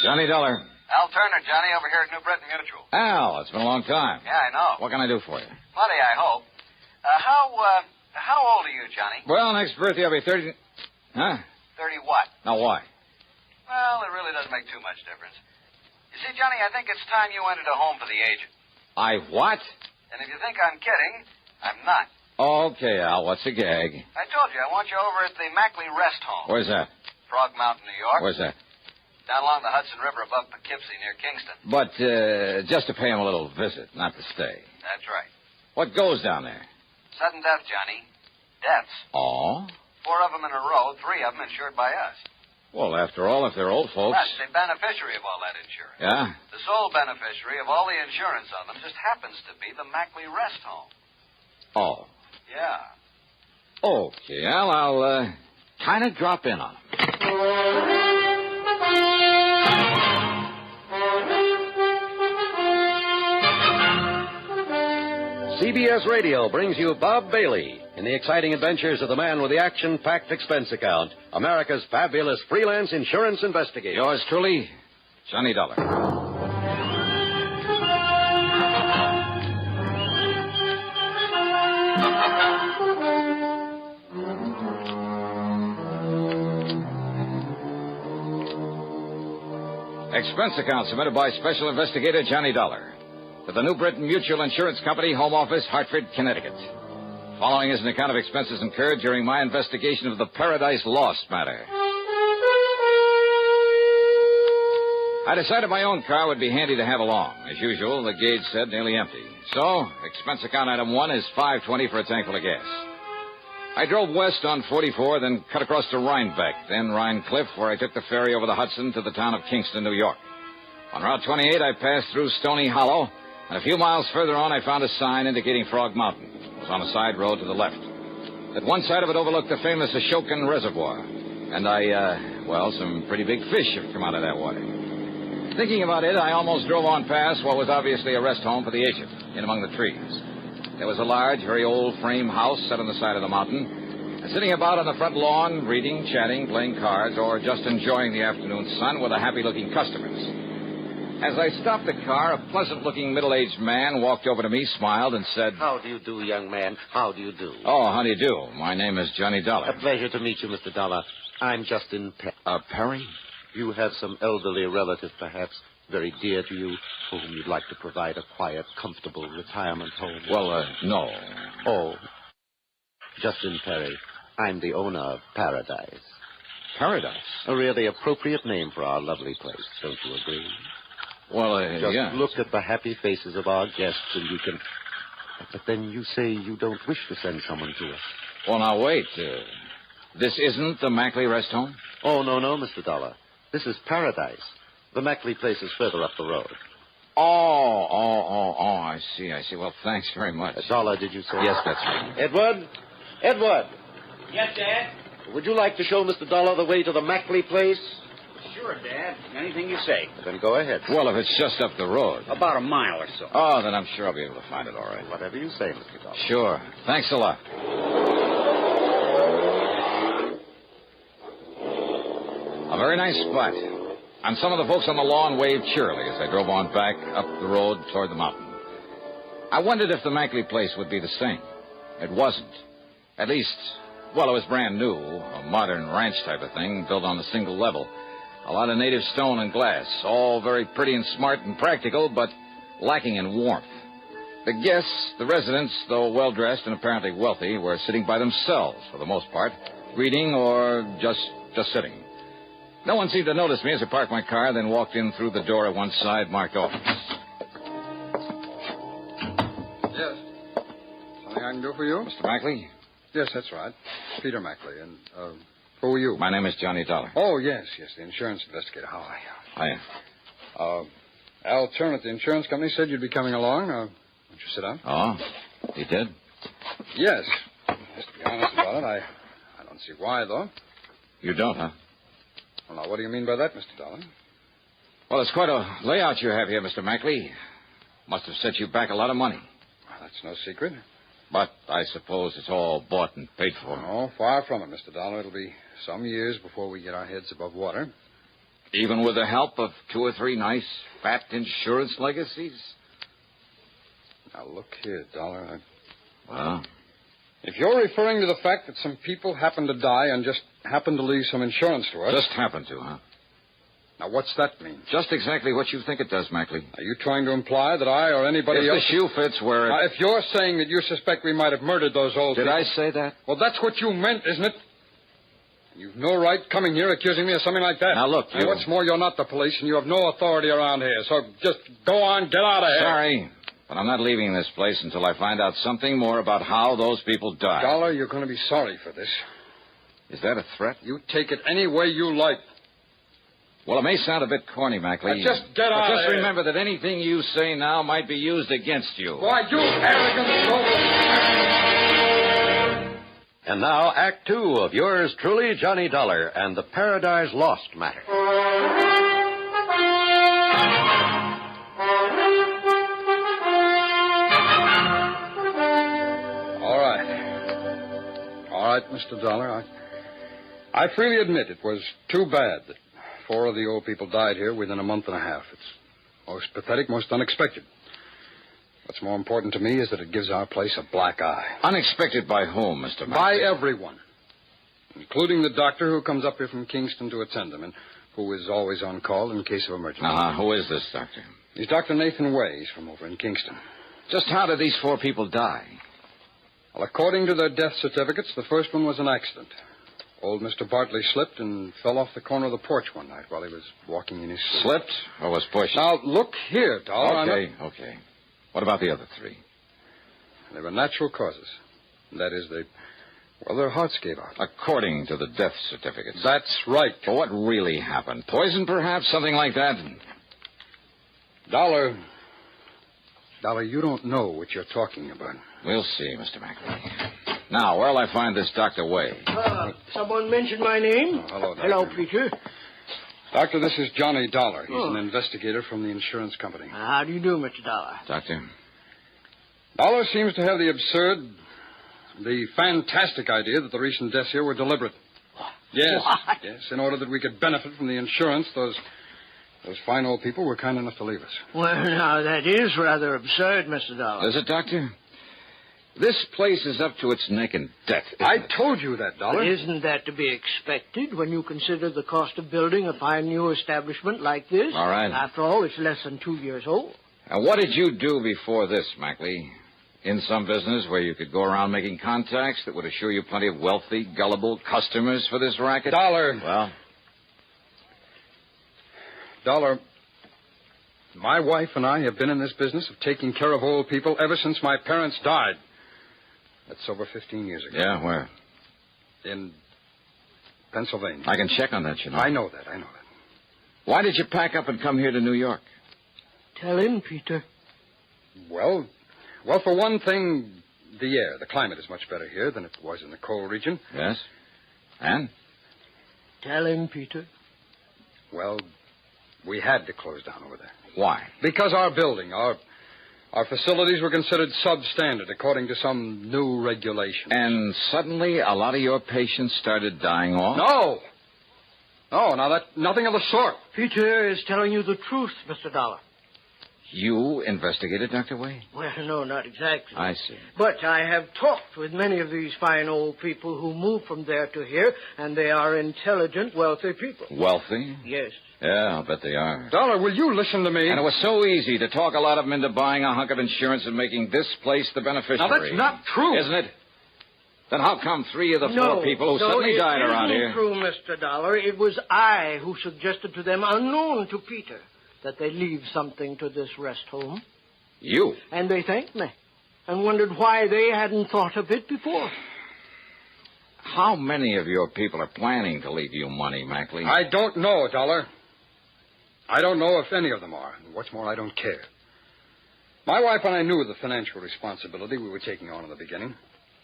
Johnny Dollar. Al Turner, Johnny, over here at New Britain Mutual. Al, it's been a long time. Yeah, I know. What can I do for you? Plenty, I hope. How old are you, Johnny? Well, next birthday I'll be 30... Huh? 30 what? Now, why? Well, it really doesn't make too much difference. You see, Johnny, I think it's time you entered a home for the aged. I what? And if you think I'm kidding, I'm not. Okay, Al, what's the gag? I told you, I want you over at the Mackley Rest Home. Where's that? Frog Mountain, New York. Where's that? Down along the Hudson River above Poughkeepsie near Kingston. But, just to pay him a little visit, not to stay. That's right. What goes down there? Sudden death, Johnny. Deaths. Oh? 4 of them in a row, 3 of them insured by us. Well, after all, if they're old folks... That's the beneficiary of all that insurance. Yeah? The sole beneficiary of all the insurance on them just happens to be the Mackley Rest Home. Oh. Yeah. Okay, Al, I'll, kind of drop in on him. CBS Radio brings you Bob Bailey in the exciting adventures of the man with the action-packed expense account, America's fabulous freelance insurance investigator. Yours truly, Johnny Dollar. Expense account submitted by Special Investigator Johnny Dollar to the New Britain Mutual Insurance Company, Home Office, Hartford, Connecticut. Following is an account of expenses incurred during my investigation of the Paradise Lost matter. I decided my own car would be handy to have along. As usual, the gauge said nearly empty. So, expense account item 1 is $5.20 for a tank full of gas. I drove west on 44, then cut across to Rhinebeck, then Rhine Cliff, where I took the ferry over the Hudson to the town of Kingston, New York. On Route 28, I passed through Stony Hollow, and a few miles further on, I found a sign indicating Frog Mountain. It was on a side road to the left. At one side of it overlooked the famous Ashokan Reservoir. And some pretty big fish have come out of that water. Thinking about it, I almost drove on past what was obviously a rest home for the aged, in among the trees. There was a large, very old frame house set on the side of the mountain. And sitting about on the front lawn, reading, chatting, playing cards, or just enjoying the afternoon sun were the happy-looking customers. As I stopped the car, a pleasant-looking middle-aged man walked over to me, smiled, and said... How do you do, young man? How do you do? Oh, how do you do? My name is Johnny Dollar. A pleasure to meet you, Mr. Dollar. I'm Justin Perry? You have some elderly relative, perhaps, very dear to you, for whom you'd like to provide a quiet, comfortable retirement home. Well, no. Oh. Justin Perry. I'm the owner of Paradise. Paradise? A really appropriate name for our lovely place, don't you agree? Well, Just yeah. look at the happy faces of our guests and you can... But then you say you don't wish to send someone to us. Well, now, wait. This isn't the Mackley Rest Home? Oh, no, Mr. Dollar. This is Paradise. The Mackley place is further up the road. Oh, I see. Well, thanks very much. Dollar, did you say? Yes, that's right. Edward! Yes, Dad? Would you like to show Mr. Dollar the way to the Mackley place? Sure, Dad. Anything you say. Then go ahead. Well, if it's just up the road. About a mile or so. Oh, then I'm sure I'll be able to find it all right. Whatever you say, Mr. Dollar. Sure. Thanks a lot. A very nice spot. And some of the folks on the lawn waved cheerily as I drove on back up the road toward the mountain. I wondered if the Mackley place would be the same. It wasn't. At least, well, it was brand new, a modern ranch type of thing, built on a single level. A lot of native stone and glass, all very pretty and smart and practical, but lacking in warmth. The guests, the residents, though well-dressed and apparently wealthy, were sitting by themselves for the most part, reading or just sitting. No one seemed to notice me as I parked my car, then walked in through the door at one side marked office. Yes. Something I can do for you? Mr. Mackley? Yes, that's right. Peter Mackley. And, who are you? My name is Johnny Dollar. Oh, yes, the insurance investigator. How are you? Hiya. Al Turner at the insurance company said you'd be coming along. Won't you sit down? Oh, he did? Yes. Just to be honest about it, I don't see why, though. You don't, huh? Well, now, what do you mean by that, Mr. Dollar? Well, it's quite a layout you have here, Mr. Mackley. Must have set you back a lot of money. Well, that's no secret. But I suppose it's all bought and paid for. Oh, far from it, Mr. Dollar. It'll be some years before we get our heads above water. Even with the help of 2 or 3 nice, fat insurance legacies? Now, look here, Dollar. Well? If you're referring to the fact that some people happened to die and just happened to leave some insurance to us... Just happened to, huh? Now, what's that mean? Just exactly what you think it does, Mackley. Are you trying to imply that I or anybody else... If the shoe fits where it... Now, if you're saying that you suspect we might have murdered those old Did people... I say that? Well, that's what you meant, isn't it? You've no right coming here accusing me of something like that. Now, look, And what's more, you're not the police, and you have no authority around here. So just go on, get out of here. Sorry, but I'm not leaving this place until I find out something more about how those people died. Dollar, you're going to be sorry for this. Is that a threat? You take it any way you like. Well, it may sound a bit corny, Mackley. Now, just get out But of just here. remember that anything you say now might be used against you. Why, you arrogant soul. And now, Act 2 of yours truly, Johnny Dollar, and the Paradise Lost matter. All right, Mr. Dollar. I freely admit it was too bad that 4 of the old people died here within a month and a half. It's most pathetic, most unexpected. What's more important to me is that it gives our place a black eye. Unexpected by whom, Mr. Mackley? By everyone, including the doctor who comes up here from Kingston to attend them and who is always on call in case of emergency. Who is this doctor? He's Dr. Nathan Way. He's from over in Kingston. Just how did these 4 people die? Well, according to their death certificates, the first one was an accident. Old Mr. Bartley slipped and fell off the corner of the porch one night while he was walking in his sleep. Slipped or was pushed? Now, look here, Dollar. Okay. What about the other 3? They were natural causes. That is, their hearts gave out. According to the death certificates. That's right. But what really happened? Poison, perhaps? Something like that? Dollar, you don't know what you're talking about. We'll see, Mr. Mackley. Now, where'll I find this Dr. Way? Someone mentioned my name. Hello, Doctor. Hello, Peter. Doctor, this is Johnny Dollar. He's an investigator from the insurance company. How do you do, Mr. Dollar? Doctor? Dollar seems to have the fantastic idea that the recent deaths here were deliberate. Yes. What? Yes, in order that we could benefit from the insurance, those fine old people were kind enough to leave us. Well, now, that is rather absurd, Mr. Dollar. Is it, Doctor? This place is up to its neck in debt. I told you that, Dollar. But isn't that to be expected when you consider the cost of building a fine new establishment like this? All right. After all, it's less than 2 years old. Now, what did you do before this, Mackley? In some business where you could go around making contacts that would assure you plenty of wealthy, gullible customers for this racket? Dollar. Well? Dollar, my wife and I have been in this business of taking care of old people ever since my parents died. That's over 15 years ago. Yeah, where? In Pennsylvania. I can check on that, you know. I know that. Why did you pack up and come here to New York? Tell him, Peter. Well, for one thing, the air, the climate is much better here than it was in the coal region. Yes. And? Tell him, Peter. Well, we had to close down over there. Why? Because our building, our facilities were considered substandard according to some new regulation. And suddenly a lot of your patients started dying off? No, nothing of the sort. Peter is telling you the truth, Mr. Dollar. You investigated, Dr. Way? Well, no, not exactly. I see. But I have talked with many of these fine old people who moved from there to here, and they are intelligent, wealthy people. Wealthy? Yes. Yeah, I'll bet they are. Dollar, will you listen to me? And it was so easy to talk a lot of them into buying a hunk of insurance and making this place the beneficiary. Now, that's not true. Isn't it? Then how come 3 of the 4 people who suddenly died around here? No, it isn't true, Mr. Dollar. It was I who suggested to them, unknown to Peter, that they leave something to this rest home. You? And they thanked me and wondered why they hadn't thought of it before. How many of your people are planning to leave you money, Mackley? I don't know, Dollar. I don't know if any of them are. And what's more, I don't care. My wife and I knew the financial responsibility we were taking on in the beginning.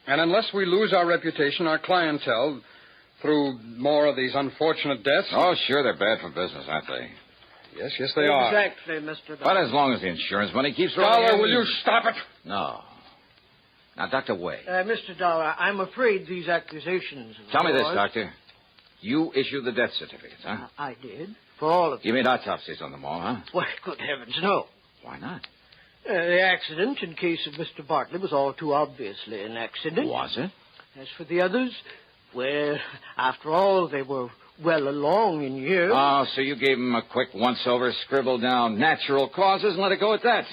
And unless we lose our reputation, our clientele, through more of these unfortunate deaths... Oh, sure, they're bad for business, aren't they? Yes, they are. Exactly, Mr. But Dollar. as long as the insurance money keeps rolling Dollar, in... will you stop it? No. Now, Dr. Way. Mr. Dollar, I'm afraid these accusations... Tell me this, yours- Doctor. You issued the death certificates, huh? I did. For all of them. You made autopsies on them all, huh? Why, good heavens, no. Why not? The accident in case of Mr. Bartley was all too obviously an accident. Was it? As for the others, well, after all, they were well along in years. Oh, so you gave them a quick once-over, scribbled down natural causes and let it go at that.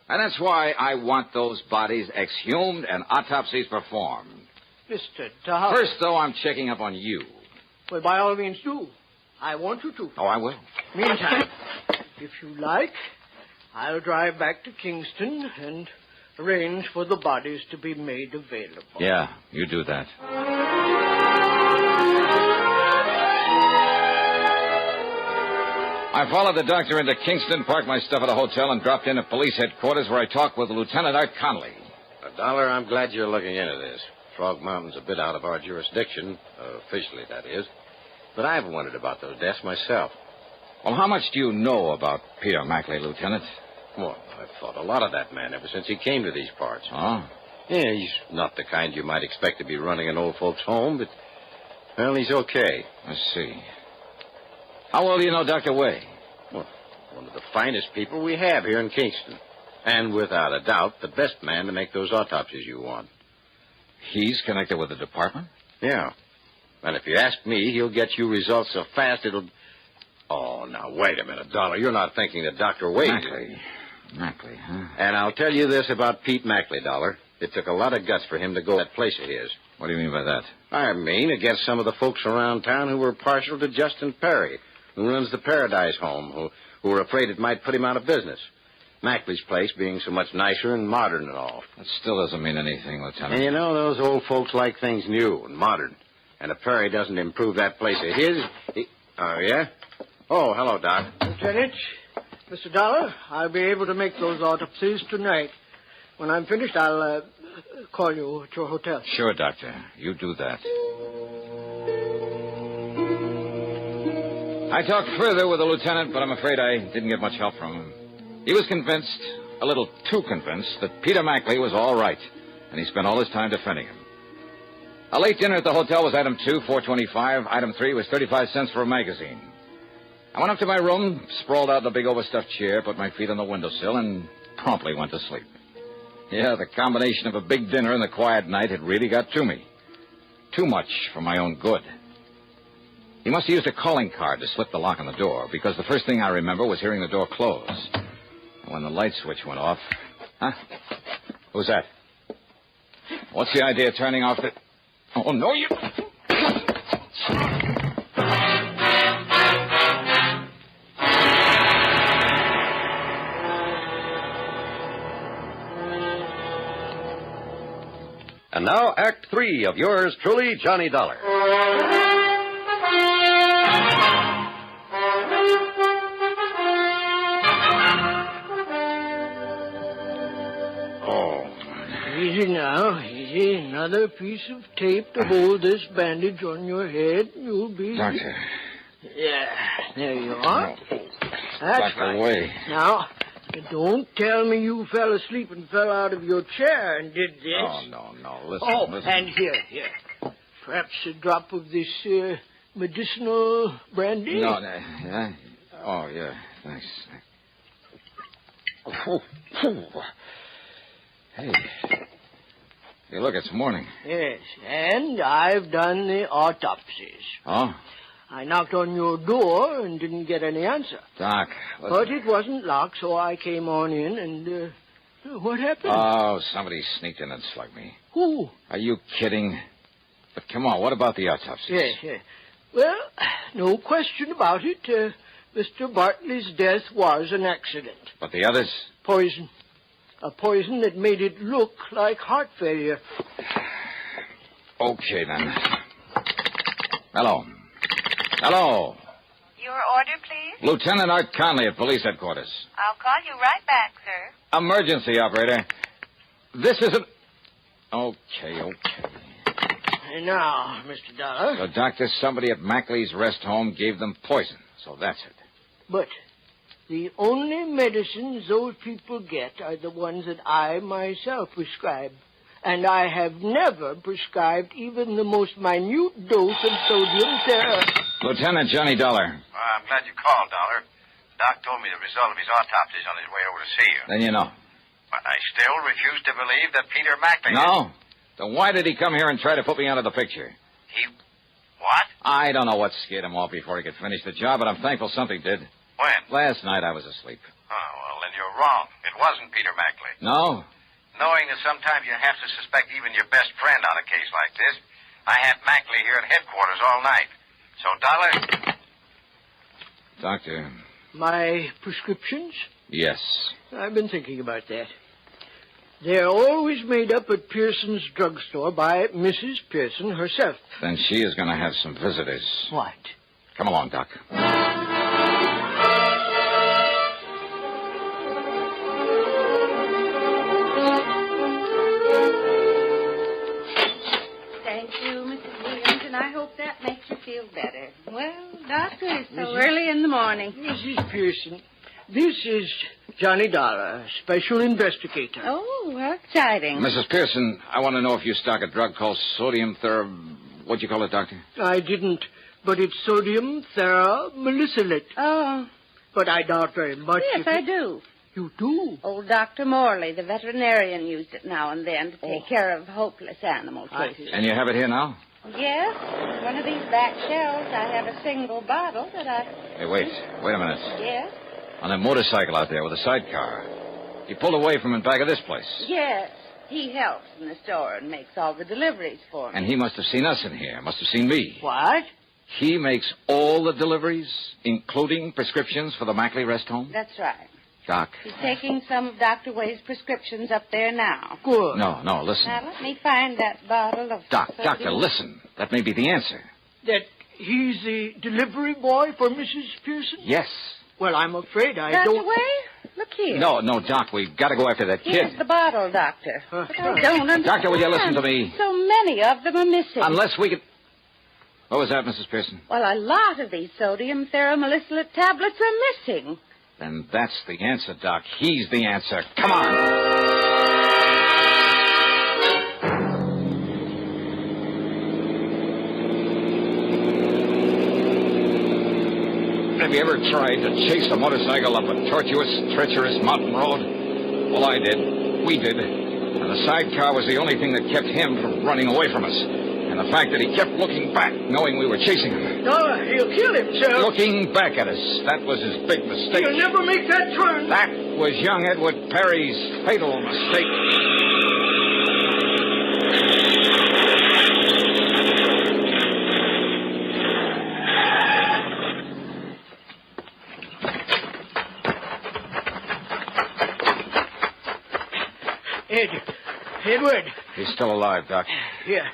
And that's why I want those bodies exhumed and autopsies performed. Mr. Dollar. First, though, I'm checking up on you. Well, by all means, do. I want you to. Oh, I will. Meantime, if you like, I'll drive back to Kingston and arrange for the bodies to be made available. Yeah, you do that. I followed the doctor into Kingston, parked my stuff at a hotel, and dropped in at police headquarters where I talked with Lieutenant Art Conley. Dollar, I'm glad you're looking into this. Frog Mountain's a bit out of our jurisdiction, officially, that is. But I've wondered about those deaths myself. Well, how much do you know about Peter Mackley, Lieutenant? Well, I've thought a lot of that man ever since he came to these parts. Oh? Yeah, he's not the kind you might expect to be running an old folks' home, but, well, he's okay. I see. How well do you know Dr. Way? Well, one of the finest people we have here in Kingston. And without a doubt, the best man to make those autopsies you want. He's connected with the department? Yeah. And if you ask me, he'll get you results so fast it'll... Oh, now, wait a minute, Dollar. You're not thinking that Dr. Wade... Mackley, huh? And I'll tell you this about Pete Mackley, Dollar. It took a lot of guts for him to go to that place of his. What do you mean by that? I mean, against some of the folks around town who were partial to Justin Perry, who runs the Paradise Home, who were afraid it might put him out of business. Mackley's place being so much nicer and modern and all. That still doesn't mean anything, Lieutenant. And you know, those old folks like things new and modern. And if Perry doesn't improve that place of his... Oh, yeah? Oh, hello, Doc. Lieutenant, Mr. Dollar, I'll be able to make those autopsies tonight. When I'm finished, I'll call you at your hotel. Sure, Doctor. You do that. I talked further with the lieutenant, but I'm afraid I didn't get much help from him. He was convinced, a little too convinced, that Peter Mackley was all right, and he spent all his time defending him. A late dinner at the hotel was item 2, $4.25. Item 3 was 35 cents for a magazine. I went up to my room, sprawled out in a big overstuffed chair, put my feet on the windowsill, and promptly went to sleep. Yeah, the combination of a big dinner and the quiet night had really got to me. Too much for my own good. He must have used a calling card to slip the lock on the door, because the first thing I remember was hearing the door close. And when the light switch went off... Huh? Who's that? What's the idea of turning off the... Oh, no, you... And now, Act 3 of yours truly, Johnny Dollar. Easy now, easy. Another piece of tape to hold this bandage on your head. You'll be... Doctor. Yeah, there you are. That's Doctor right. Way. Now, don't tell me you fell asleep and fell out of your chair and did this. Oh, no. Listen, listen. And here. Perhaps a drop of this medicinal brandy? No, yeah. Oh, yeah, thanks. Hey. Hey, look, it's morning. Yes, and I've done the autopsies. Oh? I knocked on your door and didn't get any answer. Doc, listen. But it wasn't locked, so I came on in and, what happened? Oh, somebody sneaked in and slugged me. Who? Are you kidding? But come on, what about the autopsies? Yes. Well, no question about it. Mr. Bartley's death was an accident. But the others? Poison. A poison that made it look like heart failure. Okay, then. Hello. Your order, please? Lieutenant Art Conley at police headquarters. I'll call you right back, sir. Emergency, operator. This isn't... Okay. And now, Mr. Dollar. So, Doctor, somebody at Mackley's rest home gave them poison. So that's it. But the only medicines those people get are the ones that I myself prescribe. and I have never prescribed even the most minute dose of sodium Lieutenant Johnny Dollar. I'm glad you called, Dollar. Doc told me the result of his autopsy is on his way over to see you. Then you know. But I still refuse to believe that Peter Mackley... No? Then why did he come here and try to put me out of the picture? He... What? I don't know what scared him off before he could finish the job, but I'm thankful something did. When? Last night I was asleep. Oh, well, then you're wrong. It wasn't Peter Mackley. No? Knowing that sometimes you have to suspect even your best friend on a case like this, I had Mackley here at headquarters all night. So, Dollar... Doctor. My prescriptions? Yes. I've been thinking about that. They're always made up at Pearson's drugstore by Mrs. Pearson herself. Then she is going to have some visitors. What? Come along, Doc. Thank you, Mrs. Williams, and I hope that makes you feel better. Well, Doctor, it's so early in the morning. Mrs. Pearson, this is Johnny Dollar, special investigator. Oh, how exciting. Mrs. Pearson, I want to know if you stock a drug called sodium What'd you call it, Doctor? I didn't, but it's sodium theramolysilate. Oh. But I doubt very much. Yes, I do. You do? Old Dr. Morley, the veterinarian, used it now and then to take care of hopeless animal cases. And you have it here now? Yes. In one of these back shelves, I have a single bottle that I... Hey, wait a minute. Yes? On that motorcycle out there with a sidecar. He pulled away from in back of this place. Yes. He helps in the store and makes all the deliveries for me. And he must have seen us in here. Must have seen me. What? He makes all the deliveries, including prescriptions for the Mackley Rest Home? That's right. Doc. He's taking some of Dr. Way's prescriptions up there now. Good. No, listen. Now, let me find that bottle of... Doctor, listen. That may be the answer. That he's the delivery boy for Mrs. Pearson? Yes. Well, I'm afraid I Dr. don't... Way? Look here. No, Doc, we've got to go after that kid. Here's the bottle, Doctor. But I don't understand. Doctor, will you listen to me? So many of them are missing. Unless we could... What was that, Mrs. Pearson? Well, a lot of these sodium theramolysilate tablets are missing. Then that's the answer, Doc. He's the answer. Come on. Have you ever tried to chase a motorcycle up a tortuous, treacherous mountain road? Well, I did. We did. And the sidecar was the only thing that kept him from running away from us. And the fact that he kept looking back, knowing we were chasing him. No, he'll kill himself. Looking back at us. That was his big mistake. He'll never make that turn. That was young Edward Perry's fatal mistake. Edward. He's still alive, Doc. Here,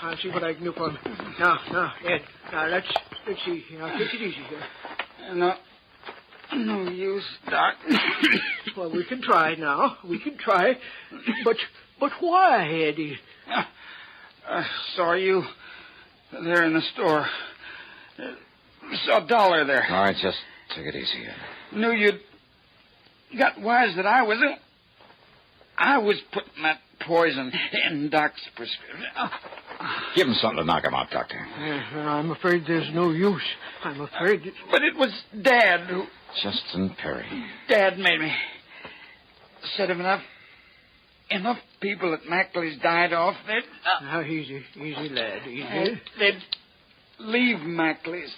I'll see what I can do for him. Now, Ed. Now, let's see. Now, take it easy here. No use, Doc. Well, we can try now. We can try. But why, Eddie? Saw you there in the store. Saw Dollar there. All right, just take it easy. Knew you'd got wise that I was putting that poison in Doc's prescription. Give him something to knock him out, Doctor. I'm afraid there's no use. I'm afraid... But it was Dad who... Justin Perry. Dad made me. Said if enough people at Mackley's died off, they'd... Now, easy, lad, easy. They'd leave Mackley's,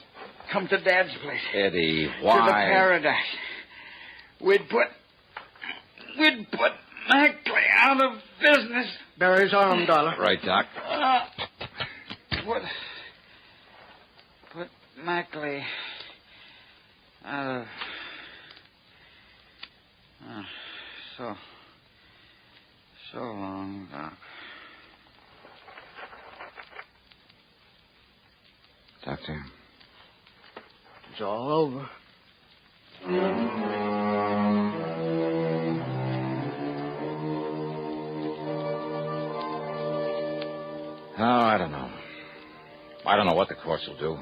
come to Dad's place. Eddie, why? To the paradise. We'd put Mackley out of business. Bear his arm, Dollar. Right, Doc. Put Mackley out of... So long, Doc. Doctor. It's all over. Oh, I don't know. I don't know what the courts will do.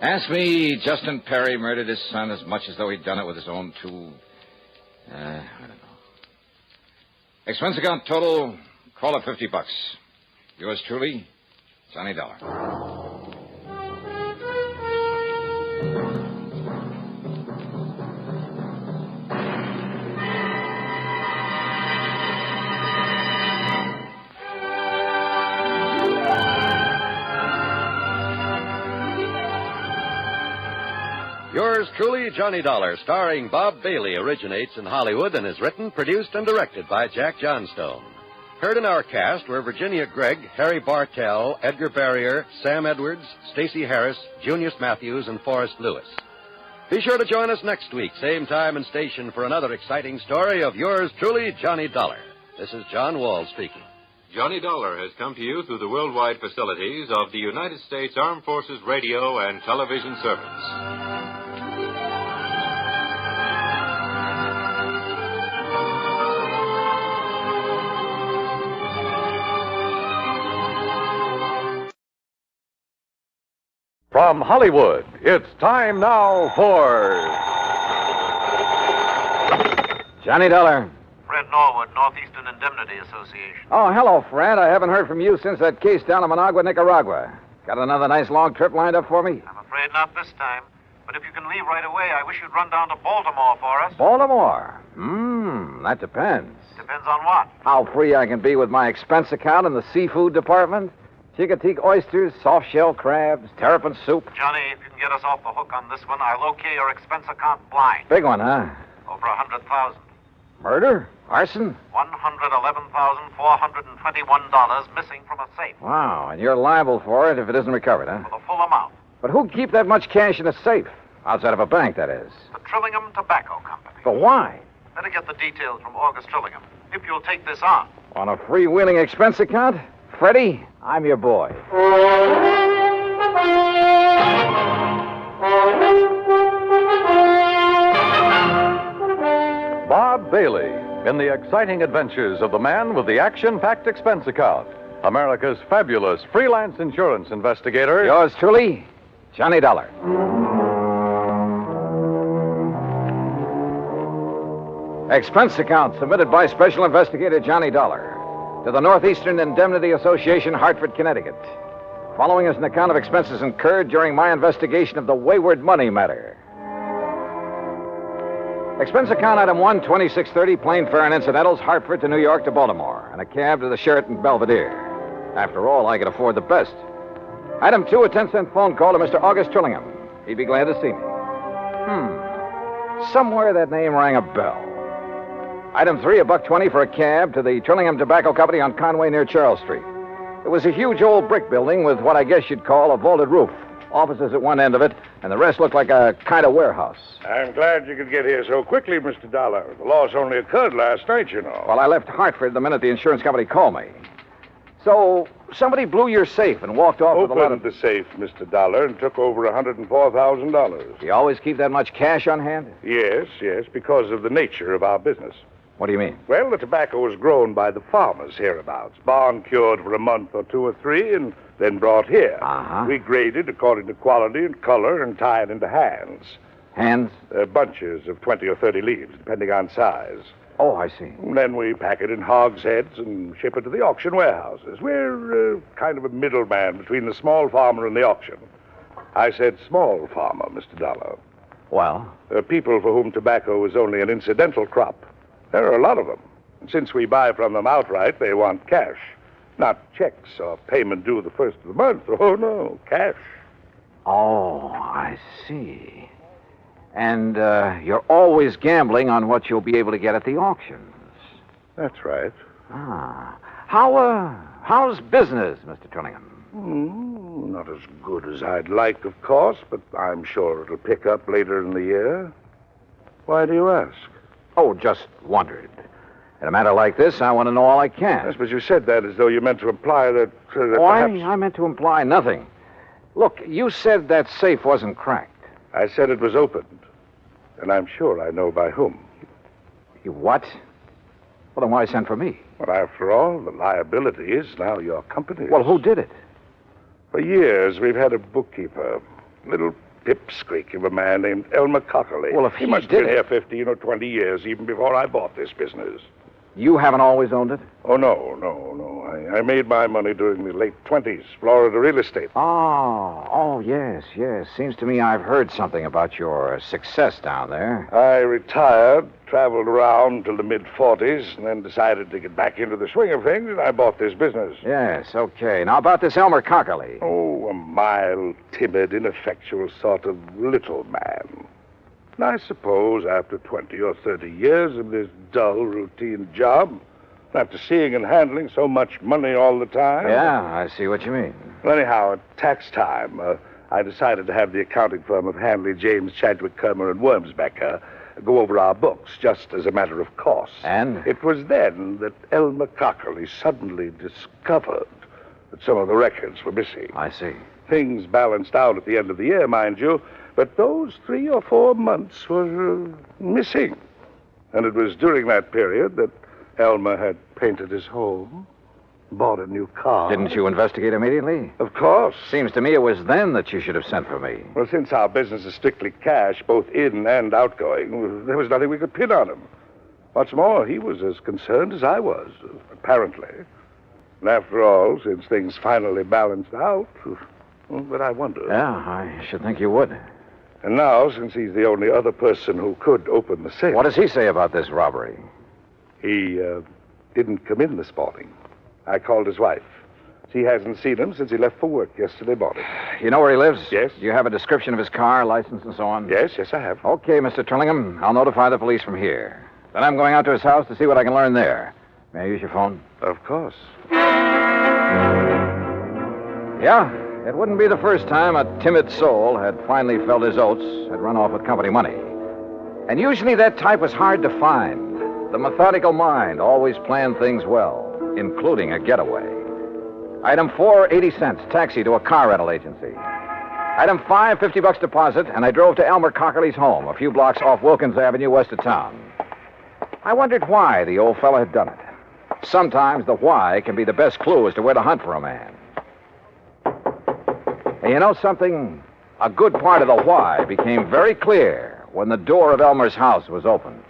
Ask me, Justin Perry murdered his son as much as though he'd done it with his own two... I don't know. Expense account total, call it $50. Yours truly, Johnny Dollar. Yours truly, Johnny Dollar, starring Bob Bailey, originates in Hollywood and is written, produced, and directed by Jack Johnstone. Heard in our cast were Virginia Gregg, Harry Bartell, Edgar Barrier, Sam Edwards, Stacey Harris, Junius Matthews, and Forrest Lewis. Be sure to join us next week, same time and station, for another exciting story of yours truly, Johnny Dollar. This is John Wall speaking. Johnny Dollar has come to you through the worldwide facilities of the United States Armed Forces Radio and Television Service. From Hollywood, it's time now for Johnny Dollar. Fred Norwood, Northeastern Indemnity Association. Oh, hello, Fred. I haven't heard from you since that case down in Managua, Nicaragua. Got another nice long trip lined up for me? I'm afraid not this time. But if you can leave right away, I wish you'd run down to Baltimore for us. Baltimore? That depends. Depends on what? How free I can be with my expense account in the seafood department. Chicoteague oysters, soft-shell crabs, terrapin soup. Johnny, if you can get us off the hook on this one, I'll okay your expense account blind. Big one, huh? Over 100,000. Murder? Arson? $111,421 missing from a safe. Wow, and you're liable for it if it isn't recovered, huh? For the full amount. But who'd keep that much cash in a safe? Outside of a bank, that is. The Trillingham Tobacco Company. But why? Better get the details from August Trillingham, if you'll take this on. On a freewheeling expense account? Freddie, I'm your boy. Bob Bailey in the exciting adventures of the man with the action-packed expense account. America's fabulous freelance insurance investigator. Yours truly, Johnny Dollar. Expense account submitted by Special Investigator Johnny Dollar to the Northeastern Indemnity Association, Hartford, Connecticut. Following is an account of expenses incurred during my investigation of the Wayward money matter. Expense account item 1, 2630, plane fare and incidentals, Hartford to New York to Baltimore, and a cab to the Sheraton Belvedere. After all, I could afford the best. Item 2, a 10-cent phone call to Mr. August Trillingham. He'd be glad to see me. Somewhere that name rang a bell. Item 3, $1.20 for a cab to the Trillingham Tobacco Company on Conway near Charles Street. It was a huge old brick building with what I guess you'd call a vaulted roof. Offices at one end of it, and the rest looked like a kind of warehouse. I'm glad you could get here so quickly, Mr. Dollar. The loss only occurred last night, you know. Well, I left Hartford the minute the insurance company called me. So, somebody blew your safe and walked off with a lot of... Opened the safe, Mr. Dollar, and took over $104,000. You always keep that much cash on hand? Yes, because of the nature of our business. What do you mean? Well, the tobacco was grown by the farmers hereabouts, barn-cured for a month or 2 or 3, and then brought here. We graded according to quality and color and tied into hands. Hands? Bunches of 20 or 30 leaves, depending on size. Oh, I see. And then we pack it in hogsheads and ship it to the auction warehouses. We're kind of a middleman between the small farmer and the auction. I said small farmer, Mr. Dollar. Well? People for whom tobacco is only an incidental crop. There are a lot of them. And since we buy from them outright, they want cash. Not checks or payment due the first of the month. Oh, no, cash. Oh, I see. And you're always gambling on what you'll be able to get at the auctions. That's right. How's business, Mr. Trillingham? Not as good as I'd like, of course, but I'm sure it'll pick up later in the year. Why do you ask? Oh, just wondered. In a matter like this, I want to know all I can. Yes, but you said that as though you meant to imply that perhaps... I meant to imply nothing. Look, you said that safe wasn't cracked. I said it was opened. And I'm sure I know by whom. You what? Well, then why send for me? Well, after all, the liability is now your company's. Well, who did it? For years, we've had a bookkeeper. Little pipsqueak of a man named Elmer Cockerly. Well, if he must have been here 15 or 20 years, even before I bought this business. You haven't always owned it? Oh, no. I made my money during the late 20s, Florida real estate. Oh, yes. Seems to me I've heard something about your success down there. I retired, traveled around till the mid-40s, and then decided to get back into the swing of things, and I bought this business. Yes, okay. Now, about this Elmer Cockerly. Oh, a mild, timid, ineffectual sort of little man. And I suppose after 20 or 30 years of this dull, routine job, after seeing and handling so much money all the time... Yeah, I see what you mean. Well, anyhow, at tax time, I decided to have the accounting firm of Hanley, James, Chadwick, Carmen, and Wormsbecker go over our books, just as a matter of course. And? It was then that Elmer Cockerly suddenly discovered that some of the records were missing. I see. Things balanced out at the end of the year, mind you, but those 3 or 4 months were missing. And it was during that period that Elmer had painted his home, bought a new car. Didn't you investigate immediately? Of course. Seems to me it was then that you should have sent for me. Well, since our business is strictly cash, both in and outgoing, there was nothing we could pin on him. What's more, he was as concerned as I was, apparently. And after all, since things finally balanced out, but I wonder. Yeah, I should think you would. And now, since he's the only other person who could open the safe... What does he say about this robbery? He didn't come in this morning. I called his wife. She hasn't seen him since he left for work yesterday morning. You know where he lives? Yes. Do you have a description of his car, license, and so on? Yes, I have. Okay, Mr. Trillingham. I'll notify the police from here. Then I'm going out to his house to see what I can learn there. May I use your phone? Of course. Yeah, it wouldn't be the first time a timid soul had finally felt his oats, had run off with company money. And usually that type was hard to find. The methodical mind always planned things well, including a getaway. Item 4, 80 cents, taxi to a car rental agency. Item 5, $50 deposit, and I drove to Elmer Cockerly's home, a few blocks off Wilkins Avenue, west of town. I wondered why the old fellow had done it. Sometimes the why can be the best clue as to where to hunt for a man. And you know something? A good part of the why became very clear when the door of Elmer's house was opened.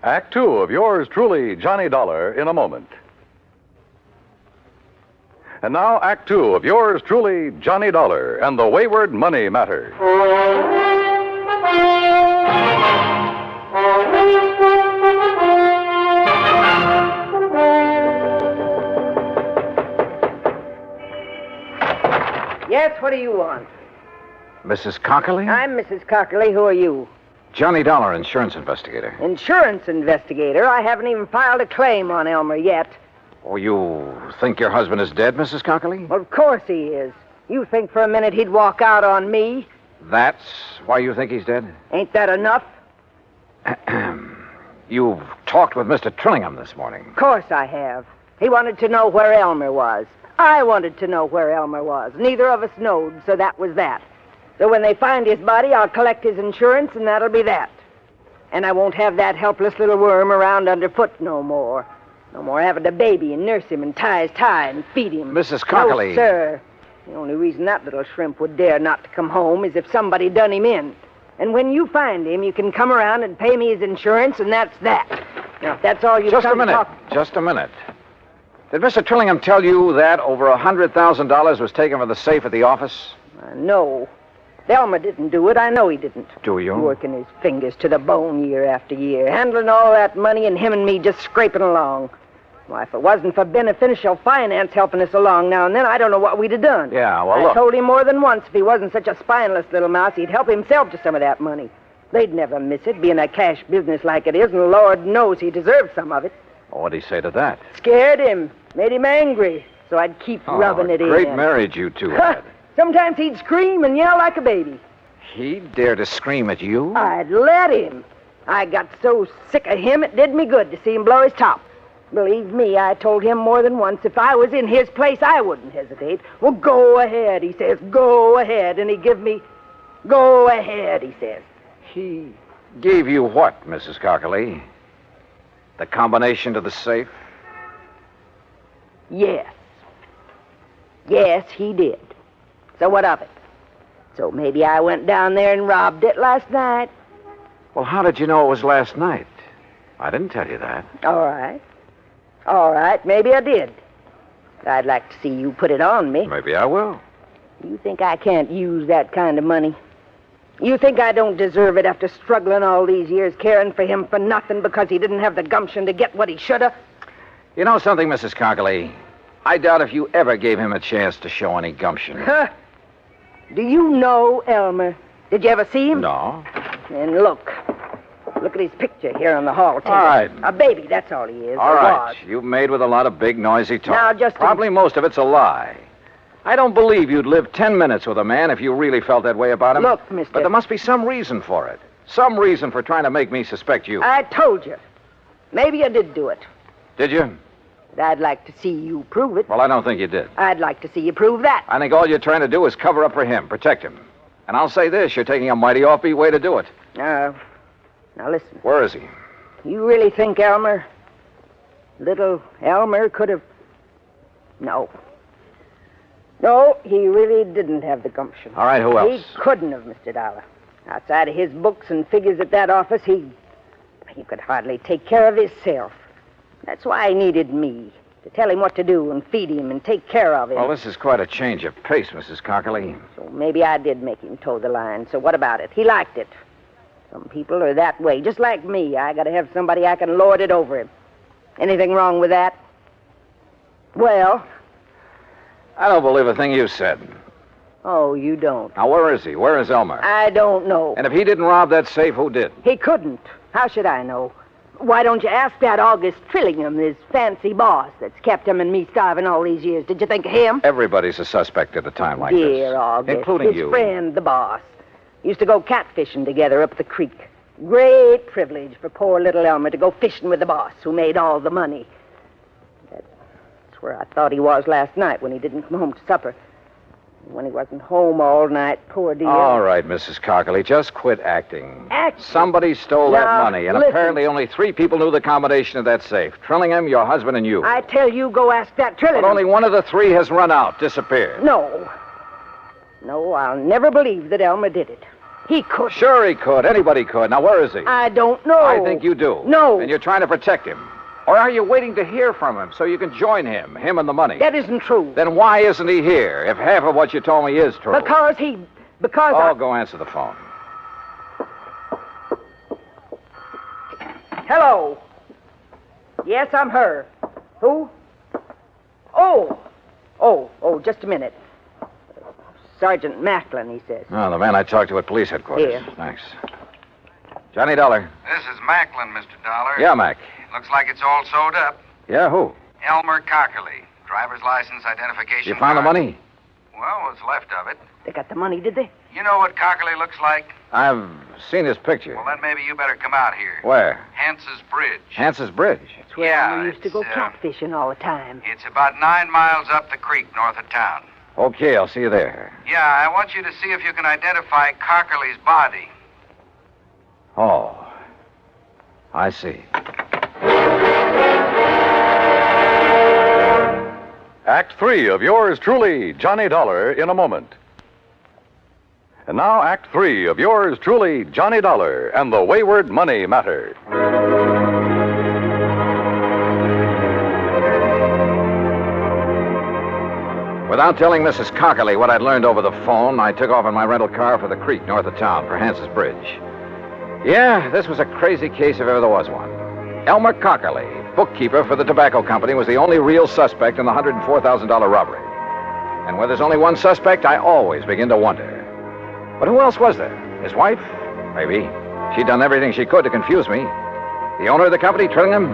Act 2 of yours truly, Johnny Dollar, in a moment. And now, Act 2 of yours truly, Johnny Dollar, and the Wayward Money Matter. Yes, what do you want? Mrs. Cockerly? I'm Mrs. Cockerly. Who are you? Johnny Dollar, insurance investigator. Insurance investigator? I haven't even filed a claim on Elmer yet. Oh, you think your husband is dead, Mrs. Cockerly? Well, of course he is. You think for a minute he'd walk out on me? That's why you think he's dead? Ain't that enough? You've talked with Mr. Trillingham this morning. Of course I have. He wanted to know where Elmer was. I wanted to know where Elmer was. Neither of us knowed, so that was that. So when they find his body, I'll collect his insurance, and that'll be that. And I won't have that helpless little worm around underfoot no more. No more having to baby and nurse him and tie his tie and feed him. Mrs. Cockerly. No, sir. The only reason that little shrimp would dare not to come home is if somebody done him in. And when you find him, you can come around and pay me his insurance, and that's that. Now, if that's all you Just a minute. Just a minute. Did Mr. Trillingham tell you that over $100,000 was taken from the safe at the office? No. Elmer didn't do it. I know he didn't. Do you? Working his fingers to the bone year after year, handling all that money, and him and me just scraping along. Why, if it wasn't for beneficial finance helping us along now and then, I don't know what we'd have done. Yeah, well, I look. told him more than once if he wasn't such a spineless little mouse, he'd help himself to some of that money. They'd never miss it, being a cash business like it is, and Lord knows he deserved some of it. What'd he say to that? Scared him. Made him angry. So I'd keep rubbing it in. Great marriage you two had. Sometimes he'd scream and yell like a baby. He dared to scream at you? I'd let him. I got so sick of him, it did me good to see him blow his top. Believe me, I told him more than once, if I was in his place, I wouldn't hesitate. Well, go ahead, he says. Go ahead. And he give me, go ahead, he says. He gave you what, Mrs. Cockerly? The combination to the safe? Yes. Yes, he did. So what of it? So maybe I went down there and robbed it last night. Well, how did you know it was last night? I didn't tell you that. All right. All right, maybe I did. I'd like to see you put it on me. Maybe I will. You think I can't use that kind of money? You think I don't deserve it after struggling all these years, caring for him for nothing because he didn't have the gumption to get what he should have? You know something, Mrs. Cockley? I doubt if you ever gave him a chance to show any gumption. Huh? Do you know Elmer? Did you ever see him? No. And look. Look at his picture here on the hall table. All right. A baby, that's all he is. All or right. was. You've made with a lot of big, noisy talk. Now, just Probably most of it's a lie. I don't believe you'd live 10 minutes with a man if you really felt that way about him. Look, mister. But there must be some reason for it. Some reason for trying to make me suspect you. I told you. Maybe you did do it. Did you? But I'd like to see you prove it. Well, I don't think you did. I'd like to see you prove that. I think all you're trying to do is cover up for him, protect him. And I'll say this, you're taking a mighty offbeat way to do it. Now listen. Where is he? You really think little Elmer could have... No. No, he really didn't have the gumption. All right, who else? He couldn't have, Mr. Dollar. Outside of his books and figures at that office, he could hardly take care of himself. That's why he needed me, to tell him what to do and feed him and take care of him. Well, this is quite a change of pace, Mrs. Cockley. So maybe I did make him toe the line. So what about it? He liked it. Some people are that way, just like me. I gotta have somebody I can lord it over him. Anything wrong with that? Well... I don't believe a thing you said. Oh, you don't? Now, where is he? Where is Elmer? I don't know. And if he didn't rob that safe, who did? He couldn't. How should I know? Why don't you ask that August Trillingham, his fancy boss that's kept him and me starving all these years? Did you think of him? Everybody's a suspect at a time like this. Dear August. Including his you. Friend, the boss. Used to go catfishing together up the creek. Great privilege for poor little Elmer to go fishing with the boss who made all the money. That's where I thought he was last night when he didn't come home to supper. When he wasn't home all night, poor dear. All right, Mrs. Cockley, just quit acting. Acting? Somebody stole that Now, money, and listen. apparently only 3 people knew the combination of that safe. Trillingham, your husband, and you. I tell you, go ask that Trillingham. But only one of the 3 has run out, disappeared. No. No, I'll never believe that Elmer did it. He could. Sure he could. Anybody could. Now, where is he? I don't know. I think you do. No. And you're trying to protect him. Or are you waiting to hear from him so you can join him and the money? That isn't true. Then why isn't he here, if half of what you told me is true? Because go answer the phone. Hello. Yes, I'm her. Who? Oh, just a minute. Sergeant Macklin, he says. Oh, the man I talked to at police headquarters. Here. Thanks. Johnny Dollar. This is Macklin, Mr. Dollar. Yeah, Mac. Looks like it's all sewed up. Yeah, who? Elmer Cockley. Driver's license, identification You found the card. money? Well, what's left of it. They got the money, did they? You know what Cockley looks like? I've seen his picture. Well, then maybe you better come out here. Where? Hance's Bridge. Hance's Bridge. That's where Yeah, Elmer used to go it's, catfishing all the time. It's about 9 miles up the creek north of town. Okay, I'll see you there. Yeah, I want you to see if you can identify Cockley's body. Oh, I see. Act 3 of yours truly, Johnny Dollar, in a moment. And now, Act 3 of yours truly, Johnny Dollar, and the Wayward Money Matter. Without telling Mrs. Cockley what I'd learned over the phone, I took off in my rental car for the creek north of town for Hance's Bridge. Yeah, this was a crazy case if ever there was one. Elmer Cockley, bookkeeper for the tobacco company, was the only real suspect in the $104,000 robbery. And where there's only one suspect, I always begin to wonder. But who else was there? His wife? Maybe. She'd done everything she could to confuse me. The owner of the company, Trillingham?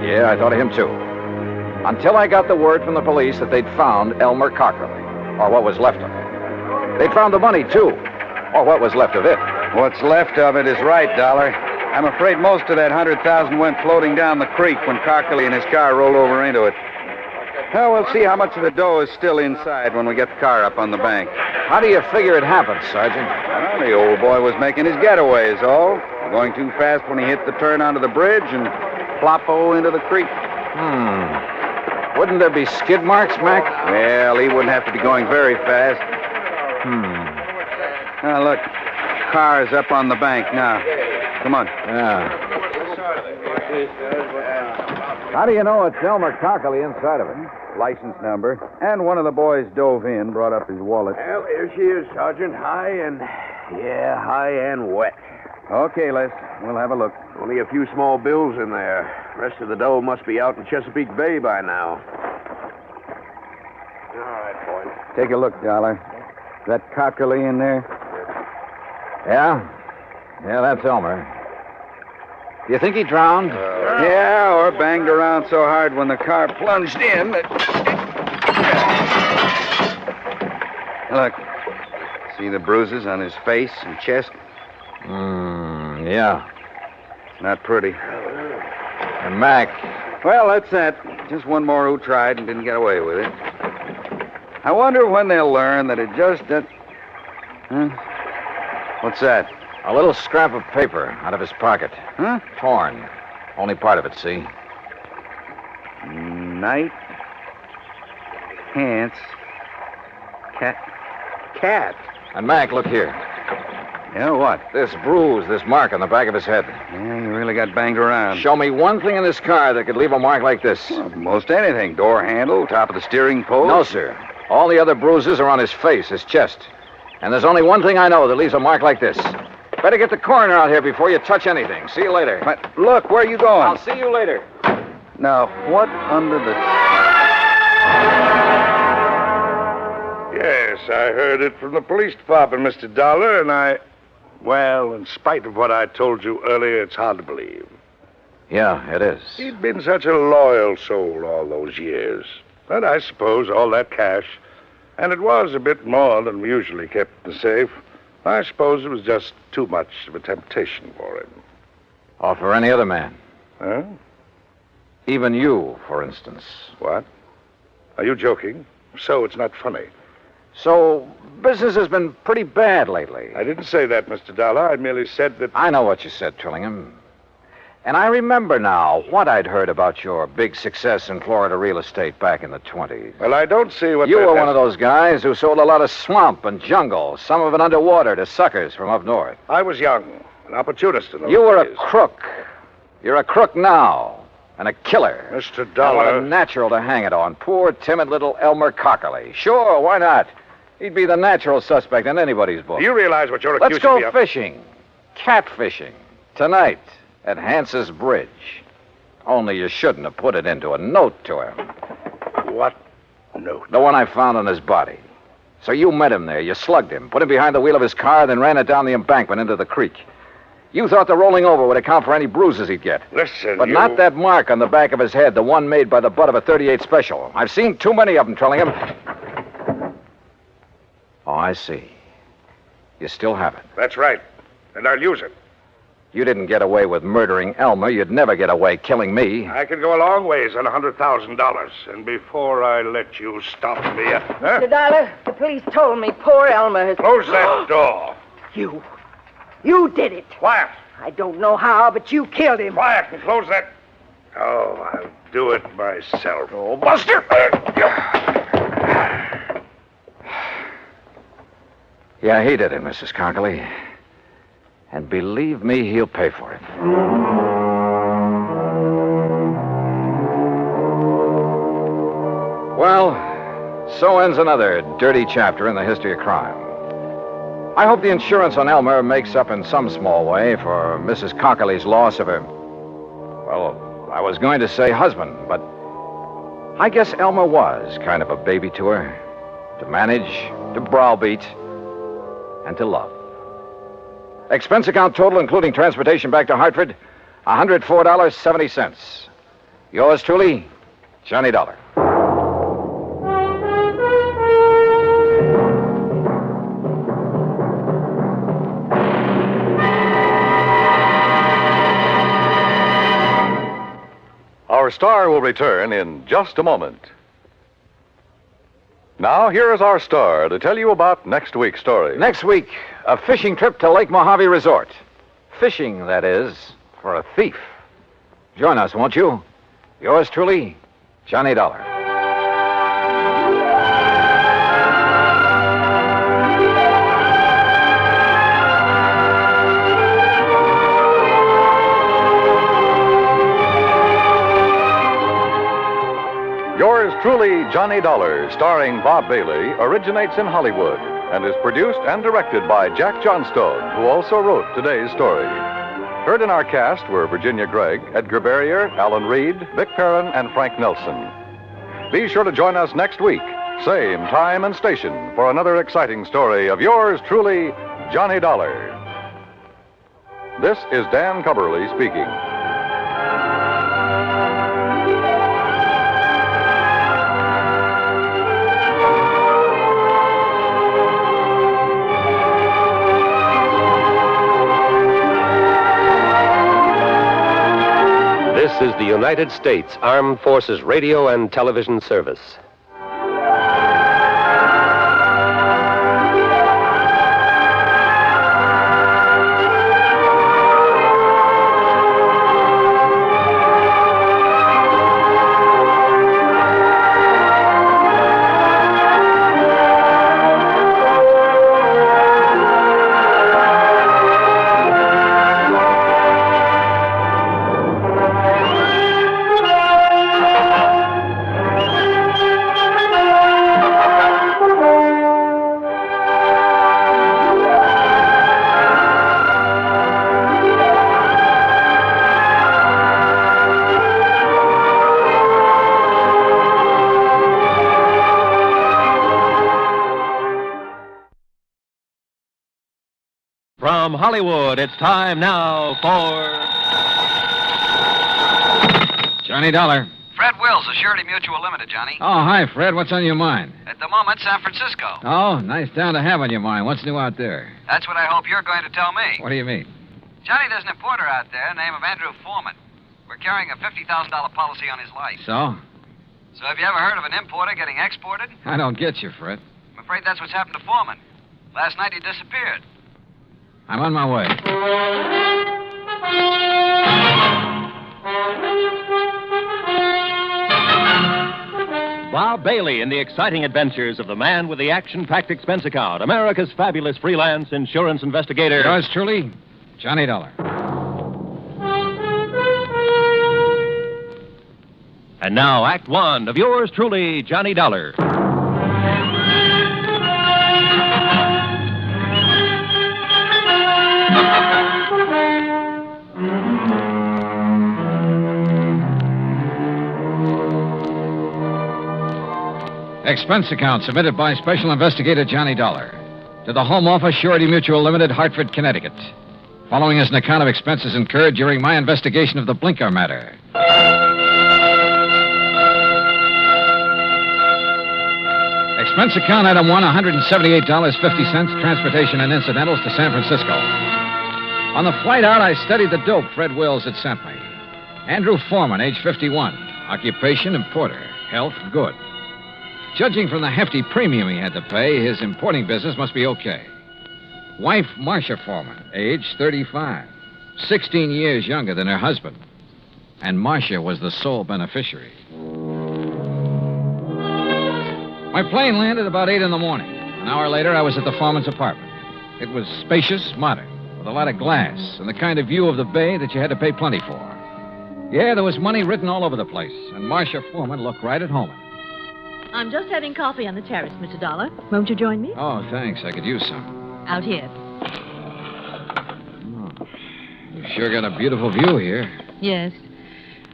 Yeah, I thought of him too. Until I got the word from the police that they'd found Elmer Cockley, or what was left of it. They'd found the money, too, or what was left of it. What's left of it is right, Dollar. I'm afraid most of that 100,000 went floating down the creek when Cockley and his car rolled over into it. Well, we'll see how much of the dough is still inside when we get the car up on the bank. How do you figure it happened, Sergeant? Well, the old boy was making his getaway is all. Going too fast when he hit the turn onto the bridge and plop-o into the creek. Wouldn't there be skid marks, Mac? Well, he wouldn't have to be going very fast. Look. Car's up on the bank now. Come on. Yeah. How do you know it's Elmer Cockley inside of it? License number. And one of the boys dove in, brought up his wallet. Well, here she is, Sergeant. High and wet. Okay, Les. We'll have a look. Only a few small bills in there. Rest of the dough must be out in Chesapeake Bay by now. All right, boys. Take a look, Dollar. Is that Cockley in there? Yeah? Yeah, that's Elmer. Do you think he drowned? Yeah, or banged around so hard when the car plunged in that... Look. See the bruises on his face and chest? Yeah. Not pretty. And Mac. Well, that's that. Just one more who tried and didn't get away with it. I wonder when they'll learn that it just... Huh? What's that? A little scrap of paper out of his pocket. Huh? Torn. Only part of it, see? Night. Pants. Cat. And Mac, look here. Yeah, what? This bruise, this mark on the back of his head. Yeah, he really got banged around. Show me one thing in this car that could leave a mark like this. Well, most anything. Door handle, top of the steering post. No, sir. All the other bruises are on his face, his chest. And there's only one thing I know that leaves a mark like this. Better get the coroner out here before you touch anything. See you later. But look, where are you going? I'll see you later. Now, what under the... Yes, I heard it from the police department, Mr. Dollar, and well, in spite of what I told you earlier, it's hard to believe. Yeah, it is. He'd been such a loyal soul all those years. But I suppose all that cash, and it was a bit more than we usually kept in the safe, I suppose it was just too much of a temptation for him. Or for any other man. Huh? Even you, for instance. What? Are you joking? So it's not funny. So, business has been pretty bad lately. I didn't say that, Mr. Dollar. I merely said that... I know what you said, Trillingham. And I remember now what I'd heard about your big success in Florida real estate back in the 20s. Well, I don't see what... You were one of those guys who sold a lot of swamp and jungle, some of it underwater, to suckers from up north. I was young, an opportunist in those You were days. a crook. You're a crook now, and a killer. Mr. And Dollar... what a natural to hang it on. Poor, timid little Elmer Cockley. Sure, why not? He'd be the natural suspect in anybody's book. Do you realize what you're Let's accusing me go of? fishing. Catfishing. Tonight at Hance's Bridge. Only you shouldn't have put it into a note to him. What note? The one I found on his body. So you met him there. You slugged him, put him behind the wheel of his car, then ran it down the embankment into the creek. You thought the rolling over would account for any bruises he'd get. Listen, But not that mark on the back of his head, the one made by the butt of a .38 Special. I've seen too many of them, Trillingham. Oh, I see. You still have it. That's right. And I'll use it. You didn't get away with murdering Elmer. You'd never get away killing me. I could go a long ways on $100,000. And before I let you stop me... Mr. Dollar, the police told me poor Elmer has... Close that door. You did it. Quiet. I don't know how, but you killed him. Quiet and close that... Oh, I'll do it myself. Oh, Buster! Yeah, he did it, Mrs. Cockley. And believe me, he'll pay for it. Well, so ends another dirty chapter in the history of crime. I hope the insurance on Elmer makes up in some small way for Mrs. Cockley's loss of her... Well, I was going to say husband, but I guess Elmer was kind of a baby to her. To manage, to browbeat, and to love. Expense account total, including transportation back to Hartford, $104.70. Yours truly, Johnny Dollar. Our star will return in just a moment. Now, here is our star to tell you about next week's story. Next week, a fishing trip to Lake Mojave Resort. Fishing, that is, for a thief. Join us, won't you? Yours truly, Johnny Dollar. Truly Johnny Dollar, starring Bob Bailey, originates in Hollywood and is produced and directed by Jack Johnstone, who also wrote today's story. Heard in our cast were Virginia Gregg, Edgar Barrier, Alan Reed, Vic Perrin, and Frank Nelson. Be sure to join us next week, same time and station, for another exciting story of yours truly, Johnny Dollar. This is Dan Cubberly speaking. This is the United States Armed Forces Radio and Television Service. From Hollywood, it's time now for Johnny Dollar. Fred Wills, Surety Mutual Limited, Johnny. Oh, hi, Fred. What's on your mind? At the moment, San Francisco. Oh, nice town to have on your mind. What's new out there? That's what I hope you're going to tell me. What do you mean? Johnny, there's an importer out there named Andrew Foreman. We're carrying a $50,000 policy on his life. So? So have you ever heard of an importer getting exported? I don't get you, Fred. I'm afraid that's what's happened to Foreman. Last night he disappeared. I'm on my way. Bob Bailey in the exciting adventures of the man with the action-packed expense account, America's fabulous freelance insurance investigator. Yours truly, Johnny Dollar. And now, Act One of yours truly, Johnny Dollar. Expense account submitted by Special Investigator Johnny Dollar to the Home Office, Surety Mutual Limited, Hartford, Connecticut. Following is an account of expenses incurred during my investigation of the Blinker matter. Expense account item 1, $178.50, transportation and incidentals to San Francisco. On the flight out, I studied the dope Fred Wills had sent me. Andrew Foreman, age 51. Occupation, importer. Health, good. Judging from the hefty premium he had to pay, his importing business must be okay. Wife, Marcia Foreman, age 35. 16 years younger than her husband. And Marcia was the sole beneficiary. My plane landed about 8 in the morning. An hour later, I was at the Foreman's apartment. It was spacious, modern, with a lot of glass and the kind of view of the bay that you had to pay plenty for. Yeah, there was money written all over the place, and Marcia Foreman looked right at home. I'm just having coffee on the terrace, Mr. Dollar. Won't you join me? Oh, thanks. I could use some. Out here. Oh, you sure got a beautiful view here. Yes.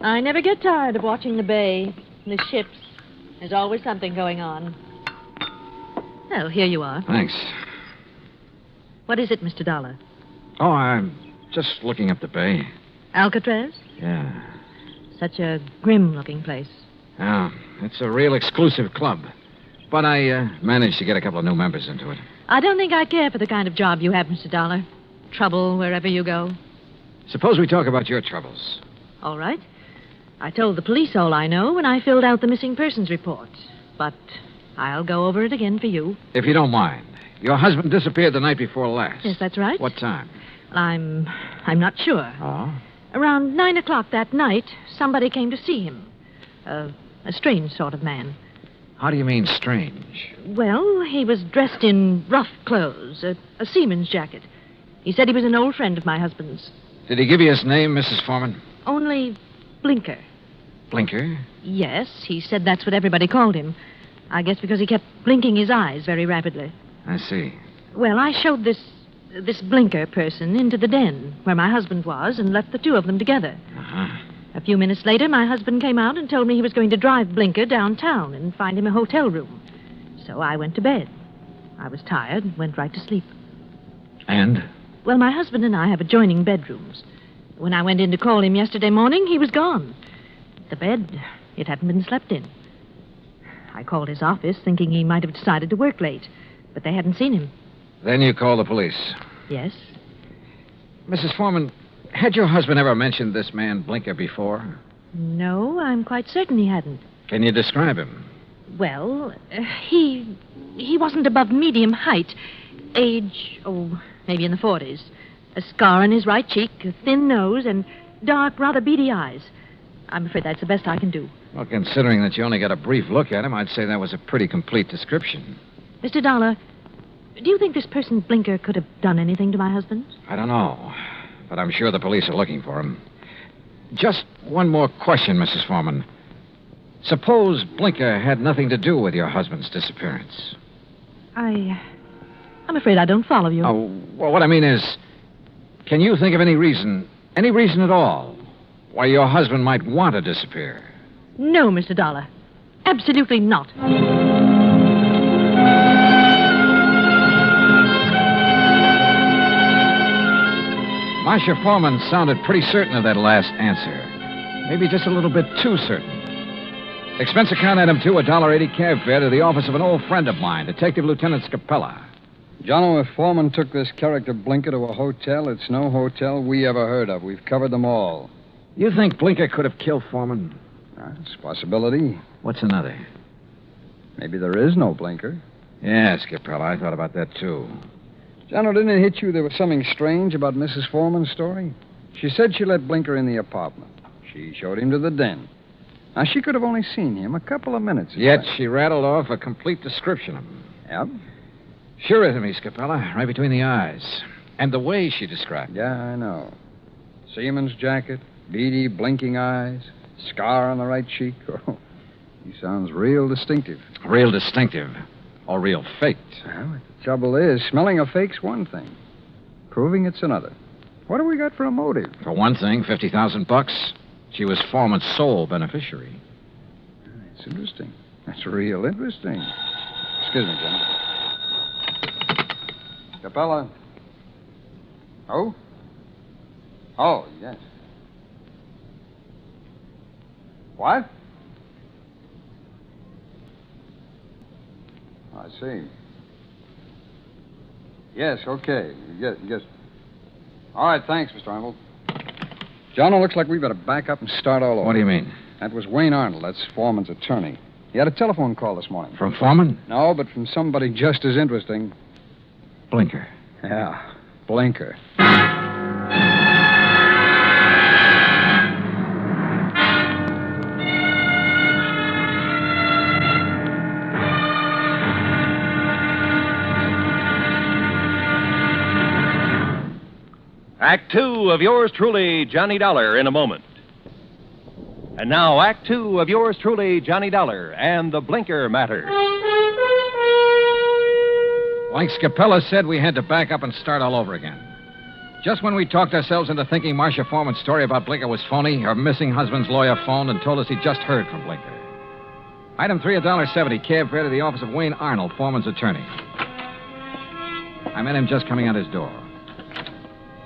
I never get tired of watching the bay, the ships. There's always something going on. Oh, here you are. Thanks. What is it, Mr. Dollar? Oh, I'm just looking up the bay. Alcatraz? Yeah. Such a grim-looking place. Oh, it's a real exclusive club. But I managed to get a couple of new members into it. I don't think I care for the kind of job you have, Mr. Dollar. Trouble wherever you go. Suppose we talk about your troubles. All right. I told the police all I know when I filled out the missing persons report. But I'll go over it again for you. If you don't mind. Your husband disappeared the night before last. Yes, that's right. What time? I'm not sure. Oh? Around 9 o'clock that night, somebody came to see him. A strange sort of man. How do you mean strange? Well, he was dressed in rough clothes, a seaman's jacket. He said he was an old friend of my husband's. Did he give you his name, Mrs. Foreman? Only Blinker. Blinker? Yes, he said that's what everybody called him. I guess because he kept blinking his eyes very rapidly. I see. Well, I showed this Blinker person into the den where my husband was and left the two of them together. Uh-huh. A few minutes later, my husband came out and told me he was going to drive Blinker downtown and find him a hotel room. So I went to bed. I was tired and went right to sleep. And? Well, my husband and I have adjoining bedrooms. When I went in to call him yesterday morning, he was gone. The bed, it hadn't been slept in. I called his office thinking he might have decided to work late, but they hadn't seen him. Then you called the police. Yes. Mrs. Foreman, had your husband ever mentioned this man Blinker before? No, I'm quite certain he hadn't. Can you describe him? Well, he wasn't above medium height. Age, maybe in the 40s. A scar on his right cheek, a thin nose, and dark, rather beady eyes. I'm afraid that's the best I can do. Well, considering that you only got a brief look at him, I'd say that was a pretty complete description. Mr. Dollar, do you think this person Blinker could have done anything to my husband? I don't know, but I'm sure the police are looking for him. Just one more question, Mrs. Foreman. Suppose Blinker had nothing to do with your husband's disappearance. I'm afraid I don't follow you. Oh, well, what I mean is, can you think of any reason at all, why your husband might want to disappear? No, Mr. Dollar. Absolutely not. Marcia Foreman sounded pretty certain of that last answer. Maybe just a little bit too certain. Expense account item 2, $1.80 cab fare to the office of an old friend of mine, Detective Lieutenant Scapella. Jono, if Foreman took this character Blinker to a hotel, it's no hotel we ever heard of. We've covered them all. You think Blinker could have killed Foreman? It's a possibility. What's another? Maybe there is no Blinker. Yeah, Scapella, I thought about that, too. Jono, didn't it hit you there was something strange about Mrs. Foreman's story? She said she let Blinker in the apartment. She showed him to the den. Now, she could have only seen him a couple of minutes. Yet she rattled off a complete description of him. Yep. Sure is to me, Scapella, right between the eyes. And the way she described it. Yeah, I know. Seaman's jacket, beady, blinking eyes, scar on the right cheek. Oh, he sounds real distinctive. Real distinctive. Or real faked. Well, the trouble is, smelling a fake's one thing. Proving it's another. What do we got for a motive? For one thing, $50,000. She was Foreman's sole beneficiary. It's interesting. That's real interesting. Excuse me, Jim. Capella. Oh? Oh, yes. What? I see. Yes, okay. Yes. All right, thanks, Mr. Arnold. John, it looks like we've got to back up and start all over. What do you mean? That was Wayne Arnold. That's Foreman's attorney. He had a telephone call this morning. From Foreman? No, but from somebody just as interesting. Blinker. Yeah, Blinker. Act 2 of yours truly, Johnny Dollar, in a moment. And now, Act 2 of yours truly, Johnny Dollar, and the Blinker matter. Like Scapella said, we had to back up and start all over again. Just when we talked ourselves into thinking Marcia Foreman's story about Blinker was phony, her missing husband's lawyer phoned and told us he'd just heard from Blinker. Item 3, $1.70, cab fare to the office of Wayne Arnold, Foreman's attorney. I met him just coming out his door.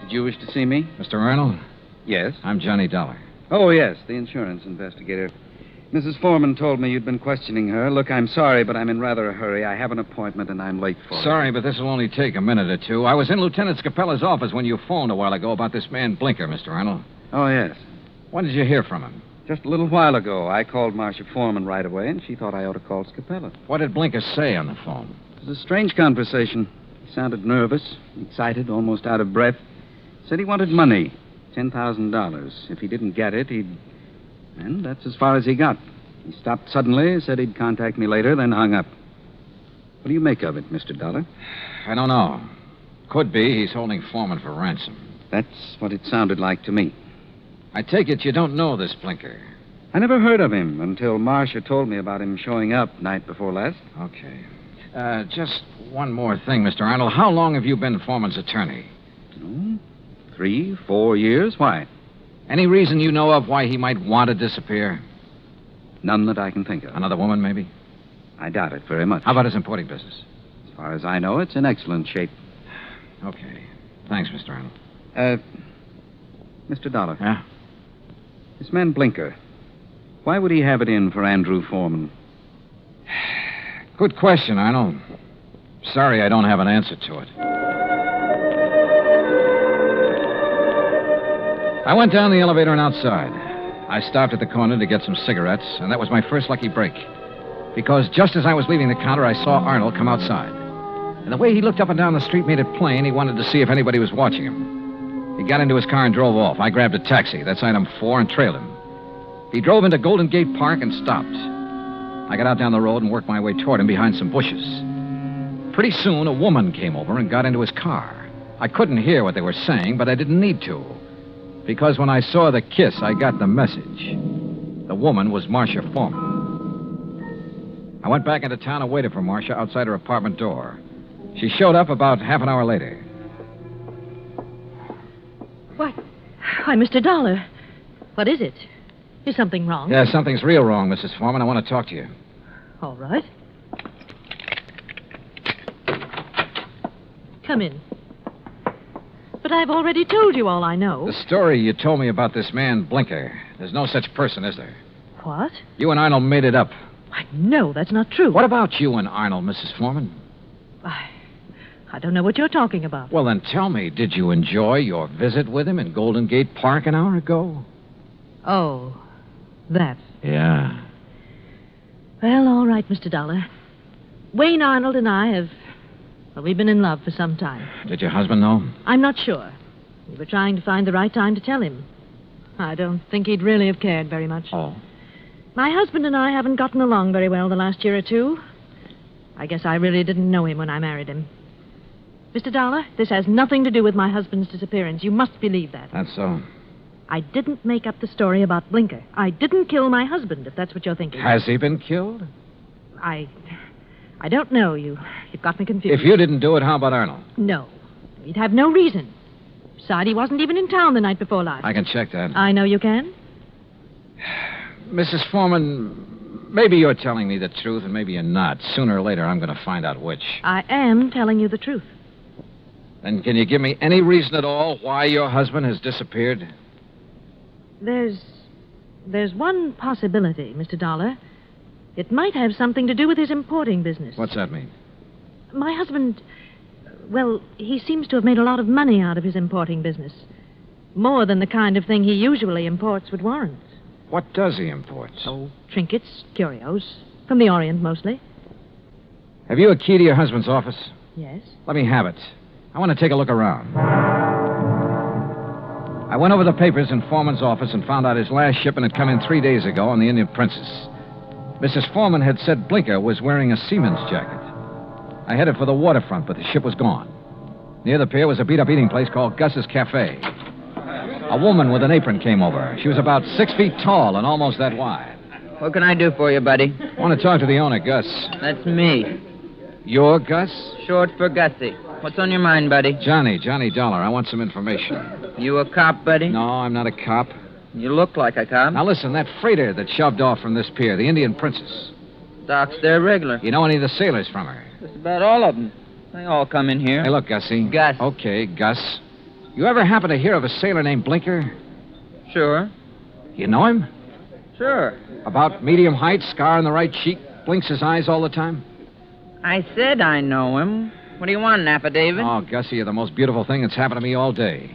Did you wish to see me? Mr. Arnold? Yes. I'm Johnny Dollar. Oh, yes, the insurance investigator. Mrs. Foreman told me you'd been questioning her. Look, I'm sorry, but I'm in rather a hurry. I have an appointment, and I'm late for it. Sorry, but this will only take a minute or two. I was in Lieutenant Scapella's office when you phoned a while ago about this man Blinker, Mr. Arnold. Oh, yes. When did you hear from him? Just a little while ago. I called Marcia Foreman right away, and she thought I ought to call Scapella. What did Blinker say on the phone? It was a strange conversation. He sounded nervous, excited, almost out of breath. Said he wanted money, $10,000. If he didn't get it, he'd... And that's as far as he got. He stopped suddenly, said he'd contact me later, then hung up. What do you make of it, Mr. Dollar? I don't know. Could be he's holding Foreman for ransom. That's what it sounded like to me. I take it you don't know this Blinker. I never heard of him until Marcia told me about him showing up night before last. Okay. Just one more thing, Mr. Arnold. How long have you been Foreman's attorney? 3, 4 years. Why? Any reason you know of why he might want to disappear? None that I can think of. Another woman, maybe? I doubt it very much. How about his importing business? As far as I know, it's in excellent shape. Okay. Thanks, Mr. Arnold. Mr. Dollar. Yeah? This man Blinker, why would he have it in for Andrew Foreman? Good question, Arnold. Sorry I don't have an answer to it. I went down the elevator and outside. I stopped at the corner to get some cigarettes, and that was my first lucky break. Because just as I was leaving the counter, I saw Arnold come outside. And the way he looked up and down the street made it plain he wanted to see if anybody was watching him. He got into his car and drove off. I grabbed a taxi, that's item 4, and trailed him. He drove into Golden Gate Park and stopped. I got out down the road and worked my way toward him behind some bushes. Pretty soon, a woman came over and got into his car. I couldn't hear what they were saying, but I didn't need to. Because when I saw the kiss, I got the message. The woman was Marcia Foreman. I went back into town and waited for Marcia outside her apartment door. She showed up about half an hour later. What? Why, Mr. Dollar. What is it? Is something wrong? Yeah, something's real wrong, Mrs. Foreman. I want to talk to you. All right. Come in. But I've already told you all I know. The story you told me about this man, Blinker. There's no such person, is there? What? You and Arnold made it up. No, that's not true. What about you and Arnold, Mrs. Foreman? I don't know what you're talking about. Well, then tell me, did you enjoy your visit with him in Golden Gate Park an hour ago? Oh, that. Yeah. Well, all right, Mr. Dollar. Wayne Arnold and I have... Well, we've been in love for some time. Did your husband know? I'm not sure. We were trying to find the right time to tell him. I don't think he'd really have cared very much. Oh. My husband and I haven't gotten along very well the last year or two. I guess I really didn't know him when I married him. Mr. Dollar, this has nothing to do with my husband's disappearance. You must believe that. That's so. I didn't make up the story about Blinker. I didn't kill my husband, if that's what you're thinking. Has he been killed? I don't know. You've got me confused. If you didn't do it, how about Arnold? No. He'd have no reason. Besides, he wasn't even in town the night before last. I can check that. I know you can. Mrs. Foreman, maybe you're telling me the truth, and maybe you're not. Sooner or later, I'm going to find out which. I am telling you the truth. Then can you give me any reason at all why your husband has disappeared? There's one possibility, Mr. Dollar. It might have something to do with his importing business. What's that mean? My husband, well, he seems to have made a lot of money out of his importing business. More than the kind of thing he usually imports would warrant. What does he import? Oh, trinkets, curios. From the Orient, mostly. Have you a key to your husband's office? Yes. Let me have it. I want to take a look around. I went over the papers in Foreman's office and found out his last shipment had come in 3 days ago on the Indian Princess. Mrs. Foreman had said Blinker was wearing a seaman's jacket. I headed for the waterfront, but the ship was gone. Near the pier was a beat-up eating place called Gus's Cafe. A woman with an apron came over. She was about 6 feet tall and almost that wide. What can I do for you, buddy? I want to talk to the owner, Gus. That's me. You're Gus? Short for Gussie. What's on your mind, buddy? Johnny Dollar. I want some information. You a cop, buddy? No, I'm not a cop. You look like a cop. Now listen, that freighter that shoved off from this pier, the Indian Princess. Docks there regular. You know any of the sailors from her? Just about all of them. They all come in here. Hey, look, Gussie. Gus. Okay, Gus. You ever happen to hear of a sailor named Blinker? Sure. You know him? Sure. About medium height, scar on the right cheek, blinks his eyes all the time? I said I know him. What do you want, an affidavit? Oh, Gussie, you're the most beautiful thing that's happened to me all day.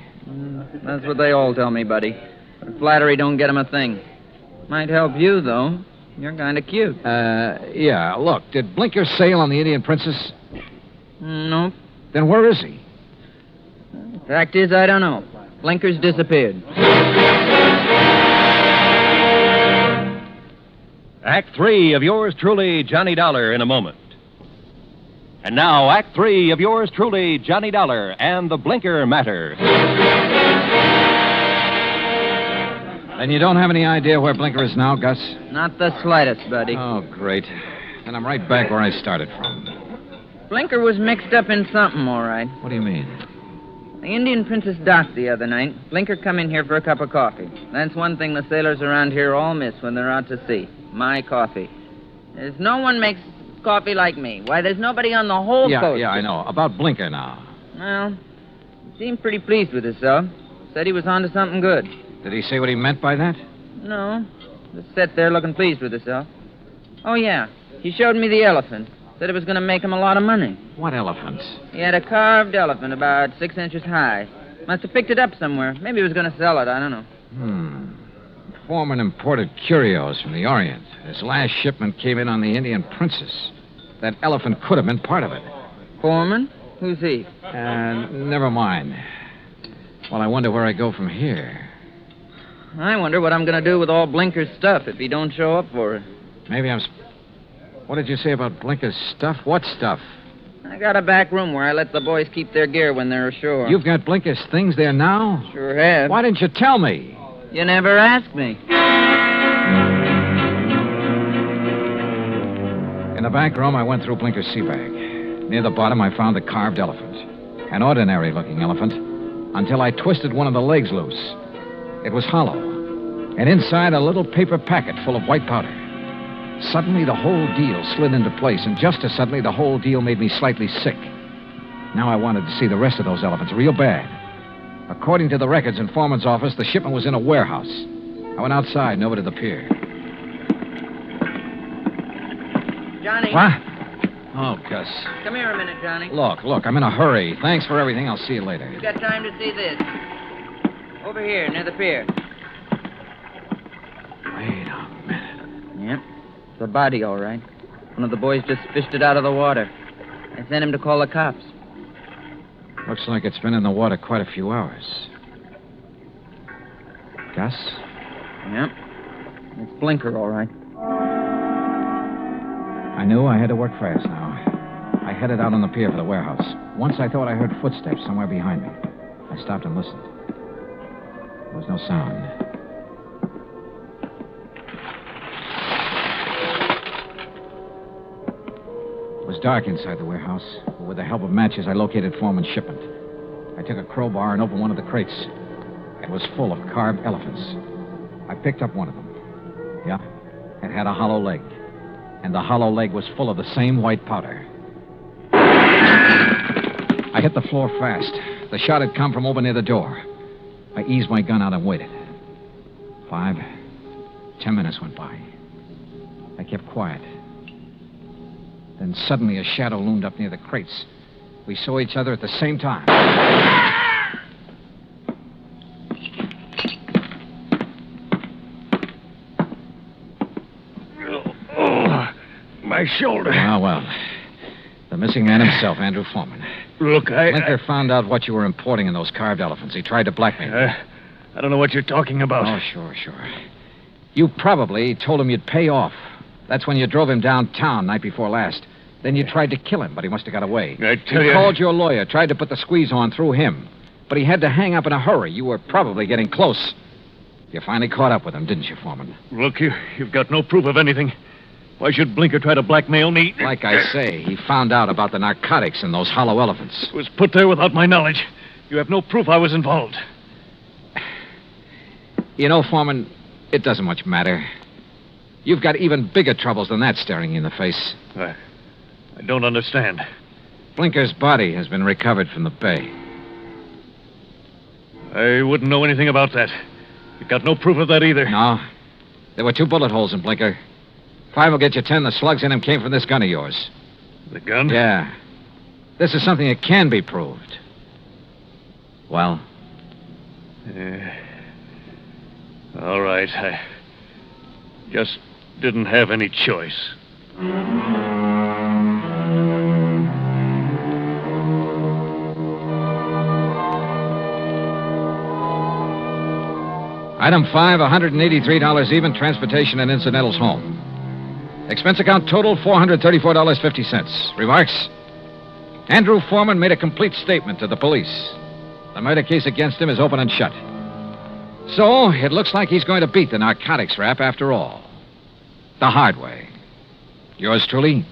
That's what they all tell me, buddy. But flattery don't get 'em a thing. Might help you, though. You're kind of cute. Yeah. Look, did Blinker sail on the Indian Princess? Nope. Then where is he? Fact is, I don't know. Blinker's disappeared. Act 3 of yours truly, Johnny Dollar, in a moment. And now, Act 3 of yours truly, Johnny Dollar and the Blinker Matter. And you don't have any idea where Blinker is now, Gus? Not the slightest, buddy. Oh, great. Then I'm right back where I started from. Blinker was mixed up in something, all right. What do you mean? The Indian Princess docked the other night. Blinker come in here for a cup of coffee. That's one thing the sailors around here all miss when they're out to sea. My coffee. There's no one makes coffee like me. Why, there's nobody on the whole coast. Yeah, I know. About Blinker now. Well, he seemed pretty pleased with himself. Said he was onto something good. Did he say what he meant by that? No. Just sat there looking pleased with himself. Oh, yeah. He showed me the elephant. Said it was going to make him a lot of money. What elephant? He had a carved elephant about 6 inches high. Must have picked it up somewhere. Maybe he was going to sell it. I don't know. Foreman imported curios from the Orient. His last shipment came in on the Indian Princess. That elephant could have been part of it. Foreman? Who's he? Never mind. Well, I wonder where I go from here. I wonder what I'm going to do with all Blinker's stuff if he don't show up for it. Maybe I'm... What did you say about Blinker's stuff? What stuff? I got a back room where I let the boys keep their gear when they're ashore. You've got Blinker's things there now? Sure have. Why didn't you tell me? You never asked me. In the back room, I went through Blinker's sea bag. Near the bottom, I found the carved elephant. An ordinary-looking elephant, until I twisted one of the legs loose. It was hollow, and inside a little paper packet full of white powder. Suddenly, the whole deal slid into place, and just as suddenly, the whole deal made me slightly sick. Now I wanted to see the rest of those elephants real bad. According to the records in Foreman's office, the shipment was in a warehouse. I went outside and over to the pier. Johnny. What? Oh, Gus. Come here a minute, Johnny. Look, I'm in a hurry. Thanks for everything. I'll see you later. You got time to see this. Over here, near the pier. Wait a minute. Yep. It's a body, all right. One of the boys just fished it out of the water. I sent him to call the cops. Looks like it's been in the water quite a few hours. Gus? Yep. It's Blinker, all right. I knew I had to work fast now. I headed out on the pier for the warehouse. Once I thought I heard footsteps somewhere behind me. I stopped and listened. There was no sound. It was dark inside the warehouse, but with the help of matches, I located Foreman's shipment. I took a crowbar and opened one of the crates. It was full of carved elephants. I picked up one of them. Yeah, it had a hollow leg. And the hollow leg was full of the same white powder. I hit the floor fast. The shot had come from over near the door. I eased my gun out and waited. 5, 10 minutes went by. I kept quiet. Then suddenly a shadow loomed up near the crates. We saw each other at the same time. My shoulder. Well. The missing man himself, Andrew Foreman. Look, Blinker found out what you were importing in those carved elephants. He tried to blackmail you. I don't know what you're talking about. Oh, sure. You probably told him you'd pay off. That's when you drove him downtown night before last. Then you tried to kill him, but he must have got away. I tell you... You called your lawyer, tried to put the squeeze on through him. But he had to hang up in a hurry. You were probably getting close. You finally caught up with him, didn't you, Foreman? Look, you've got no proof of anything. Why should Blinker try to blackmail me? Like I say, he found out about the narcotics in those hollow elephants. It was put there without my knowledge. You have no proof I was involved. You know, Foreman, it doesn't much matter. You've got even bigger troubles than that staring you in the face. I don't understand. Blinker's body has been recovered from the bay. I wouldn't know anything about that. You've got no proof of that either. No. There were 2 bullet holes in Blinker. 5 will get you 10. The slugs in him came from this gun of yours. The gun? Yeah. This is something that can be proved. Well? All right. I just didn't have any choice. Item 5, $183 even, transportation and incidentals home. Expense account total, $434.50. Remarks? Andrew Foreman made a complete statement to the police. The murder case against him is open and shut. So, it looks like he's going to beat the narcotics rap after all. The hard way. Yours truly,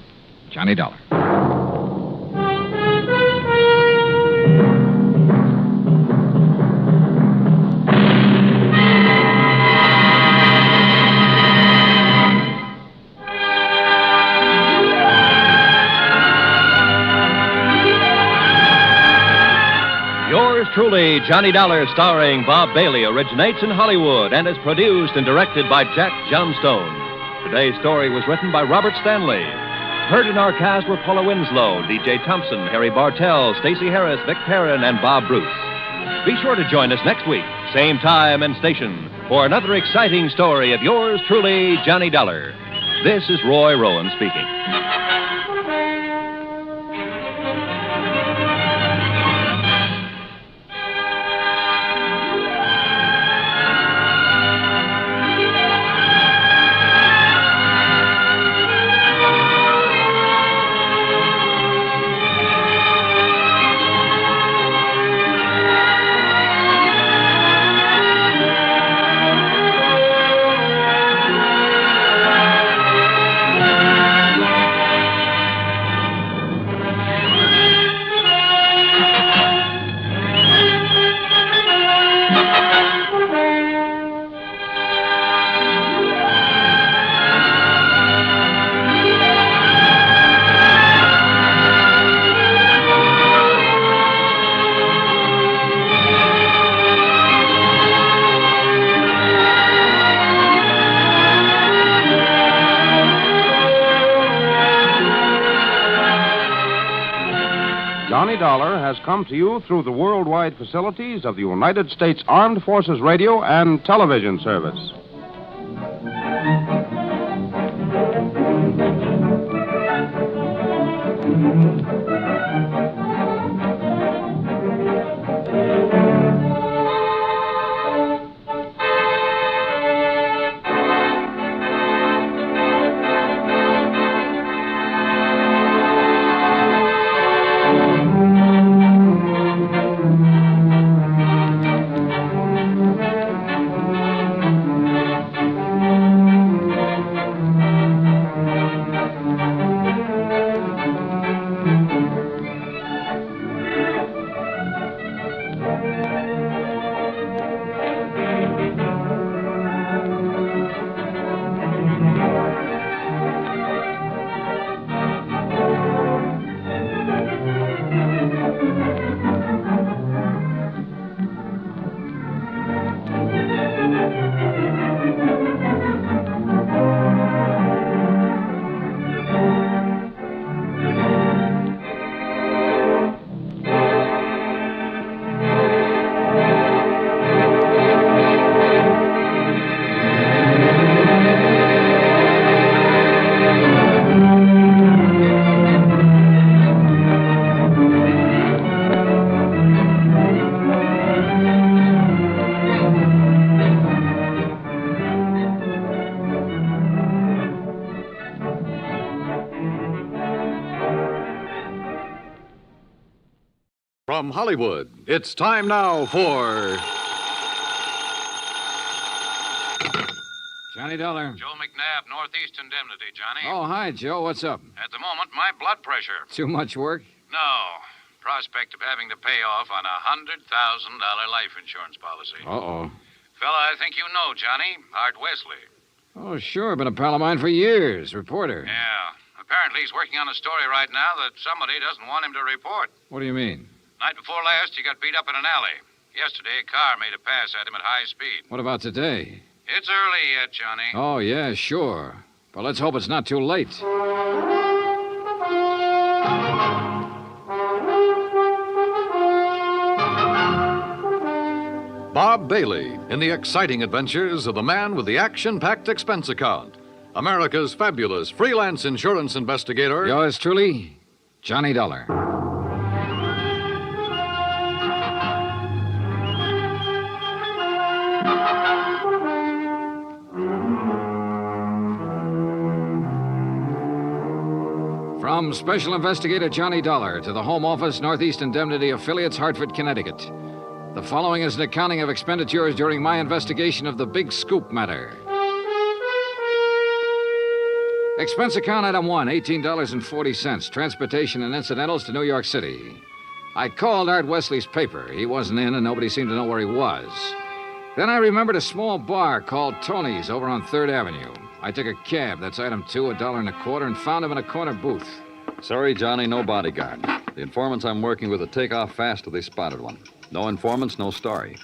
Johnny Dollar. Yours truly, Johnny Dollar, starring Bob Bailey, originates in Hollywood and is produced and directed by Jack Johnstone. Today's story was written by Robert Stanley. Heard in our cast were Paula Winslow, D.J. Thompson, Harry Bartell, Stacey Harris, Vic Perrin, and Bob Bruce. Be sure to join us next week, same time and station, for another exciting story of yours truly, Johnny Dollar. This is Roy Rowan speaking. Johnny Dollar has come to you through the worldwide facilities of the United States Armed Forces Radio and Television Service. From Hollywood, it's time now for... Johnny Dollar. Joe McNabb, Northeast Indemnity, Johnny. Oh, hi, Joe. What's up? At the moment, my blood pressure. Too much work? No. Prospect of having to pay off on a $100,000 life insurance policy. Uh-oh. Fella I think you know, Johnny. Art Wesley. Oh, sure. Been a pal of mine for years. Reporter. Yeah. Apparently he's working on a story right now that somebody doesn't want him to report. What do you mean? Night before last, he got beat up in an alley. Yesterday, Carr made a pass at him at high speed. What about today? It's early yet, Johnny. Oh, yeah, sure. But let's hope it's not too late. Bob Bailey in the exciting adventures of the man with the action-packed expense account. America's fabulous freelance insurance investigator. Yours truly, Johnny Dollar. From Special Investigator Johnny Dollar to the Home Office, Northeast Indemnity Affiliates, Hartford, Connecticut. The following is an accounting of expenditures during my investigation of the Big Scoop matter. Expense account item 1, $18.40. Transportation and incidentals to New York City. I called Art Wesley's paper. He wasn't in, and nobody seemed to know where he was. Then I remembered a small bar called Tony's over on 3rd Avenue. I took a cab, that's item 2, $1.25, and found him in a corner booth. Sorry, Johnny, no bodyguard. The informants I'm working with will take off fast if they spotted one. No informants, no story.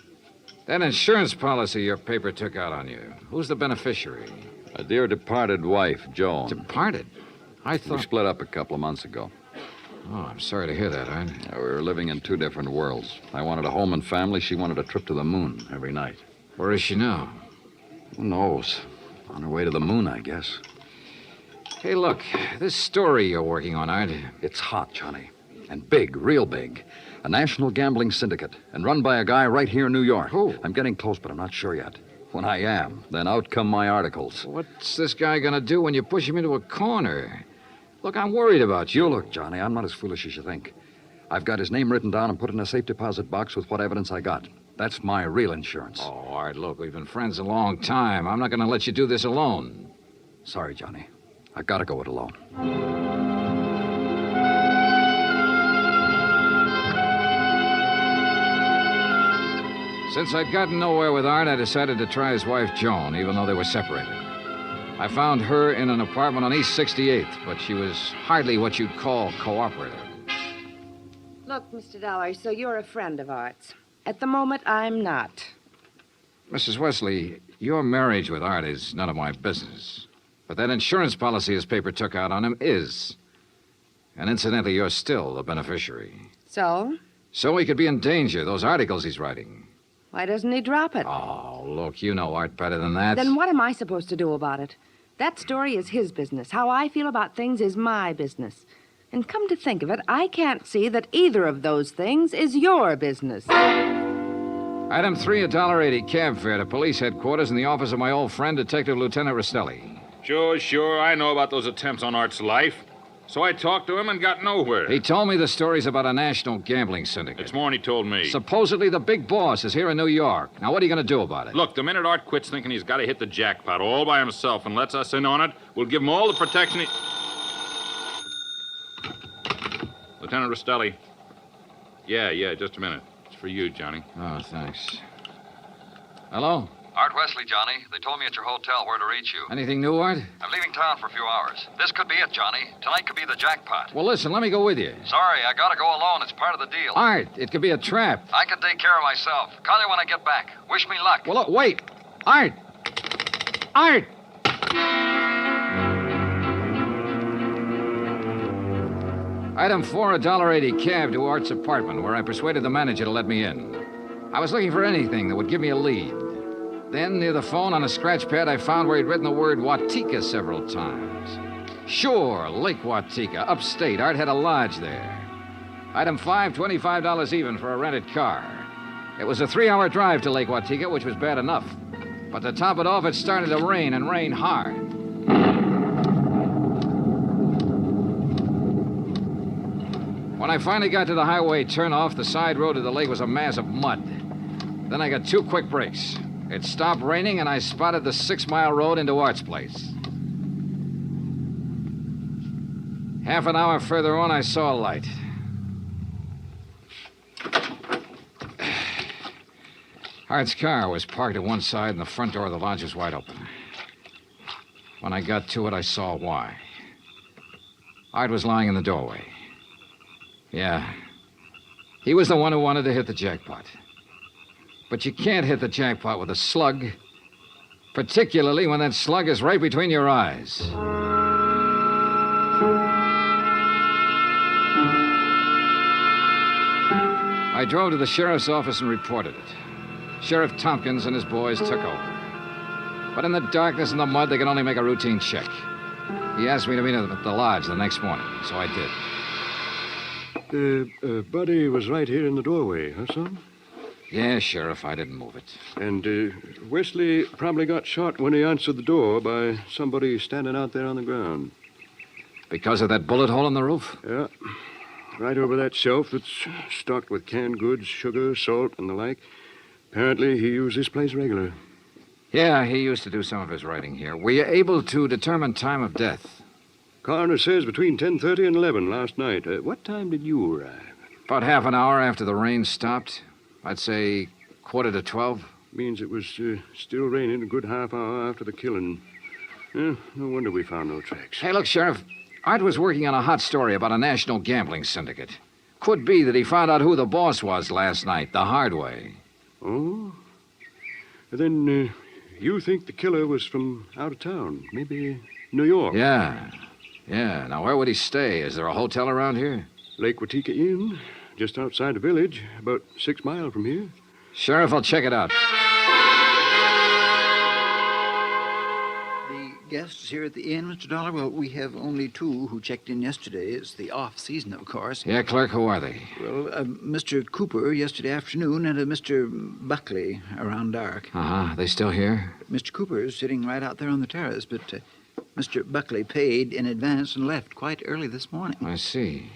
That insurance policy your paper took out on you, who's the beneficiary? A dear departed wife, Joan. Departed? I thought... We split up a couple of months ago. Oh, I'm sorry to hear that, Art. We were living in 2 different worlds. I wanted a home and family. She wanted a trip to the moon every night. Where is she now? Who knows? On her way to the moon, I guess. Hey, look, this story you're working on, Art. It's hot, Johnny. And big, real big. A national gambling syndicate. And run by a guy right here in New York. Who? I'm getting close, but I'm not sure yet. When I am, then out come my articles. What's this guy gonna do when you push him into a corner? Look, I'm worried about you. Look, Johnny, I'm not as foolish as you think. I've got his name written down and put in a safe deposit box with what evidence I got. That's my real insurance. Oh, Art, look, we've been friends a long time. I'm not going to let you do this alone. Sorry, Johnny. I've got to go it alone. Since I'd gotten nowhere with Art, I decided to try his wife, Joan, even though they were separated. I found her in an apartment on East 68th, but she was hardly what you'd call cooperative. Look, Mr. Dollar, so you're a friend of Art's. At the moment, I'm not. Mrs. Wesley, your marriage with Art is none of my business. But that insurance policy his paper took out on him is. And incidentally, you're still the beneficiary. So? So he could be in danger, those articles he's writing. Why doesn't he drop it? Oh, look, you know Art better than that. Then what am I supposed to do about it? That story is his business. How I feel about things is my business. And come to think of it, I can't see that either of those things is your business. Item 3, $1.80 cab fare to police headquarters in the office of my old friend, Detective Lieutenant Rostelli. Sure. I know about those attempts on Art's life. So I talked to him and got nowhere. He told me the stories about a national gambling syndicate. It's more than he told me. Supposedly the big boss is here in New York. Now, what are you going to do about it? Look, the minute Art quits thinking he's got to hit the jackpot all by himself and lets us in on it, we'll give him all the protection he... Lieutenant Rostelli. Yeah, just a minute. It's for you, Johnny. Oh, thanks. Hello? Art Wesley, Johnny. They told me at your hotel where to reach you. Anything new, Art? I'm leaving town for a few hours. This could be it, Johnny. Tonight could be the jackpot. Well, listen, let me go with you. Sorry, I gotta go alone. It's part of the deal. Art, it could be a trap. I can take care of myself. Call you when I get back. Wish me luck. Well, look, wait. Art! Art! Item 4, $1.80 cab to Art's apartment, where I persuaded the manager to let me in. I was looking for anything that would give me a lead. Then, near the phone on a scratch pad, I found where he'd written the word Watika several times. Sure, Lake Watika, upstate. Art had a lodge there. Item 5, $25 even for a rented car. It was a 3-hour drive to Lake Watika, which was bad enough. But to top it off, it started to rain, and rain hard. When I finally got to the highway turnoff, the side road to the lake was a mass of mud. Then I got 2 quick breaks. It stopped raining, and I spotted the 6-mile road into Art's place. Half an hour further on, I saw a light. Art's car was parked at one side, and the front door of the lodge was wide open. When I got to it, I saw why. Art was lying in the doorway. Yeah. He was the one who wanted to hit the jackpot. But you can't hit the jackpot with a slug, particularly when that slug is right between your eyes. I drove to the sheriff's office and reported it. Sheriff Tompkins and his boys took over. But in the darkness and the mud, they could only make a routine check. He asked me to meet him at the lodge the next morning, so I did. Buddy was right here in the doorway, huh, son? Yeah, Sheriff, I didn't move it. And Wesley probably got shot when he answered the door by somebody standing out there on the ground. Because of that bullet hole in the roof? Yeah. right over that shelf that's stocked with canned goods, sugar, salt, and the like. Apparently, he used this place regular. Yeah, he used to do some of his writing here. Were you able to determine time of death? Coroner says between 10:30 and 11 last night. What time did you arrive? About half an hour after the rain stopped. I'd say 11:45. Means it was still raining a good half hour after the killing. No wonder we found no tracks. Hey, look, Sheriff. Art was working on a hot story about a national gambling syndicate. Could be that he found out who the boss was last night, the hard way. Oh? Then you think the killer was from out of town? Maybe New York? Yeah. Now, where would he stay? Is there a hotel around here? Lake Watika Inn, just outside the village, about 6 miles from here. Sheriff, I'll check it out. Guests here at the inn, Mr. Dollar? Well, we have only 2 who checked in yesterday. It's the off-season, of course. Yeah, clerk, who are they? Well, Mr. Cooper yesterday afternoon and Mr. Buckley around dark. Uh-huh. They still here? Mr. Cooper is sitting right out there on the terrace, but Mr. Buckley paid in advance and left quite early this morning. I see.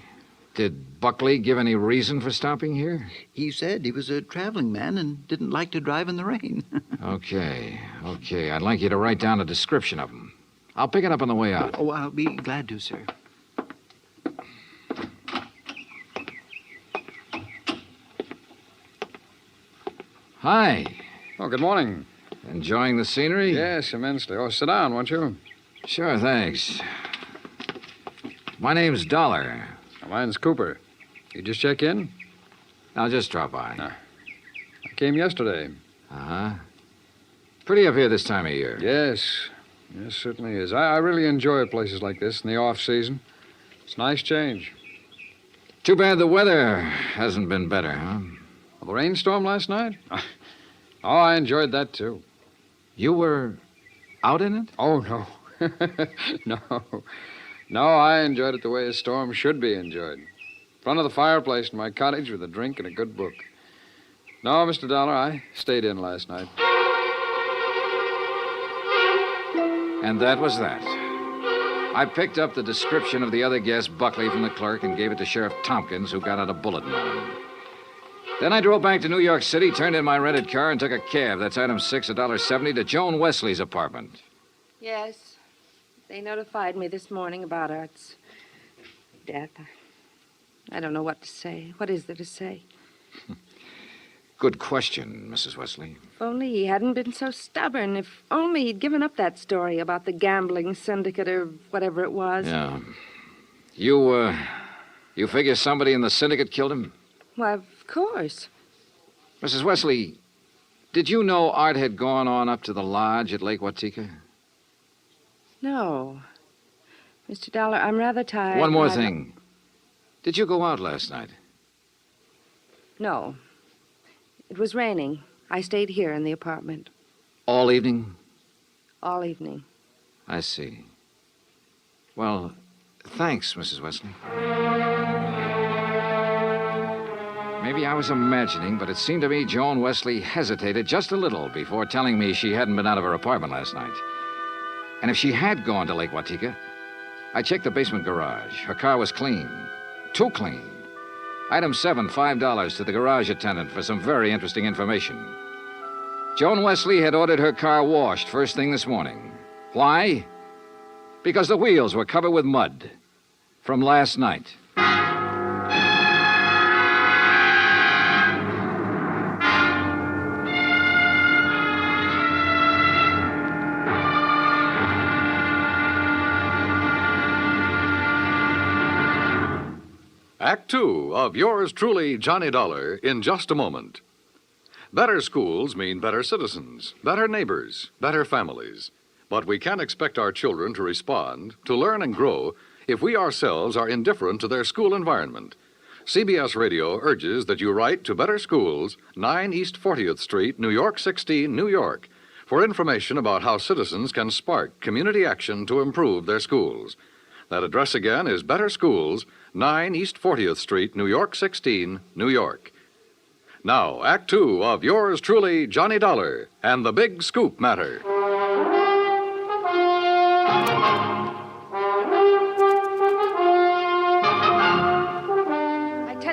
Did Buckley give any reason for stopping here? He said he was a traveling man and didn't like to drive in the rain. Okay. I'd like you to write down a description of him. I'll pick it up on the way out. Oh, I'll be glad to, sir. Hi. Oh, good morning. Enjoying the scenery? Yes, immensely. Oh, sit down, won't you? Sure, thanks. My name's Dollar. Mine's Cooper. You just check in? I'll just drop by. I came yesterday. Uh-huh. Pretty up here this time of year. Yes, certainly is. I really enjoy places like this in the off-season. It's a nice change. Too bad the weather hasn't been better, huh? Well, the rainstorm last night? Oh, I enjoyed that, too. You were out in it? Oh, no. No, I enjoyed it the way a storm should be enjoyed. In front of the fireplace in my cottage with a drink and a good book. No, Mr. Dollar, I stayed in last night. And that was that. I picked up the description of the other guest, Buckley, from the clerk and gave it to Sheriff Tompkins, who got out a bulletin on him. Then I drove back to New York City, turned in my rented car, and took a cab. That's item 6, $1.70, to Joan Wesley's apartment. Yes. They notified me this morning about Art's death. I don't know what to say. What is there to say? Good question, Mrs. Wesley. If only he hadn't been so stubborn. If only he'd given up that story about the gambling syndicate or whatever it was. Yeah. You figure somebody in the syndicate killed him? Why, of course. Mrs. Wesley, did you know Art had gone on up to the lodge at Lake Watika? No. Mr. Dollar, I'm rather tired. One more thing. Did you go out last night? No. It was raining. I stayed here in the apartment. All evening? All evening. I see. Well, thanks, Mrs. Wesley. Maybe I was imagining, but it seemed to me Joan Wesley hesitated just a little before telling me she hadn't been out of her apartment last night. And if she had gone to Lake Watika, I checked the basement garage. Her car was clean. Too clean. Item 7, $5 to the garage attendant for some very interesting information. Joan Wesley had ordered her car washed first thing this morning. Why? Because the wheels were covered with mud from last night. Act Two of yours truly, Johnny Dollar, in just a moment. Better schools mean better citizens, better neighbors, better families. But we can't expect our children to respond, to learn and grow, if we ourselves are indifferent to their school environment. CBS Radio urges that you write to Better Schools, 9 East 40th Street, New York 16, New York, for information about how citizens can spark community action to improve their schools. That address again is Better Schools, 9 East 40th Street, New York 16, New York. Now, Act Two of yours truly, Johnny Dollar, and the Big Scoop Matter.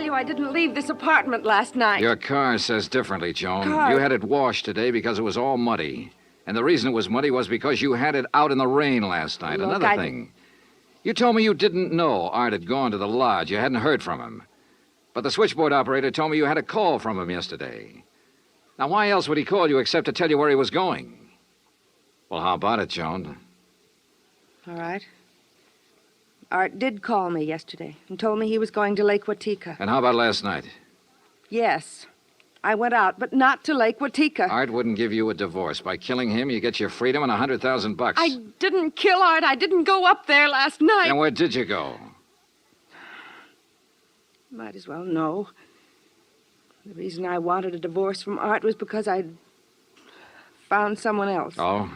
you I didn't leave this apartment last night. Your car says differently, Joan. Carr. You had it washed today because it was all muddy. And the reason it was muddy was because you had it out in the rain last night. Look, Another thing. You told me you didn't know Art had gone to the lodge. You hadn't heard from him. But the switchboard operator told me you had a call from him yesterday. Now, why else would he call you except to tell you where he was going? Well, how about it, Joan? All right. Art did call me yesterday and told me he was going to Lake Watika. And how about last night? Yes. I went out, but not to Lake Watika. Art wouldn't give you a divorce. By killing him, you get your freedom and $100,000. I didn't kill Art. I didn't go up there last night. And where did you go? Might as well know. The reason I wanted a divorce from Art was because I'd found someone else. Oh?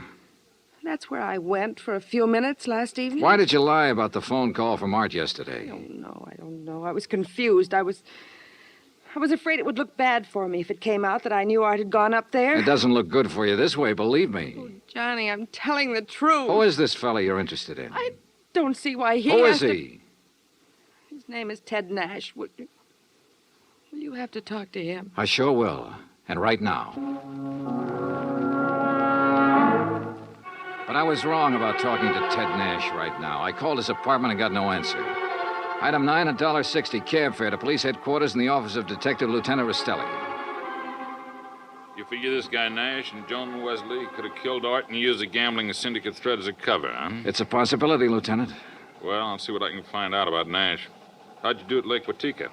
That's where I went for a few minutes last evening. Why did you lie about the phone call from Art yesterday? I don't know. I was confused. I was afraid it would look bad for me if it came out that I knew Art had gone up there. It doesn't look good for you this way, believe me. Oh, Johnny, I'm telling the truth. Who is this fella you're interested in? I don't see why he Who has is he? His name is Ted Nash. Will you have to talk to him? I sure will. And right now. But I was wrong about talking to Ted Nash right now. I called his apartment and got no answer. Item 9, $1.60 cab fare to police headquarters in the office of Detective Lieutenant Rastelli. You figure this guy Nash and Joan Wesley could have killed Art and used the gambling syndicate threat as a cover, huh? It's a possibility, Lieutenant. Well, I'll see what I can find out about Nash. How'd you do at Lake Watika?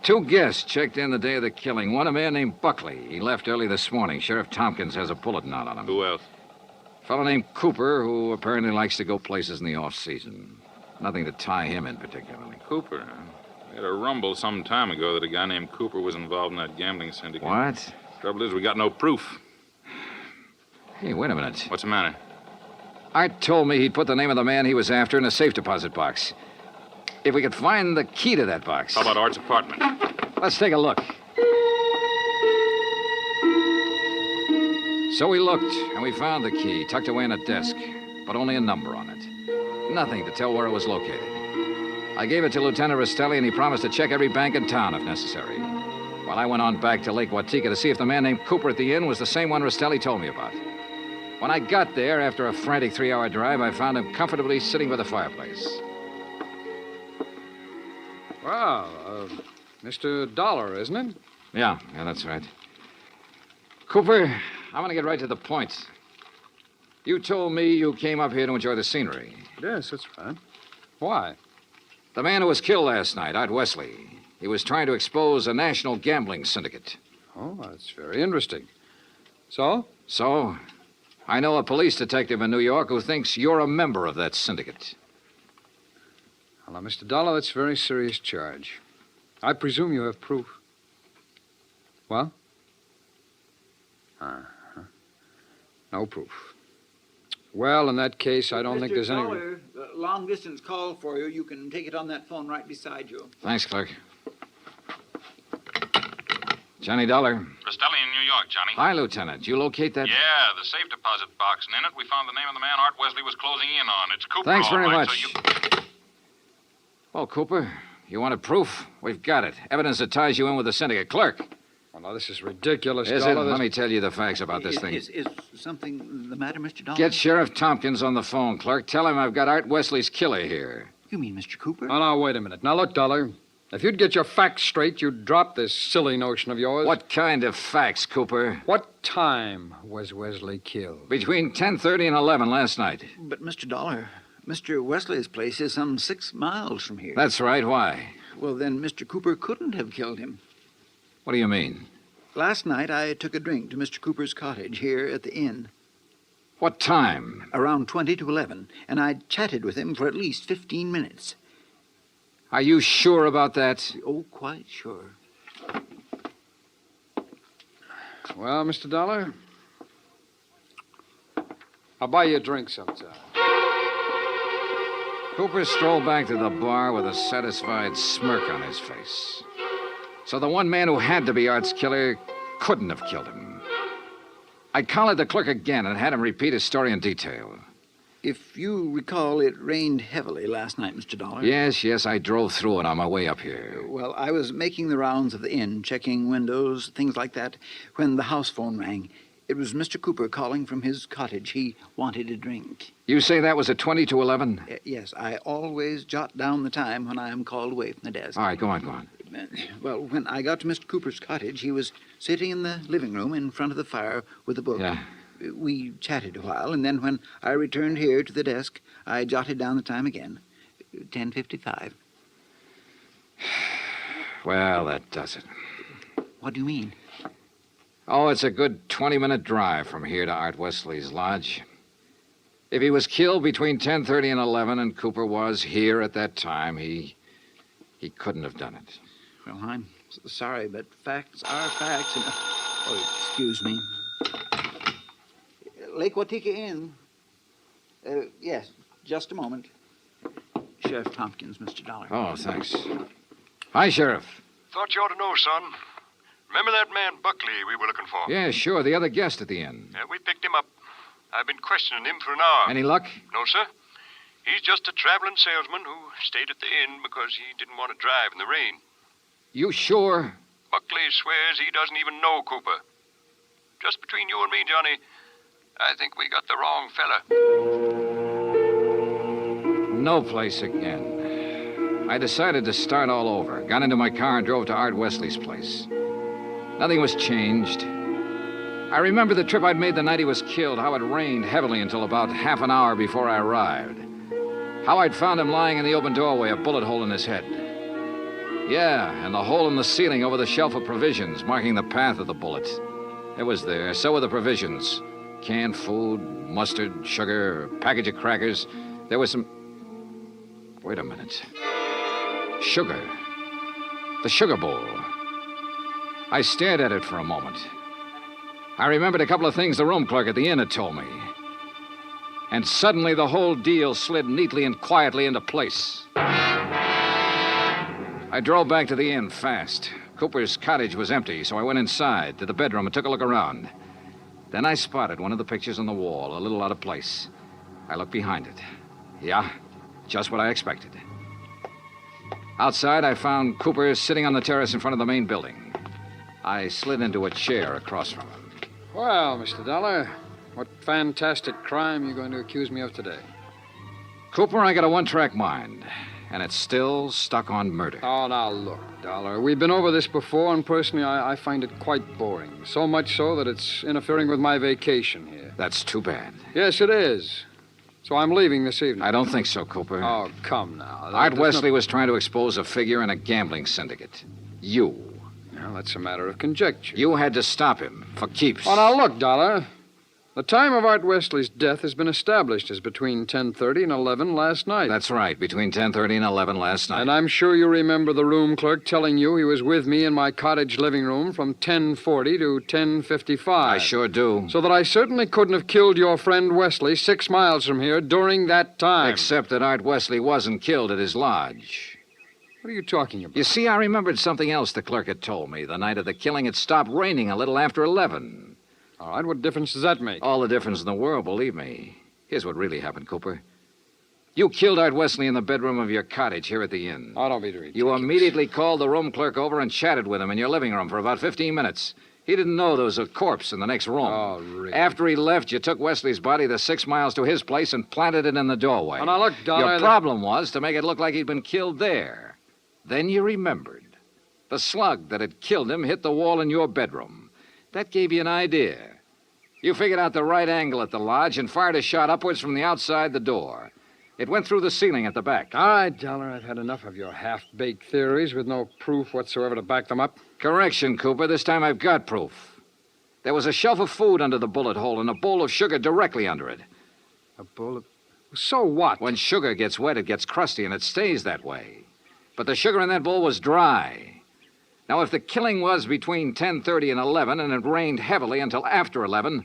2 guests checked in the day of the killing. One, a man named Buckley. He left early this morning. Sheriff Tompkins has a bulletin out on him. Who else? A fellow named Cooper, who apparently likes to go places in the off-season. Nothing to tie him in particularly. Cooper, huh? We had a rumble some time ago that a guy named Cooper was involved in that gambling syndicate. What? Trouble is, we got no proof. Hey, wait a minute. What's the matter? Art told me he'd put the name of the man he was after in a safe deposit box. If we could find the key to that box. How about Art's apartment? Let's take a look. So we looked, and we found the key tucked away in a desk, but only a number on it. Nothing to tell where it was located. I gave it to Lieutenant Rastelli, and he promised to check every bank in town if necessary. While I went on back to Lake Watika to see if the man named Cooper at the inn was the same one Rastelli told me about. When I got there, after a frantic 3-hour drive, I found him comfortably sitting by the fireplace. Well, Mr. Dollar, isn't it? Yeah, that's right. Cooper, I'm going to get right to the point. You told me you came up here to enjoy the scenery. Yes, that's right. Why? The man who was killed last night, Art Wesley, he was trying to expose a national gambling syndicate. Oh, that's very interesting. So? So, I know a police detective in New York who thinks you're a member of that syndicate. Well, now, Mr. Dollar, that's a very serious charge. I presume you have proof. What? Uh-huh. No proof. Well, in that case, I don't think there's any... Dollar, long-distance call for you. You can take it on that phone right beside you. Thanks, clerk. Johnny Dollar. Rastelli in New York, Johnny. Hi, Lieutenant. You locate that? Yeah, the safe deposit box, and in it we found the name of the man Art Wesley was closing in on. It's Cooper. Thanks all very right, much. So you... Well, Cooper, you wanted proof? We've got it. Evidence that ties you in with the syndicate. Clerk. Well, now, this is ridiculous, Is Dollar. it? Let me tell you the facts about this thing. Is something the matter, Mr. Dollar? Get Sheriff Tompkins on the phone, clerk. Tell him I've got Art Wesley's killer here. You mean Mr. Cooper? Oh, now, wait a minute. Now, look, Dollar. If you'd get your facts straight, you'd drop this silly notion of yours. What kind of facts, Cooper? What time was Wesley killed? Between 10:30 and 11 last night. But, Mr. Dollar, Mr. Wesley's place is some 6 miles from here. That's right. Why? Well, then Mr. Cooper couldn't have killed him. What do you mean? Last night, I took a drink to Mr. Cooper's cottage here at the inn. What time? Around 20 to 11, and I chatted with him for at least 15 minutes. Are you sure about that? Oh, quite sure. Well, Mr. Dollar, I'll buy you a drink sometime. Cooper strolled back to the bar with a satisfied smirk on his face. So the one man who had to be Art's killer couldn't have killed him. I collared the clerk again and had him repeat his story in detail. If you recall, it rained heavily last night, Mr. Dollar. Yes, I drove through it on my way up here. Well, I was making the rounds of the inn, checking windows, things like that, when the house phone rang. It was Mr. Cooper calling from his cottage. He wanted a drink. You say that was at 20 to 11? Yes, I always jot down the time when I am called away from the desk. All right, go on. Well, when I got to Mr. Cooper's cottage, he was sitting in the living room in front of the fire with a book. Yeah. We chatted a while, and then when I returned here to the desk, I jotted down the time again. 10:55. Well, that does it. What do you mean? Oh, it's a good 20-minute drive from here to Art Wesley's lodge. If he was killed between 10:30 and 11 and Cooper was here at that time, he couldn't have done it. Well, I'm sorry, but facts are facts. And... Oh, excuse me. Lake Watika Inn. Yes, just a moment. Sheriff Tompkins, Mr. Dollar. Oh, thanks. Hi, Sheriff. Thought you ought to know, son. Remember that man Buckley we were looking for? Yeah, sure, the other guest at the inn. Yeah, we picked him up. I've been questioning him for an hour. Any luck? No, sir. He's just a traveling salesman who stayed at the inn because he didn't want to drive in the rain. You sure? Buckley swears he doesn't even know Cooper. Just between you and me, Johnny, I think we got the wrong fella. No place again. I decided to start all over. Got into my car and drove to Art Wesley's place. Nothing was changed. I remember the trip I'd made the night he was killed, how it rained heavily until about half an hour before I arrived. How I'd found him lying in the open doorway, a bullet hole in his head. Yeah, and the hole in the ceiling over the shelf of provisions, marking the path of the bullet. It was there. So were the provisions. Canned food, mustard, sugar, a package of crackers. There was some... Wait a minute. Sugar. The sugar bowl. I stared at it for a moment. I remembered a couple of things the room clerk at the inn had told me. And suddenly the whole deal slid neatly and quietly into place. I drove back to the inn fast. Cooper's cottage was empty, so I went inside to the bedroom and took a look around. Then I spotted one of the pictures on the wall, a little out of place. I looked behind it. Yeah, just what I expected. Outside, I found Cooper sitting on the terrace in front of the main building. I slid into a chair across from him. Well, Mr. Dollar, what fantastic crime are you going to accuse me of today? Cooper, I got a one-track mind, and it's still stuck on murder. Oh, now look, Dollar. We've been over this before, and personally, I find it quite boring. So much so that it's interfering with my vacation here. That's too bad. Yes, it is. So I'm leaving this evening. I don't think so, Cooper. Oh, come now. Art Wesley was trying to expose a figure in a gambling syndicate. You. Well, that's a matter of conjecture. You had to stop him for keeps. Oh, now look, Dollar. The time of Art Wesley's death has been established as between 10:30 and 11 last night. That's right, between 10:30 and 11 last night. And I'm sure you remember the room clerk telling you he was with me in my cottage living room from 10:40 to 10:55. I sure do. So that I certainly couldn't have killed your friend Wesley 6 miles from here during that time. Except that Art Wesley wasn't killed at his lodge. What are you talking about? You see, I remembered something else the clerk had told me. The night of the killing, it stopped raining a little after 11. All right, what difference does that make? All the difference in the world, believe me. Here's what really happened, Cooper. You killed Art Wesley in the bedroom of your cottage here at the inn. Oh, don't be ridiculous. You immediately called the room clerk over and chatted with him in your living room for about 15 minutes. He didn't know there was a corpse in the next room. Oh, really? After he left, you took Wesley's body the 6 miles to his place and planted it in the doorway. Oh, now look, Dollar... Your problem was to make it look like he'd been killed there. Then you remembered. The slug that had killed him hit the wall in your bedroom. That gave you an idea. You figured out the right angle at the lodge and fired a shot upwards from the outside the door. It went through the ceiling at the back. All right, Dollar, I've had enough of your half-baked theories with no proof whatsoever to back them up. Correction, Cooper. This time I've got proof. There was a shelf of food under the bullet hole and a bowl of sugar directly under it. A bowl of... So what? When sugar gets wet, it gets crusty, and it stays that way. But the sugar in that bowl was dry. Now, if the killing was between 10:30 and 11, and it rained heavily until after 11,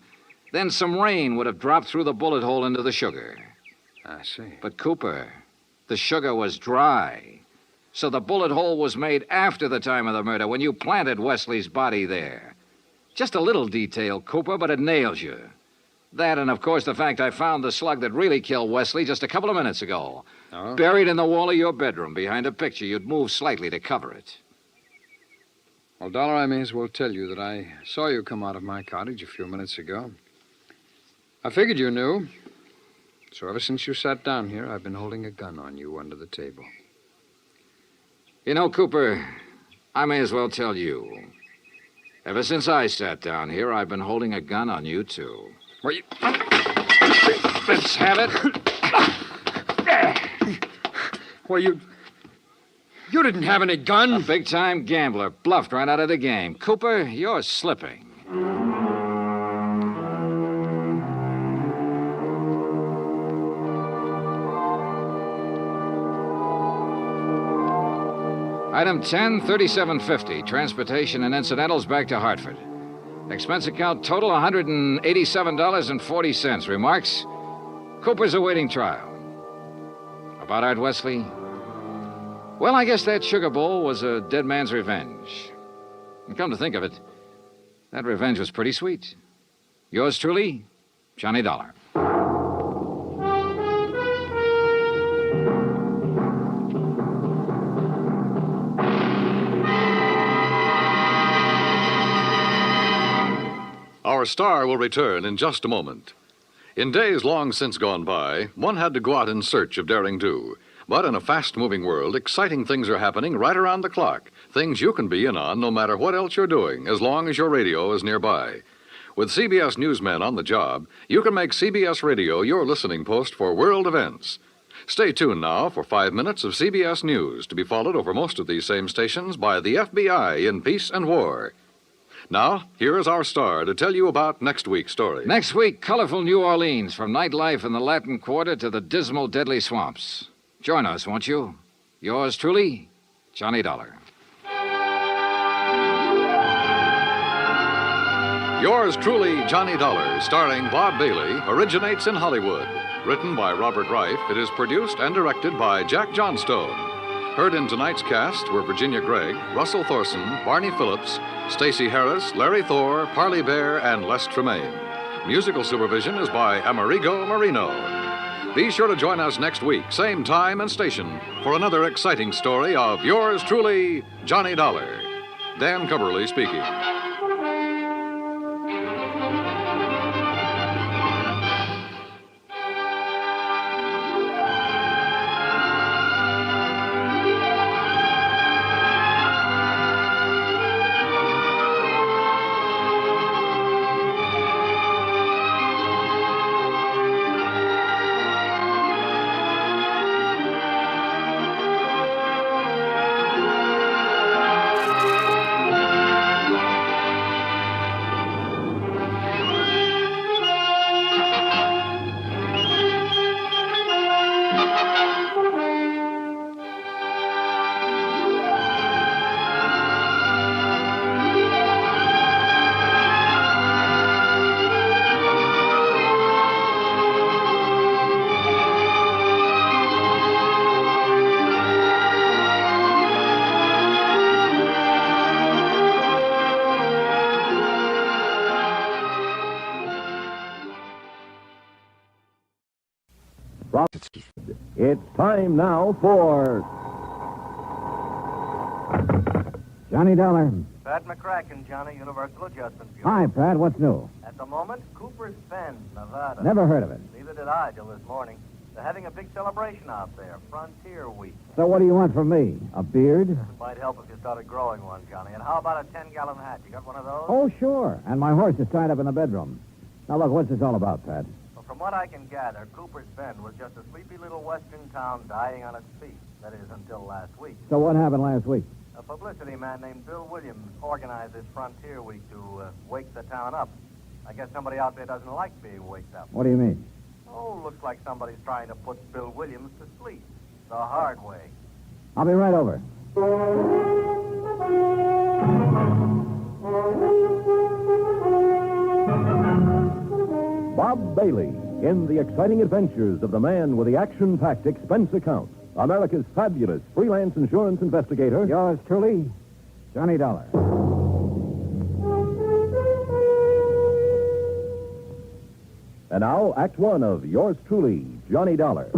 then some rain would have dropped through the bullet hole into the sugar. I see. But, Cooper, the sugar was dry. So the bullet hole was made after the time of the murder, when you planted Wesley's body there. Just a little detail, Cooper, but it nails you. That, and of course, the fact I found the slug that really killed Wesley just a couple of minutes ago. Oh? Buried in the wall of your bedroom behind a picture you'd move slightly to cover it. Well, Dollar, I may as well tell you that I saw you come out of my cottage a few minutes ago. I figured you knew. So ever since you sat down here, I've been holding a gun on you under the table. You know, Cooper, I may as well tell you. Ever since I sat down here, I've been holding a gun on you, too. Well, you... Let's have it. Well, you didn't have any gun. A big-time gambler bluffed right out of the game. Cooper, you're slipping. Item 10, $37.50. Transportation and incidentals back to Hartford. Expense account total $187.40. Remarks? Cooper's awaiting trial. About Art Wesley? Well, I guess that sugar bowl was a dead man's revenge. And come to think of it, that revenge was pretty sweet. Yours truly, Johnny Dollar. Our star will return in just a moment. In days long since gone by, one had to go out in search of daring do. But in a fast-moving world, exciting things are happening right around the clock. Things you can be in on no matter what else you're doing, as long as your radio is nearby. With CBS newsmen on the job, you can make CBS Radio your listening post for world events. Stay tuned now for 5 minutes of CBS News, to be followed over most of these same stations by the FBI in peace and war. Now, here is our star to tell you about next week's story. Next week, colorful New Orleans, from nightlife in the Latin Quarter to the dismal, deadly swamps. Join us, won't you? Yours truly, Johnny Dollar. Yours truly, Johnny Dollar, starring Bob Bailey, originates in Hollywood. Written by Robert Reif, it is produced and directed by Jack Johnstone. Heard in tonight's cast were Virginia Gregg, Russell Thorson, Barney Phillips, Stacey Harris, Larry Thor, Parley Bear, and Les Tremaine. Musical supervision is by Amerigo Marino. Be sure to join us next week, same time and station, for another exciting story of yours truly, Johnny Dollar. Dan Cubberly speaking. It's time now for Johnny Dollar. Pat McCracken, Johnny, Universal Adjustment Bureau. Hi, Pat. What's new? At the moment, Cooper's Bend, Nevada. Never heard of it. Neither did I till this morning. They're having a big celebration out there, Frontier Week. So what do you want from me? A beard? It might help if you started growing one, Johnny. And how about a 10-gallon hat? You got one of those? Oh, sure. And my horse is tied up in the bedroom. Now, look, what's this all about, Pat? Well, from what I can gather, Cooper's Bend was just a sleepy little western town dying on its feet. That is, until last week. So what happened last week? A publicity man named Bill Williams organized this Frontier Week to wake the town up. I guess somebody out there doesn't like being waked up. What do you mean? Oh, looks like somebody's trying to put Bill Williams to sleep. The hard way. I'll be right over. Bob Bailey in the exciting adventures of the man with the action-packed expense account. America's fabulous freelance insurance investigator. Yours truly, Johnny Dollar. And now, Act One of Yours Truly, Johnny Dollar.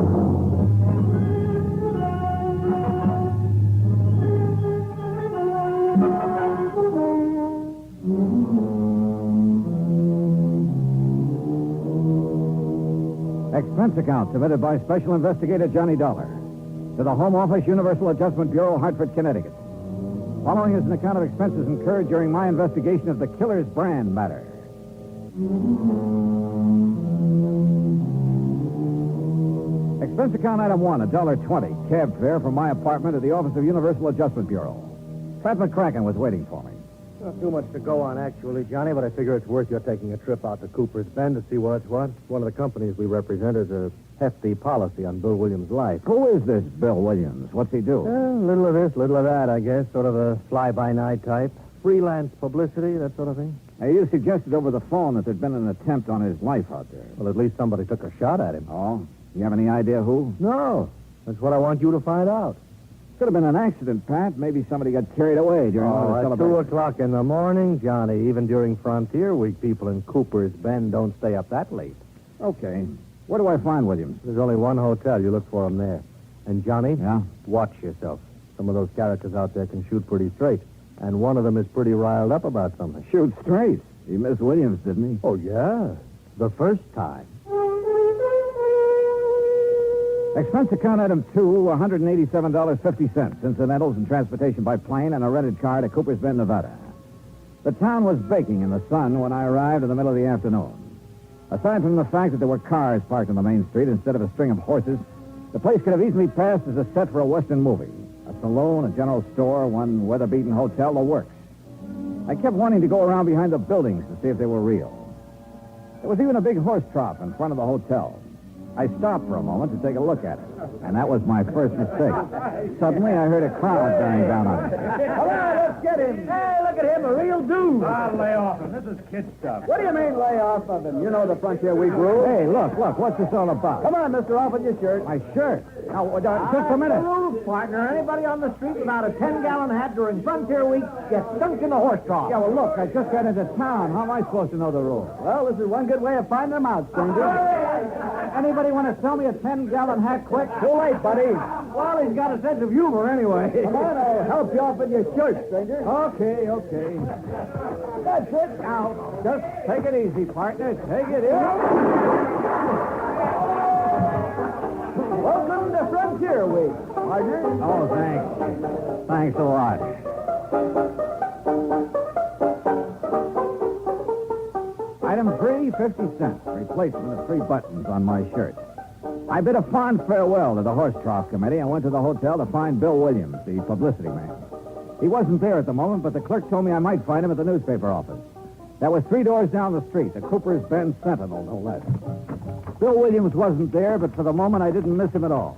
expense account submitted by Special Investigator Johnny Dollar to the Home Office, Universal Adjustment Bureau, Hartford, Connecticut. Following is an account of expenses incurred during my investigation of the killer's brand matter. Expense account item 1, $1.20, cab fare from my apartment to the office of Universal Adjustment Bureau. Pat McCracken was waiting for me. Not too much to go on, actually, Johnny, but I figure it's worth your taking a trip out to Cooper's Bend to see what's what. One of the companies we represent has a hefty policy on Bill Williams' life. Who is this Bill Williams? What's he do? Little of this, little of that, I guess. Sort of a fly-by-night type. Freelance publicity, that sort of thing. Hey, you suggested over the phone that there'd been an attempt on his life out there. Well, at least somebody took a shot at him. Oh? You have any idea who? No. That's what I want you to find out. Could have been an accident, Pat. Maybe somebody got carried away during one of the at celebrations. 2 o'clock in the morning, Johnny. Even during Frontier Week, people in Cooper's Bend don't stay up that late. Okay. Where do I find Williams? There's only one hotel. You look for him there. And, Johnny, yeah? Watch yourself. Some of those characters out there can shoot pretty straight. And one of them is pretty riled up about something. Shoot straight? He missed Williams, didn't he? Oh, yeah. The first time. Expense account item 2, $187.50, incidentals and transportation by plane and a rented car to Cooper's Bend, Nevada. The town was baking in the sun when I arrived in the middle of the afternoon. Aside from the fact that there were cars parked on the main street instead of a string of horses, the place could have easily passed as a set for a Western movie. A saloon, a general store, one weather-beaten hotel, the works. I kept wanting to go around behind the buildings to see if they were real. There was even a big horse trough in front of the hotel. I stopped for a moment to take a look at it, and that was my first mistake. Suddenly, I heard a crowd bearing down on me. Come on, let's get him. Hey, look at him, a real dude. I'll lay off him. This is kid stuff. What do you mean, lay off of him? You know the Frontier Week rule. Hey, look, what's this all about? Come on, mister, off with your shirt. My shirt? Now, just a minute. The rules, partner. Anybody on the street without a 10-gallon hat during Frontier Week gets dunked in the horse trough. Yeah, well, look, I just got into town. How am I supposed to know the rules? Well, this is one good way of finding them out, stranger. Anybody want to sell me a 10-gallon hat quick? Too late, buddy. Well, he's got a sense of humor anyway. Come on, I'll help you off with your shirt, stranger. Okay. That's it. Now, Just take it easy, partner. Take it easy. Welcome to Frontier Week, partner. Oh, thanks. Thanks a lot. Item 3, 50 cents. Replacement of 3 buttons on my shirt. I bid a fond farewell to the horse trough committee and went to the hotel to find Bill Williams, the publicity man. He wasn't there at the moment, but the clerk told me I might find him at the newspaper office. That was 3 doors down the street, the Cooper's Bend Sentinel, no less. Bill Williams wasn't there, but for the moment I didn't miss him at all.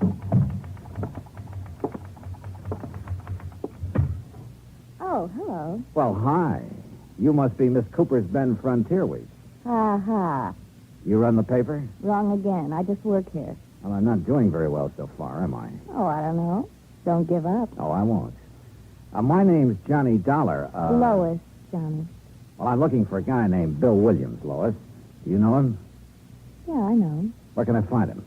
Oh, hello. Well, hi. You must be Miss Cooper's Bend Frontier Week. Ha. You run the paper? Wrong again. I just work here. Well, I'm not doing very well so far, am I? Oh, I don't know. Don't give up. Oh, I won't. My name's Johnny Dollar. Lois, Johnny. Well, I'm looking for a guy named Bill Williams, Lois. Do you know him? Yeah, I know him. Where can I find him?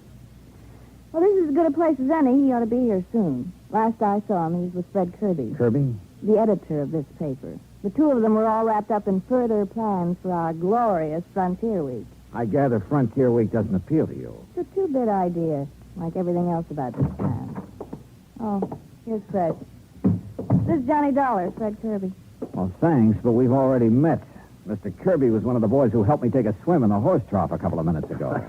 Well, this is as good a place as any. He ought to be here soon. Last I saw him, he was with Fred Kirby. Kirby? The editor of this paper. The two of them were all wrapped up in further plans for our glorious Frontier Week. I gather Frontier Week doesn't appeal to you. It's a 2-bit idea, like everything else about this town. Oh, here's Fred. This is Johnny Dollar, Fred Kirby. Well, thanks, but we've already met. Mr. Kirby was one of the boys who helped me take a swim in the horse trough a couple of minutes ago.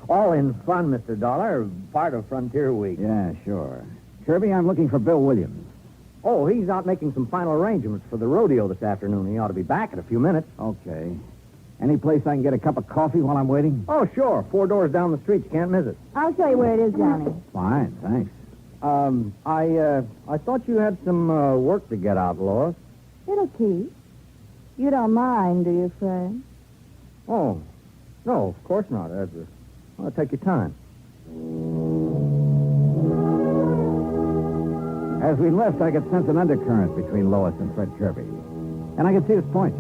All in fun, Mr. Dollar. Part of Frontier Week. Yeah, sure. Kirby, I'm looking for Bill Williams. Oh, he's out making some final arrangements for the rodeo this afternoon. He ought to be back in a few minutes. Okay. Any place I can get a cup of coffee while I'm waiting? Oh, sure. 4 doors down the street. You can't miss it. I'll show you where it is, Johnny. Fine, thanks. I thought you had some work to get out, Lois. It'll keep. You don't mind, do you, Fred? Oh, no, of course not. I'll take your time. As we left, I could sense an undercurrent between Lois and Fred Kirby. And I could see his point.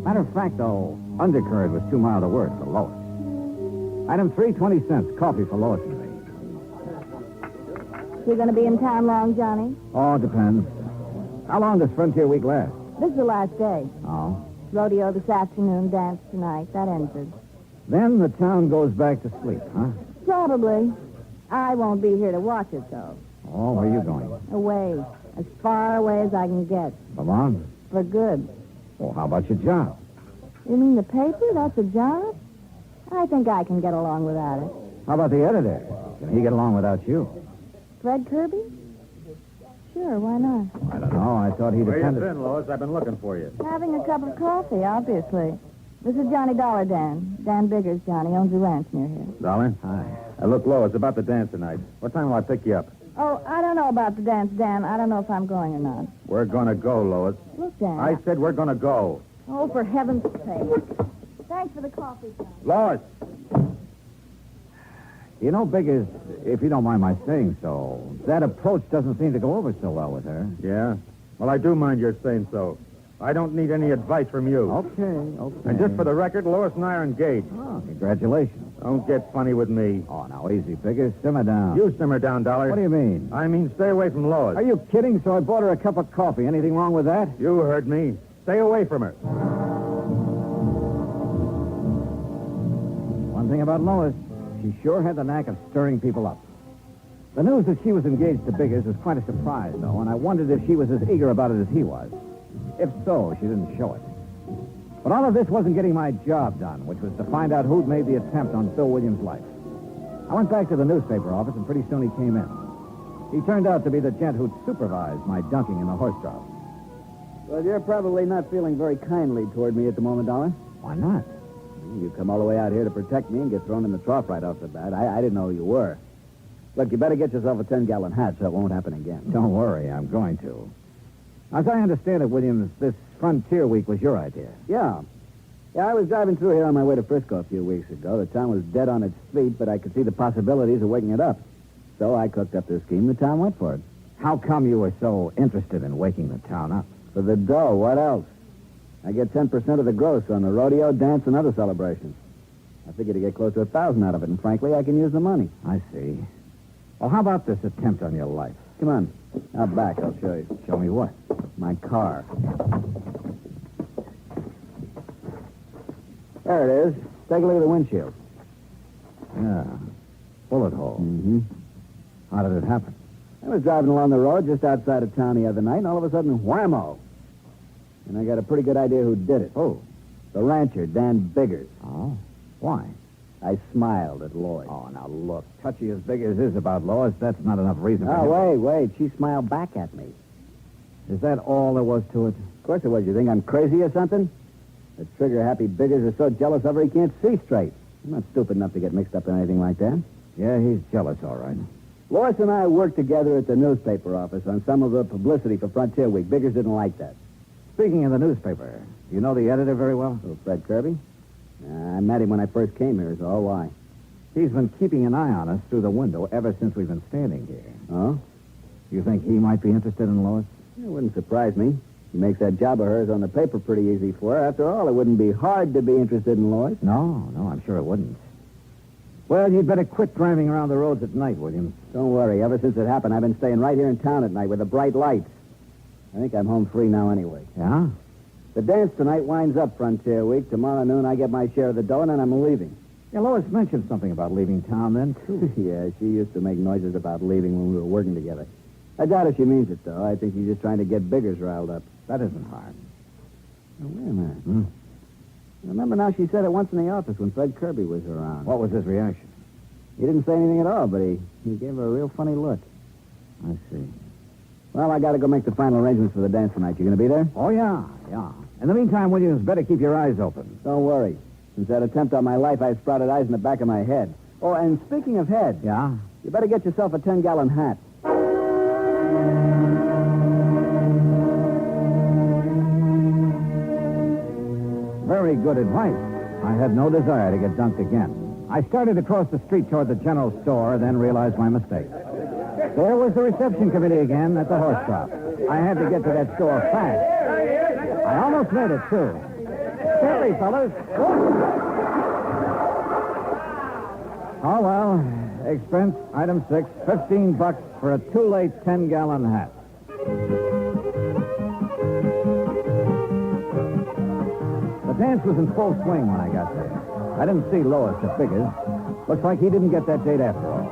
Matter of fact, though, undercurrent was too mild a word for Lois. Item 3, 20 cents. Coffee for Lois and me. You going to be in town long, Johnny? Oh, it depends. How long does Frontier Week last? This is the last day. Oh. Rodeo this afternoon, dance tonight. That ends it. Then the town goes back to sleep, huh? Probably. I won't be here to watch it, though. Oh, where are you going? Away. As far away as I can get. Come on. For good. Well, how about your job? You mean the paper? That's a job? I think I can get along without it. How about the editor? Can he get along without you? Fred Kirby? Sure, why not? I don't know. I thought he Where you depended... been, Lois? I've been looking for you. Having a cup of coffee, obviously. This is Johnny Dollar, Dan. Dan Biggers, Johnny. Owns a ranch near here. Dollar? Hi. Look, Lois, about the dance tonight. What time will I pick you up? Oh, I don't know about the dance, Dan. I don't know if I'm going or not. We're gonna go, Lois. Look, Dan. I said we're gonna go. Oh, for heaven's sake. Thanks for the coffee, Johnny. Lois! You know, Biggers, if you don't mind my saying so, that approach doesn't seem to go over so well with her. Yeah? Well, I do mind your saying so. I don't need any advice from you. Okay. And just for the record, Lois and I are engaged. Oh, congratulations. Don't get funny with me. Oh, now, easy, Biggers. Simmer down. You simmer down, Dollar. What do you mean? I mean, stay away from Lois. Are you kidding? So I bought her a cup of coffee. Anything wrong with that? You heard me. Stay away from her. One thing about Lois, she sure had the knack of stirring people up. The news that she was engaged to Biggers was quite a surprise, though, and I wondered if she was as eager about it as he was. If so, she didn't show it. But all of this wasn't getting my job done, which was to find out who'd made the attempt on Bill Williams' life. I went back to the newspaper office, and pretty soon he came in. He turned out to be the gent who'd supervised my dunking in the horse trough. Well, you're probably not feeling very kindly toward me at the moment, Dollar. Why not? You come all the way out here to protect me and get thrown in the trough right off the bat. I didn't know who you were. Look, you better get yourself a 10-gallon hat so it won't happen again. Don't worry, I'm going to. As I understand it, Williams, this Frontier Week was your idea. Yeah. Yeah, I was driving through here on my way to Frisco a few weeks ago. The town was dead on its feet, but I could see the possibilities of waking it up. So I cooked up this scheme. The town went for it. How come you were so interested in waking the town up? For the dough. What else? I get 10% of the gross on the rodeo, dance, and other celebrations. I figured to get close to 1,000 out of it, and frankly, I can use the money. I see. Well, how about this attempt on your life? Come on. Out back, I'll show you. Show me what? My car. There it is. Take a look at the windshield. Yeah. Bullet hole. Mm-hmm. How did it happen? I was driving along the road just outside of town the other night, and all of a sudden, whammo. And I got a pretty good idea who did it. Oh. The rancher, Dan Biggers. Oh? Why? I smiled at Lloyd. Oh, now look. Touchy as big as is about Lois, that's not enough reason for Oh, wait. She smiled back at me. Is that all there was to it? Of course it was. You think I'm crazy or something? The trigger-happy Biggers is so jealous of her he can't see straight. I'm not stupid enough to get mixed up in anything like that. Yeah, he's jealous, all right. Lois and I worked together at the newspaper office on some of the publicity for Frontier Week. Biggers didn't like that. Speaking of the newspaper, do you know the editor very well? Oh, Fred Kirby? I met him when I first came here, is all. Why? He's been keeping an eye on us through the window ever since we've been standing here. Oh? You think he might be interested in Lois? It wouldn't surprise me. He makes that job of hers on the paper pretty easy for her. After all, it wouldn't be hard to be interested in Lois. No, I'm sure it wouldn't. Well, you'd better quit driving around the roads at night, Williams. Don't worry. Ever since it happened, I've been staying right here in town at night with the bright lights. I think I'm home free now anyway. Yeah? The dance tonight winds up Frontier Week. Tomorrow noon, I get my share of the dough, and then I'm leaving. Yeah, Lois mentioned something about leaving town then, too. Yeah, she used to make noises about leaving when we were working together. I doubt if she means it, though. I think she's just trying to get Biggers riled up. That isn't hard. Now, wait a minute. Remember now, she said it once in the office when Fred Kirby was around. What was his reaction? He didn't say anything at all, but he gave her a real funny look. I see. Well, I got to go make the final arrangements for the dance tonight. You going to be there? Oh, yeah. In the meantime, Williams, better keep your eyes open. Don't worry. Since that attempt on my life, I've sprouted eyes in the back of my head. Oh, and speaking of head... Yeah? You better get yourself a 10-gallon hat. Very good advice. I had no desire to get dunked again. I started across the street toward the general store, then realized my mistake. There was the reception committee again at the horse shop. I had to get to that store fast. I almost made it, too. Steady, fellas. Oh, well. Expense, item 6, $15 for a too-late 10-gallon hat. The dance was in full swing when I got there. I didn't see Lois at Biggers. Looks like he didn't get that date after all.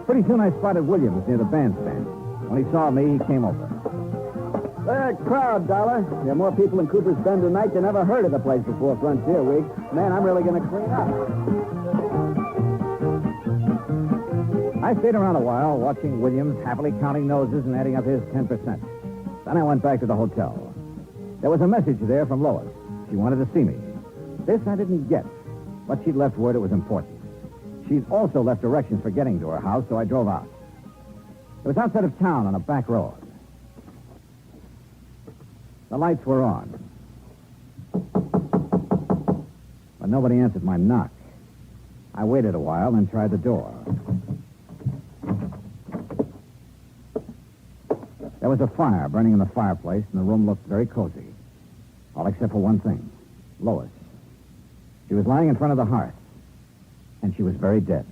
Pretty soon I spotted Williams near the bandstand. When he saw me, he came over. The crowd, Dollar. There are more people in Cooper's Bend tonight than ever heard of the place before Frontier Week. Man, I'm really going to clean up. I stayed around a while, watching Williams happily counting noses and adding up his 10%. Then I went back to the hotel. There was a message there from Lois. She wanted to see me. This I didn't get, but she'd left word it was important. She'd also left directions for getting to her house, so I drove out. It was outside of town on a back road. The lights were on. But nobody answered my knock. I waited a while, then tried the door. There was a fire burning in the fireplace, and the room looked very cozy. All except for one thing. Lois. She was lying in front of the hearth, and she was very dead.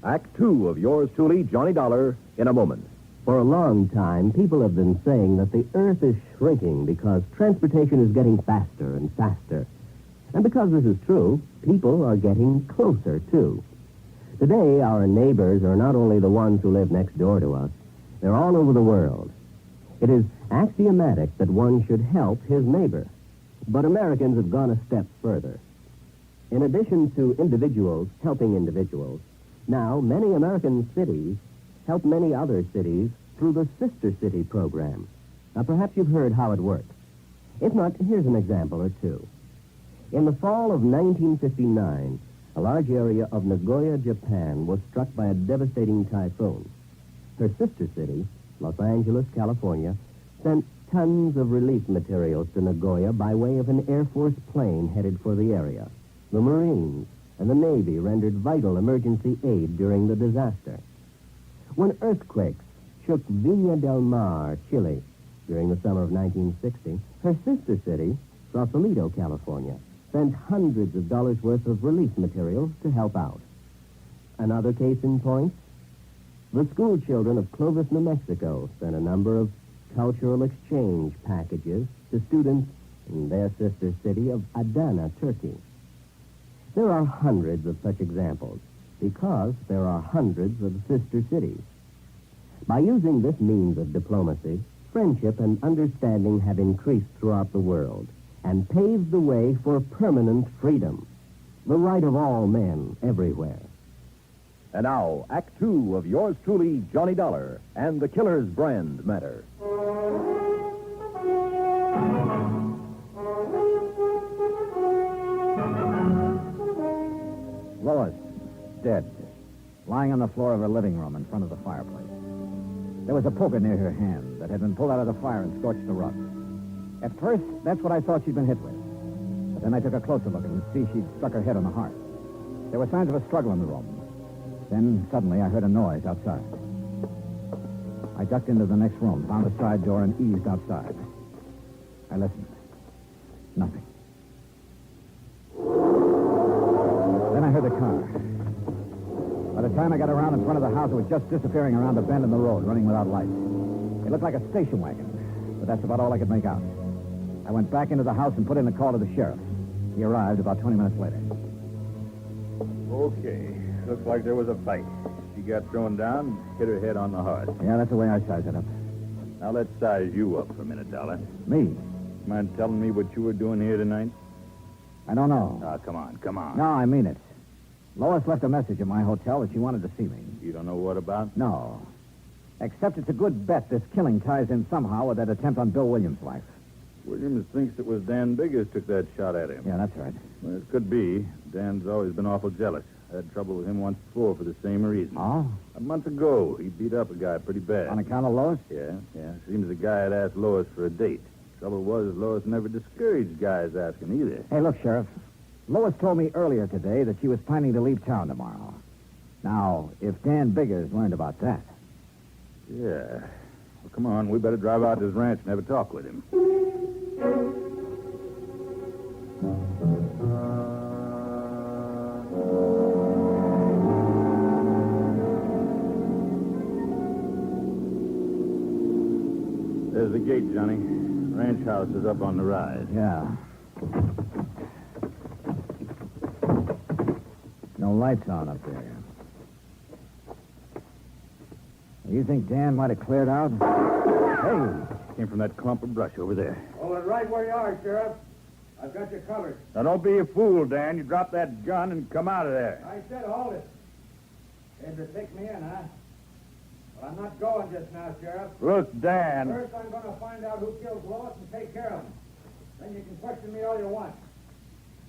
Act two of yours truly, Johnny Dollar, in a moment. For a long time, people have been saying that the Earth is shrinking because transportation is getting faster and faster. And because this is true, people are getting closer, too. Today, our neighbors are not only the ones who live next door to us, they're all over the world. It is axiomatic that one should help his neighbor. But Americans have gone a step further. In addition to individuals helping individuals, now many American cities help many other cities through the Sister City program. Now, perhaps you've heard how it works. If not, here's an example or two. In the fall of 1959, a large area of Nagoya, Japan, was struck by a devastating typhoon. Her sister city, Los Angeles, California, sent tons of relief materials to Nagoya by way of an Air Force plane headed for the area. The Marines and the Navy rendered vital emergency aid during the disaster. When earthquakes shook Viña del Mar, Chile, during the summer of 1960, her sister city, Sausalito, California, sent hundreds of dollars worth of relief materials to help out. Another case in point, the school children of Clovis, New Mexico, sent a number of cultural exchange packages to students in their sister city of Adana, Turkey. There are hundreds of such examples because there are hundreds of sister cities. By using this means of diplomacy, friendship and understanding have increased throughout the world and paved the way for permanent freedom, the right of all men everywhere. And now, Act two of yours truly, Johnny Dollar, and the Killer's Brand Matter. Lois, dead, lying on the floor of her living room in front of the fireplace. There was a poker near her hand that had been pulled out of the fire and scorched the rug. At first, that's what I thought she'd been hit with. But then I took a closer look and see she'd struck her head on the hearth. There were signs of a struggle in the room. Then, suddenly, I heard a noise outside. I ducked into the next room, found a side door, and eased outside. I listened. Nothing. Then I heard the car. By the time I got around in front of the house, it was just disappearing around a bend in the road, running without lights. It looked like a station wagon, but that's about all I could make out. I went back into the house and put in a call to the sheriff. He arrived about 20 minutes later. Okay. Looks like there was a fight. She got thrown down, hit her head on the hearth. Yeah, that's the way I sized it up. Now let's size you up for a minute, Dollar. Me? Mind telling me what you were doing here tonight? I don't know. Ah, come on. No, I mean it. Lois left a message at my hotel that she wanted to see me. You don't know what about? No. Except it's a good bet this killing ties in somehow with that attempt on Bill Williams' life. Williams thinks it was Dan Biggers took that shot at him. Yeah, that's right. Well, it could be. Dan's always been awful jealous. I had trouble with him once before for the same reason. Oh? A month ago, he beat up a guy pretty bad. On account of Lois? Yeah. Seems the guy had asked Lois for a date. Trouble was, Lois never discouraged guys asking either. Hey, look, Sheriff. Lois told me earlier today that she was planning to leave town tomorrow. Now, if Dan Biggers learned about that... Yeah. Well, come on. We better drive out to his ranch and have a talk with him. the gate, Johnny. Ranch house is up on the rise. Yeah. No lights on up there. You think Dan might have cleared out? Hey, came from that clump of brush over there. Hold it right where you are, Sheriff. I've got you covered. Now, don't be a fool, Dan. You drop that gun and come out of there. I said hold it. Came to take me in, huh? Well, I'm not going just now, Sheriff. Look, Dan. First, I'm going to find out who killed Lois and take care of him. Then you can question me all you want.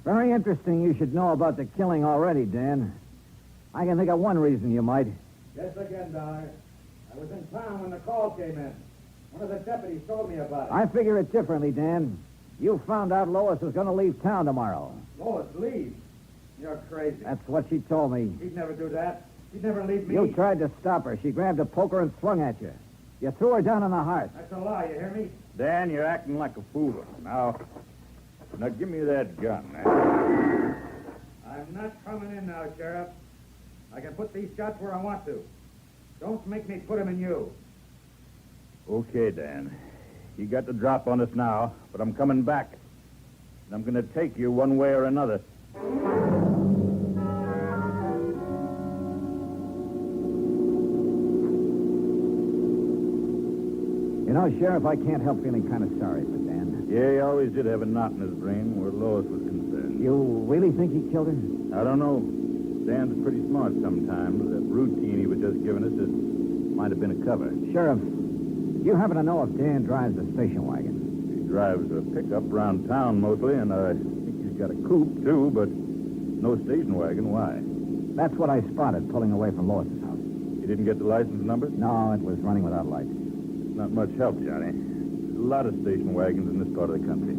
Very interesting you should know about the killing already, Dan. I can think of one reason you might. Guess again, Dollar. I was in town when the call came in. One of the deputies told me about it. I figure it differently, Dan. You found out Lois was going to leave town tomorrow. Lois, leave. You're crazy. That's what she told me. She'd never do that. She'd never leave me. You tried to stop her. She grabbed a poker and swung at you. You threw her down on the hearth. That's a lie, you hear me? Dan, you're acting like a fool. Now give me that gun, man. I'm not coming in now, Sheriff. I can put these shots where I want to. Don't make me put them in you. Okay, Dan. You got the drop on us now, but I'm coming back. And I'm going to take you one way or another. You know, Sheriff, I can't help feeling kind of sorry for Dan. Yeah, he always did have a knot in his brain where Lois was concerned. You really think he killed her? I don't know. Dan's pretty smart sometimes. That routine he was just giving us might have been a cover. Sheriff, you happen to know if Dan drives a station wagon? He drives a pickup around town mostly, and I think he's got a coupe, too, but no station wagon. Why? That's what I spotted pulling away from Lois's house. You didn't get the license number? No, it was running without lights. Not much help, Johnny. There's a lot of station wagons in this part of the country.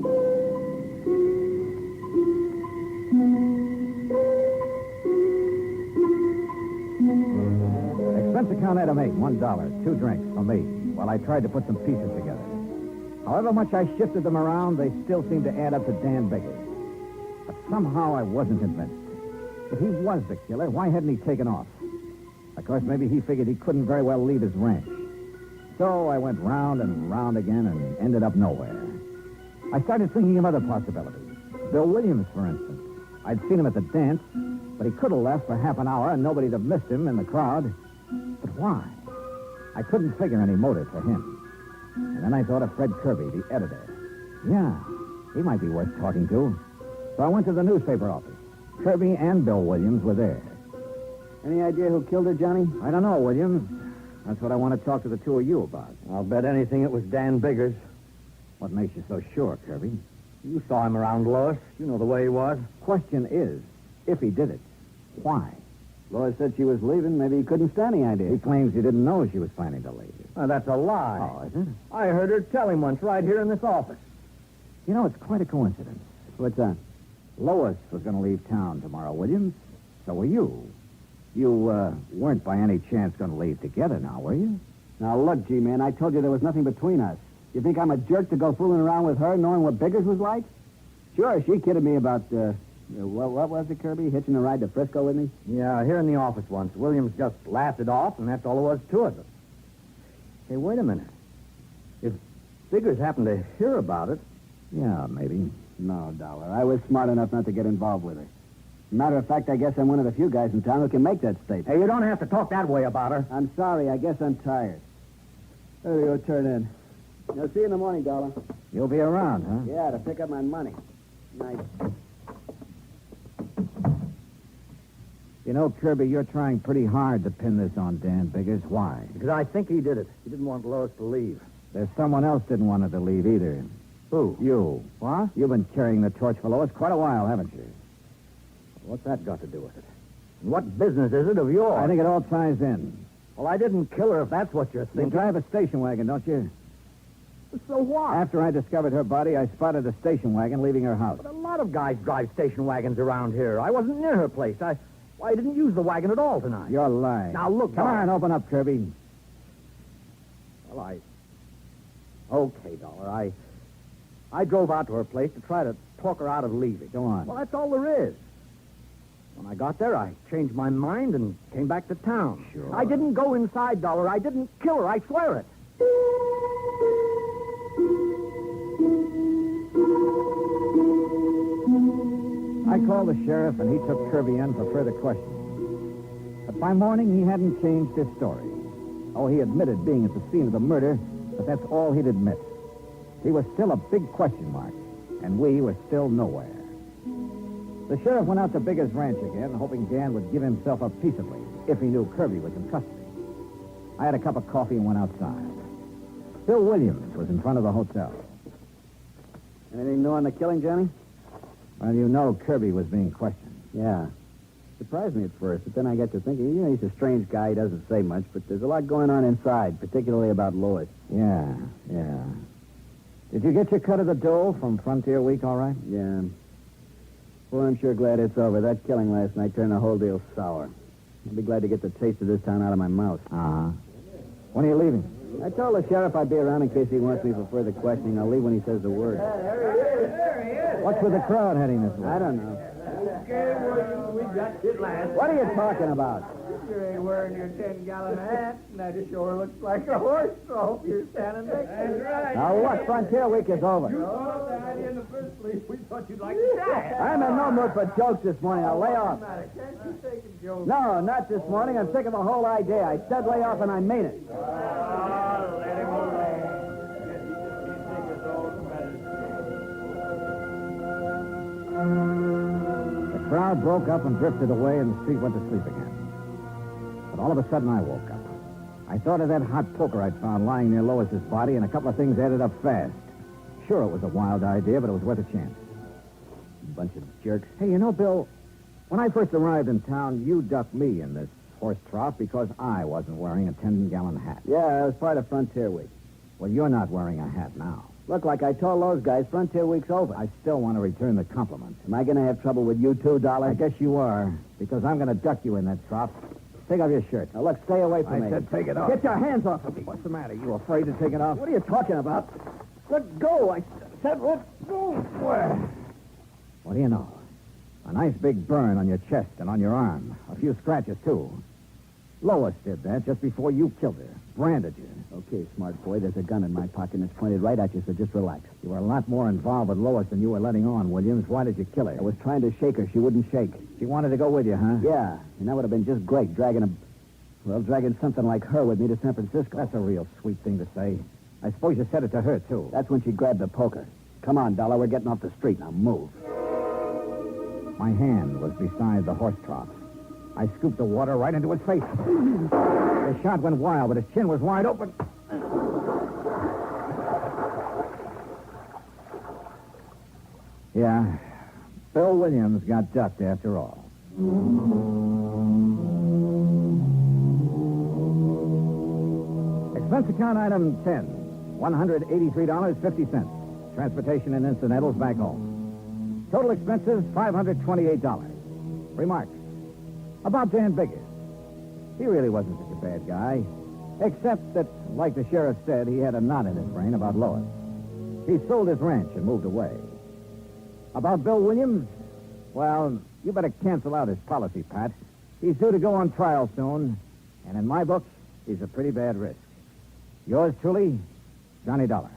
Expense account item 8, $1, 2 drinks for me, while I tried to put some pieces together. However much I shifted them around, they still seemed to add up to Dan Biggers. But somehow I wasn't convinced. If he was the killer, why hadn't he taken off? Of course, maybe he figured he couldn't very well leave his ranch. So I went round and round again and ended up nowhere. I started thinking of other possibilities. Bill Williams, for instance. I'd seen him at the dance, but he could have left for half an hour and nobody'd have missed him in the crowd. But why? I couldn't figure any motive for him. And then I thought of Fred Kirby, the editor. Yeah, he might be worth talking to. So I went to the newspaper office. Kirby and Bill Williams were there. Any idea who killed her, Johnny? I don't know, Williams. That's what I want to talk to the two of you about. I'll bet anything it was Dan Biggers. What makes you so sure, Kirby? You saw him around Lois. You know the way he was. Question is, if he did it, why? Lois said she was leaving. Maybe he couldn't stand the idea. He claims he didn't know she was planning to leave. That's a lie. Oh, is it? I heard her tell him once right here in this office. You know, it's quite a coincidence. What's that? Lois was going to leave town tomorrow, Williams. So were you. You weren't by any chance going to leave together now, were you? Now, look, G-Man, I told you there was nothing between us. You think I'm a jerk to go fooling around with her knowing what Biggers was like? Sure, she kidded me about, what was it, Kirby? Hitching a ride to Frisco with me? Yeah, here in the office once. Williams just laughed it off, and that's all there was to it. Hey, wait a minute. If Biggers happened to hear about it... Yeah, maybe. No, Dollar. I was smart enough not to get involved with her. Matter of fact, I guess I'm one of the few guys in town who can make that statement. Hey, you don't have to talk that way about her. I'm sorry. I guess I'm tired. There you go, turn in. I'll see you in the morning, Dollar. You'll be around, huh? Yeah, to pick up my money. Night. You know, Kirby, you're trying pretty hard to pin this on Dan Biggers. Why? Because I think he did it. He didn't want Lois to leave. There's someone else didn't want her to leave either. Who? You. What? You've been carrying the torch for Lois quite a while, haven't you? What's that got to do with it? And what business is it of yours? I think it all ties in. Well, I didn't kill her if that's what you're thinking. You drive a station wagon, don't you? So what? After I discovered her body, I spotted a station wagon leaving her house. But a lot of guys drive station wagons around here. I wasn't near her place. I didn't use the wagon at all tonight. You're lying. Now, look, Come on, open up, Kirby. Well, Okay, Dollar. I drove out to her place to try to talk her out of leaving. Go on. Well, that's all there is. When I got there, I changed my mind and came back to town. Sure. I didn't go inside, Dollar. I didn't kill her. I swear it. called the sheriff, and he took Kirby in for further questioning. But by morning, he hadn't changed his story. Oh, he admitted being at the scene of the murder, but that's all he'd admit. He was still a big question mark, and we were still nowhere. The sheriff went out to Bigger's ranch again, hoping Dan would give himself up peaceably if he knew Kirby was in custody. I had a cup of coffee and went outside. Bill Williams was in front of the hotel. Anything new on the killing, Johnny? Well, you know Kirby was being questioned. Yeah. Surprised me at first, but then I got to thinking, he's a strange guy. He doesn't say much, but there's a lot going on inside, particularly about Lois. Yeah. Did you get your cut of the dough from Frontier Week all right? Yeah. Well, I'm sure glad it's over. That killing last night turned the whole deal sour. I'll be glad to get the taste of this town out of my mouth. Uh-huh. When are you leaving? I told the sheriff I'd be around in case he wants me for further questioning. I'll leave when he says the word. What's with the crowd heading this way? I don't know. Okay, Williams, we got you last. What are you talking about? You ain't wearing your 10-gallon hat. That sure looks like a horse trough you're standing next to. That's right. Now, what? Frontier Week is over. You thought the idea in the first place. We thought you'd like to die. I'm in no mood for jokes this morning. I'll lay off. Can't you take a joke? No, not this morning. I'm sick of the whole idea. I said lay off, and I mean it. Let him away. The crowd broke up and drifted away, and the street went to sleep again. But all of a sudden, I woke up. I thought of that hot poker I'd found lying near Lois's body, and a couple of things added up fast. Sure, it was a wild idea, but it was worth a chance. Bunch of jerks. Hey, you know, Bill, when I first arrived in town, you ducked me in this horse trough because I wasn't wearing a 10-gallon hat. Yeah, it was part of Frontier Week. Well, you're not wearing a hat now. Look, like I told those guys, Frontier Week's over. I still want to return the compliment. Am I going to have trouble with you too, Dollar? I guess you are, because I'm going to duck you in that trough. Take off your shirt. Now, look, stay away from me. I said take it off. Get your hands off of me. What's the matter? You afraid to take it off? What are you talking about? Let go. I said let go. Where? What do you know? A nice big burn on your chest and on your arm. A few scratches, too. Lois did that just before you killed her. Branded you. Okay, smart boy, there's a gun in my pocket and it's pointed right at you, so just relax. You were a lot more involved with Lois than you were letting on, Williams. Why did you kill her? I was trying to shake her. She wouldn't shake. She wanted to go with you, huh? Yeah, and that would have been just great, dragging something like her with me to San Francisco. That's a real sweet thing to say. I suppose you said it to her, too. That's when she grabbed the poker. Come on, Dollar, we're getting off the street. Now move. My hand was beside the horse trough. I scooped the water right into his face. The shot went wild, but his chin was wide open. Yeah, Bill Williams got ducked after all. Expense account item 10, $183.50. Transportation and incidentals back home. Total expenses, $528. Remarks. About Dan Biggers. He really wasn't such a bad guy, except that, like the sheriff said, he had a knot in his brain about Lois. He sold his ranch and moved away. About Bill Williams, well, you better cancel out his policy, Pat. He's due to go on trial soon, and in my book, he's a pretty bad risk. Yours truly, Johnny Dollar.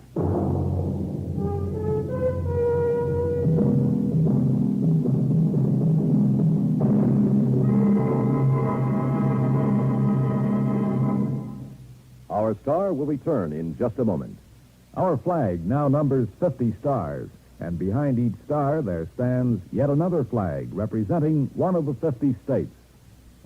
Our star will return in just a moment. Our flag now numbers 50 stars, and behind each star there stands yet another flag representing one of the 50 states.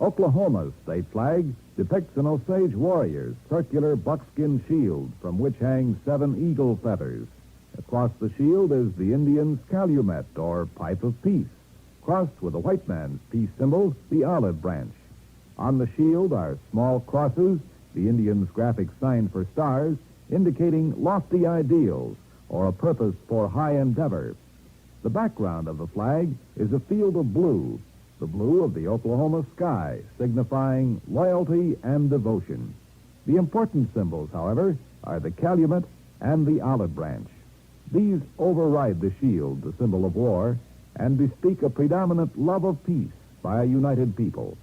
Oklahoma's state flag depicts an Osage warrior's circular buckskin shield from which hang 7 eagle feathers. Across the shield is the Indian's calumet, or pipe of peace, crossed with the white man's peace symbol, the olive branch. On the shield are small crosses, the Indian's graphic sign for stars, indicating lofty ideals or a purpose for high endeavor. The background of the flag is a field of blue, the blue of the Oklahoma sky, signifying loyalty and devotion. The important symbols, however, are the calumet and the olive branch. These override the shield, the symbol of war, and bespeak a predominant love of peace by a united people.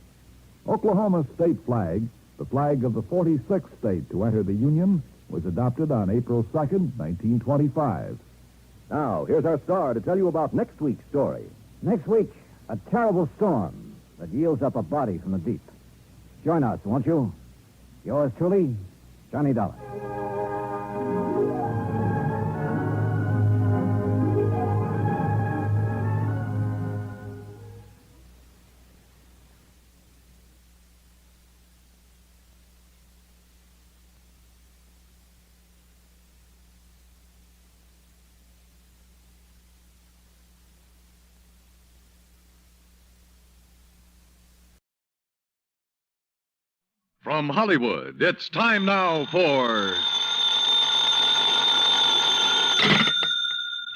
Oklahoma's state flag, the flag of the 46th state to enter the Union, was adopted on April 2nd, 1925. Now, here's our star to tell you about next week's story. Next week, A terrible storm that yields up a body from the deep. Join us, won't you? Yours truly, Johnny Dollar. From Hollywood, it's time now for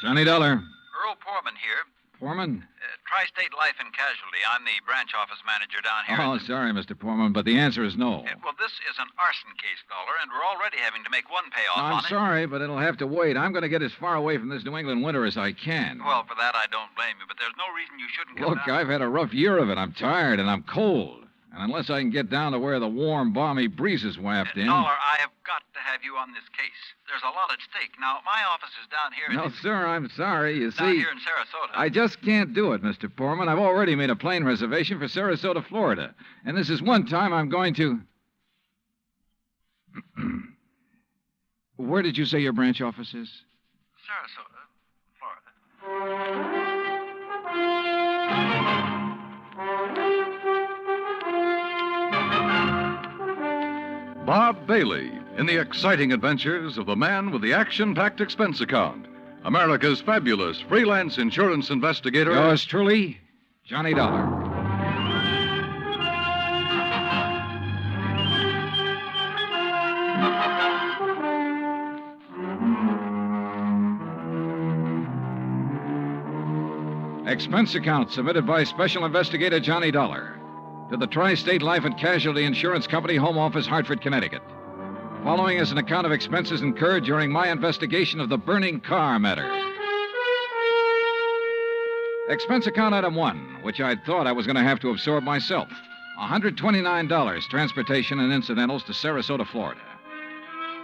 Johnny Dollar. Earl Poorman here. Poorman? Tri-State Life and Casualty. I'm the branch office manager down here. Oh, sorry, Mr. Poorman, but the answer is no. Well, this is an arson case, caller, and we're already having to make one payoff on I'm sorry, but it'll have to wait. I'm going to get as far away from this New England winter as I can. Well, for that, I don't blame you, but there's no reason you shouldn't come Look, down. I've had a rough year of it. I'm tired, and I'm cold. And unless I can get down to where the warm, balmy breezes waft in... Dollar, I have got to have you on this case. There's a lot at stake. Now, my office is down here... No, sir, I'm sorry. You down see... here in Sarasota. I just can't do it, Mr. Poorman. I've already made a plane reservation for Sarasota, Florida. And this is one time I'm going to... Where did you say your branch office is? Sarasota, Florida. Bob Bailey in the exciting adventures of the man with the action-packed expense account. America's fabulous freelance insurance investigator. Yours truly, Johnny Dollar. Expense account submitted by Special Investigator Johnny Dollar to the Tri-State Life and Casualty Insurance Company, Home Office, Hartford, Connecticut. Following is an account of expenses incurred during my investigation of the burning Carr matter. Expense account item 1, which I'd thought I was going to have to absorb myself. $129, transportation and incidentals to Sarasota, Florida.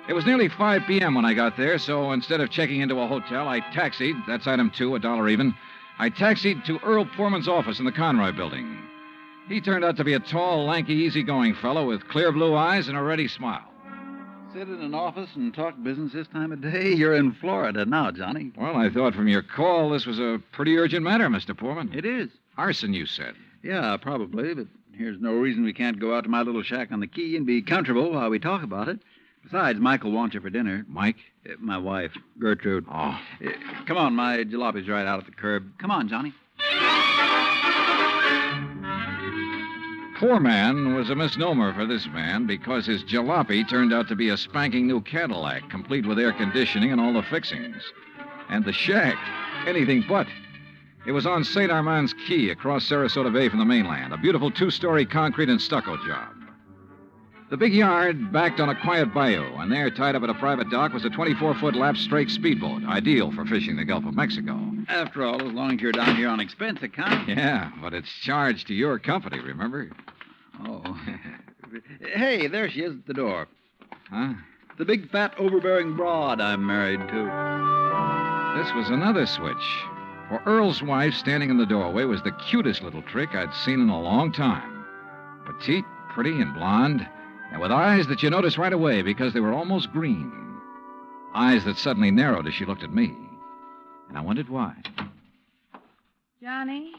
It was nearly 5 p.m. when I got there, so instead of checking into a hotel, I taxied, that's item 2, $1 even. I taxied to Earl Poorman's office in the Conroy building. He turned out to be a tall, lanky, easygoing fellow with clear blue eyes and a ready smile. Sit in an office and talk business this time of day? You're in Florida now, Johnny. Well, I thought from your call this was a pretty urgent matter, Mr. Poorman. It is. Arson, you said. Yeah, probably, but here's no reason we can't go out to my little shack on the quay and be comfortable while we talk about it. Besides, Michael wants you for dinner. Mike? My wife, Gertrude. Oh. Come on, my jalopy's right out at the curb. Come on, Johnny. Poor man was a misnomer for this man because his jalopy turned out to be a spanking new Cadillac, complete with air conditioning and all the fixings. And the shack, anything but. It was on St. Armand's Key across Sarasota Bay from the mainland, a beautiful 2-story concrete and stucco job. The big yard backed on a quiet bayou, and there, tied up at a private dock, was a 24-foot lap-strake speedboat, ideal for fishing the Gulf of Mexico. After all, as long as you're down here on expense account. Yeah, but it's charged to your company, remember? Oh. Hey, there she is at the door. Huh? The big, fat, overbearing broad I'm married to. This was another switch. For Earl's wife, standing in the doorway, was the cutest little trick I'd seen in a long time. Petite, pretty, and blonde, and with eyes that you noticed right away because they were almost green. Eyes that suddenly narrowed as she looked at me. And I wondered why. Johnny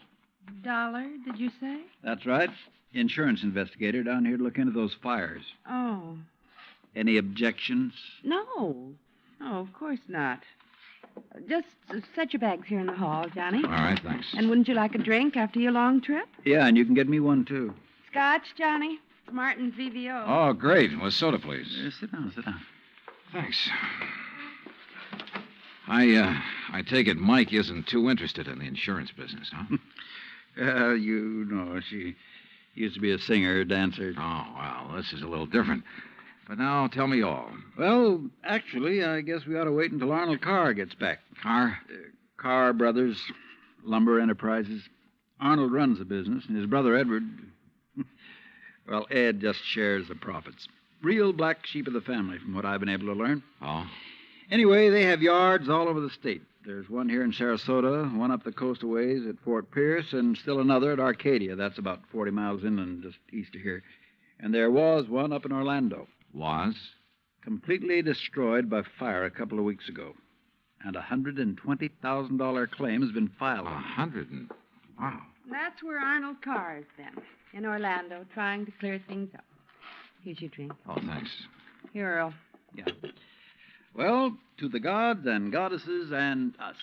Dollar, did you say? That's right. Insurance investigator down here to look into those fires. Oh. Any objections? No. No, of course not. Just set your bags here in the hall, Johnny. All right, thanks. And wouldn't you like a drink after your long trip? Yeah, and you can get me one, too. Scotch, Johnny? Martin's VVO. Oh, great. With soda, please. Sit down, sit down. Thanks. I take it Mike isn't too interested in the insurance business, huh? You know, she used to be a singer, dancer. Oh, well, this is a little different. But now, tell me all. Well, actually, I guess we ought to wait until Arnold Carr gets back. Carr? Carr Brothers, Lumber Enterprises. Arnold runs the business, and his brother Edward... Well, Ed just shares the profits. Real black sheep of the family, from what I've been able to learn. Oh? Anyway, they have yards all over the state. There's one here in Sarasota, one up the coast a ways at Fort Pierce, and still another at Arcadia. That's about 40 miles inland, just east of here. And there was one up in Orlando. Was? Completely destroyed by fire a couple of weeks ago. And a $120,000 claim has been filed. Wow. That's where Arnold Carr is then, in Orlando, trying to clear things up. Here's your drink. Oh, thanks. Here, Earl. Yeah. Well, to the gods and goddesses and us.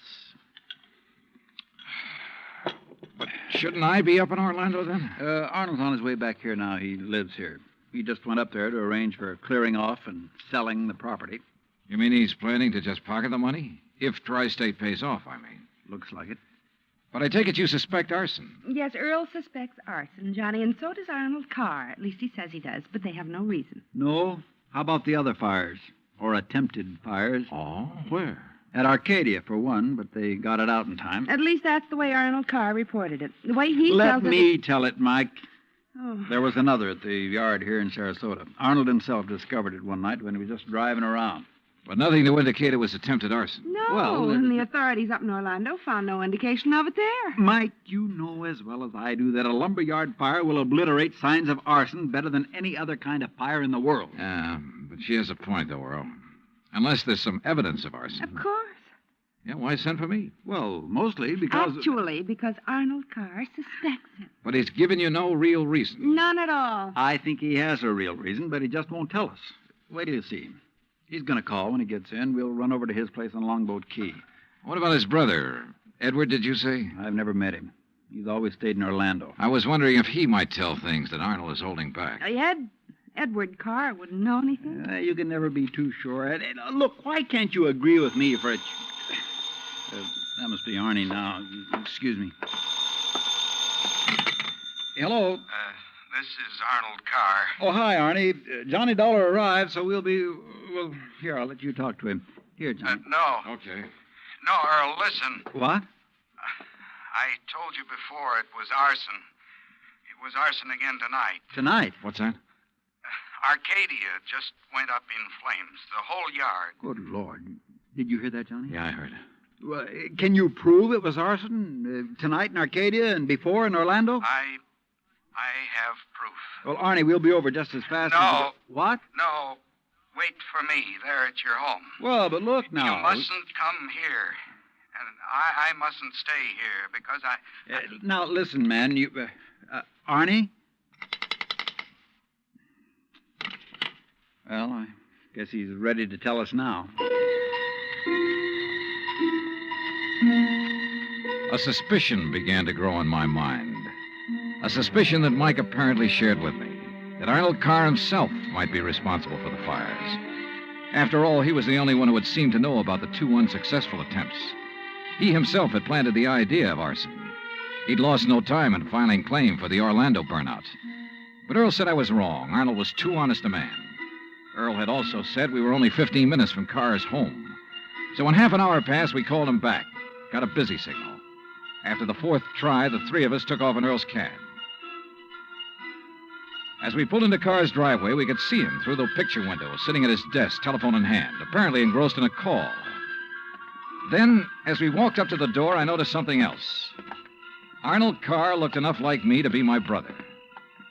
But shouldn't I be up in Orlando then? Arnold's on his way back here now. He lives here. He just went up there to arrange for clearing off and selling the property. You mean he's planning to just pocket the money? If Tri-State pays off, I mean. Looks like it. But I take it you suspect arson. Yes, Earl suspects arson, Johnny, and so does Arnold Carr. At least he says he does, but they have no reason. No? How about the other fires? Or attempted fires? Oh, where? At Arcadia, for one, but they got it out in time. At least that's the way Arnold Carr reported it. The way he Let tells it... me tell it, Mike. Oh. There was another at the yard here in Sarasota. Arnold himself discovered it one night when he was just driving around. But nothing to indicate it was attempted arson. No, Well, and the authorities up in Orlando found no indication of it there. Mike, you know as well as I do that a lumberyard fire will obliterate signs of arson better than any other kind of fire in the world. Yeah, but she has a point, though, Earl. Unless there's some evidence of arson. Of course. Yeah, why send for me? Well, mostly because... Actually, because Arnold Carr suspects it. But he's given you no real reason. None at all. I think he has a real reason, but he just won't tell us. Wait till you see him. He's going to call when he gets in. We'll run over to his place on Longboat Key. What about his brother? Edward, did you say? I've never met him. He's always stayed in Orlando. I was wondering if he might tell things that Arnold is holding back. Edward Carr wouldn't know anything. You can never be too sure. Look, why can't you agree with me for a... that must be Arnie now. Excuse me. Hello. This is Arnold Carr. Oh, hi, Arnie. Johnny Dollar arrived, so we'll be... Well, here, I'll let you talk to him. Here, Johnny. No. Okay. No, Earl, listen. What? I told you before it was arson. It was arson again tonight. Tonight? What's that? Arcadia just went up in flames. The whole yard. Good Lord. Did you hear that, Johnny? Yeah, I heard. Well, can you prove it was arson tonight in Arcadia and before in Orlando? I have proof. Well, Arnie, we'll be over just as fast as... No. What? No. Wait for me there at your home. Well, but look now. You mustn't come here. And I mustn't stay here because I... Now, listen, man. You... Arnie? Well, I guess he's ready to tell us now. A suspicion began to grow in my mind. A suspicion that Mike apparently shared with me. That Arnold Carr himself might be responsible for the fires. After all, he was the only one who had seemed to know about the two unsuccessful attempts. He himself had planted the idea of arson. He'd lost no time in filing claim for the Orlando burnout. But Earl said I was wrong. Arnold was too honest a man. Earl had also said we were only 15 minutes from Carr's home. So when half an hour passed, we called him back. Got a busy signal. After the fourth try, the three of us took off in Earl's cab. As we pulled into Carr's driveway, we could see him through the picture window, sitting at his desk, telephone in hand, apparently engrossed in a call. Then, as we walked up to the door, I noticed something else. Arnold Carr looked enough like me to be my brother.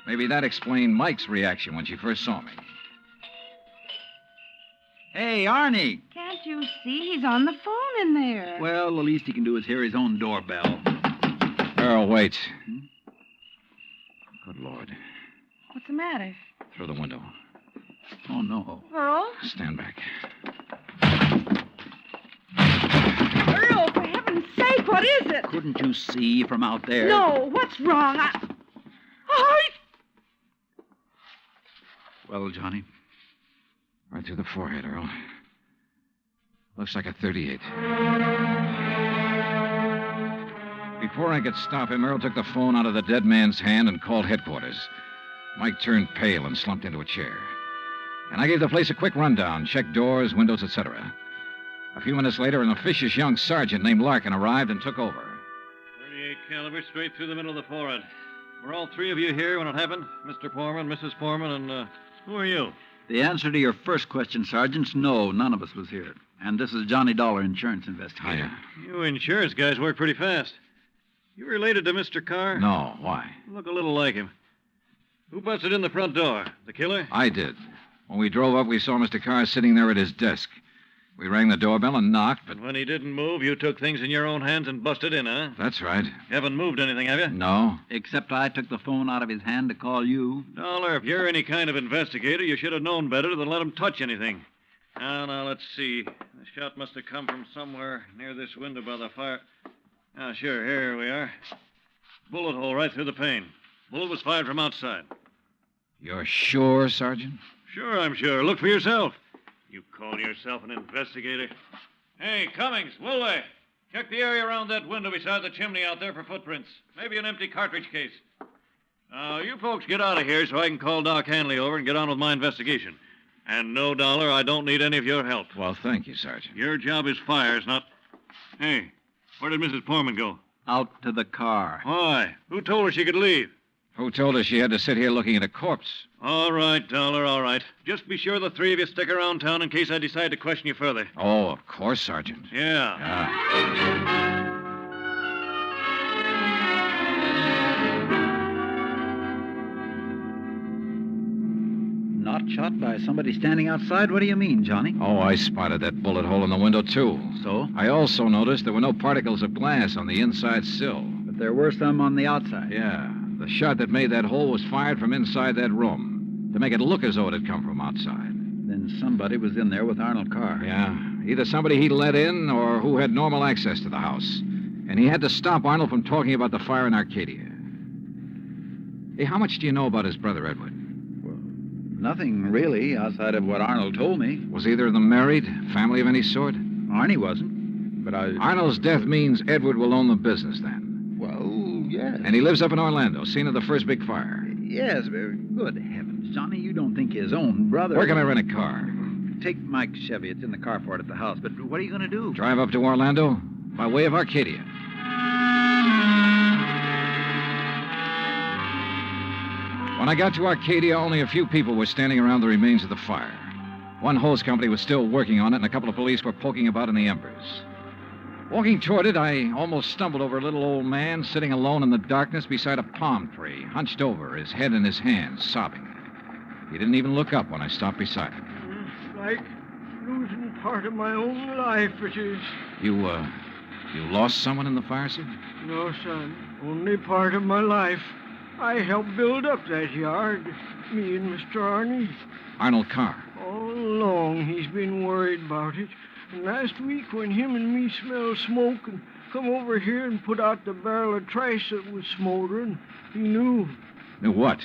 Maybe that explained Mike's reaction when she first saw me. Hey, Arnie. Can't you see? He's on the phone in there. Well, the least he can do is hear his own doorbell. Earl, wait. Good Lord. What's the matter? Through the window. Oh, no. Earl? Stand back. Earl, for heaven's sake, what is it? Couldn't you see from out there? No, what's wrong? Oh! Well, Johnny? Right through the forehead, Earl. Looks like a .38. Before I could stop him, Earl took the phone out of the dead man's hand and called headquarters. Mike turned pale and slumped into a chair. And I gave the place a quick rundown, checked doors, windows, etc. A few minutes later, an officious young sergeant named Larkin arrived and took over. 38 caliber straight through the middle of the forehead. Were all three of you here when it happened? Mr. Foreman, Mrs. Foreman, and who are you? The answer to your first question, Sergeant, is no, none of us was here. And this is Johnny Dollar, insurance investigator. Hiya. You insurance guys work pretty fast. You related to Mr. Carr? No, why? Look a little like him. Who busted in the front door? The killer? I did. When we drove up, we saw Mr. Carr sitting there at his desk. We rang the doorbell and knocked, but... And when he didn't move, you took things in your own hands and busted in, huh? That's right. You haven't moved anything, have you? No. Except I took the phone out of his hand to call you. Dollar, if you're any kind of investigator, you should have known better than let him touch anything. Now, let's see. The shot must have come from somewhere near this window by the fire. Sure, here we are. Bullet hole right through the pane. Bullet was fired from outside. You're sure, Sergeant? Sure, I'm sure. Look for yourself. You call yourself an investigator? Hey, Cummings, Woolway, check the area around that window beside the chimney out there for footprints. Maybe an empty cartridge case. Now, you folks get out of here so I can call Doc Hanley over and get on with my investigation. And no, Dollar, I don't need any of your help. Well, thank you, Sergeant. Your job is fires, not... Hey, where did Mrs. Poorman go? Out to the car. Why? Who told her she could leave? Who told her she had to sit here looking at a corpse? All right, Dollar, all right. Just be sure the three of you stick around town in case I decide to question you further. Oh, of course, Sergeant. Yeah. Not shot by somebody standing outside? What do you mean, Johnny? Oh, I spotted that bullet hole in the window, too. So? I also noticed there were no particles of glass on the inside sill. But there were some on the outside. Yeah. The shot that made that hole was fired from inside that room to make it look as though it had come from outside. Then somebody was in there with Arnold Carr. Yeah. Either somebody he let in or who had normal access to the house. And he had to stop Arnold from talking about the fire in Arcadia. Hey, how much do you know about his brother, Edward? Nothing, really, outside of what Arnold told me. Was either of them married? Family of any sort? Arnie wasn't, but I... Arnold's death means Edward will own the business, then. Well, yes. And he lives up in Orlando, scene of the first big fire. Yes, very good heavens. Johnny, you don't think his own brother... Where can I rent a car? Take Mike's Chevy. It's in the carport at the house. But what are you going to do? Drive up to Orlando by way of Arcadia. When I got to Arcadia, only a few people were standing around the remains of the fire. One hose company was still working on it, and a couple of police were poking about in the embers. Walking toward it, I almost stumbled over a little old man sitting alone in the darkness beside a palm tree, hunched over, his head in his hands, sobbing. He didn't even look up when I stopped beside him. It's like losing part of my own life, it is. You lost someone in the fire, sir? No, son. Only part of my life. I helped build up that yard. Me and Mr. Arnie. Arnold Carr. All along, he's been worried about it. And last week, when him and me smelled smoke and come over here and put out the barrel of trash that was smoldering, he knew. Knew what?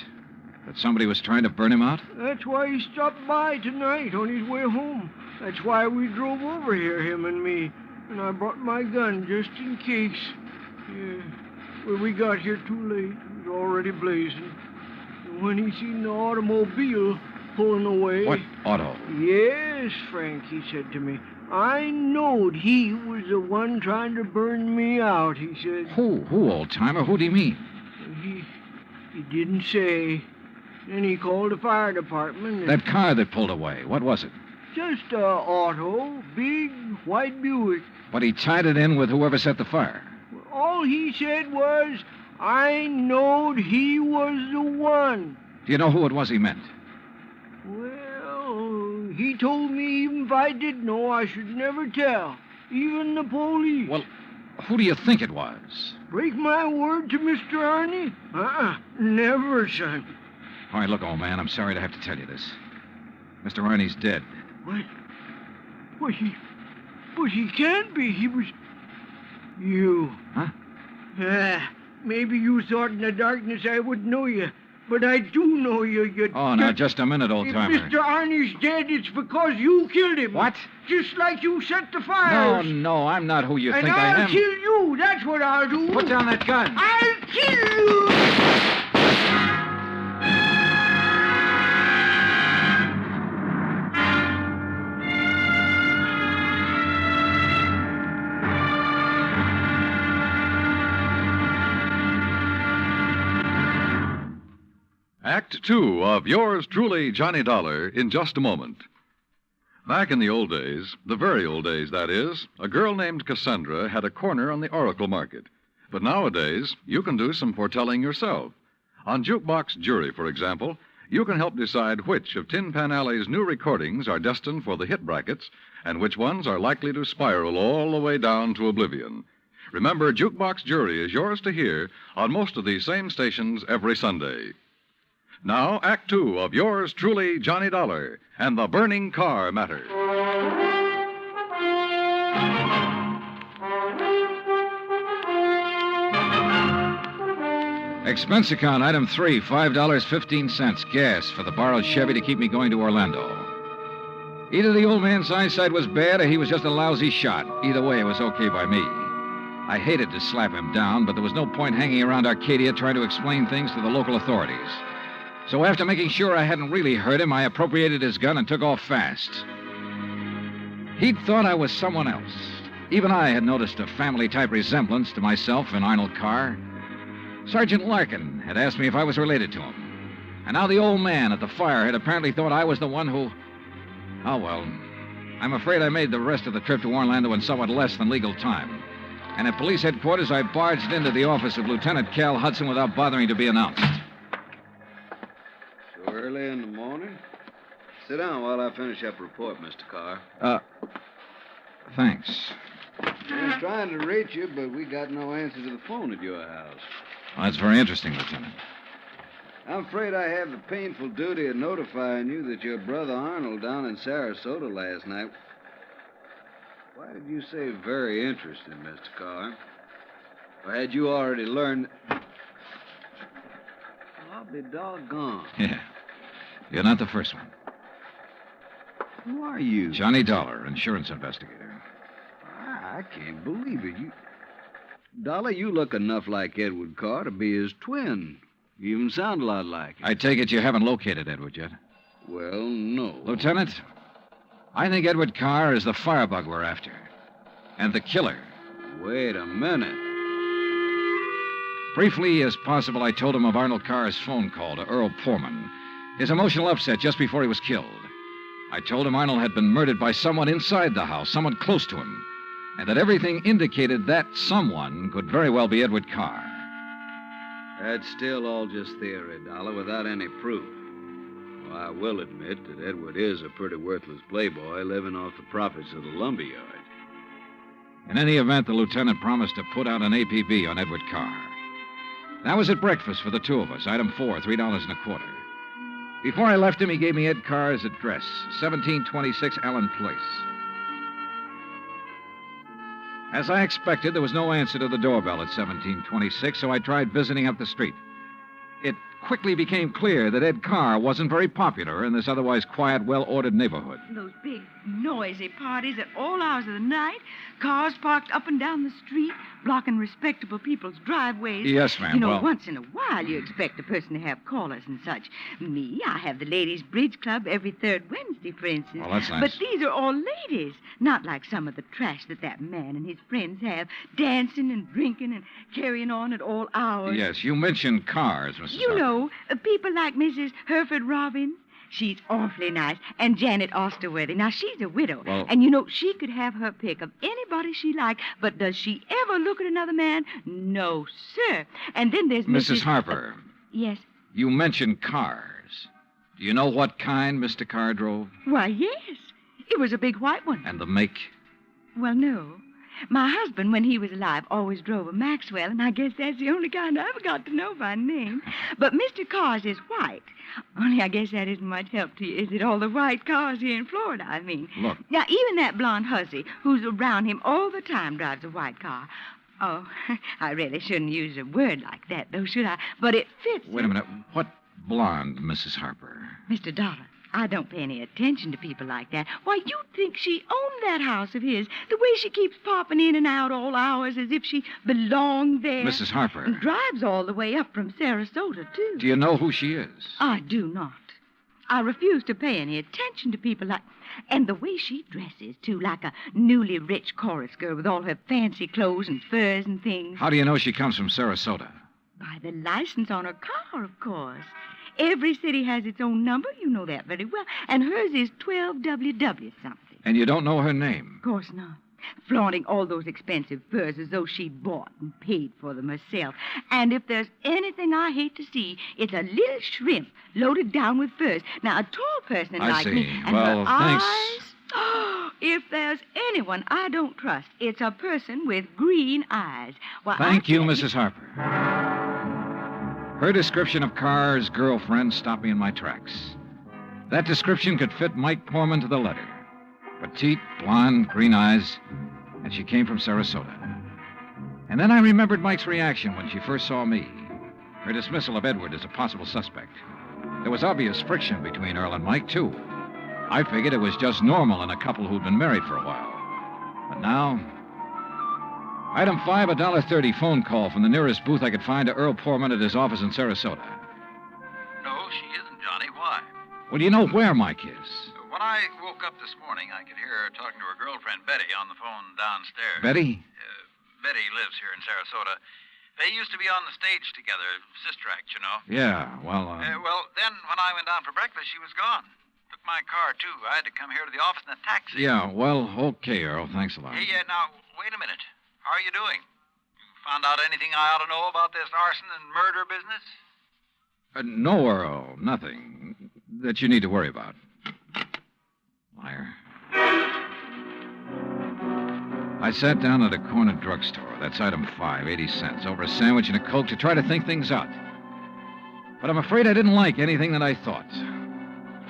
That somebody was trying to burn him out? That's why he stopped by tonight on his way home. That's why we drove over here, him and me. And I brought my gun just in case. Yeah. Well, we got here too late. It was already blazing. And when he seen the automobile pulling away... What auto? Yes, Frank, he said to me. I knowed he was the one trying to burn me out, he said. Who, old-timer? Who do you mean? He didn't say. Then he called the fire department. And That car that pulled away, what was it? just a auto, big white Buick. But he tied it in with whoever set the fire. All he said was, I knowed he was the one. Do you know who it was he meant? Well, he told me even if I did know, I should never tell. Even the police. Well, who do you think it was? Break my word to Mr. Arnie? Never, son. All right, look, old man, I'm sorry to have to tell you this. Mr. Arnie's dead. What? But he can't be. He was... You. Huh? Maybe you thought in the darkness I wouldn't know you. But I do know you. Oh, now, just a minute, old-timer. If Mr. Arnie's dead, it's because you killed him. What? Just like you set the fires. No, I'm not who you think I am. And I'll kill you. That's what I'll do. Put down that gun. I'll kill you. Act 2 of yours truly, Johnny Dollar, in just a moment. Back in the old days, the very old days, that is, a girl named Cassandra had a corner on the oracle market. But nowadays, you can do some foretelling yourself. On Jukebox Jury, for example, you can help decide which of Tin Pan Alley's new recordings are destined for the hit brackets and which ones are likely to spiral all the way down to oblivion. Remember, Jukebox Jury is yours to hear on most of these same stations every Sunday. Now, Act Two of yours truly, Johnny Dollar, and the burning car matter. Expense account, item 3, $5.15, gas for the borrowed Chevy to keep me going to Orlando. Either the old man's eyesight was bad or he was just a lousy shot. Either way, it was okay by me. I hated to slap him down, but there was no point hanging around Arcadia trying to explain things to the local authorities. So after making sure I hadn't really hurt him, I appropriated his gun and took off fast. He'd thought I was someone else. Even I had noticed a family-type resemblance to myself and Arnold Carr. Sergeant Larkin had asked me if I was related to him. And now the old man at the fire had apparently thought I was the one who... Oh, well, I'm afraid I made the rest of the trip to Orlando in somewhat less than legal time. And at police headquarters, I barged into the office of Lieutenant Cal Hudson without bothering to be announced. So early in the morning? Sit down while I finish up a report, Mr. Carr. Thanks. I was trying to reach you, but we got no answer to the phone at your house. Well, that's very interesting, Lieutenant. I'm afraid I have the painful duty of notifying you that your brother Arnold down in Sarasota last night... Why did you say very interesting, Mr. Carr? Or had you already learned... I'll be doggone. Yeah. You're not the first one. Who are you? Johnny Dollar, insurance investigator. I can't believe it. Dollar, you look enough like Edward Carr to be his twin. You even sound a lot like him. I take it you haven't located Edward yet? Well, no. Lieutenant, I think Edward Carr is the firebug we're after. And the killer. Wait a minute. Briefly as possible, I told him of Arnold Carr's phone call to Earl Poorman. His emotional upset just before he was killed. I told him Arnold had been murdered by someone inside the house, someone close to him. And that everything indicated that someone could very well be Edward Carr. That's still all just theory, Dollar, without any proof. Well, I will admit that Edward is a pretty worthless playboy living off the profits of the lumberyard. In any event, the lieutenant promised to put out an APB on Edward Carr. That was at breakfast for the two of us, item 4, $3.25. Before I left him, he gave me Ed Carr's address, 1726 Allen Place. As I expected, there was no answer to the doorbell at 1726, so I tried visiting up the street. It quickly became clear that Ed Carr wasn't very popular in this otherwise quiet, well-ordered neighborhood. Those big, noisy parties at all hours of the night, cars parked up and down the street, blocking respectable people's driveways. Yes, ma'am. You know, well... once in a while you expect a person to have callers and such. Me, I have the ladies' bridge club every third Wednesday, for instance. Well, that's nice. But these are all ladies, not like some of the trash that man and his friends have, dancing and drinking and carrying on at all hours. Yes, you mentioned cars, Mrs. You Harper. know, people like Mrs. Hereford Robbins. She's awfully nice. And Janet Osterworthy. Now, she's a widow. Well... And, you know, she could have her pick of anybody she liked. But does she ever look at another man? No, sir. And then there's Mrs. Harper. Yes? You mentioned cars. Do you know what kind Mr. Carr drove? Why, yes. It was a big white one. And the make? Well, no. My husband, when he was alive, always drove a Maxwell, and I guess that's the only kind I ever got to know by name. But Mr. Carr's is white. Only I guess that isn't much help to you, is it? All the white cars here in Florida, I mean. Look. Now, even that blonde hussy who's around him all the time drives a white car. Oh, I really shouldn't use a word like that, though, should I? But it fits. Wait a minute. What blonde, Mrs. Harper? Mr. Dollar, I don't pay any attention to people like that. Why, you'd think she owned that house of his, the way she keeps popping in and out all hours as if she belonged there. Mrs. Harper. And drives all the way up from Sarasota, too. Do you know who she is? I do not. I refuse to pay any attention to people like... And the way she dresses, too, like a newly rich chorus girl with all her fancy clothes and furs and things. How do you know she comes from Sarasota? By the license on her car, of course. Every city has its own number. You know that very well. And hers is 12WW something. And you don't know her name? Of course not. Flaunting all those expensive furs as though she'd bought and paid for them herself. And if there's anything I hate to see, it's a little shrimp loaded down with furs. Now, a tall person I like see. me... And Well, her thanks. Eyes, if there's anyone I don't trust, it's a person with green eyes. Well, Thank you, Mrs. Harper. Her description of Carr's girlfriend stopped me in my tracks. That description could fit Mike Poorman to the letter. Petite, blonde, green eyes, and she came from Sarasota. And then I remembered Mike's reaction when she first saw me. Her dismissal of Edward as a possible suspect. There was obvious friction between Earl and Mike, too. I figured it was just normal in a couple who'd been married for a while. But now... Item 5, a $1.30 phone call from the nearest booth I could find to Earl Poorman at his office in Sarasota. No, she isn't, Johnny. Why? Well, do you know where Mike is? When I woke up this morning, I could hear her talking to her girlfriend, Betty, on the phone downstairs. Betty? Betty lives here in Sarasota. They used to be on the stage together, sister act, you know. Yeah, well, Well, then when I went down for breakfast, she was gone. Took my car, too. I had to come here to the office in a taxi. Yeah, well, okay, Earl. Thanks a lot. Hey, now, wait a minute. How are you doing? You found out anything I ought to know about this arson and murder business? No, Earl, nothing that you need to worry about. Liar. I sat down at a corner drugstore. That's item 5, 80 cents, over a sandwich and a Coke to try to think things out. But I'm afraid I didn't like anything that I thought.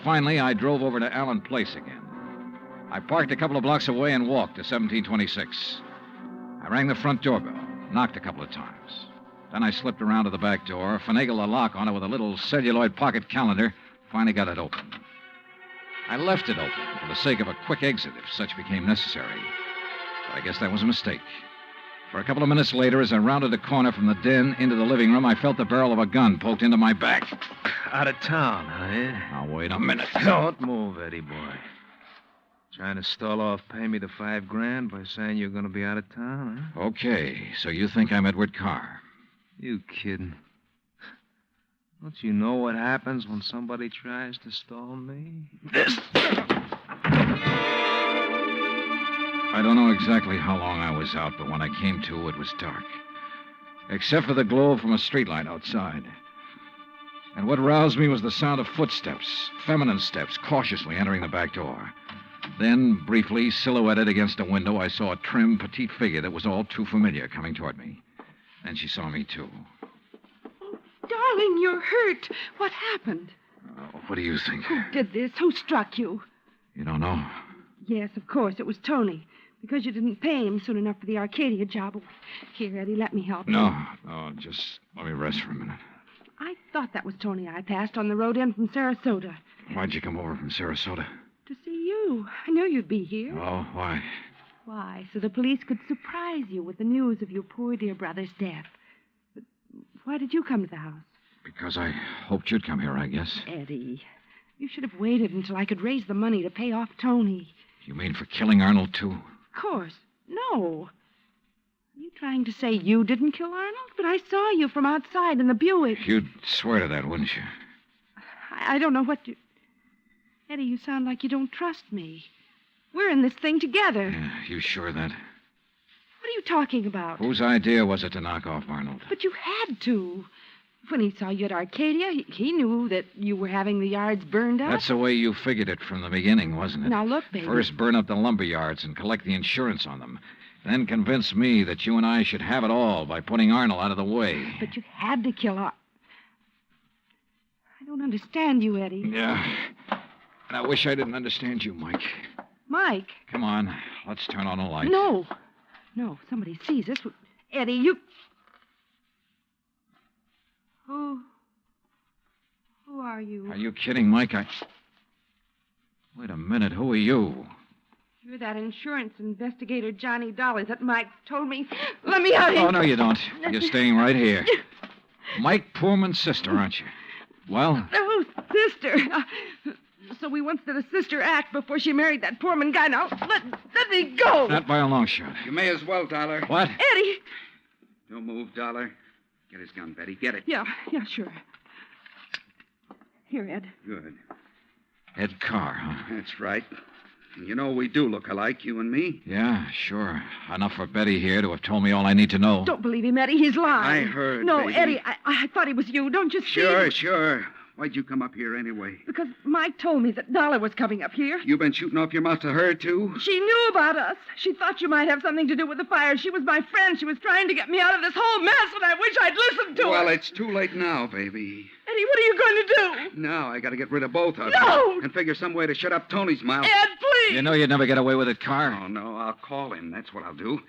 Finally, I drove over to Allen Place again. I parked a couple of blocks away and walked to 1726. I rang the front doorbell, knocked a couple of times. Then I slipped around to the back door, finagled a lock on it with a little celluloid pocket calendar, finally got it open. I left it open for the sake of a quick exit if such became necessary. But I guess that was a mistake. For a couple of minutes later, as I rounded the corner from the den into the living room, I felt the barrel of a gun poked into my back. Out of town, huh, Ed? Now, wait a minute. Don't move, Eddie boy. Trying to stall off pay me the $5,000 by saying you're going to be out of town, huh? Okay, so you think I'm Edward Carr? You kidding? Don't you know what happens when somebody tries to stall me? This. I don't know exactly how long I was out, but when I came to, it was dark. Except for the glow from a streetlight outside. And what roused me was the sound of footsteps, feminine steps, cautiously entering the back door. Then, briefly, silhouetted against a window, I saw a trim, petite figure that was all too familiar coming toward me. Then she saw me, too. Darling, you're hurt. What happened? What do you think? Who did this? Who struck you? You don't know? Yes, of course. It was Tony. Because you didn't pay him soon enough for the Arcadia job. Here, Eddie, let me help you. No, just let me rest for a minute. I thought that was Tony I passed on the road in from Sarasota. Why'd you come over from Sarasota? To see you. I knew you'd be here. Oh, why? Why? So the police could surprise you with the news of your poor dear brother's death. But why did you come to the house? Because I hoped you'd come here, I guess. Eddie, you should have waited until I could raise the money to pay off Tony. You mean for killing Arnold, too? Of course. No. Are you trying to say you didn't kill Arnold? But I saw you from outside in the Buick. You'd swear to that, wouldn't you? I don't know what you... Eddie, you sound like you don't trust me. We're in this thing together. Yeah, you sure of that? What are you talking about? Whose idea was it to knock off Arnold? But you had to. When he saw you at Arcadia, he knew that you were having the yards burned up. That's the way you figured it from the beginning, wasn't it? Now, look, baby. First burn up the lumber yards and collect the insurance on them. Then convince me that you and I should have it all by putting Arnold out of the way. But you had to kill Arnold. I don't understand you, Eddie. Yeah. And I wish I didn't understand you, Mike. Mike? Come on. Let's turn on the lights. No. No, somebody sees us. Eddie, you... Who are you? Are you kidding, Mike? Wait a minute. Who are you? You're that insurance investigator, Johnny Dollar, that Mike told me. Let me out. Oh, no, you don't. You're staying right here. Mike Poorman's sister, aren't you? Well? Oh, sister. So we once did a sister act before she married that Poorman guy. Now, let me go. Not by a long shot. You may as well, Dollar. What? Eddie. Don't move, Dollar. Get his gun, Betty. Get it. Yeah, sure. Here, Ed. Good. Ed Carr, huh? That's right. You know, we do look alike, you and me. Yeah, sure. Enough for Betty here to have told me all I need to know. Don't believe him, Eddie. He's lying. I heard, No, baby. Eddie, I thought it was you. Don't you see? Sure. Why'd you come up here anyway? Because Mike told me that Dollar was coming up here. You been shooting off your mouth to her, too? She knew about us. She thought you might have something to do with the fire. She was my friend. She was trying to get me out of this whole mess, and I wish I'd listened to her. Well, it's too late now, baby. Eddie, what are you going to do? Now I gotta get rid of both of No! them. And figure some way to shut up Tony's mouth. Ed, please! You know you'd never get away with it, Carr. Oh, no, I'll call him. That's what I'll do.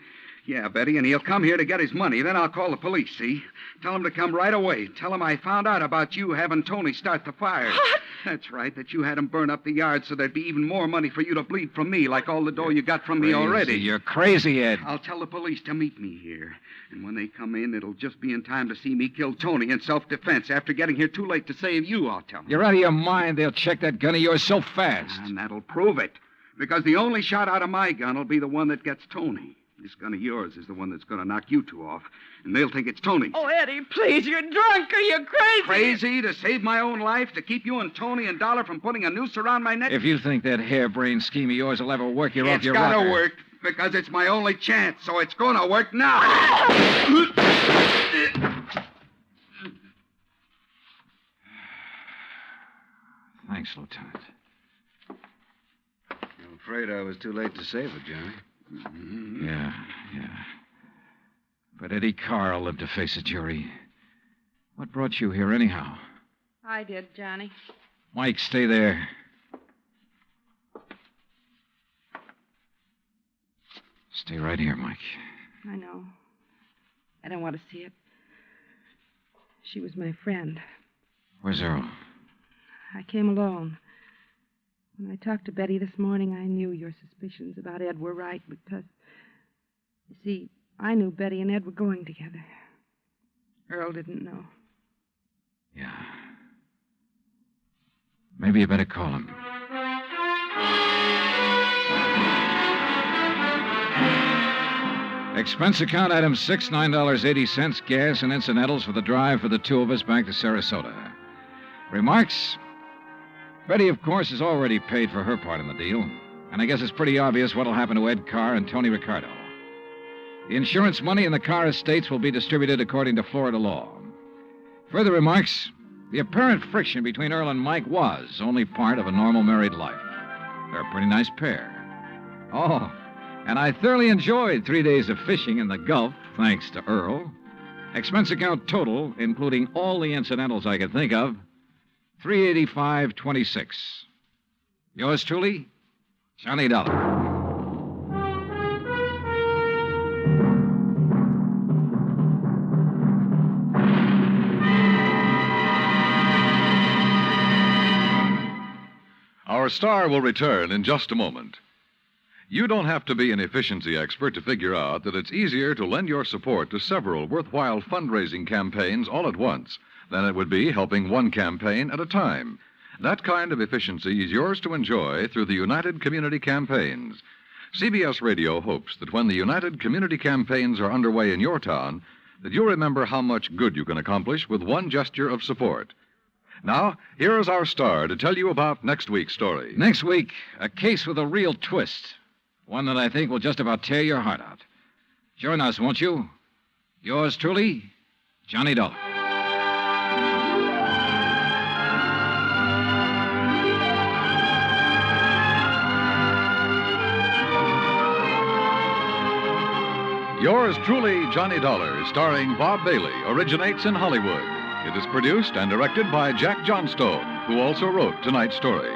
Yeah, Betty, and he'll come here to get his money. Then I'll call the police, see? Tell him to come right away. Tell him I found out about you having Tony start the fire. What? That's right, that you had him burn up the yard so there'd be even more money for you to bleed from me, like all the dough you got from me already. You're crazy, Ed. I'll tell the police to meet me here. And when they come in, it'll just be in time to see me kill Tony in self-defense. After getting here too late to save you, I'll tell them. You're out of your mind. They'll check that gun of yours so fast. And that'll prove it. Because the only shot out of my gun will be the one that gets Tony. This gun of yours is the one that's going to knock you two off. And they'll think it's Tony. Oh, Eddie, please, you're drunk or you're crazy. Crazy to save my own life, to keep you and Tony and Dollar from putting a noose around my neck? If you think that harebrained scheme of yours will ever work, you're off your rocker. It's got to work, because it's my only chance, so it's going to work now. Thanks, Lieutenant. I'm afraid I was too late to save it, Johnny. Mm-hmm. Yeah. But Eddie Carr lived to face a jury. What brought you here, anyhow? I did, Johnny. Mike, stay there. Stay right here, Mike. I know. I don't want to see it. She was my friend. Where's Earl? I came alone. When I talked to Betty this morning, I knew your suspicions about Ed were right because, you see, I knew Betty and Ed were going together. Earl didn't know. Yeah. Maybe you better call him. Expense account item 6, $9.80, gas and incidentals for the drive for the two of us back to Sarasota. Remarks? Betty, of course, has already paid for her part in the deal, and I guess it's pretty obvious what'll happen to Ed Carr and Tony Ricardo. The insurance money in the Carr estates will be distributed according to Florida law. Further remarks? The apparent friction between Earl and Mike was only part of a normal married life. They're a pretty nice pair. Oh, and I thoroughly enjoyed 3 days of fishing in the Gulf, thanks to Earl. Expense account total, including all the incidentals I could think of, $385.26. Yours truly, Johnny Dollar. Our star will return in just a moment. You don't have to be an efficiency expert to figure out that it's easier to lend your support to several worthwhile fundraising campaigns all at once than it would be helping one campaign at a time. That kind of efficiency is yours to enjoy through the United Community Campaigns. CBS Radio hopes that when the United Community Campaigns are underway in your town, that you'll remember how much good you can accomplish with one gesture of support. Now, here is our star to tell you about next week's story. Next week, a case with a real twist. One that I think will just about tear your heart out. Join us, won't you? Yours truly, Johnny Dollar. Yours truly, Johnny Dollar, starring Bob Bailey, originates in Hollywood. It is produced and directed by Jack Johnstone, who also wrote tonight's story.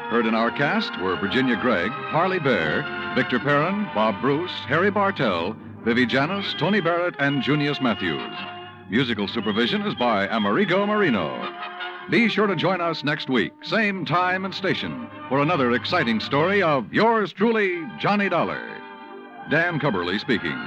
Heard in our cast were Virginia Gregg, Parley Bear, Victor Perrin, Bob Bruce, Harry Bartell, Vivi Janis, Tony Barrett, and Junius Matthews. Musical supervision is by Amerigo Marino. Be sure to join us next week, same time and station, for another exciting story of yours truly, Johnny Dollar. Dan Cubberly speaking.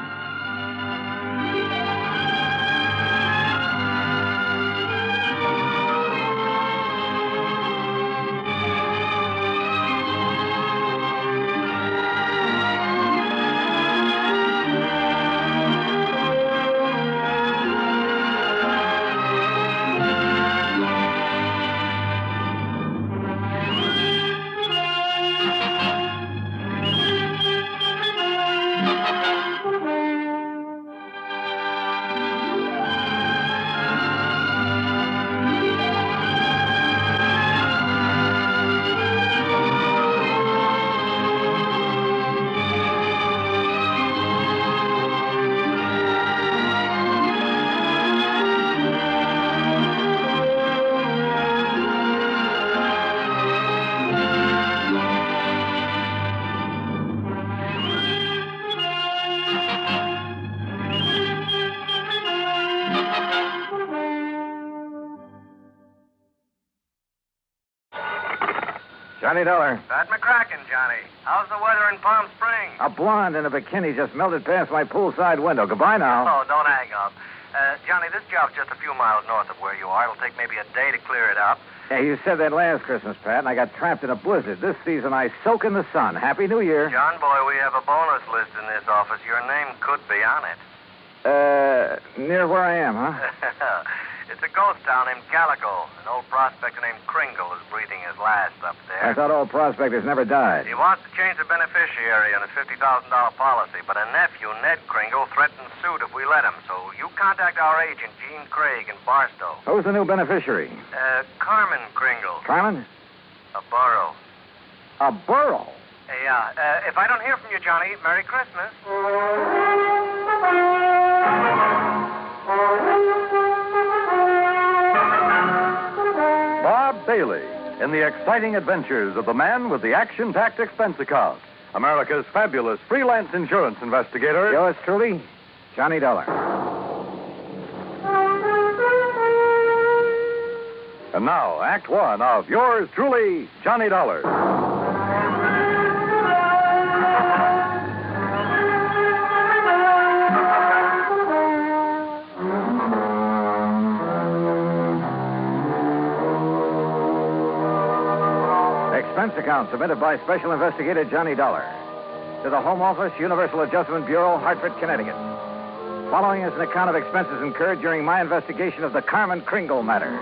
Johnny Dollar. Pat McCracken, Johnny. How's the weather in Palm Springs? A blonde in a bikini just melted past my poolside window. Goodbye now. Oh, don't hang up. Johnny, this job's just a few miles north of where you are. It'll take maybe a day to clear it up. Yeah, you said that last Christmas, Pat, and I got trapped in a blizzard. This season, I soak in the sun. Happy New Year. John, boy, we have a bonus list in this office. Your name could be on it. Near where I am, huh? It's a ghost town named Calico. An old prospector named Kringle is breathing his last up there. I thought all prospectors never died. He wants to change the beneficiary on his $50,000 policy, but a nephew, Ned Kringle, threatens suit if we let him. So you contact our agent, Gene Craig, in Barstow. Who's the new beneficiary? Carmen Kringle. Carmen? A borough. A borough? Yeah. If I don't hear from you, Johnny, Merry Christmas. Bob Bailey in the exciting adventures of the man with the action-packed expense account. America's fabulous freelance insurance investigator. Yours truly, Johnny Dollar. And now, Act One of yours truly, Johnny Dollar. Expense account submitted by Special Investigator Johnny Dollar to the Home Office, Universal Adjustment Bureau, Hartford, Connecticut. Following is an account of expenses incurred during my investigation of the Carmen Kringle matter.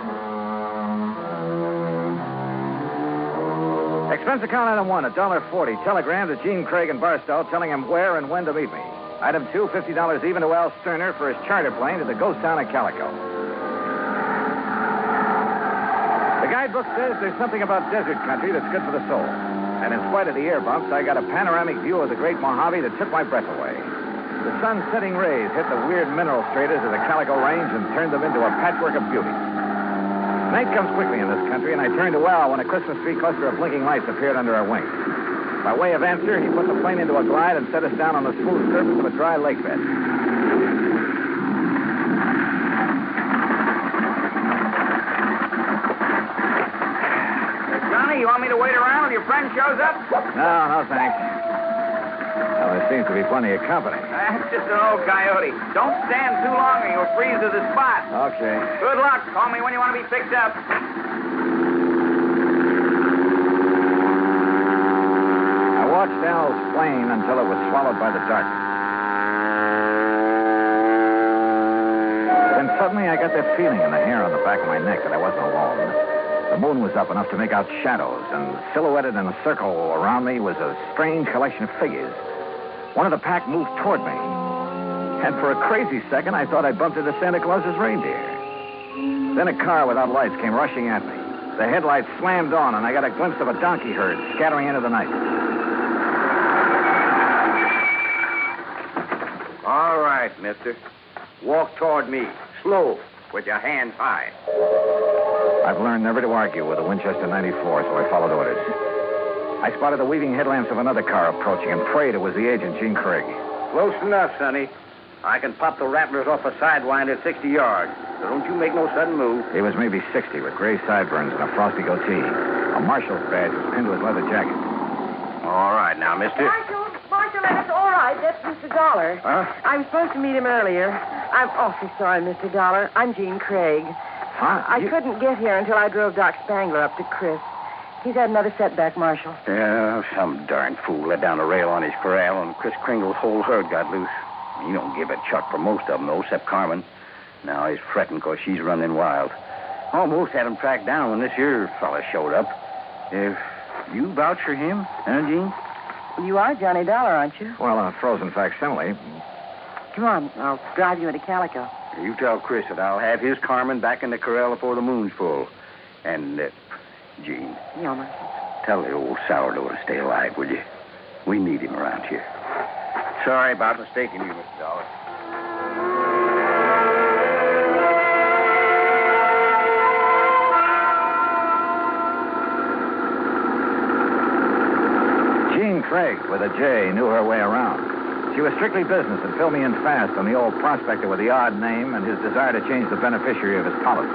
Expense account item 1, $1.40. Telegram to Gene Craig in Barstow telling him where and when to meet me. Item 2, $50 even to Al Sterner for his charter plane to the ghost town of Calico. The guidebook says there's something about desert country that's good for the soul. And in spite of the air bumps, I got a panoramic view of the Great Mojave that took my breath away. The sun's setting rays hit the weird mineral stratas of the Calico Range and turned them into a patchwork of beauty. Night comes quickly in this country, and I turned to Al when a Christmas tree cluster of blinking lights appeared under our wings. By way of answer, he put the plane into a glide and set us down on the smooth surface of a dry lake bed. You want me to wait around till your friend shows up? No, thanks. Well, there seems to be plenty of company. That's just an old coyote. Don't stand too long or you'll freeze to the spot. Okay. Good luck. Call me when you want to be picked up. I watched Al's plane until it was swallowed by the darkness. Then suddenly I got that feeling in the hair on the back of my neck that I wasn't alone. The moon was up enough to make out shadows, and silhouetted in a circle around me was a strange collection of figures. One of the pack moved toward me, and for a crazy second, I thought I bumped into Santa Claus's reindeer. Then a car without lights came rushing at me. The headlights slammed on, and I got a glimpse of a donkey herd scattering into the night. All right, mister. Walk toward me. Slow, with your hands high. I've learned never to argue with a Winchester 94, so I followed orders. I spotted the weaving headlamps of another car approaching and prayed it was the agent, Gene Craig. Close enough, Sonny. I can pop the rattlers off a sidewinder at 60 yards, so don't you make no sudden move. He was maybe 60 with gray sideburns and a frosty goatee. A marshal's badge was pinned to his leather jacket. All right, now, mister. Marshal, that's all right. That's Mr. Dollar. Huh? I'm supposed to meet him earlier. I'm awfully sorry, Mr. Dollar. I'm Gene Craig. Huh? I couldn't get here until I drove Doc Spangler up to Chris. He's had another setback, Marshal. Yeah, some darn fool let down a rail on his corral, and Chris Kringle's whole herd got loose. He don't give a chuck for most of them, though, except Carmen. Now he's fretting because she's running wild. Almost had him tracked down when this here fella showed up. If you vouch for him, huh, Gene? You are Johnny Dollar, aren't you? Well, a frozen facsimile. Come on, I'll drive you into Calico. You tell Chris that I'll have his Carmen back in the corral before the moon's full. And, Gene. Yeah, Marshal. Tell the old sourdough to stay alive, will you? We need him around here. Sorry about mistaking you, Mr. Dollar. Gene Craig, with a J, knew her way around. She was strictly business and filled me in fast on the old prospector with the odd name and his desire to change the beneficiary of his policy.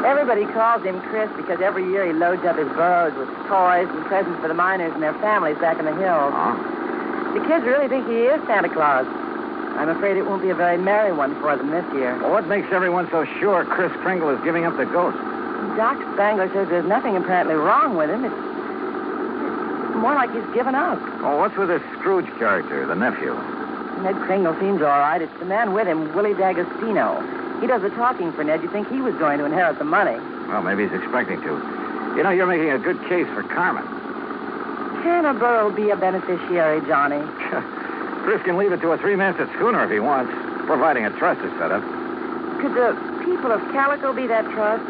Everybody calls him Chris because every year he loads up his burros with toys and presents for the miners and their families back in the hills. Oh? The kids really think he is Santa Claus. I'm afraid it won't be a very merry one for them this year. Well, what makes everyone so sure Chris Kringle is giving up the ghost? Doc Spangler says there's nothing apparently wrong with him. It's more like he's given up. Oh, what's with this Scrooge character, the nephew? Ned Kringle seems all right. It's the man with him, Willie D'Agostino. He does the talking for Ned. You'd think he was going to inherit the money. Well, maybe he's expecting to. You know, you're making a good case for Carmen. Can a burro be a beneficiary, Johnny? Chris can leave it to a three-masted schooner if he wants, providing a trust is set up. Could the people of Calico be that trust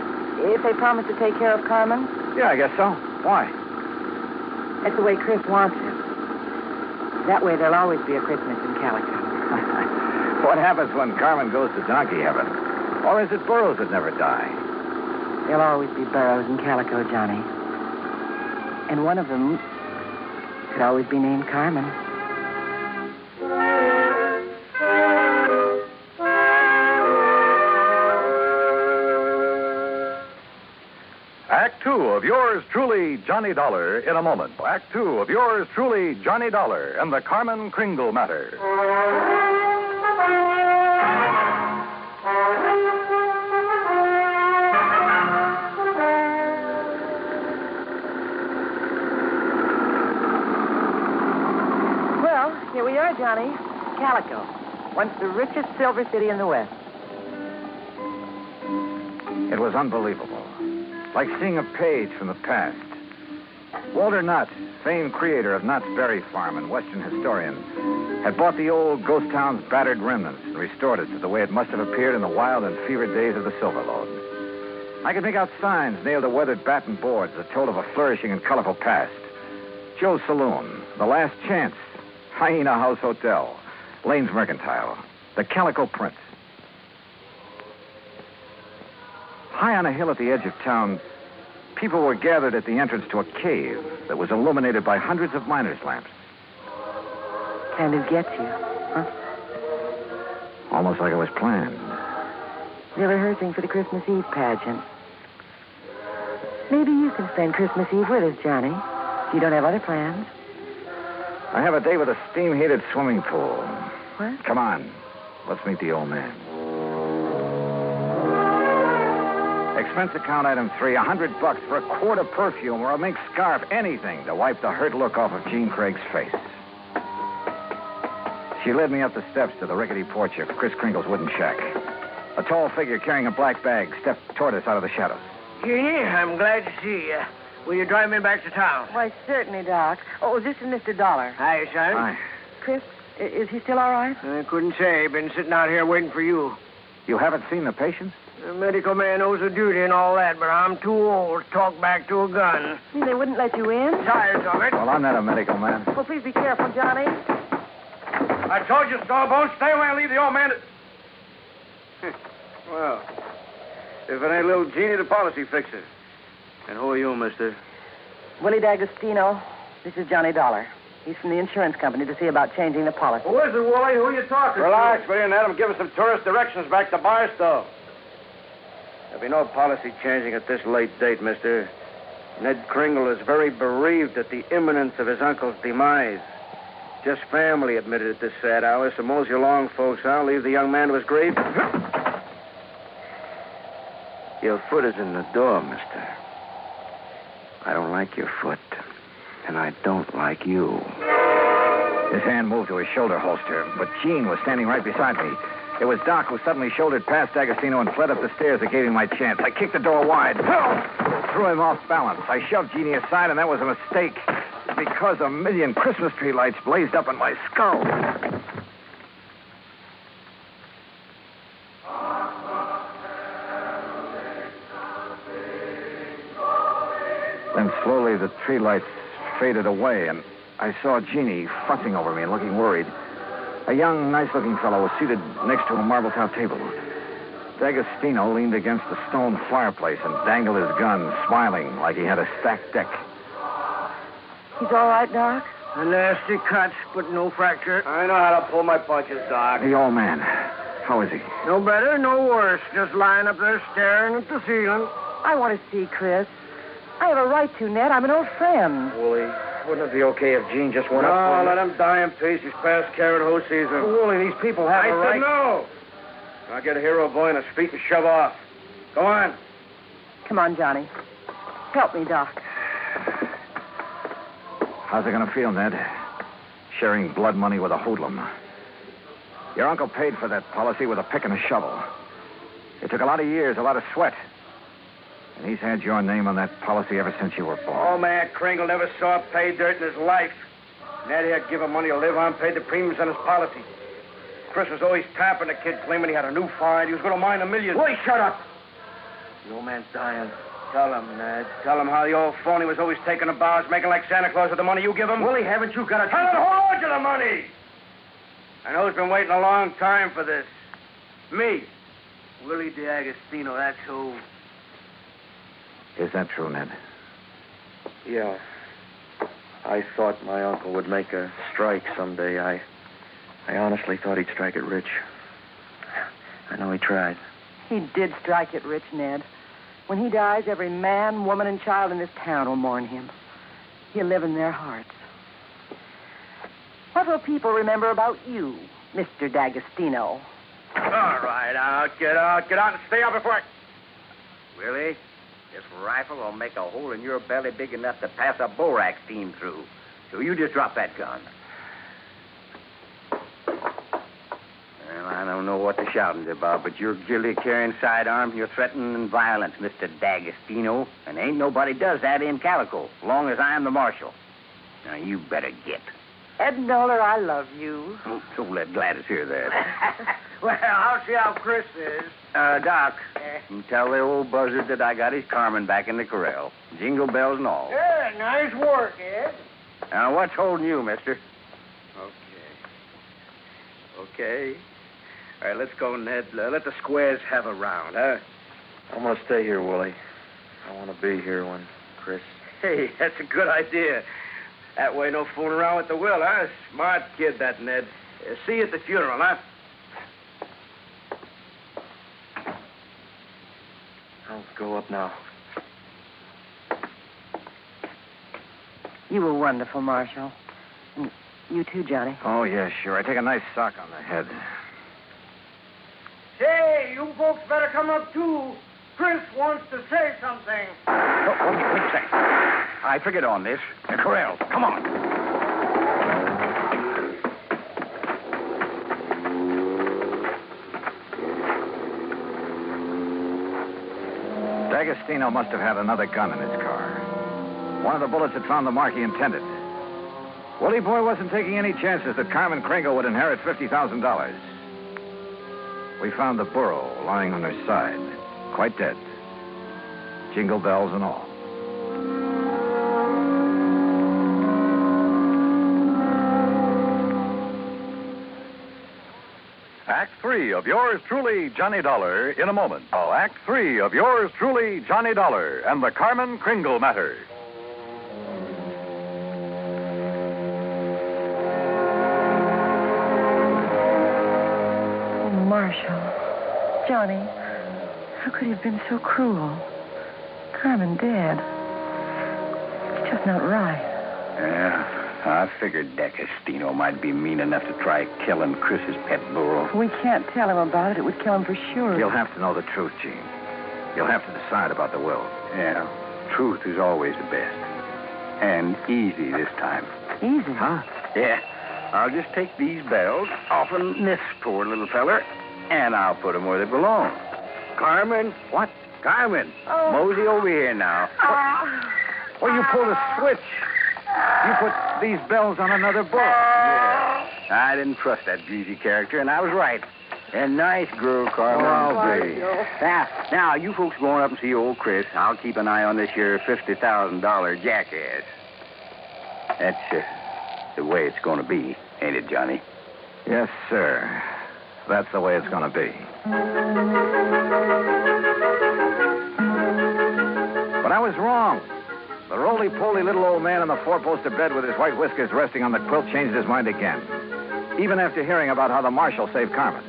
if they promise to take care of Carmen? Yeah, I guess so. Why? That's the way Chris wants it. That way there'll always be a Christmas in Calico. What happens when Carmen goes to donkey heaven? Or is it burros that never die? There'll always be burros in Calico, Johnny. And one of them could always be named Carmen. Act two of yours truly, Johnny Dollar, in a moment. Act two of yours truly, Johnny Dollar, and the Carmen Kringle matter. Well, here we are, Johnny. Calico, once the richest silver city in the West. It was unbelievable. Like seeing a page from the past. Walter Knott, famed creator of Knott's Berry Farm and Western historian, had bought the old ghost town's battered remnants and restored it to the way it must have appeared in the wild and fevered days of the Silver Lode. I could make out signs nailed to weathered batten boards that told of a flourishing and colorful past. Joe's Saloon, The Last Chance, Hyena House Hotel, Lane's Mercantile, the Calico Prince. High on a hill at the edge of town, people were gathered at the entrance to a cave that was illuminated by hundreds of miners' lamps. Kind of gets you, huh? Almost like it was planned. They're rehearsing for the Christmas Eve pageant. Maybe you can spend Christmas Eve with us, Johnny, if you don't have other plans. I have a day with a steam-heated swimming pool. What? Come on. Let's meet the old man. Expense account item 3, $100 for a quart of perfume or a mink scarf, anything to wipe the hurt look off of Jean Craig's face. She led me up the steps to the rickety porch of Chris Kringle's wooden shack. A tall figure carrying a black bag stepped toward us out of the shadows. Jeannie, I'm glad to see you. Will you drive me back to town? Why, certainly, Doc. Oh, this is Mr. Dollar. Hi, son. Hi. Chris, is he still all right? I couldn't say. Been sitting out here waiting for you. You haven't seen the patient? The medical man owes a duty and all that, but I'm too old to talk back to a gun. They wouldn't let you in? Tired of it. Well, I'm not a medical man. Oh, please be careful, Johnny. I told you, Stallbone, stay away and leave the old man to... Well, if it ain't little Jeannie, the policy fixer. And who are you, mister? Willie D'Agostino. This is Johnny Dollar. He's from the insurance company to see about changing the policy. Who is it, Wooly? Who are you talking Relax, to? will you, and let him give us some tourist directions back to Barstow. There'll be no policy changing at this late date, mister. Ned Kringle is very bereaved at the imminence of his uncle's demise. Just family admitted at this sad hour, so mosey along, folks. I'll leave the young man to his grief. Your foot is in the door, mister. I don't like your foot, and I don't like you. His hand moved to his shoulder holster, but Jean was standing right beside me. It was Doc who suddenly shouldered past D'Agostino and fled up the stairs that gave him my chance. I kicked the door wide, threw him off balance. I shoved Jeannie aside, and that was a mistake, because a million Christmas tree lights blazed up in my skull. Then slowly the tree lights faded away, and I saw Jeannie fussing over me and looking worried. A young, nice-looking fellow was seated next to a marble-top table. D'Agostino leaned against the stone fireplace and dangled his gun, smiling like he had a stacked deck. He's all right, Doc? A nasty cut, but no fracture. I know how to pull my punches, Doc. The old man. How is he? No better, no worse. Just lying up there staring at the ceiling. I want to see Chris. I have a right to, Ned. I'm an old friend. Wooly, wouldn't it be okay if Gene just went up? No, let him die in peace. He's past carrot hoe season. Wooly, these people have a right. I said no. Now get a hero boy on his feet and shove off. Go on. Come on, Johnny. Help me, Doc. How's it going to feel, Ned? Sharing blood money with a hoodlum. Your uncle paid for that policy with a pick and a shovel. It took a lot of years, a lot of sweat. And he's had your name on that policy ever since you were born. Old man Kringle never saw pay dirt in his life. Ned had given him money to live on, paid the premiums on his policy. Chris was always tapping the kid, claiming he had a new find. He was going to mine $1 million. Boy, shut up. The old man's dying. Tell him, Ned. Tell him how the old phony was always taking the bows, making like Santa Claus with the money you give him. Willie, haven't you got a... Tell him who owed you the money! I know he's been waiting a long time for this. Me. Willie D'Agostino, that's who. Is that true, Ned? Yeah. I thought my uncle would make a strike someday. I honestly thought he'd strike it rich. I know he tried. He did strike it rich, Ned. When he dies, every man, woman, and child in this town will mourn him. He'll live in their hearts. What will people remember about you, Mr. D'Agostino? All right, get out and stay out before I... Willie, this rifle will make a hole in your belly big enough to pass a borax team through. So you just drop that gun. Well, I don't know what the shouting's about, but you're guilty of carrying sidearms. You're threatening violence, Mr. D'Agostino. And ain't nobody does that in Calico, as long as I'm the marshal. Now, you better get. Ed Noller, I love you. Oh, don't let Gladys hear that. Well, I'll see how Chris is. Doc, you tell the old buzzard that I got his Carmen back in the corral. Jingle bells and all. Yeah, nice work, Ed. Now, what's holding you, mister? Okay. All right, let's go, Ned. Let the squares have a round, huh? I'm going to stay here, Willie. I want to be here when Chris... Hey, that's a good idea. That way, no fooling around with the will, huh? Smart kid, that Ned. See you at the funeral, huh? I'll go up now. You were wonderful, Marshal. And you too, Johnny. Oh, yeah, sure. I take a nice sock on the head. Say, you folks better come up, too. Chris wants to say something. Oh, wait a second. I figured on this. The corral. Come on. D'Agostino must have had another gun in his car. One of the bullets had found the mark he intended. Willie Boy wasn't taking any chances that Carmen Kringle would inherit $50,000. We found the burro lying on her side, quite dead. Jingle bells and all. Act 3 of yours truly, Johnny Dollar, in a moment. Oh, Act 3 of yours truly, Johnny Dollar, and the Carmen Kringle matter. Oh, Marshal. Johnny, how could he have been so cruel? Carmen dead. It's just not right. Yeah. I figured D'Agostino might be mean enough to try killing Chris's pet burro. We can't tell him about it. It would kill him for sure. You'll have to know the truth, Gene. You'll have to decide about the will. Yeah, truth is always the best. And easy this time. Easy? Huh? Yeah. I'll just take these bells off of this poor little feller, and I'll put them where they belong. Carmen? What? Carmen. Oh. Mosey over here now. Well, you pulled a switch. You put these bells on another book. Yeah. I didn't trust that greasy character, and I was right. A nice girl, Carmen. I'll be. Now, you folks going up and see old Chris. I'll keep an eye on this here $50,000 jackass. That's the way it's going to be, ain't it, Johnny? Yes, sir. That's the way it's going to be. But I was wrong. The roly-poly little old man in the four-poster bed with his white whiskers resting on the quilt changed his mind again, even after hearing about how the marshal saved Carmen.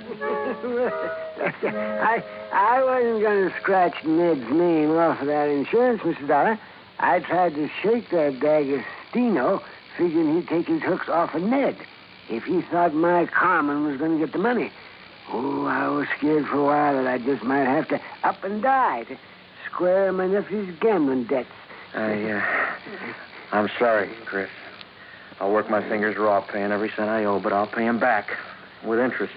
I wasn't going to scratch Ned's name off of that insurance, Mr. Dollar. I tried to shake that D'Agostino, figuring he'd take his hooks off of Ned if he thought my Carmen was going to get the money. Oh, I was scared for a while that I just might have to up and die to square my nephew's gambling debts. I'm sorry, Chris. I'll work my fingers raw paying every cent I owe, but I'll pay him back with interest.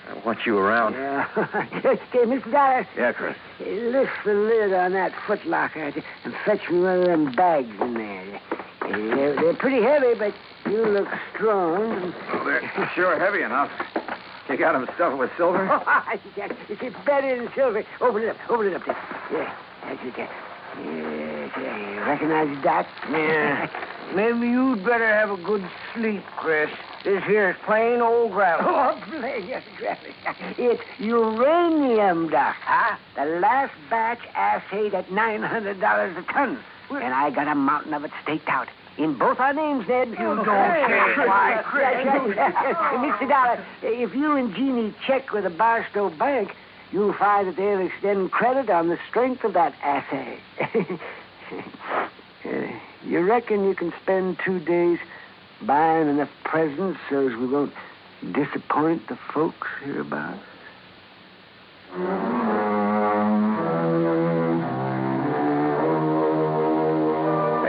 I want you around. Okay, Mr. Dollar. Yeah, Chris. Lift the lid on that footlocker and fetch me one of them bags in there. They're pretty heavy, but you look strong. Well, they're sure heavy enough. You got them stuffed with silver? It's better than silver. Open it up there. Yeah, that's it. You recognize the dot? Yeah. Maybe you'd better have a good sleep, Chris. This here's plain old gravel. Oh, plain gravel. It's uranium, Doc. Huh? The last batch assayed at $900 a ton. And I got a mountain of it staked out. In both our names, Ned. You don't say why, Chris. Mr. Dollar, if you and Jeannie check with the Barstow Bank, you'll find that they'll extend credit on the strength of that assay. You reckon you can spend 2 days buying enough presents so as we won't disappoint the folks hereabouts?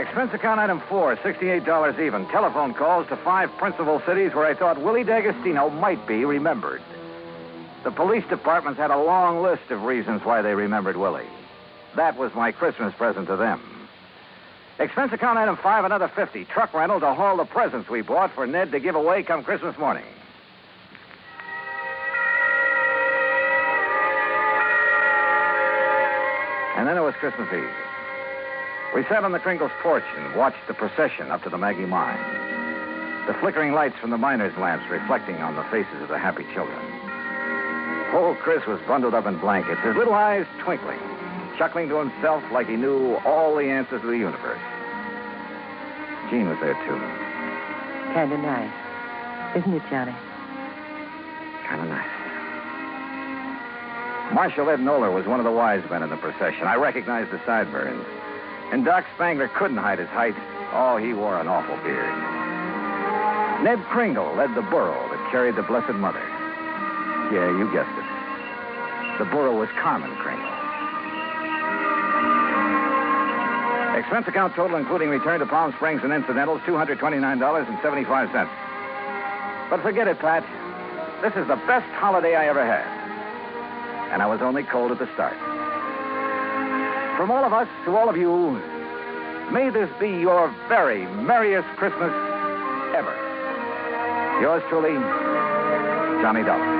Expense account item 4, $68 even. Telephone calls to 5 principal cities where I thought Willie D'Agostino might be remembered. The police departments had a long list of reasons why they remembered Willie. That was my Christmas present to them. Expense account item 5, another $50. Truck rental to haul the presents we bought for Ned to give away come Christmas morning. And then it was Christmas Eve. We sat on the Kringle's porch and watched the procession up to the Maggie mine. The flickering lights from the miners' lamps reflecting on the faces of the happy children. Old Chris was bundled up in blankets, his little eyes twinkling, chuckling to himself like he knew all the answers to the universe. Jean was there, too. Kind of nice. Isn't it, Johnny? Kind of nice. Marshal Ed Noller was one of the wise men in the procession. I recognized the sideburns. And Doc Spangler couldn't hide his height. Oh, he wore an awful beard. Ned Kringle led the burro that carried the Blessed Mother. Yeah, you guessed it. The burro was Carmen Kringle. Expense account total, including return to Palm Springs and incidentals, $229.75. But forget it, Pat. This is the best holiday I ever had. And I was only cold at the start. From all of us to all of you, may this be your very merriest Christmas ever. Yours truly, Johnny Dollar.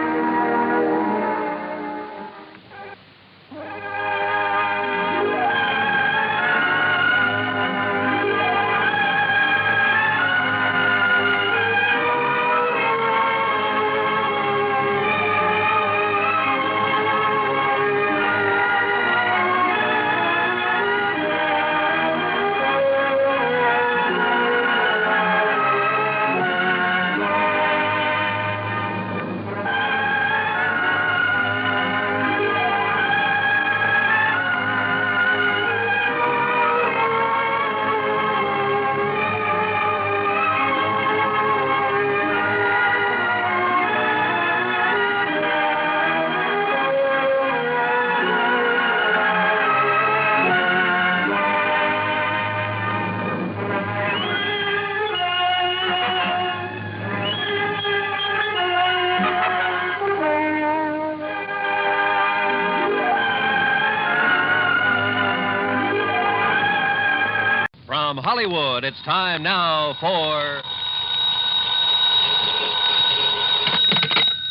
From Hollywood, it's time now for...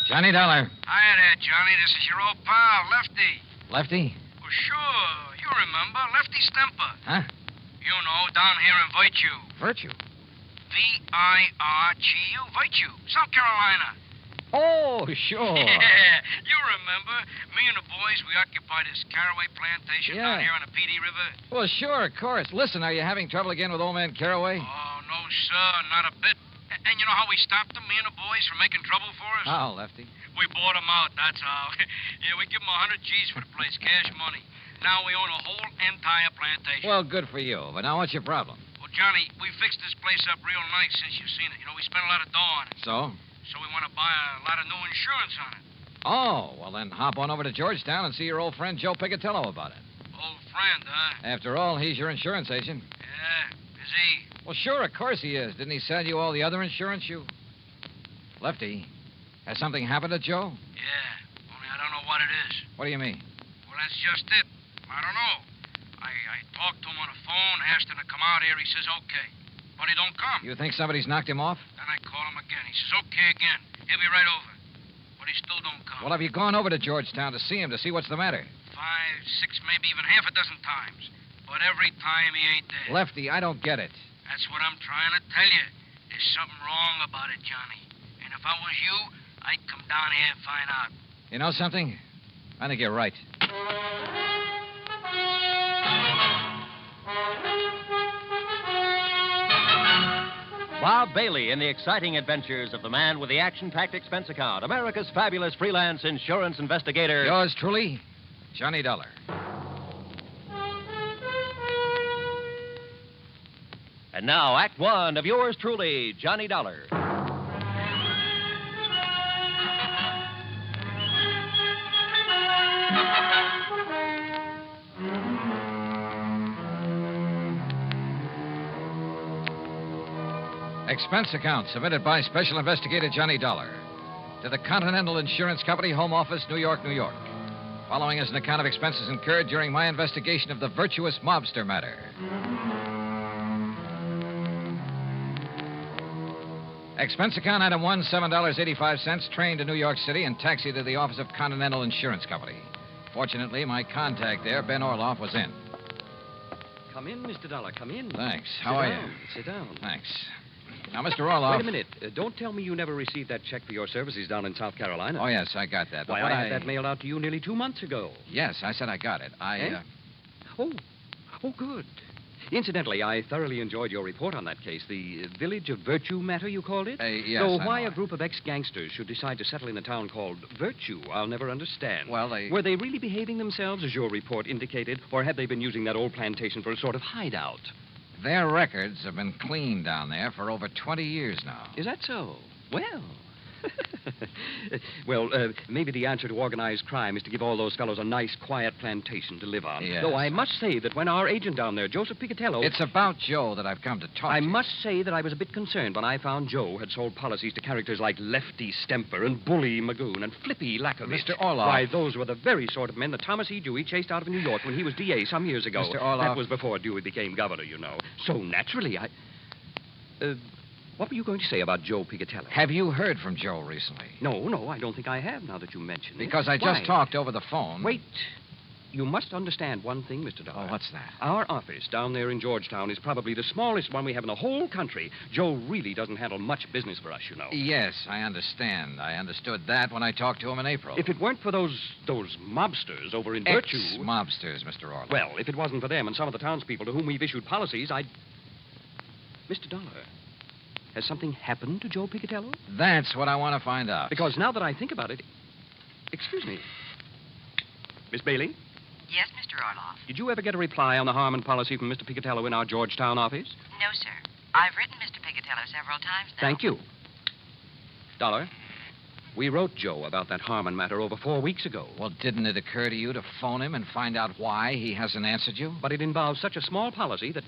Johnny Dollar. Hiya there, Johnny. This is your old pal, Lefty. Lefty? Well, sure. You remember. Lefty Stemper. Huh? You know, down here in Virtue. Virtue? V-I-R-G-U. Virtue. South Carolina. Oh, sure. Yeah. You remember. Me and the boys, we occupied this Caraway plantation Yeah. down here on the Petey River. Well, sure, of course. Listen, are you having trouble again with old man Caraway? Oh, no, sir. Not a bit. And you know how we stopped them, me and the boys, from making trouble for us? How, Lefty? We bought them out, that's how. Yeah, we give them 100 G's for the place, cash money. Now we own a whole entire plantation. Well, good for you. But now what's your problem? Well, Johnny, we fixed this place up real nice since you've seen it. You know, we spent a lot of dough on it. So? So we want to buy a lot of new insurance on it. Oh, well, then hop on over to Georgetown and see your old friend Joe Picatello about it. Old friend, huh? After all, he's your insurance agent. Yeah, is he? Well, sure, of course he is. Didn't he sell you all the other insurance you... Lefty, has something happened to Joe? Yeah, only I don't know what it is. What do you mean? Well, that's just it. I don't know. I talked to him on the phone, asked him to come out here. He says okay. But he don't come. You think somebody's knocked him off? Then I call him again. He says okay again. He'll be right over. But he still don't come. Well, have you gone over to Georgetown to see him, to see what's the matter? 5, 6, maybe even half a dozen times. But every time he ain't there. Lefty, I don't get it. That's what I'm trying to tell you. There's something wrong about it, Johnny. And if I was you, I'd come down here and find out. You know something? I think you're right. Bob Bailey in the exciting adventures of the man with the action-packed expense account, America's fabulous freelance insurance investigator. Yours truly, Johnny Dollar. And now, Act One of yours truly, Johnny Dollar. Expense account submitted by Special Investigator Johnny Dollar to the Continental Insurance Company, Home Office, New York, New York. Following is an account of expenses incurred during my investigation of the Virtuous Mobster matter. Expense account item 1, $7.85, train to New York City and taxi to the office of Continental Insurance Company. Fortunately, my contact there, Ben Orloff, was in. Come in, Mr. Dollar, come in. Thanks. How are you? Sit down. Thanks. Now, Mr. Orloff... Wait a minute. Don't tell me you never received that check for your services down in South Carolina. Oh, yes, I got that. Why, I had that mailed out to you nearly 2 months ago. Yes, I said I got it. Oh, good. Incidentally, I thoroughly enjoyed your report on that case, the Village of Virtue matter, you called it? Yes, Though I why know. a group of ex-gangsters should decide to settle in a town called Virtue, I'll never understand. Well, Were they really behaving themselves, as your report indicated, or had they been using that old plantation for a sort of hideout? Their records have been clean down there for over 20 years now. Is that so? Well... Well, maybe the answer to organized crime is to give all those fellows a nice, quiet plantation to live on. Yes. Though I must say that when our agent down there, Joseph Picatello... It's about Joe that I've come to talk I to. must say that I was a bit concerned when I found Joe had sold policies to characters like Lefty Stemper and Bully Magoon and Flippy Lackovich. Mr. Orloff. Why, those were the very sort of men that Thomas E. Dewey chased out of New York when he was D.A. some years ago. Mr. Orloff. That was before Dewey became governor, you know. So naturally, what were you going to say about Joe Picatello? Have you heard from Joe recently? No, I don't think I have, now that you mention it. Because I just Why? talked over the phone. Wait. You must understand one thing, Mr. Dollar. Oh, what's that? Our office down there in Georgetown is probably the smallest one we have in the whole country. Joe really doesn't handle much business for us, you know. Yes, I understand. I understood that when I talked to him in April. If it weren't for those mobsters over in Virtue... Ex-mobsters, Mr. Orloff. Well, if it wasn't for them and some of the townspeople to whom we've issued policies, I'd... Mr. Dollar, has something happened to Joe Picatello? That's what I want to find out. Because now that I think about it... Excuse me. Miss Bailey? Yes, Mr. Orloff. Did you ever get a reply on the Harmon policy from Mr. Picatello in our Georgetown office? No, sir. I've written Mr. Picatello several times now. Thank you. Dollar, we wrote Joe about that Harmon matter over 4 weeks ago. Well, didn't it occur to you to phone him and find out why he hasn't answered you? But it involves such a small policy that...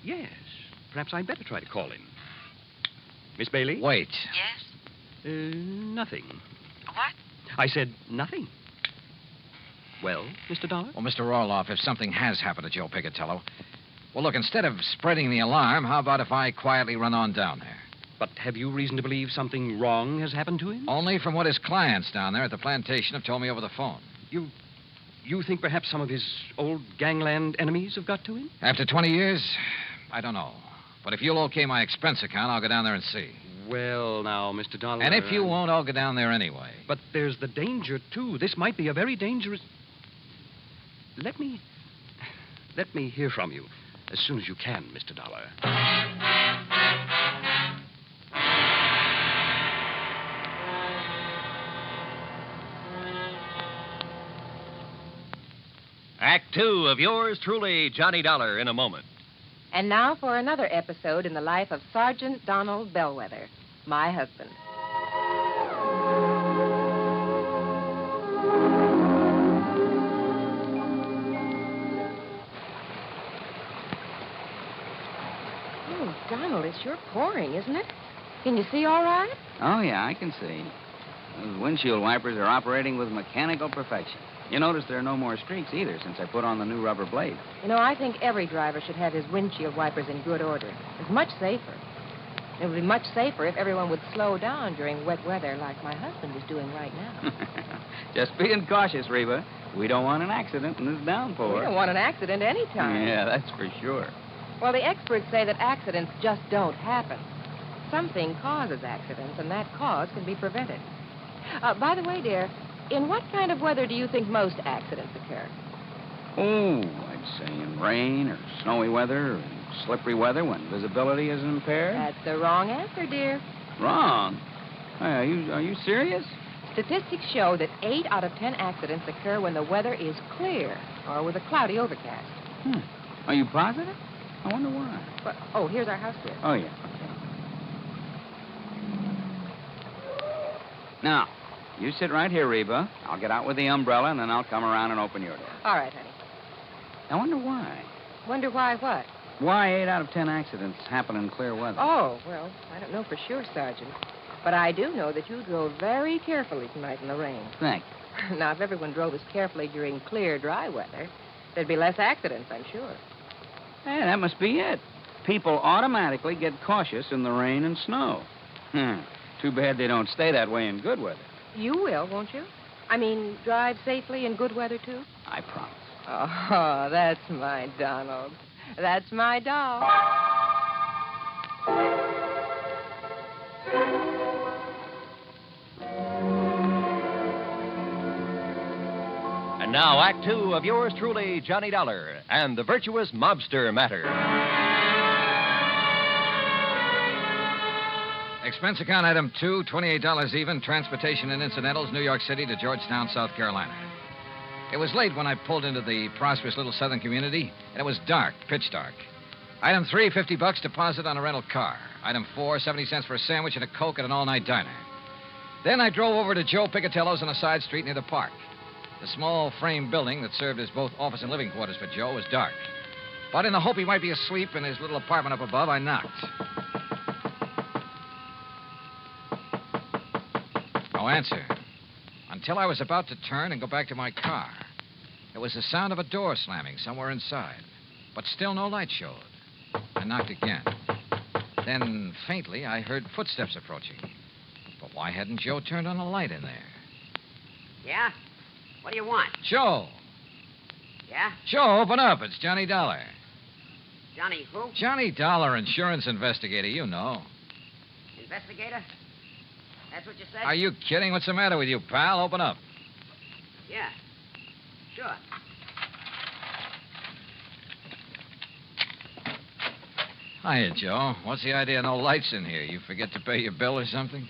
yes. Perhaps I'd better try to call him. Miss Bailey? Wait. Yes? Nothing. What? I said nothing. Well, Mr. Dollar? Well, Mr. Orloff, if something has happened to Joe Picatello... Well, look, instead of spreading the alarm, how about if I quietly run on down there? But have you reason to believe something wrong has happened to him? Only from what his clients down there at the plantation have told me over the phone. You think perhaps some of his old gangland enemies have got to him? After 20 years, I don't know. But if you'll okay my expense account, I'll go down there and see. Well, now, Mr. Dollar... And if you won't, I'll go down there anyway. But there's the danger, too. This might be a very dangerous... Let me hear from you as soon as you can, Mr. Dollar. Act two of yours truly, Johnny Dollar, in a moment. And now for another episode in the life of Sergeant Donald Bellwether, my husband. Oh, Donald, it's sure pouring, isn't it? Can you see all right? Oh, yeah, I can see. Those windshield wipers are operating with mechanical perfection. You notice there are no more streaks either since I put on the new rubber blade. You know, I think every driver should have his windshield wipers in good order. It's much safer. It would be much safer if everyone would slow down during wet weather like my husband is doing right now. Just being cautious, Reba. We don't want an accident in this downpour. We don't want an accident any time. Yeah, that's for sure. Well, the experts say that accidents just don't happen. Something causes accidents, and that cause can be prevented. By the way, dear, in what kind of weather do you think most accidents occur? Oh, I'd say in rain or snowy weather or slippery weather when visibility is impaired. That's the wrong answer, dear. Wrong? Are you serious? Statistics show that 8 out of 10 accidents occur when the weather is clear or with a cloudy overcast. Are you positive? I wonder why. Well, here's our house, dear. Oh, yeah. Now, you sit right here, Reba. I'll get out with the umbrella, and then I'll come around and open your door. All right, honey. I wonder why. Wonder why what? Why 8 out of 10 accidents happen in clear weather? Oh, well, I don't know for sure, Sergeant. But I do know that you drove very carefully tonight in the rain. Thanks. Now, if everyone drove as carefully during clear, dry weather, there'd be less accidents, I'm sure. Hey, that must be it. People automatically get cautious in the rain and snow. Too bad they don't stay that way in good weather. You will, won't you? I mean, drive safely in good weather, too? I promise. Oh, that's my Donald. That's my doll. And now, Act two of yours truly, Johnny Dollar, and the Virtuous Mobster matter. Expense account item 2, $28 even, transportation and incidentals, New York City to Georgetown, South Carolina. It was late when I pulled into the prosperous little southern community, and it was dark, pitch dark. Item 3, $50 deposit on a rental car. Item 4, 70 cents for a sandwich and a Coke at an all-night diner. Then I drove over to Joe Picatello's on a side street near the park. The small frame building that served as both office and living quarters for Joe was dark. But in the hope he might be asleep in his little apartment up above, I knocked. No answer. Until I was about to turn and go back to my car. There was the sound of a door slamming somewhere inside. But still no light showed. I knocked again. Then, faintly, I heard footsteps approaching. But why hadn't Joe turned on a light in there? Yeah? What do you want? Joe! Yeah? Joe, open up. It's Johnny Dollar. Johnny who? Johnny Dollar, insurance investigator, you know. Investigator? That's what you said? Are you kidding? What's the matter with you, pal? Open up. Yeah. Sure. Hiya, Joe. What's the idea of no lights in here? You forget to pay your bill or something?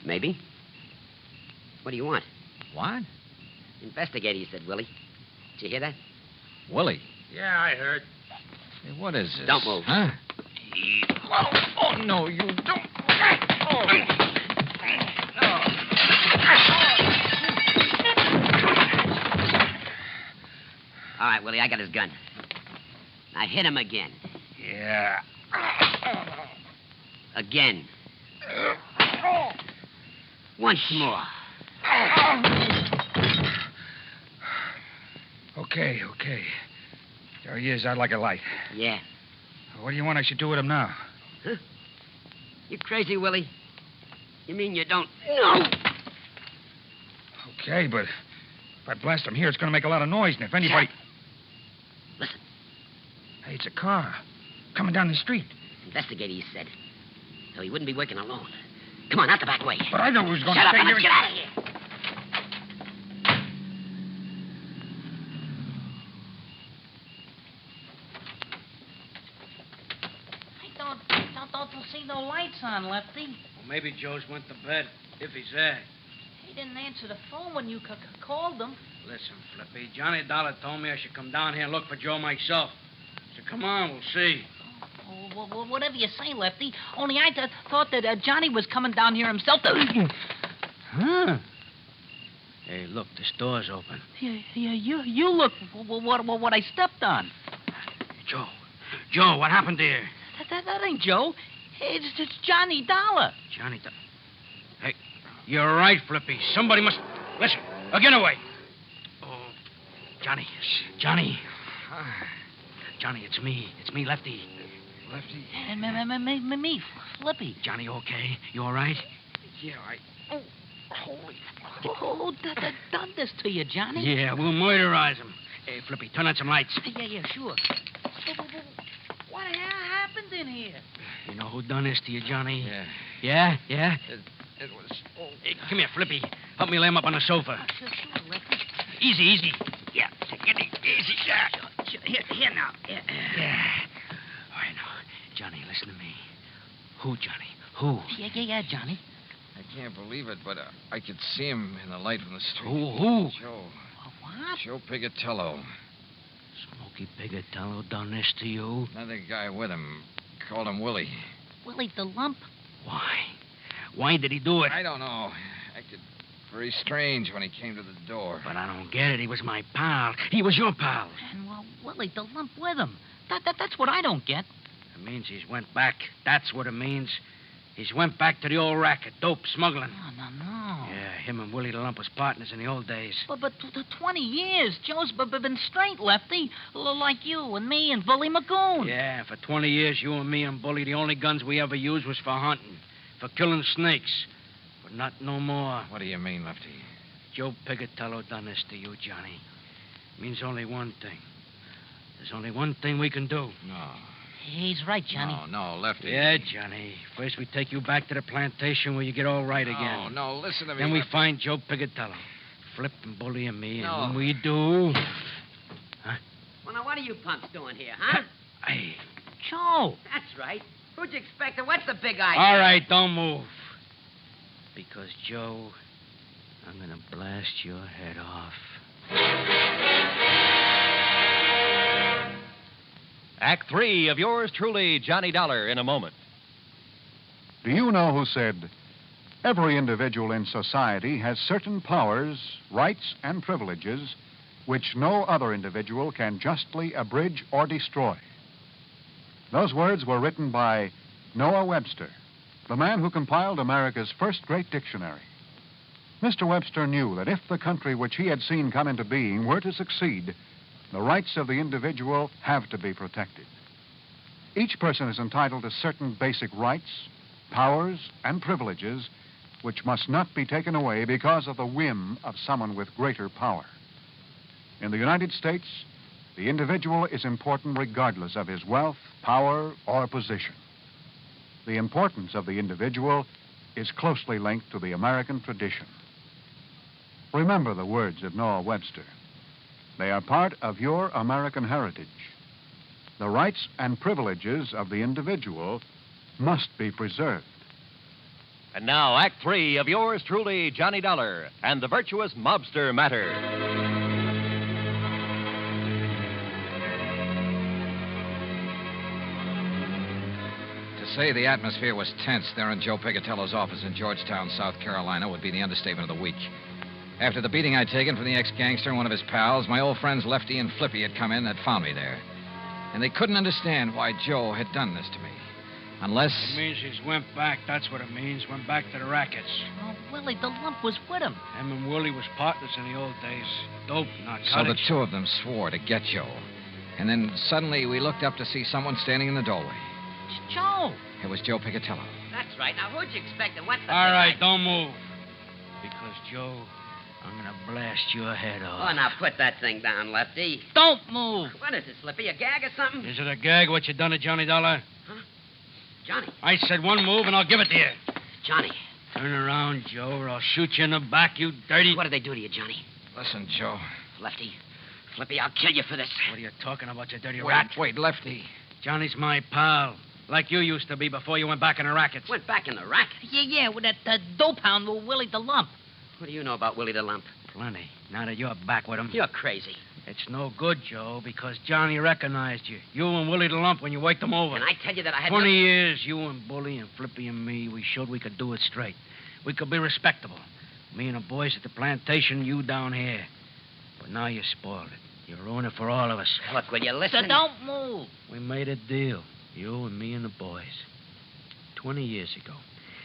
Maybe. What do you want? What? Investigator, you said, Willie. Did you hear that? Willie. Yeah, I heard. Hey, what is this? Don't move. Huh? Oh, no, you don't. Oh. All right, Willie, I got his gun. Now hit him again. Yeah. Again. Once more. Okay. There he is. I'd like a light. Yeah. What do you want I should do with him now? Huh? You crazy, Willie? You mean you don't know? Okay, but if I blast him here, it's going to make a lot of noise, and if anybody... Listen. Hey, it's a car. Coming down the street. Investigator, he said. So he wouldn't be working alone. Come on, out the back way. But I know who's going Shut to up stay and here. let's get out of here. Don't see no lights on, Lefty. Well, maybe Joe's went to bed, if he's there. He didn't answer the phone when you called him. Listen, Flippy, Johnny Dollar told me I should come down here and look for Joe myself. So come on, we'll see. Oh, well, whatever you say, Lefty. Only I thought that Johnny was coming down here himself to... Huh? Hey, look, this door's open. Yeah, you look what I stepped on. Joe, what happened there? That ain't Joe. It's Johnny Dollar. Johnny Dollar. Hey, you're right, Flippy. Somebody must... Listen, get away. Oh, Johnny. Johnny, it's me. It's me, Lefty. Lefty? Me, Flippy. Johnny, okay? You all right? Yeah, Oh, holy... Who done this to you, Johnny? Yeah, we'll murderize him. Hey, Flippy, turn on some lights. Yeah, sure. What happened in here? You know who done this to you, Johnny? Yeah. Yeah? It was... Hey, come here, Flippy. Help me lay him up on the sofa. Sure, Lefty. Easy. Yeah, take it easy. Sure. Here now. Yeah. All right, now. Johnny, listen to me. Who, Johnny? Who? Yeah, Johnny. I can't believe it, but I could see him in the light from the street. Who? Joe. What? Joe Pigatello. Smokey Pigatello done this to you? Another guy with him. Called him Willie. Willie the Lump? Why? Why did he do it? I don't know. Acted very strange when he came to the door. But I don't get it. He was my pal. He was your pal. And, Willie the Lump with him. That's what I don't get. It means he's went back. That's what it means. He's went back to the old racket, dope smuggling. No. Yeah, him and Willie the Lump was partners in the old days. But 20 years, Joe's been straight, Lefty. Like you and me and Bully Magoon. Yeah, for 20 years, you and me and Bully, the only guns we ever used was for hunting, for killing snakes. But not no more. What do you mean, Lefty? Joe Pigatello done this to you, Johnny. It means only one thing. There's only one thing we can do. No. He's right, Johnny. No, Lefty. Yeah, Johnny. First we take you back to the plantation where you get all right again. No, listen to me. Then we find Joe Pigatello. Flip and Bully and me. No. And when we do... Huh? Well, now, what are you punks doing here, huh? Hey. Joe. That's right. Who'd you expect? What's the big idea? All right, don't move. Because, Joe, I'm going to blast your head off. Act 3 of yours truly, Johnny Dollar, in a moment. Do you know who said, every individual in society has certain powers, rights, and privileges which no other individual can justly abridge or destroy? Those words were written by Noah Webster, the man who compiled America's first great dictionary. Mr. Webster knew that if the country which he had seen come into being were to succeed, the rights of the individual have to be protected. Each person is entitled to certain basic rights, powers, and privileges which must not be taken away because of the whim of someone with greater power. In the United States, the individual is important regardless of his wealth, power, or position. The importance of the individual is closely linked to the American tradition. Remember the words of Noah Webster. They are part of your American heritage. The rights and privileges of the individual must be preserved. And now, Act 3 of yours truly, Johnny Dollar, and the Virtuous Mobster Matter. To say the atmosphere was tense there in Joe Pigatello's office in Georgetown, South Carolina, would be the understatement of the week. After the beating I'd taken from the ex-gangster and one of his pals, my old friends Lefty and Flippy had come in and had found me there. And they couldn't understand why Joe had done this to me. Unless... It means he's went back. That's what it means. Went back to the rackets. Oh, Willie the Lump was with him. Him and Willie was partners in the old days. Dope, narcotics. So the two of them swore to get Joe. And then suddenly we looked up to see someone standing in the doorway. It's Joe. It was Joe Pigatello. That's right. Now, who'd you expect? And what's the All big right, idea? don't move. Because, Joe, I'm going to blast your head off. Oh, now put that thing down, Lefty. Don't move. What is this, Slippy? A gag or something? Is it a gag what you done to Johnny Dollar? Huh? Johnny. I said one move and I'll give it to you. Johnny. Turn around, Joe, or I'll shoot you in the back, you dirty... What did they do to you, Johnny? Listen, Joe. Lefty. Flippy, I'll kill you for this. What are you talking about, you dirty Wait, rat? wait, Lefty. Johnny's my pal. Like you used to be before you went back in the rackets. Went back in the racket? Yeah, with that dope hound with Willie the Lump. What do you know about Willie the Lump? Plenty. Now that you're back with him. You're crazy. It's no good, Joe, because Johnny recognized you. You and Willie the Lump when you waked him over. And I tell you that I had 20 years, you and Bully and Flippy and me, we showed we could do it straight. We could be respectable. Me and the boys at the plantation, you down here. But now you spoiled it. You ruined it for all of us. Look, will you listen? So don't move. We made a deal. You and me and the boys. 20 years ago.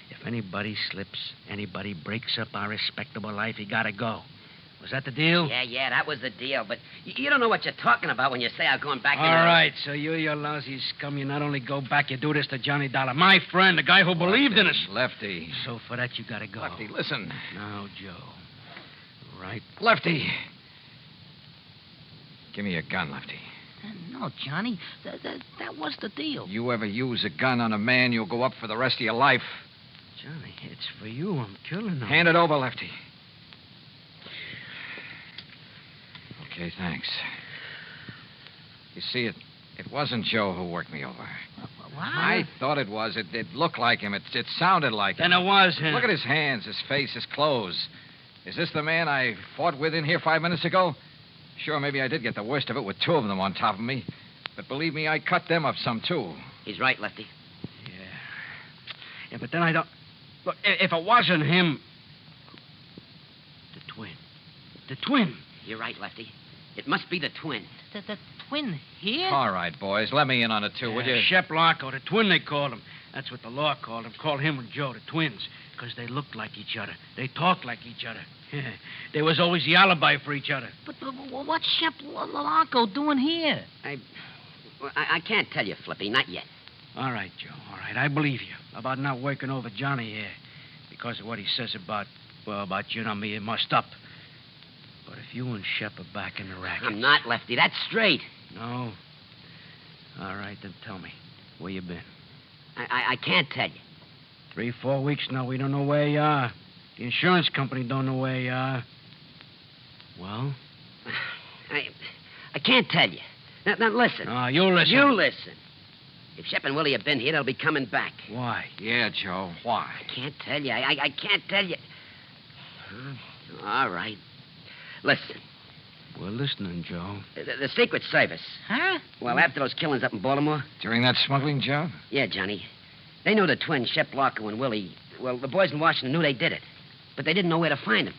If anybody slips, anybody breaks up our respectable life, you gotta go. Was that the deal? Yeah, that was the deal. But you don't know what you're talking about when you say I'm going back All right, so you lousy scum, you not only go back, you do this to Johnny Dollar. My friend, the guy who believed in us. Lefty. So for that, you gotta go. Lefty, listen. Now, Joe. Right. Lefty. Give me your gun, Lefty. No, Johnny. That was the deal. You ever use a gun on a man, you'll go up for the rest of your life. Johnny, it's for you. I'm killing him. Hand it over, Lefty. Okay, thanks. You see, it wasn't Joe who worked me over. What? I thought it was. It looked like him. It sounded like him. Then it was him. Look at his hands, his face, his clothes. Is this the man I fought with in here 5 minutes ago? Sure, maybe I did get the worst of it with 2 of them on top of me. But believe me, I cut them up some, too. He's right, Lefty. Yeah, but then I don't... Look, if it wasn't him... The twin. The twin. You're right, Lefty. It must be the twin. The twin here? All right, boys. Let me in on it, too, will you? Shep Larko, the twin they called him. That's what the law called him. Called him and Joe the twins. Because they looked like each other. They talked like each other. There was always the alibi for each other. But what's Shep Larko doing here? I can't tell you, Flippy. Not yet. All right, Joe. All right. I believe you about not working over Johnny here. Because of what he says about you and me, it must up. But if you and Shep are back in the racket... I'm not, Lefty. That's straight. No? All right, then tell me. Where you been? I can't tell you. 3-4 weeks now, we don't know where you are. The insurance company don't know where you are. Well? I can't tell you. Now listen. Oh, you listen. You listen. If Shep and Willie have been here, they'll be coming back. Why? Yeah, Joe. Why? I can't tell you. I can't tell you. All right. Listen. We're listening, Joe. The Secret Service. Huh? Well, after those killings up in Baltimore. During that smuggling job? Yeah, Johnny. They knew the twins, Shep Larko and Willie. Well, the boys in Washington knew they did it. But they didn't know where to find them.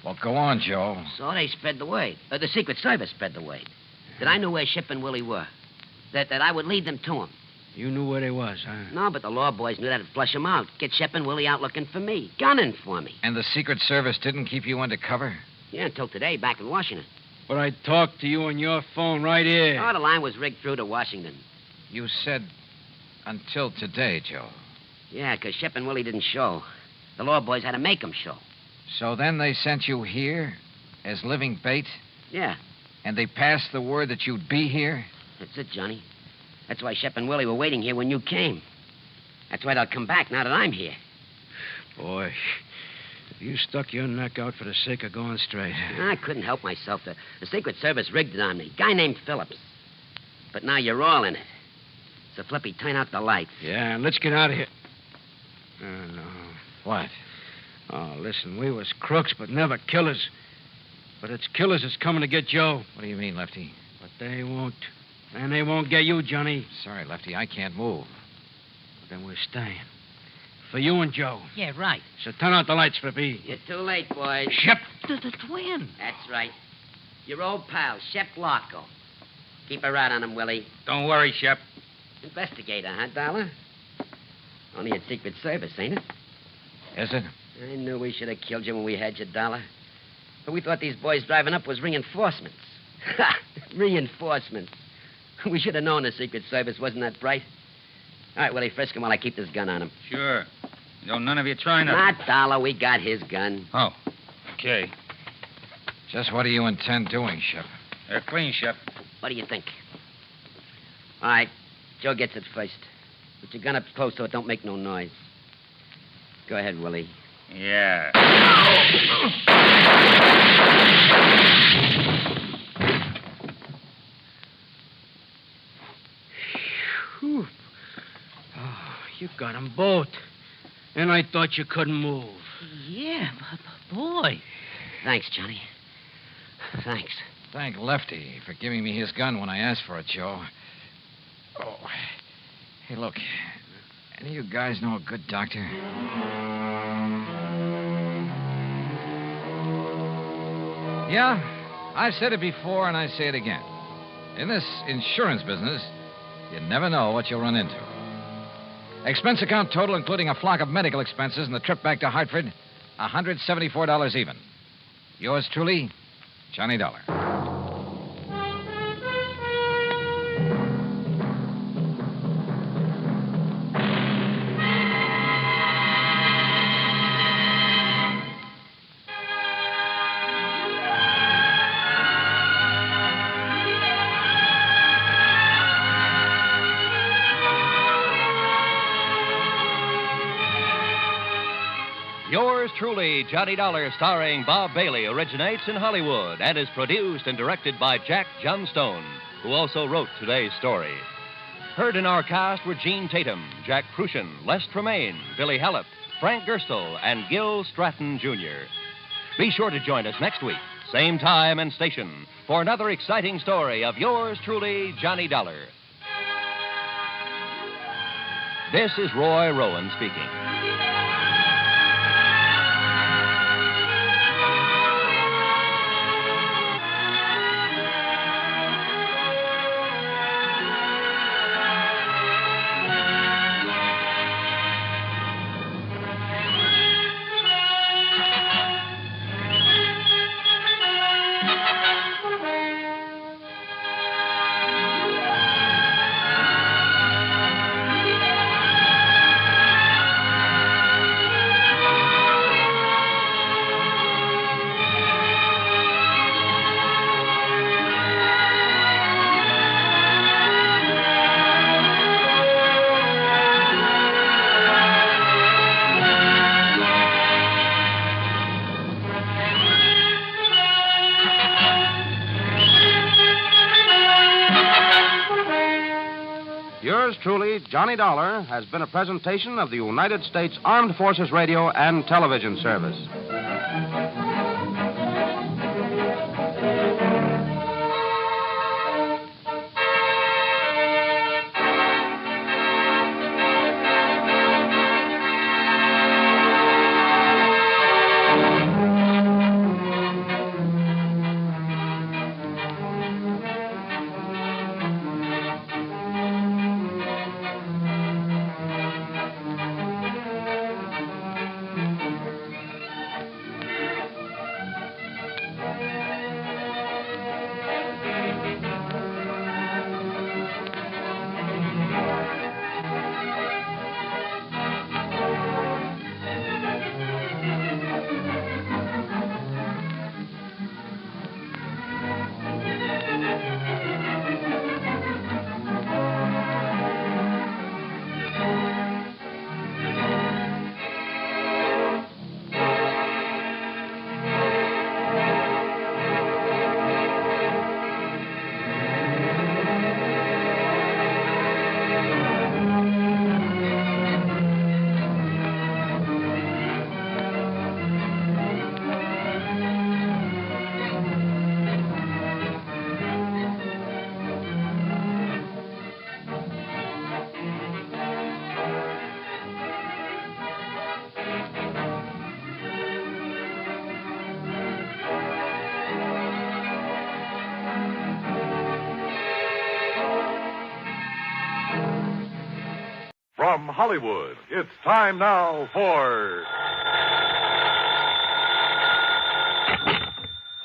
Well, go on, Joe. So they spread the word. The Secret Service spread the word. That I knew where Shep and Willie were. That I would lead them to them. You knew where they was, huh? No, but the law boys knew that'd flush them out. Get Shep and Willie out looking for me. Gunning for me. And the Secret Service didn't keep you undercover? Yeah, until today, back in Washington. But I talked to you on your phone right here. Oh, the line was rigged through to Washington. You said until today, Joe. Yeah, because Shep and Willie didn't show. The law boys had to make them show. So then they sent you here as living bait? Yeah. And they passed the word that you'd be here? That's it, Johnny. That's why Shep and Willie were waiting here when you came. That's why they'll come back now that I'm here. Boy, you stuck your neck out for the sake of going straight. I couldn't help myself. The Secret Service rigged it on me. Guy named Phillips. But now you're all in it. So, Flippy, turn out the lights. Yeah, let's get out of here. Oh, no. What? Oh, listen, we was crooks, but never killers. But it's killers that's coming to get Joe. What do you mean, Lefty? But they won't. And they won't get you, Johnny. Sorry, Lefty, I can't move. But then we're staying. For you and Joe. Yeah, right. So turn out the lights, Flippy. You're too late, boys. Shep. The twin. That's right. Your old pal, Shep Larko. Keep a rat on him, Willie. Don't worry, Shep. Investigator, huh, Dollar? Only at Secret Service, ain't it? Is it? I knew we should have killed you when we had you, Dollar. But we thought these boys driving up was reinforcements. Ha! Reinforcements. We should have known the Secret Service wasn't that bright. All right, Willie, frisk him while I keep this gun on him. Sure. Don't none of you try nothing. Not Dollar. We got his gun. Oh, okay. Just what do you intend doing, Shep? They're clean, Shep. What do you think? All right, Joe gets it first. Put your gun up close so it don't make no noise. Go ahead, Willie. Yeah. Whew. Oh, you got them both. And I thought you couldn't move. Yeah, boy. Thanks, Johnny. Thanks. Thank Lefty for giving me his gun when I asked for it, Joe. Oh. Hey, look. Any of you guys know a good doctor? Yeah, I've said it before and I say it again. In this insurance business, you never know what you'll run into. Expense account total, including a flock of medical expenses and the trip back to Hartford, $174 even. Yours truly, Johnny Dollar. Yours truly, Johnny Dollar, starring Bob Bailey, originates in Hollywood and is produced and directed by Jack Johnstone, who also wrote today's story. Heard in our cast were Gene Tatum, Jack Crucian, Les Tremaine, Billy Hallett, Frank Gerstle, and Gil Stratton, Jr. Be sure to join us next week, same time and station, for another exciting story of yours truly, Johnny Dollar. This is Roy Rowan speaking. Yours truly, Johnny Dollar, has been a presentation of the United States Armed Forces Radio and Television Service. From Hollywood, it's time now for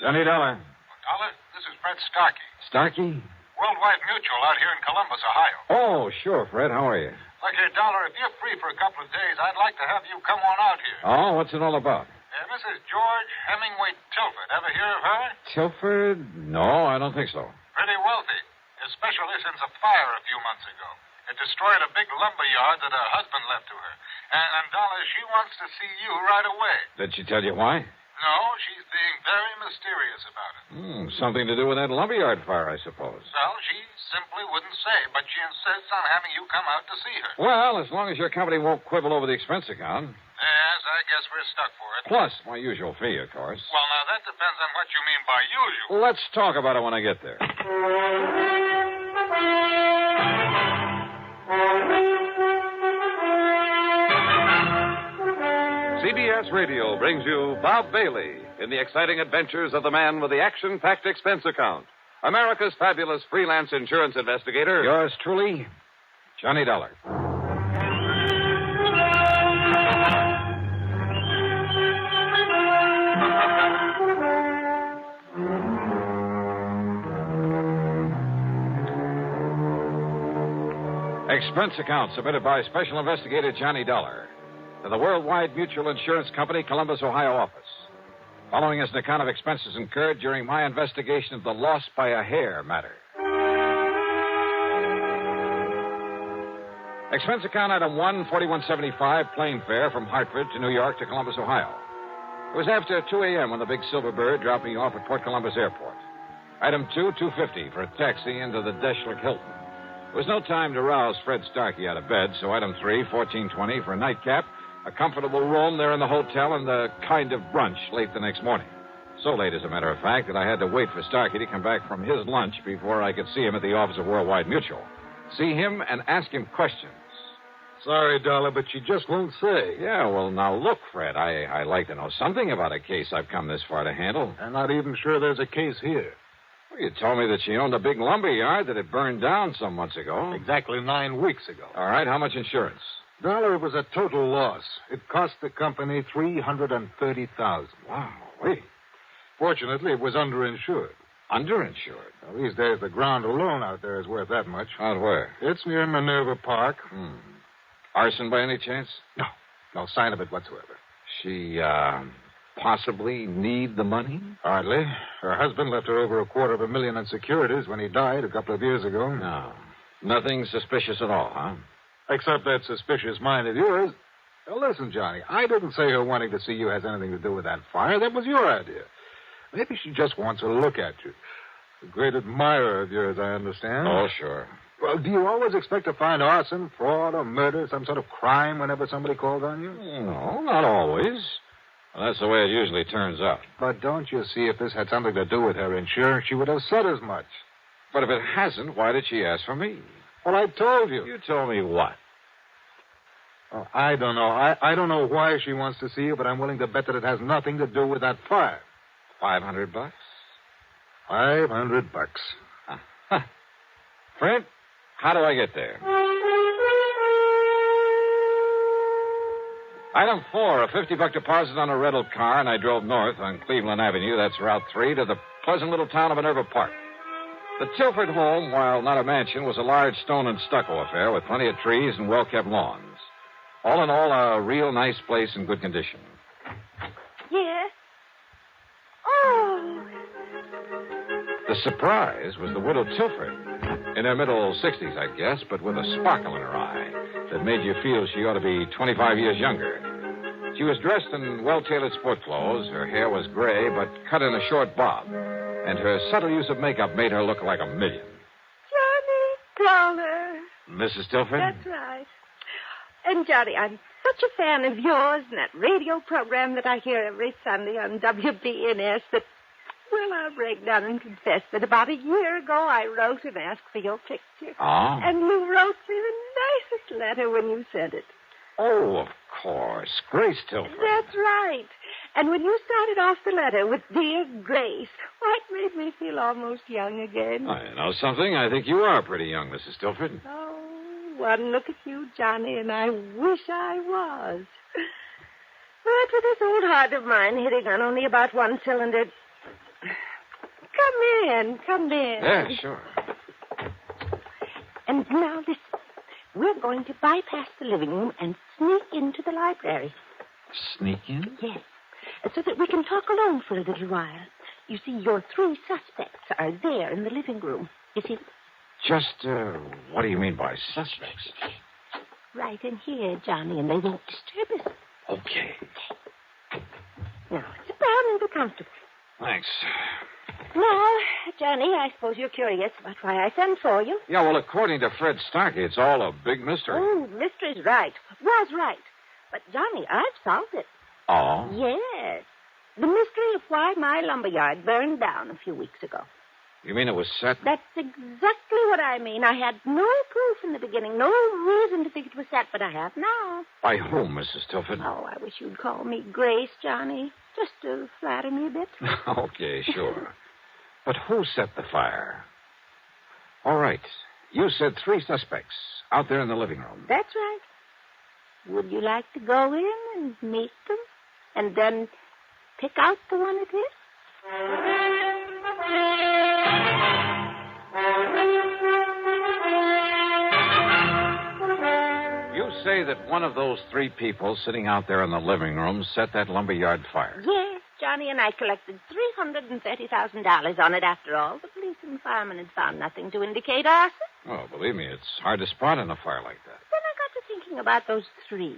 Johnny Dollar. Dollar, this is Fred Starkey. Starkey? Worldwide Mutual out here in Columbus, Ohio. Oh, sure, Fred. How are you? Look here, Dollar, if you're free for a couple of days, I'd like to have you come on out here. Oh, what's it all about? Mrs. George Hemingway Tilford. Ever hear of her? Tilford? No, I don't think so. Pretty wealthy, especially since a fire a few months ago. It destroyed a big lumber yard that her husband left to her. And Dollar, she wants to see you right away. Did she tell you why? No, she's being very mysterious about it. Something to do with that lumberyard fire, I suppose. Well, she simply wouldn't say, but she insists on having you come out to see her. Well, as long as your company won't quibble over the expense account. Yes, I guess we're stuck for it. Plus my usual fee, of course. Well, now, that depends on what you mean by usual. Let's talk about it when I get there. CBS Radio brings you Bob Bailey in the exciting adventures of the man with the action-packed expense account. America's fabulous freelance insurance investigator. Yours truly, Johnny Dollar. Expense account submitted by Special Investigator Johnny Dollar to the Worldwide Mutual Insurance Company, Columbus, Ohio office. Following is an account of expenses incurred during my investigation of the loss by a hair matter. Expense account item 1, 4175, plane fare from Hartford to New York to Columbus, Ohio. It was after 2 a.m. when the big Silver Bird dropped me off at Port Columbus Airport. Item 2, 250 for a taxi into the Deschler Hilton. There was no time to rouse Fred Starkey out of bed, so item 3, 1420 for a nightcap, a comfortable room there in the hotel, and a kind of brunch late the next morning. So late, as a matter of fact, that I had to wait for Starkey to come back from his lunch before I could see him at the office of Worldwide Mutual. See him and ask him questions. Sorry, Dollar, but you just won't say. Yeah, well, now look, Fred, I like to know something about a case I've come this far to handle. I'm not even sure there's a case here. Well, you told me that she owned a big lumber yard that had burned down some months ago. Exactly 9 weeks ago. All right, how much insurance? Dollar, it was a total loss. It cost the company $330,000. Wow, wait. Fortunately, it was underinsured. Underinsured? Well, these days, the ground alone out there is worth that much. Out where? It's near Minerva Park. Arson by any chance? No. No sign of it whatsoever. She, possibly need the money? Hardly. Her husband left her over $250,000 in securities when he died a couple of years ago. No. Nothing suspicious at all, huh? Except that suspicious mind of yours. Now, listen, Johnny, I didn't say her wanting to see you has anything to do with that fire. That was your idea. Maybe she just wants a look at you. A great admirer of yours, I understand. Oh, sure. Well, do you always expect to find arson, fraud, or murder, some sort of crime whenever somebody calls on you? No, not always. Well, that's the way it usually turns out. But don't you see, if this had something to do with her insurance, she would have said as much. But if it hasn't, why did she ask for me? Well, I told you. You told me what? Oh, I don't know. I don't know why she wants to see you, but I'm willing to bet that it has nothing to do with that fire. $500? $500. Huh. Fred, how do I get there? Item 4, a $50 deposit on a rental car, and I drove north on Cleveland Avenue, that's Route 3, to the pleasant little town of Minerva Park. The Tilford home, while not a mansion, was a large stone and stucco affair with plenty of trees and well-kept lawns. All in all, a real nice place in good condition. Yes? Oh! The surprise was the widow Tilford. In her middle 60s, I guess, but with a sparkle in her eye that made you feel she ought to be 25 years younger. She was dressed in well-tailored sport clothes. Her hair was gray, but cut in a short bob. And her subtle use of makeup made her look like a million. Johnny Dollar. Mrs. Tilford? That's right. And, Johnny, I'm such a fan of yours and that radio program that I hear every Sunday on WBNS that, well, I'll break down and confess that about a year ago I wrote and asked for your picture. Oh? And you wrote me the nicest letter when you sent it. Oh, of course. Grace Tilford. That's right. And when you started off the letter with Dear Grace, why, it made me feel almost young again. I know something. I think you are pretty young, Mrs. Tilford. Oh, one look at you, Johnny, and I wish I was. But with this old heart of mine hitting on only about one cylinder... Come in. Yeah, sure. And now listen. We're going to bypass the living room and sneak into the library. Sneak in? Yes. So that we can talk alone for a little while. You see, your 3 suspects are there in the living room. You see? Just, what do you mean by suspects? Right in here, Johnny, and they won't disturb us. Okay. Now, sit down and be comfortable. Thanks. Now, Johnny, I suppose you're curious about why I sent for you. Yeah, well, according to Fred Starkey, it's all a big mystery. Oh, mystery's right. Was right. But Johnny, I've solved it. Oh? Yes. The mystery of why my lumberyard burned down a few weeks ago. You mean it was set? That's exactly what I mean. I had no proof in the beginning, no reason to think it was set, but I have now. By whom, Mrs. Tilford? Oh, I wish you'd call me Grace, Johnny, just to flatter me a bit. Okay, sure. But who set the fire? All right. You said 3 suspects out there in the living room. That's right. Would you like to go in and meet them? And then pick out the one it is? You say that one of those 3 people sitting out there in the living room set that lumberyard fire. Yes, Johnny and I collected $330,000 on it after all. The police and firemen had found nothing to indicate arson. Oh, believe me, it's hard to spot in a fire like that. Then I got to thinking about those 3,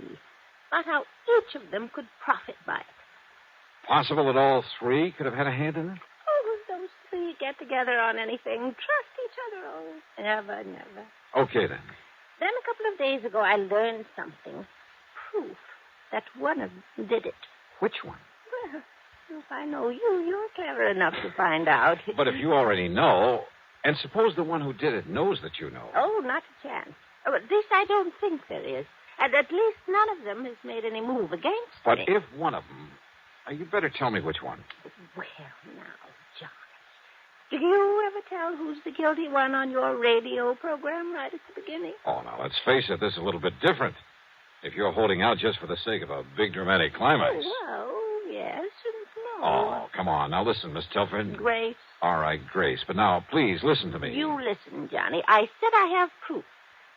about how each of them could profit by it. Possible that all 3 could have had a hand in it? Oh, if those 3 get together on anything, trust each other. Oh, never, never. Okay, then. Then a couple of days ago, I learned something. Proof that one of them did it. Which one? Well, if I know you, you're clever enough to find out. But if you already know, and suppose the one who did it knows that you know. Oh, not a chance. Oh, at least I don't think there is. And at least none of them has made any move against But me. if one of them... you'd better tell me which one. Well, now, Johnny, do you ever tell who's the guilty one on your radio program right at the beginning? Oh, now, let's face it, this is a little bit different. If you're holding out just for the sake of a big dramatic climax. Well, yes and no. Oh, come on. Now, listen, Miss Tilford. Grace. All right, Grace. But now, please, listen to me. You listen, Johnny. I said I have proof,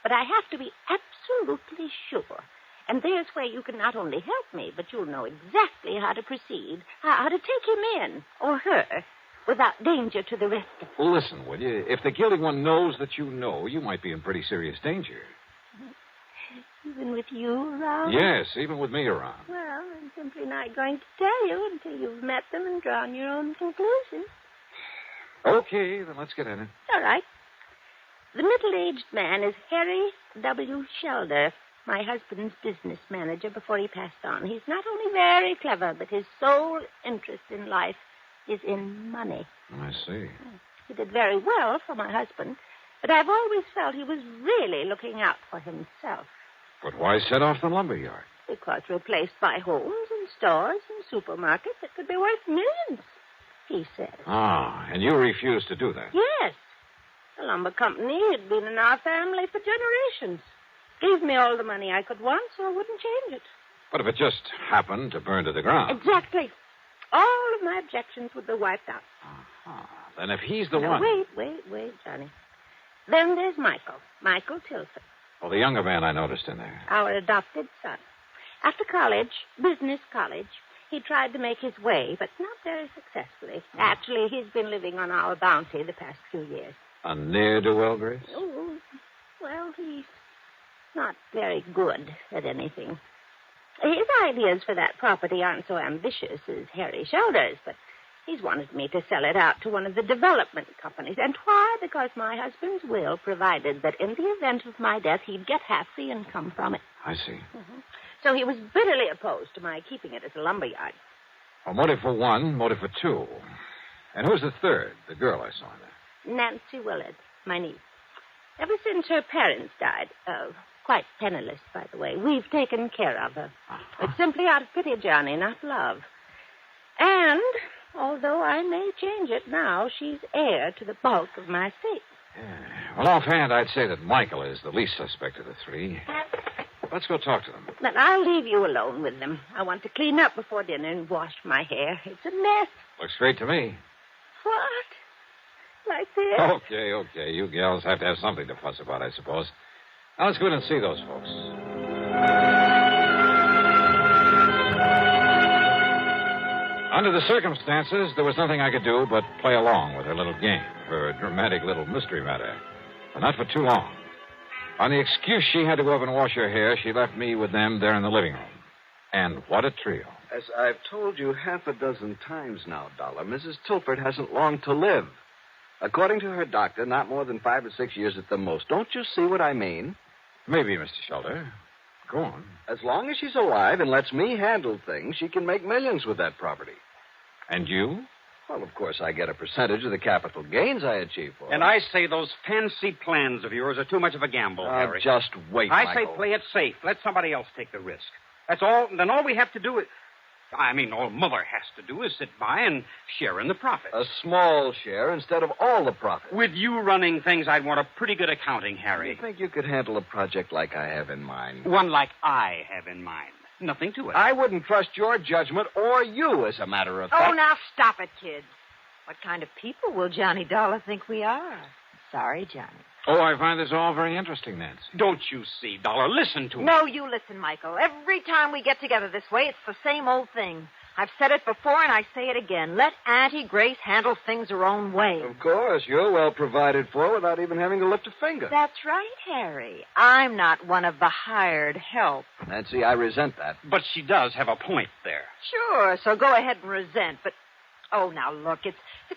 but I have to be absolutely sure. And there's where you can not only help me, but you'll know exactly how to proceed, how to take him in, or her, without danger to the rest of us. Well, listen, will you? If the guilty one knows that you know, you might be in pretty serious danger. Even with you around? Yes, even with me around. Well, I'm simply not going to tell you until you've met them and drawn your own conclusions. Okay, then let's get in it. All right. The middle-aged man is Harry W. Shelder, my husband's business manager before he passed on. He's not only very clever, but his sole interest in life is in money. I see. He did very well for my husband, but I've always felt he was really looking out for himself. But why set off the lumberyard? Because replaced by homes and stores and supermarkets that could be worth millions, he said. Ah, and you refused to do that? Yes. The lumber company had been in our family for generations. Gave me all the money I could want, so I wouldn't change it. But if it just happened to burn to the ground? Exactly. All of my objections would be wiped out. Then if he's the Now, one... Wait, Johnny. Then there's Michael Tilford. Oh, the younger man I noticed in there. Our adopted son. After college, business college, he tried to make his way, but not very successfully. Actually, he's been living on our bounty the past few years. A ne'er-do-well, Grace? Oh, well, he's not very good at anything. His ideas for that property aren't so ambitious as Harry Shelder's, but he's wanted me to sell it out to one of the development companies. And why? Because my husband's will provided that in the event of my death, he'd get half the income from it. I see. So he was bitterly opposed to my keeping it as a lumberyard. Well, motive for one, motive for two. And who's the third, the girl I saw in there? Nancy Willard, my niece. Ever since her parents died, quite penniless, by the way, we've taken care of her. It's simply out of pity, Johnny, not love. And, although I may change it now, she's heir to the bulk of my estate. Well, offhand, I'd say that Michael is the least suspect of the three. Let's go talk to them. But I'll leave you alone with them. I want to clean up before dinner and wash my hair. It's a mess. Looks great to me. What? Like this? Okay. You gals have to have something to fuss about, I suppose. Now, let's go in and see those folks. Under the circumstances, there was nothing I could do but play along with her little game, her dramatic little mystery matter. But not for too long. On the excuse she had to go up and wash her hair, she left me with them there in the living room. And what a trio. As I've told you half a dozen times now, Dollar, Mrs. Tilford hasn't long to live. According to her doctor, not more than 5 or 6 years at the most. Don't you see what I mean? Maybe, Mr. Shelder. Go on. As long as she's alive and lets me handle things, she can make millions with that property. And you? Well, of course, I get a percentage of the capital gains I achieve for her. And I say those fancy plans of yours are too much of a gamble, Harry. Just wait, I Michael. say play it safe. Let somebody else take the risk. That's all. Then all we have to do is... all Mother has to do is sit by and share in the profit. A small share instead of all the profit. With you running things, I'd want a pretty good accounting, Harry. You think you could handle a project like I have in mind? One like I have in mind. Nothing to it. I wouldn't trust your judgment or you, as a matter of fact. Oh, now stop it, kids. What kind of people will Johnny Dollar think we are? Sorry, Johnny. Oh, I find this all very interesting, Nancy. Don't you see, Dollar? Listen to me. No, you listen, Michael. Every time we get together this way, it's the same old thing. I've said it before, and I say it again. Let Auntie Grace handle things her own way. Of course, you're well provided for without even having to lift a finger. That's right, Harry. I'm not one of the hired help. Nancy, I resent that. But she does have a point there. Sure, so go ahead and resent, but... Oh, now, look, it's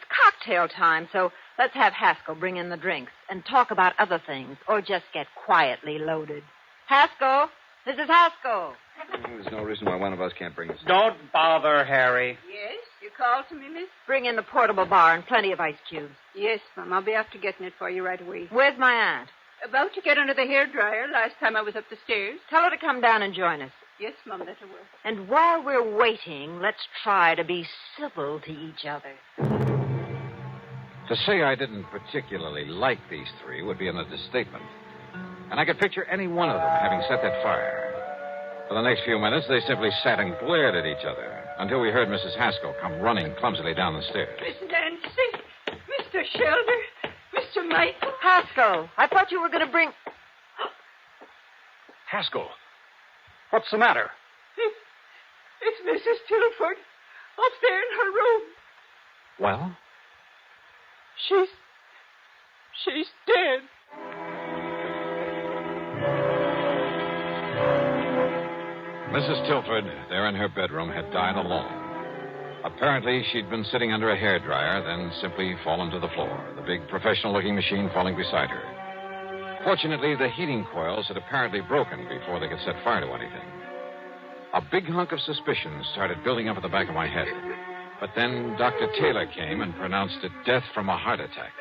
cocktail time, so let's have Haskell bring in the drinks and talk about other things, or just get quietly loaded. Haskell! Mrs. Haskell! There's no reason why one of us can't bring us. Don't bother, Harry. Yes, you called to me, miss? Bring in the portable bar and plenty of ice cubes. Yes, Mum. I'll be after getting it for you right away. Where's my aunt? About to get under the hairdryer last time I was up the stairs. Tell her to come down and join us. Yes, Mum, that I will. And while we're waiting, let's try to be civil to each other. To say I didn't particularly like these three would be an understatement. And I could picture any one of them having set that fire. For the next few minutes, they simply sat and glared at each other until we heard Mrs. Haskell come running clumsily down the stairs. Miss Nancy, Mr. Shelder, Mr. Michael. Haskell, I thought you were going to bring... Haskell, what's the matter? It's Mrs. Tilford up there in her room. Well? She's dead. Mrs. Tilford, there in her bedroom, had died alone. Apparently, she'd been sitting under a hairdryer, then simply fallen to the floor, the big professional-looking machine falling beside her. Fortunately, the heating coils had apparently broken before they could set fire to anything. A big hunk of suspicion started building up at the back of my head. But then Dr. Taylor came and pronounced it death from a heart attack.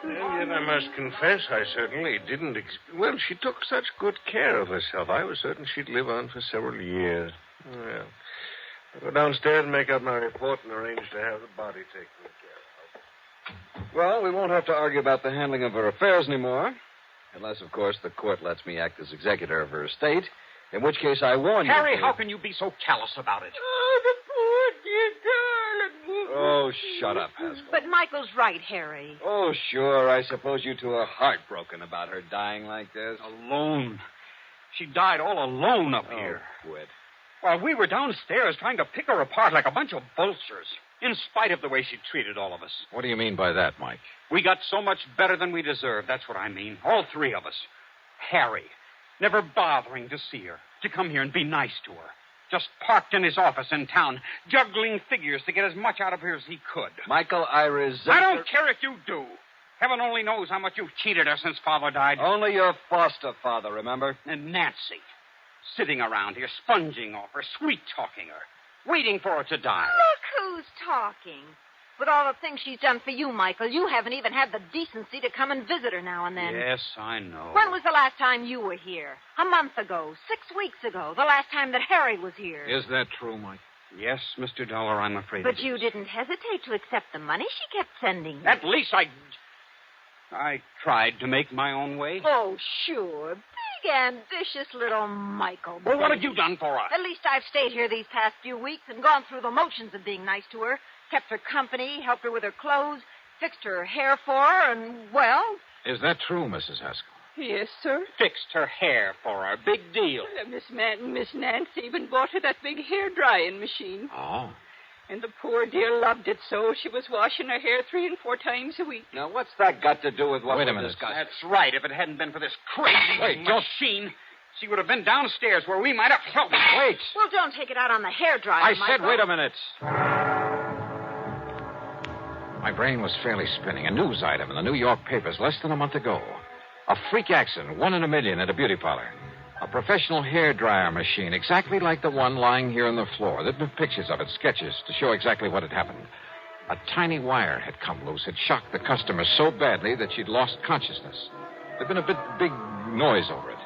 And yet I must confess, I certainly didn't... Well, she took such good care of herself. I was certain she'd live on for several years. Well, I'll go downstairs and make out my report and arrange to have the body taken care of. Well, we won't have to argue about the handling of her affairs anymore. Unless, of course, the court lets me act as executor of her estate. In which case, I warn you... Harry, how can you be so callous about it? Oh, the poor dear darling. Oh, shut up, Haskell. But Michael's right, Harry. Oh, sure. I suppose you two are heartbroken about her dying like this. Alone. She died all alone up here. Quit. While we were downstairs trying to pick her apart like a bunch of vultures, in spite of the way she treated all of us. What do you mean by that, Mike? We got so much better than we deserved. That's what I mean. All three of us. Harry, never bothering to see her, to come here and be nice to her. Just parked in his office in town, juggling figures to get as much out of her as he could. Michael, I resent... I don't care if you do. Heaven only knows how much you've cheated her since Father died. Only your foster father, remember? And Nancy, sitting around here, sponging off her, sweet-talking her, waiting for her to die. Look who's talking. With all the things she's done for you, Michael, you haven't even had the decency to come and visit her now and then. Yes, I know. When was the last time you were here? A month ago, 6 weeks ago, the last time that Harry was here. Is that true, Mike? Yes, Mr. Dollar, I'm afraid But it you is. didn't hesitate to accept the money she kept sending you. At least I tried to make my own way. Oh, sure. Big, ambitious little Michael. Well, what have you done for us? At least I've stayed here these past few weeks and gone through the motions of being nice to her. Kept her company, helped her with her clothes, fixed her hair for her, and, well... Is that true, Mrs. Haskell? Yes, sir. Fixed her hair for her. Big deal. Miss Nancy even bought her that big hair-drying machine. Oh. And the poor dear loved it so she was washing her hair 3 and 4 times a week. Now, what's that got to do with what Wait a we're minute. discussing? That's right. If it hadn't been for this crazy machine, she would have been downstairs where we might have... Wait. Well, don't take it out on the hairdryer, I Michael. said wait a minute. My brain was fairly spinning. A news item in the New York papers less than a month ago. A freak accident, 1 in a million at a beauty parlor. A professional hairdryer machine, exactly like the one lying here on the floor. There'd been pictures of it, sketches, to show exactly what had happened. A tiny wire had come loose. It shocked the customer so badly that she'd lost consciousness. There'd been a big noise over it.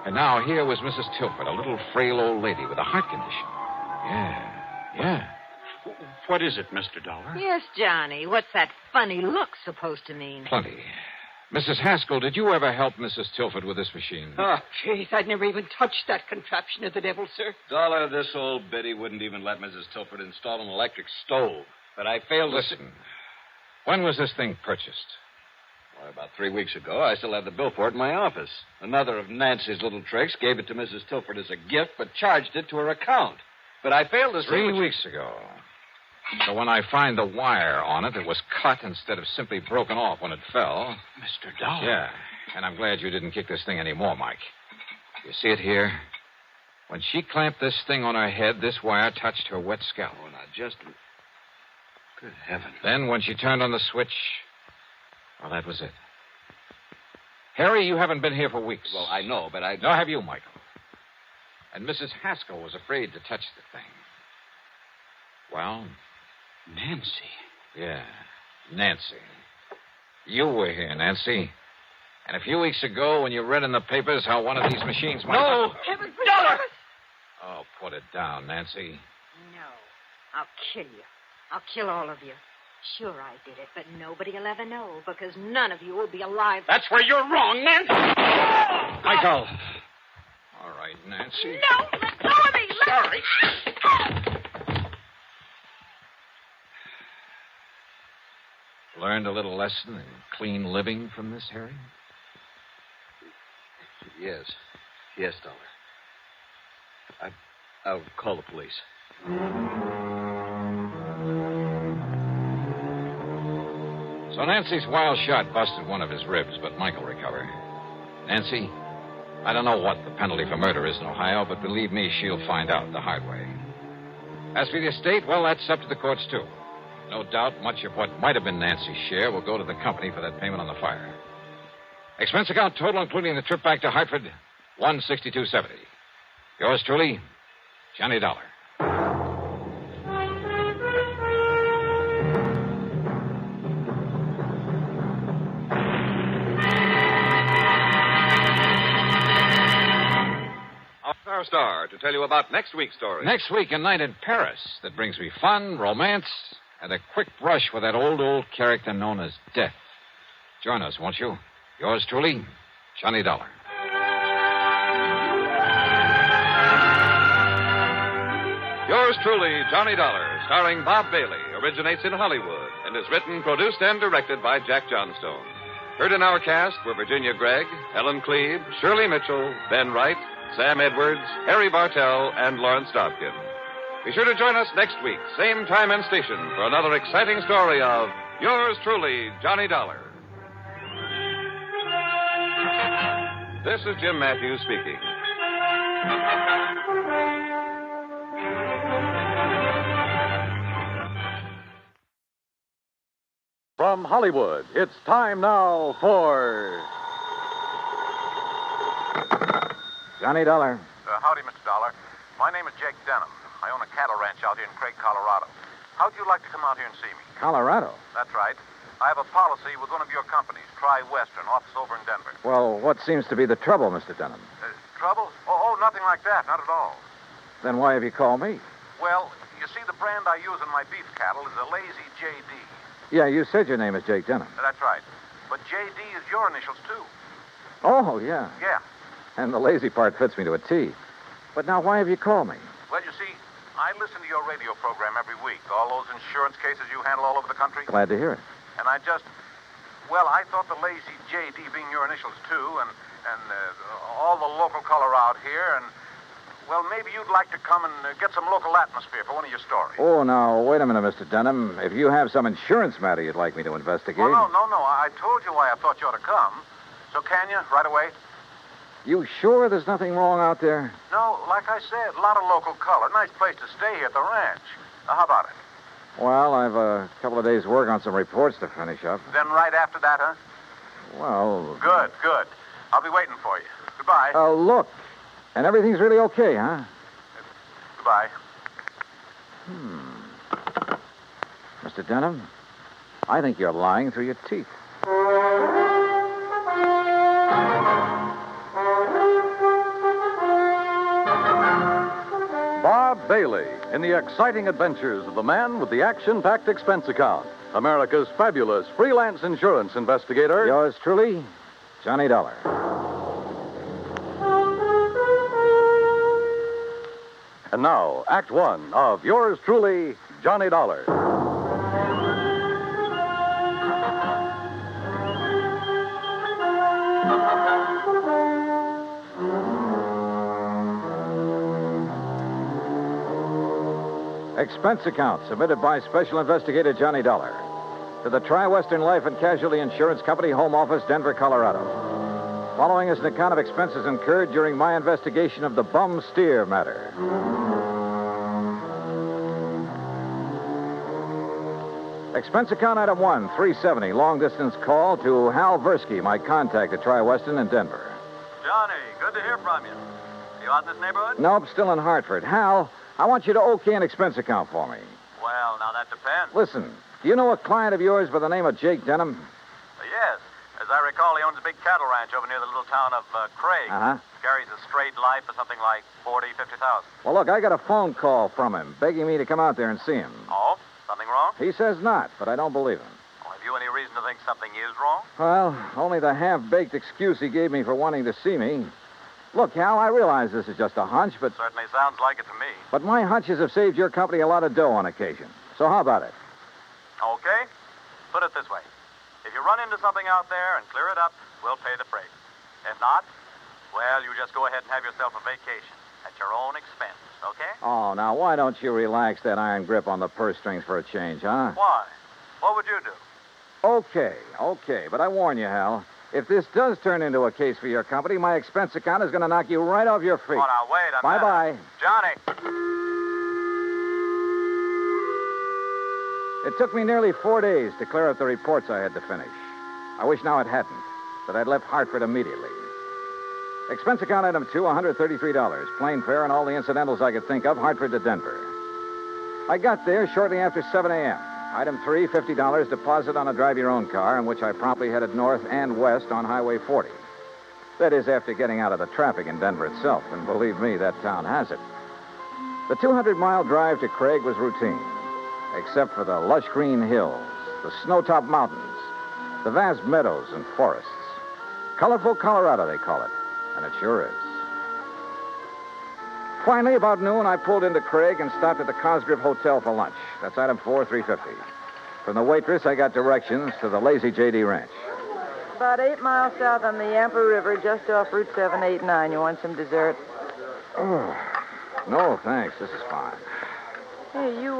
And now here was Mrs. Tilford, a little frail old lady with a heart condition. Yeah. What is it, Mr. Dollar? Yes, Johnny. What's that funny look supposed to mean? Plenty. Mrs. Haskell, did you ever help Mrs. Tilford with this machine? Oh, jeez, I'd never even touched that contraption of the devil, sir. Dollar, this old Betty wouldn't even let Mrs. Tilford install an electric stove. But I failed to... Listen, when was this thing purchased? Why, about 3 weeks ago. I still have the bill for it in my office. Another of Nancy's little tricks gave it to Mrs. Tilford as a gift, but charged it to her account. But I failed to see... 3 weeks ago. So when I find the wire on it, it was cut instead of simply broken off when it fell. Mr. Dollar. Yeah, and I'm glad you didn't kick this thing anymore, Mike. You see it here? When she clamped this thing on her head, this wire touched her wet scalp. Oh, now just... Good heavens. Then when she turned on the switch, well, that was it. Harry, you haven't been here for weeks. Well, I know, but I... Nor have you, Michael. And Mrs. Haskell was afraid to touch the thing. Well... Nancy. Yeah, Nancy. You were here, Nancy. And a few weeks ago, when you read in the papers how one of these machines might... No! Heaven, Dollar! Oh, put it down, Nancy. No. I'll kill you. I'll kill all of you. Sure I did it, but nobody will ever know because none of you will be alive. That's where you're wrong, Nancy. Michael. All right, Nancy. No, let go of me. Sorry. Learned a little lesson in clean living from this, Harry? Yes. Yes, Dollar. I'll call the police. So Nancy's wild shot busted one of his ribs, but Michael recovered. Nancy, I don't know what the penalty for murder is in Ohio, but believe me, she'll find out the hard way. As for the estate, well, that's up to the courts, too. No doubt much of what might have been Nancy's share will go to the company for that payment on the fire. Expense account total, including the trip back to Hartford, $162.70. Yours truly, Johnny Dollar. Our star to tell you about next week's story. Next week, a night in Paris that brings me fun, romance, and a quick brush with that old character known as Death. Join us, won't you? Yours truly, Johnny Dollar. Yours truly, Johnny Dollar, starring Bob Bailey, originates in Hollywood and is written, produced, and directed by Jack Johnstone. Heard in our cast were Virginia Gregg, Helen Cleve, Shirley Mitchell, Ben Wright, Sam Edwards, Harry Bartell, and Lawrence Dobkin. Be sure to join us next week, same time and station, for another exciting story of Yours truly, Johnny Dollar. This is Jim Matthews speaking. From Hollywood, it's time now for... Johnny Dollar. Howdy, Mr. Dollar. My name is Jake Denham. I own a cattle ranch out here in Craig, Colorado. How'd you like to come out here and see me? Colorado? That's right. I have a policy with one of your companies, Tri-Western, office over in Denver. Well, what seems to be the trouble, Mr. Denham? Trouble? Oh, nothing like that. Not at all. Then why have you called me? Well, you see, the brand I use in my beef cattle is a Lazy J.D. Yeah, you said your name is Jake Denham. That's right. But J.D. is your initials, too. Oh, yeah. Yeah. And the lazy part fits me to a T. But now, why have you called me? Well, you see, I listen to your radio program every week. All those insurance cases you handle all over the country. Glad to hear it. And I thought the Lazy J.D. being your initials, too, and all the local color out here, and, well, maybe you'd like to come and get some local atmosphere for one of your stories. Oh, now, wait a minute, Mr. Denham. If you have some insurance matter you'd like me to investigate... Well, no. I told you why I thought you ought to come. So can you, right away? You sure there's nothing wrong out there? No, like I said, a lot of local color. Nice place to stay here at the ranch. Now, how about it? Well, I've a couple of days' work on some reports to finish up. Then right after that, huh? Well... Good. I'll be waiting for you. Goodbye. Look. And everything's really okay, huh? Goodbye. Mr. Denham, I think you're lying through your teeth. Bob Bailey in the exciting adventures of the man with the action-packed expense account. America's fabulous freelance insurance investigator. Yours truly, Johnny Dollar. And now, Act One of yours truly, Johnny Dollar. Expense account submitted by Special Investigator Johnny Dollar to the Tri-Western Life and Casualty Insurance Company, Home Office, Denver, Colorado. Following is an account of expenses incurred during my investigation of the bum steer matter. Expense account item 1, 370, long-distance call to Hal Versky, my contact at Tri-Western in Denver. Johnny, good to hear from you. You out in this neighborhood? Nope, still in Hartford. Hal, I want you to okay an expense account for me. Well, now that depends. Listen, do you know a client of yours by the name of Jake Denham? Yes. As I recall, he owns a big cattle ranch over near the little town of Craig. Uh-huh. Carries a straight life for something like 40, 50,000. Well, look, I got a phone call from him begging me to come out there and see him. Oh? Something wrong? He says not, but I don't believe him. Well, have you any reason to think something is wrong? Well, only the half-baked excuse he gave me for wanting to see me. Look, Hal, I realize this is just a hunch, but Certainly sounds like it to me. my hunches have saved your company a lot of dough on occasion. So how about it? Okay. Put it this way. If you run into something out there and clear it up, we'll pay the freight. If not, well, you just go ahead and have yourself a vacation at your own expense, okay? Oh, now, why don't you relax that iron grip on the purse strings for a change, huh? Why? What would you do? Okay. But I warn you, Hal, if this does turn into a case for your company, my expense account is going to knock you right off your feet. Oh, now, wait a minute. Bye-bye. Johnny. It took me nearly 4 days to clear up the reports I had to finish. I wish now it hadn't, that I'd left Hartford immediately. Expense account item 2, $133. Plane fare and all the incidentals I could think of, Hartford to Denver. I got there shortly after 7 a.m. Item 3, $50 deposit on a drive-your-own car, in which I promptly headed north and west on Highway 40. That is, after getting out of the traffic in Denver itself, and believe me, that town has it. The 200-mile drive to Craig was routine, except for the lush green hills, the snow-topped mountains, the vast meadows and forests. Colorful Colorado, they call it, and it sure is. Finally, about noon, I pulled into Craig and stopped at the Cosgrove Hotel for lunch. That's item 4, $350. From the waitress, I got directions to the Lazy Ytjd Ranch. About 8 miles south on the Yampa River, just off Route 789. You want some dessert? Oh, no, thanks. This is fine. Hey, you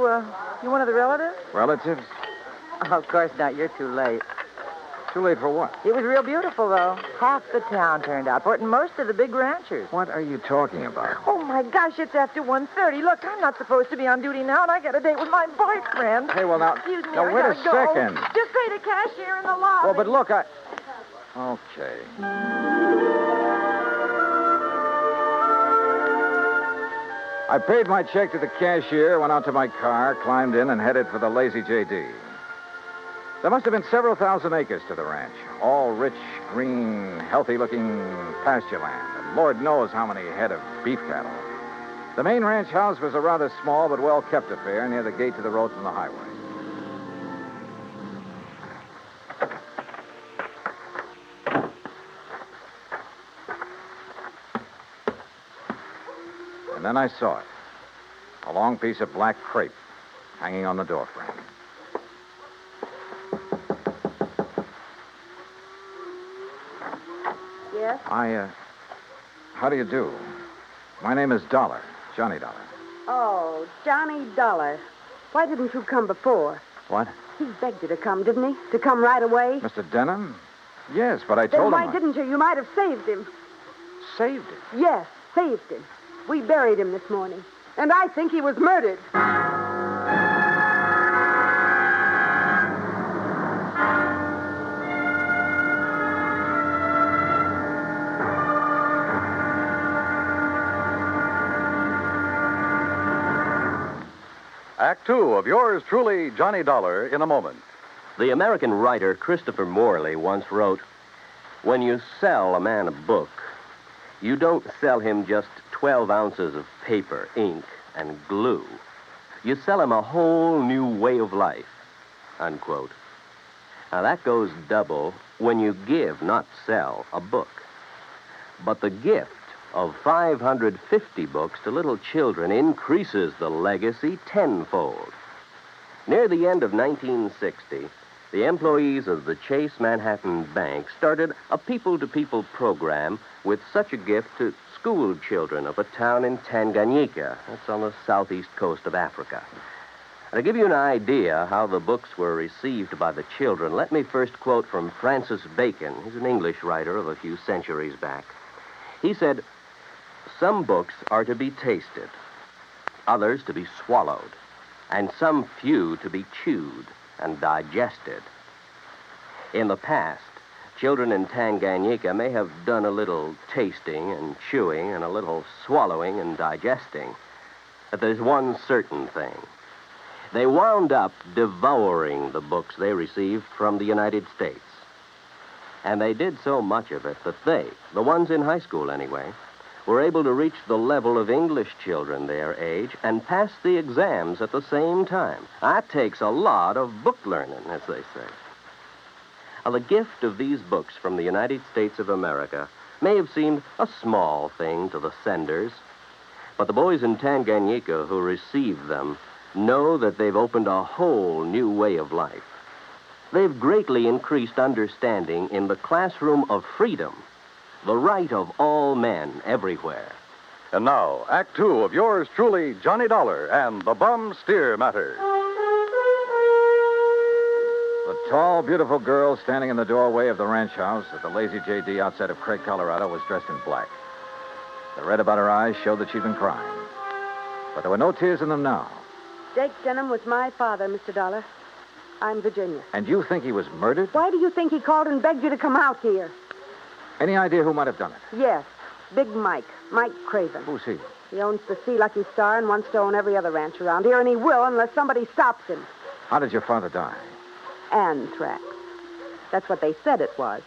one of the relatives? Relatives? Oh, of course not. You're too late. Too late for what? It was real beautiful, though. Half the town turned out for it, and most of the big ranchers. What are you talking about? Oh, my gosh, it's after 1:30. Look, I'm not supposed to be on duty now, and I got a date with my boyfriend. Hey, well, now... Excuse me, now, I wait a gotta go. second. Just pay the cashier in the lobby. Well, but look, Okay. I paid my check to the cashier, went out to my car, climbed in, and headed for the Lazy Ytjd. There must have been several thousand acres to the ranch, all rich, green, healthy-looking pasture land, and Lord knows how many head of beef cattle. The main ranch house was a rather small but well-kept affair near the gate to the road from the highway. And then I saw it. A long piece of black crepe hanging on the doorframe. Yes? How do you do? My name is Dollar, Johnny Dollar. Oh, Johnny Dollar. Why didn't you come before? What? He begged you to come, didn't he? To come right away? Mr. Denham? Yes, but I Then told why him... didn't you? You might have saved him. Saved him? Yes, saved him. We buried him this morning. And I think he was murdered. Act Two of yours truly, Johnny Dollar, in a moment. The American writer Christopher Morley once wrote, "When you sell a man a book, you don't sell him just 12 ounces of paper, ink, and glue. You sell him a whole new way of life," unquote. Now, that goes double when you give, not sell, a book. But the gift of 550 books to little children increases the legacy tenfold. Near the end of 1960, the employees of the Chase Manhattan Bank started a people-to-people program with such a gift to school children of a town in Tanganyika. That's on the southeast coast of Africa. To give you an idea how the books were received by the children, let me first quote from Francis Bacon. He's an English writer of a few centuries back. He said, "Some books are to be tasted, others to be swallowed, and some few to be chewed and digested." In the past, children in Tanganyika may have done a little tasting and chewing and a little swallowing and digesting. But there's one certain thing. They wound up devouring the books they received from the United States. And they did so much of it that they, the ones in high school anyway, were able to reach the level of English children their age and pass the exams at the same time. That takes a lot of book learning, as they say. Now, the gift of these books from the United States of America may have seemed a small thing to the senders, but the boys in Tanganyika who received them know that they've opened a whole new way of life. They've greatly increased understanding in the classroom of freedom, the right of all men everywhere. And now, Act Two of yours truly, Johnny Dollar and the Bum Steer Matter. The tall, beautiful girl standing in the doorway of the ranch house at the Lazy J.D. outside of Craig, Colorado, was dressed in black. The red about her eyes showed that she'd been crying. But there were no tears in them now. Jake Denham was my father, Mr. Dollar. I'm Virginia. And you think he was murdered? Why do you think he called and begged you to come out here? Any idea who might have done it? Yes, Big Mike Craven. Who's he? He owns the Sea Lucky Star and wants to own every other ranch around here, and he will unless somebody stops him. How did your father die? Anthrax. That's what they said it was.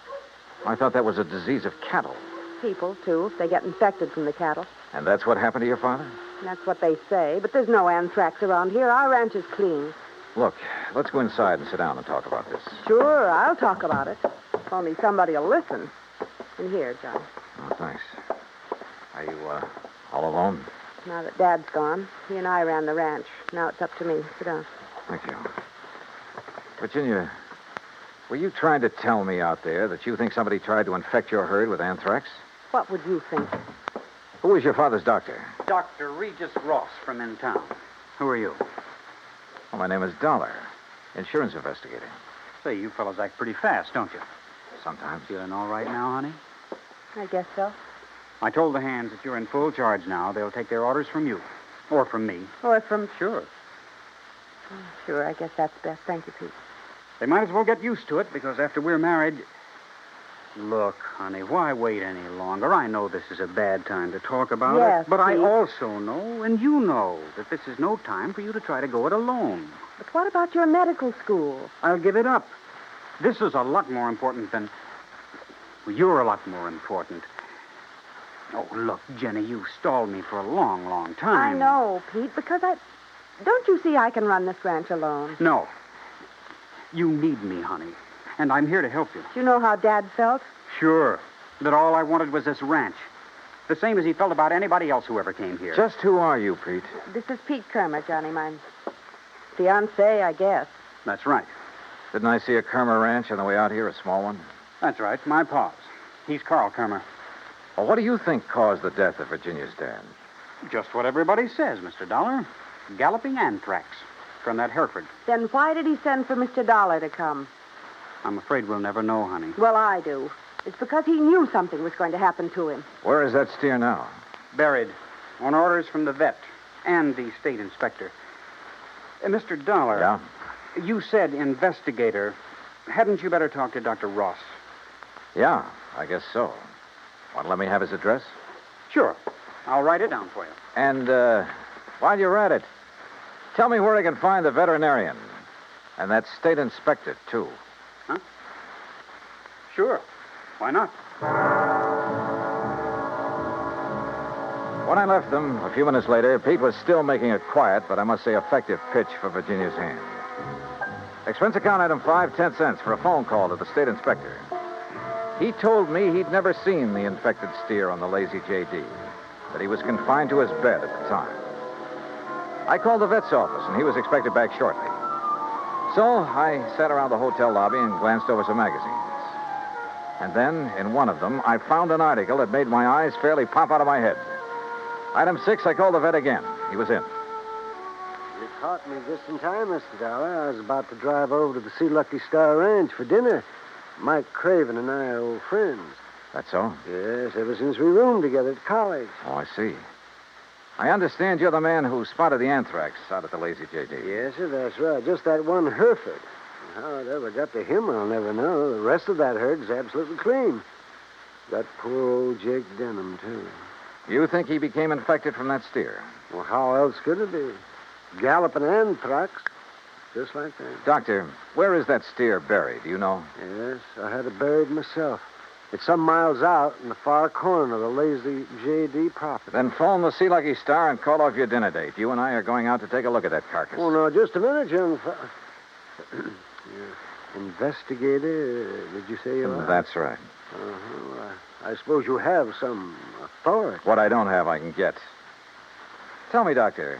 I thought that was a disease of cattle. People, too, if they get infected from the cattle. And that's what happened to your father? That's what they say, but there's no anthrax around here. Our ranch is clean. Look, let's go inside and sit down and talk about this. Sure, I'll talk about it. If only somebody will listen. And here, John. Oh, thanks. Are you, all alone? Now that Dad's gone, he and I ran the ranch. Now it's up to me. Sit down. Thank you. Virginia, were you trying to tell me out there that you think somebody tried to infect your herd with anthrax? What would you think? Who was your father's doctor? Dr. Regis Ross from in town. Who are you? Well, my name is Dollar, insurance investigator. Say, you fellows act pretty fast, don't you? Sometimes. Feeling all right now, honey? I guess so. I told the hands that you're in full charge now. They'll take their orders from you. Or from me. Or from... Sure. Sure, I guess that's best. Thank you, Pete. They might as well get used to it, because after we're married... Look, honey, why wait any longer? I know this is a bad time to talk about yes, it, but Pete. I also know, and you know, that this is no time for you to try to go it alone. But what about your medical school? I'll give it up. This is a lot more important than... Well, you're a lot more important. Oh, look, Jenny, you stalled me for a long, long time. I know, Pete, because Don't you see I can run this ranch alone? No. You need me, honey. And I'm here to help you. Do you know how Dad felt? Sure. That all I wanted was this ranch. The same as he felt about anybody else who ever came here. Just who are you, Pete? This is Pete Kermer, Johnny. My fiancé, I guess. That's right. Didn't I see a Kermer ranch on the way out here, a small one? That's right. My pa's. He's Carl Kermer. Well, what do you think caused the death of Virginia's dad? Just what everybody says, Mr. Dollar. Galloping anthrax from that Hereford. Then why did he send for Mr. Dollar to come? I'm afraid we'll never know, honey. Well, I do. It's because he knew something was going to happen to him. Where is that steer now? Buried. On orders from the vet and the state inspector. Mr. Dollar. Yeah? You said investigator. Hadn't you better talk to Dr. Ross? Yeah, I guess so. Want to let me have his address? Sure. I'll write it down for you. And, while you're at it, Tell me where I can find the veterinarian. And that state inspector, too. Huh? Sure. Why not? When I left them, a few minutes later, Pete was still making a quiet, but I must say effective pitch for Virginia's hand. Expense account item 5, 10 cents for a phone call to the state inspector. He told me he'd never seen the infected steer on the lazy Ytjd, that he was confined to his bed at the time. I called the vet's office, and he was expected back shortly. So I sat around the hotel lobby and glanced over some magazines. And then, in one of them, I found an article that made my eyes fairly pop out of my head. Item 6, I called the vet again. He was in. You caught me just in time, Mr. Dollar. I was about to drive over to the Sea Lucky Star Ranch for dinner. Mike Craven and I are old friends. That's all? Yes, ever since we roomed together at college. Oh, I see. I understand you're the man who spotted the anthrax out at the lazy Ytjd. Yes, sir, that's right. Just that one Hereford. How it ever got to him, I'll never know. The rest of that herd's absolutely clean. Got poor old Jake Denham, too. You think he became infected from that steer? Well, how else could it be? Galloping anthrax. Just like that. Doctor, where is that steer buried? Do you know? Yes, I had it buried myself. It's some miles out in the far corner of the lazy Ytjd property. Then phone the Sea Lucky Star and call off your dinner date. You and I are going out to take a look at that carcass. Oh, no, just a minute, young Investigator, did you say you are? That's right. Uh-huh. I suppose you have some authority. What I don't have, I can get. Tell me, Doctor,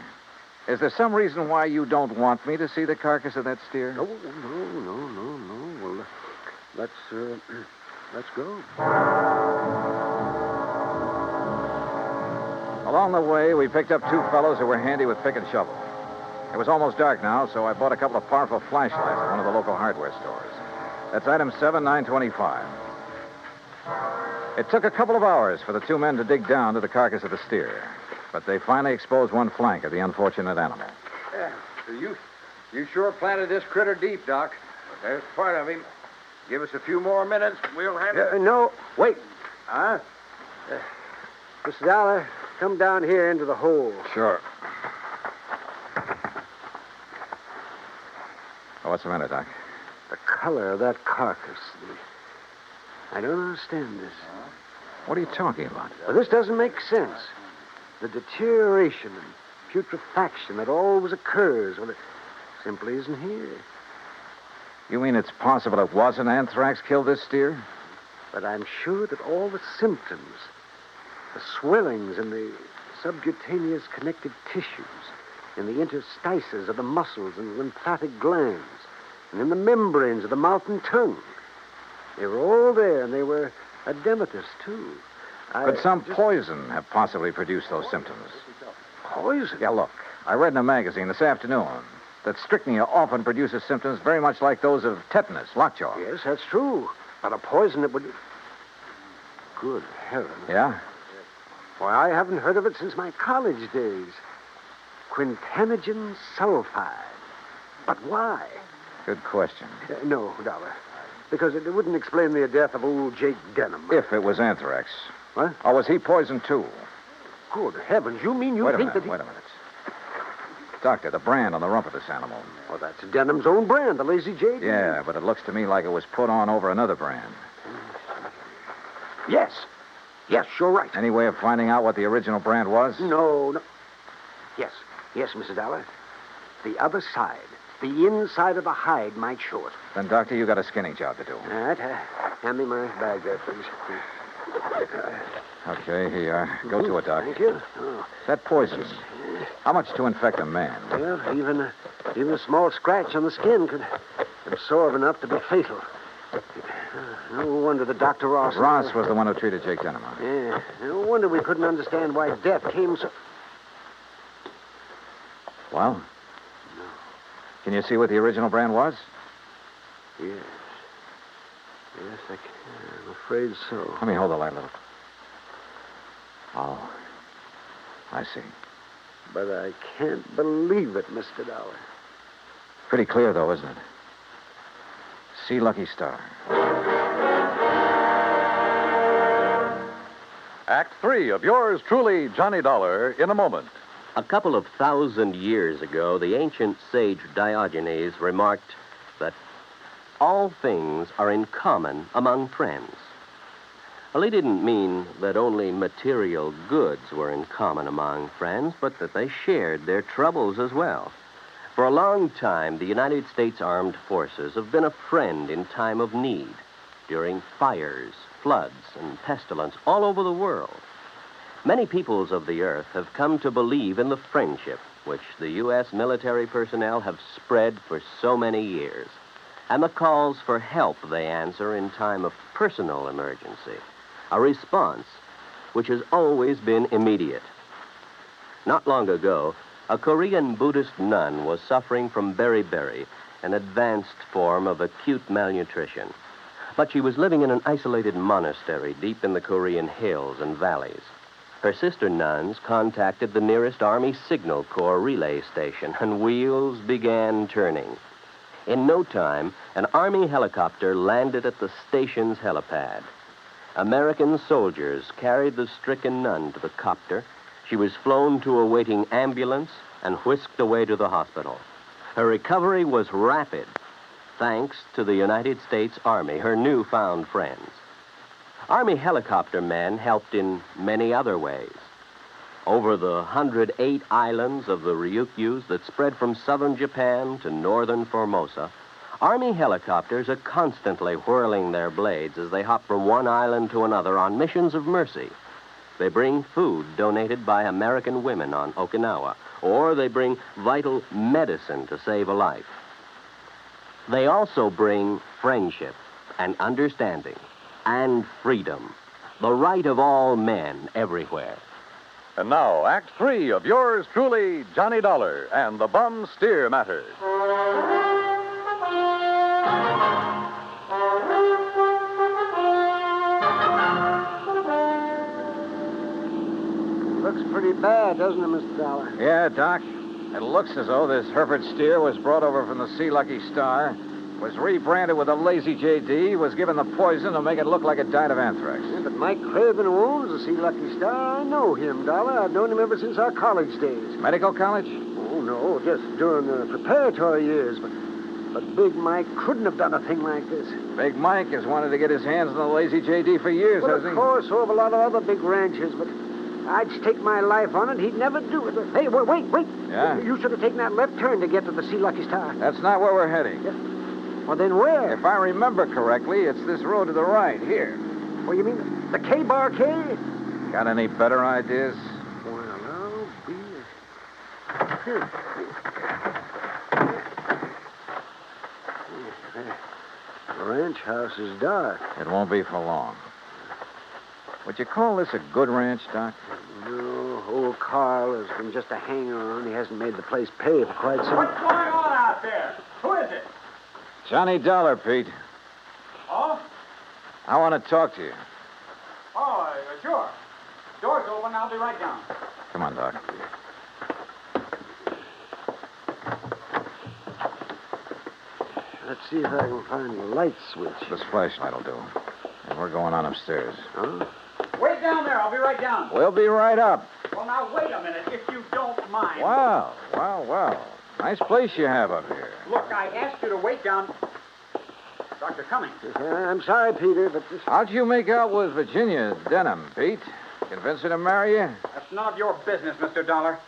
is there some reason why you don't want me to see the carcass of that steer? No. Well, let's go. Along the way, we picked up 2 fellows who were handy with pick and shovel. It was almost dark now, so I bought a couple of powerful flashlights at one of the local hardware stores. That's item 7, 925. It took a couple of hours for the 2 men to dig down to the carcass of the steer, but they finally exposed one flank of the unfortunate animal. Yeah, you sure planted this critter deep, Doc. There's part of him. Give us a few more minutes, we'll handle it. No, wait. Huh? Mr. Dollar, come down here into the hole. Sure. Oh, what's the matter, Doc? The color of that carcass. I don't understand this. What are you talking about? Well, this doesn't make sense. The deterioration and putrefaction that always occurs, well, it simply isn't here. You mean it's possible it wasn't anthrax killed this steer? But I'm sure that all the symptoms, the swellings in the subcutaneous connective tissues, in the interstices of the muscles and lymphatic glands, and in the membranes of the mouth and tongue, they were all there, and they were edematous, too. Could some poison have possibly produced those symptoms? Poison? Yeah, look. I read in a magazine this afternoon that strychnia often produces symptoms very much like those of tetanus, lockjaw. Yes, that's true. But a poison that would... Good heavens. Yeah? Why, I haven't heard of it since my college days. Quintanogen sulfide. But why? Good question. No, Dollar. Because it wouldn't explain the death of old Jake Denham. If it was anthrax. What? Or was he poisoned, too? Good heavens, you mean you Wait a think minute, that... Wait a minute. Doctor, the brand on the rump of this animal. Well, that's Denham's own brand, the Lazy Ytjd. Yeah, but it looks to me like it was put on over another brand. Yes. Yes, you're right. Any way of finding out what the original brand was? No. Yes, Mr. Dollar. The other side, the inside of the hide might show it. Then, Doctor, you got a skinning job to do. All right. Hand me my bag there, please. Okay, here you are. Go to it, Doc. Thank you. Oh. That poison, how much to infect a man? Well, even a small scratch on the skin could absorb enough to be fatal. No wonder that Dr. Ross... Ross was the one who treated Jake Denham. Yeah. No wonder we couldn't understand why death came so... Well? No. Can you see what the original brand was? Yes. Yes, I can. I'm afraid so. Let me hold the light a little. Oh. I see. But I can't believe it, Mr. Dollar. Pretty clear, though, isn't it? Sea Lucky Star. Act 3 of yours truly, Johnny Dollar, in a moment. A couple of 1,000 years ago, the ancient sage Diogenes remarked that all things are in common among friends. Well, he didn't mean that only material goods were in common among friends, but that they shared their troubles as well. For a long time, the United States Armed Forces have been a friend in time of need, during fires, floods, and pestilence all over the world. Many peoples of the earth have come to believe in the friendship which the U.S. military personnel have spread for so many years, and the calls for help they answer in time of personal emergency, a response which has always been immediate. Not long ago, a Korean Buddhist nun was suffering from beriberi, an advanced form of acute malnutrition. But she was living in an isolated monastery deep in the Korean hills and valleys. Her sister nuns contacted the nearest Army Signal Corps relay station, and wheels began turning. In no time, an Army helicopter landed at the station's helipad. American soldiers carried the stricken nun to the copter. She was flown to a waiting ambulance and whisked away to the hospital. Her recovery was rapid, thanks to the United States Army, her newfound friends. Army helicopter men helped in many other ways. Over the 108 islands of the Ryukyus that spread from southern Japan to northern Formosa, Army helicopters are constantly whirling their blades as they hop from one island to another on missions of mercy. They bring food donated by American women on Okinawa, or they bring vital medicine to save a life. They also bring friendship and understanding and freedom, the right of all men everywhere. And now, Act 3 of yours truly, Johnny Dollar and the Bum Steer Matter. Looks pretty bad, doesn't it, Mr. Dollar? Yeah, Doc. It looks as though this Hereford steer was brought over from the Sea Lucky Star, was rebranded with a lazy Ytjd, was given the poison to make it look like it died of anthrax. Yeah, but Mike Craven, who owns the Sea Lucky Star, I know him, Dollar. I've known him ever since our college days. Medical college? Oh, no, just during the preparatory years. But Big Mike couldn't have done a thing like this. Big Mike has wanted to get his hands on the lazy Ytjd for years, Well, hasn't he? of course, so have a lot of other big ranchers, but I'd stake my life on it. He'd never do it. Hey, wait. Yeah? You should have taken that left turn to get to the Sea Lucky Star. That's not where we're heading. Yeah. Well, then where? If I remember correctly, it's this road to the right, here. Well, you mean the K-Bar K? Got any better ideas? Well, I'll be... The ranch house is dark. It won't be for long. Would you call this a good ranch, Doc? No, old Carl has been just a hanger-on. He hasn't made the place pay for quite some... What's going on out there? Who is it? Johnny Dollar, Pete. Oh? I want to talk to you. Oh, sure. Door's open. I'll be right down. Come on, Doc. Let's see if I can find the light switch. This flashlight will do. And we're going on upstairs. Huh? Wait down there. I'll be right down. We'll be right up. Well, now, wait a minute, if you don't mind. Wow. Nice place you have up here. Look, I asked you to wait down. Dr. Cummings. I'm sorry, Peter, but this... How'd you make out with Virginia Denham, Pete? Convince her to marry you? That's none of your business, Mr. Dollar.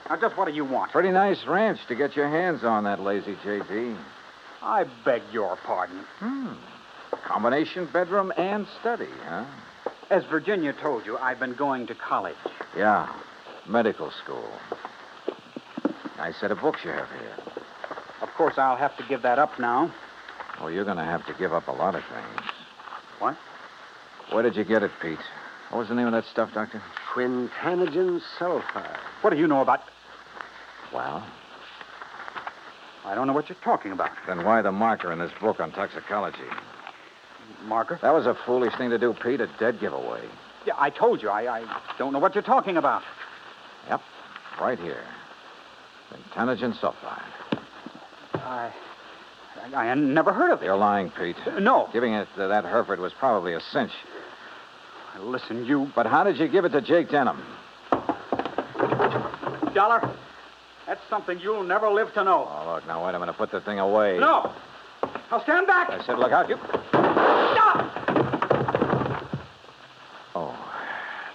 Now, just what do you want? Pretty nice ranch to get your hands on, that lazy Ytjd. I beg your pardon. Combination bedroom and study, huh? As Virginia told you, I've been going to college. Yeah, medical school. Nice set of books you have here. Of course, I'll have to give that up now. Oh, you're going to have to give up a lot of things. What? Where did you get it, Pete? What was the name of that stuff, Doctor? Quintanogen sulfide. What do you know about... Well? I don't know what you're talking about. Then why the marker in this book on toxicology? Marker? That was a foolish thing to do, Pete. A dead giveaway. Yeah, I told you. I don't know what you're talking about. Yep. Right here. Quintanogen sulfide. I never heard of it. You're lying, Pete. No. Giving it to that Hereford was probably a cinch. Listen, you... But how did you give it to Jake Denham? Dollar. That's something you'll never live to know. Oh, look, now, wait a minute. Put the thing away. No. Now stand back. I said, look out, you. Stop! Oh,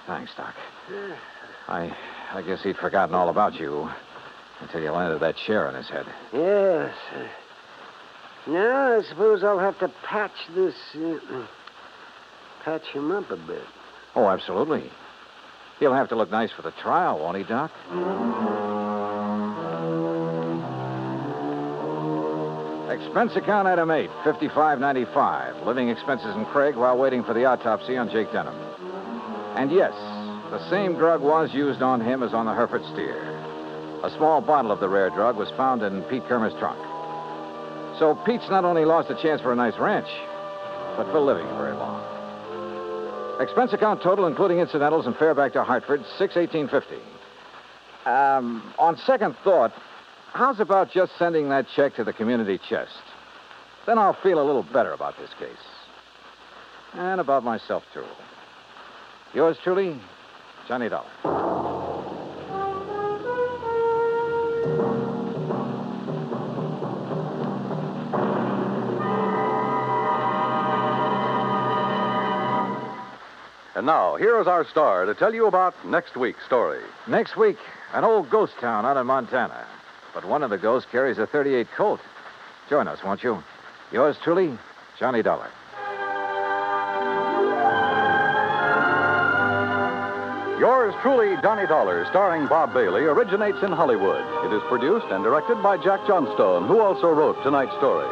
thanks, Doc. I guess he'd forgotten all about you until you landed that chair on his head. Yes. Now, I suppose I'll have to patch him up a bit. Oh, absolutely. He'll have to look nice for the trial, won't he, Doc? Expense account item 8, $55.95. Living expenses in Craig while waiting for the autopsy on Jake Denham. And yes, the same drug was used on him as on the Hereford steer. A small bottle of the rare drug was found in Pete Kermer's trunk. So Pete's not only lost a chance for a nice ranch, but for living very long. Expense account total, including incidentals and fare back to Hartford, $618.50. On second thought, how's about just sending that check to the community chest? Then I'll feel a little better about this case. And about myself, too. Yours truly, Johnny Dollar. And now, here is our star to tell you about next week's story. Next week, an old ghost town out in Montana. But one of the ghosts carries a .38 Colt. Join us, won't you? Yours truly, Johnny Dollar. Yours truly, Johnny Dollar, starring Bob Bailey, originates in Hollywood. It is produced and directed by Jack Johnstone, who also wrote tonight's story.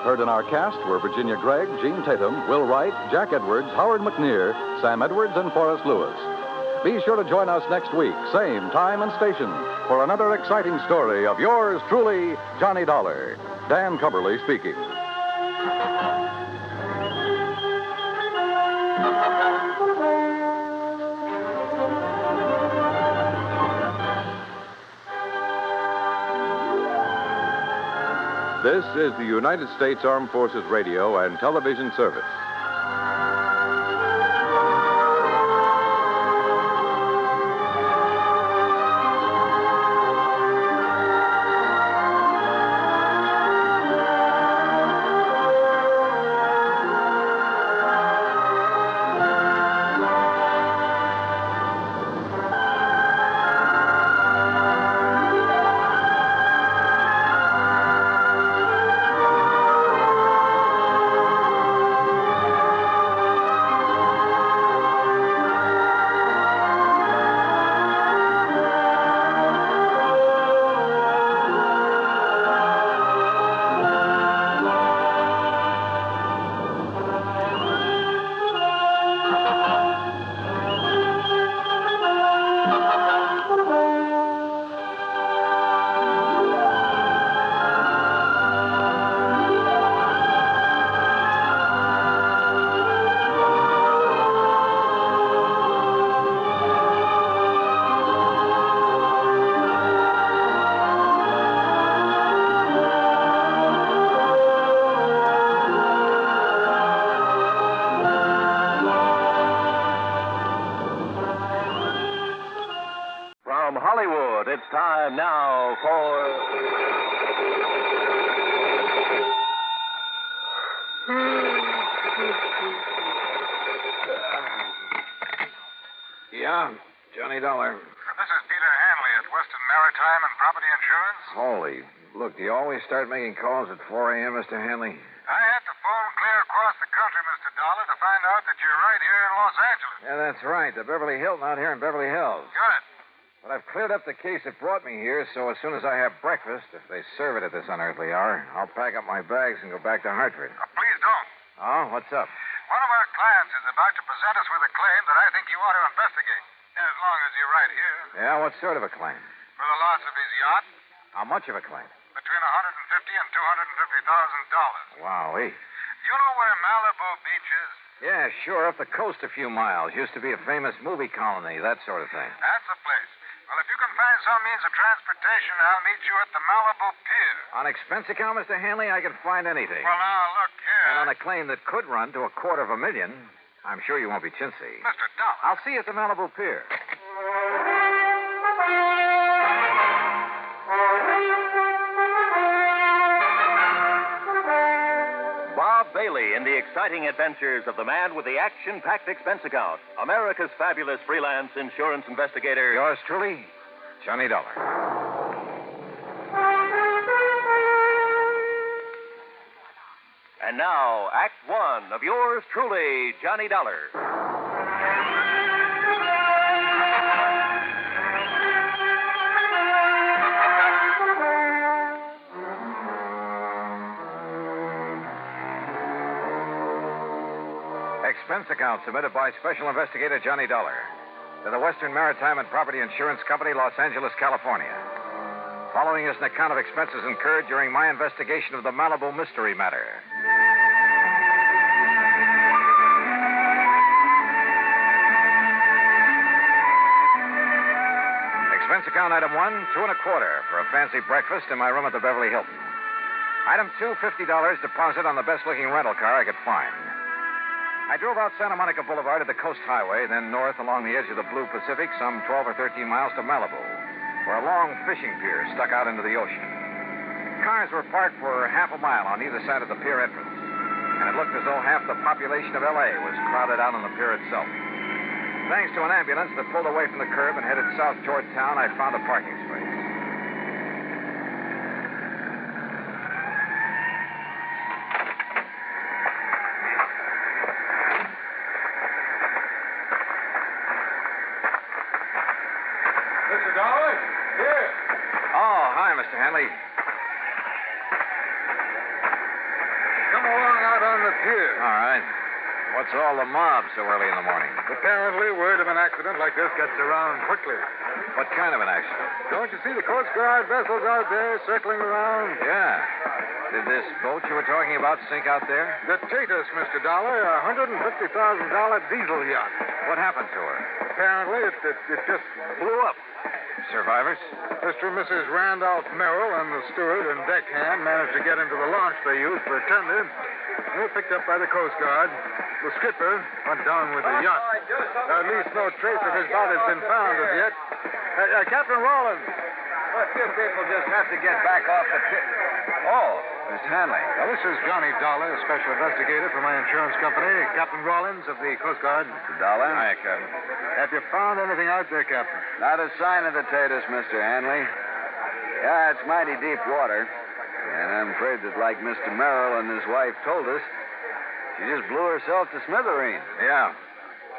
Heard in our cast were Virginia Gregg, Gene Tatum, Will Wright, Jack Edwards, Howard McNear, Sam Edwards, and Forrest Lewis. Be sure to join us next week, same time and station, for another exciting story of yours truly, Johnny Dollar. Dan Cumberly speaking. This is the United States Armed Forces Radio and Television Service. It's time now for... Yeah, Johnny Dollar. This is Peter Hanley at Western Maritime and Property Insurance. Holy, look, do you always start making calls at 4 a.m., Mr. Hanley? I had to phone clear across the country, Mr. Dollar, to find out that you're right here in Los Angeles. Yeah, that's right. The Beverly Hilton out here in Beverly Hills. Good. But I've cleared up the case that brought me here, so as soon as I have breakfast, if they serve it at this unearthly hour, I'll pack up my bags and go back to Hartford. Please don't. Oh, what's up? One of our clients is about to present us with a claim that I think you ought to investigate, as long as you're right here. Yeah, what sort of a claim? For the loss of his yacht, How much of a claim? between $150,000 and $250,000. Wowee. You know where Malibu Beach is? Yeah, sure, up the coast a few miles. Used to be a famous movie colony, that sort of thing. That's the place. Well, if you can find some means of transportation, I'll meet you at the Malibu Pier. On expense account, Mr. Hanley, I can find anything. Well, now, look here. And on a claim that could run to $250,000, I'm sure you won't be chintzy. Mr. Dollar. I'll see you at the Malibu Pier. Bob Bailey in the exciting adventures of the man with the action-packed expense account, America's fabulous freelance insurance investigator. Yours truly, Johnny Dollar. And now, Act One of yours truly, Johnny Dollar. Expense account submitted by Special Investigator Johnny Dollar to the Western Maritime and Property Insurance Company, Los Angeles, California. Following is an account of expenses incurred during my investigation of the Malibu mystery matter. Expense account item 1, $2.25 for a fancy breakfast in my room at the Beverly Hilton. Item 2, $50 deposit on the best-looking rental car I could find. I drove out Santa Monica Boulevard to the Coast Highway, then north along the edge of the Blue Pacific, some 12 or 13 miles to Malibu, where a long fishing pier stuck out into the ocean. Cars were parked for half a mile on either side of the pier entrance, and it looked as though half the population of L.A. was crowded out on the pier itself. Thanks to an ambulance that pulled away from the curb and headed south toward town, I found a parking space. Mr. Dollar? Here. Oh, hi, Mr. Hanley. Come along out on the pier. All right. What's all the mob so early in the morning? Apparently, word of an accident like this gets around quickly. What kind of an accident? Don't you see the Coast Guard vessels out there circling around? Yeah. Did this boat you were talking about sink out there? The Virtuous, Mr. Dollar, a $150,000 diesel yacht. What happened to her? Apparently, it just blew up. Survivors? Mr. and Mrs. Randolph Merrill and the steward and deckhand managed to get into the launch they used for a tender. They were picked up by the Coast Guard. The skipper went down with the yacht. At least no trace of his body has been found as yet. Captain Rollins. Look, you people just have to get back off the pit. Oh, Mr. Hanley. Now, this is Johnny Dollar, Special Investigator for my insurance company. Captain Rollins of the Coast Guard. Mr. Dollar? Hi, Captain. Have you found anything out there, Captain? Not a sign of the Tatus, Mr. Hanley. Yeah, it's mighty deep water. And I'm afraid that, like Mr. Merrill and his wife told us, she just blew herself to smithereens. Yeah.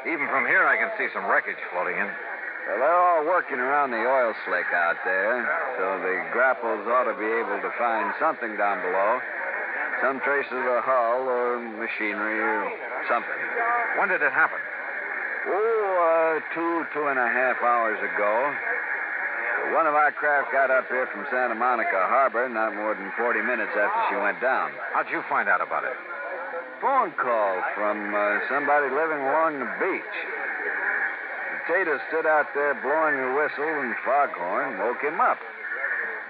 Even from here, I can see some wreckage floating in. Well, they're all working around the oil slick out there, so the grapples ought to be able to find something down below. Some trace of the hull or machinery or something. When did it happen? Oh, 2.5 hours ago. One of our craft got up here from Santa Monica Harbor not more than 40 minutes after she went down. How'd you find out about it? Phone call from somebody living along the beach. Tatus stood out there blowing a whistle and foghorn, woke him up.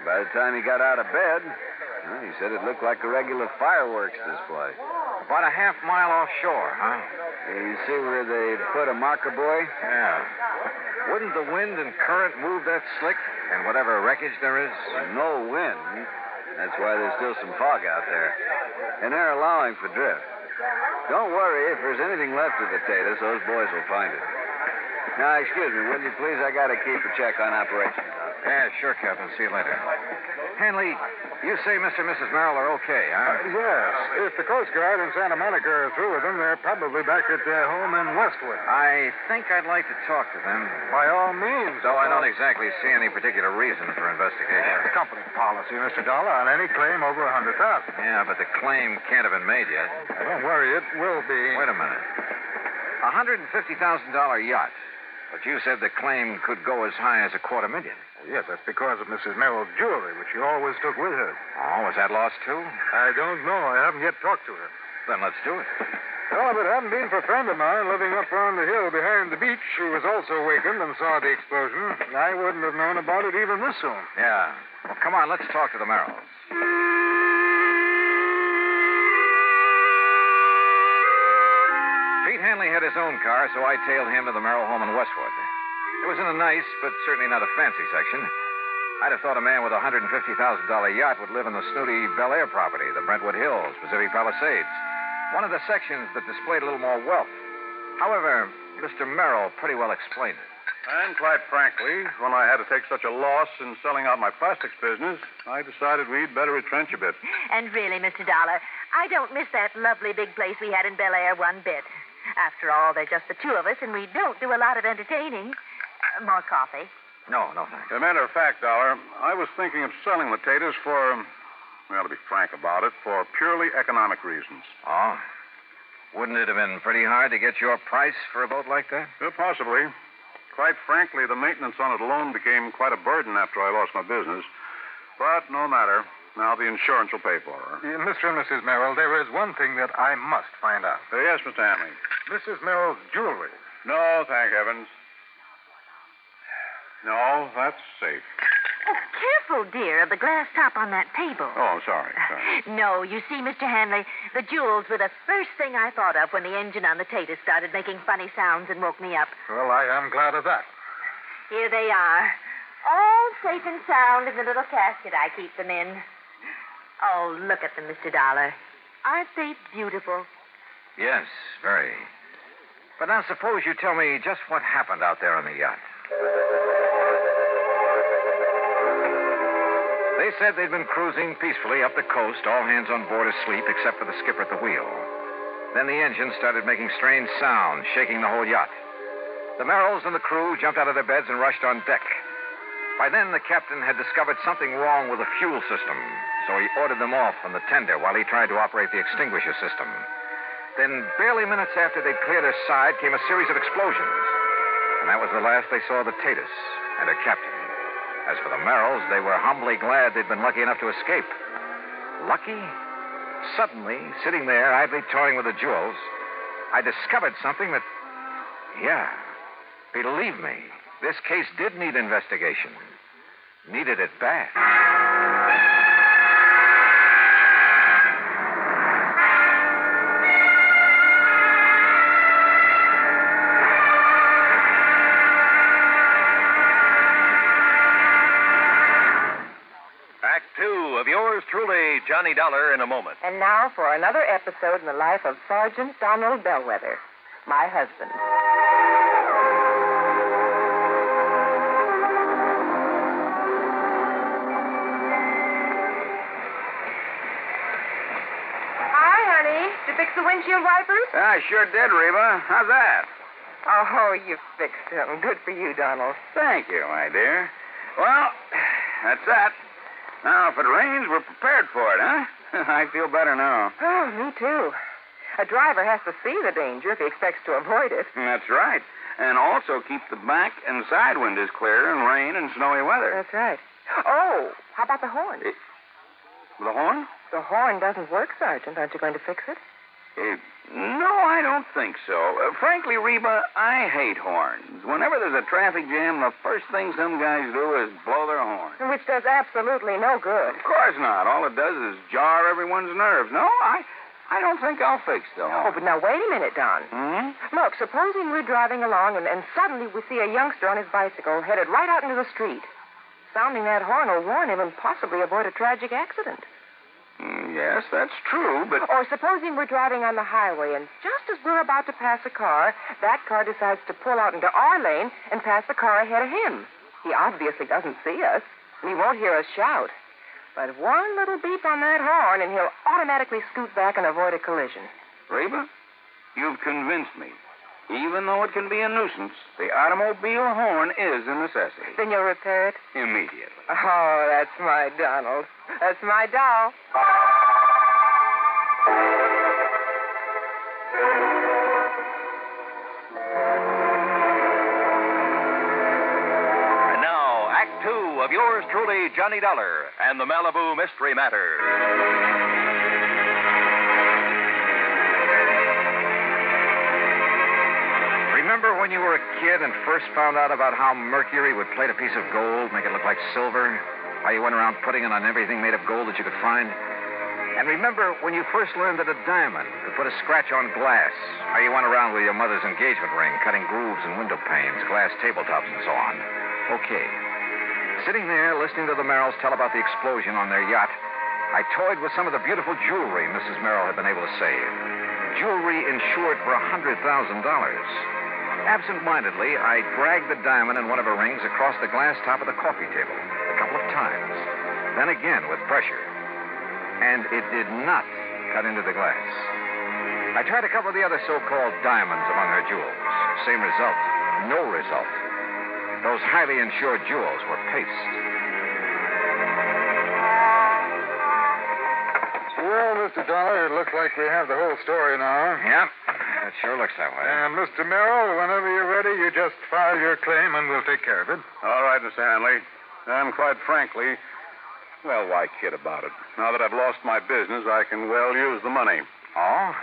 By the time he got out of bed, well, he said it looked like a regular fireworks display. About a half mile offshore, huh? You see where they put a marker buoy? Yeah. Wouldn't the wind and current move that slick and whatever wreckage there is? No wind. That's why there's still some fog out there. And they're allowing for drift. Don't worry. If there's anything left of the Tatus, those boys will find it. Now, excuse me, will you please? I got to keep a check on operations. Yeah, sure, Captain. See you later. Hanley, you say Mr. and Mrs. Merrill are okay, huh? Yes. If the Coast Guard and Santa Monica are through with them, they're probably back at their home in Westwood. I think I'd like to talk to them. By all means. Though I don't exactly see any particular reason for investigation. Yeah, it's company policy, Mr. Dollar, on any claim over $100,000. Yeah, but the claim can't have been made yet. Don't worry, it will be. Wait a minute. $150,000 yacht. But you said the claim could go as high as $250,000. Yes, that's because of Mrs. Merrill's jewelry, which she always took with her. Oh, was that lost, too? I don't know. I haven't yet talked to her. Then let's do it. Well, if it hadn't been for a friend of mine living up on the hill behind the beach who was also awakened and saw the explosion, I wouldn't have known about it even this soon. Yeah. Well, come on, let's talk to the Merrills. Pete Hanley had his own car, so I tailed him to the Merrill home in Westwood. It was in a nice, but certainly not a fancy section. I'd have thought a man with a $150,000 yacht would live in the snooty Bel Air property, the Brentwood Hills, Pacific Palisades. One of the sections that displayed a little more wealth. However, Mr. Merrill pretty well explained it. And quite frankly, when I had to take such a loss in selling out my plastics business, I decided we'd better retrench a bit. And really, Mr. Dollar, I don't miss that lovely big place we had in Bel Air one bit. After all, they're just the two of us, and we don't do a lot of entertaining. More coffee? No, thanks. As a matter of fact, Dollar, I was thinking of selling the taters for, well, to be frank about it, for purely economic reasons. Oh? Wouldn't it have been pretty hard to get your price for a boat like that? Possibly. Quite frankly, the maintenance on it alone became quite a burden after I lost my business. But no matter. Now the insurance will pay for her. Mr. and Mrs. Merrill, there is one thing that I must find out. Yes, Mr. Hanley. Mrs. Merrill's jewelry. No, thank heavens. No, that's safe. Oh, careful, dear, of the glass top on that table. Oh, sorry. No, you see, Mr. Hanley, the jewels were the first thing I thought of when the engine on the Tater started making funny sounds and woke me up. Well, I am glad of that. Here they are, all safe and sound in the little casket I keep them in. Oh, look at them, Mr. Dollar. Aren't they beautiful? Yes, very. But now suppose you tell me just what happened out there on the yacht. They said they'd been cruising peacefully up the coast, all hands on board asleep except for the skipper at the wheel. Then the engine started making strange sounds, shaking the whole yacht. The Merrills and the crew jumped out of their beds and rushed on deck. By then, the captain had discovered something wrong with the fuel system, so he ordered them off from the tender while he tried to operate the extinguisher system. Then, barely minutes after they'd cleared her side, came a series of explosions. And that was the last they saw of the Tatus and her captain. As for the Merrills, they were humbly glad they'd been lucky enough to escape. Lucky? Suddenly, sitting there, idly toying with the jewels, I discovered something that... Yeah, believe me, this case did need investigation. Needed it bad. Act 2 of yours truly, Johnny Dollar, in a moment. And now for another episode in the life of Sergeant Donald Bellwether, my husband. Hi, honey. Did you fix the windshield wipers? I sure did, Reba. How's that? Oh, you fixed them. Good for you, Donald. Thank you, my dear. Well, that's that. Now, if it rains, we're prepared for it, huh? I feel better now. Oh, me too. A driver has to see the danger if he expects to avoid it. That's right. And also keep the back and side windows clear in rain and snowy weather. That's right. Oh, how about the horn? The horn? The horn doesn't work, Sergeant. Aren't you going to fix it? No, I don't think so. Frankly, Reba, I hate horns. Whenever there's a traffic jam, the first thing some guys do is blow their horn. Which does absolutely no good. Of course not. All it does is jar everyone's nerves. No, I don't think I'll fix the horn. Oh, but now wait a minute, Don. Look, supposing we're driving along and suddenly we see a youngster on his bicycle headed right out into the street. Sounding that horn will warn him and possibly avoid a tragic accident. Yes, that's true, but... Or supposing we're driving on the highway, and just as we're about to pass a car, that car decides to pull out into our lane and pass the car ahead of him. He obviously doesn't see us, and he won't hear us shout. But one little beep on that horn, and he'll automatically scoot back and avoid a collision. Reba, you've convinced me. Even though it can be a nuisance, the automobile horn is a necessity. Then you'll repair it? Immediately. Oh, that's my Donald. That's my doll. And now, Act 2 of yours truly, Johnny Dollar, and the Malibu Mystery Matter. Remember when you were a kid and first found out about how mercury would plate a piece of gold, make it look like silver? How you went around putting it on everything made of gold that you could find? And remember when you first learned that a diamond could put a scratch on glass? How you went around with your mother's engagement ring, cutting grooves in window panes, glass tabletops, and so on? Okay. Sitting there, listening to the Merrills tell about the explosion on their yacht, I toyed with some of the beautiful jewelry Mrs. Merrill had been able to save. Jewelry insured for $100,000. Absent-mindedly, I dragged the diamond in one of her rings across the glass top of the coffee table a couple of times. Then again with pressure. And it did not cut into the glass. I tried a couple of the other so-called diamonds among her jewels. Same result. No result. Those highly insured jewels were paste. Well, Mr. Dollar, it looks like we have the whole story now. Yep, it sure looks that way. And, Mr. Merrill, whenever you're ready, you just file your claim and we'll take care of it. All right, Mr. Hanley. And quite frankly, well, why kid about it? Now that I've lost my business, I can well use the money. Oh?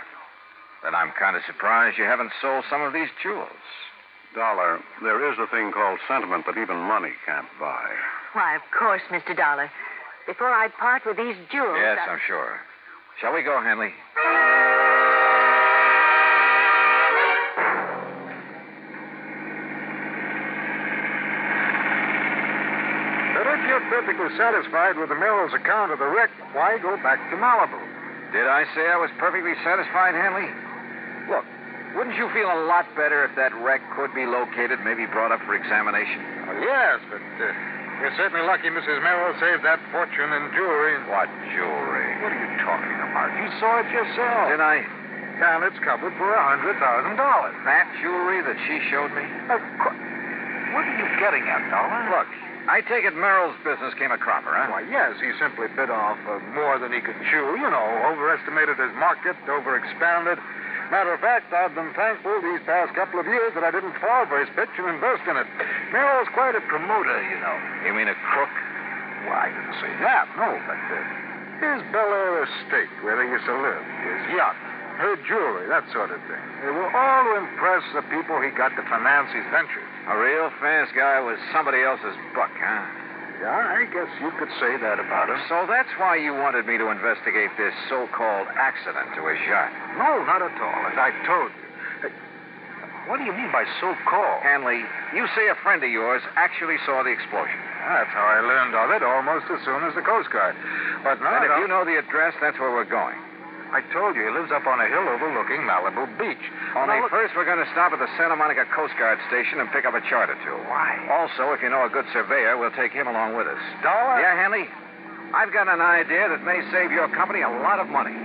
Then I'm kind of surprised you haven't sold some of these jewels. Dollar, there is a thing called sentiment that even money can't buy. Why, of course, Mr. Dollar. Before I part with these jewels... Yes, I'm sure. Shall we go, Hanley? But if you're perfectly satisfied with the Merrill's account of the wreck, why go back to Malibu? Did I say I was perfectly satisfied, Hanley? Look, wouldn't you feel a lot better if that wreck could be located, maybe brought up for examination? Well, yes, but you're certainly lucky Mrs. Merrill saved that fortune in jewelry. What jewelry? What are you talking about? You saw it yourself. Did I? And it's covered for $100,000. That jewelry that she showed me? Of course. What are you getting at, Dollar? Look, I take it Merrill's business came a cropper, huh? Why, yes, he simply bit off more than he could chew. You know, overestimated his market, overexpanded. Matter of fact, I've been thankful these past couple of years that I didn't fall for his pitch and invest in it. Merrill's quite a promoter, you know. You mean a crook? Well, I didn't say that, no, but his Bel Air estate, where they used to live, his yacht, her jewelry, that sort of thing. They were all to impress the people he got to finance his ventures. A real fast guy was somebody else's buck, huh? Yeah, I guess you could say that about him. So that's why you wanted me to investigate this so-called accident to his yacht. No, not at all, as I told you. Hey, what do you mean by so-called? Hanley, you say a friend of yours actually saw the explosion. That's how I learned of it almost as soon as the Coast Guard. But no, and if you know the address, that's where we're going. I told you, he lives up on a hill overlooking Malibu Beach. Only first we're going to stop at the Santa Monica Coast Guard station and pick up a chart or two. Why? Also, if you know a good surveyor, we'll take him along with us. Dollar? Yeah, Hanley? I've got an idea that may save your company a lot of money.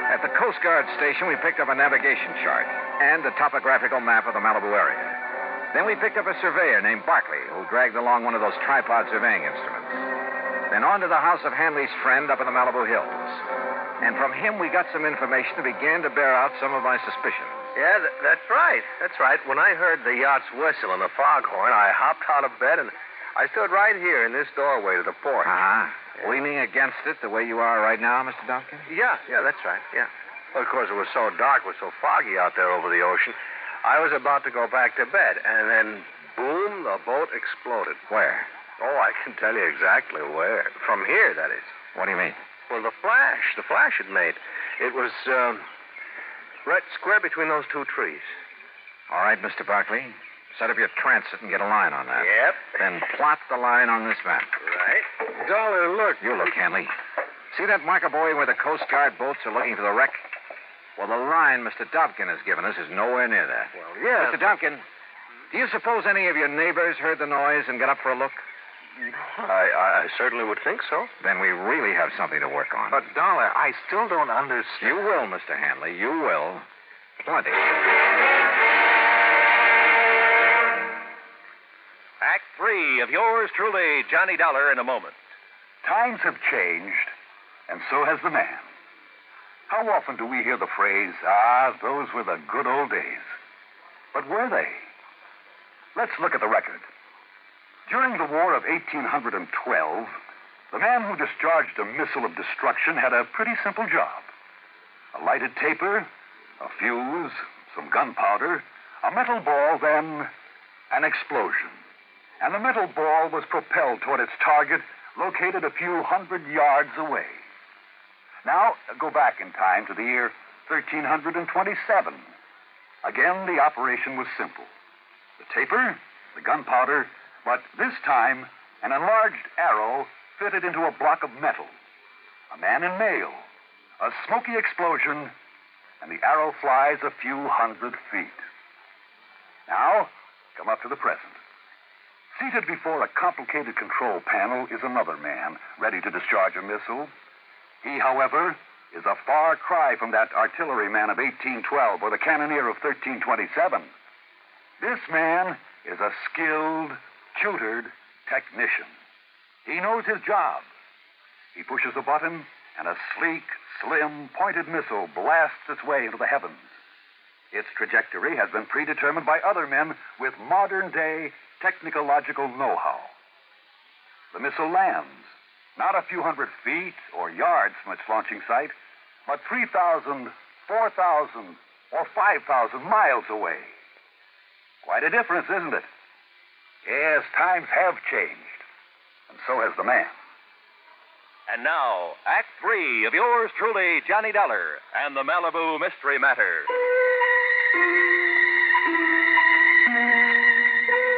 At the Coast Guard station, we picked up a navigation chart and a topographical map of the Malibu area. Then we picked up a surveyor named Barkley, who dragged along one of those tripod surveying instruments. Then on to the house of Hanley's friend up in the Malibu Hills. And from him, we got some information that began to bear out some of my suspicions. Yeah, that's right. That's right. When I heard the yacht's whistle and the foghorn, I hopped out of bed and I stood right here in this doorway to the porch. Uh-huh. Yeah. Leaning against it the way you are right now, Mr. Duncan? Yeah, that's right. Yeah. Well, of course, it was so dark, it was so foggy out there over the ocean. I was about to go back to bed, and then, boom, the boat exploded. Where? Oh, I can tell you exactly where. From here, that is. What do you mean? Well, the flash it made. It was, right square between those two trees. All right, Mr. Barkley. Set up your transit and get a line on that. Yep. Then plot the line on this map. Right. Dollar, look. You look, Hanley. See that marker buoy where the Coast Guard boats are looking for the wreck? Well, the line Mr. Dobkin has given us is nowhere near that. Well, yeah. Mr. Dobkin, do you suppose any of your neighbors heard the noise and got up for a look? I certainly would think so. Then we really have something to work on. But, Dollar, I still don't understand. You will, Mr. Hanley. You will. Plenty. Act 3 of yours truly, Johnny Dollar, in a moment. Times have changed, and so has the man. How often do we hear the phrase, those were the good old days? But were they? Let's look at the record. During the War of 1812, the man who discharged a missile of destruction had a pretty simple job. A lighted taper, a fuse, some gunpowder, a metal ball, then an explosion. And the metal ball was propelled toward its target, located a few hundred yards away. Now, go back in time to the year 1327. Again, the operation was simple. The taper, the gunpowder, but this time, an enlarged arrow fitted into a block of metal. A man in mail, a smoky explosion, and the arrow flies a few 100 feet. Now, come up to the present. Seated before a complicated control panel is another man, ready to discharge a missile. He, however, is a far cry from that artilleryman of 1812 or the cannoneer of 1327. This man is a skilled, tutored technician. He knows his job. He pushes a button, and a sleek, slim, pointed missile blasts its way into the heavens. Its trajectory has been predetermined by other men with modern-day technological know-how. The missile lands, not a few hundred feet or yards from its launching site, but 3,000, 4,000, or 5,000 miles away. Quite a difference, isn't it? Yes, times have changed, and so has the man. And now, Act 3 of yours truly, Johnny Dollar, and the Malibu Mystery Matter.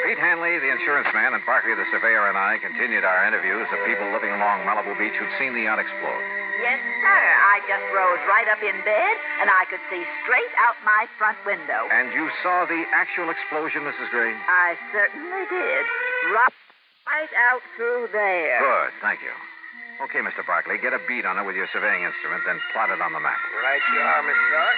Pete Hanley, the insurance man, and Barkley, the surveyor, and I continued our interviews of people living along Malibu Beach who'd seen the yacht explode. Yes, sir. I just rose right up in bed, and I could see straight out my front window. And you saw the actual explosion, Mrs. Gray? I certainly did. Right out through there. Good, thank you. Okay, Mr. Barkley, get a bead on it with your surveying instrument, then plot it on the map. Right you are, Miss Stark.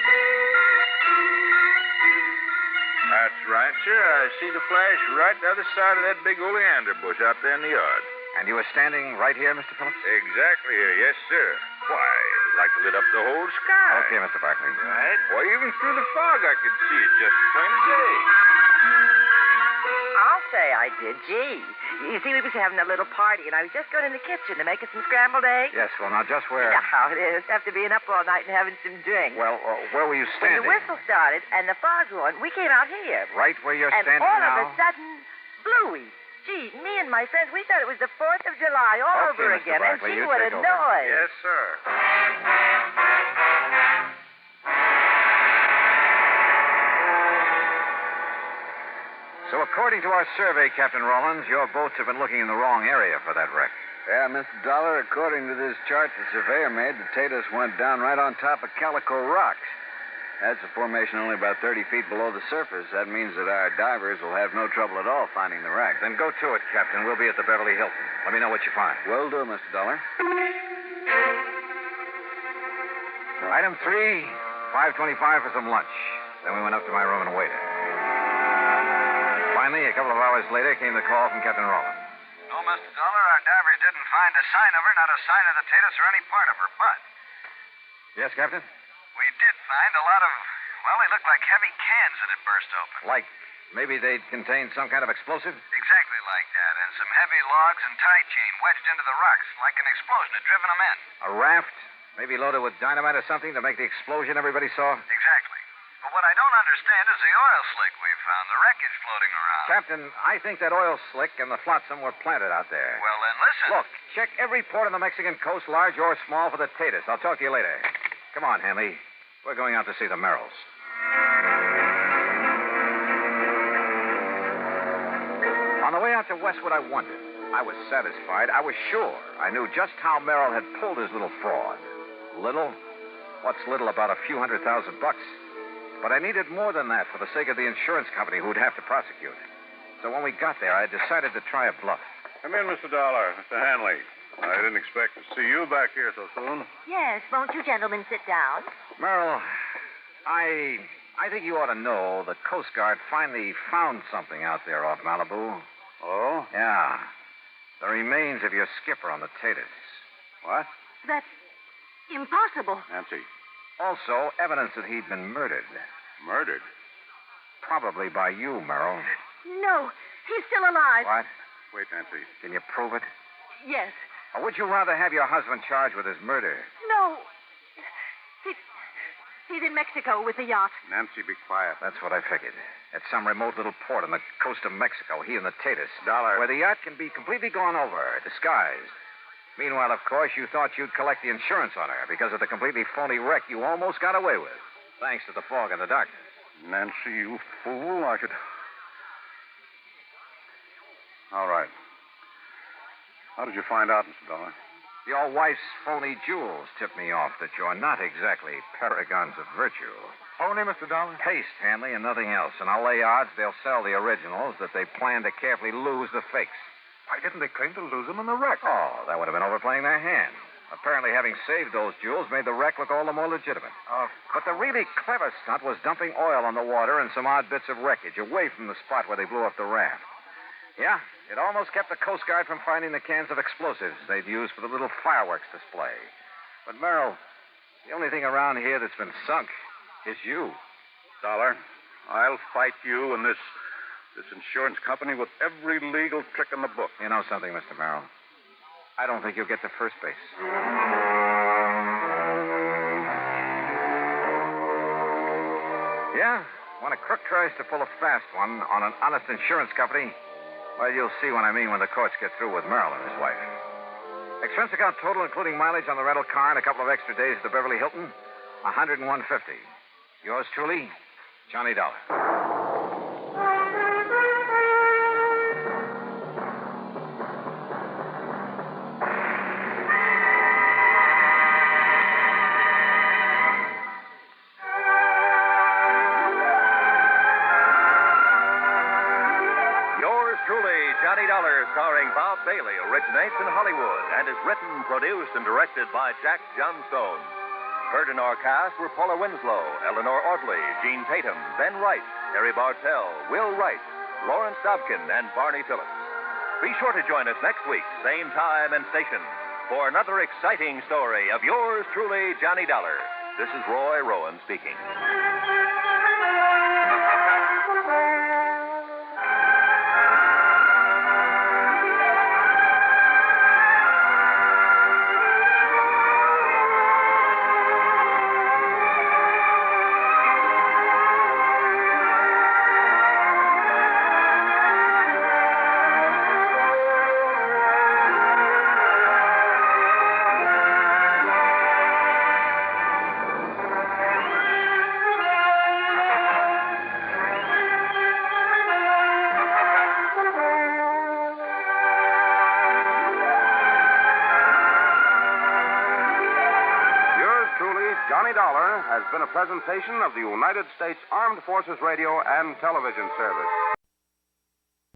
That's right, sir. I see the flash right the other side of that big oleander bush out there in the yard. And you were standing right here, Mr. Phillips? Exactly here, yes, sir. Why, it was like it lit up the whole sky. Okay, Mr. Barkley. Right? Why, even through the fog I could see it just as plain as day. I'll say I did. Gee. You see, we was having a little party, and I was just going in the kitchen to make us some scrambled eggs. Yes, well, now, just where... You know how it is, after being up all night and having some drink. Well, where were you When standing? the whistle started and the fog went, we came out here. Right where you're and standing all now? of a sudden, Bluey. Gee, me and my friends, we thought it was the 4th of July all Okay, over Mr. again. Barkley, And gee, you what a take over. noise. Yes, sir. So according to our survey, Captain Rollins, your boats have been looking in the wrong area for that wreck. Yeah, Mr. Dollar, according to this chart the surveyor made, the Tatus went down right on top of Calico Rocks. That's a formation only about 30 feet below the surface. That means that our divers will have no trouble at all finding the wreck. Then go to it, Captain. We'll be at the Beverly Hilton. Let me know what you find. Will do, Mr. Dollar. Item 3, $5.25 for some lunch. Then we went up to my room and waited. Finally, a couple of hours later, came the call from Captain Rollins. No, Mr. Dollar, our divers didn't find a sign of her, not a sign of the Tatus or any part of her, but Yes, Captain? we did find a lot of, well, they looked like heavy cans that had burst open. Like maybe they'd contained some kind of explosive? Exactly like that, and some heavy logs and tie chain wedged into the rocks, like an explosion had driven them in. A raft? Maybe loaded with dynamite or something to make the explosion everybody saw? Exactly. But what I don't understand is the oil slick we found, the wreckage floating around. Captain, I think that oil slick and the flotsam were planted out there. Well, then listen. Look, check every port on the Mexican coast, large or small, for the Tatus. I'll talk to you later. Come on, Hanley. We're going out to see the Merrills. On the way out to Westwood, I wondered. I was satisfied. I was sure. I knew just how Merrill had pulled his little fraud. Little? What's little about a few $100,000? But I needed more than that for the sake of the insurance company who'd have to prosecute. So when we got there, I decided to try a bluff. Come in, Mr. Dollar. Mr. Hanley. I didn't expect to see you back here so soon. Yes, won't you gentlemen sit down? Merrill, I think you ought to know the Coast Guard finally found something out there off Malibu. Oh? Yeah. The remains of your skipper on the Tatus. What? That's impossible. Nancy. Also, evidence that he'd been murdered. Murdered? Probably by you, Merrill. No, he's still alive. What? Wait, Nancy. Can you prove it? Yes. Or would you rather have your husband charged with his murder? No. He's in Mexico with the yacht. Nancy, be quiet. That's what I figured. At some remote little port on the coast of Mexico, he and the Tatus. Dollar. Where the yacht can be completely gone over, disguised. Meanwhile, of course, you thought you'd collect the insurance on her because of the completely phony wreck you almost got away with, thanks to the fog and the darkness. Nancy, you fool. I could... All right. How did you find out, Mr. Dollar? Your wife's phony jewels tipped me off that you're not exactly paragons of virtue. Phony, Mr. Dollar? Taste, Hanley, and nothing else. And I'll lay odds they'll sell the originals, that they plan to carefully lose the fakes. Why didn't they claim to lose them in the wreck? Oh, that would have been overplaying their hand. Apparently, having saved those jewels made the wreck look all the more legitimate. But the really clever stunt was dumping oil on the water and some odd bits of wreckage away from the spot where they blew up the raft. Yeah, it almost kept the Coast Guard from finding the cans of explosives they'd used for the little fireworks display. But, Merrill, the only thing around here that's been sunk is you. Dollar, I'll fight you and this insurance company with every legal trick in the book. You know something, Mr. Merrill? I don't think you'll get to first base. Yeah? When a crook tries to pull a fast one on an honest insurance company, well, you'll see what I mean when the courts get through with Merrill and his wife. Expense account total, including mileage on the rental car and a couple of extra days at the Beverly Hilton, $101.50. Yours truly, Johnny Dollar. Johnny Dollar, starring Bob Bailey, originates in Hollywood and is written, produced, and directed by Jack Johnstone. Heard in our cast were Paula Winslow, Eleanor Audley, Gene Tatum, Ben Wright, Harry Bartell, Will Wright, Lawrence Dobkin, and Barney Phillips. Be sure to join us next week, same time and station, for another exciting story of yours truly, Johnny Dollar. This is Roy Rowan speaking. Johnny Dollar has been a presentation of the United States Armed Forces Radio and Television Service.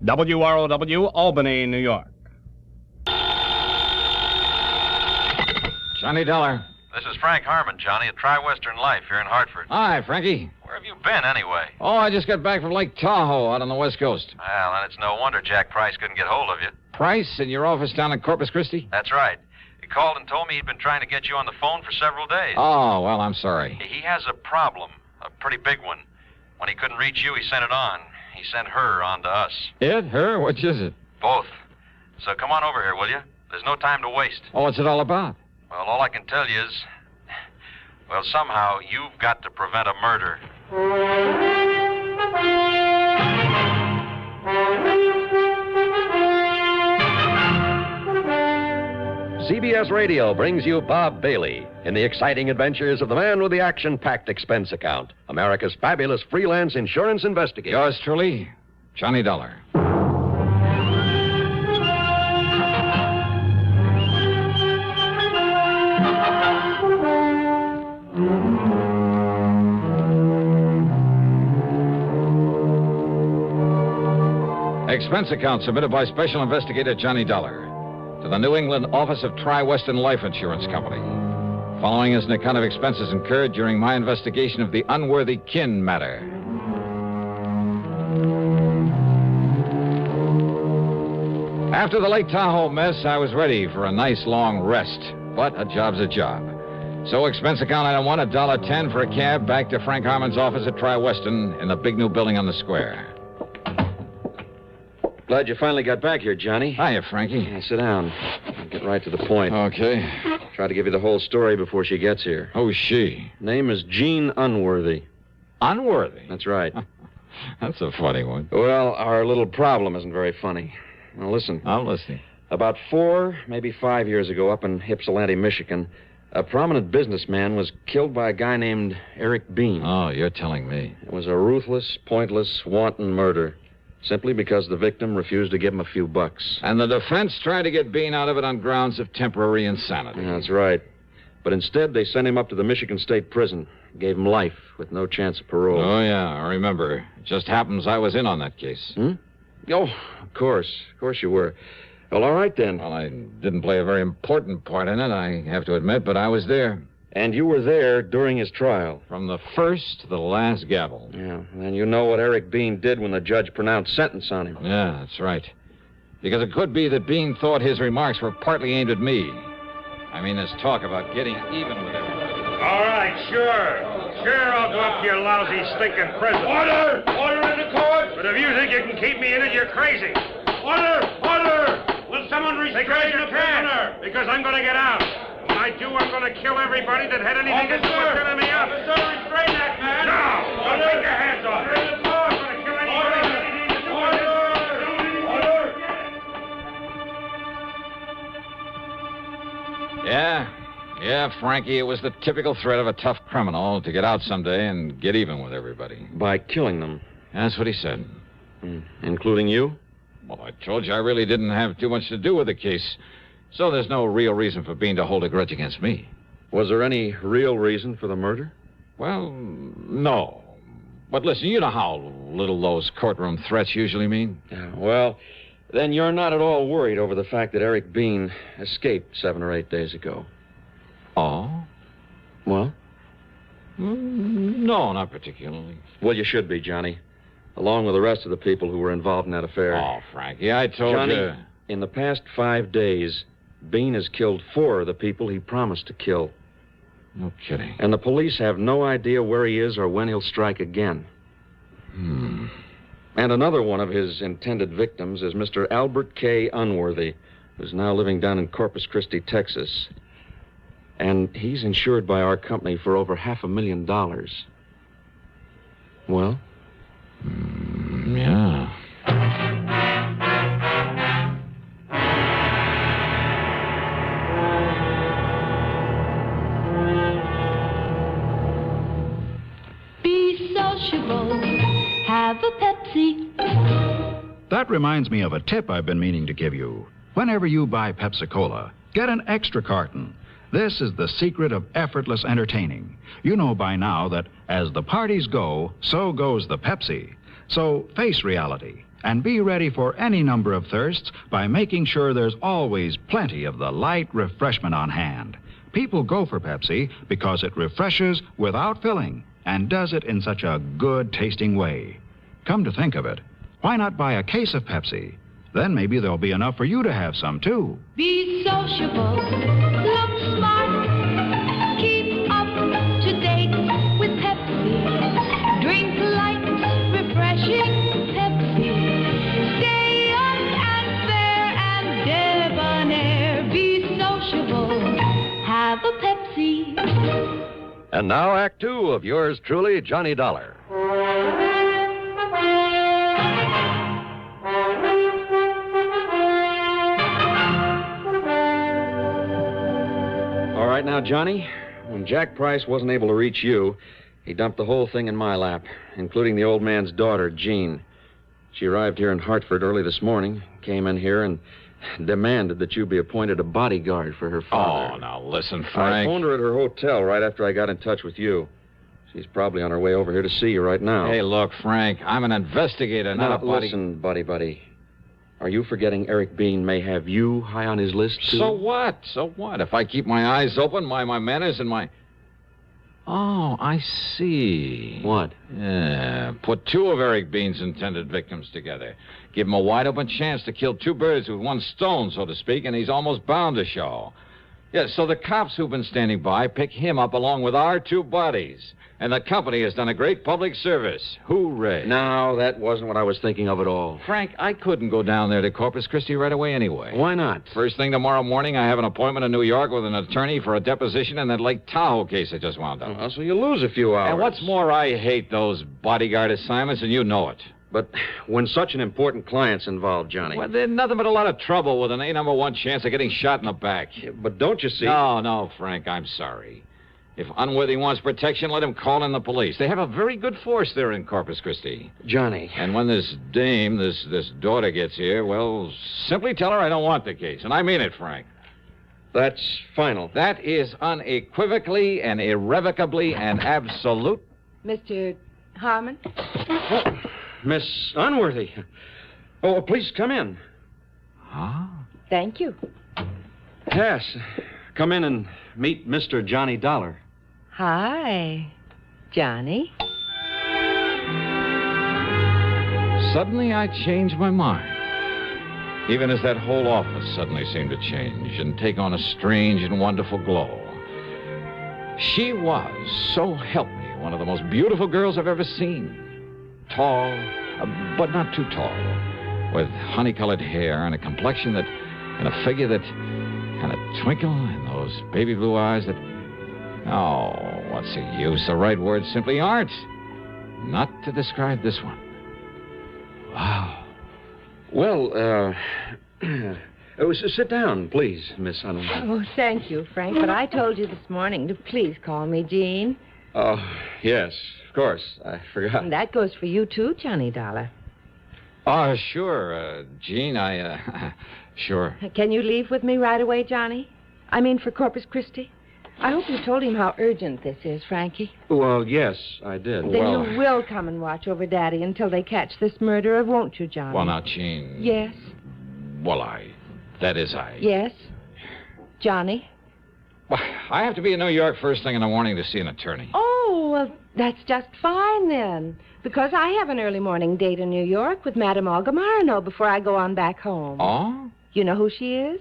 WROW, Albany, New York. Johnny Dollar. This is Frank Harmon, Johnny, at Tri-Western Life here in Hartford. Hi, Frankie. Where have you been, anyway? Oh, I just got back from Lake Tahoe out on the West Coast. Well, then it's no wonder Jack Price couldn't get hold of you. Price in your office down in Corpus Christi? That's right. He called and told me he'd been trying to get you on the phone for several days. Oh, well, I'm sorry. He has a problem, a pretty big one. When he couldn't reach you, he sent it on. He sent her on to us. It? Her? Which is it? Both. So come on over here, will you? There's no time to waste. Oh, what's it all about? Well, all I can tell you is, well, somehow you've got to prevent a murder. CBS Radio brings you Bob Bailey in the exciting adventures of the man with the action-packed expense account, America's fabulous freelance insurance investigator. Yours truly, Johnny Dollar. Expense account submitted by Special Investigator Johnny Dollar to the New England Office of Tri-Western Life Insurance Company. Following is an account of expenses incurred during my investigation of the unworthy kin matter. After the Lake Tahoe mess, I was ready for a nice long rest, but a job's a job. So expense account item one, $1.10 for a cab back to Frank Harmon's office at Tri-Western in the big new building on the square. Glad you finally got back here, Johnny. Hiya, Frankie. Yeah, sit down. I'll get right to the point. Okay. Try to give you the whole story before she gets here. Who's she? Name is Jean Unworthy. Unworthy? That's right. That's a funny one. Well, our little problem isn't very funny. Now, listen. I'm listening. About 4, maybe 5 years ago, up in Ypsilanti, Michigan, A prominent businessman was killed by a guy named Eric Bean. Oh, you're telling me. It was a ruthless, pointless, wanton murder, simply because the victim refused to give him a few bucks. And the defense tried to get Bean out of it on grounds of temporary insanity. That's right. But instead, they sent him up to the Michigan State Prison, gave him life with no chance of parole. Oh, yeah, I remember. It just happens I was in on that case. Oh, of course. Of course you were. Well, all right, then. Well, I didn't play a very important part in it, I have to admit, but I was there. And you were there during his trial. From the first to the last gavel. Yeah, and you know what Eric Bean did when the judge pronounced sentence on him. Yeah, that's right. Because it could be that Bean thought his remarks were partly aimed at me. I mean, this talk about getting even with everybody. All right, sure. Sure, I'll go up to your lousy, stinking prison. Order! Order in the court! But if you think you can keep me in it, you're crazy. Order! Order! Will someone restrain the prisoner? Because I'm going to get out. When I do, I'm going to kill everybody that had anything to do with filling me up. Officer, restrain that man. No! Don't take your hands off him. I'm going to kill anybody that had anything to do with this. Yeah, Frankie, it was the typical threat of a tough criminal to get out someday and get even with everybody. By killing them. That's what he said. Including you? Well, I told you I really didn't have too much to do with the case. So there's no real reason for Bean to hold a grudge against me. Was there any real reason for the murder? Well, no. But listen, you know how little those courtroom threats usually mean? Yeah, well, then you're not at all worried over the fact that Eric Bean escaped 7 or 8 days ago. Oh? Well? No, not particularly. Well, you should be, Johnny. Along with the rest of the people who were involved in that affair. Oh, Frankie, I told Johnny, you. In the past 5 days, Bean has killed 4 of the people he promised to kill. No kidding. And the police have no idea where he is or when he'll strike again. And another one of his intended victims is Mr. Albert K. Unworthy, who's now living down in Corpus Christi, Texas. And he's insured by our company for over $500,000. Well? Yeah. Be sociable. Have a Pepsi. That reminds me of a tip I've been meaning to give you. Whenever you buy Pepsi-Cola, get an extra carton. This is the secret of effortless entertaining. You know by now that as the parties go, so goes the Pepsi. So face reality and be ready for any number of thirsts by making sure there's always plenty of the light refreshment on hand. People go for Pepsi because it refreshes without filling and does it in such a good-tasting way. Come to think of it, why not buy a case of Pepsi? Then maybe there'll be enough for you to have some, too. Be sociable. Look smart. Keep up to date with Pepsi. Drink light, refreshing Pepsi. Stay young and fair and debonair. Be sociable. Have a Pepsi. And now, Act 2 of yours truly, Johnny Dollar. All right now, Johnny, when Jack Price wasn't able to reach you, he dumped the whole thing in my lap, including the old man's daughter, Jean. She arrived here in Hartford early this morning, came in here and demanded that you be appointed a bodyguard for her father. Oh, now listen, I Frank. phoned her at her hotel right after I got in touch with you. She's probably on her way over here to see you right now. Hey, look, Frank, I'm an investigator, not a buddy. Listen, buddy. Are you forgetting Eric Bean may have you high on his list, too? So what? So what? If I keep my eyes open, my manners and my... Oh, I see. What? Yeah, put 2 of Eric Bean's intended victims together. Give him a wide-open chance to kill 2 birds with 1 stone, so to speak, and he's almost bound to show. Yeah, so the cops who've been standing by pick him up along with our 2 bodies. And the company has done a great public service. Hooray. No, that wasn't what I was thinking of at all. Frank, I couldn't go down there to Corpus Christi right away anyway. Why not? First thing tomorrow morning, I have an appointment in New York with an attorney for a deposition in that Lake Tahoe case I just wound up. So you lose a few hours. And what's more, I hate those bodyguard assignments, and you know it. But when such an important client's involved, Johnny... Well, there's nothing but a lot of trouble with an A-number-1 chance of getting shot in the back. Yeah, but don't you see... No, Frank, I'm sorry. If Unworthy wants protection, let him call in the police. They have a very good force there in Corpus Christi. Johnny... And when this dame, this daughter gets here, well, simply tell her I don't want the case. And I mean it, Frank. That's final. That is unequivocally and irrevocably and absolute... Mr. Harmon? Oh, Miss Unworthy. Oh, please come in. Huh? Thank you. Yes. Come in and meet Mr. Johnny Dollar. Hi, Johnny. Suddenly I changed my mind. Even as that whole office suddenly seemed to change and take on a strange and wonderful glow. She was, so help me, one of the most beautiful girls I've ever seen. Tall, but not too tall, with honey-colored hair and a complexion that, and a figure that, and a twinkle in those baby blue eyes that, oh, what's the use? The right words simply aren't. Not to describe this one. Wow. Well, sit down, please, Miss Unworthy. Oh, thank you, Frank, but I told you this morning to please call me Jean. Oh, yes, of course. I forgot. And that goes for you, too, Johnny Dollar. Oh, sure, Jean, sure. Can you leave with me right away, Johnny? I mean, for Corpus Christi? I hope you told him how urgent this is, Frankie. Well, yes, I did. Then you will come and watch over Daddy until they catch this murderer, won't you, Johnny? Well, now, Jean... Yes? Well, that is I. Yes? Johnny? Well, I have to be in New York first thing in the morning to see an attorney. Oh, well, that's just fine, then. Because I have an early morning date in New York with Madame Olga Marino before I go on back home. Oh? You know who she is?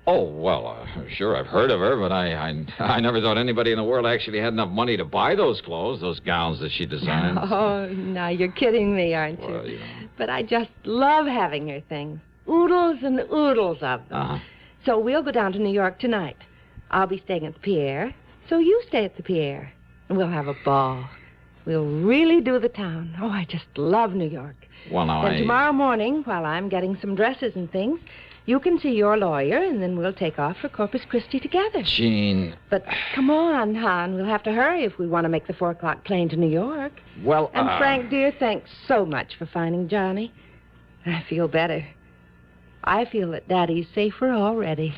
Oh, well, sure, I've heard of her, but I never thought anybody in the world actually had enough money to buy those clothes, those gowns that she designs. Oh, now you're kidding me, aren't you? Well, you know. But I just love having her things. Oodles and oodles of them. Uh-huh. So we'll go down to New York tonight. I'll be staying at the Pierre, so you stay at the Pierre. And we'll have a ball. We'll really do the town. Oh, I just love New York. Well, now, Then tomorrow morning, while I'm getting some dresses and things, you can see your lawyer, and then we'll take off for Corpus Christi together. Jean... But come on, hon. We'll have to hurry if we want to make the 4 o'clock plane to New York. Well, And Frank, dear, thanks so much for finding Johnny. I feel better. I feel that Daddy's safer already.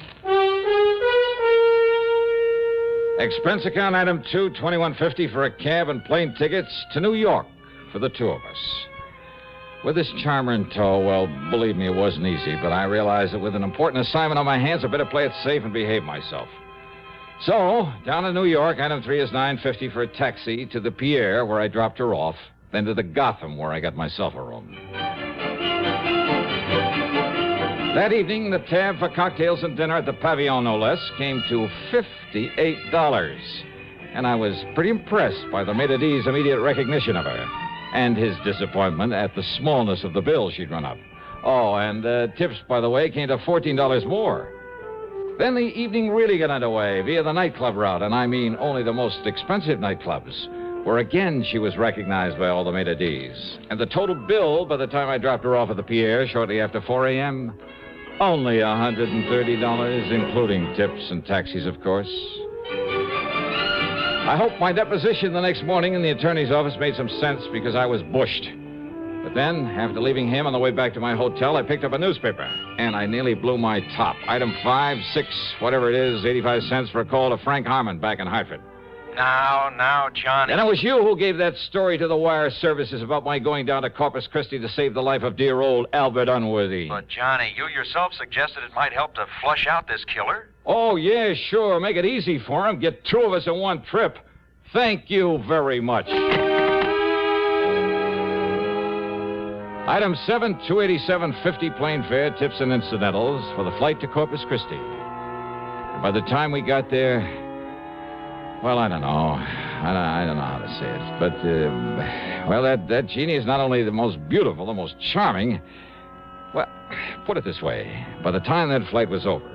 Expense account item 2, $21.50 for a cab and plane tickets to New York for the two of us. With this charmer in tow, well, believe me, it wasn't easy, but I realized that with an important assignment on my hands, I better play it safe and behave myself. So, down in New York, item 3 is $9.50 for a taxi to the Pierre, where I dropped her off, then to the Gotham, where I got myself a room. That evening, the tab for cocktails and dinner at the Pavillon, no less, came to $58. And I was pretty impressed by the Ytjd's immediate recognition of her, and his disappointment at the smallness of the bill she'd run up. Oh, and tips, by the way, came to $14 more. Then the evening really got underway via the nightclub route, and I mean only the most expensive nightclubs, where again she was recognized by all the Ytjd's. And the total bill, by the time I dropped her off at the Pierre shortly after 4 a.m., only $130, including tips and taxis, of course. I hope my deposition the next morning in the attorney's office made some sense because I was bushed. But then, after leaving him on the way back to my hotel, I picked up a newspaper, and I nearly blew my top. Item 5, 6, whatever it is, 85 cents for a call to Frank Harmon back in Hartford. Now, Johnny. And it was you who gave that story to the wire services about my going down to Corpus Christi to save the life of dear old Albert Unworthy. But, Johnny, you yourself suggested it might help to flush out this killer. Oh, yeah, sure. Make it easy for him. Get 2 of us in one trip. Thank you very much. Item 7, $287.50 plane fare, tips and incidentals for the flight to Corpus Christi. And by the time we got there, well, I don't know. I don't know how to say it. But, well, that genie is not only the most beautiful, the most charming. Well, put it this way. By the time that flight was over,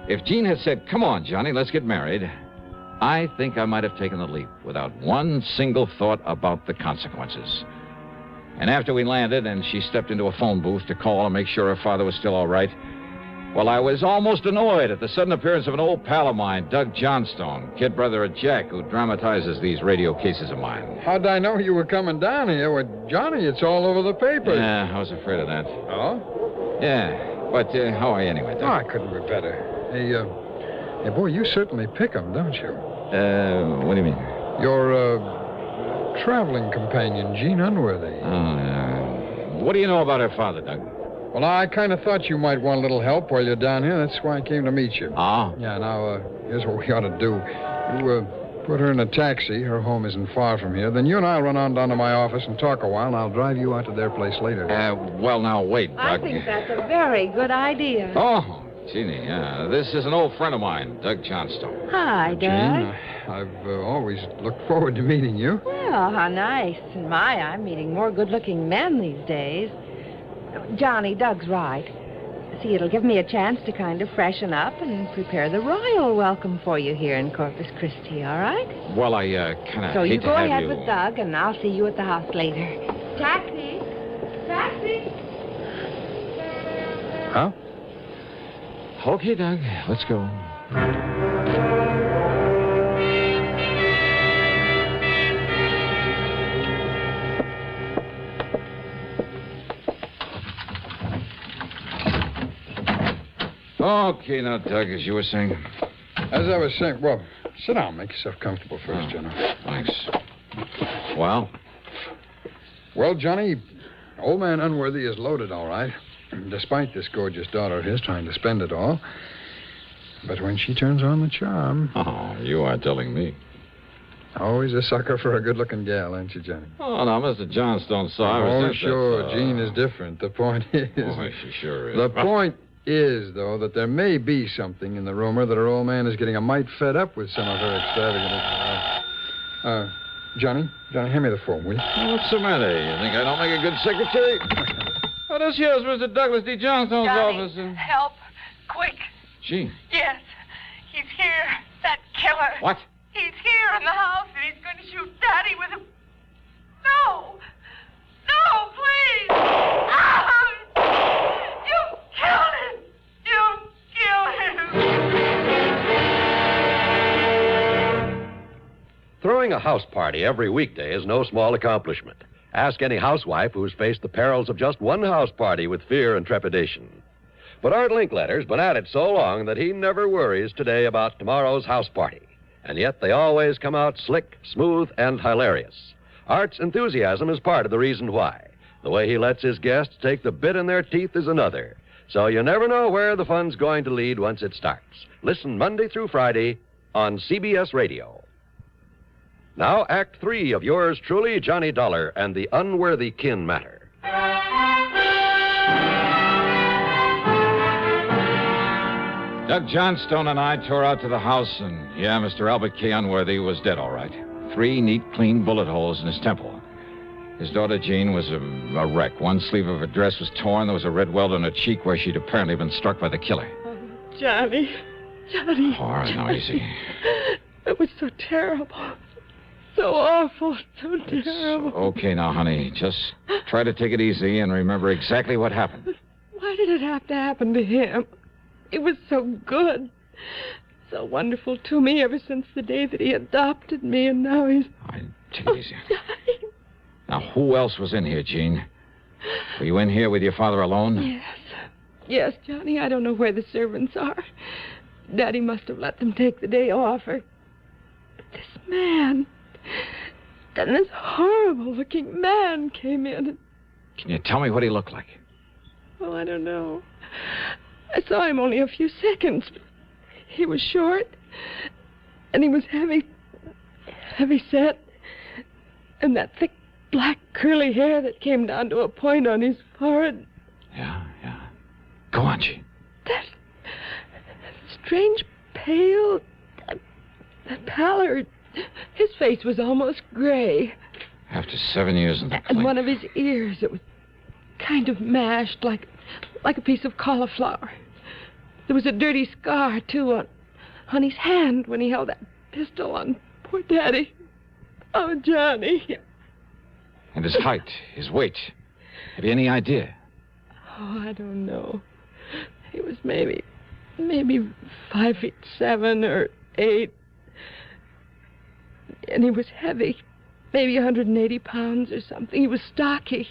if Jean had said, "Come on, Johnny, let's get married," I think I might have taken the leap without one single thought about the consequences. And after we landed and she stepped into a phone booth to call and make sure her father was still all right, well, I was almost annoyed at the sudden appearance of an old pal of mine, Doug Johnstone, kid brother of Jack, who dramatizes these radio cases of mine. How'd I know you were coming down here? With Johnny, it's all over the papers. Yeah, I was afraid of that. Oh? Yeah, but how are you anyway, Doug? Oh, I couldn't be better. Hey, boy, you certainly pick 'em, don't you? What do you mean? Your, traveling companion, Jean Unworthy. Oh, yeah. What do you know about her father, Doug? Well, I kind of thought you might want a little help while you're down here. That's why I came to meet you. Oh? Yeah, now, here's what we ought to do. You, put her in a taxi. Her home isn't far from here. Then you and I'll run on down to my office and talk a while, and I'll drive you out to their place later. Well, now, wait, Doug. I think that's a very good idea. Oh, Jeannie, yeah. This is an old friend of mine, Doug Johnstone. Hi, Doug. Jean, I've always looked forward to meeting you. Well, how nice. I'm meeting more good-looking men these days. Johnny, Doug's right. See, it'll give me a chance to kind of freshen up and prepare the royal welcome for you here in Corpus Christi, all right? Well, I kind of So hate you to go have ahead you... with Doug, and I'll see you at the house later. Taxi! Taxi! Huh? Okay, Doug, let's go. Okay, now, Doug, as you were saying. As I was saying, well, sit down. Make yourself comfortable first, Johnny. Thanks. Well? Well, Johnny, old man Unworthy is loaded, all right. Despite this gorgeous daughter of his trying to spend it all. But when she turns on the charm... Oh, you are telling me. Always a sucker for a good-looking gal, ain't you, Johnny? Oh, now, Mr. Johnstone, sorry. Oh, sure. Jean is different. The point is... Oh, she sure is. The point is, though, that there may be something in the rumor that her old man is getting a mite fed up with some of her extravagant... Johnny, hand me the phone, will you? What's the matter? You think I don't make a good secretary? Oh, this here's Mr. Douglas D. Johnstone's office. Help. Quick. Jean. Yes. He's here. That killer. What? He's here in the house, and he's going to shoot Daddy with a... No! No, please! Ah! You killed him! You killed him! Throwing a house party every weekday is no small accomplishment. Ask any housewife who's faced the perils of just one house party with fear and trepidation. But Art Linkletter's been at it so long that he never worries today about tomorrow's house party. And yet they always come out slick, smooth, and hilarious. Art's enthusiasm is part of the reason why. The way he lets his guests take the bit in their teeth is another. So you never know where the fun's going to lead once it starts. Listen Monday through Friday on CBS Radio. Now, Act 3 of yours truly, Johnny Dollar and the Unworthy Kin Matter. Doug Johnstone and I tore out to the house, and, yeah, Mr. Albert K. Unworthy was dead, all right. 3 neat, clean bullet holes in his temple. His daughter, Jean, was a wreck. One sleeve of her dress was torn. There was a red welt on her cheek where she'd apparently been struck by the killer. Oh, Johnny. All right, now, easy. It was so terrible. So awful. So terrible. Okay, now, honey. Just try to take it easy and remember exactly what happened. Why did it have to happen to him? He was so good. So wonderful to me ever since the day that he adopted me, and now he's... Take it easy. Now, who else was in here, Jean? Were you in here with your father alone? Yes. Yes, Johnny, I don't know where the servants are. Daddy must have let them take the day off, or... But this man... Then this horrible-looking man came in and... Can you tell me what he looked like? Well, I don't know. I saw him only a few seconds. He was short, and he was heavy set, and that thick black curly hair that came down to a point on his forehead. Yeah. Go on, Jean. That strange pale, that pallor. His face was almost gray. After 7 years in the And one of his ears, it was kind of mashed, like a piece of cauliflower. There was a dirty scar, too, on his hand when he held that pistol on poor Daddy. Oh, Johnny. And his height, his weight. Have you any idea? Oh, I don't know. He was maybe 5'7" or 8. And he was heavy. Maybe 180 pounds or something. He was stocky.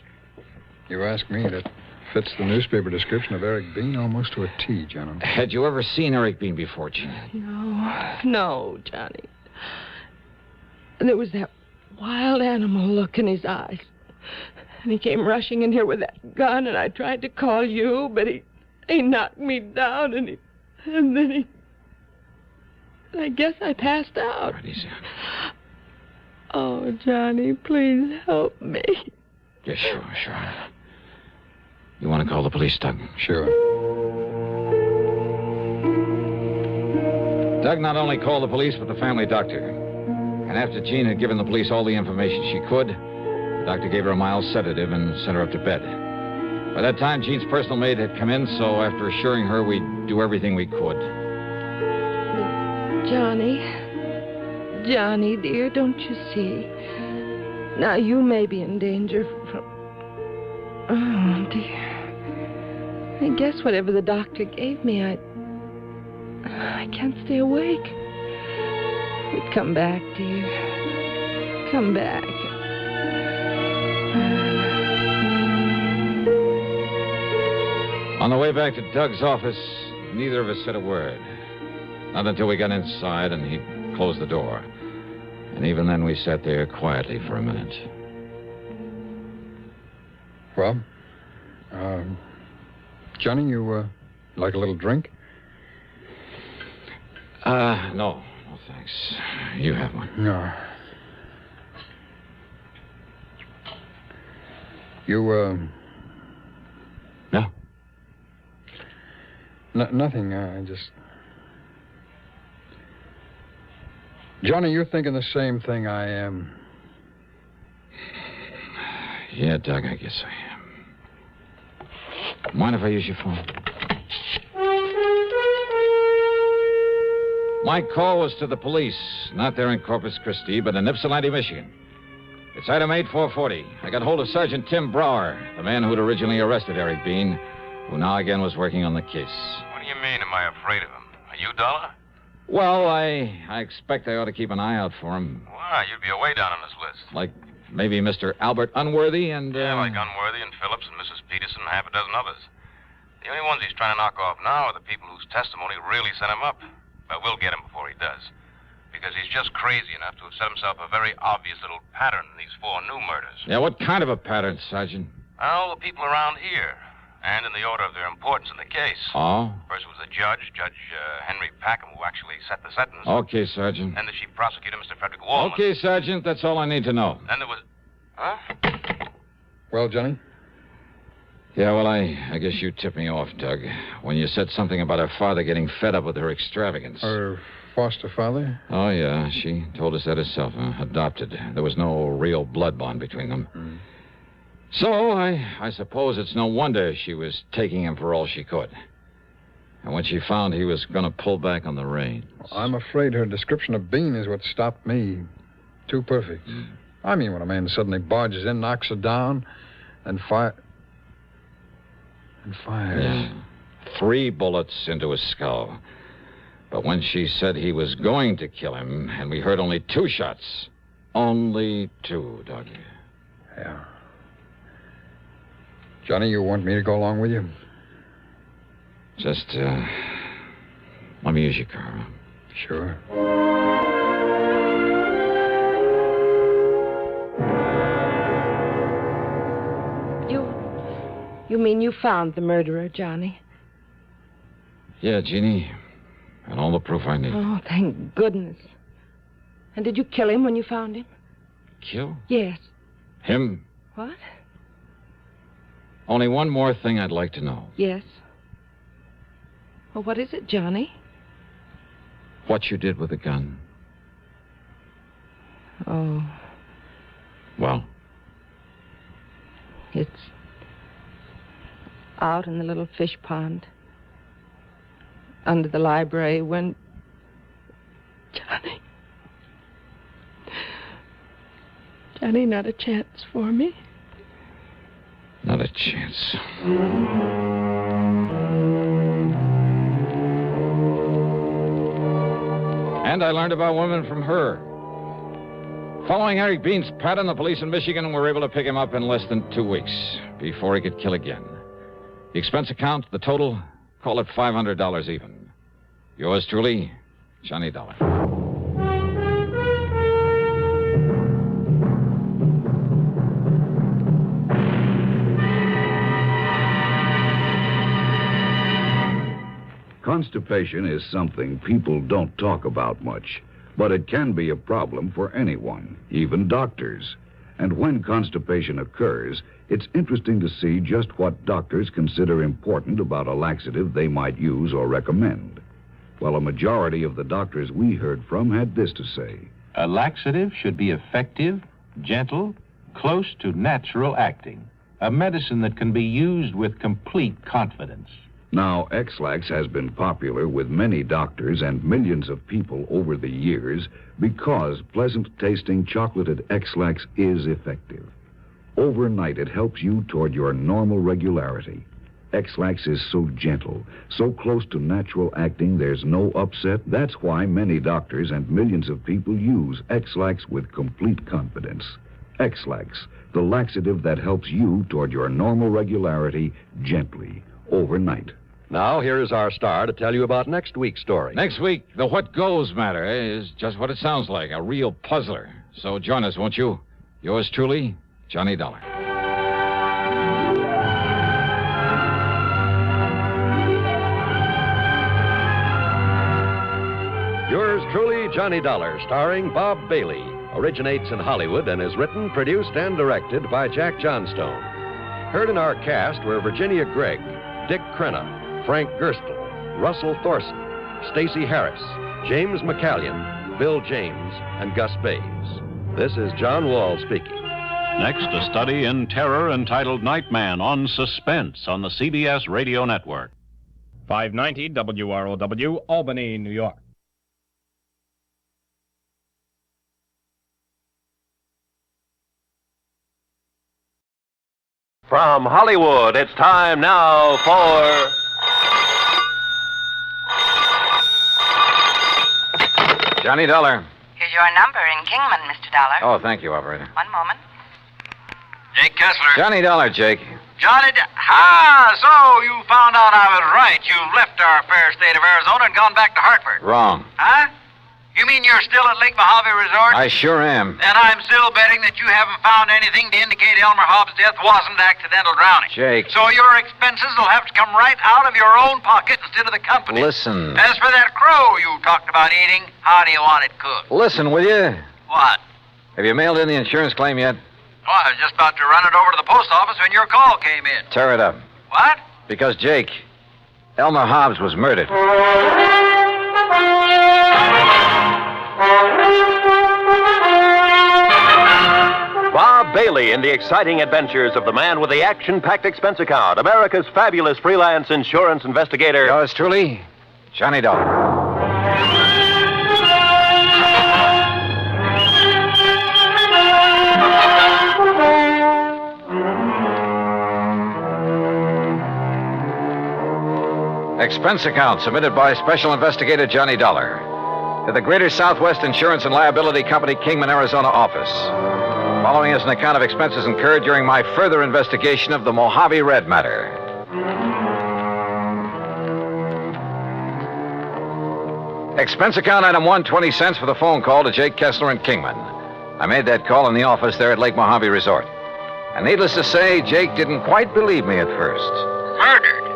You ask me, that fits the newspaper description of Eric Bean almost to a T, John. Had you ever seen Eric Bean before, Gene? No, Johnny. And there was that wild animal look in his eyes. And he came rushing in here with that gun, and I tried to call you, but he knocked me down, and then I guess I passed out. Right, easy. Oh, Johnny, please help me. Yeah, sure. You want to call the police, Doug? Sure. Doug not only called the police, but the family doctor. And after Jean had given the police all the information she could, the doctor gave her a mild sedative and sent her up to bed. By that time, Jean's personal maid had come in, so after assuring her we'd do everything we could. Johnny, dear, don't you see? Now, you may be in danger from... Oh, dear. I guess whatever the doctor gave me, I can't stay awake. But come back, dear. Come back. On the way back to Doug's office, neither of us said a word. Not until we got inside and he closed the door. And even then, we sat there quietly for a minute. Well, Johnny, you like a little drink? No, thanks. You have one. No. You, No? Nothing. I just... Johnny, you're thinking the same thing I am. Yeah, Doug, I guess I am. Mind if I use your phone? My call was to the police, not there in Corpus Christi, but in Ypsilanti, Michigan. It's item 8440. I got hold of Sergeant Tim Brower, the man who'd originally arrested Eric Bean, who now again was working on the case. What do you mean, am I afraid of him? Are you, Dollar? Well, I expect I ought to keep an eye out for him. Why, you'd be away down on his list. Like maybe Mr. Albert Unworthy and... Yeah, like Unworthy and Phillips and Mrs. Peterson and half a dozen others. The only ones he's trying to knock off now are the people whose testimony really set him up. But we'll get him before he does. Because he's just crazy enough to have set himself a very obvious little pattern in these 4 new murders. Yeah, what kind of a pattern, Sergeant? All the people around here. And in the order of their importance in the case. Oh? First was the judge, Judge Henry Packham, who actually set the sentence. Okay, Sergeant. Then the chief prosecutor, Mr. Frederick Wallman. Okay, Sergeant, that's all I need to know. Then there was... Huh? Well, Johnny? Yeah, well, I guess you tipped me off, Doug, when you said something about her father getting fed up with her extravagance. Her foster father? Oh, yeah, she told us that herself, adopted. There was no real blood bond between them. Mm. So, I suppose it's no wonder she was taking him for all she could. And when she found he was going to pull back on the reins... I'm afraid her description of Bean is what stopped me. Too perfect. I mean, when a man suddenly barges in, knocks her down, and fires... Yeah. 3 bullets into his skull. But when she said he was going to kill him, and we heard only 2 shots... Only 2, Doug. Yeah. Johnny, you want me to go along with you? Just, let me use your car. Sure. You mean you found the murderer, Johnny? Yeah, Jeannie. And all the proof I need. Oh, thank goodness. And did you kill him when you found him? Kill? Yes. Him? What? Only one more thing I'd like to know. Yes. Well, what is it, Johnny? What you did with the gun. Oh. Well? It's out in the little fish pond. Under the library when... Daddy, not a chance for me. Not a chance. And I learned about women from her. Following Eric Bean's pattern, the police in Michigan were able to pick him up in less than 2 weeks before he could kill again. The expense account, the total, call it $500 even. Yours truly, Johnny Dollar. Constipation is something people don't talk about much, but it can be a problem for anyone, even doctors. And when constipation occurs, it's interesting to see just what doctors consider important about a laxative they might use or recommend. Well, a majority of the doctors we heard from had this to say. A laxative should be effective, gentle, close to natural acting. A medicine that can be used with complete confidence. Now, X-Lax has been popular with many doctors and millions of people over the years because pleasant-tasting chocolated X-Lax is effective. Overnight, it helps you toward your normal regularity. X-Lax is so gentle, so close to natural acting, there's no upset. That's why many doctors and millions of people use X-Lax with complete confidence. X-Lax, the laxative that helps you toward your normal regularity gently, overnight. Now, here is our star to tell you about next week's story. Next week, the what goes matter is just what it sounds like, a real puzzler. So join us, won't you? Yours truly, Johnny Dollar. Yours truly, Johnny Dollar, starring Bob Bailey, originates in Hollywood and is written, produced, and directed by Jack Johnstone. Heard in our cast were Virginia Gregg, Dick Crenna, Frank Gerstle, Russell Thorson, Stacey Harris, James McCallion, Bill James, and Gus Bays. This is John Wall speaking. Next, a study in terror entitled Nightman on Suspense on the CBS Radio Network. 590 WROW, Albany, New York. From Hollywood, it's time now for... Johnny Dollar. Here's your number in Kingman, Mr. Dollar. Oh, thank you, operator. One moment. Jake Kessler. Johnny Dollar, Jake. Johnny so you found out I was right. You've left our fair state of Arizona and gone back to Hartford. Wrong. Huh? You mean you're still at Lake Mojave Resort? I sure am. Then I'm still betting that you haven't found anything to indicate Elmer Hobbs' death wasn't accidental drowning. Jake. So your expenses will have to come right out of your own pocket instead of the company. Listen. As for that crow you talked about eating, how do you want it cooked? Listen, will you? What? Have you mailed in the insurance claim yet? Oh, I was just about to run it over to the post office when your call came in. Tear it up. What? Because, Jake, Elmer Hobbs was murdered. Bob Bailey in the exciting adventures of the man with the action-packed expense account, America's fabulous freelance insurance investigator. Yours truly, Johnny Dollar. Expense account submitted by Special Investigator Johnny Dollar to the Greater Southwest Insurance and Liability Company, Kingman, Arizona office. Following is an account of expenses incurred during my further investigation of the Mojave Red matter. Expense account item 1, 20 cents for the phone call to Jake Kessler and Kingman. I made that call in the office there at Lake Mojave Resort. And needless to say, Jake didn't quite believe me at first. Murdered?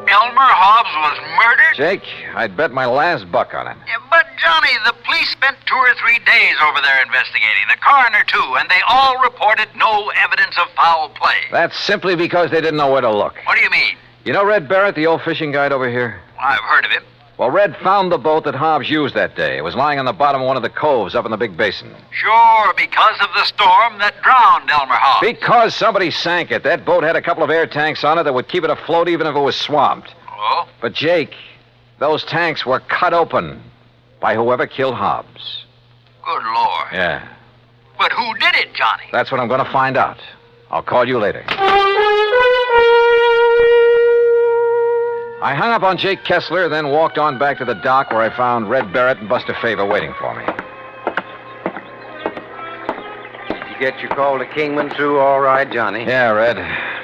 Elmer Hobbs was murdered? Jake, I'd bet my last buck on it. Yeah, but, Johnny, the police spent 2 or 3 days over there investigating. The coroner, too, and they all reported no evidence of foul play. That's simply because they didn't know where to look. What do you mean? You know Red Barrett, the old fishing guide over here? Well, I've heard of him. Well, Red found the boat that Hobbs used that day. It was lying on the bottom of one of the coves up in the big basin. Sure, because of the storm that drowned Elmer Hobbs. Because somebody sank it. That boat had a couple of air tanks on it that would keep it afloat even if it was swamped. Oh? But, Jake, those tanks were cut open by whoever killed Hobbs. Good Lord. Yeah. But who did it, Johnny? That's what I'm going to find out. I'll call you later. I hung up on Jake Kessler, then walked on back to the dock where I found Red Barrett and Buster Favor waiting for me. Did you get your call to Kingman through all right, Johnny? Yeah, Red.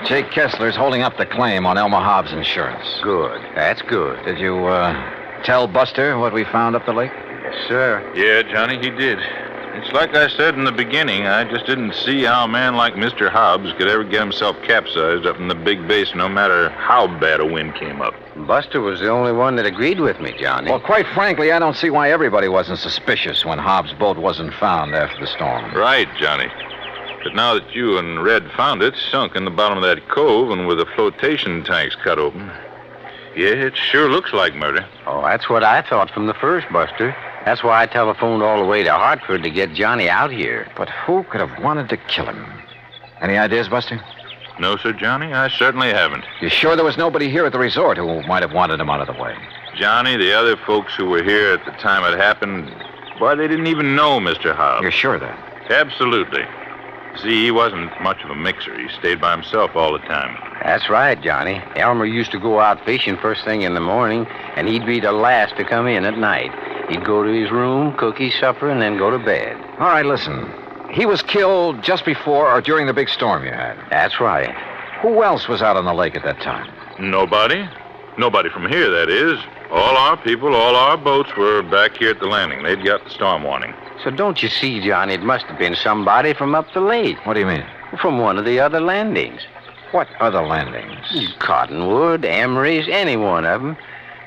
Jake Kessler's holding up the claim on Elmer Hobbs' insurance. Good. That's good. Did you, tell Buster what we found up the lake? Yes, sir. Yeah, Johnny, he did. It's like I said in the beginning, I just didn't see how a man like Mr. Hobbs could ever get himself capsized up in the big basin, no matter how bad a wind came up. Buster was the only one that agreed with me, Johnny. Well, quite frankly, I don't see why everybody wasn't suspicious when Hobbs' boat wasn't found after the storm. Right, Johnny. But now that you and Red found it, sunk in the bottom of that cove and with the flotation tanks cut open, yeah, it sure looks like murder. Oh, that's what I thought from the first, Buster. That's why I telephoned all the way to Hartford to get Johnny out here. But who could have wanted to kill him? Any ideas, Buster? No, sir, Johnny, I certainly haven't. You sure there was nobody here at the resort who might have wanted him out of the way? Johnny, the other folks who were here at the time it happened, why, they didn't even know Mr. Hobbs. You're sure of that? Absolutely. See, he wasn't much of a mixer. He stayed by himself all the time. That's right, Johnny. Elmer used to go out fishing first thing in the morning, and he'd be the last to come in at night. He'd go to his room, cook his supper, and then go to bed. All right, listen. He was killed just before or during the big storm you had. That's right. Who else was out on the lake at that time? Nobody. Nobody from here, that is. All our people, all our boats were back here at the landing. They'd got the storm warning. So don't you see, Johnny, it must have been somebody from up the lake. What do you mean? From one of the other landings. What other landings? Cottonwood, Emery's, any one of them.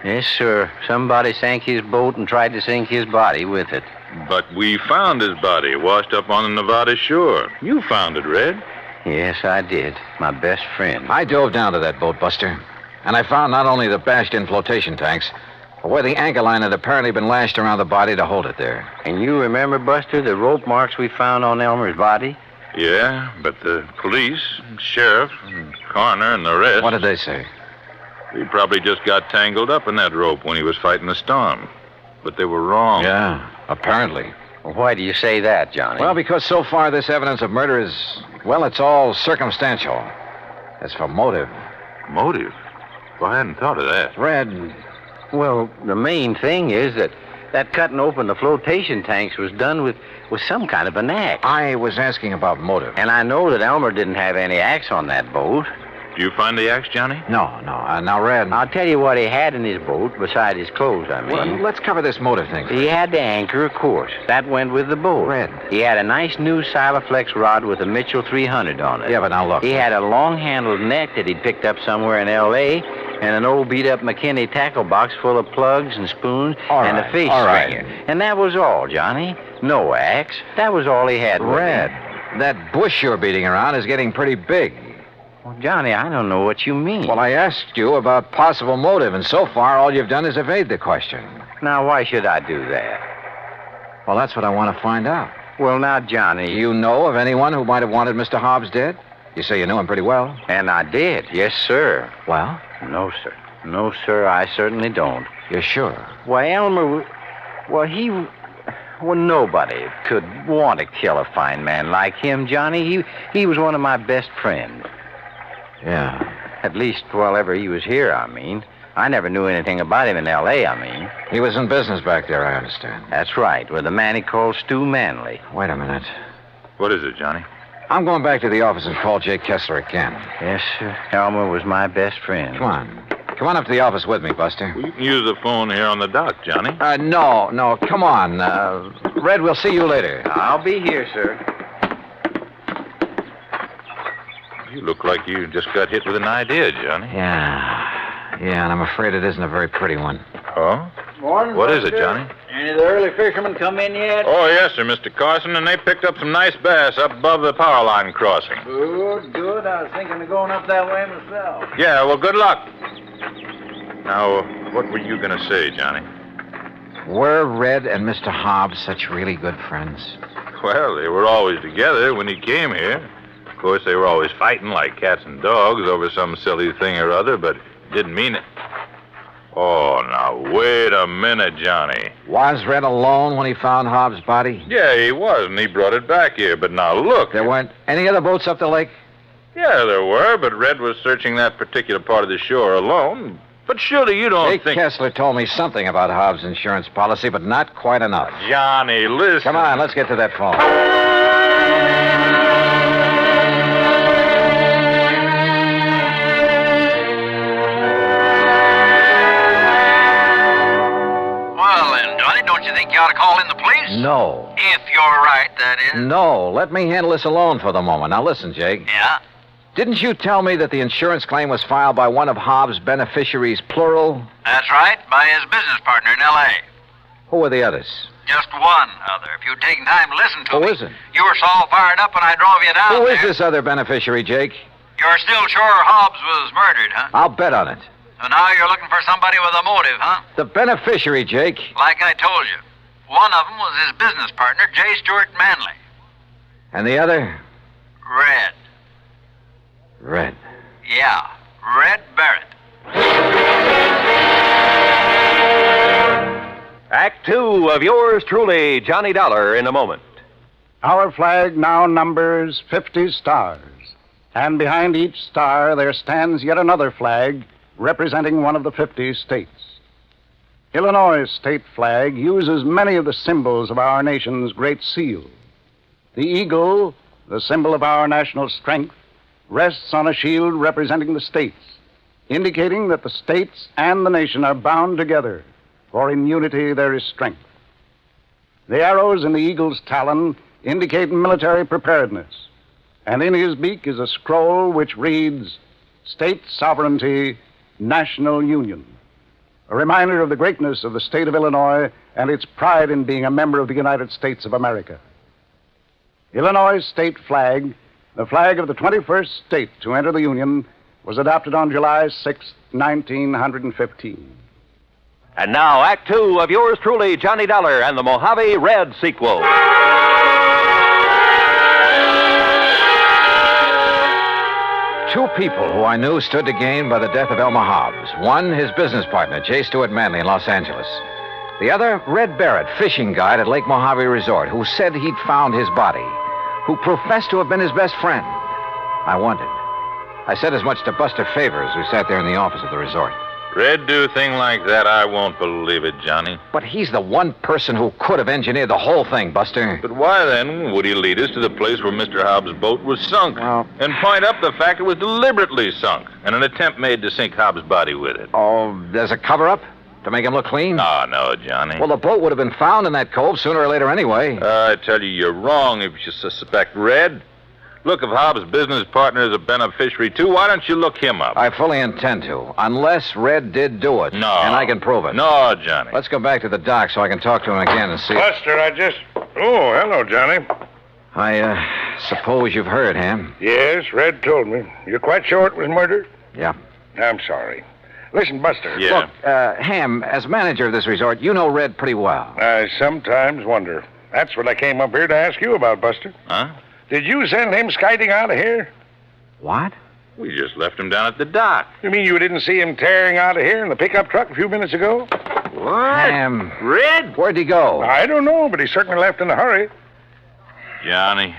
Yes, sir. Somebody sank his boat and tried to sink his body with it. But we found his body washed up on the Nevada shore. You found it, Red. Yes, I did. My best friend. I dove down to that boat, Buster. And I found not only the bashed-in flotation tanks, but where the anchor line had apparently been lashed around the body to hold it there. And you remember, Buster, the rope marks we found on Elmer's body? Yeah, but the police, sheriff, and coroner, and the rest... What did they say? He probably just got tangled up in that rope when he was fighting the storm. But they were wrong. Yeah, apparently. Well, why do you say that, Johnny? Well, because so far this evidence of murder is, well, it's all circumstantial. As for motive... Motive? Well, I hadn't thought of that. Red... Well, the main thing is that cutting open the flotation tanks was done with some kind of an axe. I was asking about motive. And I know that Elmer didn't have any axe on that boat. Did you find the axe, Johnny? No. Now, Red... I'll tell you what he had in his boat, beside his clothes, I mean. Well, let's cover this motive thing. He had the anchor, of course. That went with the boat. Red. He had a nice new Silaflex rod with a Mitchell 300 on it. Yeah, but now look. He had a long-handled net that he'd picked up somewhere in L.A., and an old beat-up McKinney tackle box full of plugs and spoons and a fish stringer. And that was all, Johnny. No axe. That was all he had. Red, that bush you're beating around is getting pretty big. Well, Johnny, I don't know what you mean. Well, I asked you about possible motive, and so far all you've done is evade the question. Now, why should I do that? Well, that's what I want to find out. Well, now, Johnny... You know of anyone who might have wanted Mr. Hobbs dead? You say you knew him pretty well. And I did, yes, sir. Well? No, sir. No, sir, I certainly don't. You're sure? Why, Elmer... Well, nobody could want to kill a fine man like him, Johnny. He was one of my best friends. Yeah. At least while ever he was here, I mean. I never knew anything about him in L.A., I mean. He was in business back there, I understand. That's right, with a man he called Stu Manley. Wait a minute. What is it, Johnny? I'm going back to the office and call Jake Kessler again. Yes, sir. Elmer was my best friend. Come on. Come on up to the office with me, Buster. Well, you can use the phone here on the dock, Johnny. No. Come on. Red, we'll see you later. I'll be here, sir. You look like you just got hit with an idea, Johnny. Yeah, and I'm afraid it isn't a very pretty one. Oh? Morning, What Buster. is it, Johnny? Any of the early fishermen come in yet? Oh, yes, sir, Mr. Carson, and they picked up some nice bass up above the power line crossing. Good. I was thinking of going up that way myself. Yeah, well, good luck. Now, what were you going to say, Johnny? Were Red and Mr. Hobbs such really good friends? Well, they were always together when he came here. Of course, they were always fighting like cats and dogs over some silly thing or other, but didn't mean it. Oh, now, wait a minute, Johnny. Was Red alone when he found Hobbs' body? Yeah, he was, and he brought it back here. But now, look. There weren't any other boats up the lake? Yeah, there were, but Red was searching that particular part of the shore alone. But surely you don't Jake think... Kessler told me something about Hobbs' insurance policy, but not quite enough. Johnny, listen. Come on, let's get to that phone. Well, then, Johnny, don't you think you ought to call in the police? No. If you're right, that is. No, let me handle this alone for the moment. Now listen, Jake. Yeah? Didn't you tell me that the insurance claim was filed by one of Hobbs' beneficiaries, plural? That's right, by his business partner in L.A. Who were the others? Just one other. If you'd taken time to listen to me. Who is it? You were so all fired up when I drove you down Who there. is this other beneficiary, Jake? You're still sure Hobbs was murdered, huh? I'll bet on it. So now you're looking for somebody with a motive, huh? The beneficiary, Jake. Like I told you. One of them was his business partner, J. Stewart Manley. And the other? Red. Red. Yeah, Red Barrett. Act 2 of yours truly, Johnny Dollar, in a moment. Our flag now numbers 50 stars, and behind each star there stands yet another flag representing one of the 50 states. Illinois' state flag uses many of the symbols of our nation's great seal. The eagle, the symbol of our national strength, rests on a shield representing the states, indicating that the states and the nation are bound together, for in unity there is strength. The arrows in the eagle's talon indicate military preparedness, and in his beak is a scroll which reads, State Sovereignty, National Union, a reminder of the greatness of the state of Illinois and its pride in being a member of the United States of America. Illinois' state flag, the flag of the 21st state to enter the Union, was adopted on July 6, 1915. And now, Act 2 of yours truly, Johnny Dollar, and the Mojave Red sequel. Two people who I knew stood to gain by the death of Elmer Hobbs. One, his business partner, J. Stewart Manley in Los Angeles. The other, Red Barrett, fishing guide at Lake Mojave Resort, who said he'd found his body, who professed to have been his best friend. I wondered. I said as much to Buster Favors, who sat there in the office of the resort. Red do a thing like that, I won't believe it, Johnny. But he's the one person who could have engineered the whole thing, Buster. But why, then, would he lead us to the place where Mr. Hobbs' boat was sunk? And point up the fact it was deliberately sunk, and an attempt made to sink Hobbs' body with it? Oh, there's a cover-up? To make him look clean? Oh, no, Johnny. Well, the boat would have been found in that cove sooner or later anyway. I tell you, you're wrong if you suspect Red. Look, if Hobbs' business partner is a beneficiary, too, why don't you look him up? I fully intend to, unless Red did do it. No. And I can prove it. No, Johnny. Let's go back to the dock so I can talk to him again and see... Buster, Oh, hello, Johnny. I suppose you've heard, Ham? Yes, Red told me. You're quite sure it was murder? Yeah. I'm sorry. Listen, Buster. Yeah. Look, Ham, as manager of this resort, you know Red pretty well. I sometimes wonder. That's what I came up here to ask you about, Buster. Huh? Did you send him skiting out of here? What? We just left him down at the dock. You mean you didn't see him tearing out of here in the pickup truck a few minutes ago? What? Ham. Red? Where'd he go? I don't know, but he certainly left in a hurry. Johnny.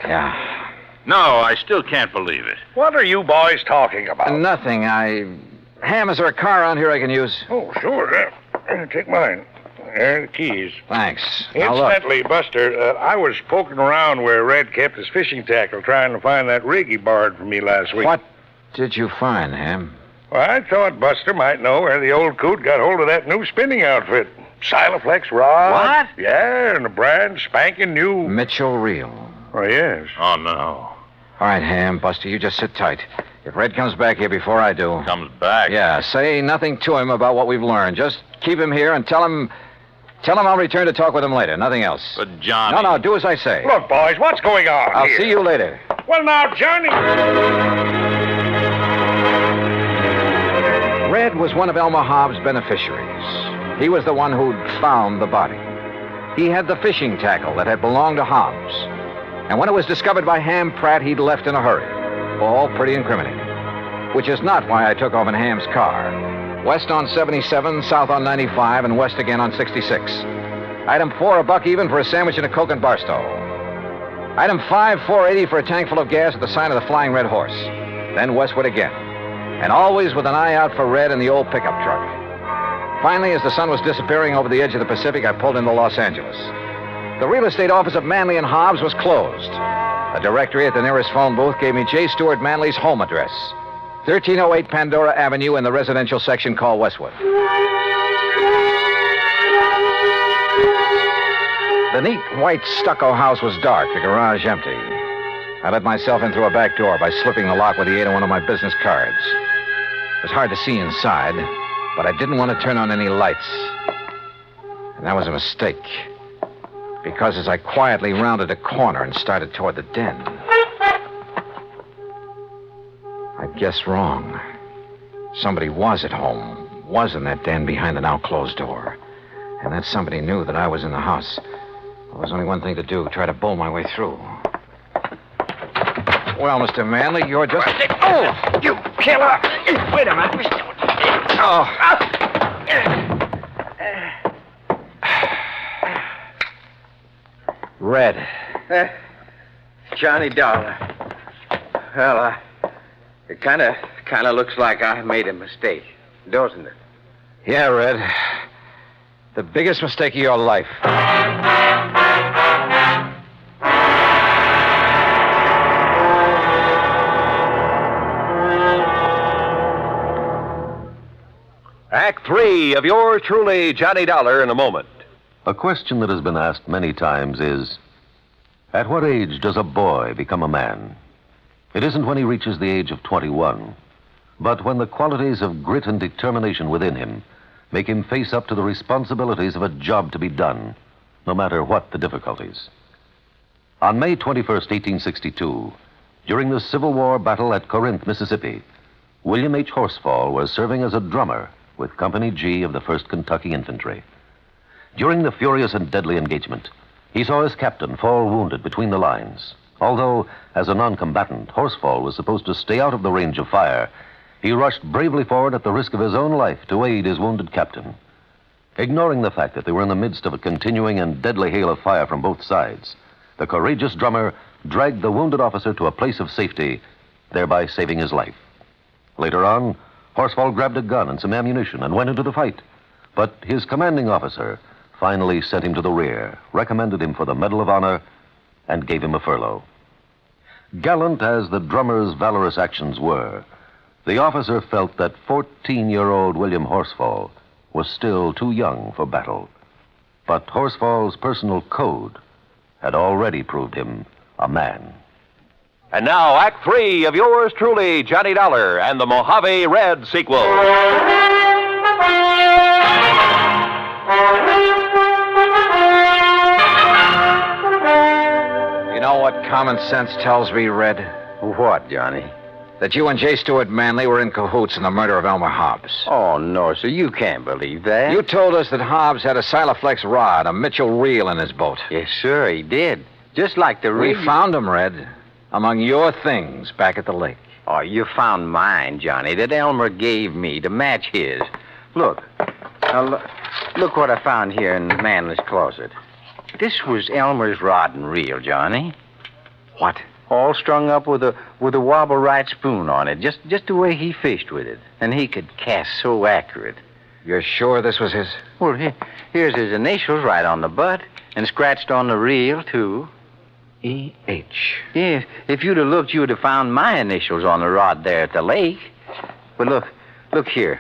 Yeah. No, I still can't believe it. What are you boys talking about? Nothing. Ham, is there a car around here I can use? Oh, sure. Take mine. There are the keys. Thanks. Now, look. Incidentally, Buster, I was poking around where Red kept his fishing tackle trying to find that rig he borrowed from me last week. What did you find, Ham? Well, I thought Buster might know where the old coot got hold of that new spinning outfit. Silaflex rod. What? Yeah, and a brand spanking new... Mitchell Reel. Oh, yes. Oh, no. All right, Ham, Buster, you just sit tight. If Red comes back here before I do... Comes back? Yeah, say nothing to him about what we've learned. Just keep him here and tell him I'll return to talk with him later. Nothing else. But, Johnny... No, do as I say. Look, boys, what's going on I'll here? see you later. Well, now, Johnny... Red was one of Elmer Hobbs' beneficiaries. He was the one who'd found the body. He had the fishing tackle that had belonged to Hobbs. And when it was discovered by Ham Pratt, he'd left in a hurry. All pretty incriminating. Which is not why I took off in Ham's car. West on 77, south on 95, and west again on 66. Item 4, a buck even for a sandwich and a Coke in Barstow. Item 5, $4.80 for a tank full of gas at the sign of the Flying Red Horse. Then westward again. And always with an eye out for Red and the old pickup truck. Finally, as the sun was disappearing over the edge of the Pacific, I pulled into Los Angeles. The real estate office of Manley and Hobbs was closed. A directory at the nearest phone booth gave me J. Stuart Manley's home address. 1308 Pandora Avenue in the residential section called Westwood. The neat white stucco house was dark, the garage empty. I let myself in through a back door by slipping the lock with the aid of one of my business cards. It was hard to see inside, but I didn't want to turn on any lights. And that was a mistake. Because as I quietly rounded a corner and started toward the den, I guessed wrong. Somebody was at home, was in that den behind the now closed door. And that somebody knew that I was in the house. Well, there's only one thing to do, try to bull my way through. Well, Mr. Manley, you're just... Oh, you killer! Wait a minute. Oh. Red. Johnny Dollar. Well, it kind of looks like I made a mistake, doesn't it? Yeah, Red. The biggest mistake of your life. Act 3 of yours truly, Johnny Dollar, in a moment. A question that has been asked many times is, at what age does a boy become a man? It isn't when he reaches the age of 21, but when the qualities of grit and determination within him make him face up to the responsibilities of a job to be done, no matter what the difficulties. On May 21st, 1862, during the Civil War battle at Corinth, Mississippi, William H. Horsfall was serving as a drummer with Company G of the 1st Kentucky Infantry. During the furious and deadly engagement, he saw his captain fall wounded between the lines. Although, as a non-combatant, Horsfall was supposed to stay out of the range of fire, he rushed bravely forward at the risk of his own life to aid his wounded captain. Ignoring the fact that they were in the midst of a continuing and deadly hail of fire from both sides, the courageous drummer dragged the wounded officer to a place of safety, thereby saving his life. Later on, Horsfall grabbed a gun and some ammunition and went into the fight. But his commanding officer finally sent him to the rear, recommended him for the Medal of Honor, and gave him a furlough. Gallant as the drummer's valorous actions were, the officer felt that 14-year-old William Horsfall was still too young for battle. But Horsfall's personal code had already proved him a man. And now, Act 3 of yours truly, Johnny Dollar, and the Mojave Red sequel. You know what common sense tells me, Red? What, Johnny? That you and J. Stuart Manley were in cahoots in the murder of Elmer Hobbs. Oh, no, sir, you can't believe that. You told us that Hobbs had a Silaflex rod, a Mitchell reel in his boat. Yes, sir, he did. Just like the We found him, Red, among your things back at the lake. Oh, you found mine, Johnny, that Elmer gave me to match his. Look. Now, look what I found here in Manley's closet. This was Elmer's rod and reel, Johnny. What? All strung up with a wobble right spoon on it, just the way he fished with it. And he could cast so accurate. You're sure this was his? Well, here's his initials right on the butt, and scratched on the reel, too. E.H. Yes, if you'd have looked, you would have found my initials on the rod there at the lake. But look here.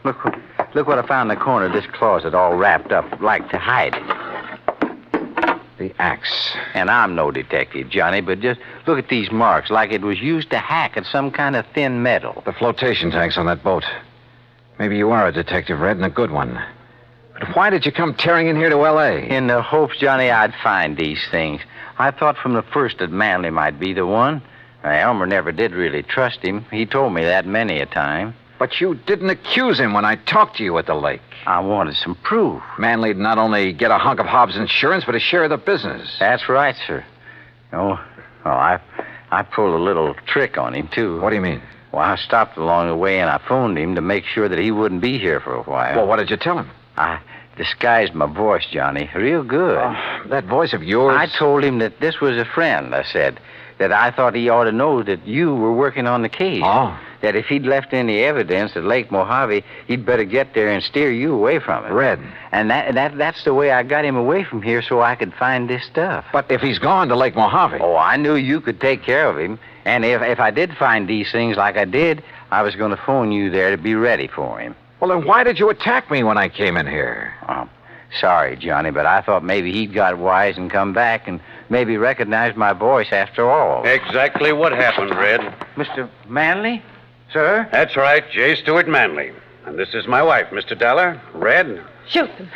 Look what I found in the corner of this closet, all wrapped up, like to hide it. The axe. And I'm no detective, Johnny, but just look at these marks, like it was used to hack at some kind of thin metal. The flotation tanks on that boat. Maybe you are a detective, Red, and a good one. But why did you come tearing in here to L.A.? In the hopes, Johnny, I'd find these things. I thought from the first that Manley might be the one. Elmer never did really trust him. He told me that many a time. But you didn't accuse him when I talked to you at the lake. I wanted some proof. Manley'd not only get a hunk of Hobbs' insurance, but a share of the business. That's right, sir. I pulled a little trick on him, too. What do you mean? Well, I stopped along the way and I phoned him to make sure that he wouldn't be here for a while. Well, what did you tell him? I disguised my voice, Johnny, real good. That voice of yours? I told him that this was a friend, I said. That I thought he ought to know that you were working on the case. Oh. That if he'd left any evidence at Lake Mojave, he'd better get there and steer you away from it. Red. And that's the way I got him away from here so I could find this stuff. But if he's gone to Lake Mojave... Oh, I knew you could take care of him. And if I did find these things like I did, I was going to phone you there to be ready for him. Well, then why did you attack me when I came in here? Sorry, Johnny, but I thought maybe he'd got wise and come back and maybe recognized my voice after all. Exactly what happened, Red. Mr. Manley? Sir? That's right, J. Stewart Manley. And this is my wife, Mr. Dollar. Red. Shoot them.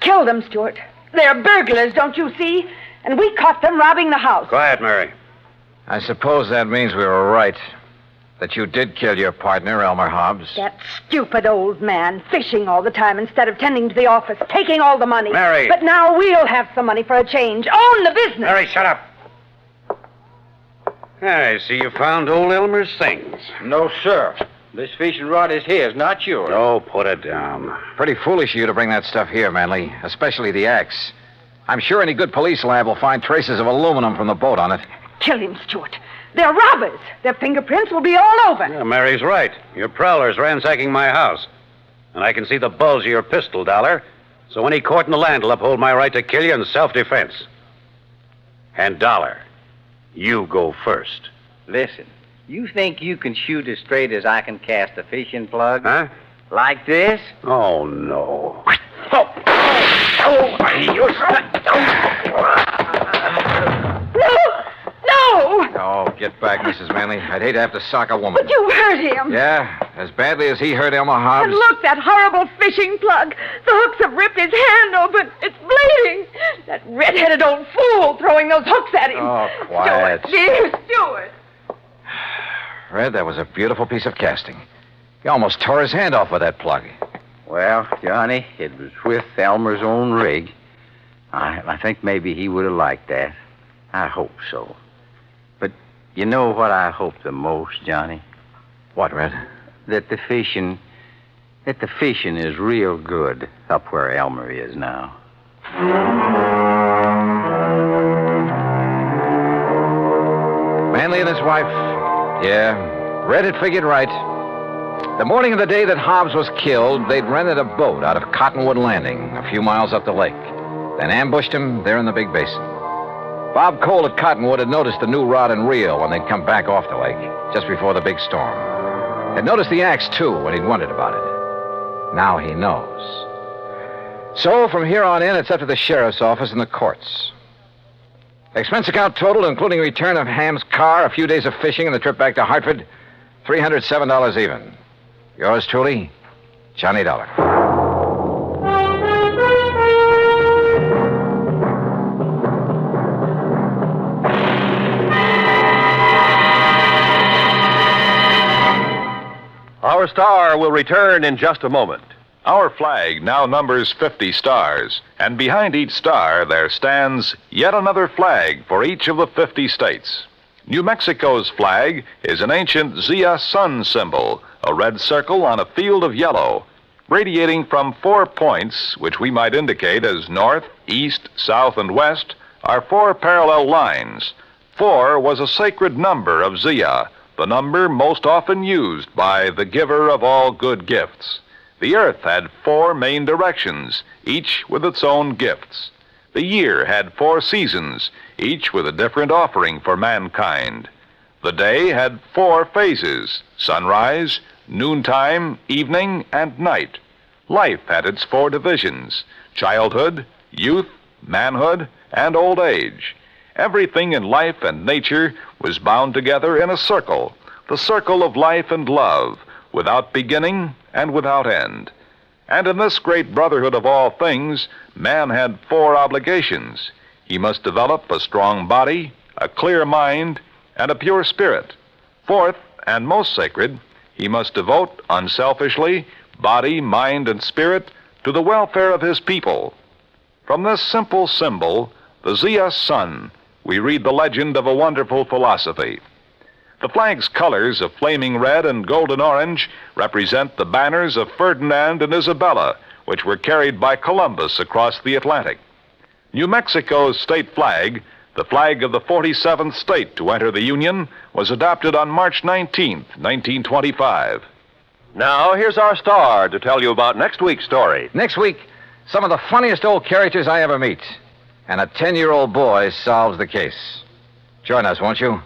Kill them, Stuart. They're burglars, don't you see? And we caught them robbing the house. Quiet, Mary. I suppose that means we were right. That you did kill your partner, Elmer Hobbs. That stupid old man, fishing all the time instead of tending to the office, taking all the money. Mary. But now we'll have some money for a change. Own the business. Mary, shut up. I see you found old Elmer's things. No, sir. This fishing rod is his, not yours. Oh, put it down. Pretty foolish of you to bring that stuff here, Manley. Especially the axe. I'm sure any good police lab will find traces of aluminum from the boat on it. Kill him, Stuart. They're robbers. Their fingerprints will be all over. Yeah, Mary's right. Your prowler's ransacking my house. And I can see the bulge of your pistol, Dollar. So any court in the land will uphold my right to kill you in self-defense. And Dollar, you go first. Listen, you think you can shoot as straight as I can cast a fishing plug? Huh? Like this? Oh, no. No! Oh, get back, Mrs. Manley. I'd hate to have to sock a woman. But you hurt him. Yeah, as badly as he hurt Elmer Hobbs. And look, that horrible fishing plug. The hooks have ripped his hand open. It's bleeding. That red-headed old fool throwing those hooks at him. Oh, quiet. Stuart, dear Stuart. Red, that was a beautiful piece of casting. He almost tore his hand off with that plug. Well, Johnny, it was with Elmer's own rig. I think maybe he would have liked that. I hope so. But you know what I hope the most, Johnny? What, Red? That the fishing is real good up where Elmer is now. Manley and his wife. Yeah, Red had figured right. The morning of the day that Hobbs was killed, they'd rented a boat out of Cottonwood Landing, a few miles up the lake. Then ambushed him there in the big basin. Bob Cole at Cottonwood had noticed the new rod and reel when they'd come back off the lake, just before the big storm. Had noticed the axe, too, when he'd wondered about it. Now he knows. So, from here on in, it's up to the sheriff's office and the courts. Expense account total, including return of Ham's car, a few days of fishing, and the trip back to Hartford, $307 even. Yours truly, Johnny Dollar. Our star will return in just a moment. Our flag now numbers 50 stars, and behind each star there stands yet another flag for each of the 50 states. New Mexico's flag is an ancient Zia sun symbol, a red circle on a field of yellow, radiating from 4 points, which we might indicate as north, east, south, and west, are 4 parallel lines. 4 was a sacred number of Zia, the number most often used by the giver of all good gifts. The earth had 4 main directions, each with its own gifts. The year had 4 seasons, each with a different offering for mankind. The day had 4 phases: sunrise, noontime, evening, and night. Life had its 4 divisions: childhood, youth, manhood, and old age. Everything in life and nature was bound together in a circle, the circle of life and love, without beginning and without end. And in this great brotherhood of all things, man had 4 obligations. He must develop a strong body, a clear mind, and a pure spirit. 4th, and most sacred, he must devote unselfishly body, mind, and spirit to the welfare of his people. From this simple symbol, the Zia sun, we read the legend of a wonderful philosophy. The flag's colors of flaming red and golden orange represent the banners of Ferdinand and Isabella, which were carried by Columbus across the Atlantic. New Mexico's state flag, the flag of the 47th state to enter the Union, was adopted on March 19th, 1925. Now, here's our star to tell you about next week's story. Next week, some of the funniest old characters I ever meet. And a 10-year-old boy solves the case. Join us, won't you?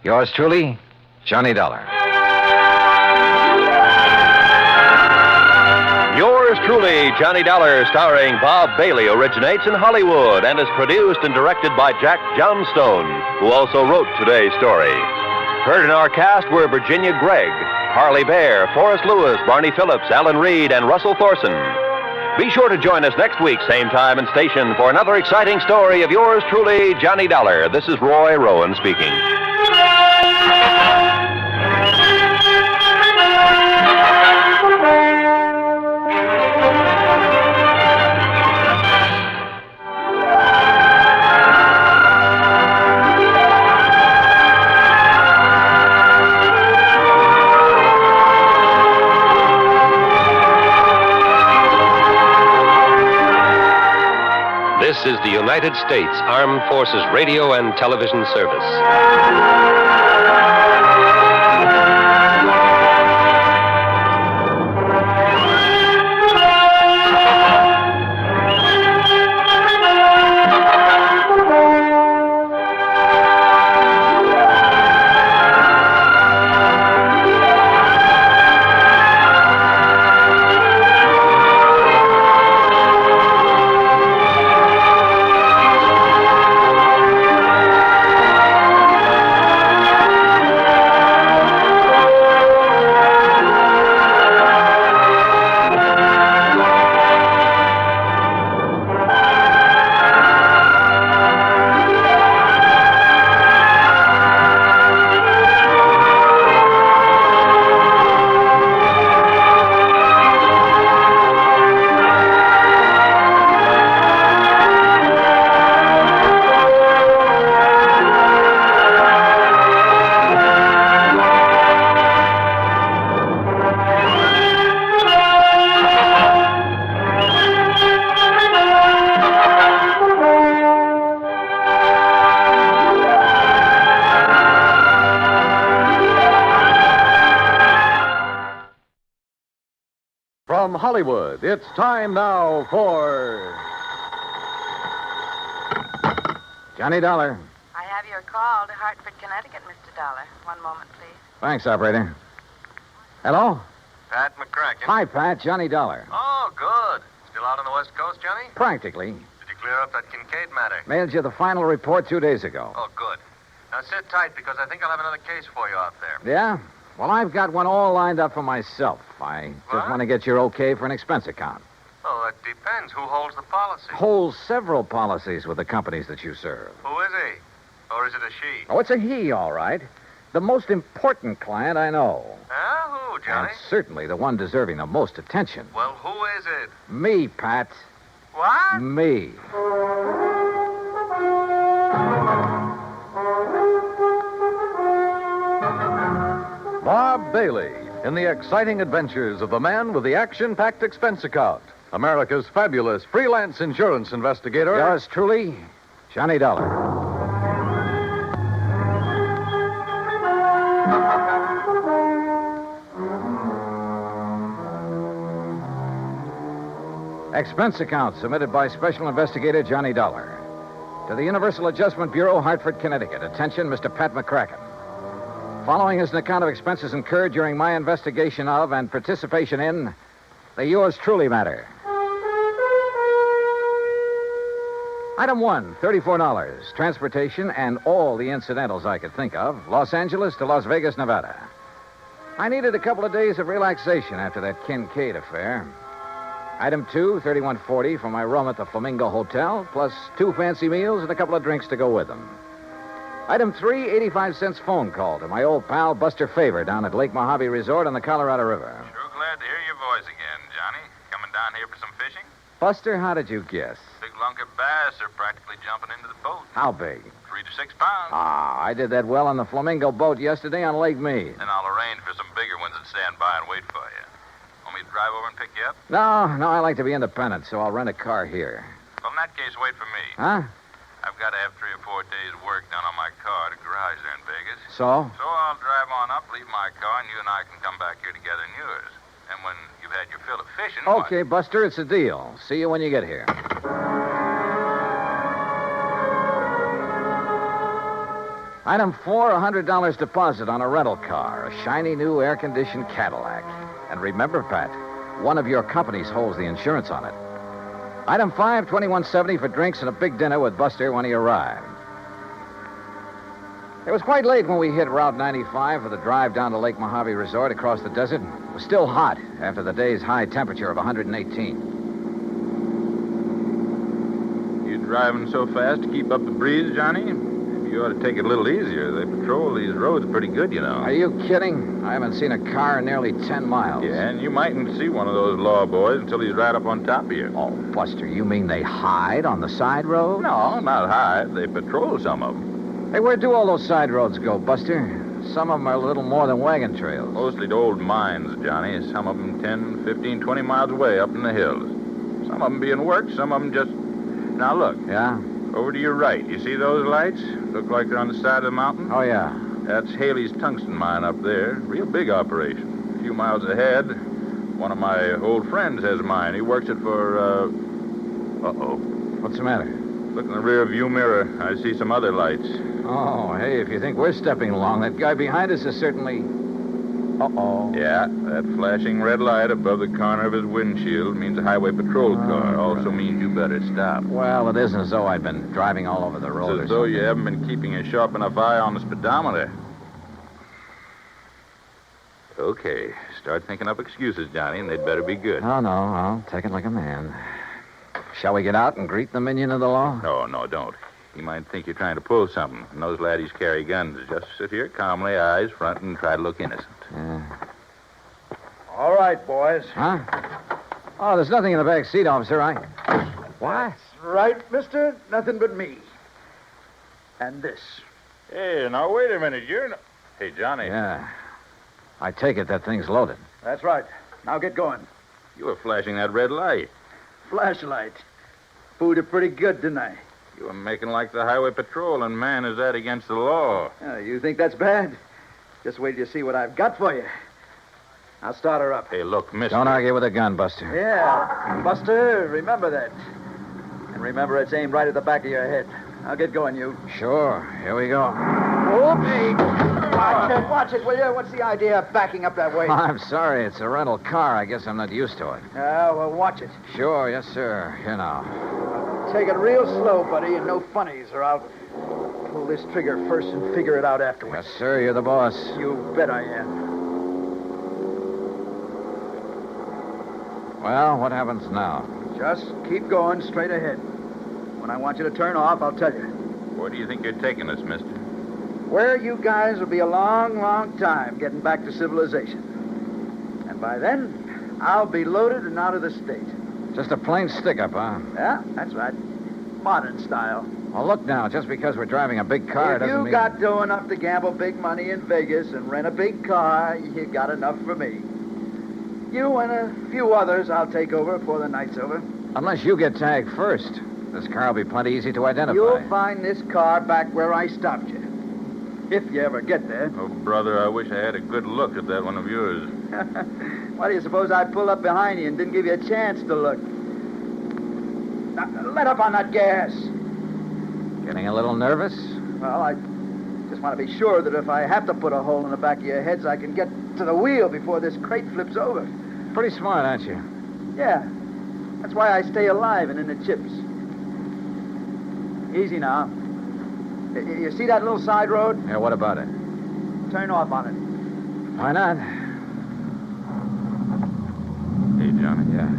Yours truly, Johnny Dollar. Yours truly, Johnny Dollar, starring Bob Bailey, originates in Hollywood and is produced and directed by Jack Johnstone, who also wrote today's story. Heard in our cast were Virginia Gregg, Harley Bear, Forrest Lewis, Barney Phillips, Alan Reed, and Russell Thorson. Be sure to join us next week, same time and station, for another exciting story of yours truly, Johnny Dollar. This is Roy Rowan speaking. This is the United States Armed Forces Radio and Television Service. From Hollywood, it's time now for... Johnny Dollar. I have your call to Hartford, Connecticut, Mr. Dollar. One moment, please. Thanks, operator. Hello? Pat McCracken. Hi, Pat. Johnny Dollar. Oh, good. Still out on the West Coast, Johnny? Practically. Did you clear up that Kincaid matter? Mailed you the final report 2 days ago. Oh, good. Now sit tight because I think I'll have another case for you out there. Yeah? Well, I've got one all lined up for myself. I just What? want to get your okay for an expense account. Oh, that depends. Who holds the policy? Holds several policies with the companies that you serve. Who is he? Or is it a she? Oh, it's a he, all right. The most important client I know. Huh? Who, Johnny? And certainly the one deserving the most attention. Well, who is it? Me, Pat. What? Me. Bob Bailey in the exciting adventures of the man with the action-packed expense account. America's fabulous freelance insurance investigator. Yours truly, Johnny Dollar. Expense account submitted by Special Investigator Johnny Dollar. To the Universal Adjustment Bureau, Hartford, Connecticut. Attention, Mr. Pat McCracken. Following is an account of expenses incurred during my investigation of and participation in the yours truly matter. Item 1, $34. Transportation and all the incidentals I could think of. Los Angeles to Las Vegas, Nevada. I needed a couple of days of relaxation after that Kincaid affair. Item 2, $31.40 for my room at the Flamingo Hotel, plus 2 fancy meals and a couple of drinks to go with them. Item 3, 85-cent phone call to my old pal Buster Favor down at Lake Mojave Resort on the Colorado River. Sure glad to hear your voice again, Johnny. Coming down here for some fishing? Buster, how did you guess? Big lunk of bass are practically jumping into the boat. How big? 3 to 6 pounds. Ah, I did that well on the Flamingo boat yesterday on Lake Mead. Then I'll arrange for some bigger ones that stand by and wait for you. Want me to drive over and pick you up? No, I like to be independent, so I'll rent a car here. Well, in that case, wait for me. Huh? I've got to have 3 or 4 days' work done on my car at a garage there in Vegas. So? So I'll drive on up, leave my car, and you and I can come back here together in yours. And when you've had your fill of fishing... Okay, Buster, it's a deal. See you when you get here. Item 4, $100 deposit on a rental car, a shiny new air-conditioned Cadillac. And remember, Pat, one of your companies holds the insurance on it. Item 5, $21.70 for drinks and a big dinner with Buster when he arrived. It was quite late when we hit Route 95 for the drive down to Lake Mojave Resort across the desert. It was still hot after the day's high temperature of 118. You driving so fast to keep up the breeze, Johnny? You ought to take it a little easier. They patrol these roads pretty good, you know. Are you kidding? I haven't seen a car in nearly 10 miles. Yeah, and you mightn't see one of those law boys until he's right up on top of you. Oh, Buster, you mean they hide on the side road? No, not hide. They patrol some of them. Hey, where do all those side roads go, Buster? Some of them are a little more than wagon trails. Mostly to old mines, Johnny. Some of them 10, 15, 20 miles away up in the hills. Some of them being worked, some of them just... Now, look. Yeah? Over to your right. You see those lights? Look like they're on the side of the mountain? Oh, yeah. That's Haley's tungsten mine up there. Real big operation. A few miles ahead, one of my old friends has a mine. He works it for, Uh-oh. What's the matter? Look in the rear view mirror. I see some other lights. Oh, hey, if you think we're stepping along, that guy behind us is certainly... Uh-oh. Yeah, that flashing red light above the corner of his windshield means a highway patrol car. Also means you better stop. Well, it isn't as though I'd been driving all over the road. It's as though you haven't been keeping a sharp enough eye on the speedometer. Okay, start thinking up excuses, Johnny, and they'd better be good. Oh, no, I'll take it like a man. Shall we get out and greet the minion of the law? No, don't. He might think you're trying to pull something. And those laddies carry guns. Just sit here calmly, eyes front, and try to look innocent. Yeah. All right, boys. Huh? Oh, there's nothing in the back seat, officer. What? Right, mister. Nothing but me. And this. Hey, now, wait a minute. You're not... Hey, Johnny. Yeah. I take it that thing's loaded. That's right. Now get going. You were flashing that red light. Flashlight. Fooled you pretty good, didn't I? You were making like the highway patrol, and man, is that against the law. You think that's bad? Just wait till you see what I've got for you. I'll start her up. Hey, look, mister. Don't argue with a gun, Buster. Yeah. Buster, remember that. And remember it's aimed right at the back of your head. Now get going, you. Sure. Here we go. Hey. Watch it, will you? What's the idea of backing up that way? Oh, I'm sorry. It's a rental car. I guess I'm not used to it. Well, watch it. Sure, yes, sir. Here now. Take it real slow, buddy, and no funnies, or I'll pull this trigger first and figure it out afterwards. Yes, sir. You're the boss. You bet I am. Well, what happens now? Just keep going straight ahead. When I want you to turn off, I'll tell you. Where do you think you're taking us, mister? Where you guys will be a long, long time getting back to civilization. And by then, I'll be loaded and out of the state. Just a plain stick-up, huh? Yeah, that's right. Modern style. Well, look now, just because we're driving a big car doesn't mean... If you mean... got dough enough to gamble big money in Vegas and rent a big car, you got enough for me. You and a few others I'll take over before the night's over. Unless you get tagged first. This car will be plenty easy to identify. You'll find this car back where I stopped you. If you ever get there. Oh, brother, I wish I had a good look at that one of yours. Why do you suppose I pulled up behind you and didn't give you a chance to look? Now, let up on that gas. Getting a little nervous? Well, I just want to be sure that if I have to put a hole in the back of your heads, I can get to the wheel before this crate flips over. Pretty smart, aren't you? Yeah. That's why I stay alive and in the chips. Easy now. You see that little side road? Yeah, what about it? Turn off on it. Why not? Hey, Johnny. Yeah?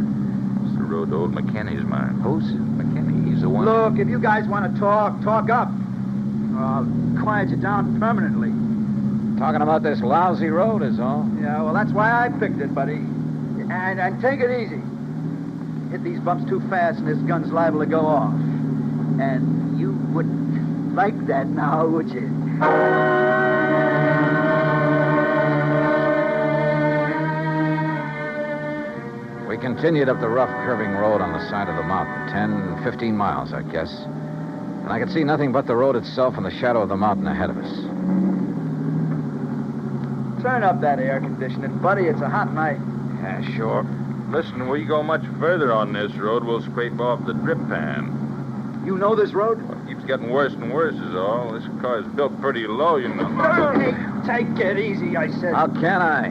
It's the road to old McKinney's mine. Who's? McKinney. He's the one... Look, if you guys want to talk up. Or I'll quiet you down permanently. Talking about this lousy road is all. Yeah, well, that's why I picked it, buddy. And take it easy. Hit these bumps too fast and this gun's liable to go off. And you wouldn't like that now, would you? We continued up the rough, curving road on the side of the mountain, 10, 15 miles, I guess. And I could see nothing but the road itself and the shadow of the mountain ahead of us. Turn up that air conditioning, buddy. It's a hot night. Yeah, sure. Listen, we go much further on this road, we'll scrape off the drip pan. You know this road? Well, it keeps getting worse and worse is all. This car's built pretty low, you know. Hey, take it easy, I said. How can I?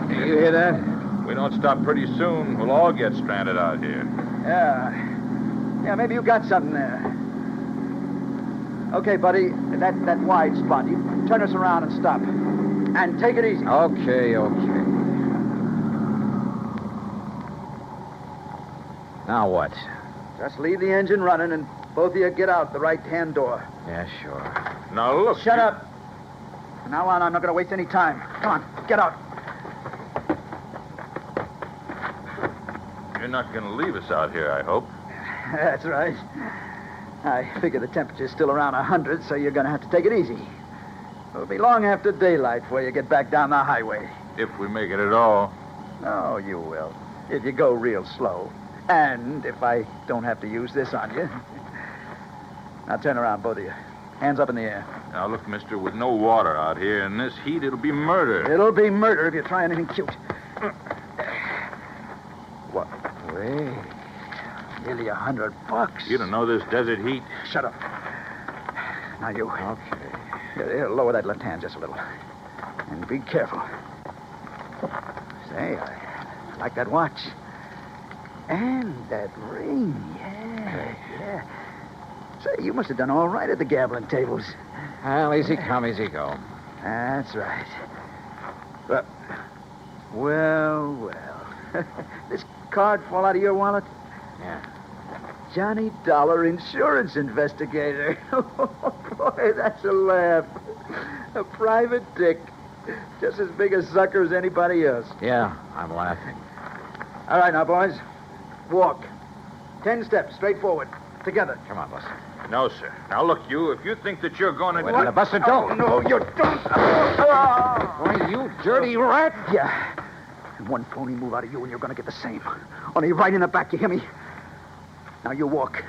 You hear that? We don't stop pretty soon, we'll all get stranded out here. Yeah, maybe you got something there. Okay, buddy, that wide spot. You turn us around and stop. And take it easy. Okay. Now what? Just leave the engine running and both of you get out the right-hand door. Yeah, sure. Now, look. Shut up. From now on, I'm not going to waste any time. Come on, get out. You're not going to leave us out here, I hope. That's right. I figure the temperature's still around 100, so you're going to have to take it easy. It'll be long after daylight before you get back down the highway. If we make it at all. Oh, you will. If you go real slow. And if I don't have to use this on you. Now turn around, both of you. Hands up in the air. Now, look, mister, with no water out here in this heat, it'll be murder. It'll be murder if you try anything cute. What? Wait. Nearly $100. You don't know this desert heat. Shut up. Now you. Okay. Here, lower that left hand just a little. And be careful. Say, I like that watch. And that ring. Yeah. Say, you must have done all right at the gambling tables. Well, easy come, easy go. That's right. But, well. This card fall out of your wallet? Yeah. Johnny Dollar Insurance Investigator. Oh, boy, that's a laugh. A private dick. Just as big a sucker as anybody else. Yeah, I'm laughing. All right, now, boys. Walk. 10 steps, straight forward. Together. Come on, Buster. No, sir. Now, look, you, if you think that you're going to... Wait a minute, Buster, don't. Oh, no, you don't. Why, you dirty rat. Yeah. And one phony move out of you and you're going to get the same. Only right in the back, you hear me? Now you walk.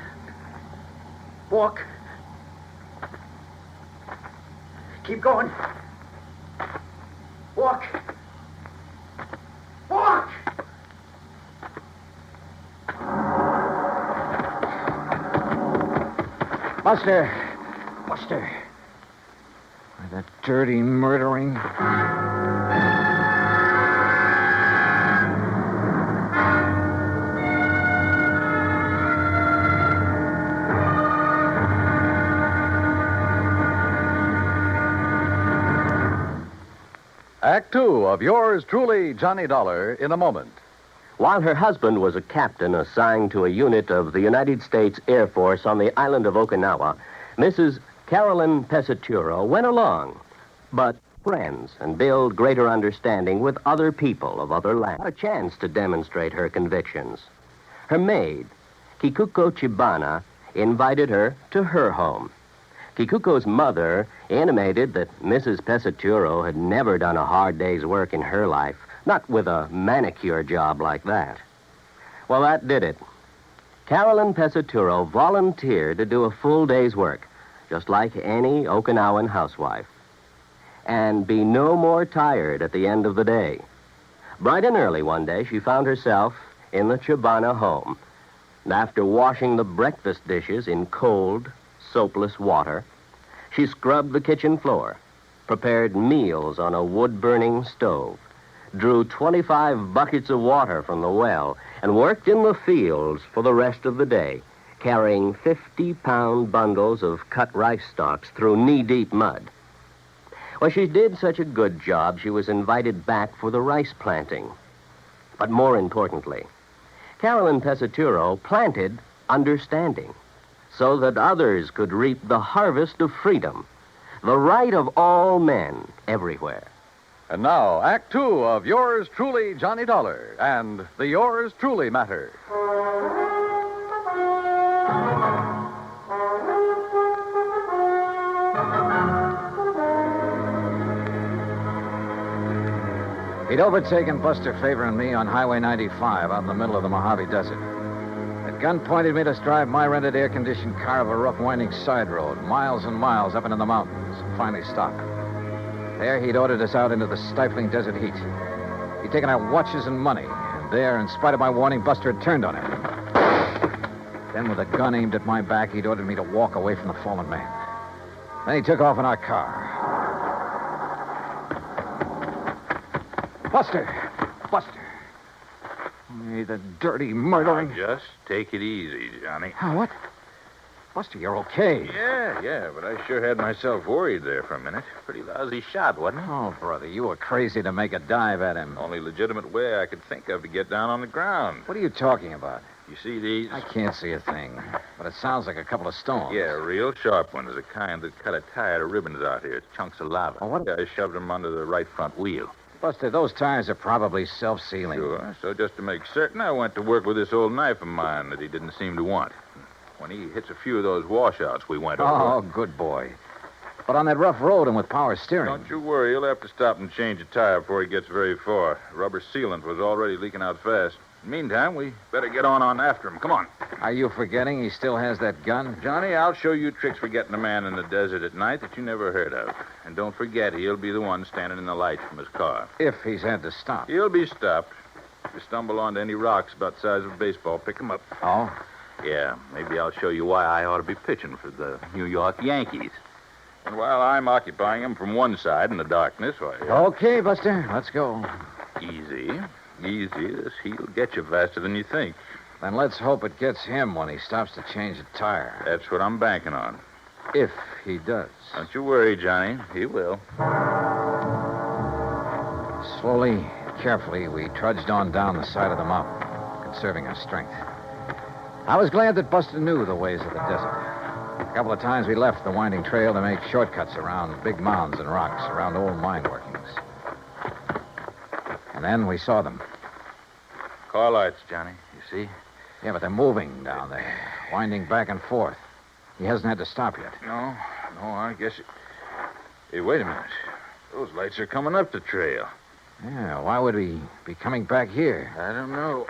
Walk. Keep going. Walk. Walk! Buster. Why, that dirty murdering... Act Two of yours truly, Johnny Dollar, in a moment. While her husband was a captain assigned to a unit of the United States Air Force on the island of Okinawa, Mrs. Carolyn Pesaturo went along, but friends and build greater understanding with other people of other lands. A chance to demonstrate her convictions. Her maid, Kikuko Chibana, invited her to her home. Kikuko's mother intimated that Mrs. Pesaturo had never done a hard day's work in her life, not with a manicure job like that. Well, that did it. Carolyn Pesaturo volunteered to do a full day's work, just like any Okinawan housewife, and be no more tired at the end of the day. Bright and early one day, she found herself in the Chibana home. And after washing the breakfast dishes in cold, soapless water, she scrubbed the kitchen floor, prepared meals on a wood-burning stove, drew 25 buckets of water from the well, and worked in the fields for the rest of the day, carrying 50-pound bundles of cut rice stalks through knee-deep mud. Well, she did such a good job, she was invited back for the rice planting. But more importantly, Carolyn Pesaturo planted understanding, so that others could reap the harvest of freedom, the right of all men everywhere. And now, Act Two of yours truly, Johnny Dollar, and the Yours Truly Matter. He'd overtaken Buster Favor and me on Highway 95 out in the middle of the Mojave Desert. At gunpoint, he'd made us drive my rented air-conditioned car up a rough, winding side road, miles and miles up into the mountains, and finally stopped. There, he'd ordered us out into the stifling desert heat. He'd taken our watches and money, and there, in spite of my warning, Buster had turned on him. Then, with a gun aimed at my back, he'd ordered me to walk away from the fallen man. Then he took off in our car. Buster! Hey, the dirty murdering... Just take it easy, Johnny. What? Buster, you're okay. Yeah, but I sure had myself worried there for a minute. Pretty lousy shot, wasn't it? Oh, brother, you were crazy to make a dive at him. Only legitimate way I could think of to get down on the ground. What are you talking about? You see these? I can't see a thing, but it sounds like a couple of stones. Yeah, real sharp ones, the kind that cut a tire to ribbons out here. It's chunks of lava. Oh, what? I shoved them under the right front wheel. Buster, those tires are probably self-sealing. Sure. So just to make certain, I went to work with this old knife of mine that he didn't seem to want. When he hits a few of those washouts we went over... Oh, good boy. But on that rough road and with power steering... Don't you worry. He'll have to stop and change a tire before he gets very far. Rubber sealant was already leaking out fast. Meantime, we better get on after him. Come on. Are you forgetting he still has that gun? Johnny, I'll show you tricks for getting a man in the desert at night that you never heard of. And don't forget, he'll be the one standing in the light from his car. If he's had to stop. He'll be stopped. If you stumble onto any rocks about the size of a baseball, pick them up. Oh? Yeah, maybe I'll show you why I ought to be pitching for the New York Yankees. And while I'm occupying him from one side in the darkness, why... Okay, Buster, let's go. Easy. This heat'll get you faster than you think. Then let's hope it gets him when he stops to change a tire. That's what I'm banking on. If he does. Don't you worry, Johnny. He will. Slowly, carefully, we trudged on down the side of the mountain, conserving our strength. I was glad that Buster knew the ways of the desert. A couple of times we left the winding trail to make shortcuts around big mounds and rocks, around old mine workings. And then we saw them. Car lights, Johnny. You see? Yeah, but they're moving down there, winding back and forth. He hasn't had to stop yet. No, I guess it... Hey, wait a minute. Those lights are coming up the trail. Yeah, why would he be coming back here? I don't know.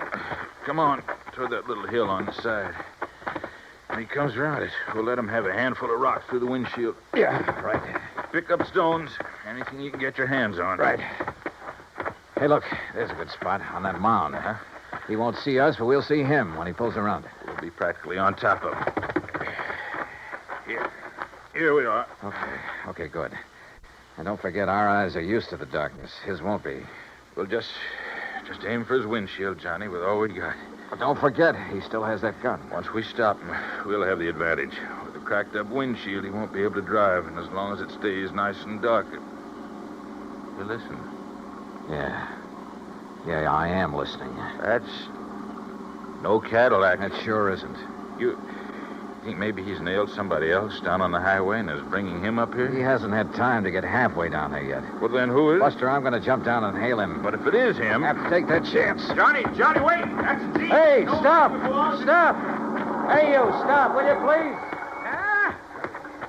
Come on, toward that little hill on the side. When he comes around it, we'll let him have a handful of rocks through the windshield. Yeah, right. Pick up stones, anything you can get your hands on. Right. Hey, look, there's a good spot on that mound. Huh? He won't see us, but we'll see him when he pulls around it. We'll be practically on top of him. Here we are. Okay, good. And don't forget, our eyes are used to the darkness. His won't be. We'll just aim for his windshield, Johnny, with all we got. But don't forget, he still has that gun. Once we stop him, we'll have the advantage. With a cracked-up windshield, he won't be able to drive, and as long as it stays nice and dark... You listen. Yeah, I am listening. That's no Cadillac. That sure isn't. You think maybe he's nailed somebody else down on the highway and is bringing him up here? He hasn't had time to get halfway down there yet. Well, then who is? Buster, I'm going to jump down and hail him. But if it is him... I have to take that chance. Johnny, wait! That's easy. Hey, stop! Stop! Hey, you, stop, will you, please?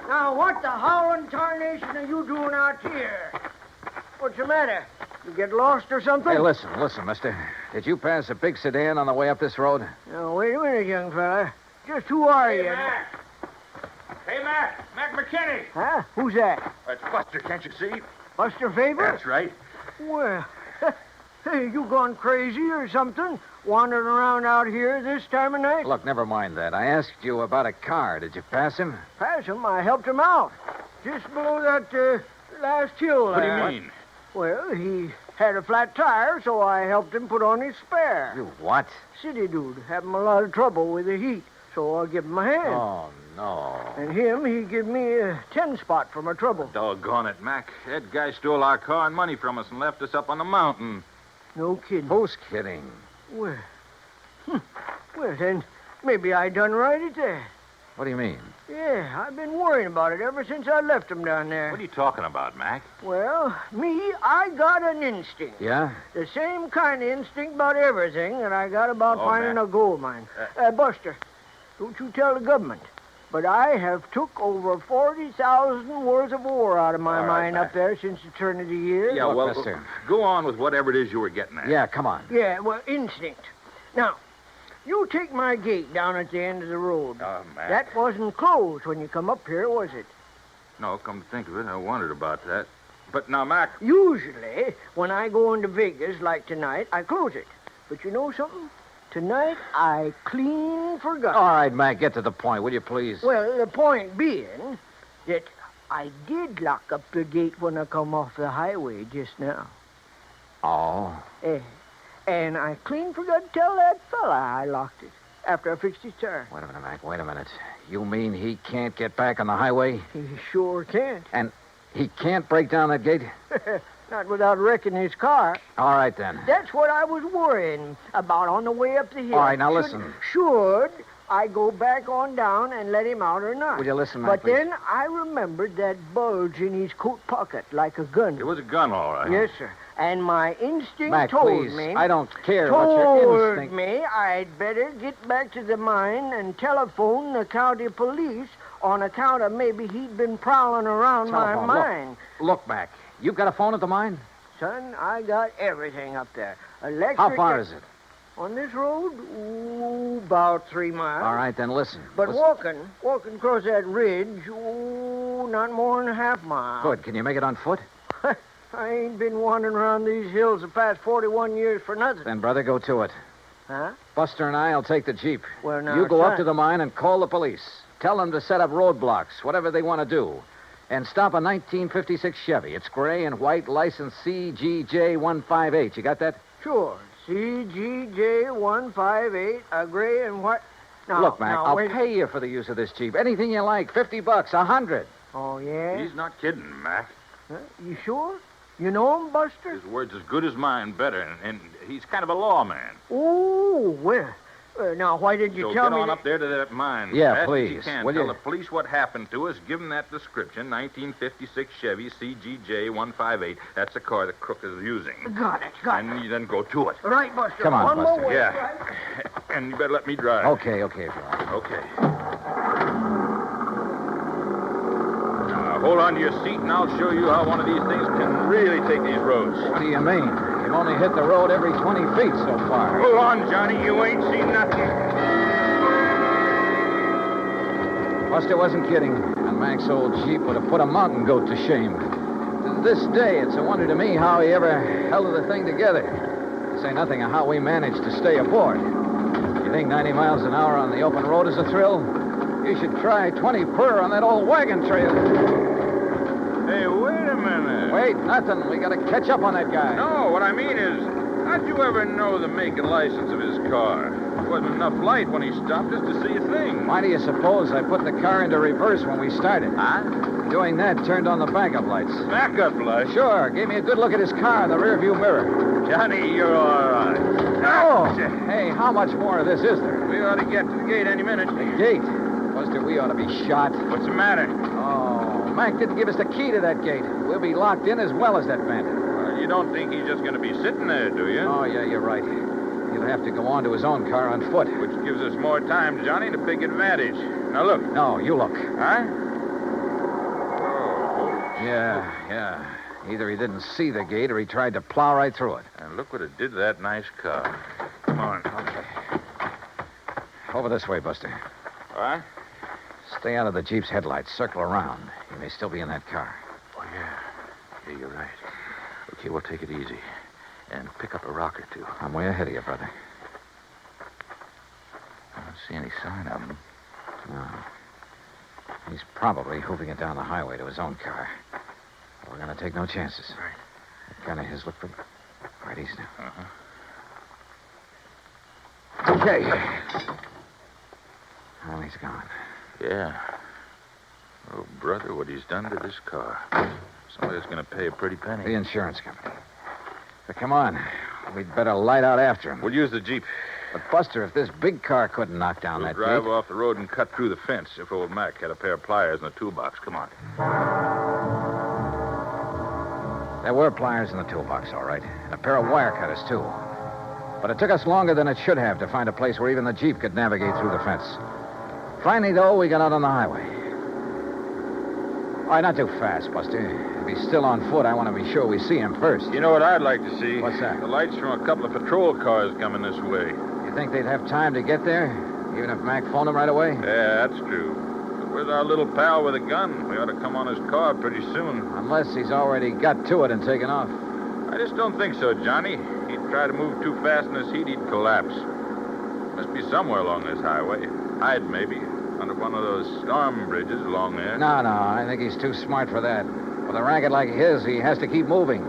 Now, what the howling tarnation are you doing out here? What's the matter? You get lost or something? Hey, listen, mister. Did you pass a big sedan on the way up this road? Now, wait a minute, young fella. Just who are you? Hey, Mac McKinney. Huh? Who's that? That's Buster, can't you see? Buster Favor? That's right. Well, hey, you gone crazy or something? Wandering around out here this time of night? Look, never mind that. I asked you about a car. Did you pass him? Pass him? I helped him out. Just below that last hill. What do you mean? Well, he had a flat tire, so I helped him put on his spare. You what? City dude, having a lot of trouble with the heat, so I give him a hand. Oh, no. And he give me a 10-spot for my trouble. Doggone it, Mac. That guy stole our car and money from us and left us up on the mountain. No kidding. Who's kidding? Well, then maybe I done right at that. What do you mean? Yeah, I've been worrying about it ever since I left him down there. What are you talking about, Mac? Well, I got an instinct. Yeah? The same kind of instinct about everything that I got about finding Mac. a gold mine. Buster, don't you tell the government. but I have took over 40,000 worth of ore out of my mine up there since the turn of the year. Yeah, well, go on with whatever it is you were getting at. Yeah, come on. Yeah, well, instinct. Now, you take my gate down at the end of the road. Oh, man. That wasn't closed when you come up here, was it? No, come to think of it, I wondered about that. But now, Mac... Usually, when I go into Vegas, like tonight, I close it. But you know something? Tonight, I clean forgot. All right, Mac, get to the point, will you please? Well, the point being that I did lock up the gate when I come off the highway just now. Oh? And I clean forgot to tell that fella I locked it after I fixed his tire. Wait a minute, Mac, wait a minute. You mean he can't get back on the highway? He sure can't. And he can't break down that gate? Not without wrecking his car. All right, then. That's what I was worrying about on the way up the hill. All right, now listen. Should I go back on down and let him out or not? Will you listen, Mac, But please? then I remembered that bulge in his coat pocket, like a gun. It was a gun, all right. Yes, sir. And my instinct Mac, told please, me... I don't care what your Told instinct... me I'd better get back to the mine and telephone the county police on account of maybe he'd been prowling around Telephone. my mine. Look, Mac, you've got a phone at the mine? Son, I got everything up there. Electric... How far is it? On this road? Ooh, about 3 miles. All right, then listen. But Listen. walking across that ridge, ooh, not more than a half mile. Good. Can you make it on foot? I ain't been wandering around these hills the past 41 years for nothing. Then, brother, go to it. Huh? Buster and I'll take the Jeep. Well, now, You go up son. to the mine and call the police. Tell them to set up roadblocks, whatever they want to do. And stop a 1956 Chevy. It's gray and white, license CGJ158. You got that? Sure. CGJ158, a gray and white... Now, Look, Mac, I'll wait. pay you for the use of this Jeep. Anything you like. $50, $100. Oh, yeah? He's not kidding, Mac. Huh? You sure? You know him, Buster? His word's as good as mine, better, and he's kind of a lawman. Oh, well... now, why did you So tell get me... on up there to that mine. Yeah, fast as please. You can. Will Tell you? the police what happened to us. Give them that description. 1956 Chevy CGJ158. That's the car the crook is using. Got it. And you then go to it. Right, Buster. Come on, One Buster. more way. Yeah. Right? And you better let me drive. Okay, if you like. Okay. Now, hold on to your seat, and I'll show you how one of these things can really take these roads. What do you mean? You've only hit the road every 20 feet so far. Hold on, Johnny. You ain't seen nothing. Buster wasn't kidding. And Mac's old Jeep would have put a mountain goat to shame. To this day, it's a wonder to me how he ever held the thing together. To say nothing of how we managed to stay aboard. You think 90 miles an hour on the open road is a thrill? You should try 20 per on that old wagon trail. Hey, wait a minute. Wait, nothing. We got to catch up on that guy. No, what I mean is, how'd you ever know the make and license of his car? There wasn't enough light when he stopped us to see a thing. Why do you suppose I put the car into reverse when we started? Huh? Doing that turned on the backup lights. Backup light? Sure. Gave me a good look at his car in the rearview mirror. Johnny, you're all right. Oh! Hey, how much more of this is there? We ought to get to the gate any minute. The gate? Buster, we ought to be shot. What's the matter? Oh, Mac didn't give us the key to that gate. We'll be locked in as well as that bandit. Well, you don't think he's just going to be sitting there, do you? Oh, yeah, you're right. He'll have to go on to his own car on foot. Which gives us more time, Johnny, to take advantage. Now, look. No, you look. Huh? Oh. Yeah. Either he didn't see the gate or he tried to plow right through it. And look what it did to that nice car. Come on. Okay. Over this way, Buster. All right? Stay out of the Jeep's headlights. Circle around. He may still be in that car. Oh, yeah. Yeah, you're right. Okay, we'll take it easy. And pick up a rock or two. I'm way ahead of you, brother. I don't see any sign of him. No. He's probably hoofing it down the highway to his own car. We're going to take no chances. Right. That gun of his look pretty... All right, easy now. Uh-huh. Okay. Well, he's gone. Yeah. Oh, brother, what he's done to this car. Somebody's going to pay a pretty penny. The insurance company. But come on. We'd better light out after him. We'll use the Jeep. But, Buster, if this big car couldn't knock down We'll that drive gate... off the road and cut through the fence if old Mac had a pair of pliers in the toolbox. Come on. There were pliers in the toolbox, all right. And a pair of wire cutters, too. But it took us longer than it should have to find a place where even the Jeep could navigate through the fence. Finally, though, we got out on the highway. All right, not too fast, Buster. If he's still on foot, I want to be sure we see him first. You know what I'd like to see? What's that? The lights from a couple of patrol cars coming this way. You think they'd have time to get there, even if Mac phoned them right away? Yeah, that's true. But where's our little pal with a gun? We ought to come on his car pretty soon. Unless he's already got to it and taken off. I just don't think so, Johnny. He'd try to move too fast in this heat, he'd collapse. Must be somewhere along this highway. Hide, maybe, under one of those storm bridges along there. No, I think he's too smart for that. With a racket like his, he has to keep moving.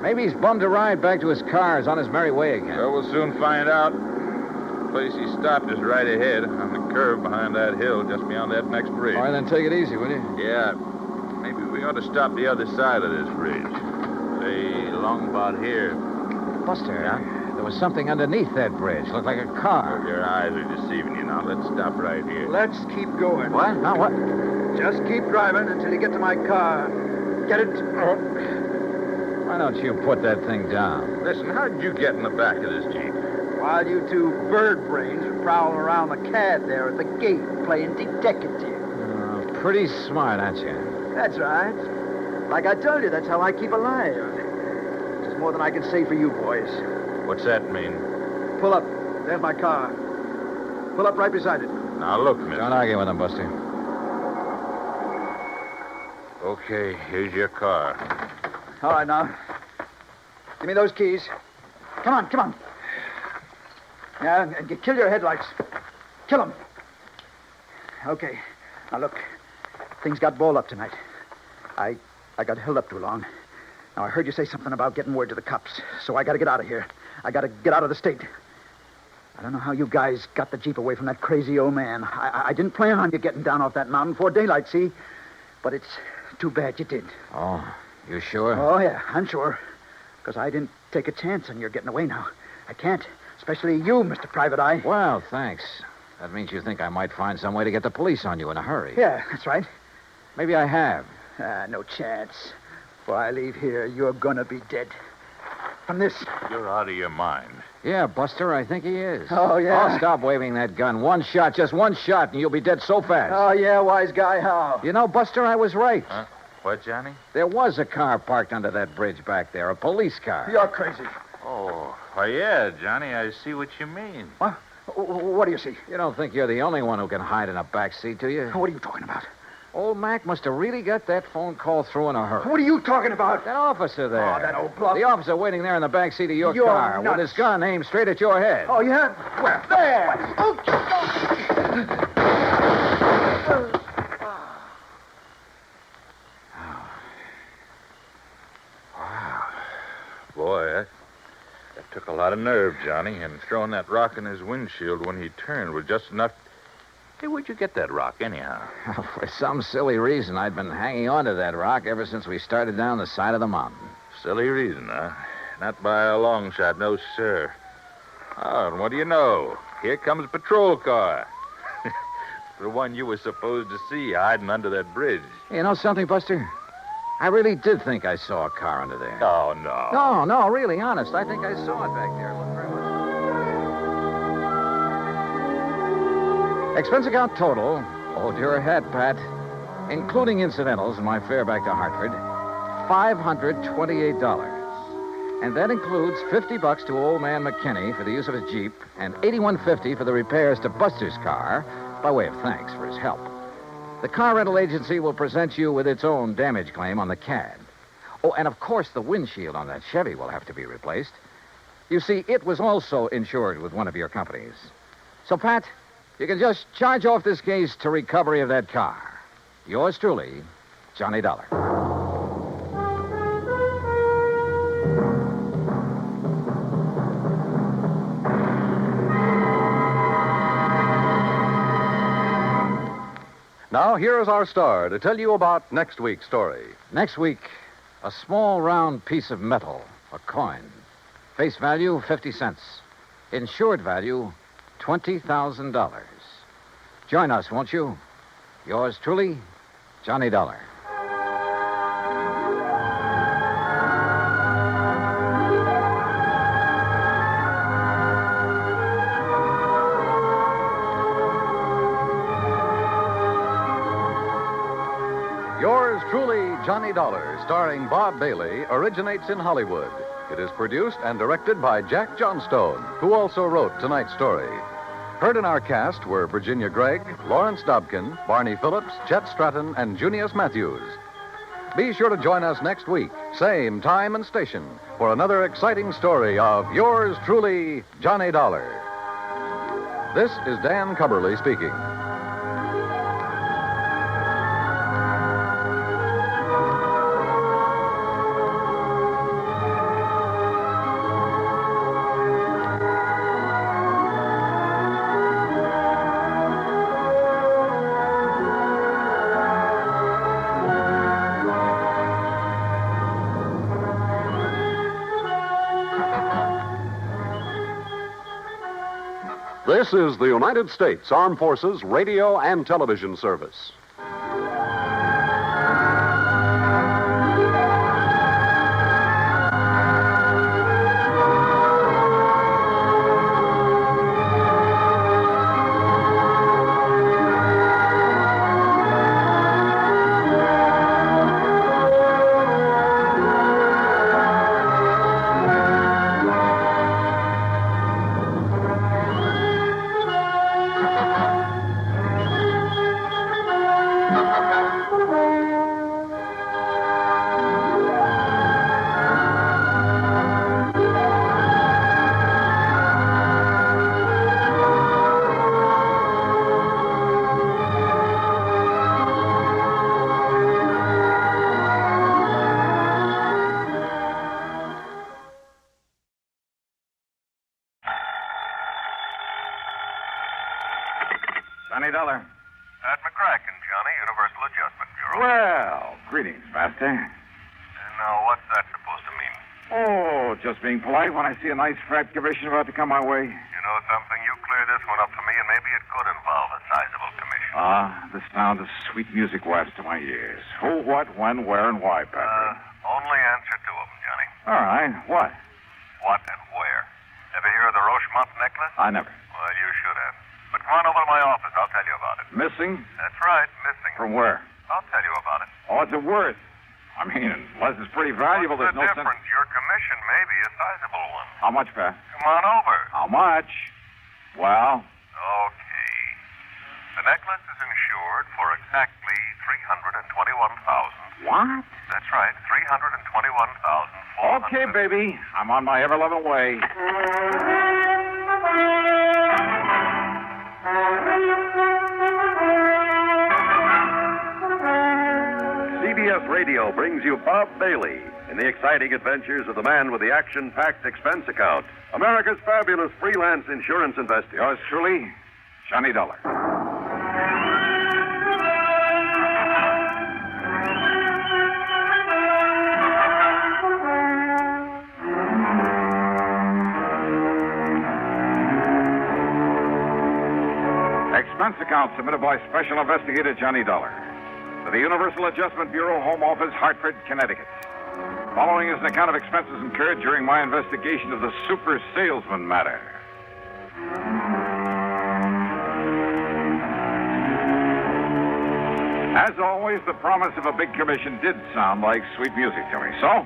Maybe he's bummed a ride back to his car. Is on his merry way again. Well, we'll soon find out. The place he stopped is right ahead, on the curve behind that hill, just beyond that next bridge. All right, then take it easy, will you? Yeah. Maybe we ought to stop the other side of this bridge. Say, along about here. Buster, there was something underneath that bridge. Looked like a car. Your eyes are deceiving you now. Let's stop right here. Let's keep going. What? No, what? Just keep driving until you get to my car. Get it? Why don't you put that thing down? Listen, how did you get in the back of this Jeep? While you two bird brains are prowling around the cad there at the gate playing detective. Pretty smart, aren't you? That's right. Like I told you, that's how I keep alive. Which is more than I can say for you boys. What's that mean? Pull up. There's my car. Pull up right beside it. Now, look, mister. Don't argue with him, Buster. Okay, here's your car. All right, now. Give me those keys. Come on. Yeah, and kill your headlights. Kill them. Okay. Now, look. Things got balled up tonight. I got held up too long. Now, I heard you say something about getting word to the cops, so I got to get out of here. I got to get out of the state. I don't know how you guys got the Jeep away from that crazy old man. I didn't plan on you getting down off that mountain before daylight, see? But it's too bad you did. Oh, you sure? Oh, yeah, I'm sure. Because I didn't take a chance on your getting away now. I can't. Especially you, Mr. Private Eye. Well, thanks. That means you think I might find some way to get the police on you in a hurry. Yeah, that's right. Maybe I have. No chance. Before I leave here, you're gonna be dead. From this. You're out of your mind. Yeah, Buster, I think he is. Oh, yeah? Oh, stop waving that gun. One shot, just one shot, and you'll be dead so fast. Oh, yeah, wise guy, how? You know, Buster, I was right. Huh? What, Johnny? There was a car parked under that bridge back there, a police car. You're crazy. Oh, yeah, Johnny, I see what you mean. What? What do you see? You don't think you're the only one who can hide in a back seat, do you? What are you talking about? Old Mac must have really got that phone call through in a hurry. What are you talking about? That officer there. Oh, that old bluff. The officer waiting there in the back seat of your You're car nuts. with his gun aimed straight at your head. Oh, yeah? Where? There! Oh, Boy, that took a lot of nerve, Johnny, and throwing that rock in his windshield when he turned was just enough. Hey, where'd you get that rock, anyhow? For some silly reason, I'd been hanging on to that rock ever since we started down the side of the mountain. Silly reason, huh? Not by a long shot, no, sir. Oh, and what do you know? Here comes a patrol car. The one you were supposed to see hiding under that bridge. You know something, Buster? I really did think I saw a car under there. Oh, no. No, really, honest. I think I saw it back there. Look very much. Expense account total, hold your hat, Pat, including incidentals and my fare back to Hartford, $528. And that includes $50 to old man McKinney for the use of his Jeep and $81.50 for the repairs to Buster's car by way of thanks for his help. The car rental agency will present you with its own damage claim on the CAD. Oh, and of course the windshield on that Chevy will have to be replaced. You see, it was also insured with one of your companies. So, Pat, you can just charge off this case to recovery of that car. Yours truly, Johnny Dollar. Now, here is our star to tell you about next week's story. Next week, a small round piece of metal, a coin. Face value, 50 cents. Insured value, $20,000. Join us, won't you? Yours truly, Johnny Dollar. Johnny Dollar, starring Bob Bailey, originates in Hollywood. It is produced and directed by Jack Johnstone, who also wrote tonight's story. Heard in our cast were Virginia Gregg, Lawrence Dobkin, Barney Phillips, Chet Stratton, and Junius Matthews. Be sure to join us next week, same time and station, for another exciting story of yours truly, Johnny Dollar. This is Dan Cubberly speaking. This is the United States Armed Forces Radio and Television Service. Johnny Dollar. At McCracken, Johnny, Universal Adjustment Bureau. Well, greetings, Master. And now, what's that supposed to mean? Oh, just being polite when I see a nice fat commission about to come my way. You know something? You clear this one up for me, and maybe it could involve a sizable commission. The sound of sweet music wafts to my ears. Who, what, when, where, and why, Patrick? Only answer two of them, Johnny. All right. What? What and where? Ever hear of the Rochemont necklace? I never. Well, you should have. But come on over to my office. I'll tell you about it. Missing? That's right, missing. From where? I'll tell you about it. Oh, what's it worth? I mean, unless it's pretty valuable, What's there's the no difference? sense. Your commission may be a sizable one. How much, Pat? Come on over. How much? Well? Okay. The necklace is insured for exactly $321,000. What? That's right, $321,000. Okay, baby. I'm on my ever-loving way. CBS Radio brings you Bob Bailey in the exciting adventures of the man with the action-packed expense account, America's fabulous freelance insurance investigator. Yours truly, Johnny Dollar. Expense account submitted by Special Investigator Johnny Dollar to the Universal Adjustment Bureau, Home Office, Hartford, Connecticut. Following is an account of expenses incurred during my investigation of the super salesman matter. As always, the promise of a big commission did sound like sweet music to me. So,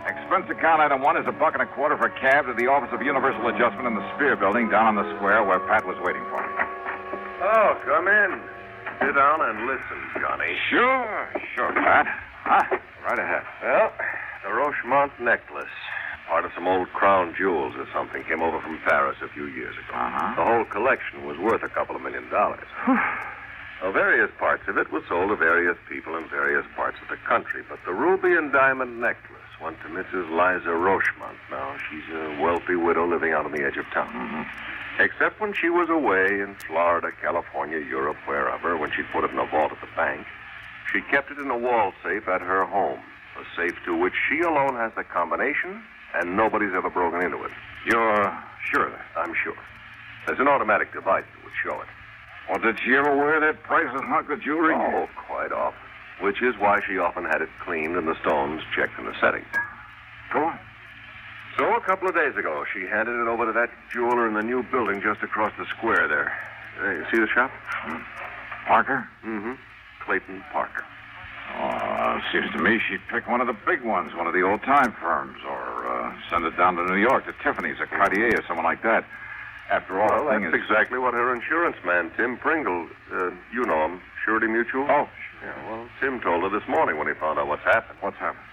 expense account item 1 is $1.25 for a cab to the Office of Universal Adjustment in the Spear Building down on the square where Pat was waiting for me. Oh, come in. Sit down and listen, Johnny. Sure, Pat. Right ahead. Well, the Rochemont necklace, part of some old crown jewels or something, came over from Paris a few years ago. The whole collection was worth a couple of $1 million. Now, various parts of it were sold to various people in various parts of the country, but the ruby and diamond necklace went to Mrs. Liza Rochemont. Now, she's a wealthy widow living out on the edge of town. Except when she was away in Florida, California, Europe, wherever, when she'd put it in a vault at the bank, she kept it in a wall safe at her home, a safe to which she alone has the combination, and nobody's ever broken into it. You're sure of that? I'm sure. There's an automatic device that would show it. Well, did she ever wear that priceless hunk of jewelry? Oh, quite often. Which is why she often had it cleaned and the stones checked in the settings. Go on. So, a couple of days ago, she handed it over to that jeweler in the new building just across the square there. You see the shop? Parker? Mm-hmm. Clayton Parker. Oh, Well, it seems to me she'd pick one of the big ones, one of the old-time firms, or send it down to New York to Tiffany's or Cartier or someone like that. After all, Well, the thing that's is... exactly what her insurance man, Tim Pringle, you know him, Surety Mutual? Oh, yeah, well, Tim told her this morning when he found out what's happened. What's happened?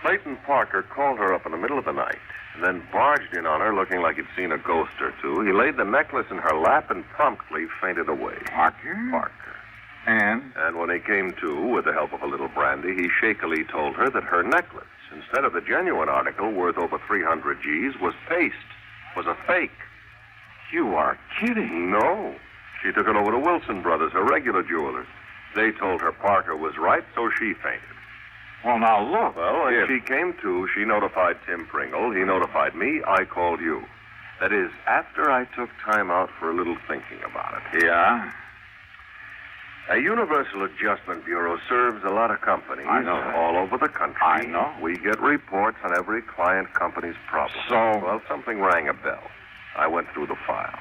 Clayton Parker called her up in the middle of the night and then barged in on her looking like he'd seen a ghost or two. He laid the necklace in her lap and promptly fainted away. Parker? Parker. And? And when he came to, with the help of a little brandy, he shakily told her that her necklace, instead of the genuine article worth over 300 G's, was paste, was a fake. You are kidding. No. She took it over to Wilson Brothers, her regular jewelers. They told her Parker was right, so she fainted. Well, now, look. Well, when she came to, she notified Tim Pringle. He notified me. I called you. That is, after I took time out for a little thinking about it. Yeah? A Universal Adjustment Bureau serves a lot of companies I know that. all over the country. I know. We get reports on every client company's problem. So? Well, something rang a bell. I went through the files.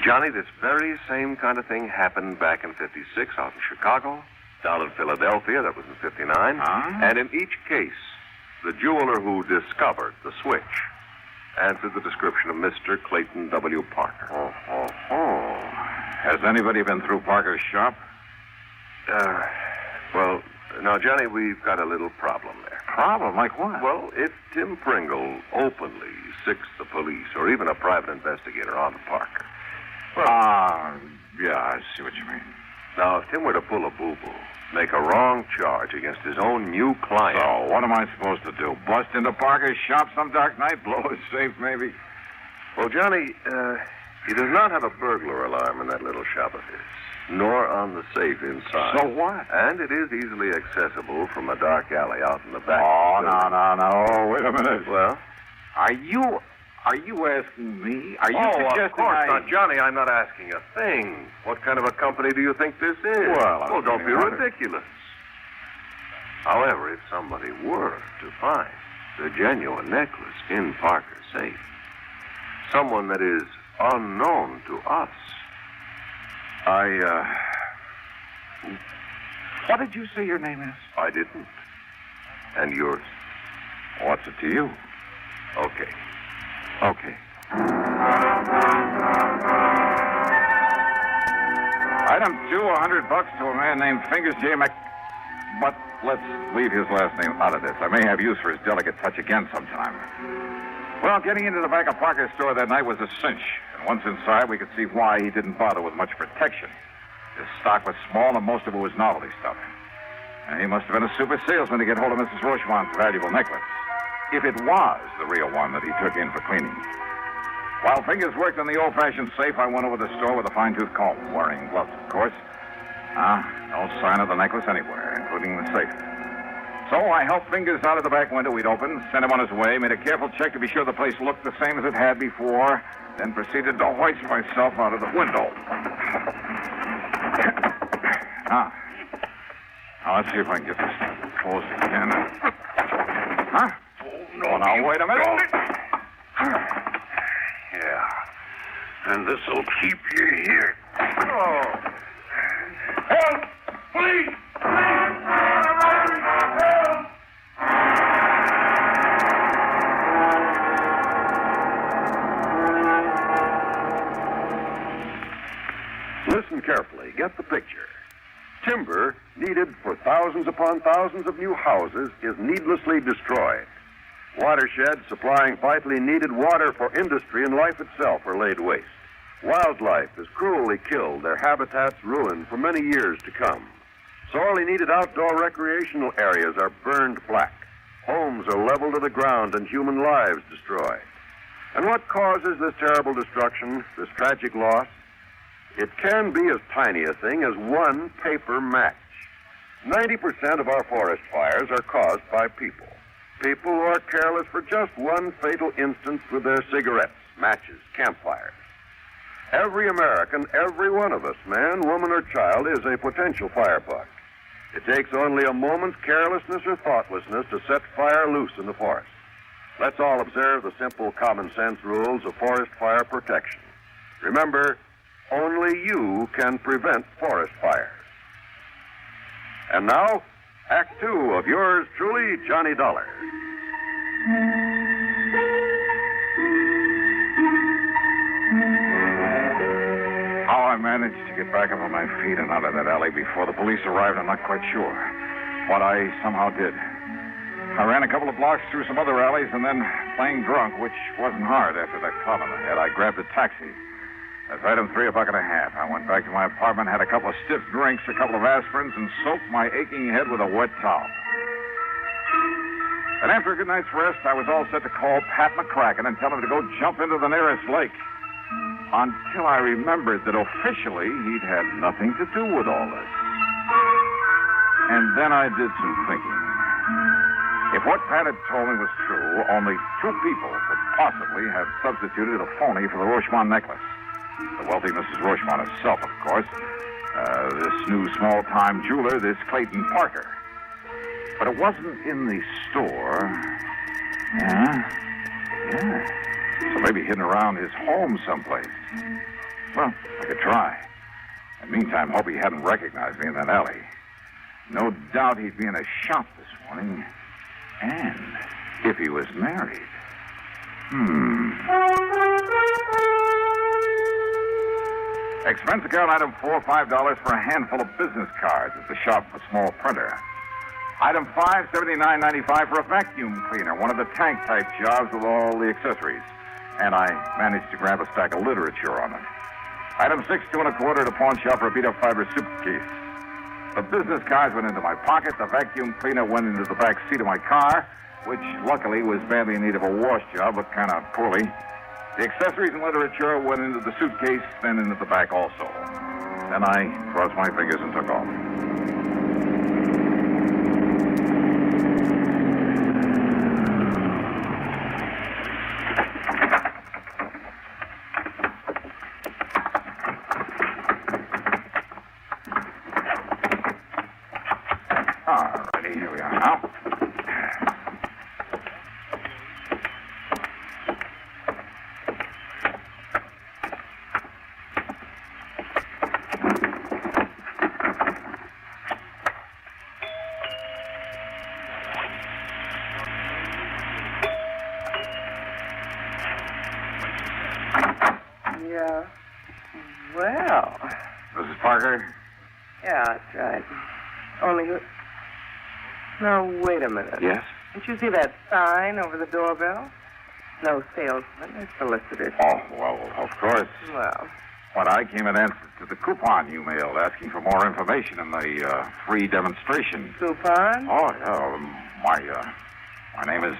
Johnny, this very same kind of thing happened back in 56 out in Chicago, down in Philadelphia, that was in 59. And in each case, the jeweler who discovered the switch answered the description of Mr. Clayton W. Parker. Has anybody been through Parker's shop? Well, now, Johnny, we've got a little problem there. Problem? Like what? Well, if Tim Pringle openly sicks the police or even a private investigator onto Parker. Yeah, I see what you mean. Now, if Tim were to pull a boo-boo, make a wrong charge against his own new client... So, what am I supposed to do? Bust into Parker's shop some dark night? Blow his safe, maybe? Well, Johnny, he does not have a burglar alarm in that little shop of his, nor on the safe inside. So what? And it is easily accessible from a dark alley out in the back. Oh, no. Wait a minute. Well? Are you asking me? Are you suggesting of course not, Johnny. I'm not asking a thing. What kind of a company do you think this is? Well, don't be ridiculous. However, if somebody were to find the genuine necklace in Parker's safe, someone that is unknown to us, What did you say your name is? I didn't. And yours? What's it to you? Okay. Item 2, $100 to a man named Fingers J. But let's leave his last name out of this. I may have use for his delicate touch again sometime. Well, getting into the back of Parker's store that night was a cinch. And once inside, we could see why he didn't bother with much protection. His stock was small, and most of it was novelty stuff. And he must have been a super salesman to get hold of Mrs. Rochemont's valuable necklace. If it was the real one that he took in for cleaning. While Fingers worked on the old-fashioned safe, I went over to the store with a fine-tooth comb, wearing gloves, of course. No sign of the necklace anywhere, including the safe. So I helped Fingers out of the back window we'd opened, sent him on his way, made a careful check to be sure the place looked the same as it had before, then proceeded to hoist myself out of the window. Now, let's see if I can get this closed again. Huh? No, now, wait a minute. Yeah. And this'll keep you here. Oh. Help! Please! Help! Listen carefully. Get the picture. Timber needed for thousands upon thousands of new houses is needlessly destroyed. Watersheds supplying vitally needed water for industry and life itself are laid waste. Wildlife is cruelly killed, their habitats ruined for many years to come. Sorely needed outdoor recreational areas are burned black. Homes are leveled to the ground and human lives destroyed. And what causes this terrible destruction, this tragic loss? It can be as tiny a thing as one paper match. 90% of our forest fires are caused by people. People who are careless for just one fatal instance with their cigarettes, matches, campfires. Every American, every one of us, man, woman, or child, is a potential firebuck. It takes only a moment's carelessness or thoughtlessness to set fire loose in the forest. Let's all observe the simple common sense rules of forest fire protection. Remember, only you can prevent forest fires. And now, Act 2 of yours truly, Johnny Dollar. How I managed to get back up on my feet and out of that alley before the police arrived, I'm not quite sure. But I somehow did. I ran a couple of blocks through some other alleys, and then, playing drunk, which wasn't hard after that clout on the head, I grabbed a taxi. That's item 3, $1.50. I went back to my apartment, had a couple of stiff drinks, a couple of aspirins, and soaked my aching head with a wet towel. And after a good night's rest, I was all set to call Pat McCracken and tell him to go jump into the nearest lake. Until I remembered that officially he'd had nothing to do with all this. And then I did some thinking. If what Pat had told me was true, only 2 people could possibly have substituted a phony for the Rochemont necklace. The wealthy Mrs. Rochemont herself, of course. This new small-time jeweler, this Clayton Parker. But it wasn't in the store. Yeah. So maybe hidden around his home someplace. Well, I could try. In the meantime, hope he hadn't recognized me in that alley. No doubt he'd be in a shop this morning. And if he was married. Expense account item 4, $5 for a handful of business cards at the shop of a small printer. Item 5, $79.95 for a vacuum cleaner, one of the tank-type jobs with all the accessories. And I managed to grab a stack of literature on it. Item 6, $2 1/4 at a pawn shop for a beat-up fiber suitcase. The business cards went into my pocket. The vacuum cleaner went into the back seat of my car, which luckily was badly in need of a wash job, but kind of poorly. The accessories and literature went into the suitcase, then into the back also. Then I crossed my fingers and took off. Here we are now. Yeah. Well. Mrs. Parker? Yeah, that's right. Only... Now, wait a minute. Yes? Didn't you see that sign over the doorbell? No salesman, it's solicitors. Oh, well, of course. Well. But I came in answer to the coupon you mailed asking for more information in the free demonstration. Coupon? Oh, yeah. My name is,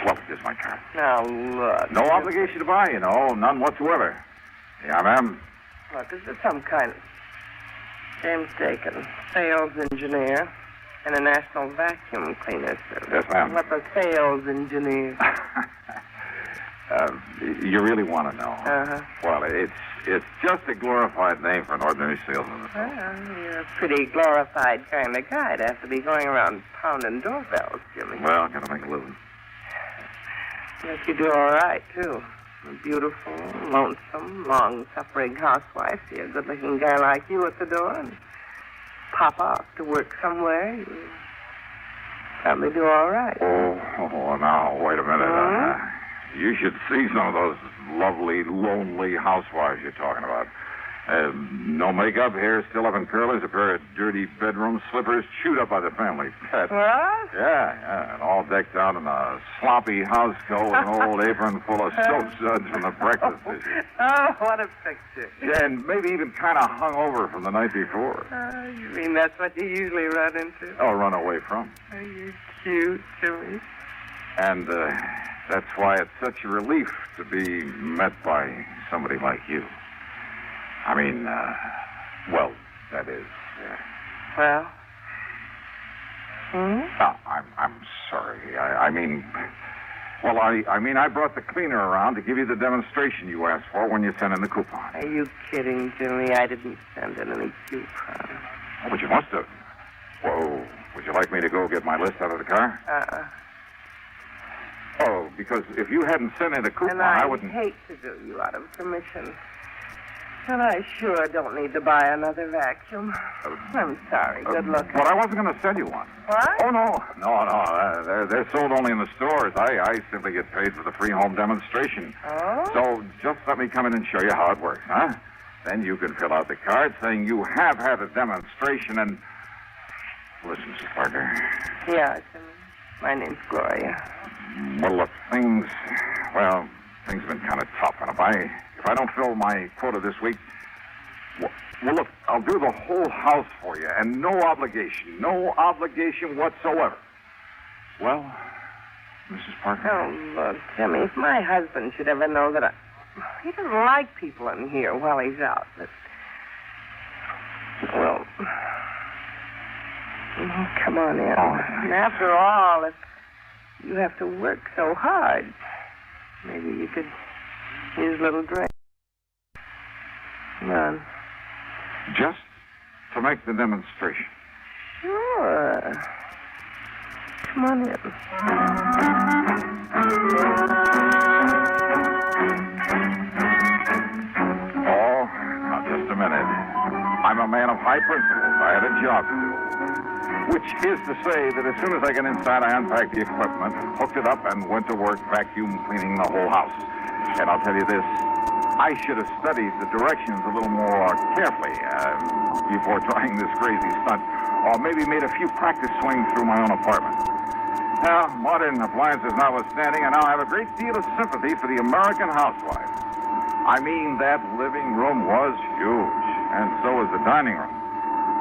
well, here's my card. Now, look. No obligation to buy, you know. None whatsoever. Yeah, ma'am. Look, this is some kind of... James Dakin, sales engineer. And a national vacuum cleaner service. Yes, ma'am. What the sales engineer? You really want to know? Uh-huh. Well, it's just a glorified name for an ordinary salesman. Well, you're a pretty glorified kind of guy to have to be going around pounding doorbells, Jimmy. Well, gotta make a living. Yes, you do all right, too. A beautiful, lonesome, long-suffering housewife. See a good-looking guy like you at the door and pop off to work somewhere. You probably do all right. Oh, now, wait a minute. You should see some of those lovely, lonely housewives you're talking about. No makeup, hair still up in curlers, a pair of dirty bedroom slippers chewed up by the family pet. What? Yeah, and all decked out in a sloppy house coat with an old apron full of soap suds from the breakfast dishes. Oh, what a picture. Yeah, and maybe even kind of hung over from the night before. You mean that's what you usually run into? Oh, run away from. Oh, you're cute, Jimmy. And that's why it's such a relief to be met by somebody like you. I mean, well, that is. Well? No, I'm sorry. I mean, I brought the cleaner around to give you the demonstration you asked for when you sent in the coupon. Are you kidding, Jimmy? I didn't send in any coupon. Oh, but you must have. Whoa, would you like me to go get my list out of the car? Oh, because if you hadn't sent in the coupon, and I wouldn't... hate to do you out of commission. And I sure don't need to buy another vacuum. I'm sorry. Good luck. But I wasn't going to sell you one. What? Oh, no. No. They're sold only in the stores. I simply get paid for the free home demonstration. Oh? So just let me come in and show you how it works, huh? Then you can fill out the card saying you have had a demonstration and... Listen, Mrs. Parker. Yes, my name's Gloria. Well, look, things have been kind of tough. And if I don't fill my quota this week, well, look, I'll do the whole house for you, and no obligation whatsoever. Well, Mrs. Parker? Oh, look, Jimmy, if my husband should ever know that he doesn't like people in here while he's out, but... Well... Oh, come on in. And after all, if you have to work so hard, maybe you could use a little drink. Come on. Just to make the demonstration. Sure. Come on in. Oh, now just a minute. I'm a man of high principles. I had a job to do. Which is to say that as soon as I got inside, I unpacked the equipment, hooked it up, and went to work vacuum cleaning the whole house. And I'll tell you this, I should have studied the directions a little more carefully before trying this crazy stunt, or maybe made a few practice swings through my own apartment. Now, modern appliances notwithstanding, I now have a great deal of sympathy for the American housewife. I mean, that living room was huge, and so was the dining room.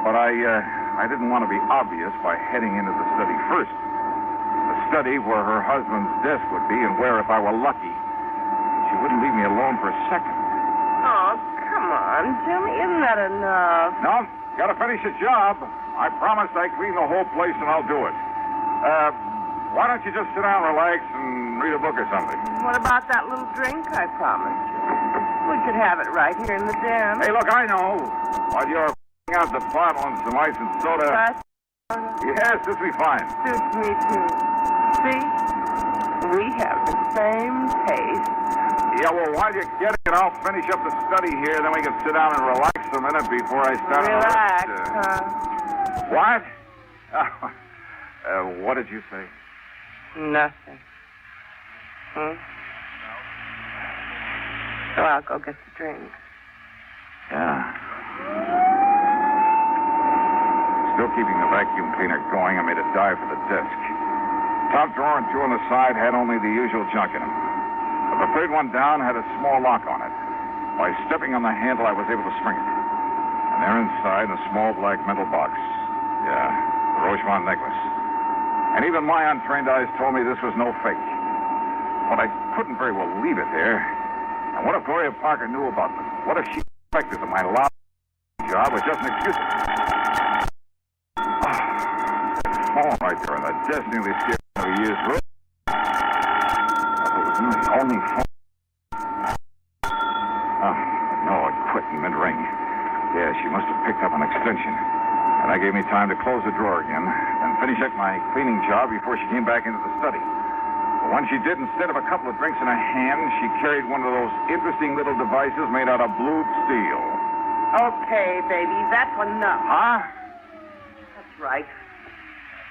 But I didn't want to be obvious by heading into the study first. The study where her husband's desk would be, and where, if I were lucky, she wouldn't leave me alone for a second. Oh, come on, Jimmy. Isn't that enough? No, gotta finish the job. I promised I'd clean the whole place, and I'll do it. Why don't you just sit down, relax, and read a book or something? What about that little drink I promised you? We could have it right here in the den. Hey, look, I know. While you're out the bottle and some ice and soda. Yes, this will be fine. Suits me, too. See? We have the same taste. Yeah, well, while you're getting it, I'll finish up the study here, then we can sit down and relax a minute before I start. Relax, What? What did you say? Nothing. So I'll go get the drink. Yeah. Still keeping the vacuum cleaner going, I made a dive for the desk. Top drawer and two on the side had only the usual junk in them. But the third one down had a small lock on it. By stepping on the handle, I was able to spring it. And there inside, in a small black metal box. Yeah, the Rochemont necklace. And even my untrained eyes told me this was no fake. But I couldn't very well leave it there. And what if Gloria Parker knew about this? What if she suspected that my loud job was just an excuse? Phone right there on the desk nearly scared me of a year's room. It was the only phone. No, it quit in mid-ring. Yeah, she must have picked up an extension. And that gave me time to close the drawer again and finish up my cleaning job before she came back into the study. But when she did, instead of a couple of drinks in her hand, she carried one of those interesting little devices made out of blued steel. Okay, baby, that's enough. Huh? That's right.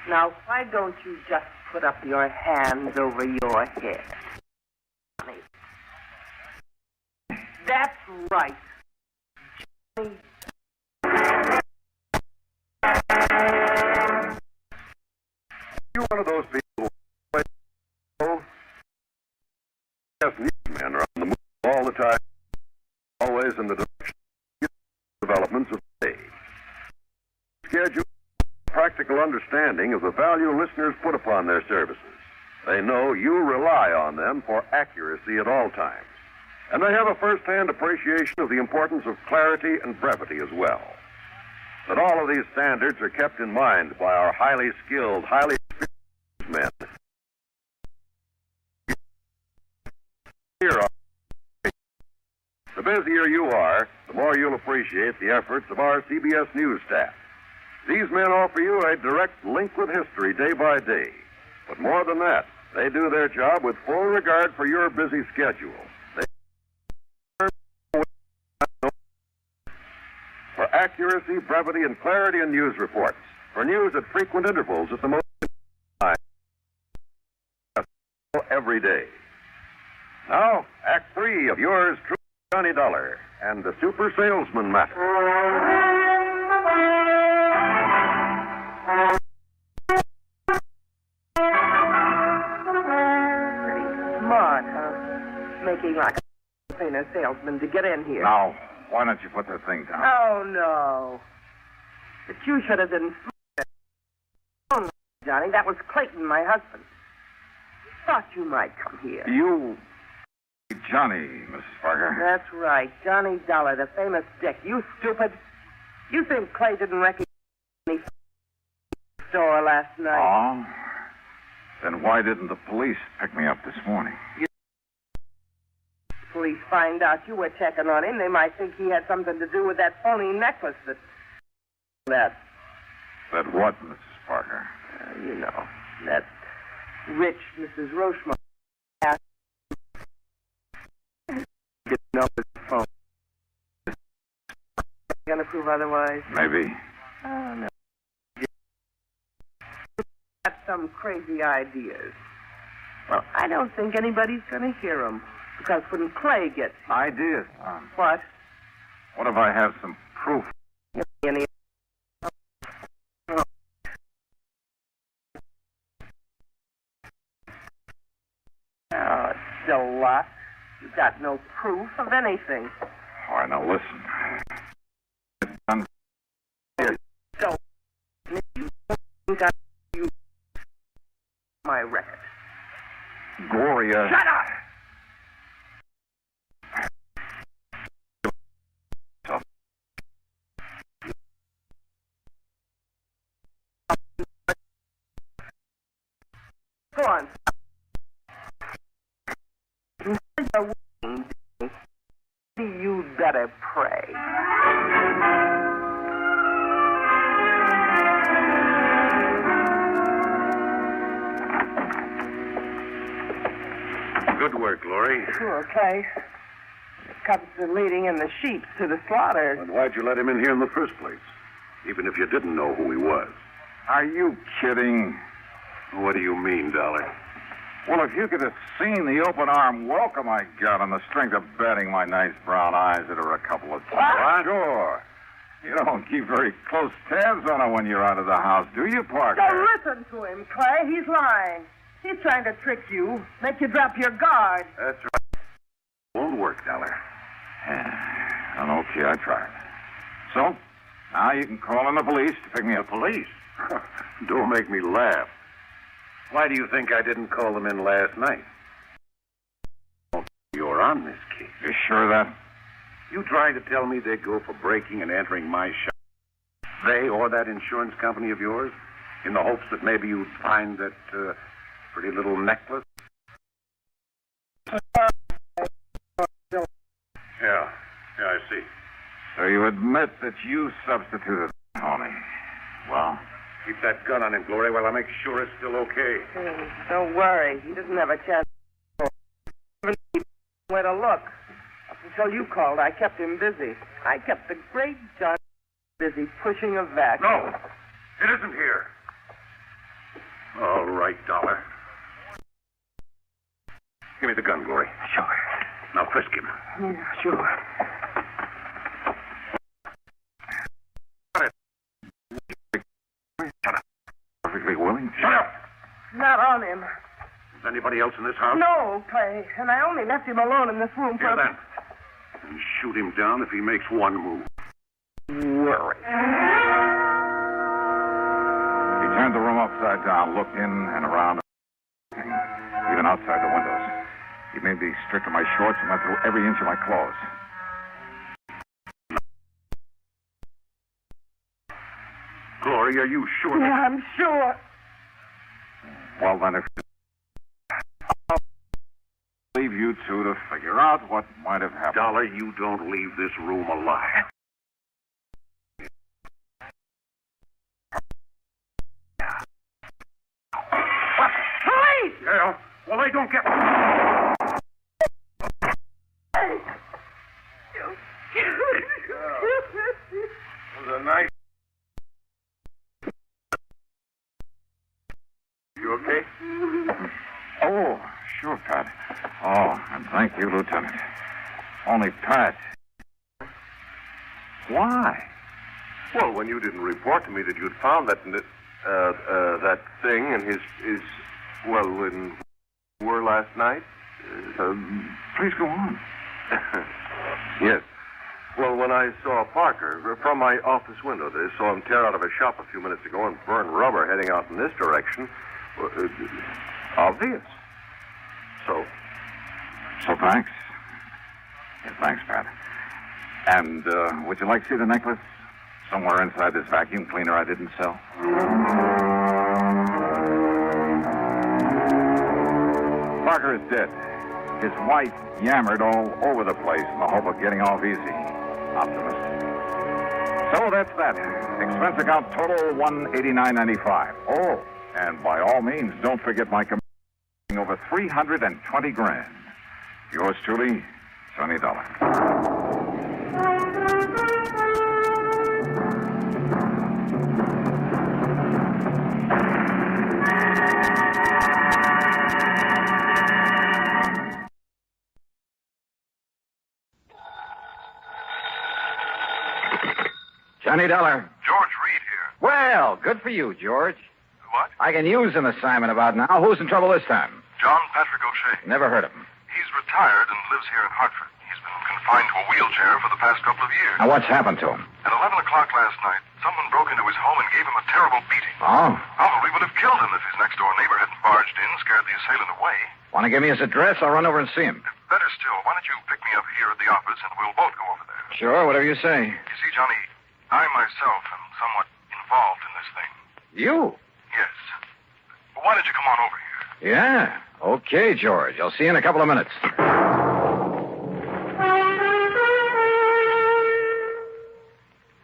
Now, why don't you just put up your hands over your head? That's right. You're one of those people who newsmen are on the move all the time, always in the direction of developments of the day. Schedule practical understanding of the value listeners put upon their services. They know you rely on them for accuracy at all times. And they have a first-hand appreciation of the importance of clarity and brevity as well. That all of these standards are kept in mind by our highly skilled, highly experienced men. The busier you are, the more you'll appreciate the efforts of our CBS News staff. These men offer you a direct link with history day by day. But more than that, they do their job with full regard for your busy schedule. accuracy, brevity, and clarity in news reports. For news at frequent intervals at the most time every day. Now, Act 3 of yours truly, Johnny Dollar, and the Super Salesman Matter. Smart, huh? Making like a famous salesman to get in here. Now, why don't you put the thing down? Oh, no. But you should have been smart. Oh, no, Johnny, that was Clayton, my husband. Thought you might come here. You... Johnny, Mrs. Parker. That's right. Johnny Dollar, the famous dick. You stupid. You think Clay didn't recognize me from the store last night? Oh? Then why didn't the police pick me up this morning? Police find out you were checking on him, they might think he had something to do with that phony necklace that... That what, Mrs. Parker? You know, that rich Mrs. Rochemont asked didn't know his phone. Gonna prove otherwise? Maybe. Oh, no. Got some crazy ideas. Well, I don't think anybody's gonna hear them. Because when Clay gets... Ideas, huh? What? What if I have some proof? Any... Oh, it's still a lot. You've got no proof of anything. All right, now listen. So, you got you my record. Gloria. Shut up! Go on. You better pray. Good work, Glory. Sure, Clay. The cubs are leading in the sheep to the slaughter. But why'd you let him in here in the first place? Even if you didn't know who he was. Are you kidding? What do you mean, Dollar? Well, if you could have seen the open arm welcome I got on the strength of betting my nice brown eyes that are a couple of... What? Sure. You don't keep very close tabs on her when you're out of the house, do you, Parker? Don't listen to him, Clay. He's lying. He's trying to trick you, make you drop your guard. That's right. Won't work, Dollar. Well, okay, I tried. So, now you can call in the police to pick me up. Police? Don't make me laugh. Why do you think I didn't call them in last night? You're on this case. You sure of that? You trying to tell me they'd go for breaking and entering my shop? They or that insurance company of yours? In the hopes that maybe you'd find that pretty little necklace? Yeah, I see. So you admit that you substituted Tony. Well, keep that gun on him, Glory, while I make sure it's still okay. Don't worry. He doesn't have a chance. Where to look. Up until you called, I kept him busy. I kept the great John busy pushing a vacuum. No, it isn't here. All right, Dollar. Give me the gun, Glory. Sure. Now frisk him. Yeah, sure. Perfectly willing. Shut up! Not on him. Is anybody else in this house? No, Clay. And I only left him alone in this room for... Here, then. And shoot him down if he makes one move. Worry. He turned the room upside down, looked in and around, even outside the windows. He made me strip to my shorts and went through every inch of my clothes. Glory, are you sure? Yeah, I'm sure. Well, then, if I'll leave you two to figure out what might have happened. Dollar, you don't leave this room alive. Police! Yeah, well, they don't get... okay? Oh, sure, Pat. Oh, and thank you, Lieutenant. Only Pat. Why? Well, when you didn't report to me that you'd found that thing in his when we were last night. Please go on. Yes. Well, when I saw Parker from my office window, they saw him tear out of a shop a few minutes ago and burn rubber heading out in this direction. Obvious. So thanks. Yeah, thanks, Pat. And would you like to see the necklace? Somewhere inside this vacuum cleaner I didn't sell. Parker is dead. His wife yammered all over the place in the hope of getting off easy. Optimist. So that's that. Expense account total $189.95. Oh, and by all means, don't forget my commission over $320,000. Yours truly, Sonny Dollar. Johnny Dollar. George Reed here. Well, good for you, George. What? I can use an assignment about now. Who's in trouble this time? John Patrick O'Shea. Never heard of him. He's retired and lives here in Hartford. He's been confined to a wheelchair for the past couple of years. Now, what's happened to him? At 11 o'clock last night, someone broke into his home and gave him a terrible beating. Oh? Probably would have killed him if his next-door neighbor hadn't barged in, scared the assailant away. Want to give me his address? I'll run over and see him. Better still, why don't you pick me up here at the office and we'll both go over there. Sure, whatever you say. You see, Johnny, I myself am somewhat involved in this thing. You? Yes. Why don't you come on over here? Yeah. Okay, George. I'll see you in a couple of minutes.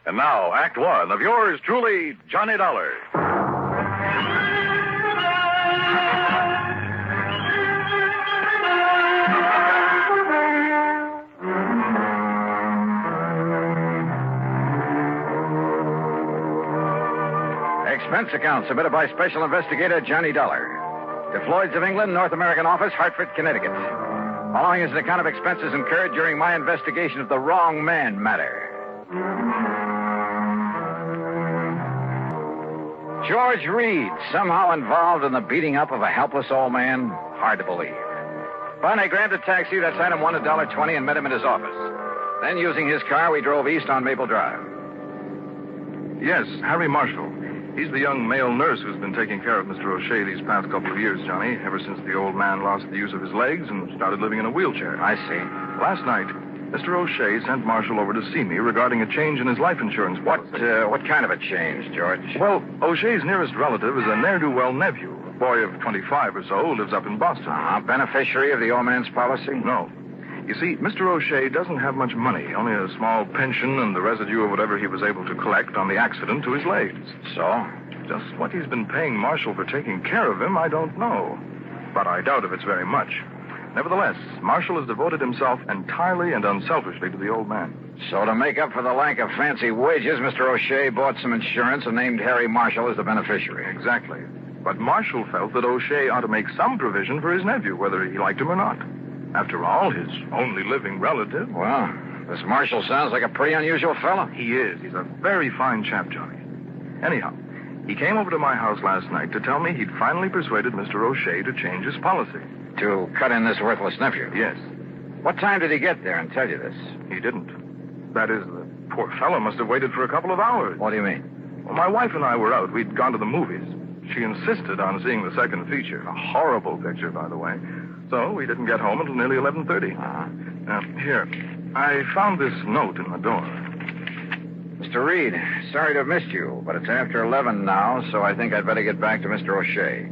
And now, Act One of yours truly, Johnny Dollar. Expense account submitted by Special Investigator Johnny Dollar. To Floyd's of England, North American Office, Hartford, Connecticut. Following is an account of expenses incurred during my investigation of the wrong man matter. George Reed, somehow involved in the beating up of a helpless old man? Hard to believe. But I grabbed a taxi, that's item one, $1.20, and met him at his office. Then, using his car, we drove east on Maple Drive. Yes, Harry Marshall. He's the young male nurse who's been taking care of Mr. O'Shea these past couple of years, Johnny, ever since the old man lost the use of his legs and started living in a wheelchair. I see. Last night, Mr. O'Shea sent Marshall over to see me regarding a change in his life insurance policy. What kind of a change, George? Well, O'Shea's nearest relative is a ne'er-do-well nephew, a boy of 25 or so, who lives up in Boston. Beneficiary of the old man's policy? No. You see, Mr. O'Shea doesn't have much money, only a small pension and the residue of whatever he was able to collect on the accident to his legs. So? Just what he's been paying Marshall for taking care of him, I don't know. But I doubt if it's very much. Nevertheless, Marshall has devoted himself entirely and unselfishly to the old man. So to make up for the lack of fancy wages, Mr. O'Shea bought some insurance and named Harry Marshall as the beneficiary. Exactly. But Marshall felt that O'Shea ought to make some provision for his nephew, whether he liked him or not. After all, his only living relative. Well, this Marshall sounds like a pretty unusual fellow. He is. He's a very fine chap, Johnny. Anyhow, he came over to my house last night to tell me he'd finally persuaded Mr. O'Shea to change his policy. To cut in this worthless nephew? Yes. What time did he get there and tell you this? He didn't. That is, the poor fellow must have waited for a couple of hours. What do you mean? Well, my wife and I were out. We'd gone to the movies. She insisted on seeing the second feature. A horrible picture, by the way. So we didn't get home until nearly 11:30. Now, here. I found this note in the door. Mr. Reed, sorry to have missed you, but it's after 11 now, so I think I'd better get back to Mr. O'Shea.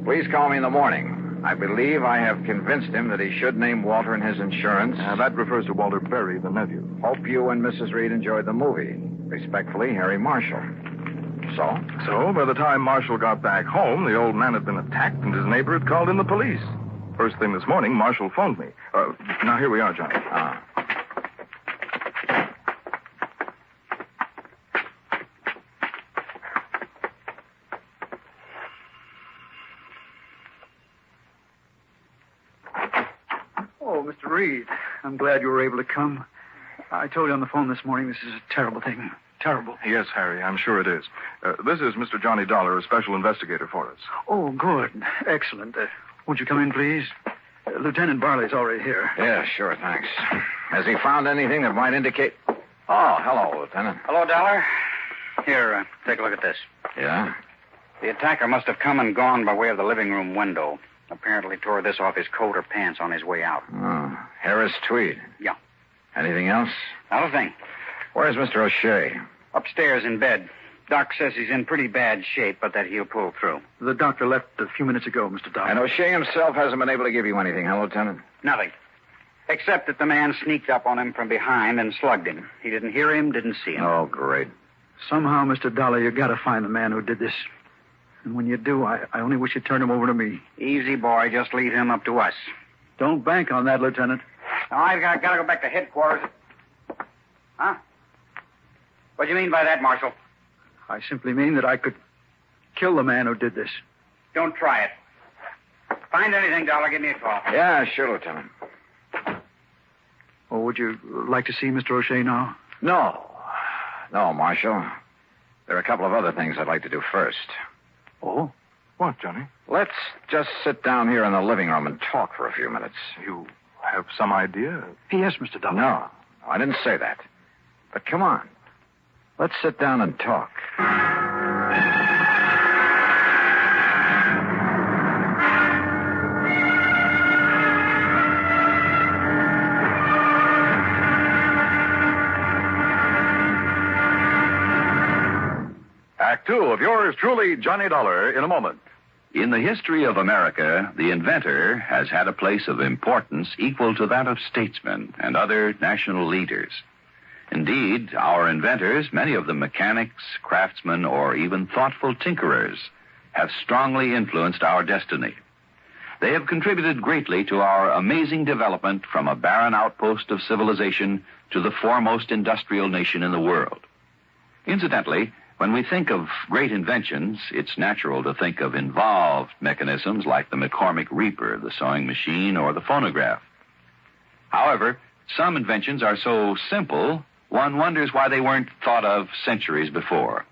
Please call me in the morning. I believe I have convinced him that he should name Walter in his insurance. That refers to Walter Berry, the nephew. Hope you and Mrs. Reed enjoyed the movie. Respectfully, Harry Marshall. So, by the time Marshall got back home, the old man had been attacked and his neighbor had called in the police. First thing this morning, Marshall phoned me. Now, here we are, Johnny. Oh, Mr. Reed, I'm glad you were able to come. I told you on the phone this morning this is a terrible thing. Terrible. Yes, Harry, I'm sure it is. This is Mr. Johnny Dollar, a special investigator for us. Oh, good. Excellent. Won't you come in, please? Lieutenant Barley's already here. Yeah, sure, thanks. Has he found anything that might indicate... Oh, hello, Lieutenant. Hello, Dollar. Here, take a look at this. Yeah? The attacker must have come and gone by way of the living room window. Apparently tore this off his coat or pants on his way out. Oh, Harris tweed. Yeah. Anything else? Not a thing. Where's Mr. O'Shea? Upstairs in bed. Doc says he's in pretty bad shape, but that he'll pull through. The doctor left a few minutes ago, Mr. Dollar. And O'Shea himself hasn't been able to give you anything, huh, Lieutenant? Nothing. Except that the man sneaked up on him from behind and slugged him. He didn't hear him, didn't see him. Oh, great. Somehow, Mr. Dollar, you got to find the man who did this. And when you do, I only wish you'd turn him over to me. Easy, boy. Just leave him up to us. Don't bank on that, Lieutenant. Now, I've got to go back to headquarters. Huh? What do you mean by that, Marshal? I simply mean that I could kill the man who did this. Don't try it. Find anything, Dollar, give me a call. Yeah, sure, Lieutenant. Oh, would you like to see Mr. O'Shea now? No, Marshal. There are a couple of other things I'd like to do first. Oh? What, Johnny? Let's just sit down here in the living room and talk for a few minutes. You have some idea? Yes, Mr. Dollar. No, I didn't say that. But come on. Let's sit down and talk. Act two of yours truly, Johnny Dollar, in a moment. In the history of America, the inventor has had a place of importance equal to that of statesmen and other national leaders. Indeed, our inventors, many of them mechanics, craftsmen, or even thoughtful tinkerers, have strongly influenced our destiny. They have contributed greatly to our amazing development from a barren outpost of civilization to the foremost industrial nation in the world. Incidentally, when we think of great inventions, it's natural to think of involved mechanisms like the McCormick Reaper, the sewing machine, or the phonograph. However, some inventions are so simple, one wonders why they weren't thought of centuries before.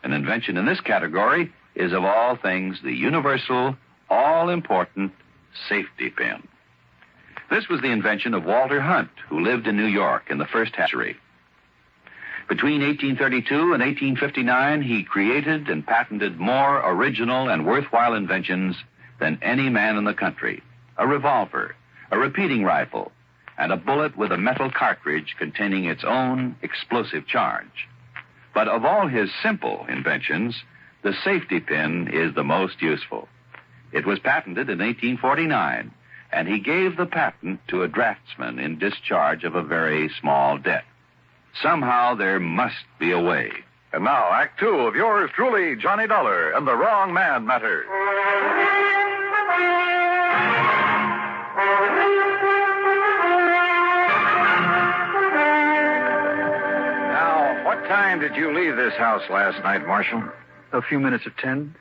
An invention in this category is, of all things, the universal, all-important safety pin. This was the invention of Walter Hunt, who lived in New York in the first century. Between 1832 and 1859, he created and patented more original and worthwhile inventions than any man in the country. A revolver, a repeating rifle, and a bullet with a metal cartridge containing its own explosive charge. But of all his simple inventions, the safety pin is the most useful. It was patented in 1849, and he gave the patent to a draftsman in discharge of a very small debt. Somehow there must be a way. And now, Act two of yours truly, Johnny Dollar, and the Wrong Man Matter. Now, what time did you leave this house last night, Marshal? A few minutes of 10.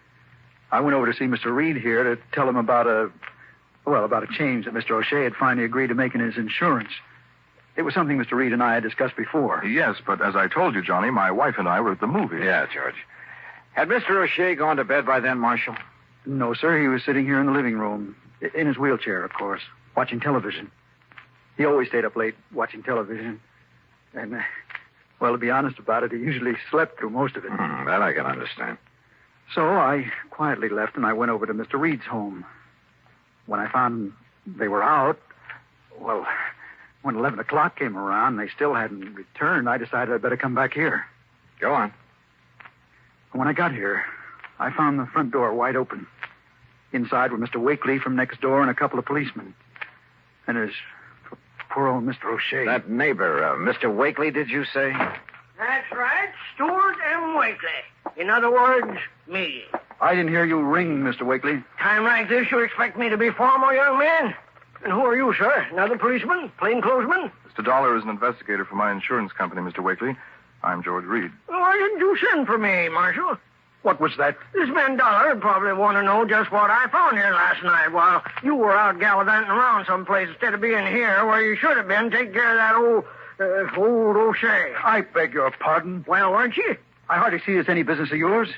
I went over to see Mr. Reed here to tell him about a change that Mr. O'Shea had finally agreed to make in his insurance. It was something Mr. Reed and I had discussed before. Yes, but as I told you, Johnny, my wife and I were at the movies. Yeah, George. Had Mr. O'Shea gone to bed by then, Marshal? No, sir. He was sitting here in the living room, in his wheelchair, of course, watching television. He always stayed up late watching television. And, well, to be honest about it, he usually slept through most of it. That I can understand. So I quietly left and I went over to Mr. Reed's home. When I found they were out, well, when 11 o'clock came around and they still hadn't returned, I decided I'd better come back here. Go on. When I got here, I found the front door wide open. Inside were Mr. Wakely from next door and a couple of policemen. And there's poor old Mr. O'Shea. That neighbor, Mr. Wakely, did you say? That's right, Stuart M. Wakely. In other words, me. I didn't hear you ring, Mr. Wakely. Time like this, you expect me to be formal, young man? And who are you, sir? Another policeman? Plainclothesman? Mr. Dollar is an investigator for my insurance company, Mr. Wakely. I'm George Reed. Why didn't you send for me, Marshal? What was that? This man Dollar would probably want to know just what I found here last night while you were out gallivanting around someplace instead of being here where you should have been taking care of that old O'Shea. I beg your pardon. Well, weren't you? I hardly see it's any business of yours.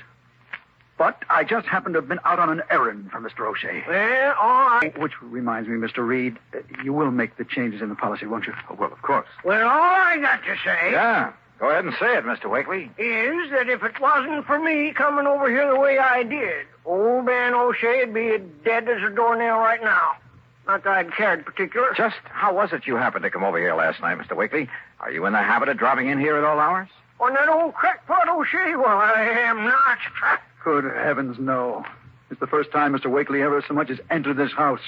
But I just happened to have been out on an errand for Mr. O'Shea. Well, all right. Which reminds me, Mr. Reed, you will make the changes in the policy, won't you? Oh, well, of course. Well, all I got to say... Yeah, go ahead and say it, Mr. Wakely. ...is that if it wasn't for me coming over here the way I did, old man O'Shea'd be dead as a doornail right now. Not that I'd cared particular. Just how was it you happened to come over here last night, Mr. Wakely? Are you in the habit of dropping in here at all hours? On that old crackpot O'Shea? Well, I am not. Good heavens, no. It's the first time Mr. Wakely ever so much as entered this house.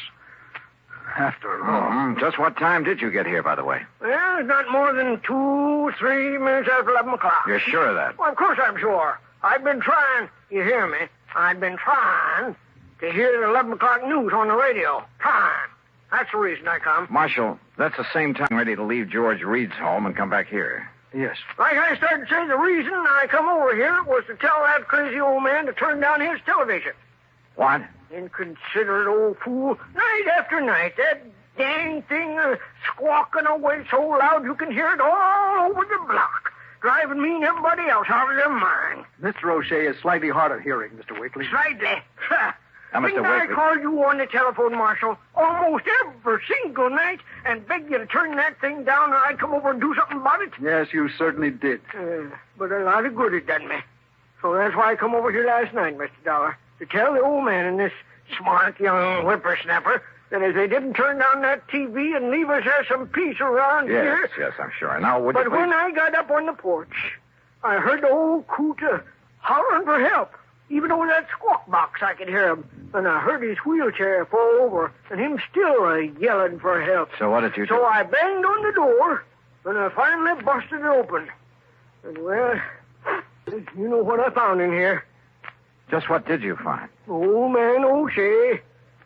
After all. Just what time did you get here, by the way? Well, not more than 2-3 minutes after 11 o'clock. You're sure of that? Well, of course I'm sure. I've been trying, you hear me? I've been trying to hear the 11 o'clock news on the radio. Trying. That's the reason I come. Marshal, that's the same time ready to leave George Reed's home and come back here. Yes. Like I started to say, the reason I come over here was to tell that crazy old man to turn down his television. What? Inconsiderate old fool. Night after night, that dang thing squawking away so loud you can hear it all over the block, driving me and everybody else out of their mind. Mr. O'Shea is slightly hard of hearing, Mr. Wakely. Slightly. Now, Mr. Didn't I Wakely. call you on the telephone, Marshal, almost every single night and beg you to turn that thing down and I'd come over and do something about it? Yes, you certainly did. But a lot of good it done me. So that's why I come over here last night, Mr. Dollar, to tell the old man and this smart young whippersnapper that if they didn't turn down that TV and leave us there some peace around here... Yes, I'm sure. Now, would But you when please... I got up on the porch, I heard the old coot hollering for help. Even over that squawk box, I could hear him. And I heard his wheelchair fall over, and him still yelling for help. So what did you do? So I banged on the door, and I finally busted it open. And, well, you know what I found in here. Just what did you find? Old man O'Shea,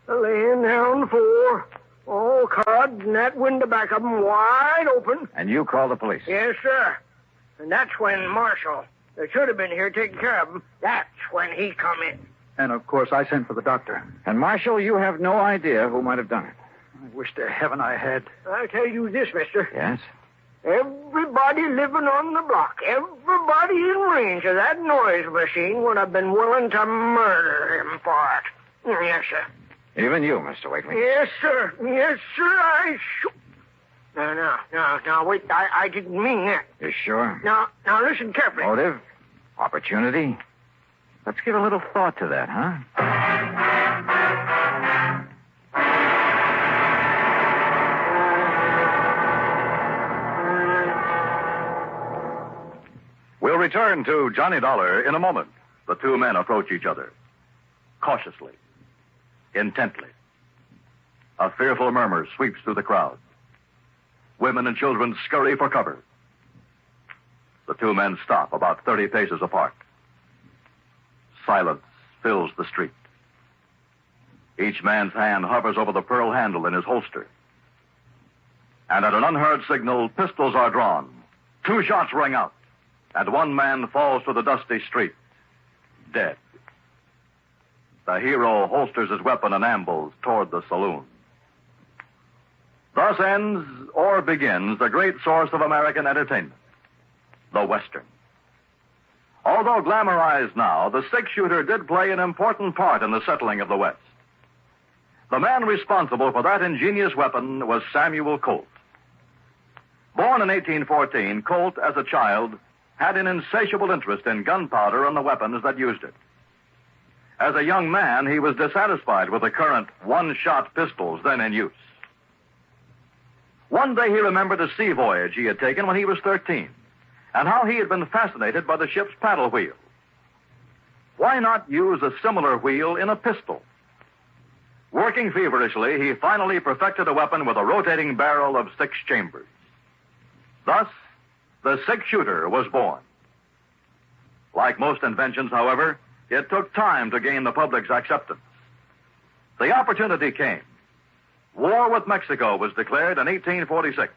laying there on the floor, all carved, and that window back of him wide open. And you called the police? Yes, sir. And that's when Marshal, that should have been here taking care of him, that's when he come in. And, of course, I sent for the doctor. And, Marshal, you have no idea who might have done it. I wish to heaven I had. I'll tell you this, mister. Yes? Everybody living on the block, everybody in range of that noise machine would have been willing to murder him for it. Yes, sir. Even you, Mr. Wakely? Yes, sir. Yes, sir, I should. No, wait, I didn't mean that. You sure? Now, listen carefully. Motive? Opportunity? Let's give a little thought to that, huh? We'll return to Johnny Dollar in a moment. The two men approach each other. Cautiously. Intently. A fearful murmur sweeps through the crowd. Women and children scurry for cover. The two men stop about 30 paces apart. Silence fills the street. Each man's hand hovers over the pearl handle in his holster. And at an unheard signal, pistols are drawn. 2 shots ring out. And one man falls to the dusty street, dead. The hero holsters his weapon and ambles toward the saloon. Thus ends or begins the great source of American entertainment, the Western. Although glamorized now, the 6-shooter did play an important part in the settling of the West. The man responsible for that ingenious weapon was Samuel Colt. Born in 1814, Colt, as a child, had an insatiable interest in gunpowder and the weapons that used it. As a young man, he was dissatisfied with the current one-shot pistols then in use. One day he remembered a sea voyage he had taken when he was 13, and how he had been fascinated by the ship's paddle wheel. Why not use a similar wheel in a pistol? Working feverishly, he finally perfected a weapon with a rotating barrel of 6 chambers. Thus, the 6-shooter was born. Like most inventions, however, it took time to gain the public's acceptance. The opportunity came. War with Mexico was declared in 1846,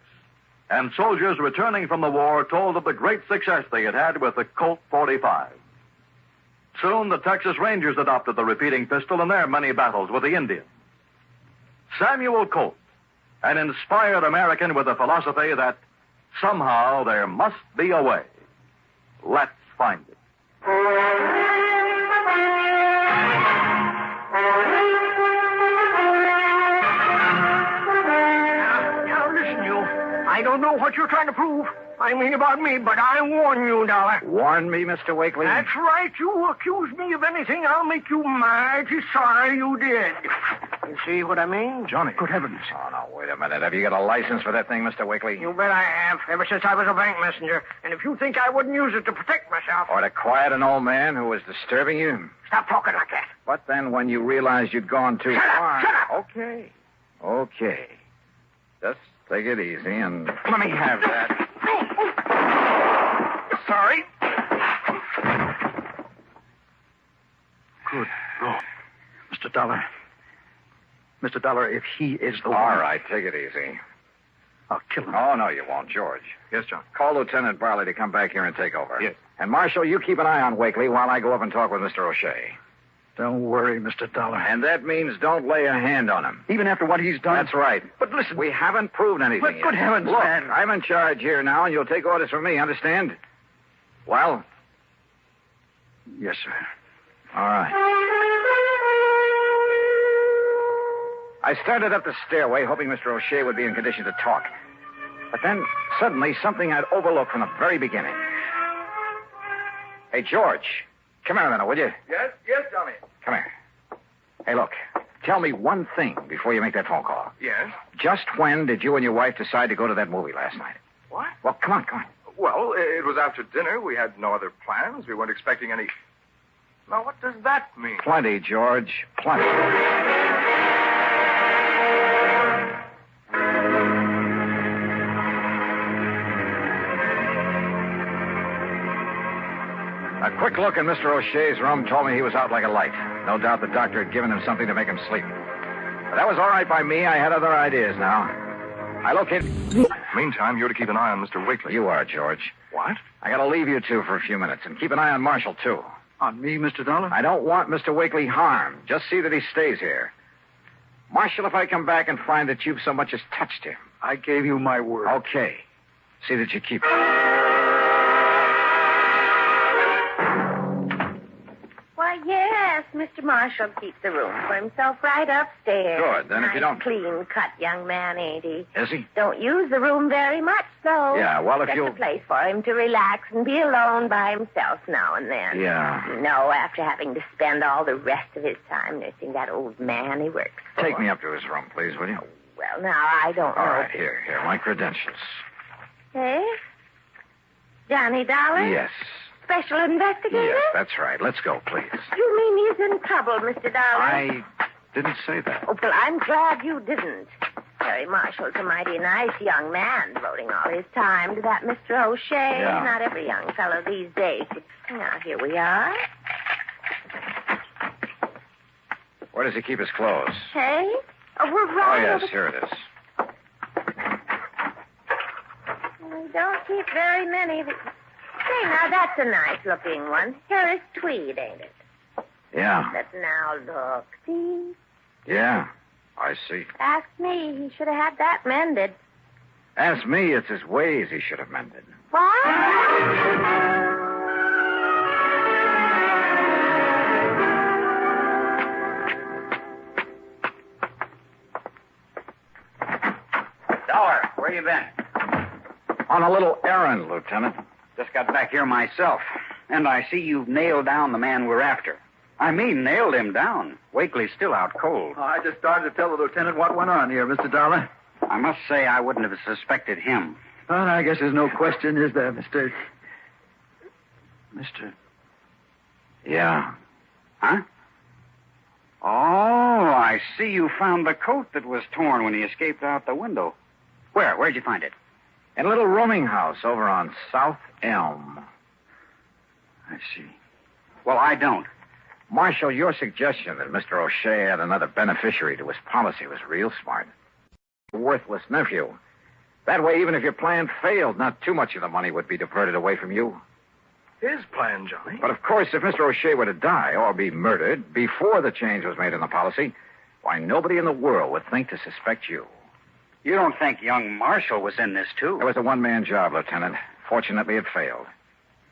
and soldiers returning from the war told of the great success they had had with the Colt 45. Soon, the Texas Rangers adopted the repeating pistol in their many battles with the Indians. Samuel Colt, an inspired American with a philosophy that somehow there must be a way. Let's find it. Now, listen, you. I don't know what you're trying to prove. I mean about me, but I warn you, Dollar. Warn me, Mr. Wakely? That's right. You accuse me of anything, I'll make you mighty sorry you did. You see what I mean? Johnny. Good heavens. Oh, no, wait a minute. Have you got a license for that thing, Mr. Wakely? You bet I have, ever since I was a bank messenger. And if you think I wouldn't use it to protect myself... Or to quiet an old man who was disturbing you? Stop talking like that. But then when you realized you'd gone too far... Shut up! Okay. Just take it easy and let me have that. Sorry. Good Lord. Mr. Dollar. Mr. Dollar, if he is the one... All right, take it easy. I'll kill him. Oh, no, you won't, George. Yes, John. Call Lieutenant Barley to come back here and take over. Yes. And, Marshal, you keep an eye on Wakely while I go up and talk with Mr. O'Shea. Don't worry, Mr. Dollar. And that means don't lay a hand on him. Even after what he's done? That's right. But listen... We haven't proved anything But yet. good heavens, Look, man. I'm in charge here now, and you'll take orders from me, understand? Well? Yes, sir. All right. I started up the stairway, hoping Mr. O'Shea would be in condition to talk. But then, suddenly, something I'd overlooked from the very beginning. Hey, George, come here a minute, will you? Yes, Johnny. Come here. Hey, look, tell me one thing before you make that phone call. Yes? Just when did you and your wife decide to go to that movie last night? What? Well, come on. Well, it was after dinner. We had no other plans. We weren't expecting any... Now, what does that mean? Plenty, George. Plenty. A quick look in Mr. O'Shea's room told me he was out like a light. No doubt the doctor had given him something to make him sleep. But that was all right by me. I had other ideas now. I located... Meantime, you're to keep an eye on Mr. Wakely. You are, George. What? I gotta leave you two for a few minutes, and keep an eye on Marshall, too. On me, Mr. Dollar? I don't want Mr. Wakely harmed. Just see that he stays here. Marshall, if I come back and find that you've so much as touched him... I gave you my word. Okay. See that you keep it. Why, yes, Mr. Marshall keeps the room for himself right upstairs. Good. Then if you don't... Clean-cut young man, ain't he? Is he? Don't use the room very much, though. Yeah, well, if Just you'll... a place for him to relax and be alone by himself now and then. Yeah. No, after having to spend all the rest of his time nursing that old man he works for. Take me up to his room, please, will you? Well, now, I don't know. All right, here, my credentials. Eh? Johnny Dollar? Yes. Special investigator? Yes, that's right. Let's go, please. You mean he's in trouble, Mr. Dollar? I didn't say that. Oh, well, I'm glad you didn't. Harry Marshall's a mighty nice young man, devoting all his time to that Mr. O'Shea. Yeah. Not every young fellow these days. Now, here we are. Where does he keep his clothes? Hey? Oh, we're Oh, right yes, over... here it is. We don't keep very many. Say, now, that's a nice-looking one. Harris tweed, ain't it? Yeah. But now, look. See? Yeah, I see. Ask me. He should have had that mended. Ask me, it's his ways he should have mended. What? Dollar, where you been? On a little errand, Lieutenant. Just got back here myself. And I see you've nailed down the man we're after. I mean, nailed him down. Wakely's still out cold. Oh, I just started to tell the lieutenant what went on here, Mr. Dollar. I must say I wouldn't have suspected him. Well, I guess there's no question, is there, Mr. Yeah. Huh? Oh, I see you found the coat that was torn when he escaped out the window. Where'd you find it? In a little rooming house over on South Elm. I see. Well, I don't. Marshal, your suggestion that Mr. O'Shea had another beneficiary to his policy was real smart. A worthless nephew. That way, even if your plan failed, not too much of the money would be diverted away from you. his plan, Johnny. But of course, if Mr. O'Shea were to die or be murdered before the change was made in the policy, why, nobody in the world would think to suspect you. You don't think young Marshall was in this, too? It was a one-man job, Lieutenant. Fortunately, it failed.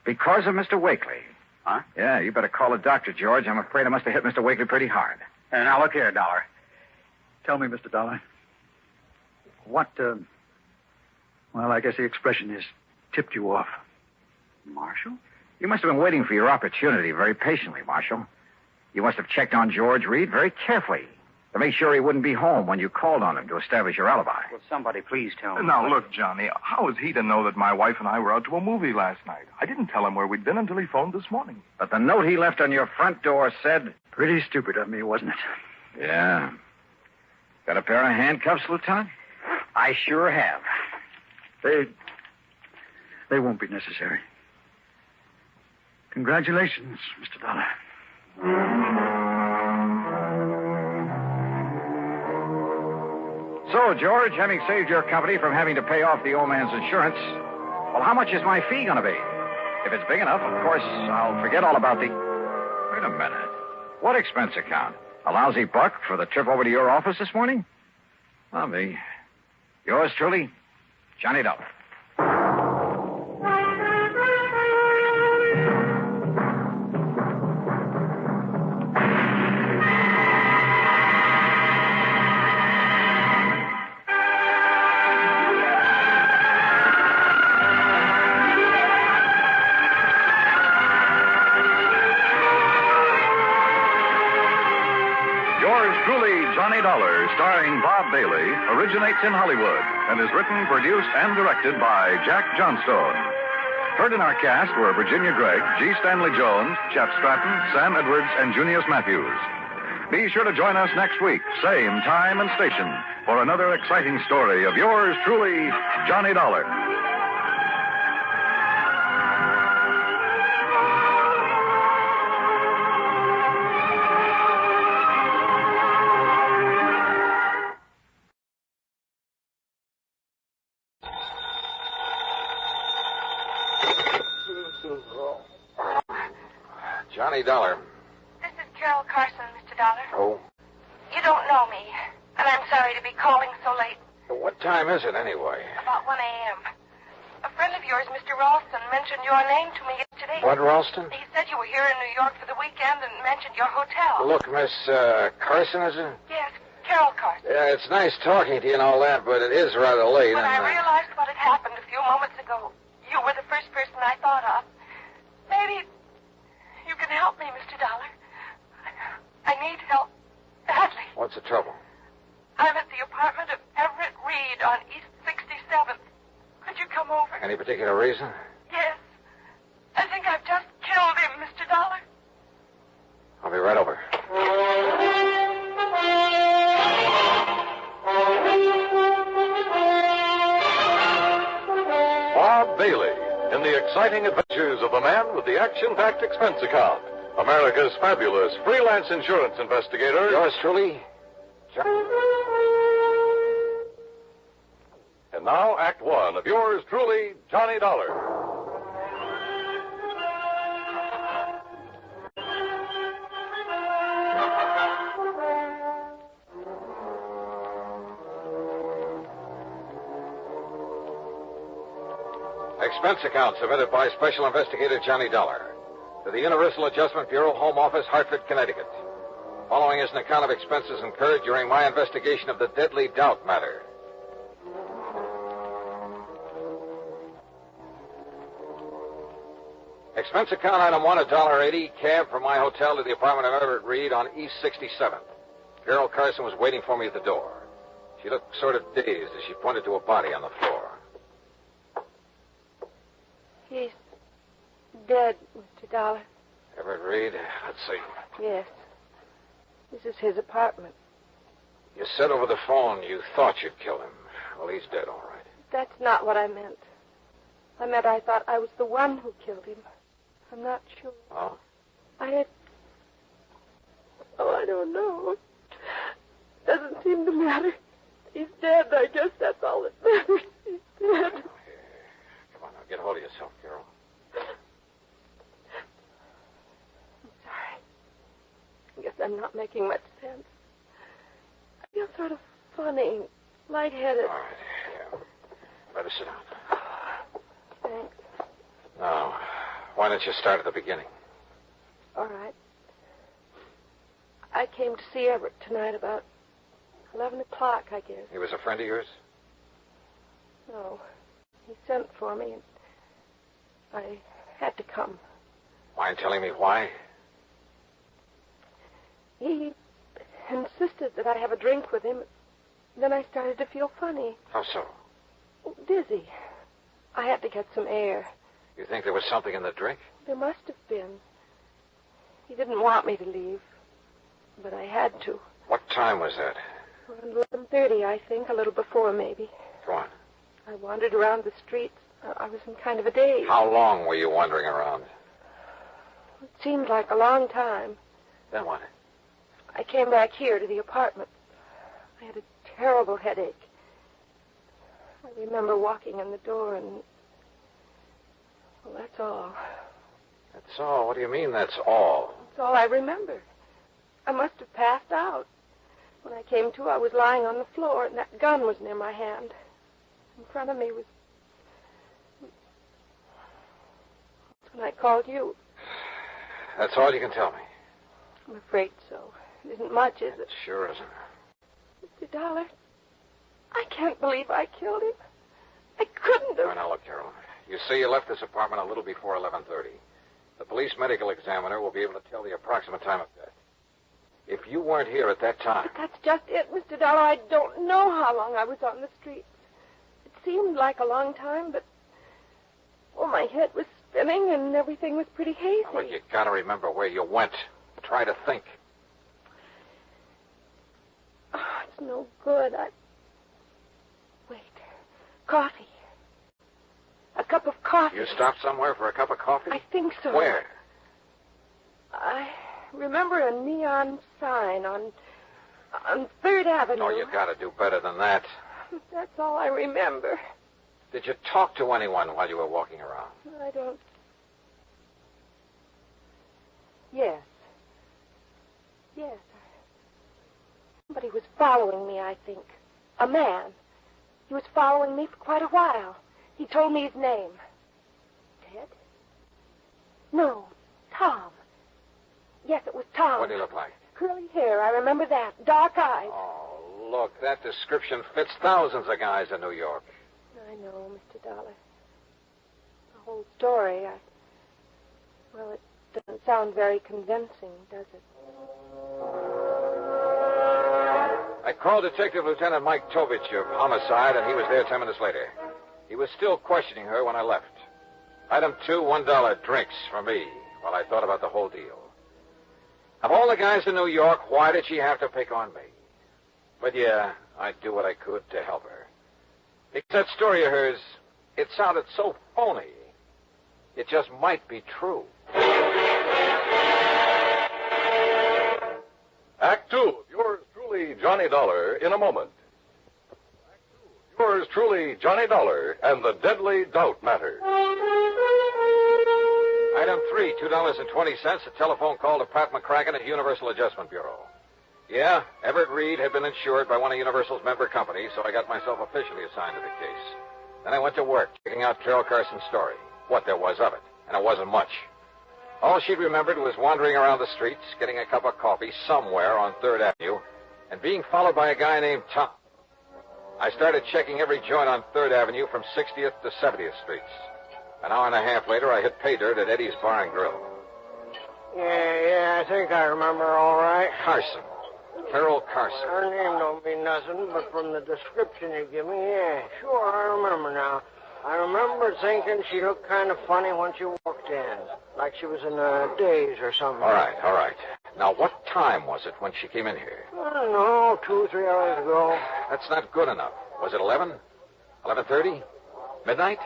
Because of Mr. Wakely. Huh? Yeah, you better call a doctor, George. I'm afraid I must have hit Mr. Wakely pretty hard. Now, look here, Dollar. Tell me, Mr. Dollar. What, well, I guess the expression is tipped you off. Marshall? You must have been waiting for your opportunity very patiently, Marshal. You must have checked on George Reed very carefully to make sure he wouldn't be home when you called on him to establish your alibi. Will somebody please tell me? Now, look, Johnny, how is he to know that my wife and I were out to a movie last night? I didn't tell him where we'd been until he phoned this morning. But the note he left on your front door said... Pretty stupid of me, wasn't it? Yeah. Got a pair of handcuffs, Lieutenant? I sure have. They won't be necessary. Congratulations, Mr. Dollar. So, George, having saved your company from having to pay off the old man's insurance, well, how much is my fee going to be? If it's big enough, of course, I'll forget all about the... Wait a minute. What expense account? A lousy buck for the trip over to your office this morning? Well, me. Yours truly, Johnny Dollar. Johnny Dollar, starring Bob Bailey, originates in Hollywood and is written, produced, and directed by Jack Johnstone. Heard in our cast were Virginia Gregg, G. Stanley Jones, Chet Stratton, Sam Edwards, and Junius Matthews. Be sure to join us next week, same time and station, for another exciting story of yours truly, Johnny Dollar. Johnny Dollar. This is Carol Carson, Mr. Dollar. Oh? You don't know me, and I'm sorry to be calling so late. What time is it, anyway? About 1 a.m. A friend of yours, Mr. Ralston, mentioned your name to me yesterday. What, Ralston? He said you were here in New York for the weekend and mentioned your hotel. Look, Miss Carson, is it? Yes, Carol Carson. Yeah, it's nice talking to you and all that, but it is rather late. When I realized what had happened a few moments ago, you were the first person I thought of. Maybe you can help me, Mr. Dollar. I need help badly. What's the trouble? I'm at the apartment of Everett Reed on East 67th. Could you come over? Any particular reason? Yes. I think I've just killed him, Mr. Dollar. I'll be right over. Bob Bailey in the exciting adventures of a man with the action-packed expense account. America's fabulous freelance insurance investigator. Yours truly, And now, Act One of yours truly, Johnny Dollar. Expense account submitted by Special Investigator Johnny Dollar to the Universal Adjustment Bureau, Home Office, Hartford, Connecticut. Following is an account of expenses incurred during my investigation of the Deadly Doubt matter. Expense account item 1, $1.80, cab from my hotel to the apartment of Everett Reed on East 67th. Carol Carson was waiting for me at the door. She looked sort of dazed as she pointed to a body on the floor. He's dead, Mr. Dollar. Everett Reed, let's see. Yes. This is his apartment. You said over the phone you thought you'd killed him. Well, he's dead, all right. That's not what I meant. I meant I thought I was the one who killed him. I'm not sure. Oh? I don't know. Doesn't seem to matter. He's dead. I guess that's all that matters. He's dead. Come on, now, get hold of yourself, Carol. guess I'm not making much sense. I feel sort of funny, lightheaded. All right, yeah. Better sit down. Thanks. Now, why don't you start at the beginning? All right. I came to see Everett tonight about 11 o'clock, I guess. He was a friend of yours? No. He sent for me, and I had to come. Mind telling me why? He insisted that I have a drink with him. Then I started to feel funny. How so? Dizzy. I had to get some air. You think there was something in the drink? There must have been. He didn't want me to leave, but I had to. What time was that? Around 11:30, I think, a little before, maybe. Go on. I wandered around the streets. I was in kind of a daze. How long were you wandering around? It seemed like a long time. Then what? I came back here to the apartment. I had a terrible headache. I remember walking in the door and... Well, that's all. That's all? What do you mean, that's all? That's all I remember. I must have passed out. When I came to, I was lying on the floor, and that gun was near my hand. In front of me was... That's when I called you. That's all you can tell me? I'm afraid so. It isn't much, is it? Sure isn't. Mr. Dollar, I can't believe I killed him. I couldn't have... Now, look, Carol. You say you left this apartment a little before 11:30. The police medical examiner will be able to tell the approximate time of death. If you weren't here at that time... But that's just it, Mr. Dollar. I don't know how long I was on the streets. It seemed like a long time, but... Well, my head was spinning and everything was pretty hazy. Now, look, you gotta remember where you went. Try to think. Oh, it's no good. Wait. Coffee. A cup of coffee. You stopped somewhere for a cup of coffee? I think so. Where? I remember a neon sign on 3rd Avenue. Oh, you gotta do better than that. That's all I remember. Did you talk to anyone while you were walking around? I don't... Yes. Yes. Somebody was following me, I think. A man. He was following me for quite a while. He told me his name. Ted? No, Tom. Yes, it was Tom. What did he look like? Curly hair, I remember that. Dark eyes. Oh, look, that description fits thousands of guys in New York. I know, Mr. Dollar. The whole story, well, it doesn't sound very convincing, does it? I called Detective Lieutenant Mike Tovich of Homicide, and he was there 10 minutes later. He was still questioning her when I left. Item 2, $1 drinks for me while I thought about the whole deal. Of all the guys in New York, why did she have to pick on me? But yeah, I'd do what I could to help her. Because that story of hers, it sounded so phony. It just might be true. Act 2, yours truly, Johnny Dollar, in a moment. Act 2, yours truly, Johnny Dollar, and the deadly doubt matter. Item 3, $2.20, a telephone call to Pat McCracken at Universal Adjustment Bureau. Yeah, Everett Reed had been insured by one of Universal's member companies, so I got myself officially assigned to the case. Then I went to work, checking out Carol Carson's story, what there was of it, and it wasn't much. All she'd remembered was wandering around the streets, getting a cup of coffee somewhere on 3rd Avenue, and being followed by a guy named Tom. I started checking every joint on 3rd Avenue from 60th to 70th Streets. An hour and a half later, I hit pay dirt at Eddie's Bar and Grill. Yeah, I think I remember all right. Carson. Carol Carson. Her name don't mean nothing, but from the description you give me, yeah, sure, I remember now. I remember thinking she looked kind of funny when she walked in, like she was in a daze or something. All right. Now, what time was it when she came in here? I don't know, 2 or 3 hours ago. That's not good enough. Was it 11? 11:30? Midnight?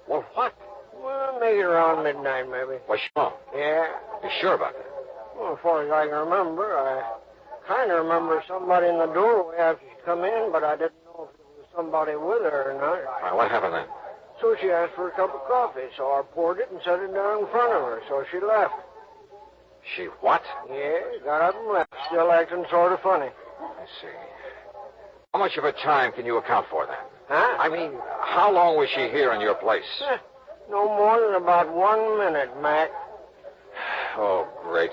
Well, what? Well, maybe around midnight, maybe. Was she home? Yeah. You sure about that? Well, as far as I can remember, I kind of remember somebody in the doorway after she come in, but I didn't know if it was somebody with her or not. All right, what happened then? So she asked for a cup of coffee, so I poured it and set it down in front of her, so she left. She what? Yeah, got up and left. Still acting sort of funny. I see. How much of her time can you account for, then? Huh? I mean, how long was she here in your place? No more than about 1 minute, Mac. Oh, great.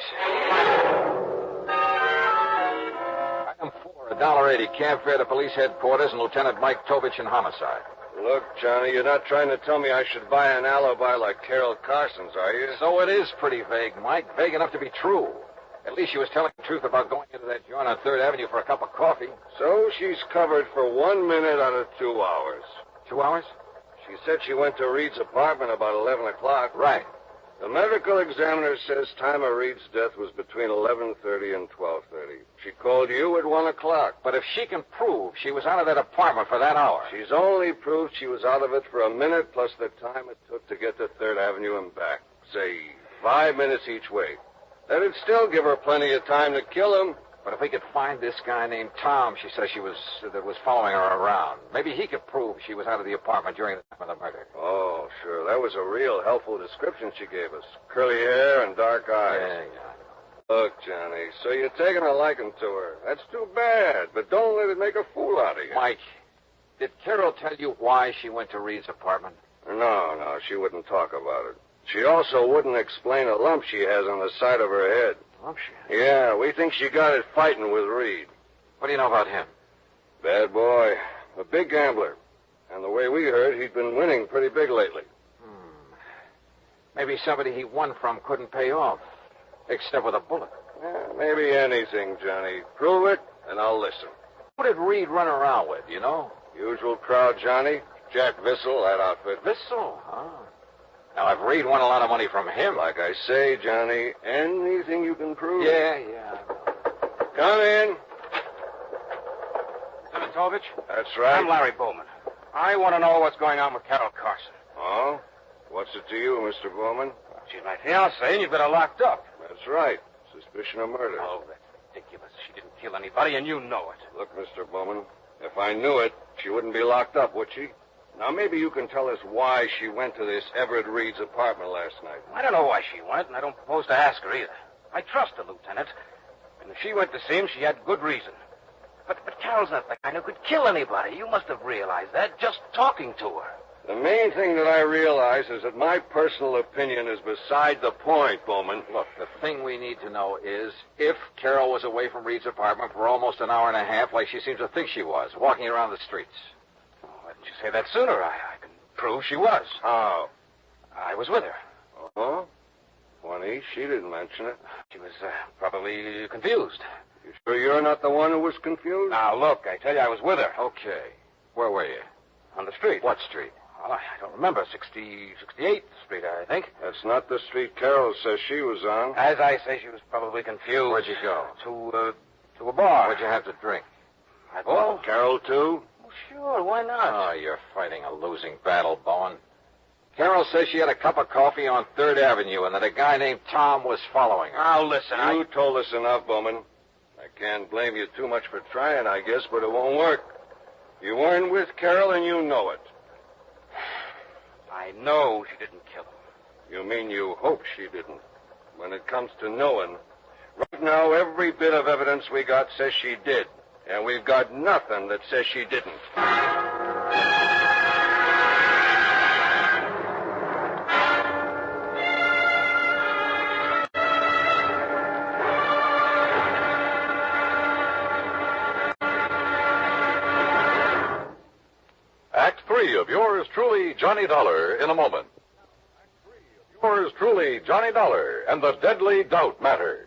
Item 4, $1.80, cab fare to police headquarters and Lieutenant Mike Tovich in homicide. Look, Johnny, you're not trying to tell me I should buy an alibi like Carol Carson's, are you? So it is pretty vague, Mike. Vague enough to be true. At least she was telling the truth about going into that joint on 3rd Avenue for a cup of coffee. So she's covered for 1 minute out of 2 hours. 2 hours? She said she went to Reed's apartment about 11 o'clock. Right. The medical examiner says time of Reed's death was between 11:30 and 12:30. She called you at 1 o'clock. But if she can prove she was out of that apartment for that hour... She's only proved she was out of it for a minute plus the time it took to get to 3rd Avenue and back. Say, 5 minutes each way. That'd still give her plenty of time to kill him. But if we could find this guy named Tom she says that was following her around, maybe he could prove she was out of the apartment during the time of the murder. Oh, sure. That was a real helpful description she gave us. Curly hair and dark eyes. Yeah. Look, Johnny, so you're taking a liking to her. That's too bad, but don't let it make a fool out of you. Mike, did Carol tell you why she went to Reed's apartment? No, she wouldn't talk about it. She also wouldn't explain a lump she has on the side of her head. Lump she? Yeah, we think she got it fighting with Reed. What do you know about him? Bad boy. A big gambler. And the way we heard, he'd been winning pretty big lately. Maybe somebody he won from couldn't pay off, except with a bullet. Yeah, maybe anything, Johnny. Prove it, and I'll listen. Who did Reed run around with, you know? Usual crowd, Johnny. Jack Vissel, that outfit. Vissel? Huh? Now, if Reed won a lot of money from him... Like I say, Johnny, anything you can prove. Yeah. Come in. Lieutenant Tovich? That's right. I'm Larry Bowman. I want to know what's going on with Carol Carson. Oh? What's it to you, Mr. Bowman? She's my fiancée, and you've got her locked up. That's right. Suspicion of murder. Oh, that's ridiculous. She didn't kill anybody, and you know it. Look, Mr. Bowman, if I knew it, she wouldn't be locked up, would she? Now, maybe you can tell us why she went to this Everett Reed's apartment last night. I don't know why she went, and I don't propose to ask her either. I trust the lieutenant. And if she went to see him, she had good reason. But Carol's not the kind who could kill anybody. You must have realized that just talking to her. The main thing that I realize is that my personal opinion is beside the point, Bowman. Look, the thing we need to know is if Carol was away from Reed's apartment for almost an hour and a half, like she seems to think she was, walking around the streets. Why didn't you say that sooner? I can prove she was. How? I was with her. Oh? Funny, she didn't mention it. She was probably confused. You sure you're not the one who was confused? Now, look, I tell you, I was with her. Okay. Where were you? On the street. What street? Well, I don't remember. 68th Street, I think. That's not the street Carol says she was on. As I say, she was probably confused. Where'd you go? To a bar. What'd you have to drink? Oh, Carol, too? Oh, sure, why not? Oh, you're fighting a losing battle, Bowen. Carol says she had a cup of coffee on 3rd Avenue and that a guy named Tom was following her. Now, listen, You told us enough, Bowman. I can't blame you too much for trying, I guess, but it won't work. You weren't with Carol, and you know it. I know she didn't kill him. You mean you hope she didn't? When it comes to knowing, right now, every bit of evidence we got says she did. And we've got nothing that says she didn't. Act 3 of yours truly, Johnny Dollar, in a moment. Act 3 of yours truly, Johnny Dollar, and the Deadly Doubt Matter.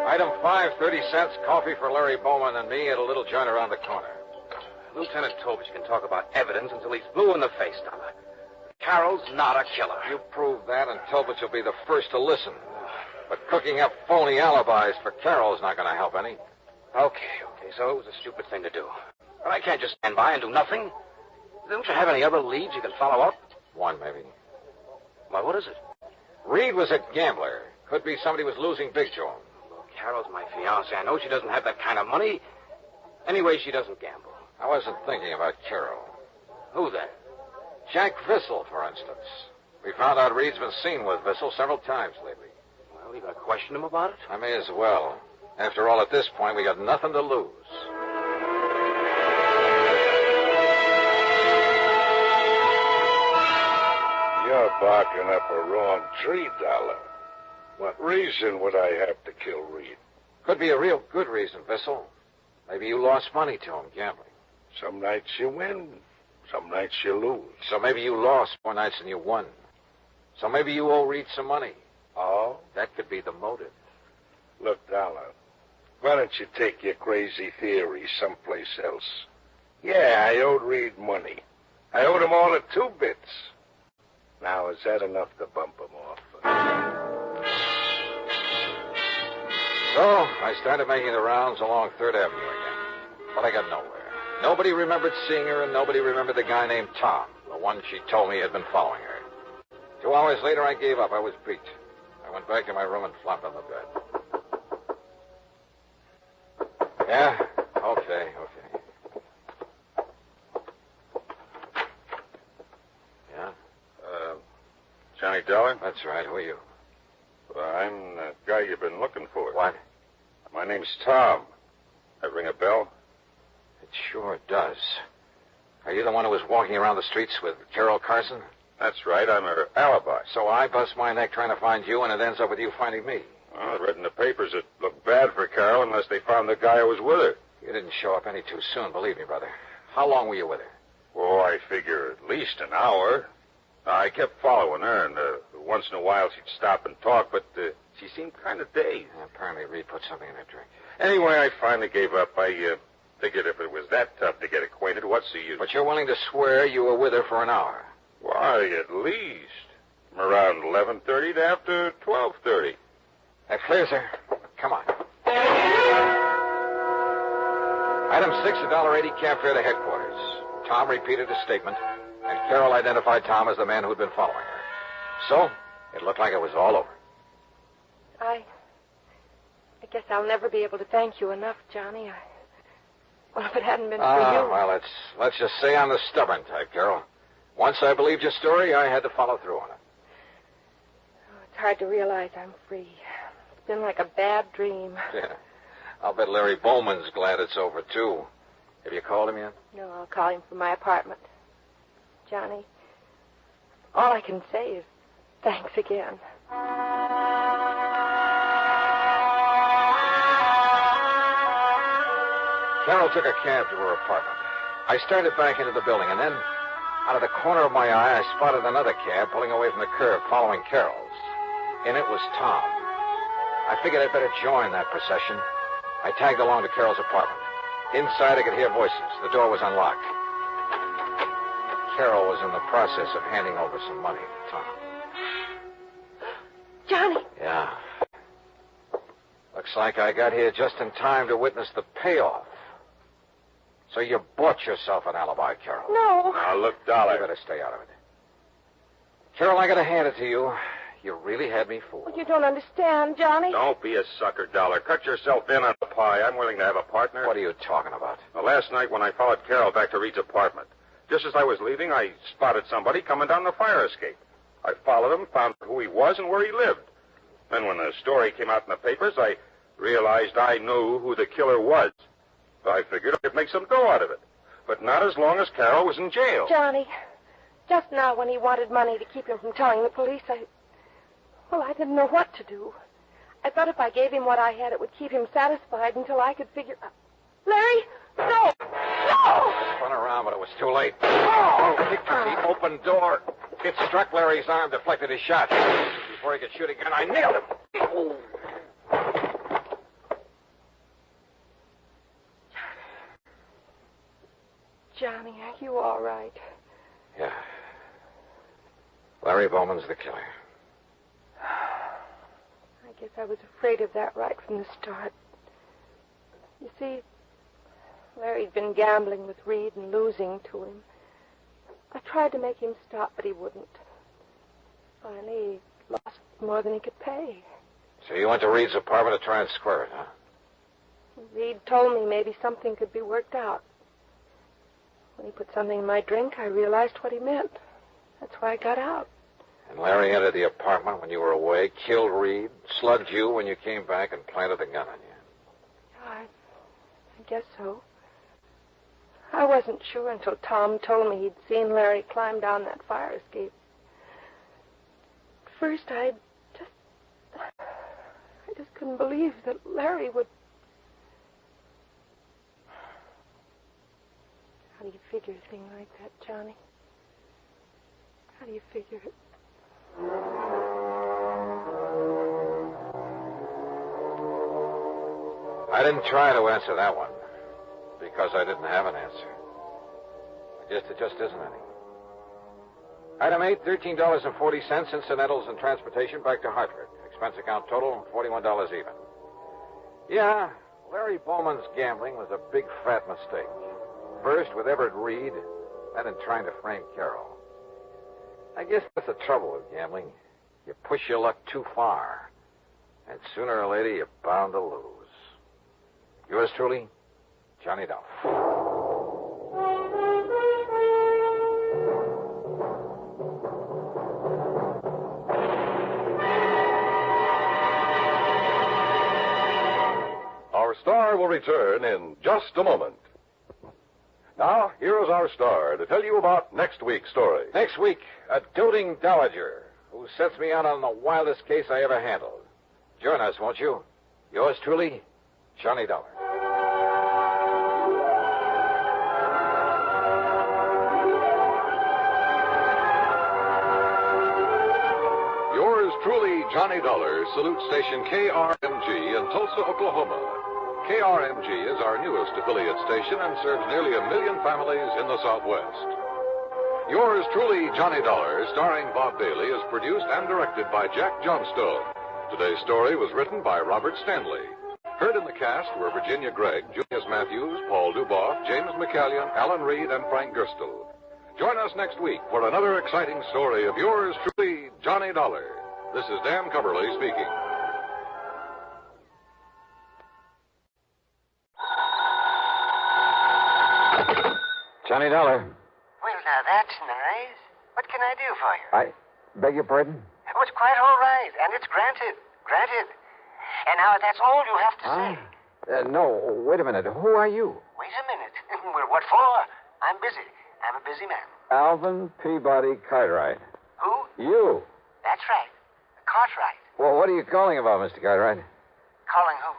Item 5, 30 cents, coffee for Larry Bowman and me at a little joint around the corner. Lieutenant Tovich can talk about evidence until he's blue in the face, Dollar. Carol's not a killer. You prove that, and Tobich will be the first to listen. But cooking up phony alibis for Carol's not going to help any. Okay, so it was a stupid thing to do. But I can't just stand by and do nothing. Don't you have any other leads you can follow up? One, maybe. Why, what is it? Reed was a gambler. Could be somebody was losing big to him. Well, Carol's my fiancée. I know she doesn't have that kind of money. Anyway, she doesn't gamble. I wasn't thinking about Carol. Who then? Jack Vissel, for instance. We found out Reed's been seen with Vissel several times lately. Well, you gonna question him about it? I may as well. After all, at this point, we got nothing to lose. You're barking up a wrong tree, Dollar. What reason would I have to kill Reed? Could be a real good reason, Vissel. Maybe you lost money to him gambling. Some nights you win, some nights you lose. So maybe you lost more nights than you won. So maybe you owe Reed some money. Oh? That could be the motive. Look, Dollar, why don't you take your crazy theory someplace else? Yeah, I owed Reed money. I owed him all of 2 bits. Now, is that enough to bump him off? So I started making the rounds along 3rd Avenue again. But I got nowhere. Nobody remembered seeing her, and nobody remembered the guy named Tom, the one she told me had been following her. 2 hours later, I gave up. I was beat. I went back to my room and flopped on the bed. Yeah? Okay. Yeah? Johnny Dollar? That's right. Who are you? Well, I'm the guy you've been looking for. What? My name's Tom. That ring a bell? It sure does. Are you the one who was walking around the streets with Carol Carson? That's right. I'm her alibi. So I bust my neck trying to find you, and it ends up with you finding me. Well, I read in the papers it looked bad for Carol unless they found the guy who was with her. You didn't show up any too soon, believe me, brother. How long were you with her? Oh, I figure at least an hour. I kept following her, and once in a while she'd stop and talk, but she seemed kind of dazed. Apparently Reed put something in her drink. Anyway, I finally gave up. I figured if it was that tough to get acquainted, what's the use? But you're willing to swear you were with her for an hour? Why, at least. From around 11:30 to after 12:30. That clears her. Come on. Item 6, $1.80 cab fare to headquarters. Tom repeated his statement, and Carol identified Tom as the man who'd been following her. So, it looked like it was all over. I guess I'll never be able to thank you enough, Johnny. Well, if it hadn't been for you... Well, let's just say I'm the stubborn type, Carol. Once I believed your story, I had to follow through on it. Oh, it's hard to realize I'm free. It's been like a bad dream. Yeah. I'll bet Larry Bowman's glad it's over, too. Have you called him yet? No, I'll call him from my apartment. Johnny, all I can say is thanks again. Carol took a cab to her apartment. I started back into the building, and then, out of the corner of my eye, I spotted another cab pulling away from the curb, following Carol's. In it was Tom. I figured I'd better join that procession. I tagged along to Carol's apartment. Inside, I could hear voices. The door was unlocked. Carol was in the process of handing over some money to Tom. Johnny! Yeah. Looks like I got here just in time to witness the payoff. So you bought yourself an alibi, Carol. No. Now, look, Dollar. You better stay out of it. Carol, I gotta hand it to you. You really had me fooled. Well, you don't understand, Johnny. Don't be a sucker, Dollar. Cut yourself in on the pie. I'm willing to have a partner. What are you talking about? Well, last night when I followed Carol back to Reed's apartment, just as I was leaving, I spotted somebody coming down the fire escape. I followed him, found who he was and where he lived. Then when the story came out in the papers, I realized I knew who the killer was. I figured I could make some dough out of it. But not as long as Carol was in jail. Johnny, just now when he wanted money to keep him from telling the police, I didn't know what to do. I thought if I gave him what I had, it would keep him satisfied until I could figure... Larry! No! No! I spun around, but it was too late. Oh! Kicked at the open door. It struck Larry's arm, deflected his shot. Before he could shoot again, I nailed him. Oh. Johnny, are you all right? Yeah. Larry Bowman's the killer. I guess I was afraid of that right from the start. You see, Larry'd been gambling with Reed and losing to him. I tried to make him stop, but he wouldn't. Finally, he lost more than he could pay. So you went to Reed's apartment to try and square it, huh? Reed told me maybe something could be worked out. When he put something in my drink, I realized what he meant. That's why I got out. And Larry entered the apartment when you were away, killed Reed, slugged you when you came back, and planted the gun on you. I guess so. I wasn't sure until Tom told me he'd seen Larry climb down that fire escape. At first, I just couldn't believe that Larry would... How do you figure a thing like that, Johnny? How do you figure it? I didn't try to answer that one because I didn't have an answer. I guess there just isn't any. Item 8, $13.40, incidentals and transportation back to Hartford. Expense account total, $41 even. Yeah, Larry Bowman's gambling was a big fat mistake. First with Everett Reed, then in trying to frame Carroll. I guess that's the trouble with gambling. You push your luck too far, and sooner or later you're bound to lose. Yours truly, Johnny Dollar. Our star will return in just a moment. Now, here is our star to tell you about next week's story. Next week, a doting dowager who sets me out on the wildest case I ever handled. Join us, won't you? Yours truly, Johnny Dollar. Yours truly, Johnny Dollar, salutes station KRMG in Tulsa, Oklahoma. KRMG is our newest affiliate station and serves nearly 1 million families in the Southwest. Yours truly, Johnny Dollar, starring Bob Bailey, is produced and directed by Jack Johnstone. Today's story was written by Robert Stanley. Heard in the cast were Virginia Gregg, Julius Matthews, Paul Duboff, James McCallion, Alan Reed, and Frank Gerstle. Join us next week for another exciting story of yours truly, Johnny Dollar. This is Dan Coverly speaking. Johnny Dollar. Well, now that's nice. What can I do for you? I beg your pardon? Oh, it's quite all right, and it's granted. Granted. And now that's all you have to say. No, wait a minute. Who are you? Wait a minute. Well, what for? I'm busy. I'm a busy man. Alvin Peabody Cartwright. Who? You. That's right. Cartwright. Well, what are you calling about, Mr. Cartwright? Calling who?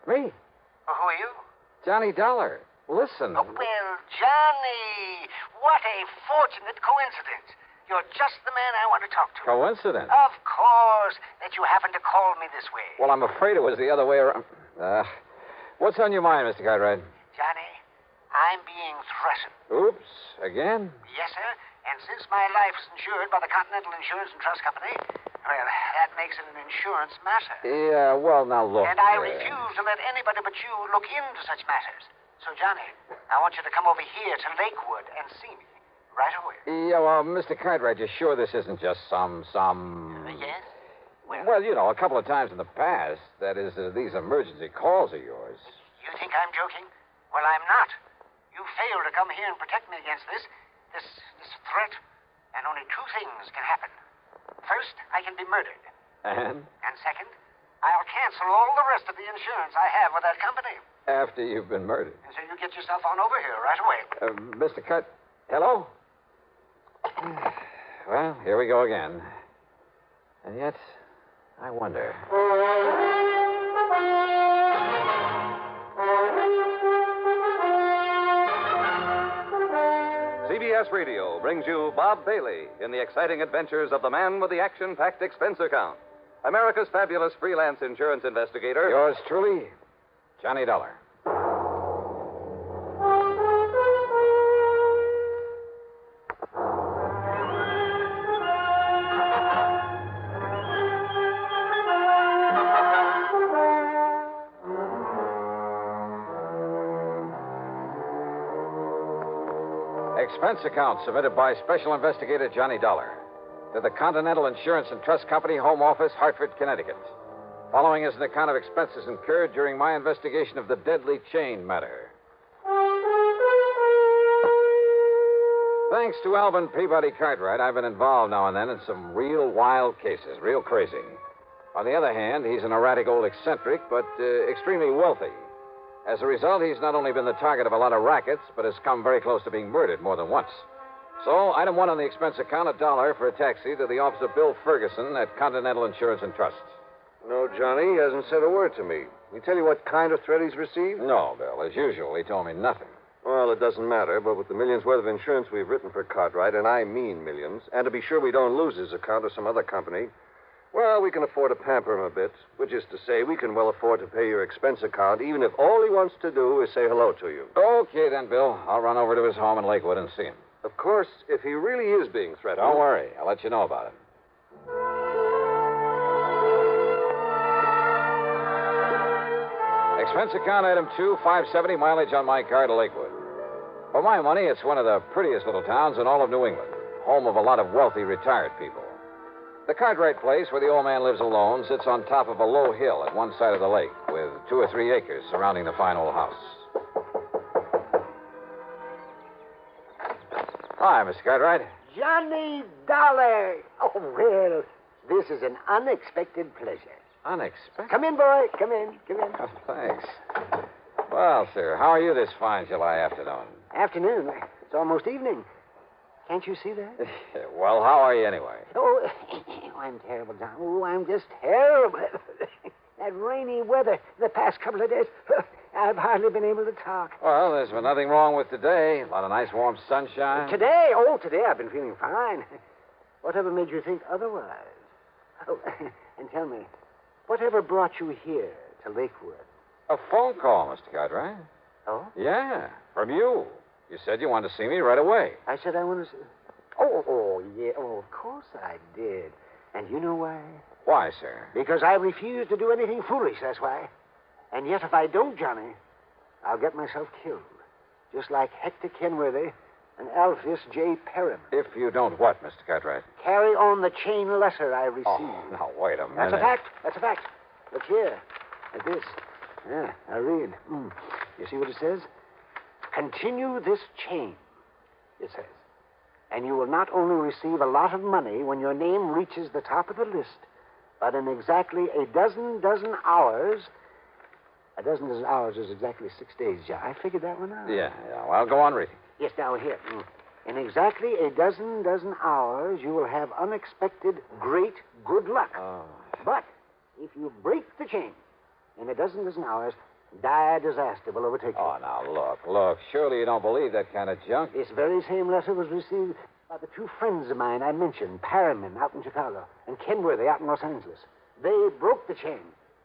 Me. Well, who are you? Johnny Dollar. Listen. Oh, well, Johnny, what a fortunate coincidence. You're just the man I want to talk to. Coincidence? Of course, that you happen to call me this way. Well, I'm afraid it was the other way around. What's on your mind, Mr. Cartwright? Johnny, I'm being threatened. Oops, again? Yes, sir. And since my life is insured by the Continental Insurance and Trust Company, well, that makes it an insurance matter. Yeah, well, now look. And I refuse to let anybody but you look into such matters. So, Johnny, I want you to come over here to Lakewood and see me right away. Yeah, well, Mr. Cartwright, you're sure this isn't just some... Yes? Well, you know, a couple of times in the past, that is, these emergency calls of yours. You think I'm joking? Well, I'm not. You failed to come here and protect me against this threat, and only two things can happen. First, I can be murdered. And? And second, I'll cancel all the rest of the insurance I have with that company. After you've been murdered. And so you get yourself on over here right away. Mr. Hello? Well, here we go again. And yet, I wonder. CBS Radio brings you Bob Bailey in the exciting adventures of the man with the action-packed expense account. America's fabulous freelance insurance investigator. Yours truly, Johnny Dollar. Expense account submitted by Special Investigator Johnny Dollar to the Continental Insurance and Trust Company, Home Office, Hartford, Connecticut. Following is an account of expenses incurred during my investigation of the deadly chain matter. Thanks to Alvin Peabody Cartwright, I've been involved now and then in some real wild cases, real crazy. On the other hand, he's an erratic old eccentric, but extremely wealthy. As a result, he's not only been the target of a lot of rackets, but has come very close to being murdered more than once. So, item 1 on the expense account, $1 for a taxi to the office of Bill Ferguson at Continental Insurance and Trusts. No, Johnny, he hasn't said a word to me. He tell you what kind of threat he's received? No, Bill. As usual, he told me nothing. Well, it doesn't matter, but with the millions worth of insurance we've written for Cartwright, and I mean millions, and to be sure we don't lose his account to some other company, well, we can afford to pamper him a bit, which is to say we can well afford to pay your expense account, even if all he wants to do is say hello to you. Okay, then, Bill. I'll run over to his home in Lakewood and see him. Of course, if he really is being threatened... Don't worry. I'll let you know about it. Expense account item 2, $5.70 mileage on my car to Lakewood. For my money, it's one of the prettiest little towns in all of New England, home of a lot of wealthy retired people. The Cartwright place, where the old man lives alone, sits on top of a low hill at one side of the lake, with 2 or 3 acres surrounding the fine old house. Hi, Mr. Cartwright. Johnny Dollar. Oh, well, this is an unexpected pleasure. Unexpected? Come in, boy. Come in. Come in. Oh, thanks. Well, sir, how are you this fine July afternoon? Afternoon. It's almost evening. Can't you see that? Well, how are you anyway? Oh, I'm terrible, John. Oh, I'm just terrible. That rainy weather the past couple of days, I've hardly been able to talk. Well, there's been nothing wrong with today. A lot of nice warm sunshine. Today I've been feeling fine. Whatever made you think otherwise? Oh, and tell me, whatever brought you here to Lakewood? A phone call, Mr. Cartwright. Oh? Yeah, from you. You said you wanted to see me right away. I said I wanted to see... Oh, yeah. Oh, of course I did. And you know why? Why, sir? Because I refuse to do anything foolish, that's why. And yet if I don't, Johnny, I'll get myself killed. Just like Hector Kenworthy and Alpheus J. Perham. If you don't what, Mr. Cartwright? Carry on the chain letter I received. Oh, now, wait a minute. That's a fact. That's a fact. Look here. Like this. Yeah, I read. You see what it says? Continue this chain, it says. And you will not only receive a lot of money when your name reaches the top of the list, but in exactly a dozen hours... A dozen hours is exactly 6 days, John. I figured that one out. Yeah. Well, go on reading. Yes, now here. In exactly a dozen hours, you will have unexpected great good luck. Oh. But if you break the chain, in a dozen hours, dire disaster will overtake you. Oh, now, look. Surely you don't believe that kind of junk. This very same letter was received by the 2 friends of mine I mentioned, Perriman out in Chicago and Kenworthy out in Los Angeles. They broke the chain.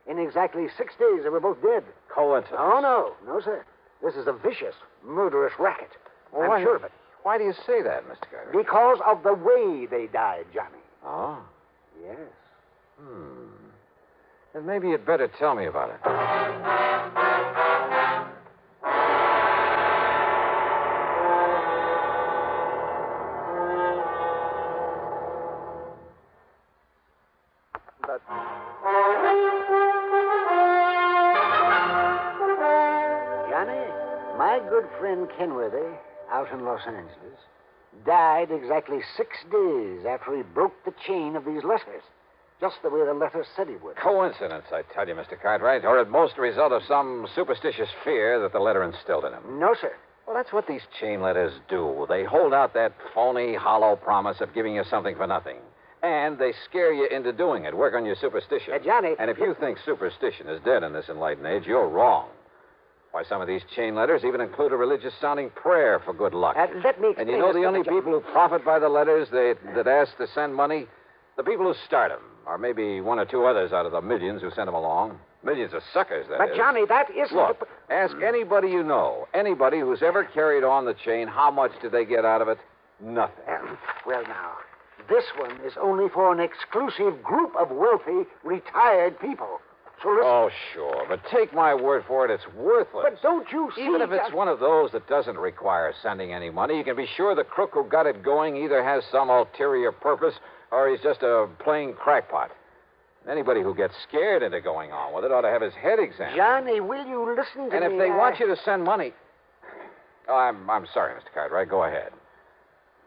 In exactly 6 days, they were both dead. Coincidence? Oh, no, sir. This is a vicious, murderous racket. Well, I'm sure of it. Why do you say that, Mr. Carter? Because of the way they died, Johnny. Oh? Yes. Then maybe you'd better tell me about it. Johnny, my good friend Kenworthy, out in Los Angeles, died exactly 6 days after he broke the chain of these letters. Just the way the letter said he would. Coincidence, I tell you, Mr. Cartwright, or at most a result of some superstitious fear that the letter instilled in him. No, sir. Well, that's what these chain letters do. They hold out that phony, hollow promise of giving you something for nothing. And they scare you into doing it, work on your superstition. Johnny... And if you think superstition is dead in this enlightened age, you're wrong. Why, some of these chain letters even include a religious-sounding prayer for good luck. Let me explain. And you know the only people who profit by the letters that ask to send money? The people who start them, or maybe 1 or 2 others out of the millions who send them along. Millions of suckers, that is. But, Johnny, that isn't... Look, ask anybody you know, anybody who's ever carried on the chain, how much did they get out of it? Nothing. Well, now, this one is only for an exclusive group of wealthy, retired people. So listen... Oh, sure, but take my word for it, it's worthless. But don't you see... Even if it's one of those that doesn't require sending any money, you can be sure the crook who got it going either has some ulterior purpose or he's just a plain crackpot. Anybody who gets scared into going on with it ought to have his head examined. Johnny, will you listen to me? And if they want you to send money... Oh, I'm sorry, Mr. Cartwright. Go ahead.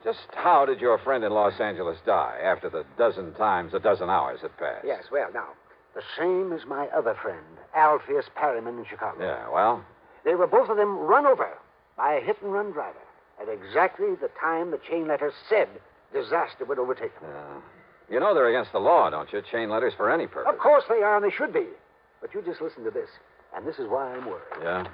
Just how did your friend in Los Angeles die after the dozen times a dozen hours had passed? Yes, well, now, the same as my other friend, Alpheus Perryman in Chicago. Yeah, well? They were both of them run over by a hit-and-run driver at exactly the time the chain letter said disaster would overtake them. You know they're against the law, don't you? Chain letters for any purpose. Of course they are, and they should be. But you just listen to this, and this is why I'm worried. Yeah?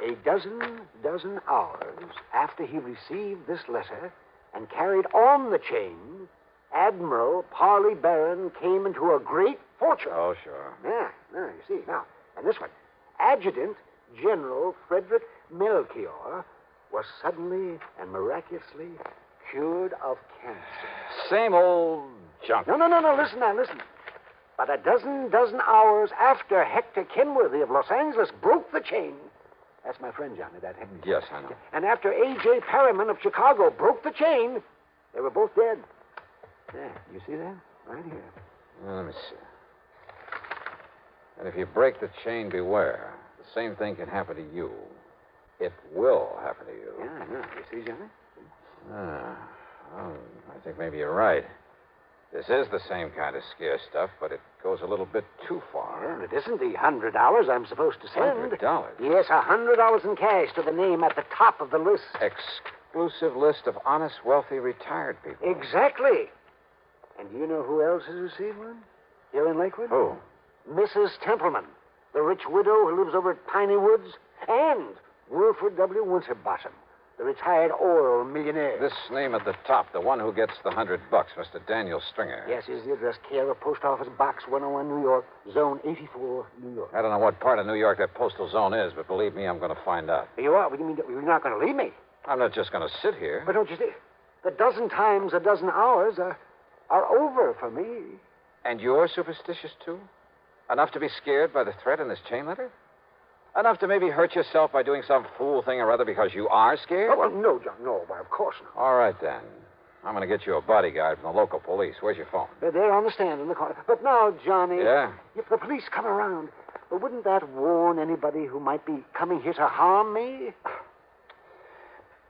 A dozen hours after he received this letter and carried on the chain, Admiral Parley Barron came into a great fortune. Oh, sure. Yeah, you see. Now, and this one. Adjutant General Frederick Melchior was suddenly and miraculously cured of cancer. Same old junk. No. Listen now, listen. But a dozen hours after Hector Kenworthy of Los Angeles broke the chain. That's my friend, Johnny, that Hector. Yes, I know. And after A.J. Perryman of Chicago broke the chain, they were both dead. Yeah, you see that? Right here. Well, let me see. And if you break the chain, beware. The same thing can happen to you. It will happen to you. Yeah. You see, Johnny? Well, I think maybe you're right. This is the same kind of scare stuff, but it goes a little bit too far. Yeah, and it isn't the $100 I'm supposed to send. $100? Yes, $100 in cash to the name at the top of the list. Exclusive list of honest, wealthy, retired people. Exactly. And do you know who else has received one? Here in Lakewood? Who? Mrs. Templeman, the rich widow who lives over at Piney Woods, and Wilford W. Winterbottom, the retired oil millionaire. This name at the top, the one who gets the $100, Mr. Daniel Stringer. Yes, here's the address, care of Post Office Box 101, New York, Zone 84, New York. I don't know what part of New York that postal zone is, but believe me, I'm going to find out. You are? What do you mean you're not going to leave me? I'm not just going to sit here. But don't you see? The dozen times a dozen hours are over for me. And you're superstitious, too? Enough to be scared by the threat in this chain letter? Enough to maybe hurt yourself by doing some fool thing or other because you are scared? Oh, well, no, John, no. Why, of course not. All right, then. I'm going to get you a bodyguard from the local police. Where's your phone? They're on the stand in the corner. But now, Johnny... Yeah? If the police come around, wouldn't that warn anybody who might be coming here to harm me?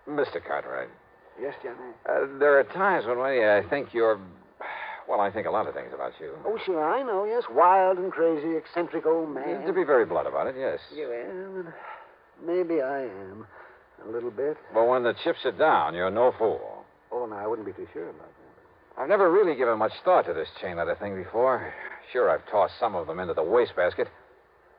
Mr. Cartwright. Yes, Johnny? There are times when I think you're... Well, I think a lot of things about you. Oh, sure, I know, yes. Wild and crazy, eccentric old man. To be very blunt about it, yes. Yeah, maybe I am. A little bit. But when the chips are down, you're no fool. Oh, no, I wouldn't be too sure about that. I've never really given much thought to this chain letter thing before. Sure, I've tossed some of them into the wastebasket.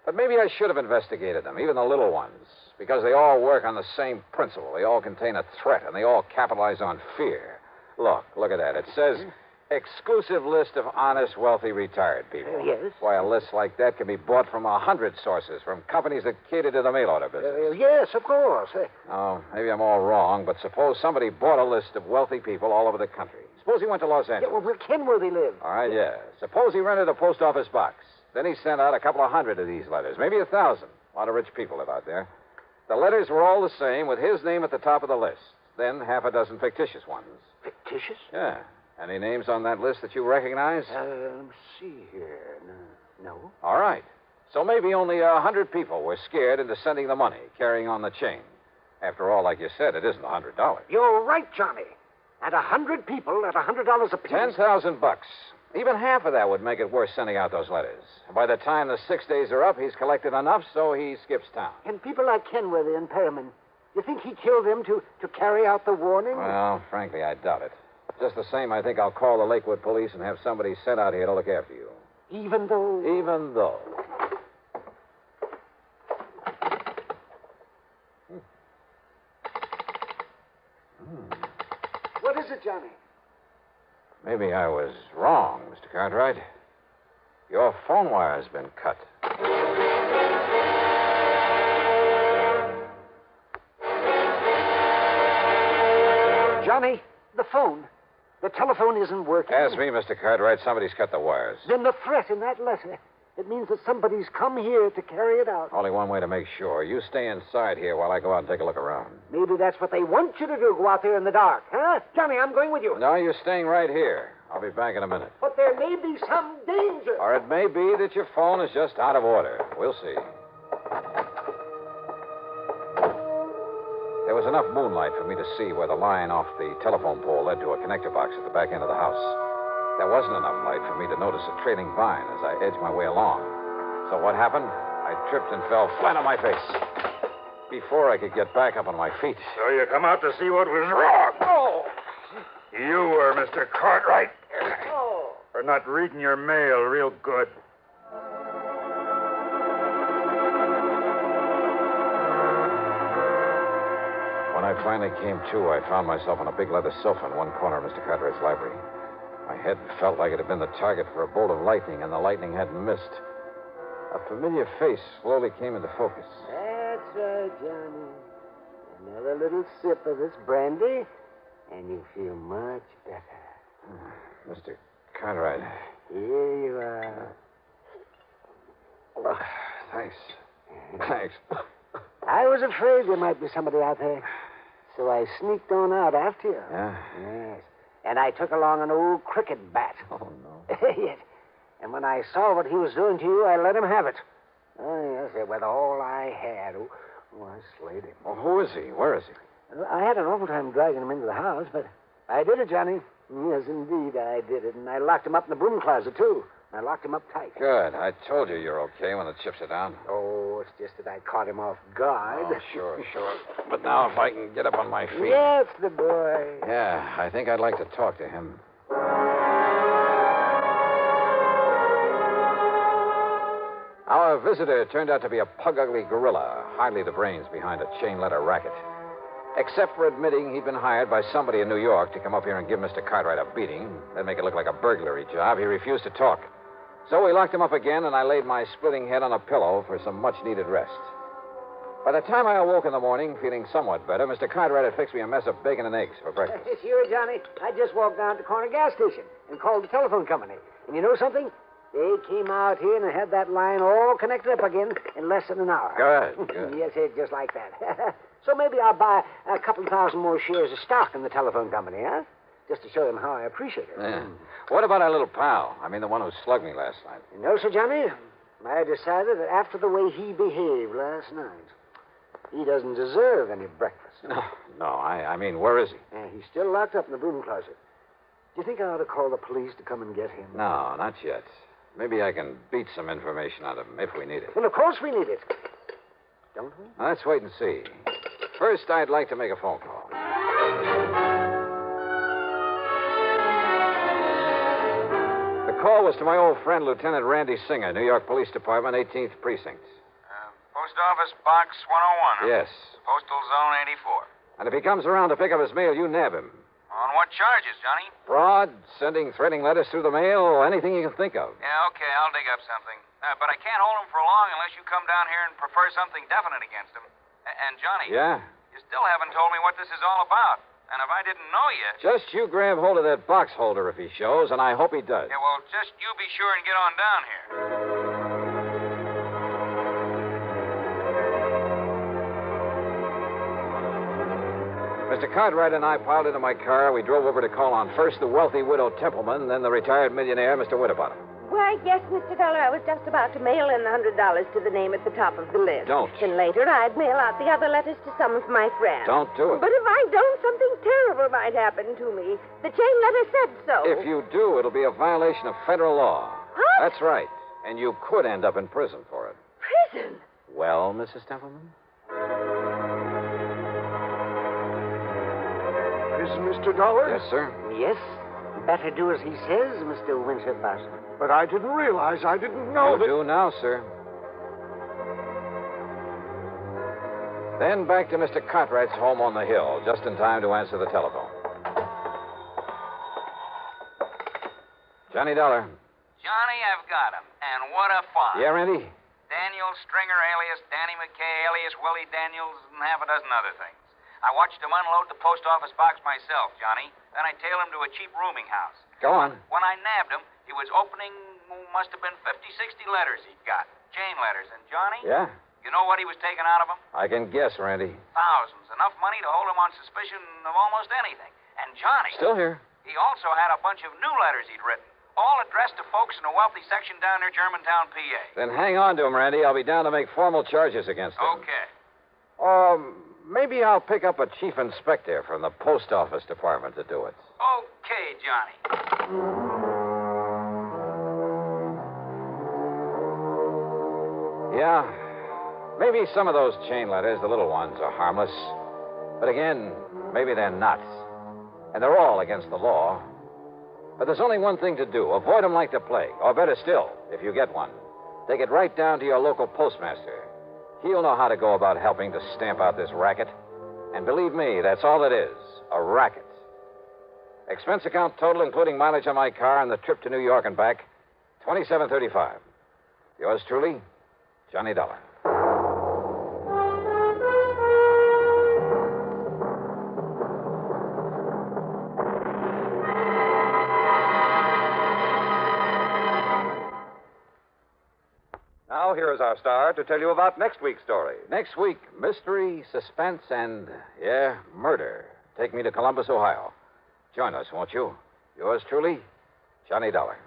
But maybe I should have investigated them, even the little ones, because they all work on the same principle. They all contain a threat, and they all capitalize on fear. Look at that. It says... Exclusive list of honest, wealthy, retired people. Yes? Why, a list like that can be bought from 100 sources, from companies that cater to the mail order business. Yes, of course. Oh, maybe I'm all wrong, but suppose somebody bought a list of wealthy people all over the country. Suppose he went to Los Angeles. Yeah, well, where Kenworthy live? All right, yeah. Suppose he rented a post office box. Then he sent out a couple of hundred of these letters, maybe 1,000. A lot of rich people live out there. The letters were all the same, with his name at the top of the list. Then half a dozen fictitious ones. Fictitious? Yeah. Any names on that list that you recognize? Let's see here. No. All right. So maybe only 100 people were scared into sending the money, carrying on the chain. After all, like you said, it isn't $100. You're right, Johnny. And 100 people at $100 apiece. $10,000. Even half of that would make it worth sending out those letters. By the time the 6 days are up, he's collected enough, so he skips town. And people like Kenworthy and Perryman, you think he killed them to carry out the warning? Well, frankly, I doubt it. Just the same, I think I'll call the Lakewood police and have somebody sent out here to look after you. Even though? Even though. What is it, Johnny? Maybe I was wrong, Mr. Cartwright. Your phone wire's been cut. Johnny, the phone. The telephone isn't working. Ask me, Mr. Cartwright. Somebody's cut the wires. Then the threat in that letter. It means that somebody's come here to carry it out. Only one way to make sure. You stay inside here while I go out and take a look around. Maybe that's what they want you to do, go out there in the dark. Huh? Johnny, I'm going with you. No, you're staying right here. I'll be back in a minute. But there may be some danger. Or it may be that your phone is just out of order. We'll see. There was enough moonlight for me to see where the line off the telephone pole led to a connector box at the back end of the house. There wasn't enough light for me to notice a trailing vine as I edged my way along. So what happened? I tripped and fell flat on my face. Before I could get back up on my feet. So you come out to see what was wrong. Oh! You were Mr. Cartwright. For not reading your mail real good. When I finally came to, I found myself on a big leather sofa in one corner of Mr. Cartwright's library. My head felt like it had been the target for a bolt of lightning, and the lightning hadn't missed. A familiar face slowly came into focus. That's right, Johnny. Another little sip of this brandy, and you feel much better. Mr. Cartwright. Here you are. Oh, thanks. Thanks. I was afraid there might be somebody out there, so I sneaked on out after you. Yeah? Yes. And I took along an old cricket bat. Oh, no. Yes. And when I saw what he was doing to you, I let him have it. Oh, yes, it was all I had. Oh, I slayed him. Well, who is he? Where is he? I had an awful time dragging him into the house, but I did it, Johnny. Yes, indeed, I did it. And I locked him up in the broom closet, too. I locked him up tight. Good. I told you you're okay when the chips are down. Oh, it's just that I caught him off guard. Oh, sure. But now if I can get up on my feet. Yes, the boy. Yeah, I think I'd like to talk to him. Our visitor turned out to be a pug-ugly gorilla, hardly the brains behind a chain-letter racket. Except for admitting he'd been hired by somebody in New York to come up here and give Mr. Cartwright a beating, then make it look like a burglary job, he refused to talk. So we locked him up again, and I laid my splitting head on a pillow for some much-needed rest. By the time I awoke in the morning, feeling somewhat better, Mr. Cartwright had fixed me a mess of bacon and eggs for breakfast. Sure, Johnny. I just walked down to the corner gas station and called the telephone company. And you know something? They came out here and had that line all connected up again in less than an hour. Good. Yes, just like that. So maybe I'll buy a couple thousand more shares of stock in the telephone company, huh? Just to show them how I appreciate it. Yeah. What about our little pal? I mean, the one who slugged me last night. You know, Sir Johnny, I decided that after the way he behaved last night, he doesn't deserve any breakfast. No, I mean, where is he? He's still locked up in the broom closet. Do you think I ought to call the police to come and get him? No, not yet. Maybe I can beat some information out of him if we need it. Well, of course we need it. Don't we? Now, let's wait and see. First, I'd like to make a phone call. The call was to my old friend, Lieutenant Randy Singer, New York Police Department, 18th Precinct. Post Office Box 101. Yes. Postal Zone 84. And if he comes around to pick up his mail, you nab him. On what charges, Johnny? Fraud, sending threatening letters through the mail, anything you can think of. Yeah, okay, I'll dig up something. But I can't hold him for long unless you come down here and prefer something definite against him. And, Johnny. Yeah? You still haven't told me what this is all about. And if I didn't know you... Just you grab hold of that box holder if he shows, and I hope he does. Yeah, well, just you be sure and get on down here. Mr. Cartwright and I piled into my car. We drove over to call on first the wealthy widow Templeman, then the retired millionaire, Mr. Winterbottom. Why, yes, Mr. Dollar, I was just about to mail in the $100 to the name at the top of the list. Don't. Then later I'd mail out the other letters to some of my friends. Don't do it. But if I don't, something terrible might happen to me. The chain letter said so. If you do, it'll be a violation of federal law. What? That's right. And you could end up in prison for it. Prison? Well, Mrs. Templeman? Is Mr. Dollar? Yes, sir. Yes. Better do as he says, Mr. Winterbottom. But I didn't realize. I didn't know You do now, sir. Then back to Mr. Cartwright's home on the hill, just in time to answer the telephone. Johnny Dollar. Johnny, I've got him. And what a find. Yeah, Randy? Daniel Stringer, alias Danny McKay, alias Willie Daniels, and half a dozen other things. I watched him unload the post office box myself, Johnny. Then I tailed him to a cheap rooming house. Go on. When I nabbed him, he was opening, must have been 50, 60 letters he'd got. Chain letters. And, Johnny? Yeah? You know what he was taking out of them? I can guess, Randy. Thousands. Enough money to hold him on suspicion of almost anything. And, Johnny... Still here. He also had a bunch of new letters he'd written, all addressed to folks in a wealthy section down near Germantown, PA. Then hang on to him, Randy. I'll be down to make formal charges against him. Okay. maybe I'll pick up a chief inspector from the post office department to do it. Okay, Johnny. Yeah, maybe some of those chain letters, the little ones, are harmless. But again, maybe they're not. And they're all against the law. But there's only one thing to do. Avoid them like the plague. Or better still, if you get one, take it right down to your local postmaster. He'll know how to go about helping to stamp out this racket. And believe me, that's all it is, a racket. Expense account total, including mileage on my car and the trip to New York and back, $27.35. Yours truly, Johnny Dollar. Now, here is our star to tell you about next week's story. Next week, mystery, suspense, and, murder. Take me to Columbus, Ohio. Join us, won't you? Yours truly, Johnny Dollar.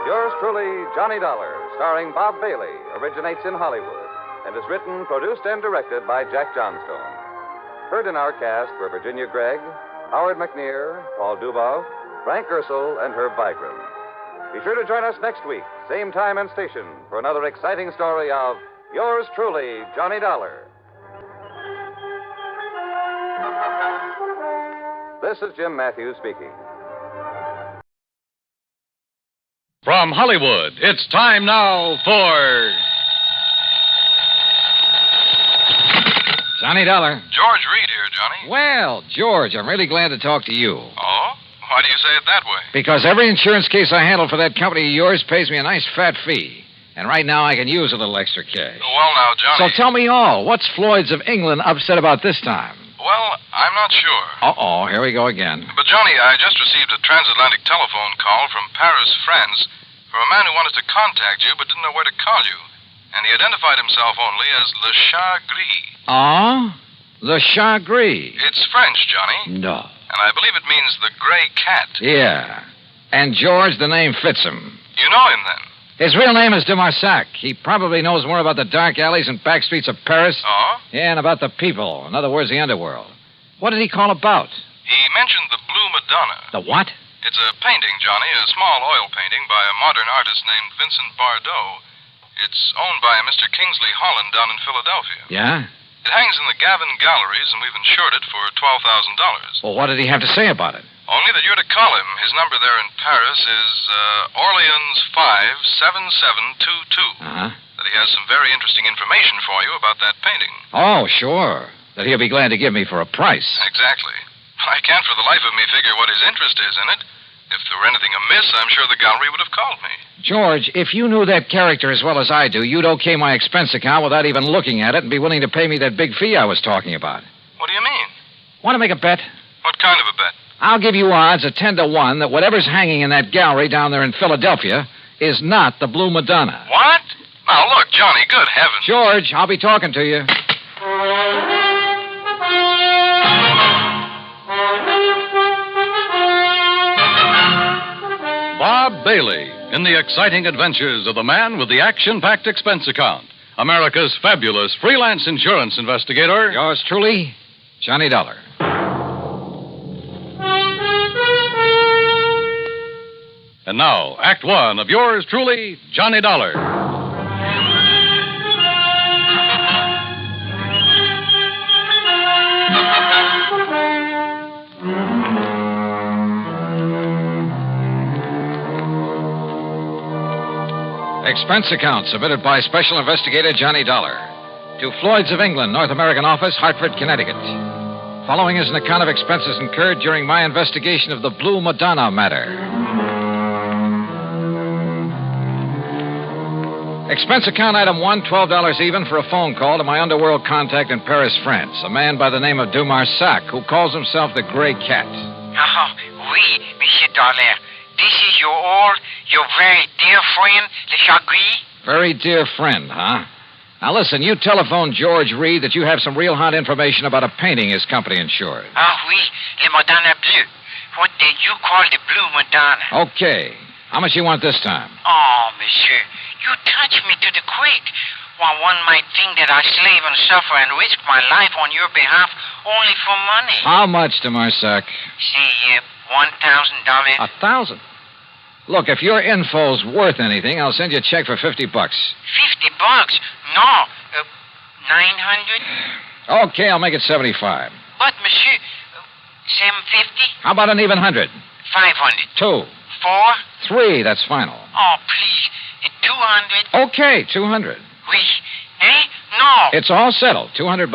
Yours truly, Johnny Dollar, starring Bob Bailey, originates in Hollywood and is written, produced, and directed by Jack Johnstone. Heard in our cast were Virginia Gregg, Howard McNear, Paul Dubov, Frank Ursel, and Herb Vigran. Be sure to join us next week, same time and station, for another exciting story of Yours truly, Johnny Dollar. This is Jim Matthews speaking. From Hollywood, it's time now for Johnny Dollar. George Reed here, Johnny. Well, George, I'm really glad to talk to you. Oh? Why do you say it that way? Because every insurance case I handle for that company of yours pays me a nice fat fee. And right now I can use a little extra cash. Well, now, Johnny. So tell me all. What's Floyd's of England upset about this time? Well, I'm not sure. Uh-oh, here we go again. But, Johnny, I just received a transatlantic telephone call from Paris, France, from a man who wanted to contact you but didn't know where to call you. And he identified himself only as Le Chat Gris. Oh? Le Chat Gris? It's French, Johnny. No. And I believe it means the gray cat. Yeah. And George, the name fits him. You know him, then? His real name is de Marsac. He probably knows more about the dark alleys and back streets of Paris. Oh? Yeah, and about the people. In other words, the underworld. What did he call about? He mentioned the Blue Madonna. The what? It's a painting, Johnny, a small oil painting by a modern artist named Vincent Bardot. It's owned by a Mr. Kingsley Holland down in Philadelphia. Yeah? It hangs in the Gavin Galleries, and we've insured it for $12,000. Well, what did he have to say about it? Only that you're to call him. His number there in Paris is Orleans 57722. Uh-huh. That he has some very interesting information for you about that painting. Oh, sure. That he'll be glad to give me for a price. Exactly. I can't for the life of me figure what his interest is in it. If there were anything amiss, I'm sure the gallery would have called me. George, if you knew that character as well as I do, you'd okay my expense account without even looking at it and be willing to pay me that big fee I was talking about. What do you mean? Want to make a bet? What kind of a bet? I'll give you odds of 10 to 1 that whatever's hanging in that gallery down there in Philadelphia is not the Blue Madonna. What? Now, look, Johnny, good heavens. George, I'll be talking to you. Bob Bailey in the exciting adventures of the man with the action-packed expense account. America's fabulous freelance insurance investigator. Yours truly, Johnny Dollar. And now, Act One of yours truly, Johnny Dollar. Expense account submitted by Special Investigator Johnny Dollar to Floyd's of England, North American Office, Hartford, Connecticut. Following is an account of expenses incurred during my investigation of the Blue Madonna matter. Expense account item 1, $12 even for a phone call to my underworld contact in Paris, France, a man by the name of de Marsac, who calls himself the Gray Cat. Oh, oui, Monsieur Dollar. This is your very dear friend, Le Chat Gris? Very dear friend, huh? Now listen, you telephoned George Reed that you have some real hot information about a painting his company insured. Ah, oui, Le Madonna Bleu. What did you call the Blue Madonna? Okay. How much you want this time? Oh, monsieur, you touch me to the quick. While one might think that I slave and suffer and risk my life on your behalf only for money. How much, de Marsac? Say, $1,000. 1,000. Look, if your info's worth anything, I'll send you a check for $50. $50? No. 900? Okay, I'll make it 75. But, monsieur, 750? How about an even 100? 500. 2. 4? 3, that's final. Oh, please. 200? Okay, 200. Oui. Eh? No. It's all settled, $200.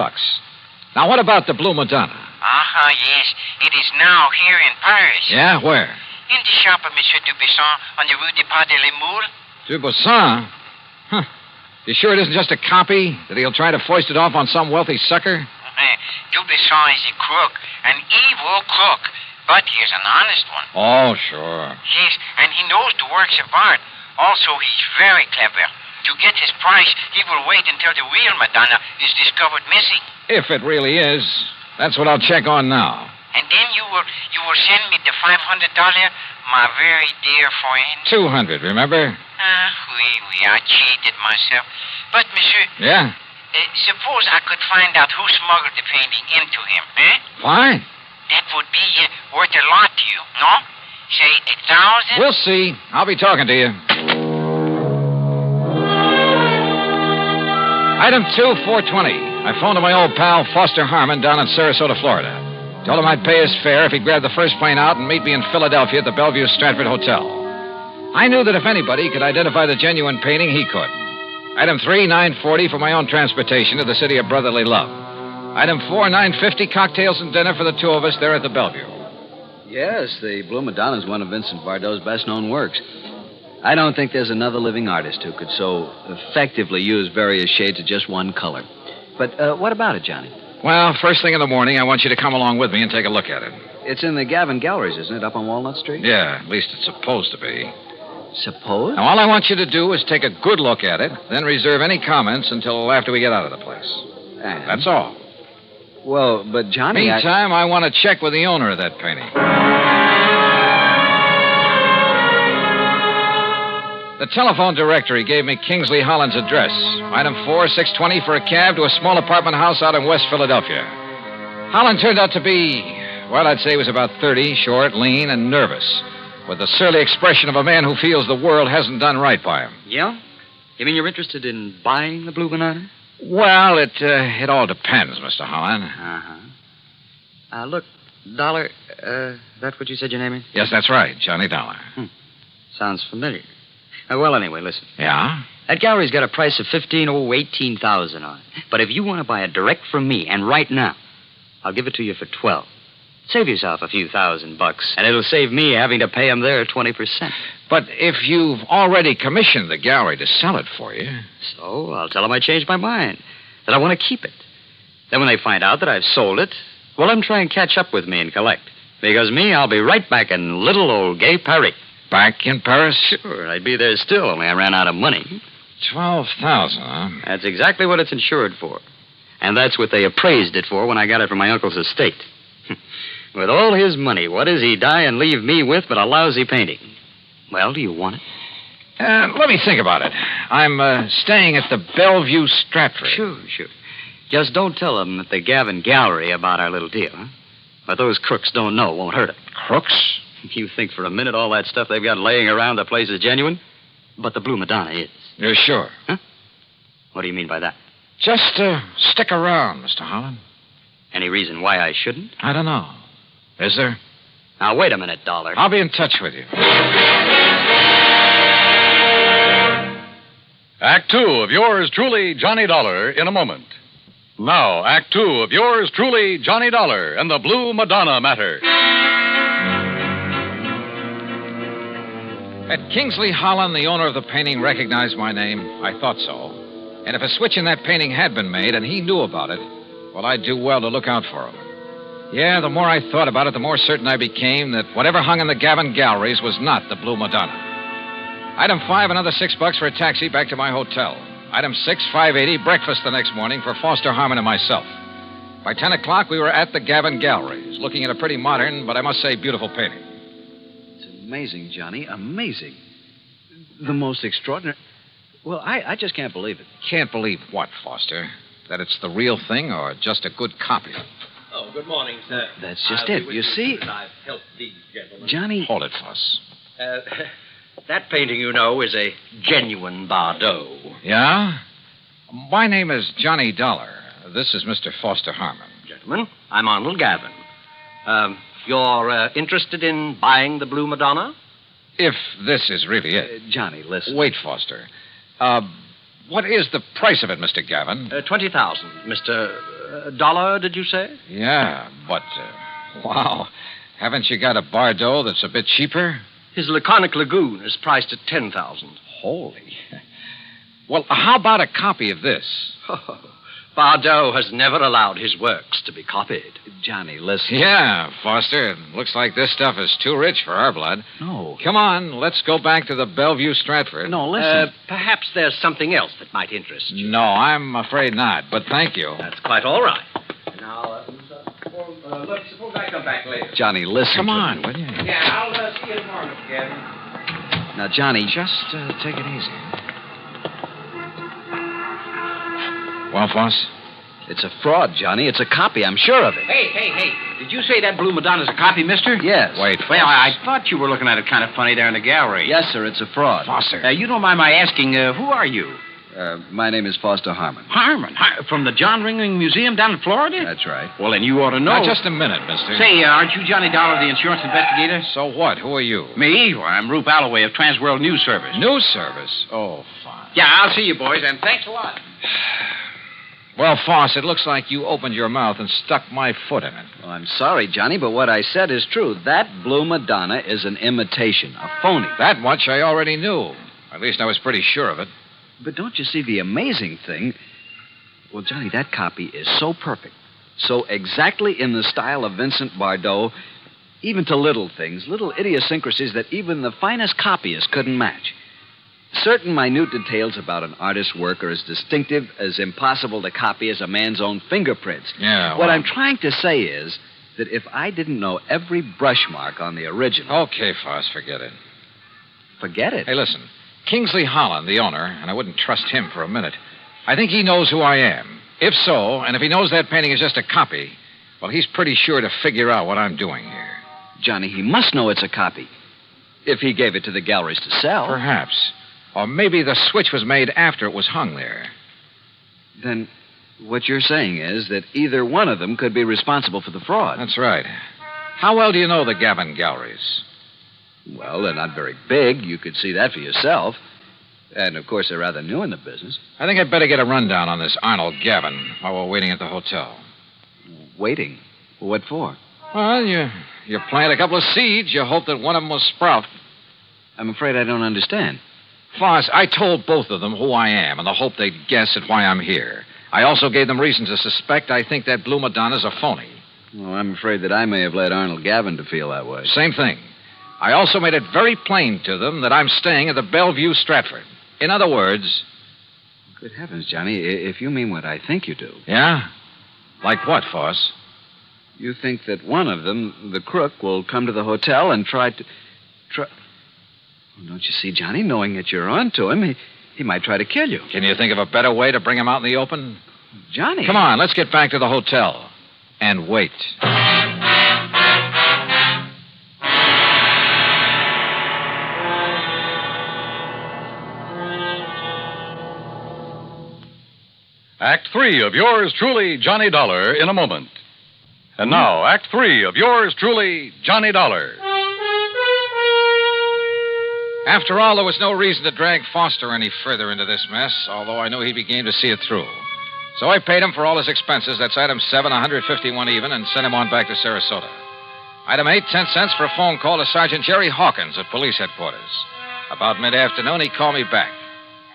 Now, what about the Blue Madonna? Yes. It is now here in Paris. Yeah, where? In the shop of Monsieur Dubuisson on the Rue des Pas de l'Amour. Dubuisson? Huh. You sure it isn't just a copy? That he'll try to foist it off on some wealthy sucker? Dubuisson is a crook, an evil crook. But he's an honest one. Oh, sure. Yes, and he knows the works of art. Also, he's very clever. To get his price, he will wait until the real Madonna is discovered missing. If it really is. That's what I'll check on now. And then you will send me the $500, my very dear friend. 200, remember? Oui, I cheated myself. But, monsieur... Yeah? Suppose I could find out who smuggled the painting into him, eh? Fine. That would be worth a lot to you, no? Say, 1,000? We'll see. I'll be talking to you. Item 2, 420. I phoned to my old pal, Foster Harmon, down in Sarasota, Florida. Told him I'd pay his fare if he'd grab the first plane out and meet me in Philadelphia at the Bellevue Stratford Hotel. I knew that if anybody could identify the genuine painting, he could. Item 3, $9.40 for my own transportation to the city of brotherly love. Item 4, $9.50, cocktails and dinner for the two of us there at the Bellevue. Yes, the Blue Madonna is one of Vincent Bardot's best-known works. I don't think there's another living artist who could so effectively use various shades of just one color. But what about it, Johnny? Well, first thing in the morning, I want you to come along with me and take a look at it. It's in the Gavin Galleries, isn't it, up on Walnut Street? Yeah, at least it's supposed to be. Suppose? Now, all I want you to do is take a good look at it, then reserve any comments until after we get out of the place. And? That's all. Well, but Johnny... Meantime, I want to check with the owner of that painting. The telephone directory gave me Kingsley Holland's address. Item 4, 620 for a cab to a small apartment house out in West Philadelphia. Holland turned out to be, well, I'd say he was about 30, short, lean, and nervous, with the surly expression of a man who feels the world hasn't done right by him. Yeah? You mean you're interested in buying the Blue Banana? Well, it all depends, Mr. Holland. Uh-huh. Look, Dollar, that's what you said your name is? Yes, that's right, Johnny Dollar. Sounds familiar. Well, anyway, listen. Yeah? That gallery's got a price of $18,000 on it. But if you want to buy it direct from me, and right now, I'll give it to you for $12,000. Save yourself a few $1,000, and it'll save me having to pay them their 20%. But if you've already commissioned the gallery to sell it for you... So I'll tell them I changed my mind, that I want to keep it. Then when they find out that I've sold it, well, let them try and catch up with me and collect. Because me, I'll be right back in little old gay Paris. Back in Paris? Sure, I'd be there still, only I ran out of money. $12,000, huh? That's exactly what it's insured for. And that's what they appraised it for when I got it from my uncle's estate. With all his money, what does he die and leave me with but a lousy painting? Well, do you want it? Let me think about it. I'm staying at the Bellevue Stratford. Sure. Just don't tell them at the Gavin Gallery about our little deal, huh? What those crooks don't know won't hurt them. Crooks? You think for a minute all that stuff they've got laying around the place is genuine? But the Blue Madonna is. You're sure? Huh? What do you mean by that? Just stick around, Mr. Holland. Any reason why I shouldn't? I don't know. Is there? Now, wait a minute, Dollar. I'll be in touch with you. Act 2 of yours truly, Johnny Dollar, in a moment. Now, Act 2 of yours truly, Johnny Dollar, and the Blue Madonna matter. Had Kingsley Holland, the owner of the painting, recognized my name? I thought so. And if a switch in that painting had been made and he knew about it, well, I'd do well to look out for him. Yeah, the more I thought about it, the more certain I became that whatever hung in the Gavin Galleries was not the Blue Madonna. Item 5, another $6 for a taxi back to my hotel. Item 6, $5.80, breakfast the next morning for Foster Harmon and myself. By 10 o'clock, we were at the Gavin Galleries, looking at a pretty modern, but I must say beautiful painting. It's amazing, Johnny, amazing. The most extraordinary. Well, I just can't believe it. Can't believe what, Foster? That it's the real thing or just a good copy? Oh, good morning, sir. That's just it. You see, I've helped these gentlemen. Johnny. Hold it, Foss. That painting, you know, is a genuine Bardot. Yeah? My name is Johnny Dollar. This is Mr. Foster Harmon. Gentlemen, I'm Arnold Gavin. You're interested in buying the Blue Madonna? If this is really it. Johnny, listen. Wait, Foster. What is the price of it, Mr. Gavin? 20,000. Mr. Dollar, did you say? Yeah, but, wow. Haven't you got a Bardot that's a bit cheaper? His Laconic Lagoon is priced at 10,000. Holy. Well, how about a copy of this? Bardot has never allowed his works to be copied. Johnny, listen. Yeah, Foster. It looks like this stuff is too rich for our blood. No. Come on, let's go back to the Bellevue Stratford. No, listen. Perhaps there's something else that might interest you. No, I'm afraid not, but thank you. That's quite all right. Now, look, suppose I come back later. Johnny, listen. Come on, will you? Yeah, I'll see you tomorrow, Mr. Gavin. Now, Johnny. Just take it easy. Well, Foss? It's a fraud, Johnny. It's a copy. I'm sure of it. Hey. Did you say that Blue Madonna's a copy, mister? Yes. Wait, Well, I thought you were looking at it kind of funny there in the gallery. Yes, sir. It's a fraud. Foster. You don't mind my asking, who are you? My name is Foster Harmon. Harmon? From the John Ringling Museum down in Florida? That's right. Well, then you ought to know. Now, just a minute, mister. Say, aren't you Johnny Dollar, the insurance investigator? So what? Who are you? Me? Well, I'm Rube Alloway of Transworld News Service. News service? Oh, fine. Yeah, I'll see you, boys, and thanks a lot. Well, Foss, it looks like you opened your mouth and stuck my foot in it. Well, I'm sorry, Johnny, but what I said is true. That Blue Madonna is an imitation, a phony. That much I already knew. At least I was pretty sure of it. But don't you see the amazing thing? Well, Johnny, that copy is so perfect, so exactly in the style of Vincent Bardot, even to little things, little idiosyncrasies that even the finest copyist couldn't match. Certain minute details about an artist's work are as distinctive, as impossible to copy as a man's own fingerprints. Yeah, What I'm trying to say is that if I didn't know every brush mark on the original... Okay, Foss, forget it. Forget it? Hey, listen. Kingsley Holland, the owner, and I wouldn't trust him for a minute. I think he knows who I am. If so, and if he knows that painting is just a copy, well, he's pretty sure to figure out what I'm doing here. Johnny, he must know it's a copy. If he gave it to the galleries to sell. Perhaps. Or maybe the switch was made after it was hung there. Then what you're saying is that either one of them could be responsible for the fraud. That's right. How well do you know the Gavin galleries? Well, they're not very big. You could see that for yourself. And, of course, they're rather new in the business. I think I'd better get a rundown on this Arnold Gavin while we're waiting at the hotel. Waiting? What for? Well, you plant a couple of seeds. You hope that one of them will sprout. I'm afraid I don't understand. Foss, I told both of them who I am in the hope they'd guess at why I'm here. I also gave them reason to suspect I think that Blue Madonna's a phony. Well, I'm afraid that I may have led Arnold Gavin to feel that way. Same thing. I also made it very plain to them that I'm staying at the Bellevue Stratford. In other words... Good heavens, Johnny, if you mean what I think you do. Yeah? Like what, Foss? You think that one of them, the crook, will come to the hotel and try... Well, don't you see, Johnny, knowing that you're on to him, he might try to kill you. Can you think of a better way to bring him out in the open? Johnny. Come on, let's get back to the hotel. And wait. Act 3 of yours truly, Johnny Dollar, in a moment. And now, Act 3 of yours truly, Johnny Dollar. After all, there was no reason to drag Foster any further into this mess, although I knew he'd be game to see it through. So I paid him for all his expenses. That's item 7, 151 even, and sent him on back to Sarasota. Item 8, 10 cents for a phone call to Sergeant Jerry Hawkins at police headquarters. About mid-afternoon, he called me back.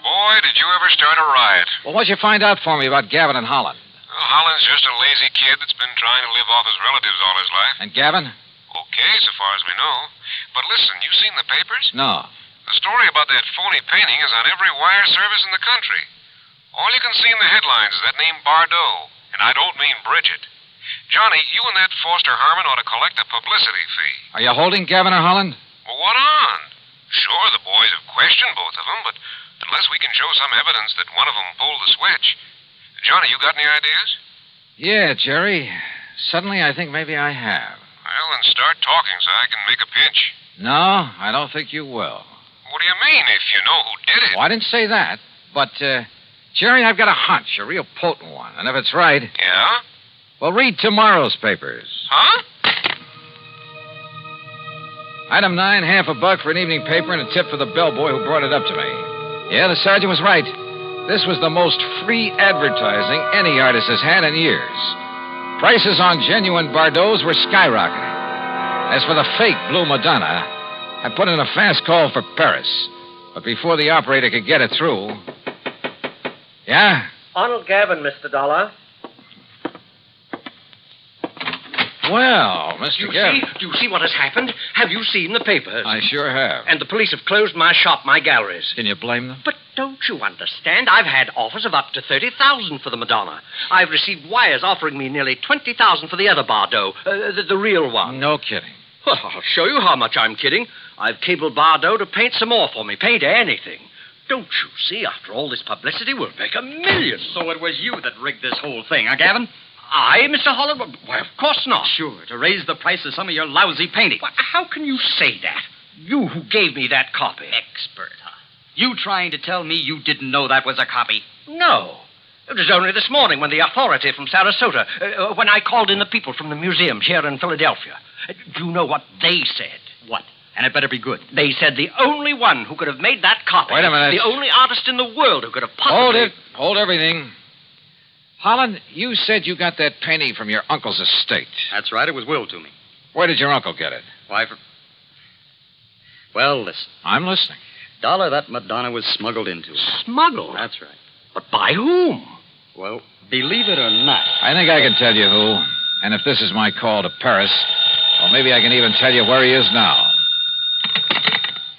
Boy, did you ever start a riot. Well, what'd you find out for me about Gavin and Holland? Well, Holland's just a lazy kid that's been trying to live off his relatives all his life. And Gavin? Okay, so far as we know. But listen, you seen the papers? No. The story about that phony painting is on every wire service in the country. All you can see in the headlines is that name Bardot, and I don't mean Bridget. Johnny, you and that Foster Harmon ought to collect a publicity fee. Are you holding Gavin or Holland? Well, what on? Sure, the boys have question both of them, but unless we can show some evidence that one of them pulled the switch. Johnny, you got any ideas? Yeah, Jerry. Suddenly I think maybe I have. Well, then start talking so I can make a pitch. No, I don't think you will. What do you mean, if you know who did it? Well, I didn't say that. But, Jerry, I've got a hunch, a real potent one. And if it's right... Yeah? Well, read tomorrow's papers. Huh? Item 9, $50 for an evening paper and a tip for the bellboy who brought it up to me. Yeah, the sergeant was right. This was the most free advertising any artist has had in years. Prices on genuine Bardeaux were skyrocketing. As for the fake Blue Madonna, I put in a fast call for Paris. But before the operator could get it through... Yeah? Arnold Gavin, Mr. Dollar. Well, Mr. Gavin... Do you see what has happened? Have you seen the papers? I sure have. And the police have closed my shop, my galleries. Can you blame them? But don't you understand? I've had offers of up to $30,000 for the Madonna. I've received wires offering me nearly $20,000 for the other Bardot, the real one. No kidding. Well, I'll show you how much I'm kidding. I've cabled Bardot to paint some more for me. Paint anything. Don't you see? After all this publicity, we'll make $1 million. So it was you that rigged this whole thing, huh, Gavin? I, Mr. Holland? Why, of course not. Sure, to raise the price of some of your lousy painting. Why, how can you say that? You who gave me that copy. Expert, huh? You trying to tell me you didn't know that was a copy? No. It was only this morning when the authority from Sarasota, when I called in the people from the museum here in Philadelphia. Do you know what they said? What? And it better be good. They said the only one who could have made that copy... Wait a minute. The only artist in the world who could have possibly... Hold it. Hold everything. Holland, you said you got that painting from your uncle's estate. That's right. It was willed to me. Where did your uncle get it? Why, Well, listen. I'm listening. Dollar, that Madonna was smuggled into it. Smuggled? That's right. But by whom? Well, believe it or not. I think I can tell you who. And if this is my call to Paris, well, maybe I can even tell you where he is now.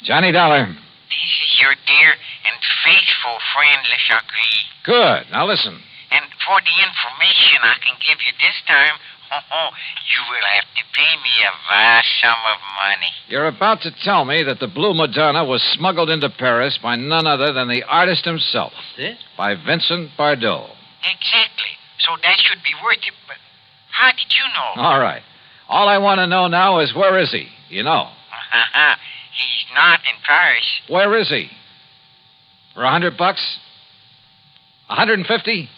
Johnny Dollar. This is your dear and faithful friend, Le Chagris. Good. Now listen. And for the information I can give you this time, you will have to pay me a vast sum of money. You're about to tell me that the Blue Madonna was smuggled into Paris by none other than the artist himself. This? By Vincent Bardot. Exactly. So that should be worth it, but how did you know? All right. All I want to know now is where is he? You know. He's not in Paris. Where is he? For $100? 150?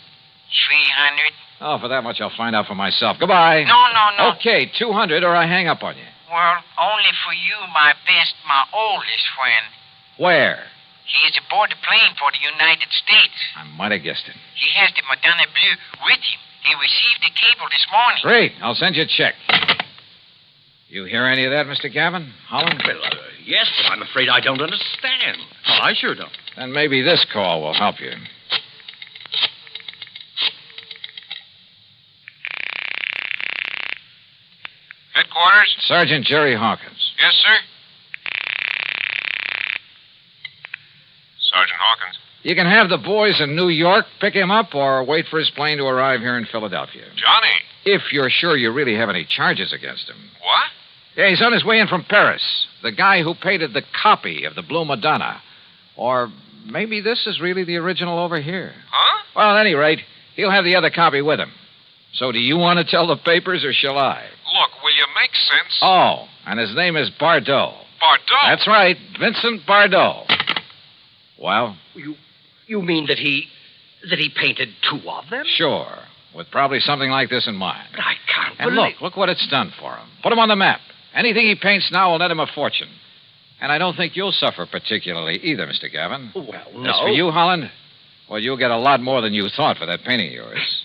300. Oh, for that much I'll find out for myself. Goodbye. No. Okay, 200 or I hang up on you. Well, only for you, my best, my oldest friend. Where? He is aboard the plane for the United States. I might have guessed it. He has the Madonna Bleu with him. He received the cable this morning. Great. I'll send you a check. You hear any of that, Mr. Gavin? Holland? Well, yes, but I'm afraid I don't understand. Oh, I sure don't. Then maybe this call will help you. Headquarters? Sergeant Jerry Hawkins. Yes, sir? Sergeant Hawkins. You can have the boys in New York pick him up or wait for his plane to arrive here in Philadelphia. Johnny. If you're sure you really have any charges against him. What? Yeah, he's on his way in from Paris. The guy who painted the copy of the Blue Madonna. Or maybe this is really the original over here. Huh? Well, at any rate, he'll have the other copy with him. So do you want to tell the papers or shall I? Look, will you make sense? Oh, and his name is Bardot. Bardot? That's right, Vincent Bardot. Well? You mean that he painted two of them? Sure, with probably something like this in mind. But I can't And believe... look what it's done for him. Put him on the map. Anything he paints now will net him a fortune. And I don't think you'll suffer particularly either, Mr. Gavin. Well, no. As for you, Holland, well, you'll get a lot more than you thought for that painting of yours.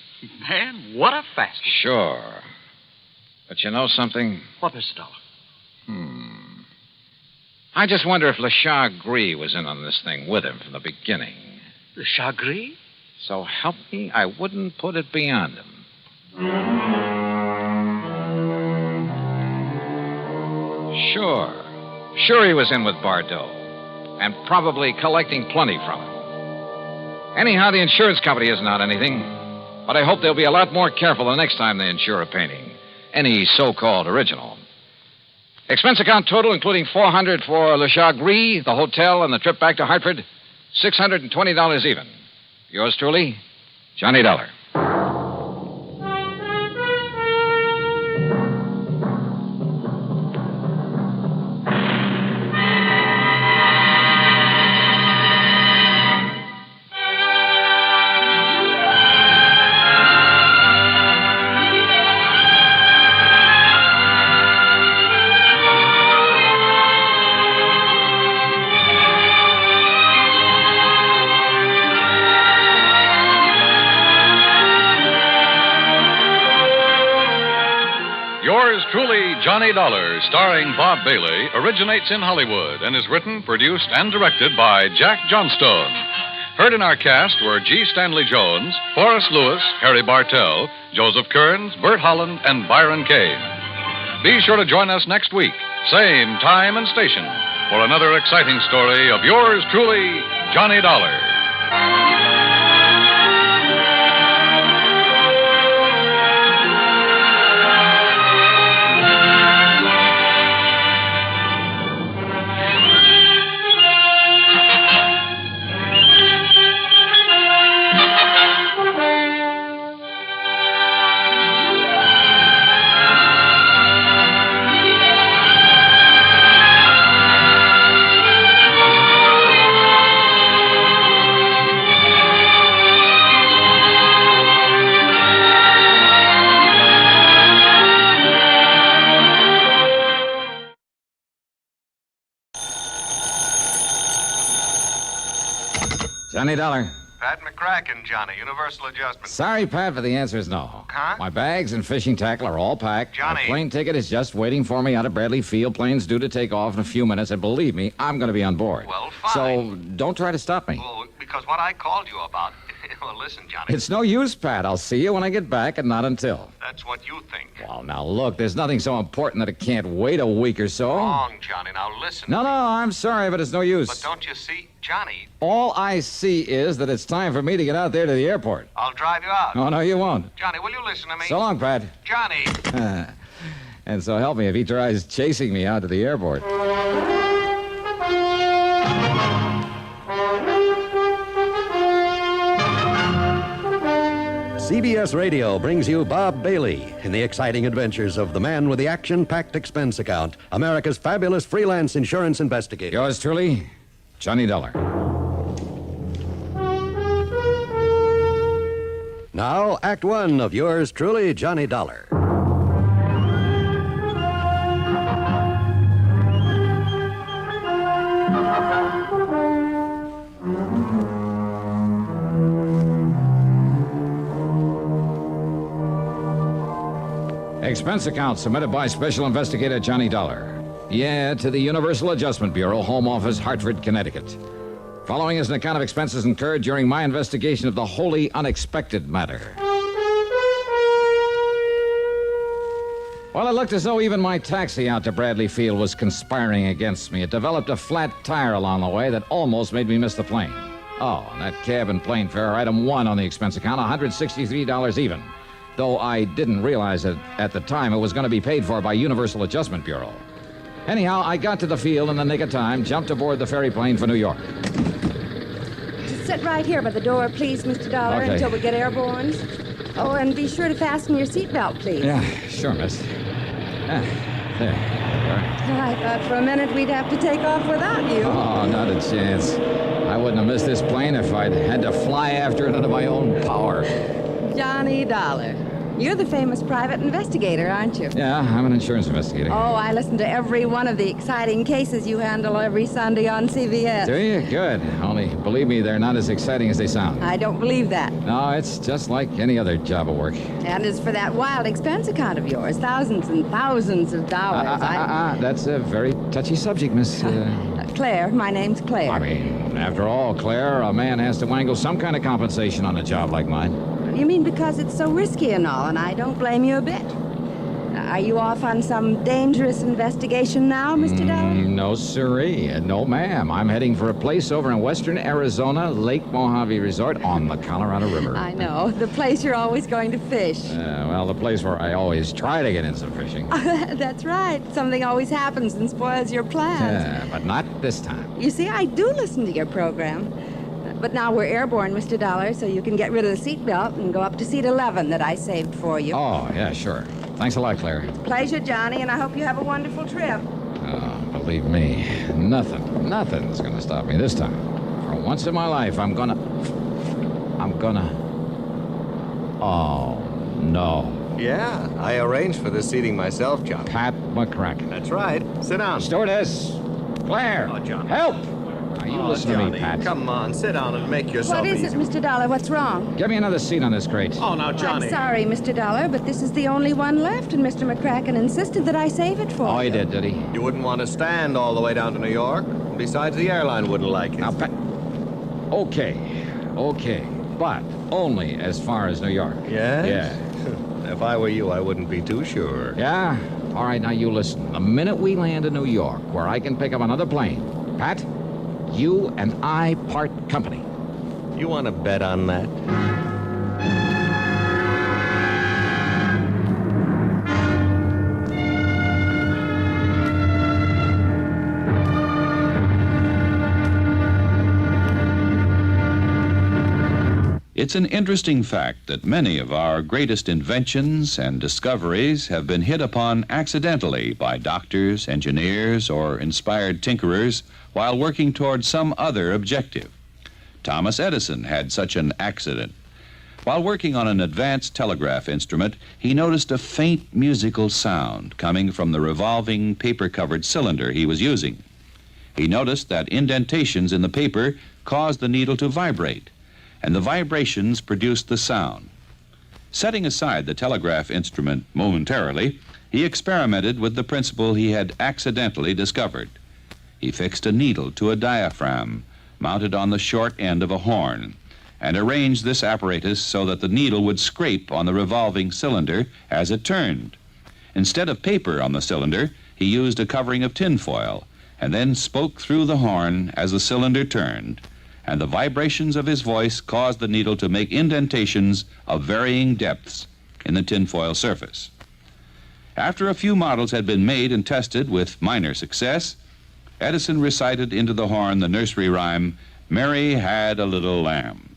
Man, what a fast. Sure. But you know something? What, Mr. Dollar? I just wonder if Le Chagris was in on this thing with him from the beginning. Le Chagris? So help me, I wouldn't put it beyond him. Sure he was in with Bardot. And probably collecting plenty from him. Anyhow, the insurance company isn't on anything. But I hope they'll be a lot more careful the next time they insure a painting. Any so-called original. Expense account total, including $400 for Le Chagris, the hotel, and the trip back to Hartford, $620 even. Yours truly, Johnny Dollar. Yours truly, Johnny Dollar, starring Bob Bailey, originates in Hollywood and is written, produced, and directed by Jack Johnstone. Heard in our cast were G. Stanley Jones, Forrest Lewis, Harry Bartell, Joseph Kearns, Bert Holland, and Byron Kane. Be sure to join us next week, same time and station, for another exciting story of yours truly, Johnny Dollar. Johnny Dollar. Pat McCracken, Johnny. Universal Adjustment. Sorry, Pat, but the answer is no. Huh? My bags and fishing tackle are all packed. Johnny. My plane ticket is just waiting for me out of Bradley Field. Plane's due to take off in a few minutes, and believe me, I'm going to be on board. Well, fine. So don't try to stop me. Well, because what I called you about... Well, listen, Johnny. It's no use, Pat. I'll see you when I get back, and not until. That's what you think. Well, now, look, there's nothing so important that it can't wait a week or so. Wrong, Johnny. Now, listen. No, I'm sorry, but it's no use. But don't you see, Johnny, All I see is that it's time for me to get out there to the airport. I'll drive you out. Oh, no, you won't. Johnny, will you listen to me? So long, Pat. Johnny. And so help me if he tries chasing me out to the airport. CBS Radio brings you Bob Bailey in the exciting adventures of the man with the action-packed expense account, America's fabulous freelance insurance investigator. Yours truly, Johnny Dollar. Now, Act One of yours truly, Johnny Dollar. Expense account submitted by Special Investigator Johnny Dollar. Yeah, to the Universal Adjustment Bureau, Home Office, Hartford, Connecticut. Following is an account of expenses incurred during my investigation of the wholly unexpected matter. Well, it looked as though even my taxi out to Bradley Field was conspiring against me. It developed a flat tire along the way that almost made me miss the plane. Oh, and that cab and plane fare, item 1 on the expense account, $163 even. Though I didn't realize that at the time it was going to be paid for by Universal Adjustment Bureau. Anyhow, I got to the field in the nick of time, jumped aboard the ferry plane for New York. Sit right here by the door, please, Mr. Dollar, Okay. until we get airborne. Oh, and be sure to fasten your seatbelt, please. Yeah, sure, miss. There you are. I thought for a minute we'd have to take off without you. Oh, not a chance. I wouldn't have missed this plane if I'd had to fly after it under my own power. Johnny Dollar. You're the famous private investigator, aren't you? Yeah, I'm an insurance investigator. Oh, I listen to every one of the exciting cases you handle every Sunday on CBS. Do you? Good. Only, believe me, they're not as exciting as they sound. I don't believe that. No, it's just like any other job of work. And as for that wild expense account of yours, thousands and thousands of dollars, That's a very touchy subject, Miss... Claire, my name's Claire. I mean, after all, Claire, a man has to wangle some kind of compensation on a job like mine. You mean because it's so risky and all, and I don't blame you a bit. Are you off on some dangerous investigation now, Mr. Dollar? No, sirree. No, ma'am. I'm heading for a place over in western Arizona, Lake Mojave Resort on the Colorado River. I know. The place you're always going to fish. Well, the place where I always try to get in some fishing. That's right. Something always happens and spoils your plans. But not this time. You see, I do listen to your program. But now we're airborne, Mr. Dollar, so you can get rid of the seatbelt and go up to seat 11 that I saved for you. Oh, yeah, sure. Thanks a lot, Claire. Pleasure, Johnny, and I hope you have a wonderful trip. Oh, believe me, nothing's gonna stop me this time. For once in my life, I'm gonna... Oh, no. Yeah, I arranged for this seating myself, John. Pat McCracken. That's right. Sit down. Stewardess! Claire! Oh, John. Help! Now, you listen Johnny, to me, Pat. Come on, sit down and make yourself What is easy. it, Mr. Dollar? What's wrong? Give me another seat on this crate. Oh, now, Johnny. I'm sorry, Mr. Dollar, but this is the only one left, and Mr. McCracken insisted that I save it for you. Oh, he did he? You wouldn't want to stand all the way down to New York. Besides, the airline wouldn't like it. Now, Pat... Okay. But only as far as New York. Yes? Yeah. If I were you, I wouldn't be too sure. Yeah? All right, now you listen. The minute we land in New York, where I can pick up another plane, Pat, you and I part company. You want to bet on that? It's an interesting fact that many of our greatest inventions and discoveries have been hit upon accidentally by doctors, engineers, or inspired tinkerers while working toward some other objective. Thomas Edison had such an accident. While working on an advanced telegraph instrument, he noticed a faint musical sound coming from the revolving paper-covered cylinder he was using. He noticed that indentations in the paper caused the needle to vibrate, and the vibrations produced the sound. Setting aside the telegraph instrument momentarily, he experimented with the principle he had accidentally discovered. He fixed a needle to a diaphragm mounted on the short end of a horn and arranged this apparatus so that the needle would scrape on the revolving cylinder as it turned. Instead of paper on the cylinder, he used a covering of tinfoil and then spoke through the horn as the cylinder turned, and the vibrations of his voice caused the needle to make indentations of varying depths in the tinfoil surface. After a few models had been made and tested with minor success, Edison recited into the horn the nursery rhyme, "Mary Had a Little Lamb."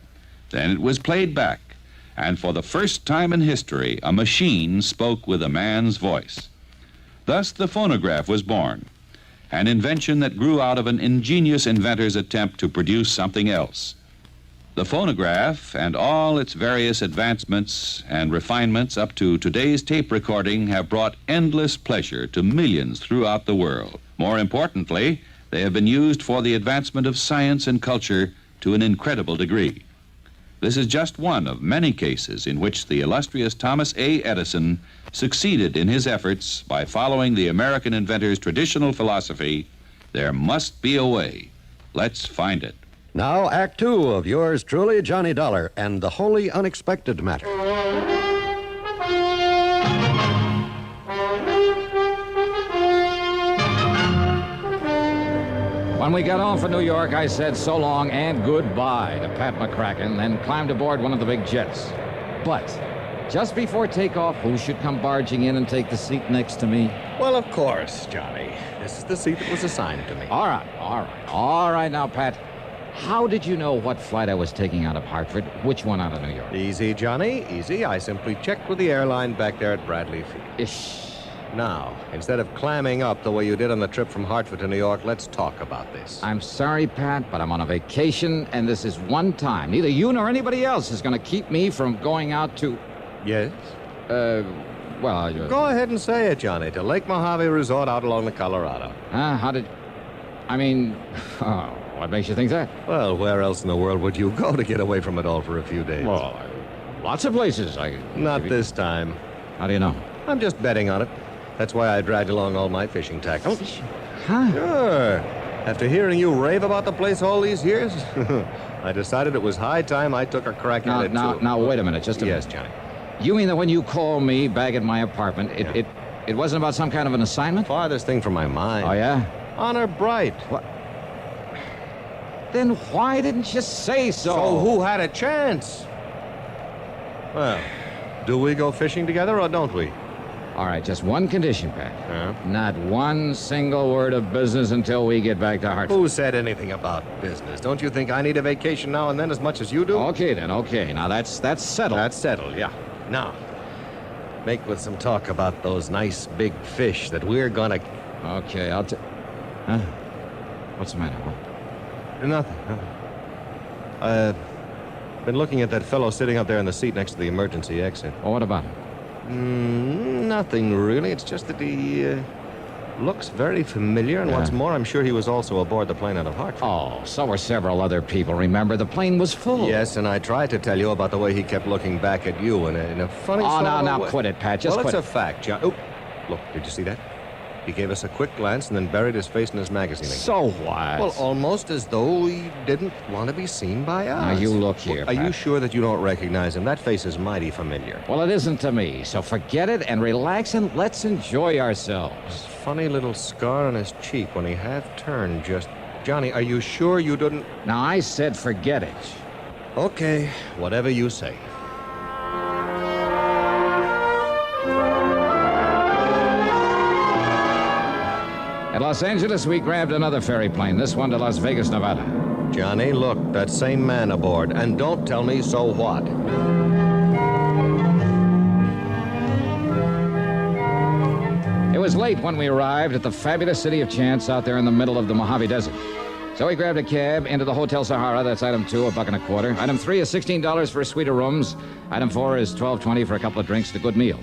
Then it was played back, and for the first time in history, a machine spoke with a man's voice. Thus the phonograph was born, an invention that grew out of an ingenious inventor's attempt to produce something else. The phonograph and all its various advancements and refinements up to today's tape recording have brought endless pleasure to millions throughout the world. More importantly, they have been used for the advancement of science and culture to an incredible degree. This is just one of many cases in which the illustrious Thomas A. Edison succeeded in his efforts by following the American inventor's traditional philosophy, there must be a way. Let's find it. Now, Act Two of yours truly, Johnny Dollar, and the wholly unexpected matter. When we got home from New York, I said so long and goodbye to Pat McCracken, then climbed aboard one of the big jets. But just before takeoff, who should come barging in and take the seat next to me? Well, of course, Johnny. This is the seat that was assigned to me. All right now, Pat. How did you know what flight I was taking out of Hartford, which one out of New York? Easy, Johnny, easy. I simply checked with the airline back there at Bradley Field. Ish. Now, instead of clamming up the way you did on the trip from Hartford to New York, let's talk about this. I'm sorry, Pat, but I'm on a vacation, and this is one time. Neither you nor anybody else is going to keep me from going out to... Yes? Well... Go ahead and say it, Johnny, to Lake Mojave Resort out along the Colorado. How did... I mean... Oh, what makes you think that? Well, where else in the world would you go to get away from it all for a few days? Well, lots of places. Not this time. How do you know? I'm just betting on it. That's why I dragged along all my fishing tackle. Huh? Sure. After hearing you rave about the place all these years, I decided it was high time I took a crack at it, too. Now, wait a minute, just a minute. Yes, Johnny. You mean that when you call me back at my apartment, It wasn't about some kind of an assignment? Farthest thing from my mind. Oh, yeah? Honor bright. What? Then why didn't you say so? So who had a chance? Well, do we go fishing together or don't we? All right, just one condition, Pat. Not one single word of business until we get back to Hartford. Who said anything about business? Don't you think I need a vacation now and then as much as you do? Okay, then, okay. Now, that's settled. That's settled, yeah. Now, make with some talk about those nice big fish that we're gonna... Okay, Huh? What's the matter? Nothing. Been looking at that fellow sitting up there in the seat next to the emergency exit. Oh, what about him? Nothing really. It's just that he looks very familiar, and what's more, I'm sure he was also aboard the plane out of Hartford. Oh, so were several other people. Remember, the plane was full. Yes, and I tried to tell you about the way he kept looking back at you in a funny sort of now way. quit it, Pat. Just well, quit it's a fact, John. Oh, look, did you see that? He gave us a quick glance and then buried his face in his magazine again. So what? Well, almost as though he didn't want to be seen by us. Now, you look here, Are Pat. you sure that you don't recognize him? That face is mighty familiar. Well, it isn't to me, so forget it and relax and let's enjoy ourselves. Funny little scar on his cheek when he half turned just... Johnny, are you sure you didn't... Now, I said forget it. Okay, whatever you say. At Los Angeles, we grabbed another ferry plane, this one to Las Vegas, Nevada. Johnny, look, that same man aboard, and don't tell me so what. It was late when we arrived at the fabulous city of Chance out there in the middle of the Mojave Desert. So we grabbed a cab into the Hotel Sahara. That's item 2, $1.25. Item 3 is $16 for a suite of rooms. Item 4 is $12.20 for a couple of drinks and a good meal.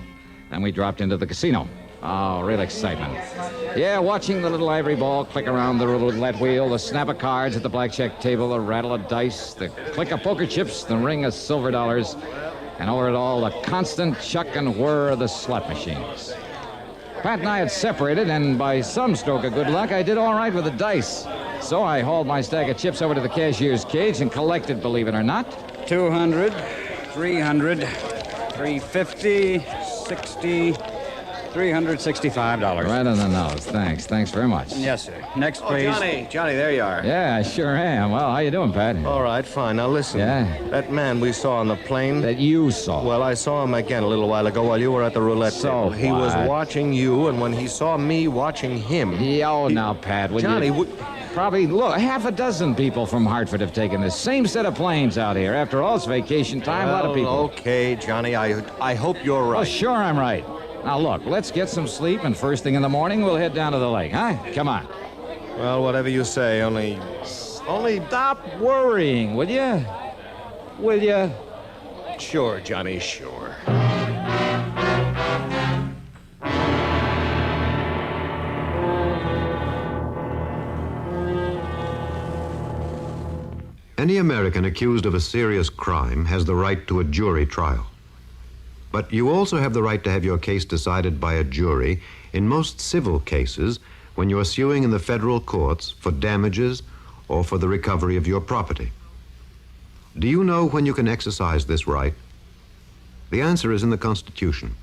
Then we dropped into the casino. Oh, real excitement. Yeah, watching the little ivory ball click around the roulette wheel, the snap of cards at the blackjack table, the rattle of dice, the click of poker chips, the ring of silver dollars, and over it all, the constant chuck and whir of the slot machines. Pat and I had separated, and by some stroke of good luck, I did all right with the dice. So I hauled my stack of chips over to the cashier's cage and collected, believe it or not. 200, 300, 350, 60, $365. Right on the nose. Thanks. Thanks very much. Yes, sir. Next, please. Johnny, there you are. Yeah, I sure am. Well, how you doing, Pat? All right, fine. Now listen. Yeah? That man we saw on the plane. That you saw? Well, I saw him again a little while ago while you were at the roulette table. He was watching you, and when he saw me watching him... Now, Pat, would Johnny, you... Probably, look, half a dozen people from Hartford have taken this same set of planes out here. After all, it's vacation time. A lot of people. Okay, Johnny, I hope you're right. Oh, sure I'm right. Now, look, let's get some sleep, and first thing in the morning, we'll head down to the lake, huh? Come on. Well, whatever you say, only... Stop worrying, will you? Will you? Sure, Johnny, sure. Any American accused of a serious crime has the right to a jury trial. But you also have the right to have your case decided by a jury in most civil cases when you're suing in the federal courts for damages or for the recovery of your property. Do you know when you can exercise this right? The answer is in the Constitution.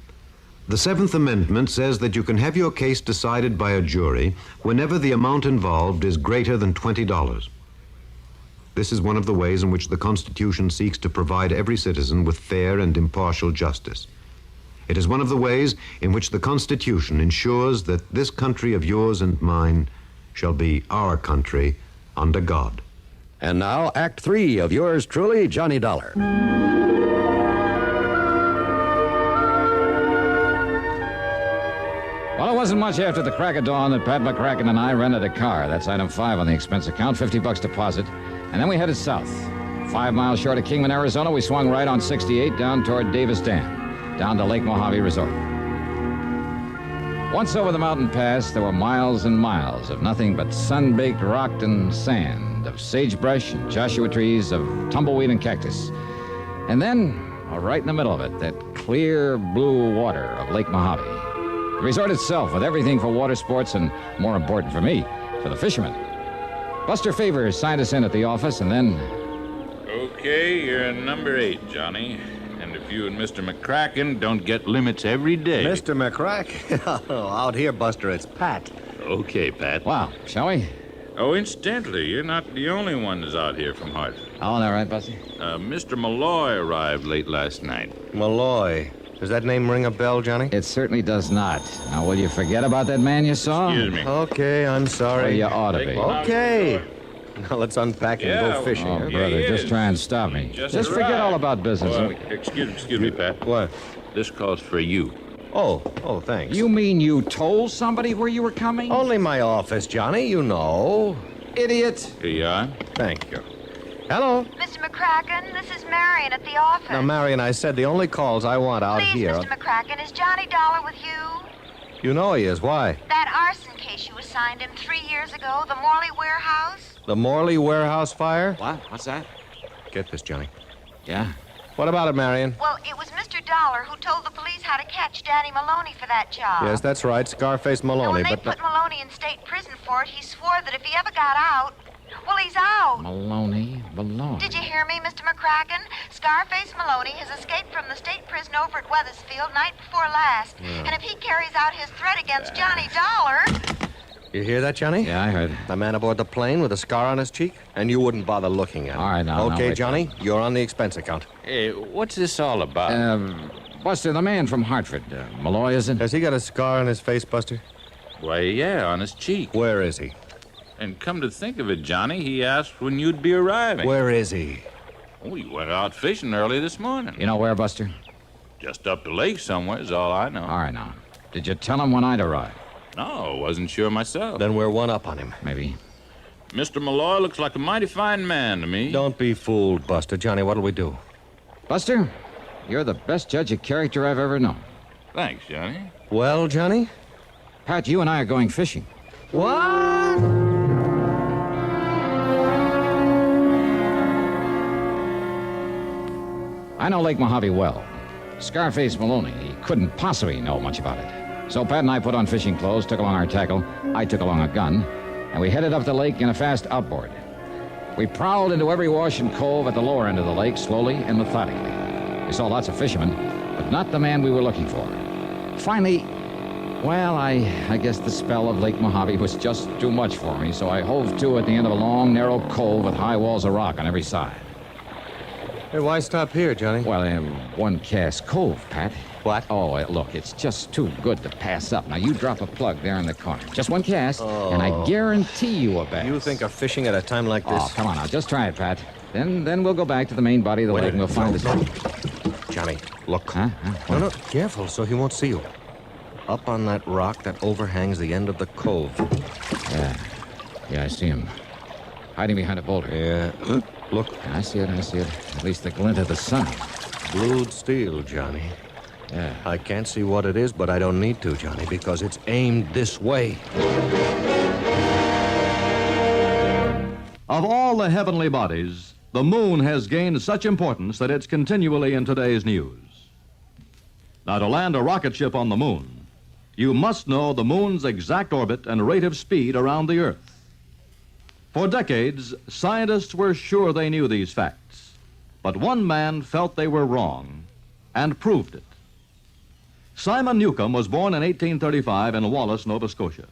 The 7th Amendment says that you can have your case decided by a jury whenever the amount involved is greater than $20. This is one of the ways in which the Constitution seeks to provide every citizen with fair and impartial justice. It is one of the ways in which the Constitution ensures that this country of yours and mine shall be our country under God. And now, Act 3 of yours truly, Johnny Dollar. Well, it wasn't much after the crack of dawn that Pat McCracken and I rented a car. That's item 5 on the expense account, $50 deposit. And then we headed south. 5 miles short of Kingman, Arizona, we swung right on 68 down toward Davis Dam, down to Lake Mojave Resort. Once over the mountain pass, there were miles and miles of nothing but sun-baked rock and sand, of sagebrush and Joshua trees, of tumbleweed and cactus. And then, right in the middle of it, that clear blue water of Lake Mojave. The resort itself, with everything for water sports and, more important for me, for the fishermen. Buster Favors signed us in at the office, and then... Okay, you're number 8, Johnny. And if You and Mr. McCracken don't get limits every day. Mr. McCracken? Out here, Buster, it's Pat. Okay, Pat. Wow, shall we? Oh, incidentally, you're not the only one that's out here from Hartford. Oh, all right, Buster. Mr. Malloy arrived late last night. Malloy. Does that name ring a bell, Johnny? It certainly does not. Now, will you forget about that man you saw? Excuse me. Okay, I'm sorry. Well, you ought to be. Okay. Now let's unpack and go fishing. Oh, huh? brother, just try and stop me. Just forget all about business. Excuse me, Pat. What? This calls for you. Oh, thanks. You mean you told somebody where you were coming? Only my office, Johnny, you know. Idiot. Here you are. Thank you. Hello. Mr. McCracken, this is Marion at the office. Now, Marion, I said the only calls I want out Please, here... Mr. McCracken, is Johnny Dollar with you? You know he is. Why? That arson case you assigned him 3 years ago, the Morley warehouse? The Morley warehouse fire? What? What's that? Get this, Johnny. Yeah? What about it, Marion? Well, it was Mr. Dollar who told the police how to catch Danny Maloney for that job. Yes, that's right. Scarface And Maloney, when they but... put Maloney in state prison for it, he swore that if he ever got out... Well, he's out. Maloney. Did you hear me, Mr. McCracken? Scarface Maloney has escaped from the state prison over at Weathersfield night before last. Yeah. And if he carries out his threat against Johnny Dollar... You hear that, Johnny? Yeah, I heard. The man aboard the plane with a scar on his cheek? And you wouldn't bother looking at him. All right, now, Okay, wait. Johnny, you're on the expense account. Hey, what's this all about? Buster, the man from Hartford. Malloy, is it? Has he got a scar on his face, Buster? Why, yeah, on his cheek. Where is he? And come to think of it, Johnny, he asked when you'd be arriving. Where is he? Oh, he went out fishing early this morning. You know where, Buster? Just up the lake somewhere is all I know. All right, now. Did you tell him when I'd arrive? No, wasn't sure myself. Then we're one up on him. Maybe. Mr. Malloy looks like a mighty fine man to me. Don't be fooled, Buster. Johnny, what'll we do? Buster, you're the best judge of character I've ever known. Thanks, Johnny. Well, Johnny? Pat, you and I are going fishing. What? I know Lake Mojave well. Scarface Maloney, he couldn't possibly know much about it. So Pat and I put on fishing clothes, took along our tackle, I took along a gun, and we headed up the lake in a fast outboard. We prowled into every wash and cove at the lower end of the lake, slowly and methodically. We saw lots of fishermen, but not the man we were looking for. Finally, well, I guess the spell of Lake Mojave was just too much for me, so I hove to at the end of a long, narrow cove with high walls of rock on every side. Hey, why stop here, Johnny? Well, one cast cove, Pat. What? Oh, look, it's just too good to pass up. Now, you drop a plug there in the corner. Just one cast, and I guarantee you a bass. You think of fishing at a time like this? Oh, come on now. Just try it, Pat. Then we'll go back to the main body of the lake and we'll find the... Johnny, look. Huh? No, careful so he won't see you. Up on that rock that overhangs the end of the cove. Yeah, I see him. Hiding behind a boulder. Yeah. Look. I see it. At least the glint of the sun. Blued steel, Johnny. Yeah. I can't see what it is, but I don't need to, Johnny, because it's aimed this way. Of all the heavenly bodies, the moon has gained such importance that it's continually in today's news. Now, to land a rocket ship on the moon, you must know the moon's exact orbit and rate of speed around the Earth. For decades, scientists were sure they knew these facts, but one man felt they were wrong and proved it. Simon Newcomb was born in 1835 in Wallace, Nova Scotia.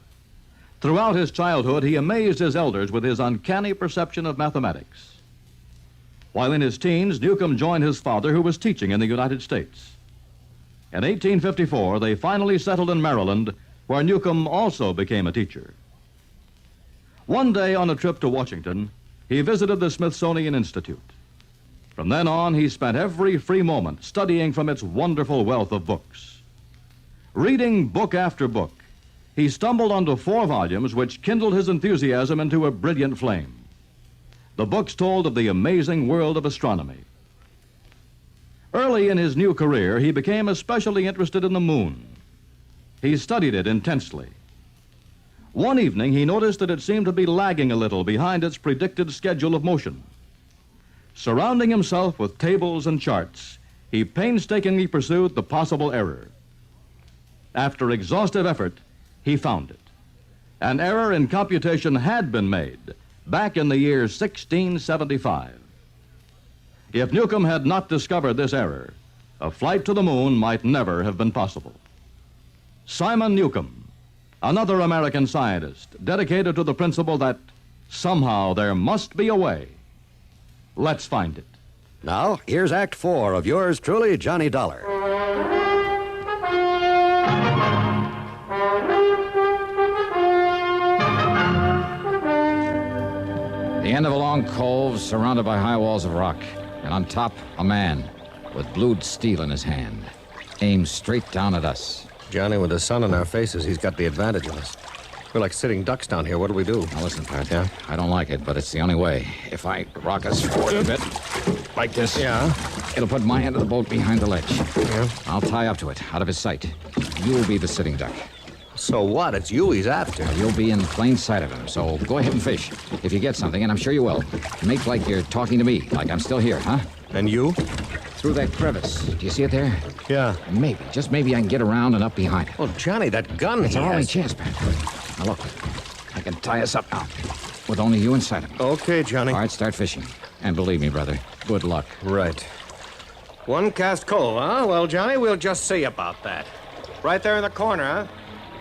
Throughout his childhood, he amazed his elders with his uncanny perception of mathematics. While in his teens, Newcomb joined his father, who was teaching in the United States. In 1854, they finally settled in Maryland, where Newcomb also became a teacher. One day on a trip to Washington, he visited the Smithsonian Institute. From then on, he spent every free moment studying from its wonderful wealth of books. Reading book after book, he stumbled onto 4 volumes which kindled his enthusiasm into a brilliant flame. The books told of the amazing world of astronomy. Early in his new career, he became especially interested in the moon. He studied it intensely. One evening, he noticed that it seemed to be lagging a little behind its predicted schedule of motion. Surrounding himself with tables and charts, he painstakingly pursued the possible error. After exhaustive effort, he found it. An error in computation had been made back in the year 1675. If Newcomb had not discovered this error, a flight to the moon might never have been possible. Simon Newcomb, another American scientist dedicated to the principle that somehow there must be a way. Let's find it. Now, here's Act 4 of yours truly, Johnny Dollar. The end of a long cove surrounded by high walls of rock, and on top, a man with blued steel in his hand, aimed straight down at us. Johnny, with the sun on our faces, he's got the advantage of us. We're like sitting ducks down here. What do we do? Now listen, Pat. Yeah? I don't like it, but it's the only way. If I rock us forward a bit, like this, it'll put my end of the boat behind the ledge. Yeah? I'll tie up to it, out of his sight. You'll be the sitting duck. So what? It's you he's after. Well, you'll be in plain sight of him, so go ahead and fish. If you get something, and I'm sure you will, make like you're talking to me, like I'm still here, huh? And you? Through that crevice. Do you see it there? Yeah. Maybe, just maybe I can get around and up behind it. Oh, Johnny, that gun It's our only chance, Pat. Now, look, I can tie us up now, with only you inside of me. Okay, Johnny. All right, start fishing. And believe me, brother, good luck. Right. One cast cove, huh? Well, Johnny, we'll just see about that. Right there in the corner, huh?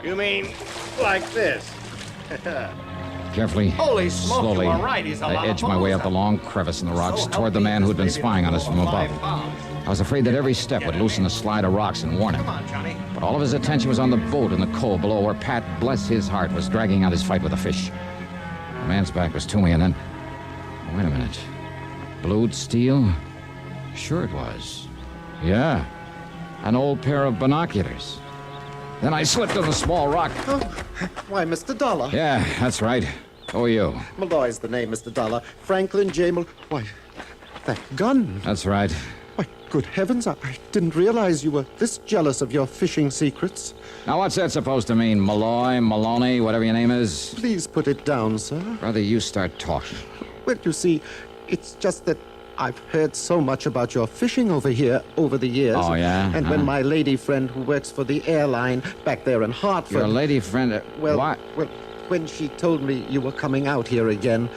You mean like this? Carefully, Holy smoke, slowly, you were right. He's a lot I of edged my way up the long crevice in the rocks toward the man who'd been spying on us from above. I was afraid that every step would loosen a slide of rocks and warn him. But all of his attention was on the boat in the cove below where Pat, bless his heart, was dragging out his fight with the fish. The man's back was to me, and then... Oh, wait a minute. Blued steel? Sure it was. Yeah. An old pair of binoculars. Then I slipped on a small rock. Oh, why, Mr. Dollar. Yeah, that's right. Who are you? Malloy's the name, Mr. Dollar. Franklin J. Why, that gun. That's right. Why, good heavens, I didn't realize you were this jealous of your fishing secrets. Now, what's that supposed to mean? Malloy, Maloney, whatever your name is? Please put it down, sir. Brother, you start talking. Well, you see, it's just that I've heard so much about your fishing over here over the years. Oh, yeah? And when my lady friend who works for the airline back there in Hartford... Your lady friend... what? Well, when she told me you were coming out here again,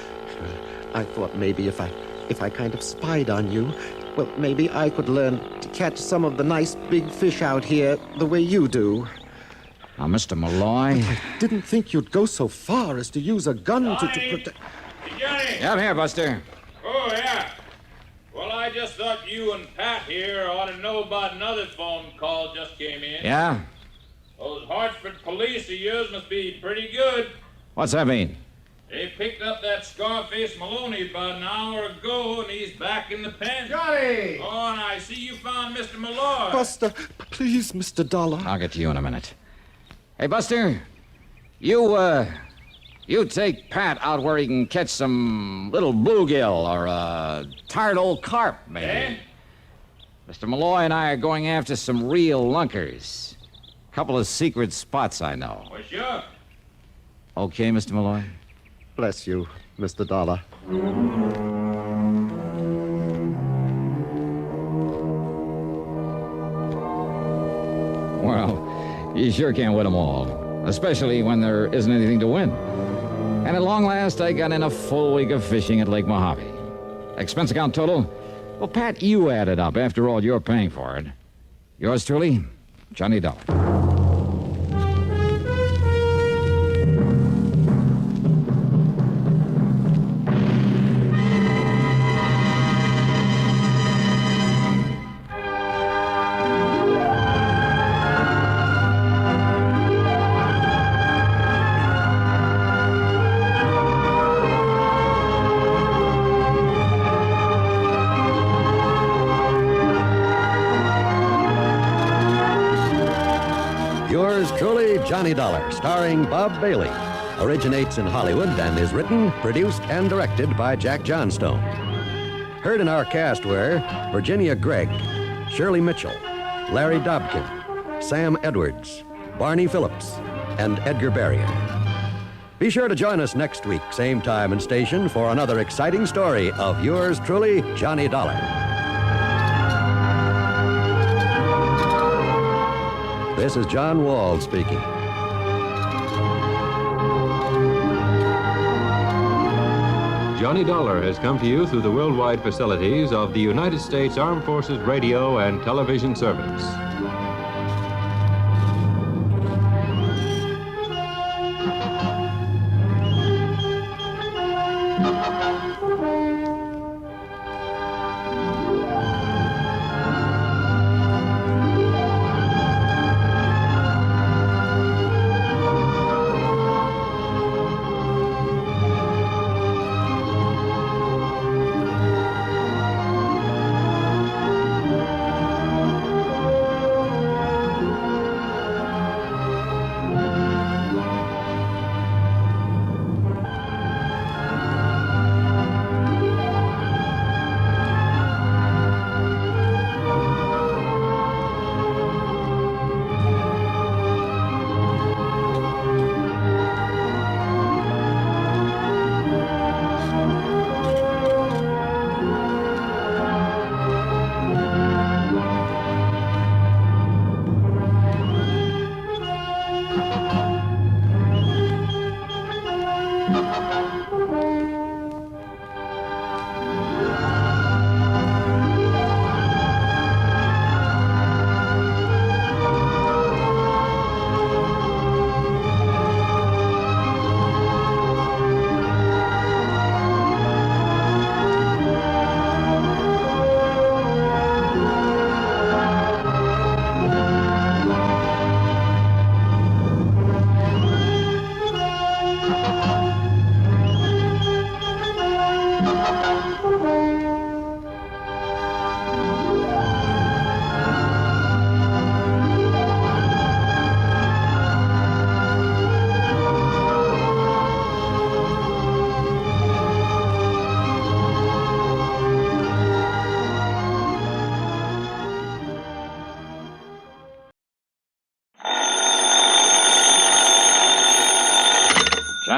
I thought maybe if I kind of spied on you, well, maybe I could learn to catch some of the nice big fish out here the way you do. Now, Mr. Malloy... I didn't think you'd go so far as to use a gun to protect... Johnny! Yeah, I'm here, Buster. Oh, yeah. Well, I just thought you and Pat here ought to know about another phone call just came in. Yeah? Those Hartford police of yours must be pretty good. What's that mean? They picked up that Scarface Maloney about an hour ago, and he's back in the pen. Johnny! Oh, and I see you found Mr. Malloy. Buster, please, Mr. Dollar. I'll get to you in a minute. Hey, Buster, you take Pat out where he can catch some little bluegill or a tired old carp, maybe. Eh? Mr. Malloy and I are going after some real lunkers. Couple of secret spots I know. Well, sure. Okay, Mr. Malloy? Bless you, Mr. Dollar. Well, you sure can't win them all, especially when there isn't anything to win. And at long last, I got in a full week of fishing at Lake Mojave. Expense account total? Well, Pat, you add it up. After all, you're paying for it. Yours truly, Johnny Dollar. Yours truly, Johnny Dollar, starring Bob Bailey. Originates in Hollywood and is written, produced, and directed by Jack Johnstone. Heard in our cast were Virginia Gregg, Shirley Mitchell, Larry Dobkin, Sam Edwards, Barney Phillips, and Edgar Barrier. Be sure to join us next week, same time and station, for another exciting story of yours truly, Johnny Dollar. This is John Wald speaking. Johnny Dollar has come to you through the worldwide facilities of the United States Armed Forces Radio and Television Service.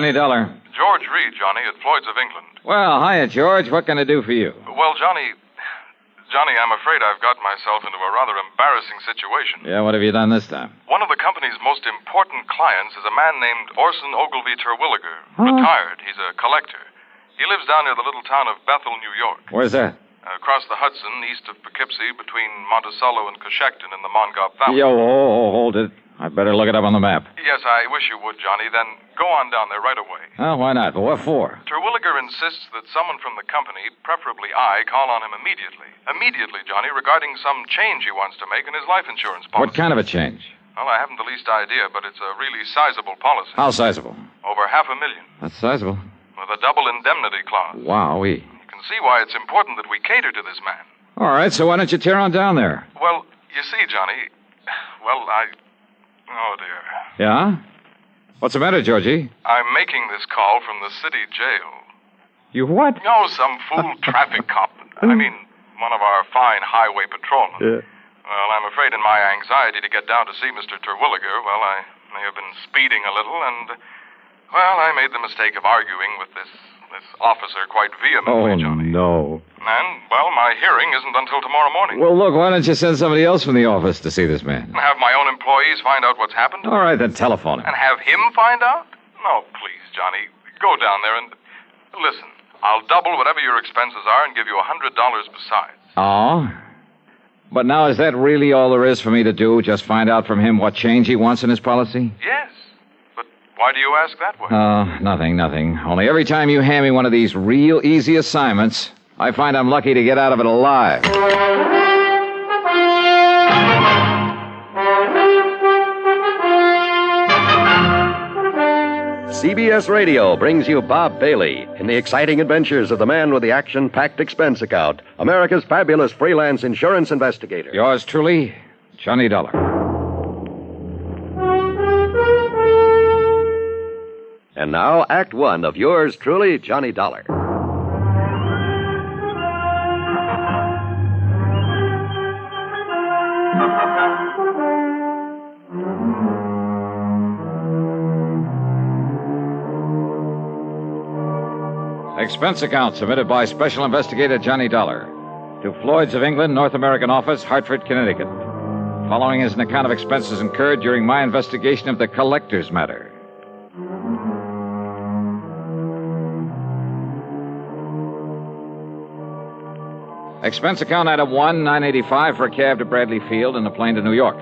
Johnny Dollar. George Reed, Johnny, at Floyd's of England. Well, hiya, George. What can I do for you? Well, Johnny, I'm afraid I've got myself into a rather embarrassing situation. Yeah, what have you done this time? One of the company's most important clients is a man named Orson Ogilvy Terwilliger, retired. He's a collector. He lives down near the little town of Bethel, New York. Where's that? Across the Hudson, east of Poughkeepsie, between Monticello and Coshocton in the Mongauk Valley. Yo, hold it. I better look it up on the map. Yes, I wish you would, Johnny. Then go on down there right away. Oh, why not? But what for? Terwilliger insists that someone from the company, preferably I, call on him immediately. Immediately, Johnny, regarding some change he wants to make in his life insurance policy. What kind of a change? Well, I haven't the least idea, but it's a really sizable policy. How sizable? Over $500,000. That's sizable. With a double indemnity clause. Wowee. You can see why it's important that we cater to this man. All right, so why don't you tear on down there? Well, you see, Johnny, oh, dear. Yeah? What's the matter, Georgie? I'm making this call from the city jail. You what? No, some fool traffic cop. I mean, one of our fine highway patrolmen. Yeah. Well, I'm afraid in my anxiety to get down to see Mr. Terwilliger, well, I may have been speeding a little, and, well, I made the mistake of arguing with this officer quite vehemently, Johnny. No. And, well, my hearing isn't until tomorrow morning. Well, look, why don't you send somebody else from the office to see this man? And have my own employees find out what's happened? All right, then telephone him. And have him find out? No, please, Johnny. Go down there and... Listen, I'll double whatever your expenses are and give you $100 besides. Oh? But now, is that really all there is for me to do? Just find out from him what change he wants in his policy? Yes. But why do you ask that way? Nothing. Only every time you hand me one of these real easy assignments, I find I'm lucky to get out of it alive. CBS Radio brings you Bob Bailey in the exciting adventures of the man with the action-packed expense account, America's fabulous freelance insurance investigator. Yours truly, Johnny Dollar. And now, Act One of yours truly, Johnny Dollar. Expense account submitted by Special Investigator Johnny Dollar to Floyd's of England, North American Office, Hartford, Connecticut. Following is an account of expenses incurred during my investigation of the collector's matter. Expense account item 1, $9.85 for a cab to Bradley Field and a plane to New York.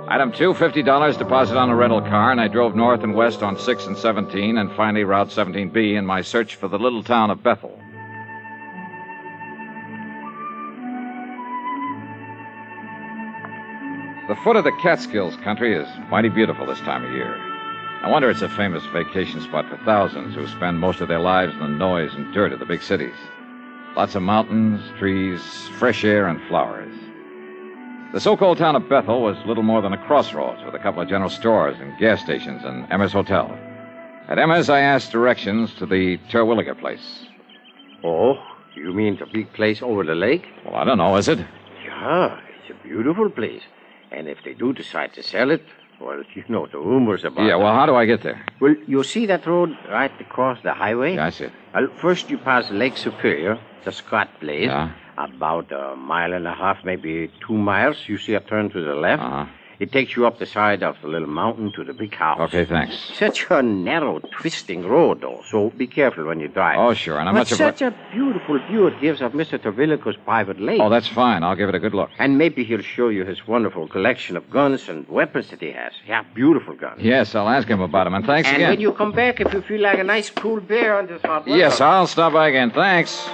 Item 2, $50 deposit on a rental car, and I drove north and west on 6 and 17, and finally Route 17B in my search for the little town of Bethel. The foot of the Catskills country is mighty beautiful this time of year. No wonder it's a famous vacation spot for thousands who spend most of their lives in the noise and dirt of the big cities. Lots of mountains, trees, fresh air, and flowers. The so-called town of Bethel was little more than a crossroads with a couple of general stores and gas stations and Emma's Hotel. At Emma's, I asked directions to the Terwilliger place. Oh, you mean the big place over the lake? Well, I don't know, is it? Yeah, it's a beautiful place. And if they do decide to sell it, well, you know the rumors about it. Yeah, well, how do I get there? Well, you see that road right across the highway? Yeah, I see it. Well, first you pass Lake Superior, the Scott place. Yeah. About a mile and a half, maybe 2 miles. You see a turn to the left. Uh-huh. It takes you up the side of the little mountain to the big house. Okay, thanks. Such a narrow, twisting road, though, so be careful when you drive. Oh, sure, and I'm but not sure... such a beautiful view it gives of Mr. Terwilliger's private lake. Oh, that's fine. I'll give it a good look. And maybe he'll show you his wonderful collection of guns and weapons that he has. Yeah, beautiful guns. Yes, I'll ask him about them, and thanks again. And when you come back, if you feel like a nice cool beer on this hot weather... Yes, I'll stop by again. Thanks.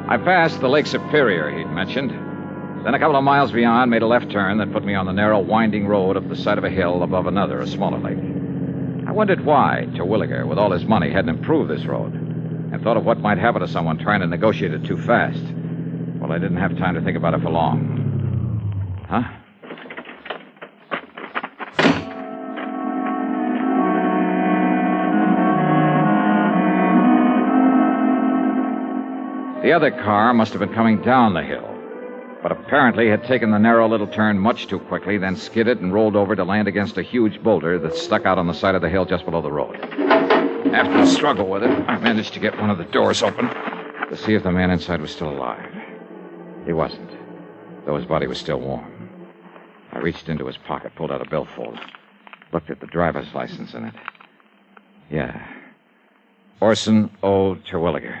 I passed the Lake Superior he'd mentioned. Then a couple of miles beyond, made a left turn that put me on the narrow, winding road up the side of a hill above another, a smaller lake. I wondered why Terwilliger, with all his money, hadn't improved this road, and thought of what might happen to someone trying to negotiate it too fast. Well, I didn't have time to think about it for long. Huh? The other car must have been coming down the hill, but apparently had taken the narrow little turn much too quickly, then skidded and rolled over to land against a huge boulder that stuck out on the side of the hill just below the road. After a struggle with it, I managed to get one of the doors open to see if the man inside was still alive. He wasn't, though his body was still warm. I reached into his pocket, pulled out a billfold, looked at the driver's license in it. Yeah. Orson O. Terwilliger.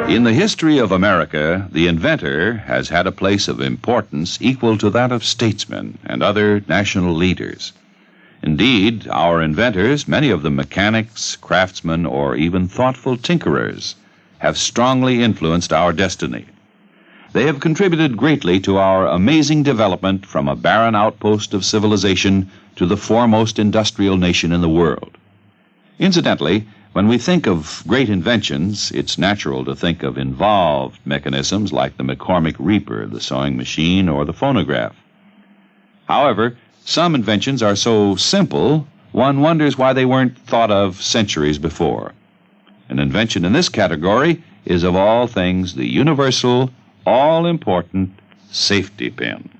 In the history of America, the inventor has had a place of importance equal to that of statesmen and other national leaders. Indeed, our inventors, many of them mechanics, craftsmen, or even thoughtful tinkerers, have strongly influenced our destiny. They have contributed greatly to our amazing development from a barren outpost of civilization to the foremost industrial nation in the world. Incidentally, when we think of great inventions, it's natural to think of involved mechanisms like the McCormick Reaper, the sewing machine, or the phonograph. However, some inventions are so simple, one wonders why they weren't thought of centuries before. An invention in this category is, of all things, the universal, all-important safety pin.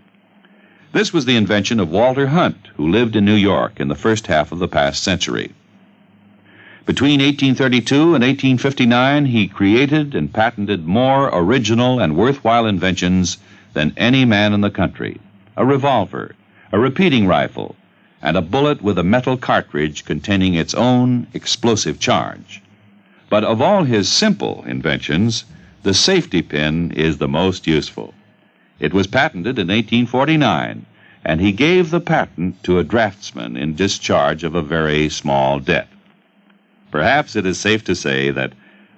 This was the invention of Walter Hunt, who lived in New York in the first half of the past century. Between 1832 and 1859, he created and patented more original and worthwhile inventions than any man in the country. A revolver, a repeating rifle, and a bullet with a metal cartridge containing its own explosive charge. But of all his simple inventions, the safety pin is the most useful. It was patented in 1849, and he gave the patent to a draftsman in discharge of a very small debt. Perhaps it is safe to say that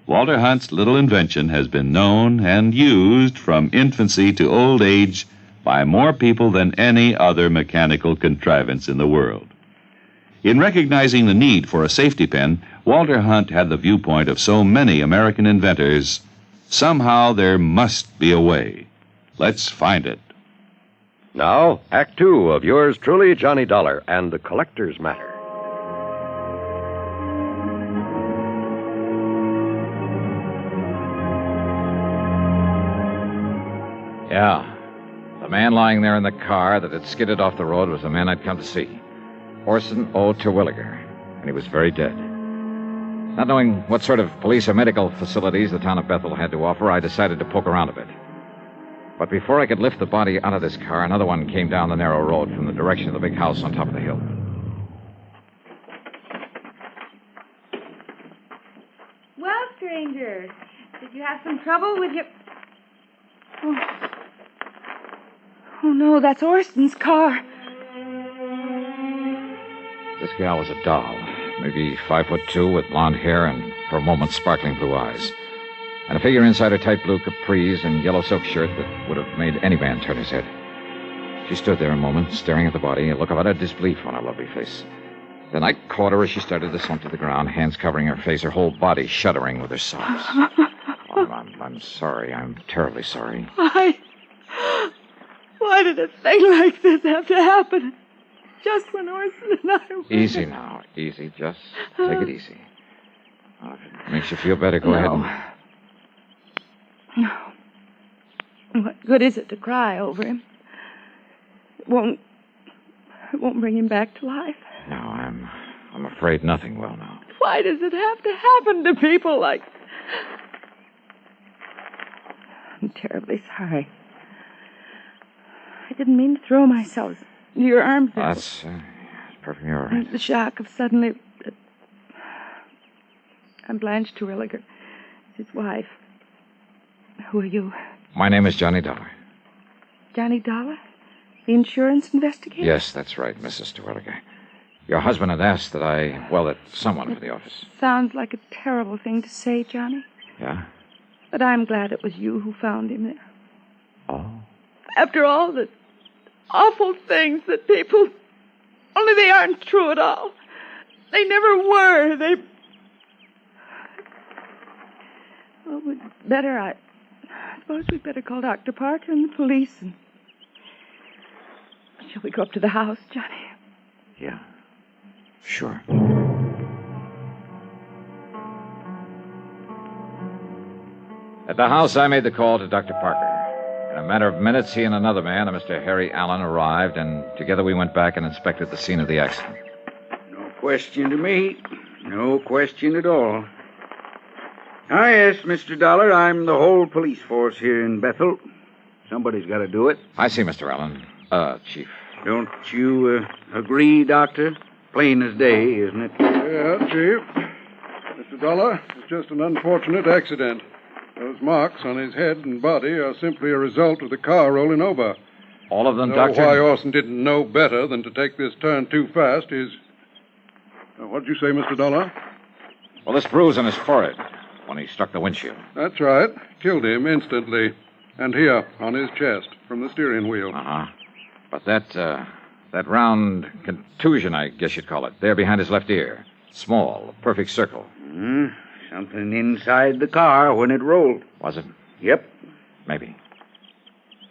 Walter Hunt's little invention has been known and used from infancy to old age by more people than any other mechanical contrivance in the world. In recognizing the need for a safety pin, Walter Hunt had the viewpoint of so many American inventors. Somehow there must be a way. Let's find it. Now, Act Two of yours truly, Johnny Dollar, and the Collector's Matter. Yeah. The man lying there in the car that had skidded off the road was the man I'd come to see. Orson O. Terwilliger. And he was very dead. Not knowing what sort of police or medical facilities the town of Bethel had to offer, I decided to poke around a bit. But before I could lift the body out of this car, another one came down the narrow road from the direction of the big house on top of the hill. Well, stranger, did you have some trouble with your... Oh, no, that's Orsten's car. This gal was a doll, maybe 5'2", with blonde hair and, for a moment, sparkling blue eyes. And a figure inside her tight blue capris and yellow silk shirt that would have made any man turn his head. She stood there a moment, staring at the body, a look of utter disbelief on her lovely face. Then I caught her as she started to slump to the ground, hands covering her face, her whole body shuddering with her sobs. I'm sorry. I'm terribly sorry. Why did a thing like this have to happen? Just when Orson and I were... Easy now. Easy. Just take it easy. If it makes you feel better, go ahead and... No. What good is it to cry over him? It won't bring him back to life. No, I'm afraid nothing will now. Why does it have to happen to people like... I'm terribly sorry. I didn't mean to throw myself into your arms. That's perfectly all right. The shock of suddenly... I'm Blanche Terwilliger, his wife. Who are you? My name is Johnny Dollar. Johnny Dollar? The insurance investigator? Yes, that's right, Mrs. Terwilliger. Your husband had asked that someone for the office. Sounds like a terrible thing to say, Johnny. Yeah? But I'm glad it was you who found him there. Oh? After all the awful things that people... Only they aren't true at all. They never were. Well, we'd better... I suppose we'd better call Dr. Parker and the police and... Shall we go up to the house, Johnny? Yeah. Sure. At the house, I made the call to Dr. Parker. In a matter of minutes, he and another man, a Mr. Harry Allen, arrived, and together we went back and inspected the scene of the accident. No question to me. No question at all. Ah, yes, Mr. Dollar, I'm the whole police force here in Bethel. Somebody's got to do it. I see, Mr. Allen. Chief. Don't you agree, Doctor? Plain as day, isn't it? Yeah, Chief. Mr. Dollar, it's just an unfortunate accident. Those marks on his head and body are simply a result of the car rolling over. All of them, Doctor? Why Orson didn't know better than to take this turn too fast is... what did you say, Mr. Dollar? Well, this bruise on his forehead when he struck the windshield. That's right. Killed him instantly. And here, on his chest, from the steering wheel. Uh-huh. But that round contusion, I guess you'd call it, there behind his left ear. Small, perfect circle. Something inside the car when it rolled. Was it? Yep. Maybe.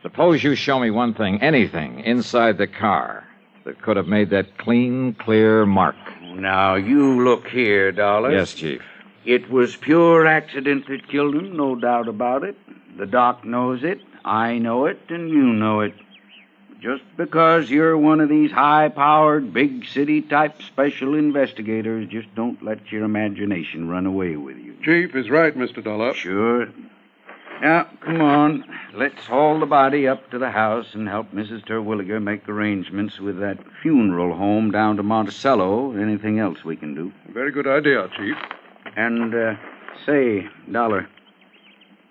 Suppose you show me one thing, anything, inside the car that could have made that clean, clear mark. Now, you look here, Dollar. Yes, Chief. It was pure accident that killed him, no doubt about it. The doc knows it, I know it, and you know it. Just because you're one of these high-powered, big-city-type special investigators, just don't let your imagination run away with you. Chief is right, Mr. Dollar. Sure. Now, come on. Let's haul the body up to the house and help Mrs. Terwilliger make arrangements with that funeral home down to Monticello. Anything else we can do. Very good idea, Chief. And, say, Dollar,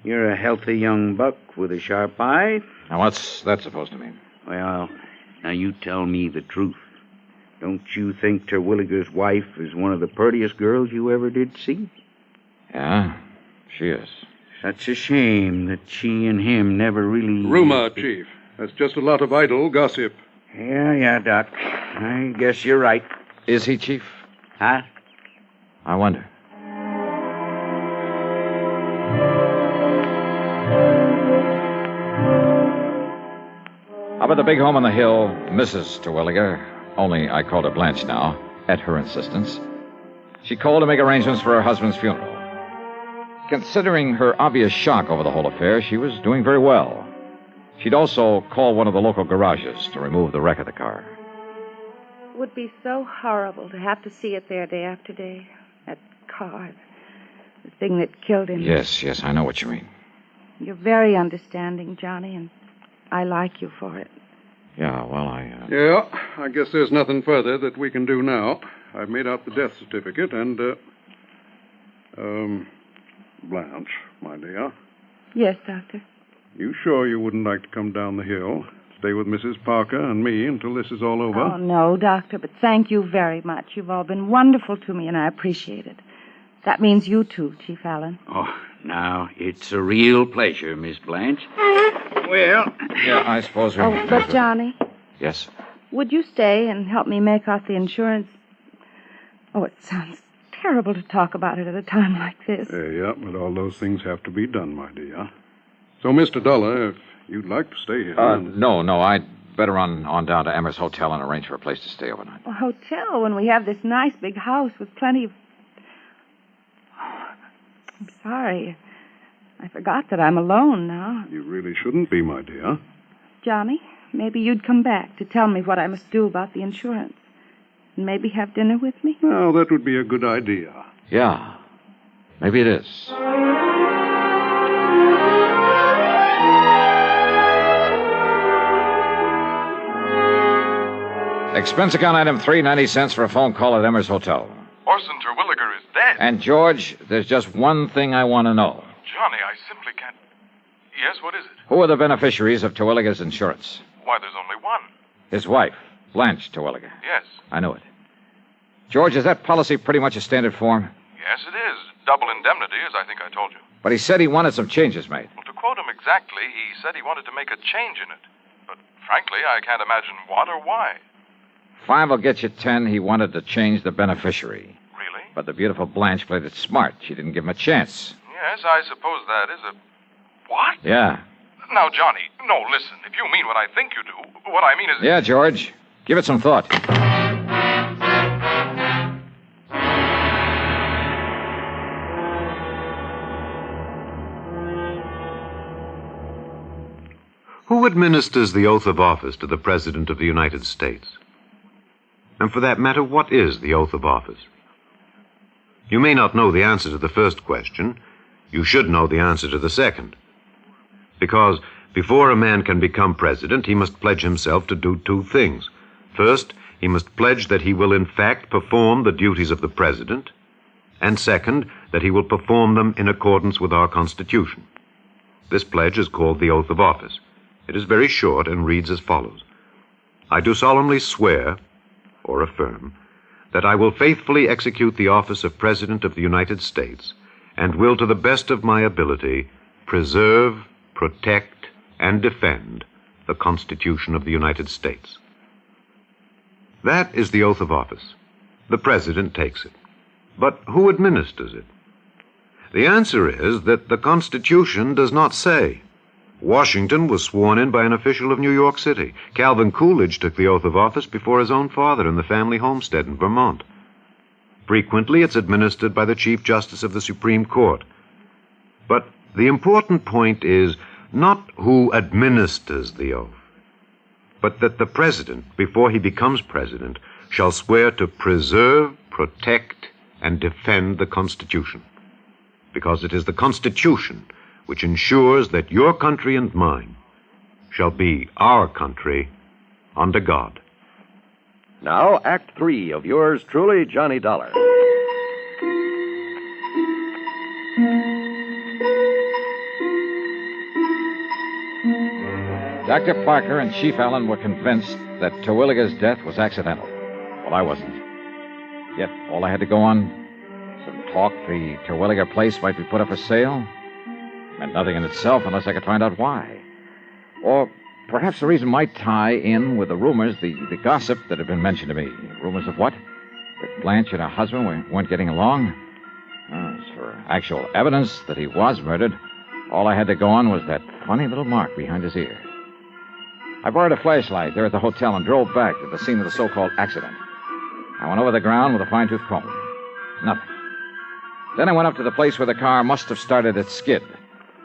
you're a healthy young buck with a sharp eye. Now, what's that supposed to mean? Well, now you tell me the truth. Don't you think Terwilliger's wife is one of the prettiest girls you ever did see? Yeah, she is. Such a shame that she and him never really... Rumor, Chief. That's just a lot of idle gossip. Yeah, Doc. I guess you're right. Is he, Chief? Huh? I wonder. Up at the big home on the hill, Mrs. Terwilliger, only I called her Blanche now, at her insistence, she called to make arrangements for her husband's funeral. Considering her obvious shock over the whole affair, she was doing very well. She'd also call one of the local garages to remove the wreck of the car. It would be so horrible to have to see it there day after day. That car, the thing that killed him. Yes, I know what you mean. You're very understanding, Johnny, and I like you for it. Yeah, well, Yeah, I guess there's nothing further that we can do now. I've made out the death certificate and, Blanche, my dear, Yes, Doctor. you sure you wouldn't like to come down the hill, stay with Mrs. Parker and me until this is all over? Oh, no, Doctor, but thank you very much. You've all been wonderful to me, and I appreciate it. That means you too, Chief Allen. Oh, now, it's a real pleasure, Miss Blanche. Well... Yeah, I suppose we... Oh, but Johnny, Yes? would you stay and help me make out the insurance? Oh, it sounds terrible to talk about it at a time like this. Yeah, but all those things have to be done, my dear. So, Mr. Dollar, if you'd like to stay here... No, I'd better on down to Emmer's Hotel and arrange for a place to stay overnight. A hotel when we have this nice big house with plenty of... I'm sorry. I forgot that I'm alone now. You really shouldn't be, my dear. Johnny, maybe you'd come back to tell me what I must do about the insurance. And maybe have dinner with me? Well, that would be a good idea. Yeah, maybe it is. Expense account item 3, 90 cents for a phone call at Emmer's Hotel. Orson Terwilliger is dead. And, George, there's just one thing I want to know. Johnny, I simply can't... Yes, what is it? Who are the beneficiaries of Terwilliger's insurance? Why, there's only one. His wife, Blanche Terwilliger. Yes. I knew it. George, is that policy pretty much a standard form? Yes, it is. Double indemnity, as I think I told you. But he said he wanted some changes made. Well, to quote him exactly, he said he wanted to make a change in it. But frankly, I can't imagine what or why. 5 will get you 10. He wanted to change the beneficiary. Really? But the beautiful Blanche played it smart. She didn't give him a chance. Yes, I suppose that is a... What? Yeah. Now, Johnny, no, listen. If you mean what I think you do, what I mean is... Yeah, George. Give it some thought. Who administers the oath of office to the President of the United States? And for that matter, what is the oath of office? You may not know the answer to the first question. You should know the answer to the second. Because before a man can become president, he must pledge himself to do 2 things. First, he must pledge that he will in fact perform the duties of the president, and second, that he will perform them in accordance with our Constitution. This pledge is called the oath of office. It is very short and reads as follows. I do solemnly swear, or affirm, that I will faithfully execute the office of President of the United States, and will, to the best of my ability, preserve, protect, and defend the Constitution of the United States. That is the oath of office. The President takes it. But who administers it? The answer is that the Constitution does not say. Washington was sworn in by an official of New York City. Calvin Coolidge took the oath of office before his own father in the family homestead in Vermont. Frequently, it's administered by the Chief Justice of the Supreme Court. But the important point is not who administers the oath, but that the President, before he becomes President, shall swear to preserve, protect, and defend the Constitution. Because it is the Constitution which ensures that your country and mine shall be our country under God. Now, Act 3 of yours truly, Johnny Dollar. Dr. Parker and Chief Allen were convinced that Terwilliger's death was accidental. Well, I wasn't. Yet, all I had to go on, some talk the Terwilliger place might be put up for sale, meant nothing in itself unless I could find out why. Or perhaps the reason might tie in with the rumors, the gossip that had been mentioned to me. Rumors of what? That Blanche and her husband weren't getting along? As for actual evidence that he was murdered, all I had to go on was that funny little mark behind his ear. I borrowed a flashlight there at the hotel and drove back to the scene of the so-called accident. I went over the ground with a fine-tooth comb. Nothing. Then I went up to the place where the car must have started its skid.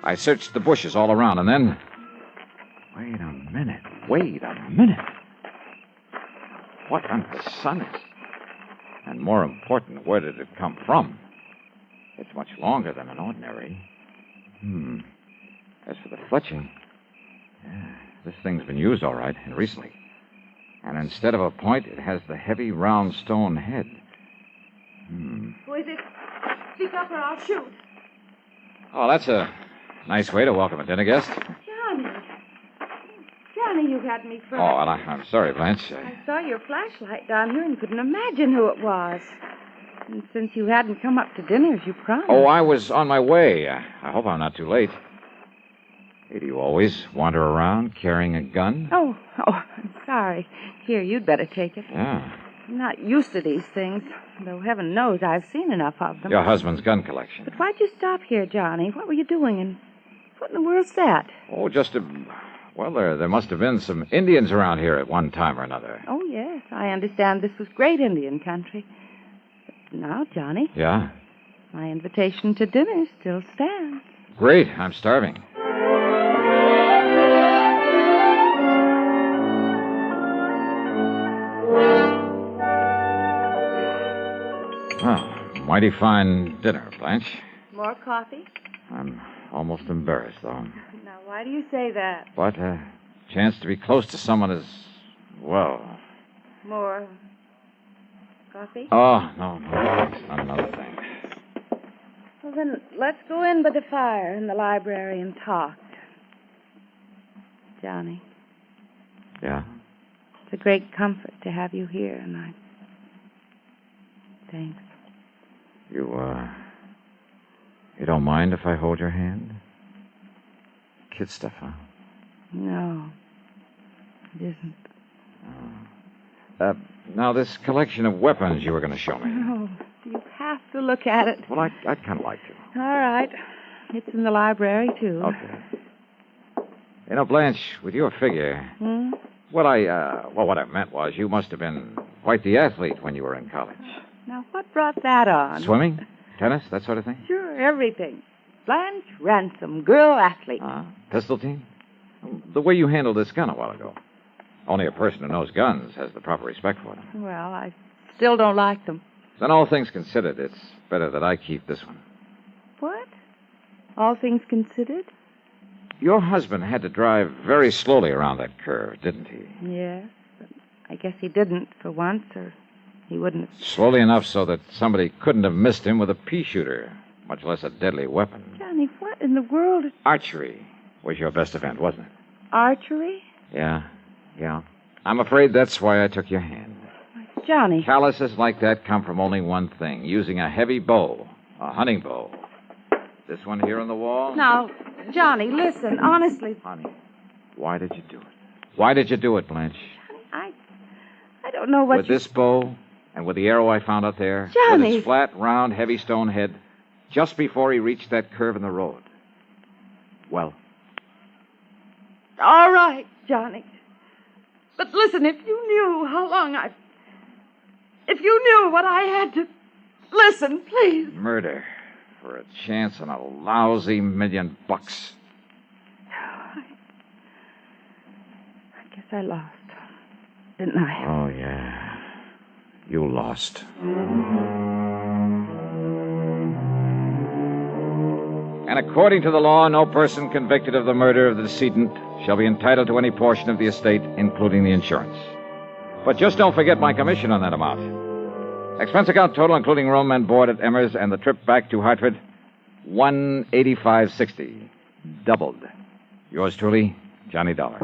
I searched the bushes all around, and then... Wait a minute. What under the sun is... And more important, where did it come from? It's much longer than an ordinary. As for the fletching... Yeah, this thing's been used all right, and recently. And instead of a point, it has the heavy, round stone head. Who is it? Speak up or I'll shoot. Oh, that's a nice way to welcome a dinner guest. Johnny. Johnny, you had me frightened. Oh, well, I'm sorry, Blanche. I saw your flashlight down here and couldn't imagine who it was. And since you hadn't come up to dinner as you promised. Oh, I was on my way. I hope I'm not too late. Hey, do you always wander around carrying a gun? Oh, I'm sorry. Here, you'd better take it. Yeah. I'm not used to these things, though heaven knows I've seen enough of them. Your husband's gun collection. But why'd you stop here, Johnny? What were you doing, and what in the world's that? Oh, just a... Well, there must have been some Indians around here at one time or another. Oh, yes, I understand this was great Indian country. But now, Johnny, Yeah? my invitation to dinner still stands. Great. I'm starving. Oh, mighty fine dinner, Blanche. More coffee? I'm almost embarrassed, though. Now, why do you say that? But a chance to be close to someone is, well... More coffee? Oh, no, thanks. Not another thing. Well, then, let's go in by the fire in the library and talk. Johnny, Yeah? it's a great comfort to have you here, and I... Thanks. You don't mind if I hold your hand? Kid stuff, huh? No, it isn't. Now, this collection of weapons you were going to show me. No, you have to look at it. Well, I'd kind of like to. All right. It's in the library, too. Okay. You know, Blanche, with your figure, Hmm? what I meant was you must have been quite the athlete when you were in college. Now, what brought that on? Swimming? Tennis? That sort of thing? Sure, everything. Blanche Ransom, girl athlete. Pistol team? The way you handled this gun a while ago. Only a person who knows guns has the proper respect for them. Well, I still don't like them. Then all things considered, it's better that I keep this one. What? All things considered? Your husband had to drive very slowly around that curve, didn't he? Yes. But I guess he didn't for once, or he wouldn't have... Slowly enough so that somebody couldn't have missed him with a pea shooter, much less a deadly weapon. Johnny, what in the world is... Archery was your best event, wasn't it? Archery? Yeah. I'm afraid that's why I took your hand. Johnny. Calluses like that come from only one thing, using a heavy bow, a hunting bow. This one here on the wall? Now, Johnny, listen, honestly. Honey, why did you do it? Why did you do it, Blanche? I don't know what With this bow and with the arrow I found out there. Johnny. With its flat, round, heavy stone head, just before he reached that curve in the road. Well, All right, Johnny. But listen, if you knew how long if you knew what I had to... Listen, please. murder for a chance on a lousy $1,000,000. I guess I lost, didn't I? Oh, yeah. You lost. And according to the law, no person convicted of the murder of the decedent shall be entitled to any portion of the estate, including the insurance. But just don't forget my commission on that amount. Expense account total, including room and board at Emmer's and the trip back to Hartford, $185.60. Doubled. Yours truly, Johnny Dollar.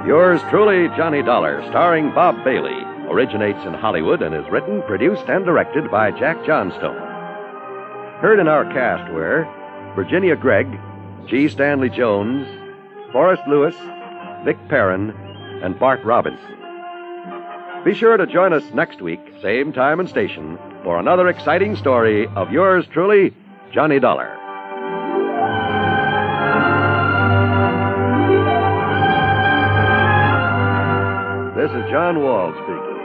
Yours truly, Johnny Dollar, starring Bob Bailey, originates in Hollywood and is written, produced, and directed by Jack Johnstone. Heard in our cast were Virginia Gregg, G. Stanley Jones, Forrest Lewis, Vic Perrin, and Bart Robinson. Be sure to join us next week, same time and station, for another exciting story of yours truly, Johnny Dollar. This is John Wall speaking.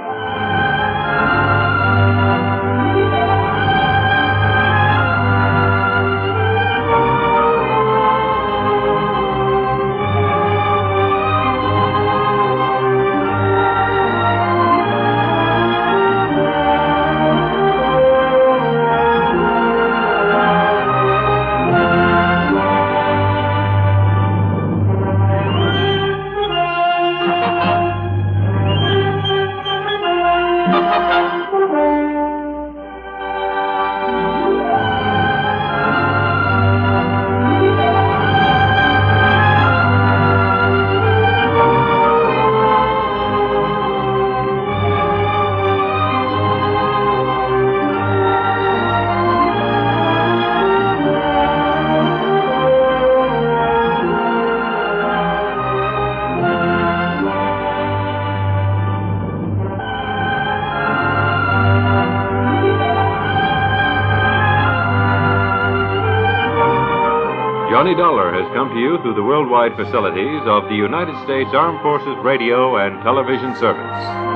Johnny Dollar has come to you through the worldwide facilities of the United States Armed Forces Radio and Television Service.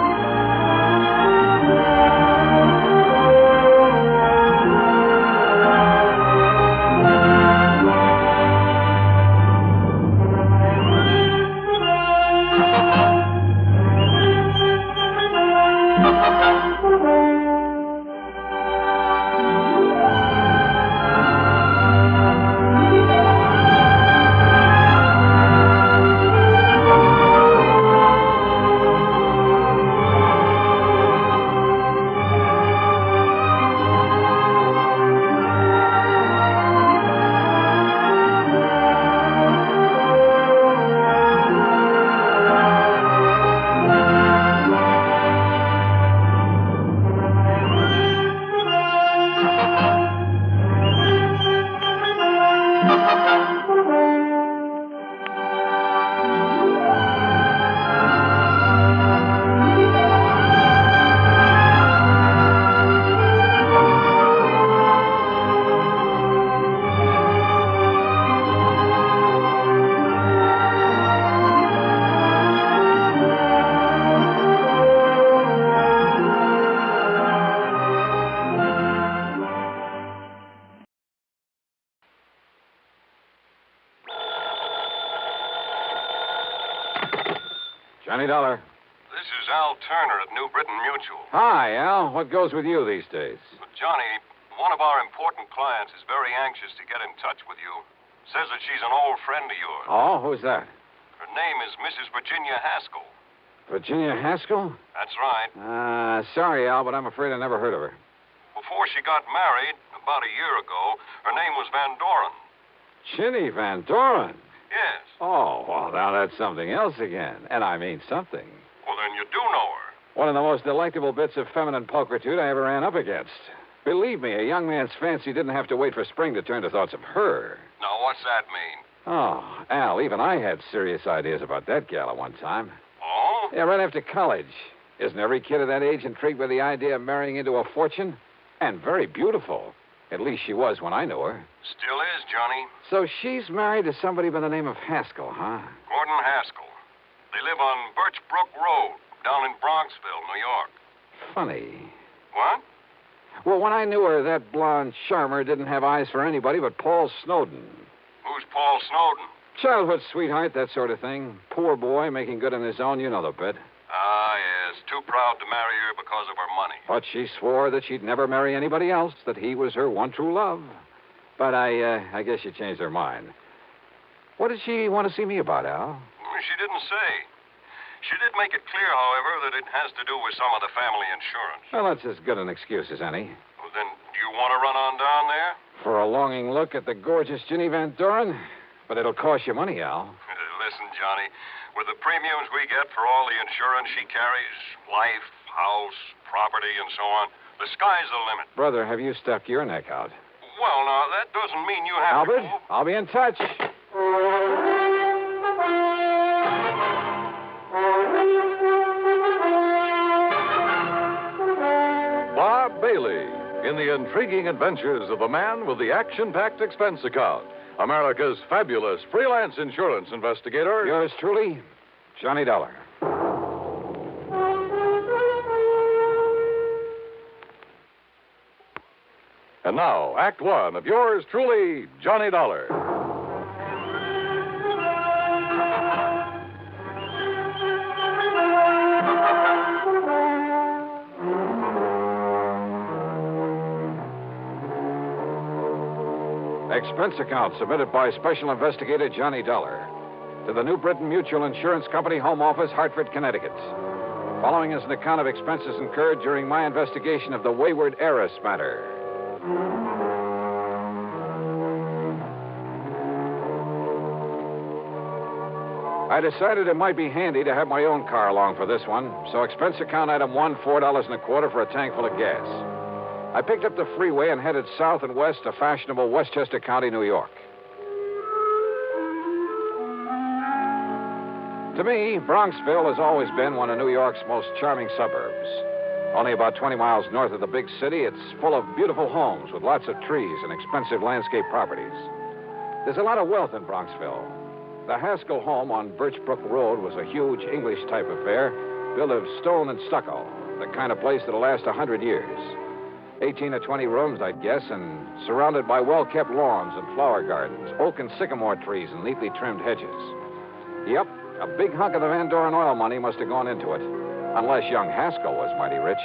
Johnny Dollar. This is Al Turner at New Britain Mutual. Hi, Al. What goes with you these days? Johnny, one of our important clients is very anxious to get in touch with you. Says that she's an old friend of yours. Oh, who's that? Her name is Mrs. Virginia Haskell. Virginia Haskell? That's right. Sorry, Al, but I'm afraid I never heard of her. Before she got married, about a year ago, her name was Van Doren. Chinny Van Doren? Yes. Oh, well, now that's something else again. And I mean something. Well, then you do know her. One of the most delectable bits of feminine pulchritude I ever ran up against. Believe me, a young man's fancy didn't have to wait for spring to turn to thoughts of her. Now, what's that mean? Oh, Al, even I had serious ideas about that gal at one time. Oh? Yeah, right after college. Isn't every kid of that age intrigued by the idea of marrying into a fortune? And very beautiful. At least she was when I knew her. Still is, Johnny. So she's married to somebody by the name of Haskell, huh? Gordon Haskell. They live on Birch Brook Road, down in Bronxville, New York. Funny. What? Well, when I knew her, that blonde charmer didn't have eyes for anybody but Paul Snowden. Who's Paul Snowden? Childhood sweetheart, that sort of thing. Poor boy, making good on his own, you know the bit. Ah, yes. Too proud to marry her because of her money. But she swore that she'd never marry anybody else, that he was her one true love. But I guess she changed her mind. What did she want to see me about, Al? She didn't say. She did make it clear, however, that it has to do with some of the family insurance. Well, that's as good an excuse as any. Well, then, do you want to run on down there? For a longing look at the gorgeous Ginny Van Doren? But it'll cost you money, Al. Listen, Johnny, with the premiums we get for all the insurance she carries, life, house, property, and so on, the sky's the limit. Brother, have you stuck your neck out? Well, now, that doesn't mean you have Albert, to... I'll be in touch. Bob Bailey in the intriguing adventures of the man with the action-packed expense account. America's fabulous freelance insurance investigator. Yours truly, Johnny Dollar. And now, Act One of yours truly, Johnny Dollar. Expense account submitted by Special Investigator Johnny Dollar to the New Britain Mutual Insurance Company, Home Office, Hartford, Connecticut. Following is an account of expenses incurred during my investigation of the Wayward heiress matter. I decided it might be handy to have my own car along for this one, so expense account item 1, $4.25 for a tank full of gas. I picked up the freeway and headed south and west to fashionable Westchester County, New York. To me, Bronxville has always been one of New York's most charming suburbs. Only about 20 miles north of the big city, it's full of beautiful homes with lots of trees and expensive landscape properties. There's a lot of wealth in Bronxville. The Haskell home on Birchbrook Road was a huge English-type affair, built of stone and stucco, the kind of place that'll last 100 years. 18 or 20 rooms, I'd guess, and surrounded by well-kept lawns and flower gardens, oak and sycamore trees and neatly trimmed hedges. Yep, a big hunk of the Van Doren oil money must have gone into it, unless young Haskell was mighty rich.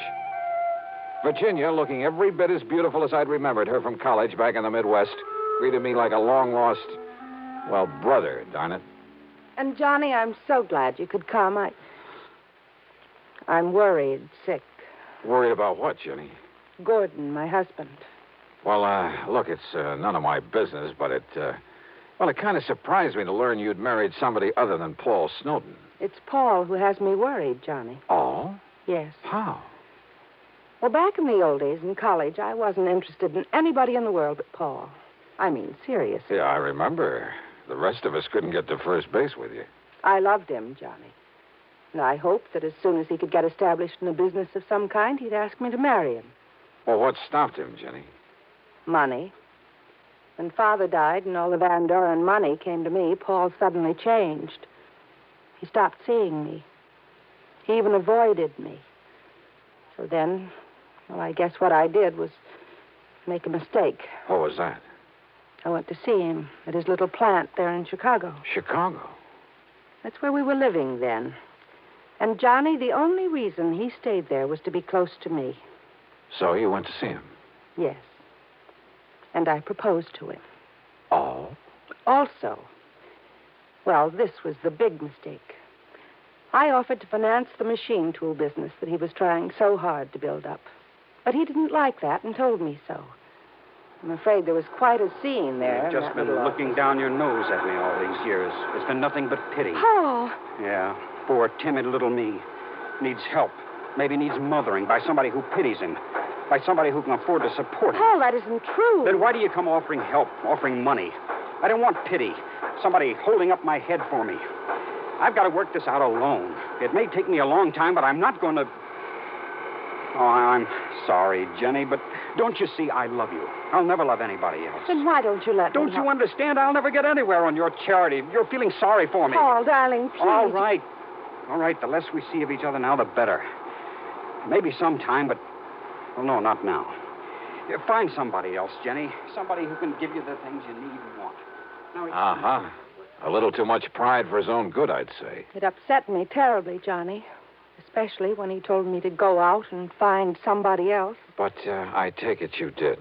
Virginia, looking every bit as beautiful as I'd remembered her from college back in the Midwest, greeted me like a long-lost, well, brother, darn it. And, Johnny, I'm so glad you could come. I'm worried, sick. Worried about what, Jenny? Gordon, my husband. Well, look, it's none of my business, but it kind of surprised me to learn you'd married somebody other than Paul Snowden. It's Paul who has me worried, Johnny. Oh? Yes. How? Well, back in the old days in college, I wasn't interested in anybody in the world but Paul. I mean, seriously. Yeah, I remember. The rest of us couldn't get to first base with you. I loved him, Johnny. And I hoped that as soon as he could get established in a business of some kind, he'd ask me to marry him. Well, what stopped him, Jenny? Money. When Father died and all the Van Doren money came to me, Paul suddenly changed. He stopped seeing me. He even avoided me. So then, well, I guess what I did was make a mistake. What was that? I went to see him at his little plant there in Chicago. Chicago? That's where we were living then. And, Johnny, the only reason he stayed there was to be close to me. So you went to see him? Yes. And I proposed to him. Oh? Also, well, this was the big mistake. I offered to finance the machine tool business that he was trying so hard to build up. But he didn't like that and told me so. I'm afraid there was quite a scene there. You've just been looking down your nose at me all these years. It's been nothing but pity. Paul! Yeah, poor, timid little me. Needs help. Maybe needs mothering by somebody who pities him. By somebody who can afford to support him. Paul, that isn't true. Then why do you come offering help, offering money? I don't want pity. Somebody holding up my head for me. I've got to work this out alone. It may take me a long time, but I'm not going to... Oh, I'm sorry, Jenny, but don't you see I love you? I'll never love anybody else. Then why don't you let me Don't you understand? I'll never get anywhere on your charity. You're feeling sorry for me. Paul, darling, please. All right. All right, the less we see of each other now, the better. Maybe sometime, but... Well, no, not now. Find somebody else, Jenny. Somebody who can give you the things you need and want. Now, Uh-huh. A little too much pride for his own good, I'd say. It upset me terribly, Johnny. Especially when he told me to go out and find somebody else. But I take it you did.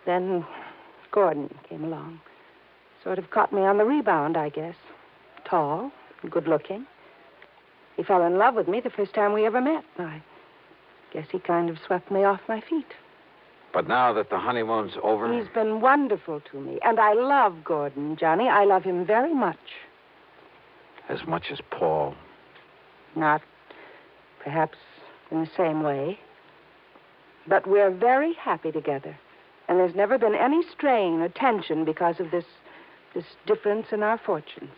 Then Gordon came along. Sort of caught me on the rebound, I guess. Tall, good-looking. He fell in love with me the first time we ever met. I guess he kind of swept me off my feet. But now that the honeymoon's over... He's been wonderful to me. And I love Gordon, Johnny. I love him very much. As much as Paul? Not perhaps in the same way. But we're very happy together. And there's never been any strain or tension because of this difference in our fortunes.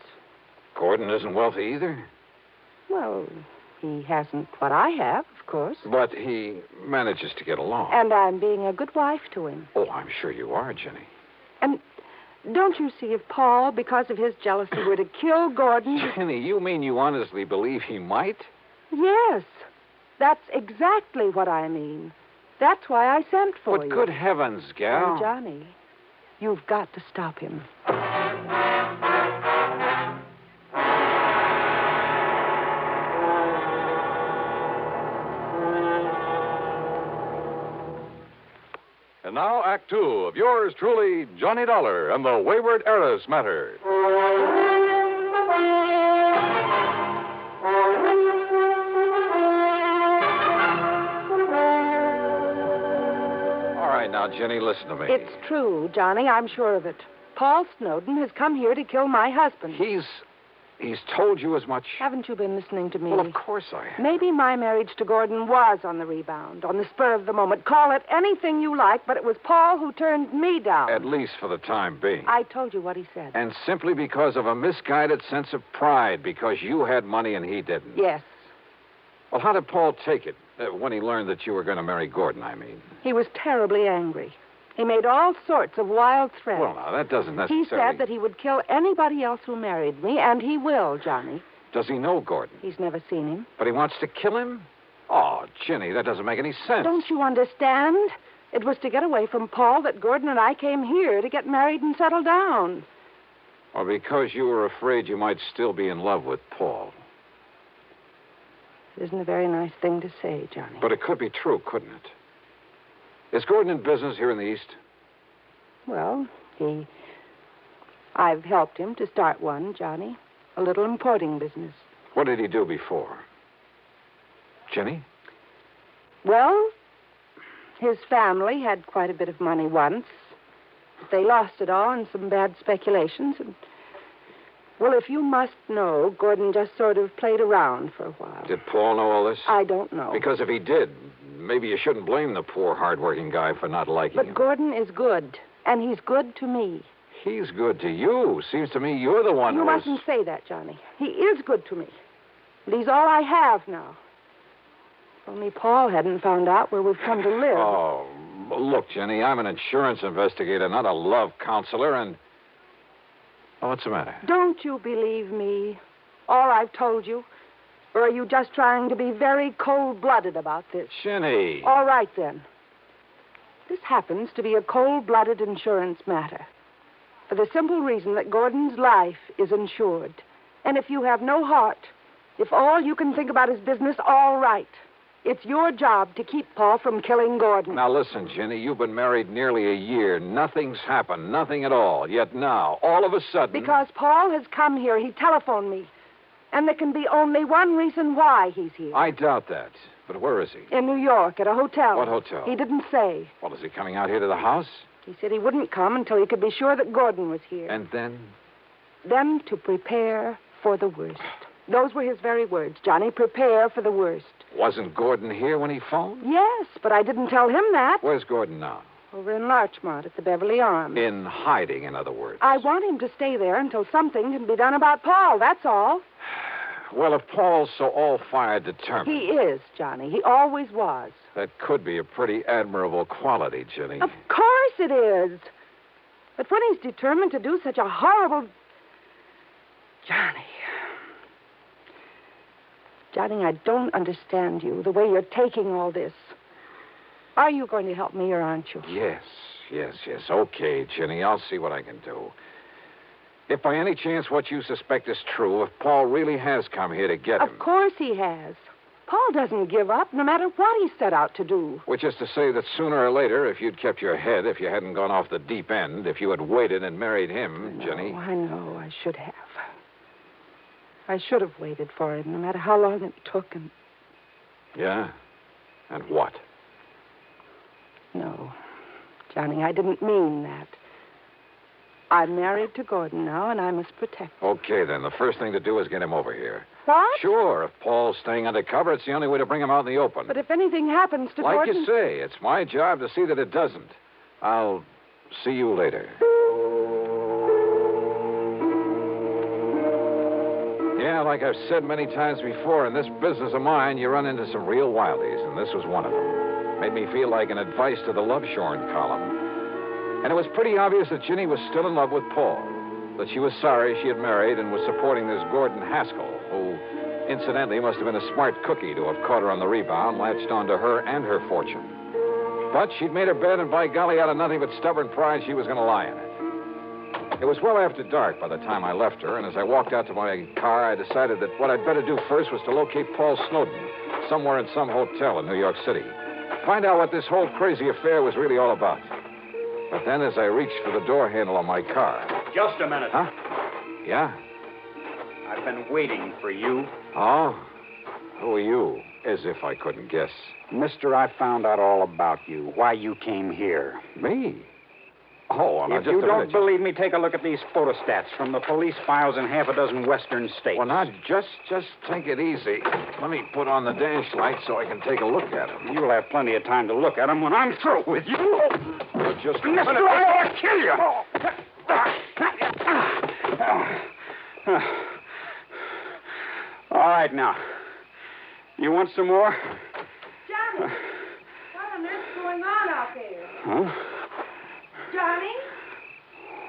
Gordon isn't wealthy either? Well, he hasn't what I have, of course. But he manages to get along. And I'm being a good wife to him. Oh, I'm sure you are, Jenny. And don't you see, if Paul, because of his jealousy, were to kill Gordon... Jenny, you mean you honestly believe he might? Yes. That's exactly what I mean. That's why I sent for But you. good heavens, gal. Oh, Johnny, you've got to stop him. And now, Act Two of yours truly, Johnny Dollar and the Wayward Heiress Matter. All right, now, Jenny, listen to me. It's true, Johnny. I'm sure of it. Paul Snowden has come here to kill my husband. He's told you as much? Haven't you been listening to me? Well, of course I have. Maybe my marriage to Gordon was on the rebound, on the spur of the moment. Call it anything you like, but it was Paul who turned me down. At least for the time being. I told you what he said. And simply because of a misguided sense of pride, because you had money and he didn't. Yes. Well, how did Paul take it when he learned that you were going to marry Gordon, I mean? He was terribly angry. He made all sorts of wild threats. Well, now, that doesn't necessarily... He said that he would kill anybody else who married me, and he will, Johnny. Does he know Gordon? He's never seen him. But he wants to kill him? Oh, Jenny, that doesn't make any sense. Don't you understand? It was to get away from Paul that Gordon and I came here to get married and settle down. Well, because you were afraid you might still be in love with Paul. It isn't a very nice thing to say, Johnny. But it could be true, couldn't it? Is Gordon in business here in the East? Well, I've helped him to start one, Johnny. A little importing business. What did he do before? Jenny? Well, his family had quite a bit of money once. But they lost it all in some bad speculations. And, well, if you must know, Gordon just sort of played around for a while. Did Paul know all this? I don't know. Because if he did, maybe you shouldn't blame the poor, hard-working guy for not liking him. But Gordon is good, and he's good to me. He's good to you. Seems to me you're the one You who mustn't say that, Johnny. He is good to me. But he's all I have now. If only Paul hadn't found out where we've come to live. Oh, look, Jenny, I'm an insurance investigator, not a love counselor, and... Oh, what's the matter? Don't you believe me? All I've told you? Or are you just trying to be very cold-blooded about this? Jenny! All right, then. This happens to be a cold-blooded insurance matter. For the simple reason that Gordon's life is insured. And if you have no heart, if all you can think about is business, all right. It's your job to keep Paul from killing Gordon. Now, listen, Jenny, you've been married nearly a year. Nothing's happened, nothing at all. Yet now, all of a sudden... Because Paul has come here. He telephoned me. And there can be only one reason why he's here. I doubt that. But where is he? In New York, at a hotel. What hotel? He didn't say. Well, is he coming out here to the house? He said he wouldn't come until he could be sure that Gordon was here. And then? Then to prepare for the worst. Those were his very words, Johnny. Prepare for the worst. Wasn't Gordon here when he phoned? Yes, but I didn't tell him that. Where's Gordon now? Over in Larchmont at the Beverly Arms. In hiding, in other words. I want him to stay there until something can be done about Paul, that's all. Well, if Paul's so all-fired determined... He is, Johnny. He always was. That could be a pretty admirable quality, Jenny. Of course it is. But when he's determined to do such a horrible... Johnny, I don't understand you, the way you're taking all this. Are you going to help me or aren't you? Yes. Okay, Jenny, I'll see what I can do. If by any chance what you suspect is true, if Paul really has come here to get him... Of course he has. Paul doesn't give up, no matter what he set out to do. Which is to say that sooner or later, if you'd kept your head, if you hadn't gone off the deep end, if you had waited and married him, Jenny... I know, I should have. I should have waited for him, no matter how long it took. And Yeah? And what? No, Johnny, I didn't mean that. I'm married to Gordon now, and I must protect him. Okay, then. The first thing to do is get him over here. What? Sure. If Paul's staying undercover, it's the only way to bring him out in the open. But if anything happens to like Gordon... you say, it's my job to see that it doesn't. I'll see you later. Yeah, like I've said many times before, in this business of mine, you run into some real wildies, and this was one of them. Made me feel like an advice to the love-shorn column. And it was pretty obvious that Ginny was still in love with Paul, that she was sorry she had married and was supporting this Gordon Haskell, who, incidentally, must have been a smart cookie to have caught her on the rebound, latched onto her and her fortune. But she'd made her bed, and by golly, out of nothing but stubborn pride, she was going to lie in it. It was well after dark by the time I left her, and as I walked out to my car, I decided that what I'd better do first was to locate Paul Snowden somewhere in some hotel in New York City. Find out what this whole crazy affair was really all about. But then as I reached for the door handle on my car... Just a minute. Huh? Yeah? I've been waiting for you. Oh? Who are you? As if I couldn't guess. Mister, I found out all about you. Why you came here. Me? Oh, well, now, if just you a don't minute. believe me, take a look at these photostats from the police files in half a dozen western states. Well, now, just take it easy. Let me put on the dash light so I can take a look at them. You'll have plenty of time to look at them when I'm through with you. Well, just a Mister, minute. I ought to kill you. All right, now. You want some more? Johnny, what on earth's going on out there? Huh? Johnny?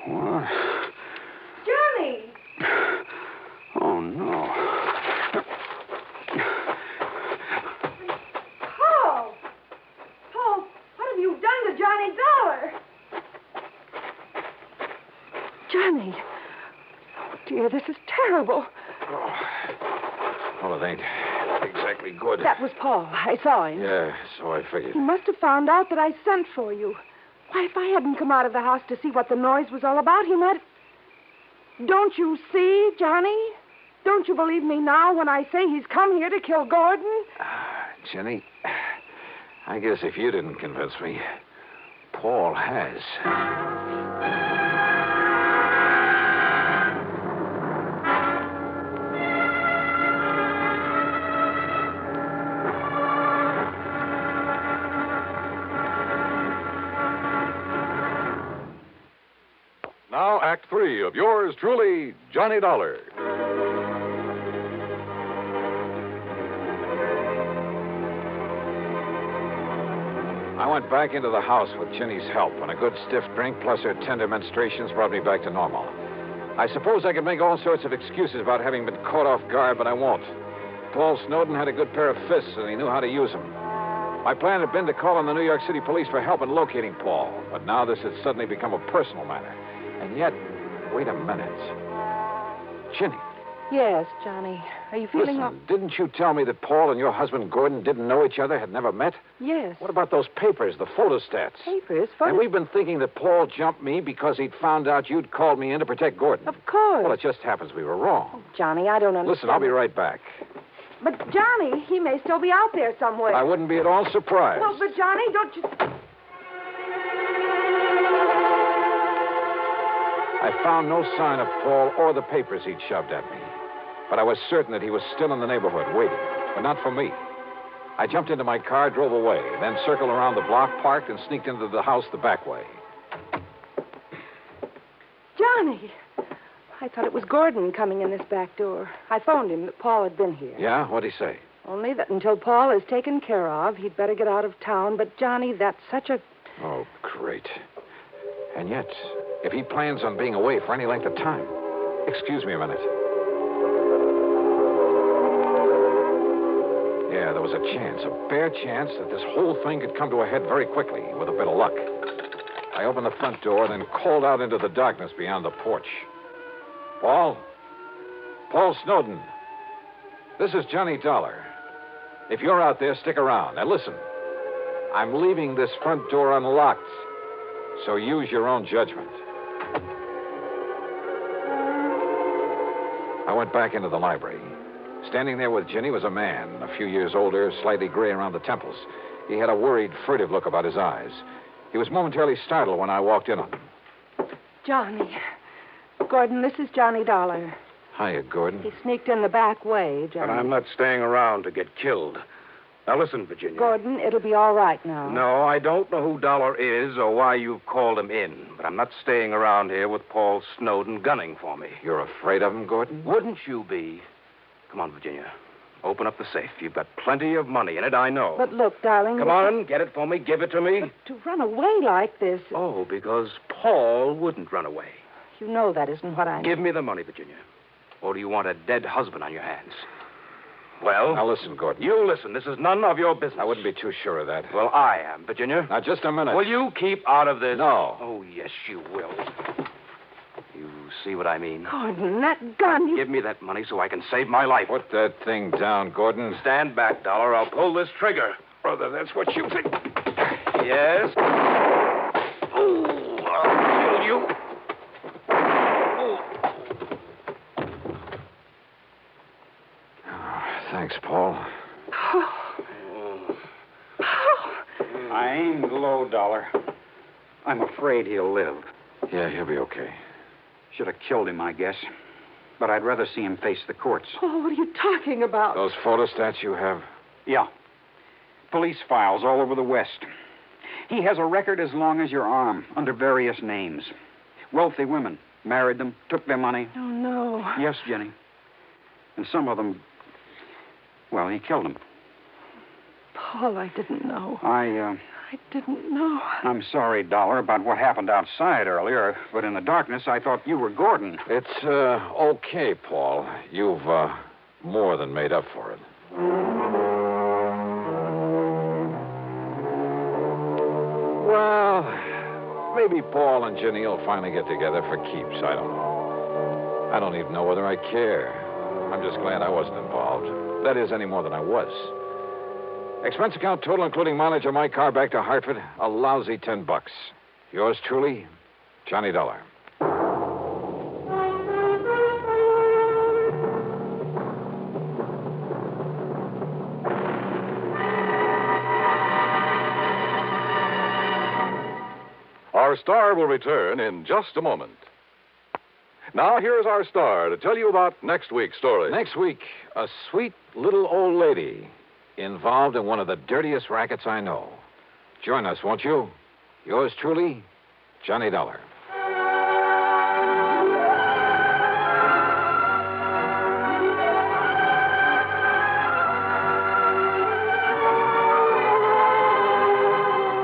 What? Johnny! Oh, no. Paul! Paul, what have you done to Johnny Dollar? Johnny! Oh, dear, this is terrible. Well, it ain't exactly good. That was Paul. I saw him. Yeah, so I figured. He must have found out that I sent for you. Why, if I hadn't come out of the house to see what the noise was all about, he might... Don't you see, Johnny? Don't you believe me now when I say he's come here to kill Gordon? Jenny, I guess if you didn't convince me, Paul has. Now, Act 3 of yours truly, Johnny Dollar. I went back into the house with Ginny's help, and a good stiff drink plus her tender menstruations brought me back to normal. I suppose I could make all sorts of excuses about having been caught off guard, but I won't. Paul Snowden had a good pair of fists, and he knew how to use them. My plan had been to call on the New York City police for help in locating Paul, but now this had suddenly become a personal matter. And yet, wait a minute. Ginny. Yes, Johnny. Are you feeling Listen, didn't you tell me that Paul and your husband Gordon didn't know each other, had never met? Yes. What about those papers, the photostats? Papers? And we've been thinking that Paul jumped me because he'd found out you'd called me in to protect Gordon. Of course. Well, it just happens we were wrong. Johnny, I don't understand. Listen, I'll be right back. But, Johnny, he may still be out there somewhere. I wouldn't be at all surprised. Well, but, Johnny, don't you... I found no sign of Paul or the papers he'd shoved at me. But I was certain that he was still in the neighborhood, waiting. But not for me. I jumped into my car, drove away, then circled around the block, parked, and sneaked into the house the back way. Johnny! I thought it was Gordon coming in this back door. I phoned him that Paul had been here. Yeah? What'd he say? Only that until Paul is taken care of, he'd better get out of town. But, Johnny, that's such a... Oh, great. And yet, if he plans on being away for any length of time... Excuse me a minute. Yeah, there was a chance, a bare chance, that this whole thing could come to a head very quickly, with a bit of luck. I opened the front door, then called out into the darkness beyond the porch. Paul? Paul Snowden. This is Johnny Dollar. If you're out there, stick around. Now, listen. I'm leaving this front door unlocked, so use your own judgment. I went back into the library. Standing there with Ginny was a man, a few years older, slightly gray around the temples. He had a worried, furtive look about his eyes. He was momentarily startled when I walked in on him. Johnny. Gordon, this is Johnny Dollar. Hiya, Gordon. He sneaked in the back way, Johnny. But I'm not staying around to get killed. Now, listen, Virginia. Gordon, it'll be all right now. No, I don't know who Dollar is or why you've called him in, but I'm not staying around here with Paul Snowden gunning for me. You're afraid of him, Gordon? Wouldn't you be? Come on, Virginia. Open up the safe. You've got plenty of money in it, I know. But look, darling... Come on, get it for me. Give it to me. But to run away like this... Oh, because Paul wouldn't run away. You know that isn't what I mean. Give me the money, Virginia. Or do you want a dead husband on your hands? Well? Now, listen, Gordon. You listen. This is none of your business. I wouldn't be too sure of that. Well, I am. Virginia? Now, just a minute. Will you keep out of this? No. Oh, yes, you will. You see what I mean? Gordon, that gun, you... Give me that money so I can save my life. Put that thing down, Gordon. Stand back, Dollar. I'll pull this trigger. Brother, that's what you think. Yes? Oh, I'll kill you. Thanks, Paul. I aimed low, Dollar. I'm afraid he'll live. Yeah, he'll be okay. Should have killed him, I guess. But I'd rather see him face the courts. Oh, what are you talking about? Those photostats you have? Yeah. Police files all over the West. He has a record as long as your arm, under various names. Wealthy women. Married them, took their money. Oh, no. Yes, Jenny. And some of them... Well, he killed them. Paul, I didn't know. I didn't know. I'm sorry, Dollar, about what happened outside earlier, but in the darkness, I thought you were Gordon. It's, okay, Paul. You've, more than made up for it. Well, maybe Paul and Ginny will finally get together for keeps. I don't know. I don't even know whether I care. I'm just glad I wasn't involved. That is, any more than I was. Expense account total, including mileage of my car back to Hartford, a lousy $10. Yours truly, Johnny Dollar. Our star will return in just a moment. Now, here's our star to tell you about next week's story. Next week, a sweet little old lady involved in one of the dirtiest rackets I know. Join us, won't you? Yours truly, Johnny Dollar.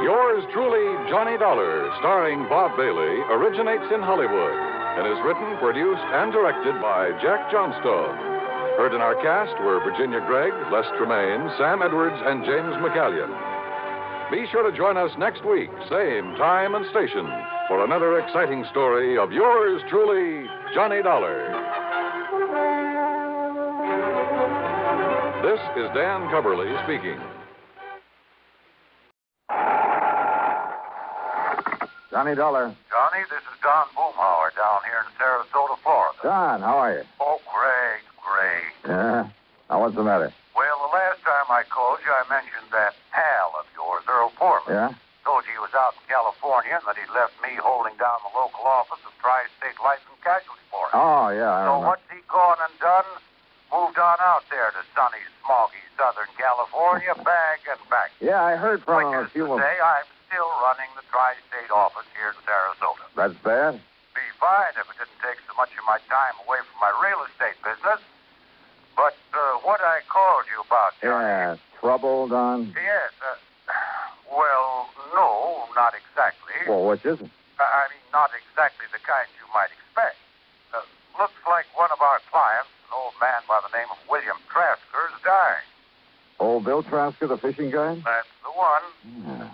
Yours truly, Johnny Dollar, starring Bob Bailey, originates in Hollywood and is written, produced, and directed by Jack Johnstone. Heard in our cast were Virginia Gregg, Les Tremaine, Sam Edwards, and James McCallion. Be sure to join us next week, same time and station, for another exciting story of yours truly, Johnny Dollar. This is Dan Cubberly speaking. Johnny Dollar. Johnny, this is Don Boomhauer down here in Sarasota, Florida. Don, how are you? Oh, great. Yeah? Now, what's the matter? Well, the last time I called you, I mentioned that pal of yours, Earl Foreman. Yeah? Told you he was out in California and that he'd left me holding down the local office of Tri-State Life and Casualty for him. Oh, yeah. So what's he gone and done? Moved on out there to sunny, smoggy Southern California, bag and back. Yeah, I heard from him a few Which is to say, I'm still running the Tri-State office here in Sarasota. That's bad? Be fine if it didn't take so much of my time away from my real estate business. But what I called you about, Johnny... Yeah, trouble, Don? Yes, well, no, not exactly. Well, which is it? I mean, not exactly the kind you might expect. Looks like one of our clients, an old man by the name of William Trasker, is dying. Old Bill Trasker, the fishing guy? That's the one. Yeah.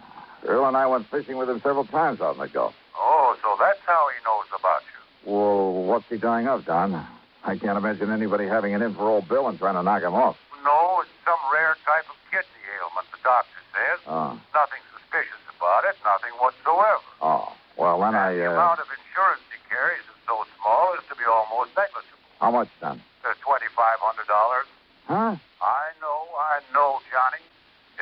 Earl and I went fishing with him several times out in the Gulf. Oh, so that's how he knows about you. Well, what's he dying of, Don? I can't imagine anybody having it in for old Bill and trying to knock him off. No, it's some rare type of kidney ailment, the doctor says. Oh. Nothing suspicious about it, nothing whatsoever. Oh, well, then The amount of insurance he carries is so small as to be almost negligible. How much, Don? $2,500. Huh? I know, Johnny.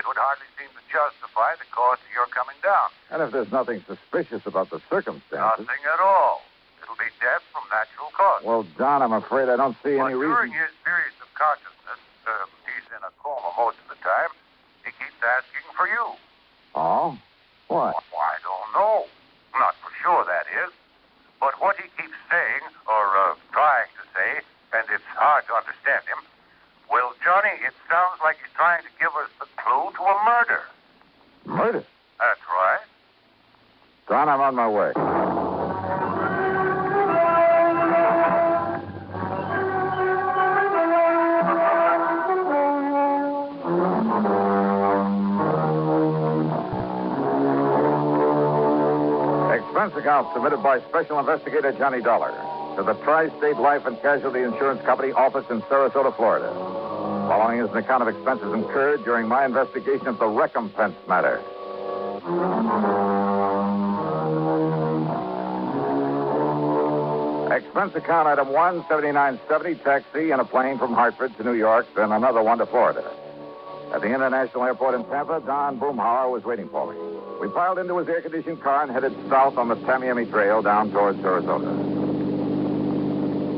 It would hardly seem to justify the cost of your coming down. And if there's nothing suspicious about the circumstances... Nothing at all. It'll be death from natural causes. Well, Don, I'm afraid I don't see any During reason... his periods of consciousness, he's in a coma most of the time, he keeps asking for you. Oh? What? Well, I don't know. Not for sure, that is. But what he keeps saying, or trying to say, and it's hard to understand him, well, Johnny, it sounds like he's trying to give us the clue to a murder. Murder? That's right. Don, I'm on my way. Expense account submitted by Special Investigator Johnny Dollar to the Tri-State Life and Casualty Insurance Company office in Sarasota, Florida. Following is an account of expenses incurred during my investigation of the recompense matter. Expense account item 1, $79.70, taxi and a plane from Hartford to New York, then another one to Florida. At the International Airport in Tampa, Don Boomhauer was waiting for me. We piled into his air-conditioned car and headed south on the Tamiami Trail down towards Sarasota.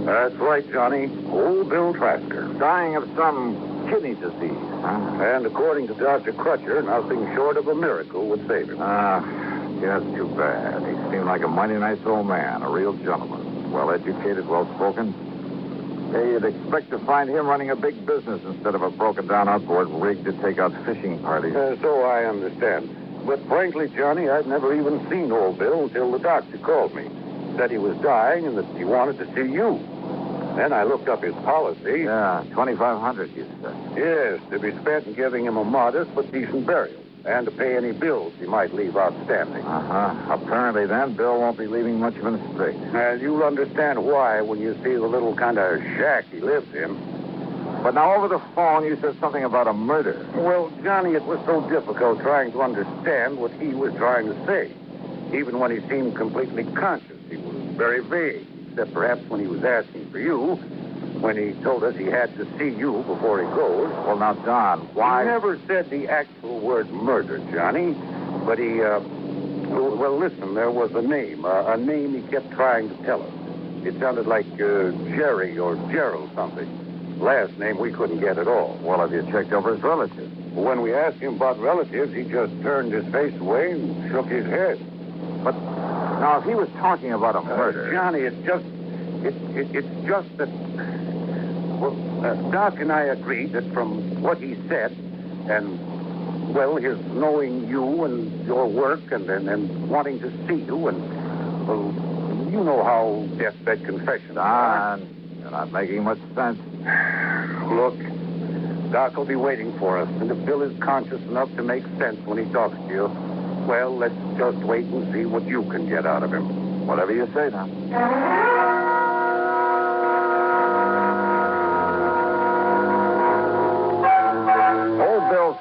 That's right, Johnny. Old Bill Trasker. Dying of some kidney disease, huh? And according to Dr. Crutcher, nothing short of a miracle would save him. Yes, too bad. He seemed like a mighty nice old man, a real gentleman. Well-educated, well-spoken. Hey, you'd expect to find him running a big business instead of a broken-down outboard rig to take out fishing parties. So I understand. But frankly, Johnny, I've never even seen old Bill until the doctor called me. Said he was dying and that he wanted to see you. Then I looked up his policy. Yeah, $2,500, you said. Yes, to be spent in giving him a modest but decent burial. And to pay any bills he might leave outstanding. Apparently, then, Bill won't be leaving much of an estate. And you'll understand why when you see the little kind of shack he lives in. But now, over the phone, you said something about a murder. Well, Johnny, it was so difficult trying to understand what he was trying to say. Even when he seemed completely conscious, he was very vague, except perhaps when he was asking for you. When he told us he had to see you before he goes. Well, now, Don, why? He never said the actual word murder, Johnny. But he, well, listen, there was a name he kept trying to tell us. It sounded like Jerry or Gerald something. Last name we couldn't get at all. Well, have you checked over his relatives? When we asked him about relatives, he just turned his face away and shook his head. But now, if he was talking about a murder... Johnny, it's just that... Well, Doc and I agreed that from what he said, and, well, his knowing you and your work and wanting to see you, and, well, you know how deathbed confessions are. You're not making much sense. Look, Doc will be waiting for us, and if Bill is conscious enough to make sense when he talks to you, well, let's just wait and see what you can get out of him. Whatever you say now.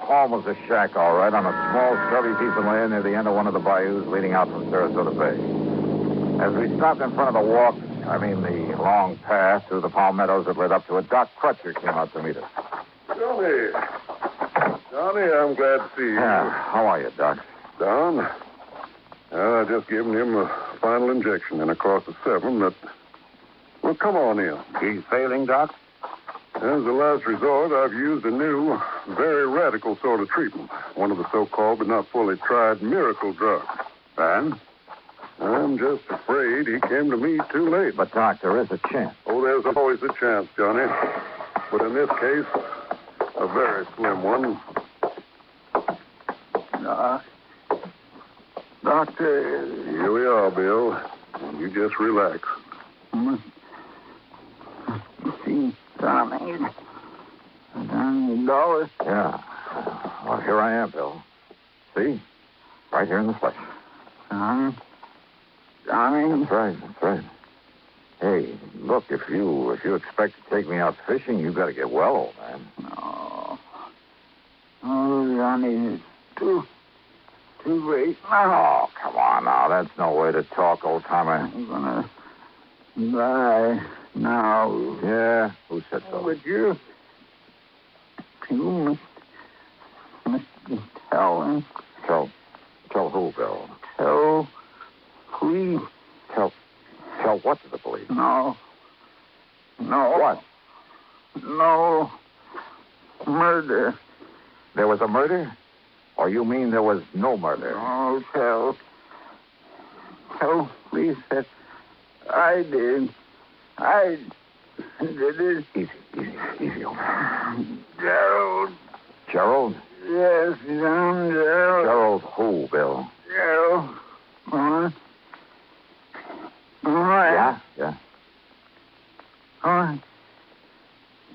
Home was a shack, all right, on a small, scrubby piece of land near the end of one of the bayous leading out from Sarasota Bay. As we stopped in front of the the long path through the palmettos that led up to it, Doc Crutcher came out to meet us. Johnny, I'm glad to see you. Yeah, how are you, Doc? Don? I just given him a final injection in a course of 7 that... Well, come on in. He's failing, Doc? As a last resort, I've used a new, very radical sort of treatment. One of the so-called but not fully tried miracle drugs. And? I'm just afraid he came to me too late. But, Doc, there is a chance. Oh, there's always a chance, Johnny. But in this case, a very slim one. Doctor... Here we are, Bill. You just relax. See, Johnny Dollar? Yeah. Well, here I am, Bill. See? Right here in the flesh. Johnny? That's right. Hey, look, if you expect to take me out fishing, you've got to get well, old man. No. Oh, Johnny, it's too late now. Oh, come on now. That's no way to talk, old-timer. I'm gonna die now. Yeah? Who said so? Would you must tell him? Tell who, Bill? Tell police. Tell what to the police? No. What? No. Murder. There was a murder? Or you mean there was no murder? No, tell police that I did. I did it. Easy, old man. Gerald. Gerald? Yes, I'm Gerald. Gerald who, Bill? Gerald. Yeah.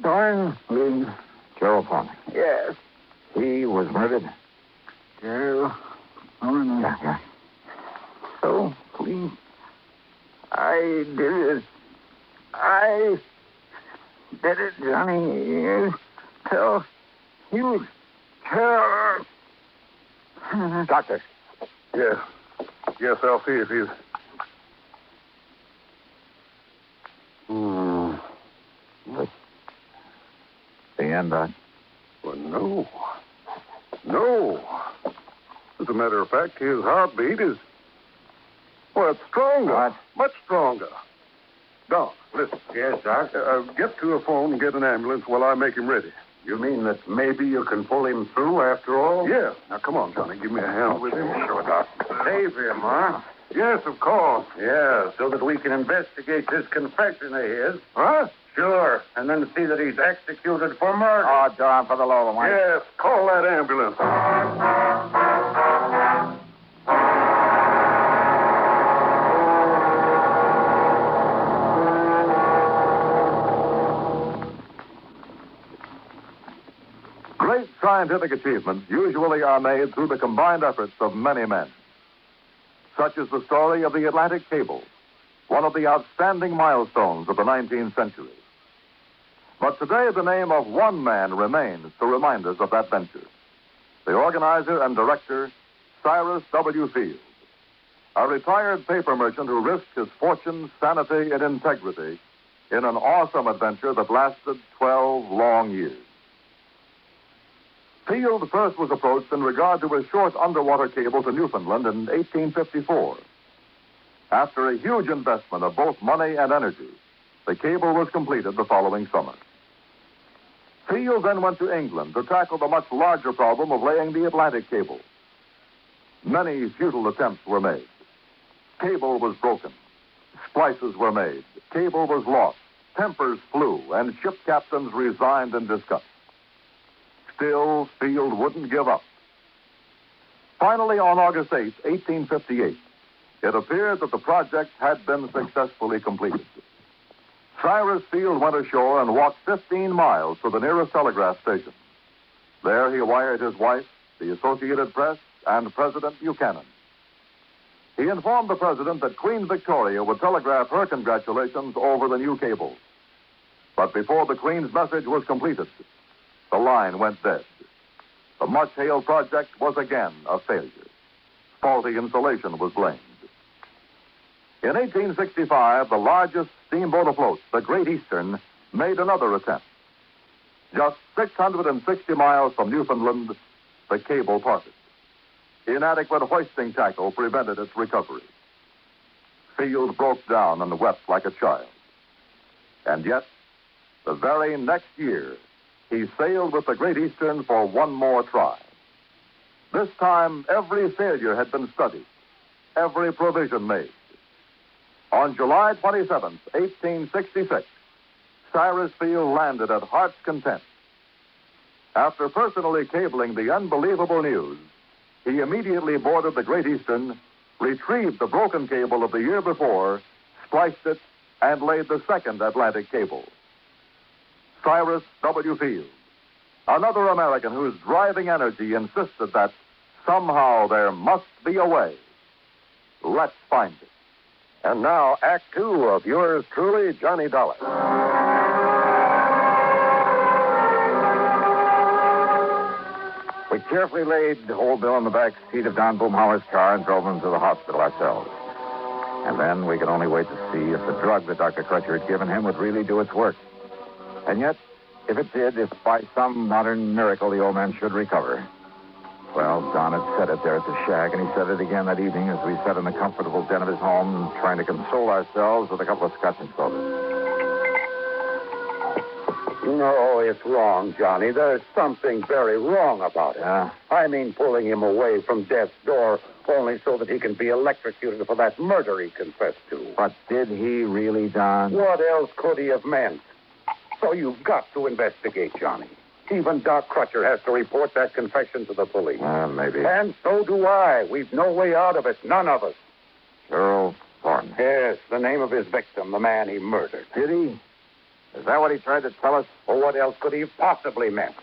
Thornley. Gerald Thornley. Yes. He was murdered? Carol. Yeah. So, please. I did it. I did it, Johnny. You tell her. Doctor. Yes. Yes, I'll see if he's... The end, Doc? Well, no. No. As a matter of fact, his heartbeat is... Well, it's stronger. What? Much stronger. Doc, listen. Yes, Doc? Get to a phone and get an ambulance while I make him ready. You mean that maybe you can pull him through after all? Yeah. Now, come on, Johnny. Give me a hand with him. Sure, Doc. Save him, huh? Yes, of course. Yeah, so that we can investigate this confession of his. Huh? Sure, and then see that he's executed for murder. Oh, darn for the law, Lamar. Yes, call that ambulance. Great scientific achievements usually are made through the combined efforts of many men. Such is the story of the Atlantic Cable, one of the outstanding milestones of the 19th century. But today, the name of one man remains to remind us of that venture. The organizer and director, Cyrus W. Field, a retired paper merchant who risked his fortune, sanity, and integrity in an awesome adventure that lasted 12 long years. Field first was approached in regard to a short underwater cable to Newfoundland in 1854. After a huge investment of both money and energy, the cable was completed the following summer. Field then went to England to tackle the much larger problem of laying the Atlantic cable. Many futile attempts were made. Cable was broken. Splices were made. Cable was lost. Tempers flew, and ship captains resigned in disgust. Still, Field wouldn't give up. Finally, on August 8, 1858, it appeared that the project had been successfully completed. Cyrus Field went ashore and walked 15 miles to the nearest telegraph station. There he wired his wife, the Associated Press, and President Buchanan. He informed the president that Queen Victoria would telegraph her congratulations over the new cable. But before the Queen's message was completed, the line went dead. The much-hailed project was again a failure. Faulty insulation was blamed. In 1865, the largest steamboat afloat, the Great Eastern, made another attempt. Just 660 miles from Newfoundland, the cable parted. Inadequate hoisting tackle prevented its recovery. Field broke down and wept like a child. And yet, the very next year, he sailed with the Great Eastern for one more try. This time, every failure had been studied, every provision made. On July 27, 1866, Cyrus Field landed at Heart's Content. After personally cabling the unbelievable news, he immediately boarded the Great Eastern, retrieved the broken cable of the year before, spliced it, and laid the second Atlantic cable. Cyrus W. Field, another American whose driving energy insisted that somehow there must be a way. Let's find it. And now, Act Two of yours truly, Johnny Dollar. We carefully laid Old Bill in the back seat of Don Boomhauer's car and drove him to the hospital ourselves. And then we could only wait to see if the drug that Dr. Crutcher had given him would really do its work. And yet, if it did, if by some modern miracle the old man should recover. Well, Don had said it there at the shack, and he said it again that evening as we sat in the comfortable den of his home, trying to console ourselves with a couple of scotch and sodas. No, it's wrong, Johnny. There's something very wrong about it. I mean, pulling him away from death's door only so that he can be electrocuted for that murder he confessed to. But did he really, Don? What else could he have meant? So you've got to investigate, Johnny. Even Doc Crutcher has to report that confession to the police. Maybe. And so do I. We've no way out of it. None of us. Earl Thornton. Yes, the name of his victim, the man he murdered. Did he? Is that what he tried to tell us? Well, what else could he have possibly meant?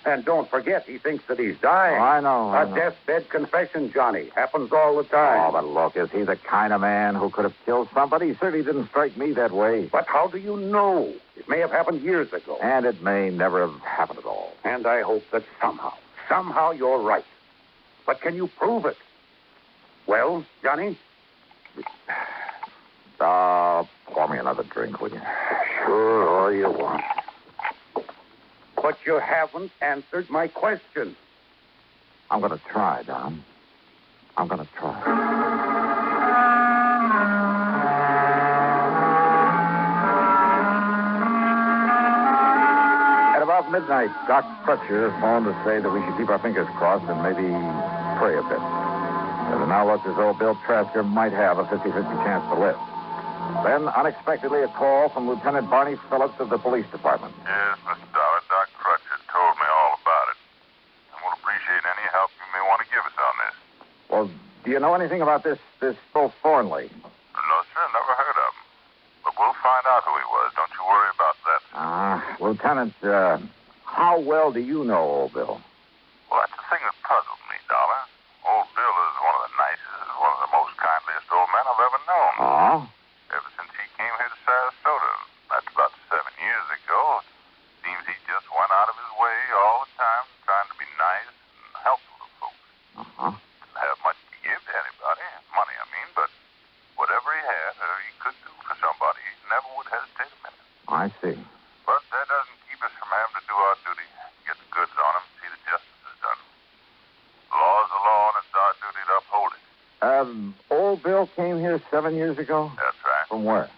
And don't forget, he thinks that he's dying. Oh, I know. A deathbed confession, Johnny. Happens all the time. Oh, but look, is he the kind of man who could have killed somebody? He certainly didn't strike me that way. But how do you know? It may have happened years ago. And it may never have happened at all. And I hope that somehow you're right. But can you prove it? Well, Johnny? Pour me another drink, will you? Sure, all you want. But you haven't answered my question. I'm going to try, Don. I'm going to try. At about midnight, Doc Crutcher phoned to say that we should keep our fingers crossed and maybe pray a bit. As it now looks as though Bill Trasker might have a 50-50 chance to live. Then, unexpectedly, a call from Lieutenant Barney Phillips of the police department. Yes, Mr. Dollar. Doc Crutcher told me all about it. And will appreciate any help you may want to give us on this. Well, do you know anything about this Bill Thornley? No, sir. Never heard of him. But we'll find out who he was. Don't you worry about that. Lieutenant, how well do you know old Bill? Well, that's the thing that puzzled me, Dollar. Old Bill is one of the nicest, one of the most kindliest old men I've ever known. Oh? Ever since he came here to Sarasota, that's about 7 years ago, seems he just went out of his way all the time trying to be nice and helpful to folks. Didn't have much to give to anybody, money I mean, but whatever he had or he could do for somebody, he never would hesitate a minute. I see. But that doesn't keep us from having to do our duty, get the goods on him, see that justice is done. The law's the law, and it's our duty to uphold it. Old Bill came here 7 years ago? That's right. From where?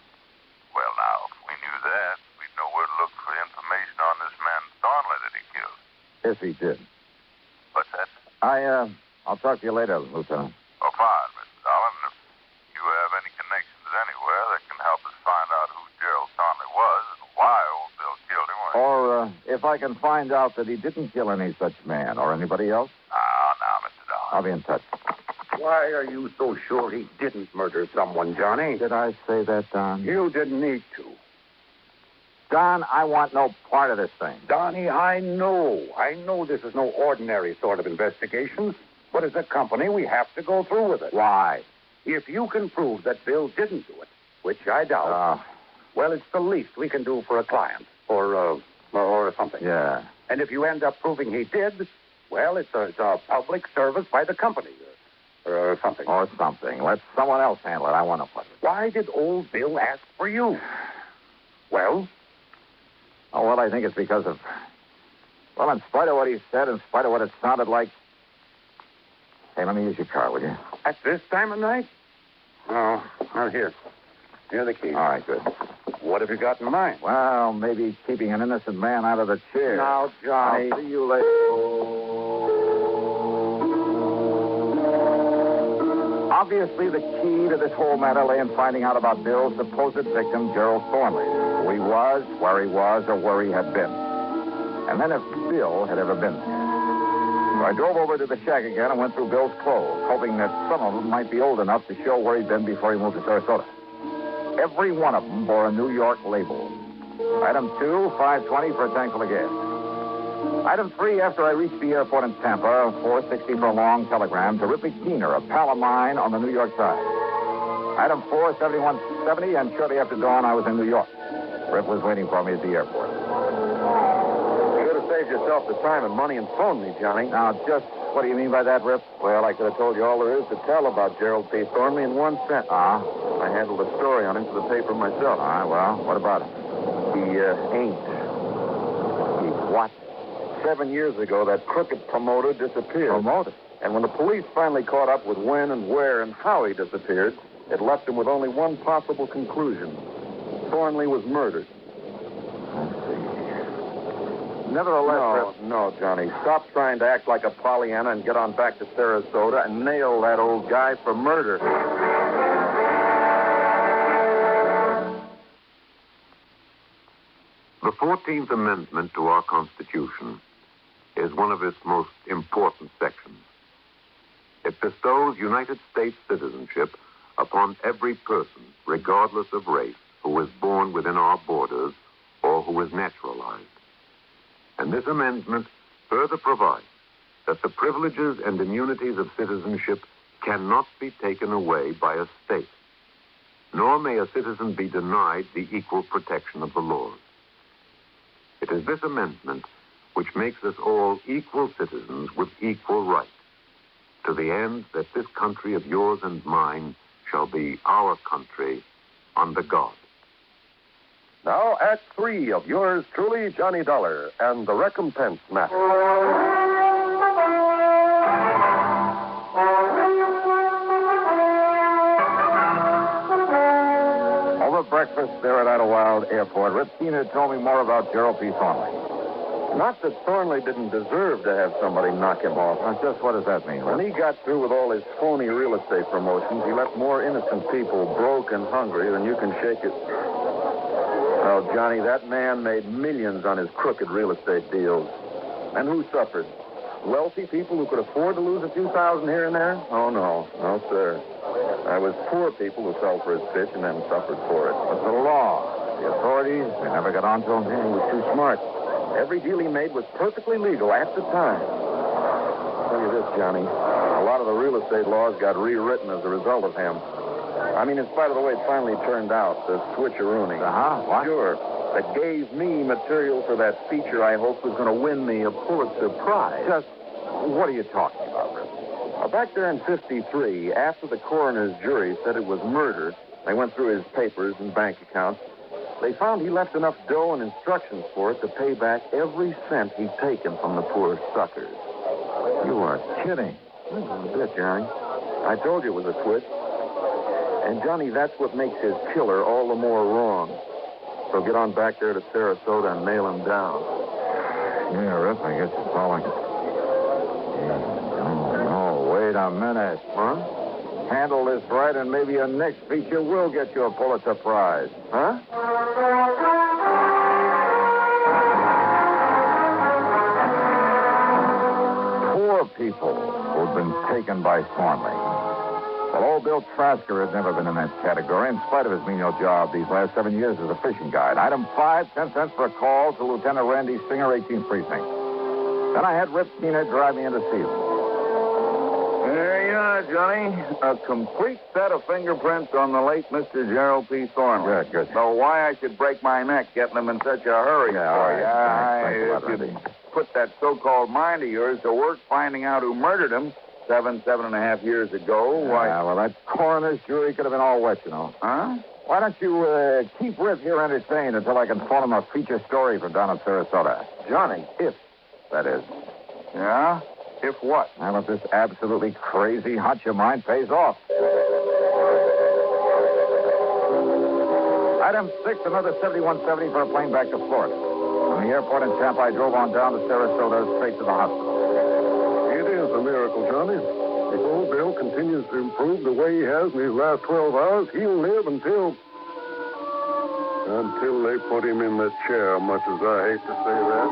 Well, now, if we knew that, we'd know where to look for information on this man Thornley that he killed. Yes, he did. What's that? I'll talk to you later, Lieutenant. Oh, fine, Mr. Dolan. If you have any connections anywhere that can help us find out who Gerald Thornley was and why old Bill killed him. Or if I can find out that he didn't kill any such man or anybody else. Now, Mr. Dolan. I'll be in touch. Why are you so sure he didn't murder someone, Johnny? Did I say that, Don? You didn't need to. Don, I want no part of this thing. Donnie, I know this is no ordinary sort of investigation, but as a company, we have to go through with it. Why? If you can prove that Bill didn't do it, which I doubt, well, it's the least we can do for a client, or something. Yeah. And if you end up proving he did, well, it's a public service by the company, or something. Or something. Let someone else handle it. I want to put it. Why did old Bill ask for you? Well? Oh, well, I think it's because of... Well, in spite of what he said, in spite of what it sounded like... Hey, let me use your car, will you? At this time of night? Oh, well, here. Here are the keys. All right, good. What have you got in mind? Well, maybe keeping an innocent man out of the chair. Now, Johnny... I'll see you later. Obviously, the key to this whole matter lay in finding out about Bill's supposed victim, Gerald Thornley. Who he was, where he was, or where he had been. And then if Bill had ever been there. So I drove over to the shack again and went through Bill's clothes, hoping that some of them might be old enough to show where he'd been before he moved to Sarasota. Every one of them bore a New York label. Item 2, $5.20 for a tank full of gas. Item 3, after I reached the airport in Tampa, $4.60 for a long telegram to Ripley Keener, a pal of mine on the New York side. Item 4, $71.70, and shortly after dawn, I was in New York. Rip was waiting for me at the airport. You could have saved yourself the time and money and phoned me, Johnny. Now, just what do you mean by that, Rip? Well, I could have told you all there is to tell about Gerald P. Thornley in one sentence. I handled the story on him for the paper myself. Well, what about it? He ain't. He what? 7 years ago, that crooked promoter disappeared. Promoter? And when the police finally caught up with when and where and how he disappeared, it left them with only one possible conclusion. Thornley was murdered. Nevertheless... No, Johnny. Stop trying to act like a Pollyanna and get on back to Sarasota and nail that old guy for murder. The 14th Amendment to our Constitution is one of its most important sections. It bestows United States citizenship upon every person, regardless of race, who is born within our borders or who is naturalized. And this amendment further provides that the privileges and immunities of citizenship cannot be taken away by a state, nor may a citizen be denied the equal protection of the laws. It is this amendment which makes us all equal citizens with equal rights, to the end that this country of yours and mine shall be our country under God. Now, Act 3 of yours truly, Johnny Dollar, and the recompense matter. Over breakfast there at Idlewild Airport, Rip Keener told me more about Gerald P. Thornley. Not that Thornley didn't deserve to have somebody knock him off. Now, just what does that mean, Rip? When he got through with all his phony real estate promotions, he left more innocent people broke and hungry than you can shake it. Well, Johnny, that man made millions on his crooked real estate deals. And who suffered? Wealthy people who could afford to lose a few thousand here and there? Oh, no. No, sir. I was poor people who fell for his pitch and then suffered for it. But the law, the authorities, they never got onto him. He was too smart. Every deal he made was perfectly legal at the time. I'll tell you this, Johnny. A lot of the real estate laws got rewritten as a result of him. I mean, in spite of the way it finally turned out, the switcheroony. What? Sure. That gave me material for that feature I hoped was going to win me a Pulitzer Prize. Just what are you talking about, Rip? Back there in 53, after the coroner's jury said it was murder, they went through his papers and bank accounts. They found he left enough dough and instructions for it to pay back every cent he'd taken from the poor suckers. You are kidding. A bit, Johnny. I told you it was a twist. And, Johnny, that's what makes his killer all the more wrong. So get on back there to Sarasota and nail him down. Yeah, Rip, I guess it's all I can... No, wait a minute. Huh? Handle this right, and maybe your next feature will get you a Pulitzer Prize. Huh? Poor people who've been taken by Thornley. Well, old Bill Trasker had never been in that category, in spite of his menial job these last 7 years as a fishing guide. Item 5, 10 cents for a call to Lieutenant Randy Singer, 18th Precinct. Then I had Rip Keener drive me in to see him. There you are, Johnny. A complete set of fingerprints on the late Mr. Gerald P. Thornley. Good. So why I should break my neck getting them in such a hurry Yeah, for all you. right. Thanks a lot, If Randy. you put that so-called mind of yours to work finding out who murdered him 7.5 years ago, why... Yeah, well, that coroner's jury could have been all wet, you know. Huh? Why don't you keep Rip here entertained until I can phone him a feature story from down in Sarasota? Johnny. If, that is. Yeah? If what? Well, if this absolutely crazy hunch of mine pays off. Item 6, another 7170 for a plane back to Florida. From the airport in Tampa, I drove on down to Sarasota, straight to the hospital. It is a miracle, Johnny. If old Bill continues to improve the way he has in these last 12 hours, he'll live until they put him in the chair, much as I hate to say that.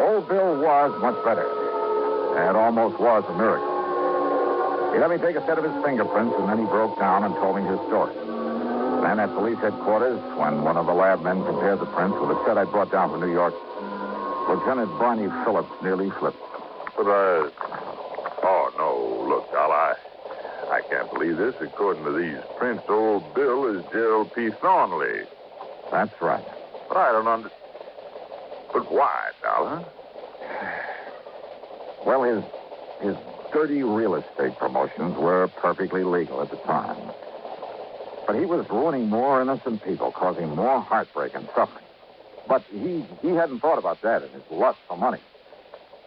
Old Bill was much better. It almost was a miracle. He let me take a set of his fingerprints, and then he broke down and told me his story. Then at police headquarters, when one of the lab men compared the prints with a set I brought down from New York, Lieutenant Barney Phillips nearly flipped. But oh, no, look, Al, I can't believe this. According to these prints, old Bill is Gerald P. Thornley. That's right. But I don't understand. But why, Al, huh? Well, his dirty real estate promotions were perfectly legal at the time. But he was ruining more innocent people, causing more heartbreak and suffering. But he hadn't thought about that in his lust for money.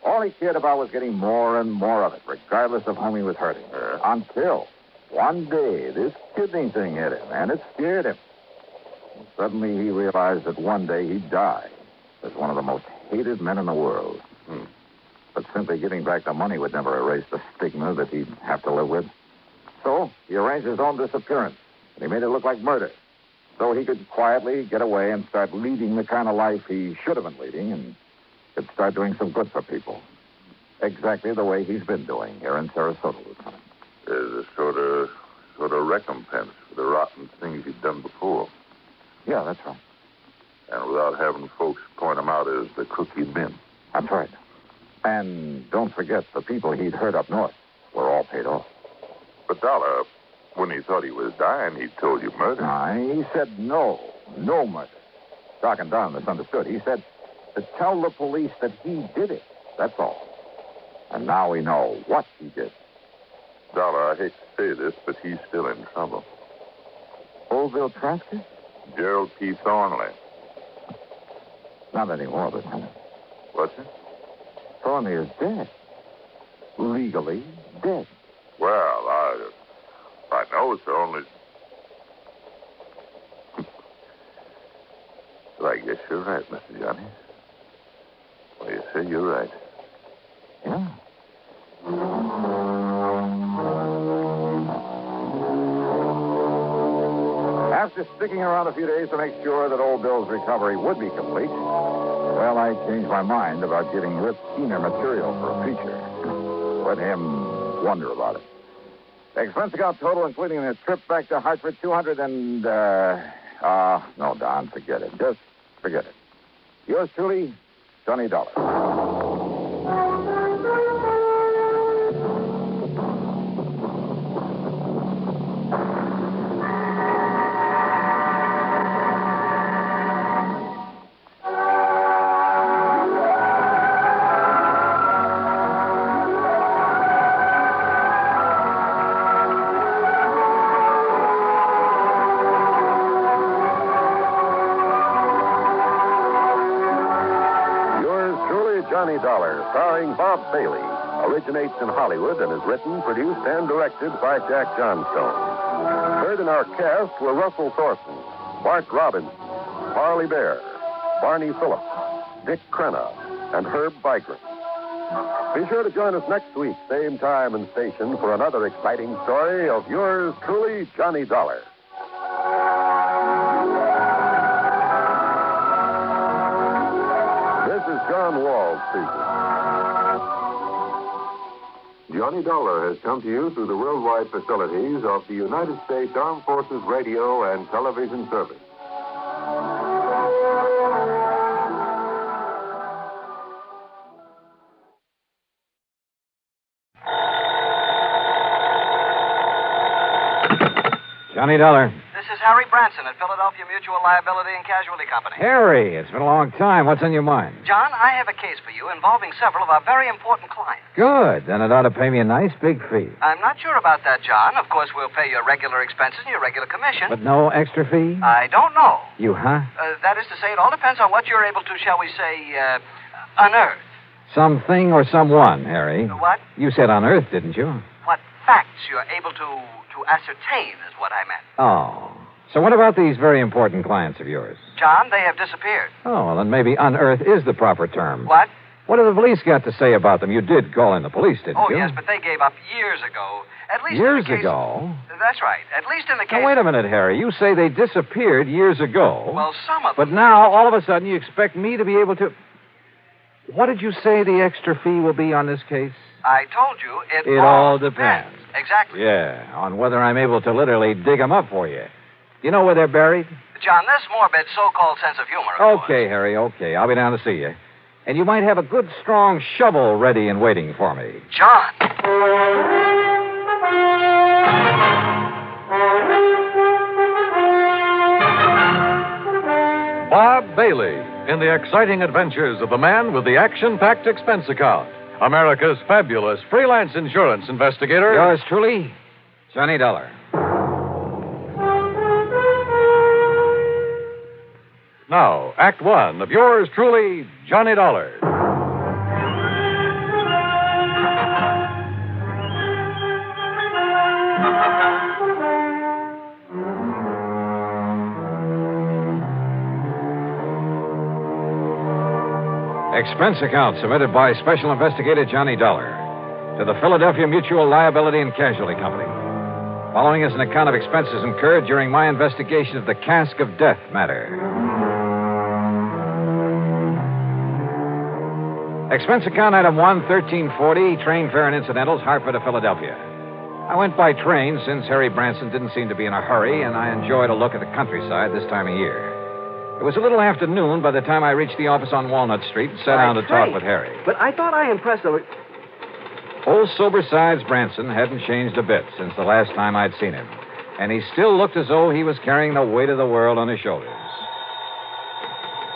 All he cared about was getting more and more of it, regardless of whom he was hurting. Until one day this kidney thing hit him, and it scared him. And suddenly he realized that one day he'd die as one of the most hated men in the world. But simply giving back the money would never erase the stigma that he'd have to live with. So he arranged his own disappearance, and he made it look like murder, so he could quietly get away and start leading the kind of life he should have been leading and could start doing some good for people. Exactly the way he's been doing here in Sarasota, Lieutenant. There's a sort of recompense for the rotten things he'd done before. Yeah, that's right. and without having folks point him out as the crook he'd been. That's right. And don't forget, the people he'd hurt up north were all paid off. But Dollar, when he thought he was dying, he told you murder. He said no murder. Doc and Don misunderstood. He said to tell the police that he did it. That's all. And now we know what he did. Dollar, I hate to say this, but he's still in trouble. Oldville Trasker? Gerald P. Thornley. Not anymore, Lieutenant. What's it? Thornley is dead. Legally dead. Well, I know it's only... Well, I guess you're right, Mr. Johnny. Well, you say you're right. Yeah. After sticking around a few days to make sure that old Bill's recovery would be complete, well, I changed my mind about giving Rip Keener material for a feature. Let him wonder about it. The expense account total, including the trip back to Hartford, 200 and, no, Don, forget it. Just forget it. Yours truly, Johnny Dollar. Johnny Dollar, starring Bob Bailey, originates in Hollywood and is written, produced, and directed by Jack Johnstone. Heard in our cast were Russell Thornton, Bart Robbins, Harley Bear, Barney Phillips, Dick Crenna, and Herb Vigran. Be sure to join us next week, same time and station, for another exciting story of yours truly, Johnny Dollar. John Wall speaking. Johnny Dollar has come to you through the worldwide facilities of the United States Armed Forces Radio and Television Service. Johnny Dollar. This is Harry Branson at Philadelphia Mutual Liability and Casualty Company. Harry, it's been a long time. What's on your mind? John, I have a case for you involving several of our very important clients. Good. Then it ought to pay me a nice big fee. I'm not sure about that, John. Of course, we'll pay your regular expenses and your regular commission. But no extra fee? I don't know. You, huh? That is to say, it all depends on what you're able to, shall we say, unearth. Something or someone, Harry. What? You said unearth, didn't you? What facts you're able to ascertain is what I meant. Oh. So what about these very important clients of yours? John, they have disappeared. Oh, well, then maybe unearth is the proper term. What? What have the police got to say about them? You did call in the police, didn't you? Oh, yes, but they gave up years ago. At least years in the case... ago? That's right. At least in the case... Now, wait a minute, Harry. You say they disappeared years ago. Well, some of them... But now, all of a sudden, you expect me to be able to... What did you say the extra fee will be on this case? I told you it all depends. Exactly. Yeah, on whether I'm able to literally dig them up for you. You know where they're buried? John, this morbid so-called sense of humor, of course. Okay, Harry, okay. I'll be down to see you. And you might have a good, strong shovel ready and waiting for me. John! Bob Bailey in the exciting adventures of the man with the action-packed expense account. America's fabulous freelance insurance investigator. Yours truly, Johnny Dollar. Now, Act One of yours truly, Johnny Dollar. Expense account submitted by Special Investigator Johnny Dollar to the Philadelphia Mutual Liability and Casualty Company. Following is an account of expenses incurred during my investigation of the Cask of Death matter. Expense account item 1, 1340, train fare and incidentals, Hartford to Philadelphia. I went by train since Harry Branson didn't seem to be in a hurry, and I enjoyed a look at the countryside this time of year. It was a little after noon by the time I reached the office on Walnut Street and sat down to talk with Harry. But I thought I impressed the... Old Sobersides Branson hadn't changed a bit since the last time I'd seen him. And he still looked as though he was carrying the weight of the world on his shoulders.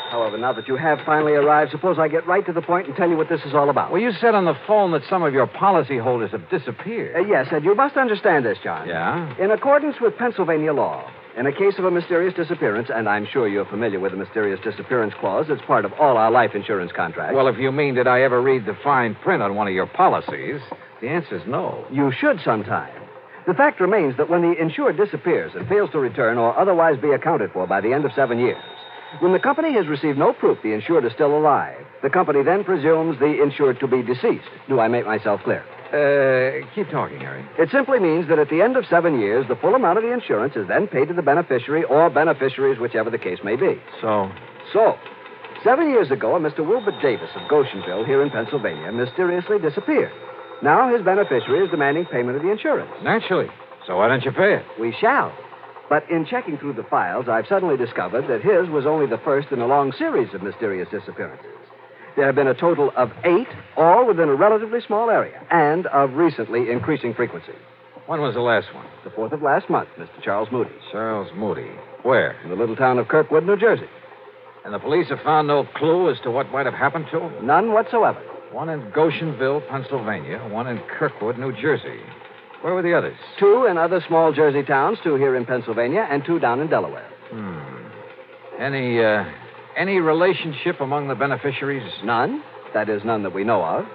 However, now that you have finally arrived, suppose I get right to the point and tell you what this is all about. Well, you said on the phone that some of your policyholders have disappeared. Yes, and you must understand this, John. Yeah? In accordance with Pennsylvania law, in a case of a mysterious disappearance, and I'm sure you're familiar with the mysterious disappearance clause, it's part of all our life insurance contracts. Well, if you mean, did I ever read the fine print on one of your policies, the answer's no. You should sometime. The fact remains that when the insured disappears and fails to return or otherwise be accounted for by the end of 7 years, when the company has received no proof the insured is still alive, the company then presumes the insured to be deceased. Do I make myself clear? Keep talking, Harry. It simply means that at the end of 7 years, the full amount of the insurance is then paid to the beneficiary or beneficiaries, whichever the case may be. So, 7 years ago, a Mr. Wilbur Davis of Goshenville here in Pennsylvania mysteriously disappeared. Now his beneficiary is demanding payment of the insurance. Naturally. So why don't you pay it? We shall. But in checking through the files, I've suddenly discovered that his was only the first in a long series of mysterious disappearances. There have been a total of 8, all within a relatively small area, and of recently increasing frequency. When was the last one? The 4th of last month, Mr. Charles Moody. Charles Moody. Where? In the little town of Kirkwood, New Jersey. And the police have found no clue as to what might have happened to him? None whatsoever. One in Goshenville, Pennsylvania, one in Kirkwood, New Jersey. Where were the others? 2 in other small Jersey towns, 2 here in Pennsylvania, and 2 down in Delaware. Any relationship among the beneficiaries? None. That is, none that we know of.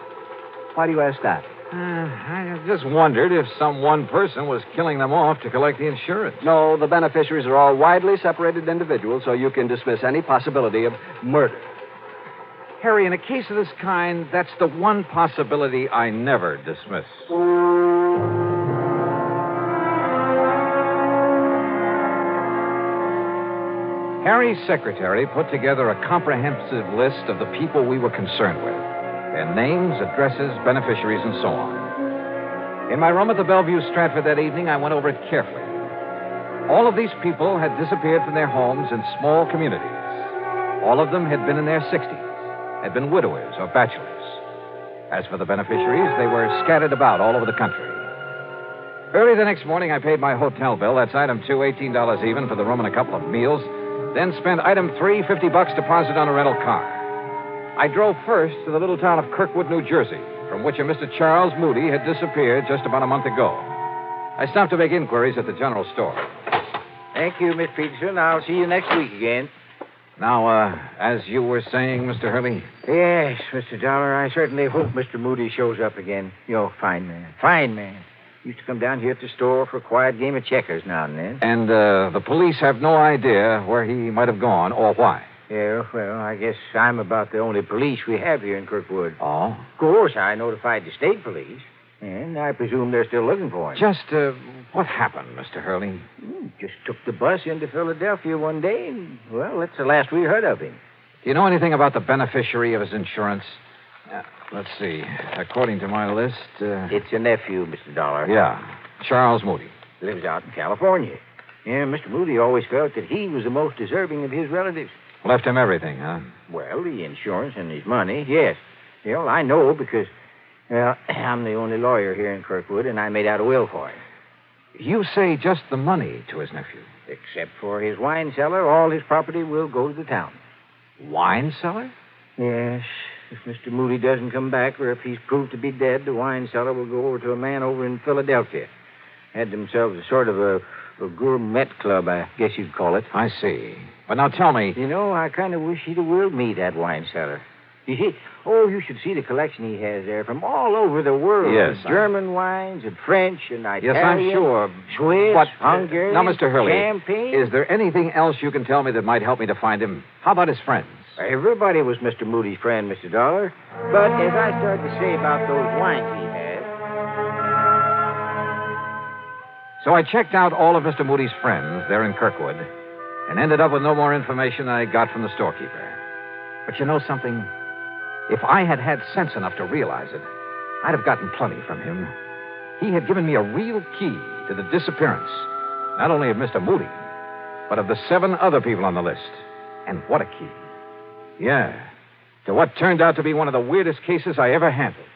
Why do you ask that? I just wondered if some one person was killing them off to collect the insurance. No, the beneficiaries are all widely separated individuals, so you can dismiss any possibility of murder. Harry, in a case of this kind, that's the one possibility I never dismiss. Harry's secretary put together a comprehensive list of the people we were concerned with. Their names, addresses, beneficiaries, and so on. In my room at the Bellevue Stratford that evening, I went over it carefully. All of these people had disappeared from their homes in small communities. All of them had been in their 60s, had been widowers or bachelors. As for the beneficiaries, they were scattered about all over the country. Early the next morning, I paid my hotel bill. That's item 2, $18 even for the room and a couple of meals. Then spent item 3, $50 deposit on a rental car. I drove first to the little town of Kirkwood, New Jersey, from which a Mr. Charles Moody had disappeared just about a month ago. I stopped to make inquiries at the general store. Thank you, Miss Peterson. I'll see you next week again. Now, as you were saying, Mr. Hurley? Yes, Mr. Dollar, I certainly hope Mr. Moody shows up again. You're a fine man. Fine man. Used to come down here at the store for a quiet game of checkers now and then. And the police have no idea where he might have gone or why? Yeah, well, I guess I'm about the only police we have here in Kirkwood. Oh? Of course, I notified the state police, and I presume they're still looking for him. Just, what happened, Mr. Hurley? Just took the bus into Philadelphia one day, and, well, that's the last we heard of him. Do you know anything about the beneficiary of his insurance? Let's see. According to my list... It's a nephew, Mr. Dollar. Yeah, Charles Moody. Lives out in California. Yeah, Mr. Moody always felt that he was the most deserving of his relatives. Left him everything, huh? Well, the insurance and his money, yes. Well, I know because, well, I'm the only lawyer here in Kirkwood, and I made out a will for him. You say just the money to his nephew? Except for his wine cellar, all his property will go to the town. Wine cellar? Yes. If Mr. Moody doesn't come back, or if he's proved to be dead, the wine cellar will go over to a man over in Philadelphia. Had themselves a sort of a gourmet club, I guess you'd call it. I see. But now tell me... You know, I kind of wish he'd have willed me that wine cellar. You should see the collection he has there from all over the world. Yes. German wines and French and Italian. Yes, I'm sure. Swiss, but, Hungarian, now, Mr. Hurley, champagne. Is there anything else you can tell me that might help me to find him? How about his friends? Everybody was Mr. Moody's friend, Mr. Dollar. But as I started to say about those wines he had... So I checked out all of Mr. Moody's friends there in Kirkwood and ended up with no more information than I got from the storekeeper. But you know something? If I had had sense enough to realize it, I'd have gotten plenty from him. He had given me a real key to the disappearance, not only of Mr. Moody, but of the 7 other people on the list. And what a key. Yeah. To what turned out to be one of the weirdest cases I ever handled.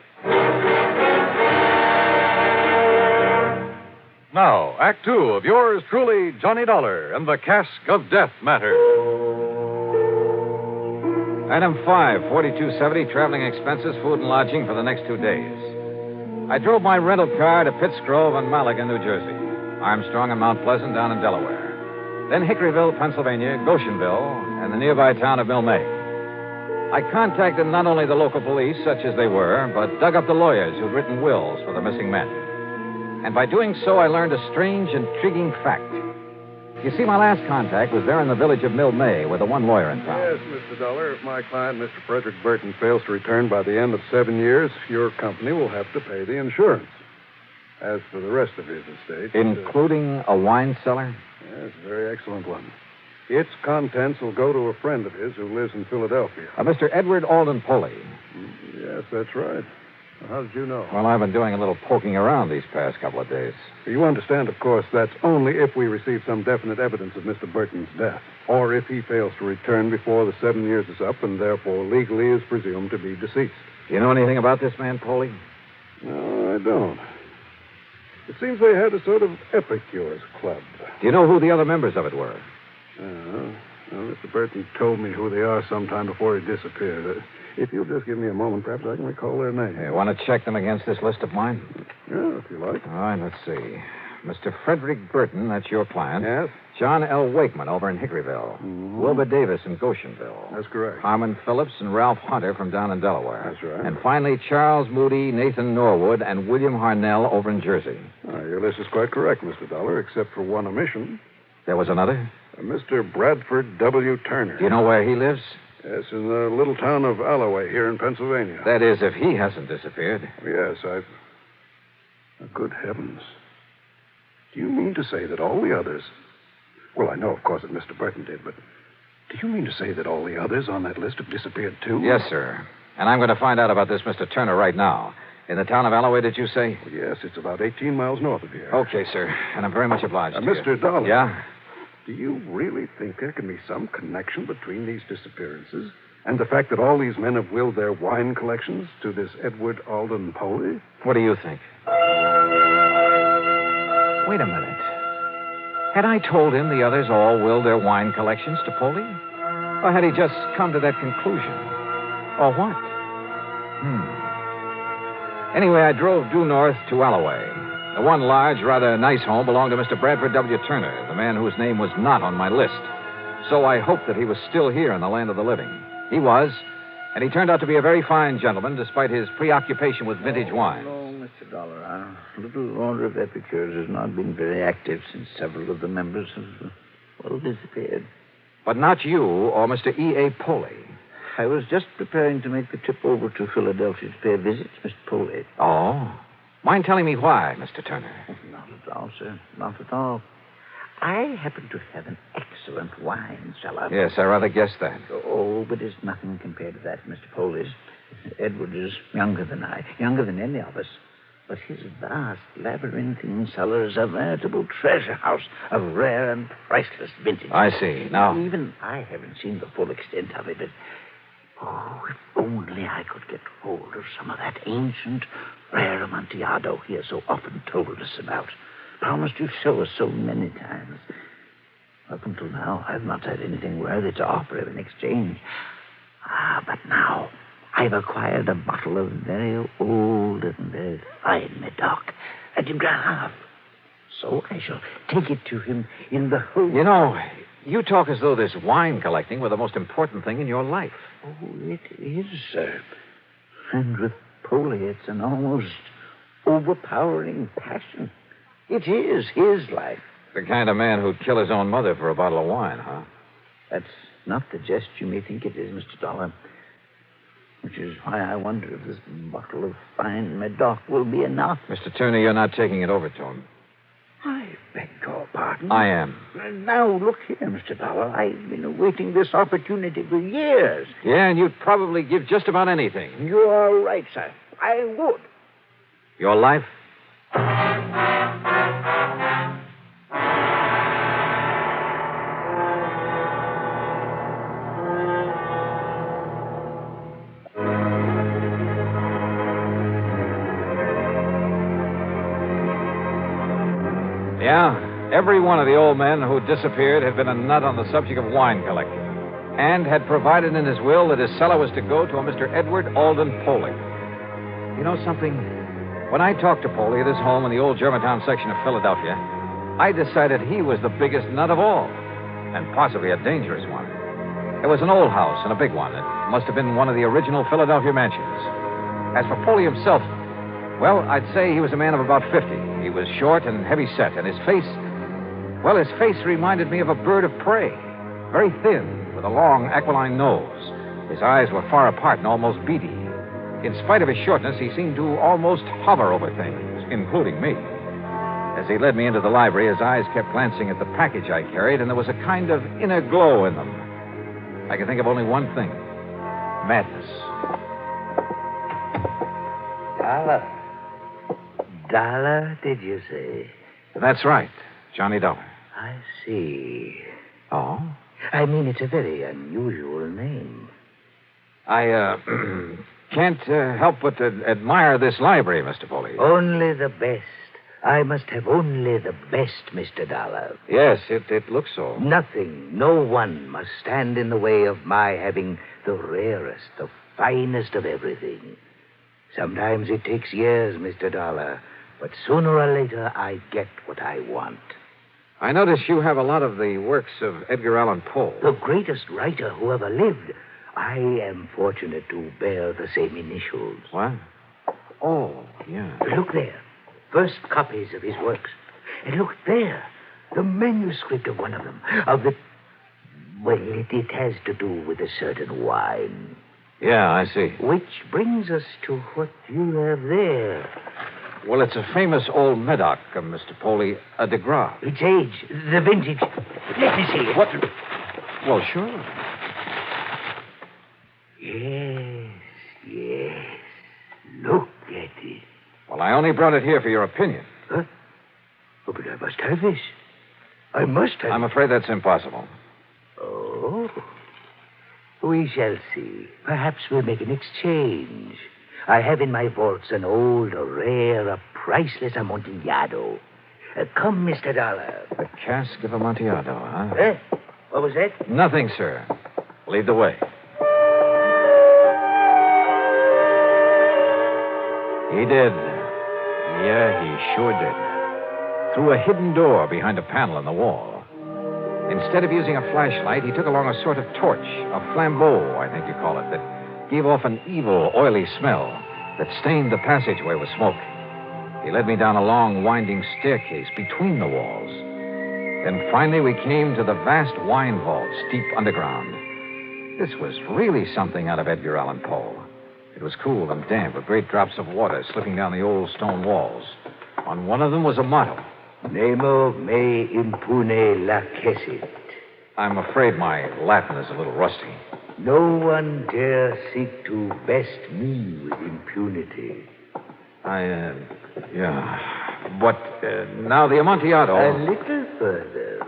Now, Act Two of yours truly, Johnny Dollar and the Cask of Death matter. Item 5, 4270, traveling expenses, food and lodging for the next 2 days. I drove my rental car to Pittsgrove and Malaga, New Jersey. Armstrong and Mount Pleasant down in Delaware. Then Hickoryville, Pennsylvania, Goshenville, and the nearby town of Milne. I contacted not only the local police, such as they were, but dug up the lawyers who'd written wills for the missing men. And by doing so, I learned a strange, intriguing fact. You see, my last contact was there in the village of Milne with the one lawyer in town. Yes, Mr. Dollar. If my client, Mr. Frederick Burton, fails to return by the end of 7 years, your company will have to pay the insurance. As for the rest of his estate... Including a wine cellar? Yes, a very excellent one. Its contents will go to a friend of his who lives in Philadelphia. Mr. Edward Alden Poley. Yes, that's right. How did you know? Well, I've been doing a little poking around these past couple of days. You understand, of course, that's only if we receive some definite evidence of Mr. Burton's death, or if he fails to return before the 7 years is up and therefore legally is presumed to be deceased. Do you know anything about this man, Poley? No, I don't. It seems they had a sort of epicures club. Do you know who the other members of it were? Well, Mr. Burton told me who they are sometime before he disappeared. If you'll just give me a moment, perhaps I can recall their names. You want to check them against this list of mine? Yeah, if you like. All right, let's see. Mr. Frederick Burton, that's your client. Yes? John L. Wakeman over in Hickoryville. Mm-hmm. Wilbur Davis in Goshenville. That's correct. Carmen Phillips and Ralph Hunter from down in Delaware. That's right. And finally, Charles Moody, Nathan Norwood, and William Harnell over in Jersey. Your list is quite correct, Mr. Dollar, except for one omission. There was another? Mr. Bradford W. Turner. Do you know where he lives? Yes, in the little town of Alloway here in Pennsylvania. That is, if he hasn't disappeared. Yes, I've... Good heavens. Do you mean to say that all the others... Well, I know, of course, that Mr. Burton did, but do you mean to say that all the others on that list have disappeared, too? Yes, sir. And I'm going to find out about this Mr. Turner right now. In the town of Alloway, did you say? Well, yes, it's about 18 miles north of here. Okay, sir. And I'm very much obliged to you. Mr. Dollar. Yeah? Do you really think there can be some connection between these disappearances and the fact that all these men have willed their wine collections to this Edward Alden Poley? What do you think? Wait a minute. Had I told him the others all willed their wine collections to Poley? Or had he just come to that conclusion? Or what? Anyway, I drove due north to Alloway. The one large, rather nice home belonged to Mr. Bradford W. Turner, the man whose name was not on my list. So I hoped that he was still here in the land of the living. He was, and he turned out to be a very fine gentleman, despite his preoccupation with vintage wine. No, Mr. Dollar. Our little order of epicures has not been very active since several of the members have, disappeared. But not you or Mr. E.A. Poley. I was just preparing to make the trip over to Philadelphia to pay a visit to Mr. Poley. Oh? Mind telling me why, Mr. Turner? Not at all, sir. Not at all. I happen to have an excellent wine cellar. Yes, I rather guessed that. Oh, but it's nothing compared to that, Mr. Poley's. Edward is younger than I, younger than any of us. But his vast, labyrinthine cellar is a veritable treasure house of rare and priceless vintage. I see. Now... Even I haven't seen the full extent of it, but... Oh, if only I could get hold of some of that ancient, rare Amontillado he has so often told us about. Promised to show us so many times. Up until now, I've not had anything worthy to offer him in exchange. But now, I've acquired a bottle of very old and very fine Medoc, a de Grave. So I shall take it to him in the hope... You know, you talk as though this wine collecting were the most important thing in your life. Oh, it is, sir. And with Poley, it's an almost overpowering passion. It is his life. The kind of man who'd kill his own mother for a bottle of wine, huh? That's not the jest you may think it is, Mr. Dollar. Which is why I wonder if this bottle of fine Medoc will be enough. Mr. Turner, you're not taking it over to him. I beg your pardon. I am. Now, look here, Mr. Dollar. I've been awaiting this opportunity for years. Yeah, and you'd probably give just about anything. You're right, sir. I would. Your life? Yeah, every one of the old men who disappeared had been a nut on the subject of wine collecting, and had provided in his will that his cellar was to go to a Mr. Edward Alden Poley. You know something? When I talked to Poley at his home in the old Germantown section of Philadelphia, I decided he was the biggest nut of all, and possibly a dangerous one. It was an old house and a big one. It must have been one of the original Philadelphia mansions. As for Poley himself, well, I'd say he was a man of about 50. He was short and heavy-set, and his face reminded me of a bird of prey. Very thin, with a long, aquiline nose. His eyes were far apart and almost beady. In spite of his shortness, he seemed to almost hover over things, including me. As he led me into the library, his eyes kept glancing at the package I carried, and there was a kind of inner glow in them. I could think of only one thing. Madness. Dollar, did you say? That's right. Johnny Dollar. I see. Oh? I mean, it's a very unusual name. I, can't help but admire this library, Mr. Foley. Only the best. I must have only the best, Mr. Dollar. Yes, it looks so. Nothing, no one must stand in the way of my having the rarest, the finest of everything. Sometimes it takes years, Mr. Dollar, but sooner or later I get what I want. I notice you have a lot of the works of Edgar Allan Poe. The greatest writer who ever lived. I am fortunate to bear the same initials. What? Oh, yeah. Look there. First copies of his works. And look there. The manuscript of one of them. Well, it has to do with a certain wine. Yeah, I see. Which brings us to what you have there. Well, it's a famous old Medoc, Mr. Poley, a de Gras. Its age, the vintage. Let me see. What? Well, sure. Yes. Look at it. Well, I only brought it here for your opinion. Huh? Oh, but I must have this. I must have... I'm afraid that's impossible. Oh? We shall see. Perhaps we'll make an exchange. I have in my vaults an old, a rare, a priceless Amontillado. Come, Mr. Dollar. A cask of Amontillado, huh? What was that? Nothing, sir. Lead the way. He did. Yeah, he sure did. Through a hidden door behind a panel in the wall. Instead of using a flashlight, he took along a sort of torch, a flambeau, I think you call it, that gave off an evil, oily smell that stained the passageway with smoke. He led me down a long, winding staircase between the walls. Then finally we came to the vast wine vaults deep underground. This was really something out of Edgar Allan Poe. It was cool and damp with great drops of water slipping down the old stone walls. On one of them was a motto. Nemo me impune lacessit. I'm afraid my Latin is a little rusty. No one dare seek to best me with impunity. Yeah. But now the Amontillado... A little further.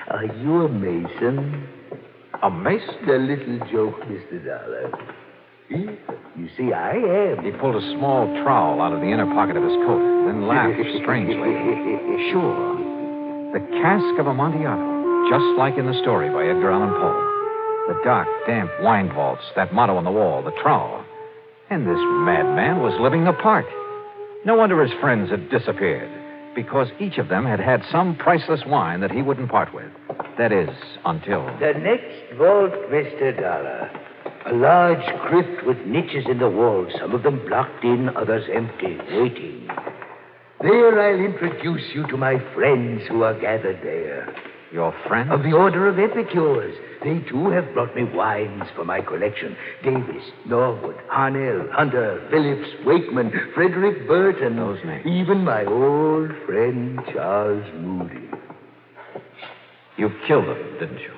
Are you a mason? A mason? A little joke, Mr. Dollar. You see, I am. He pulled a small trowel out of the inner pocket of his coat, then laughed strangely. Sure. The cask of Amontillado, just like in the story by Edgar Allan Poe. The dark, damp wine vaults, that motto on the wall, the trowel. And this madman was living the part. No wonder his friends had disappeared, because each of them had had some priceless wine that he wouldn't part with. That is, until... The next vault, Mr. Dollar. A large crypt with niches in the walls, some of them blocked in, others empty, waiting. There I'll introduce you to my friends who are gathered there. Your friends? Of the Order of Epicures. They, too, have brought me wines for my collection. Davis, Norwood, Harnell, Hunter, Phillips, Wakeman, Frederick Burton. Those names. Even my old friend Charles Moody. You killed them, didn't you?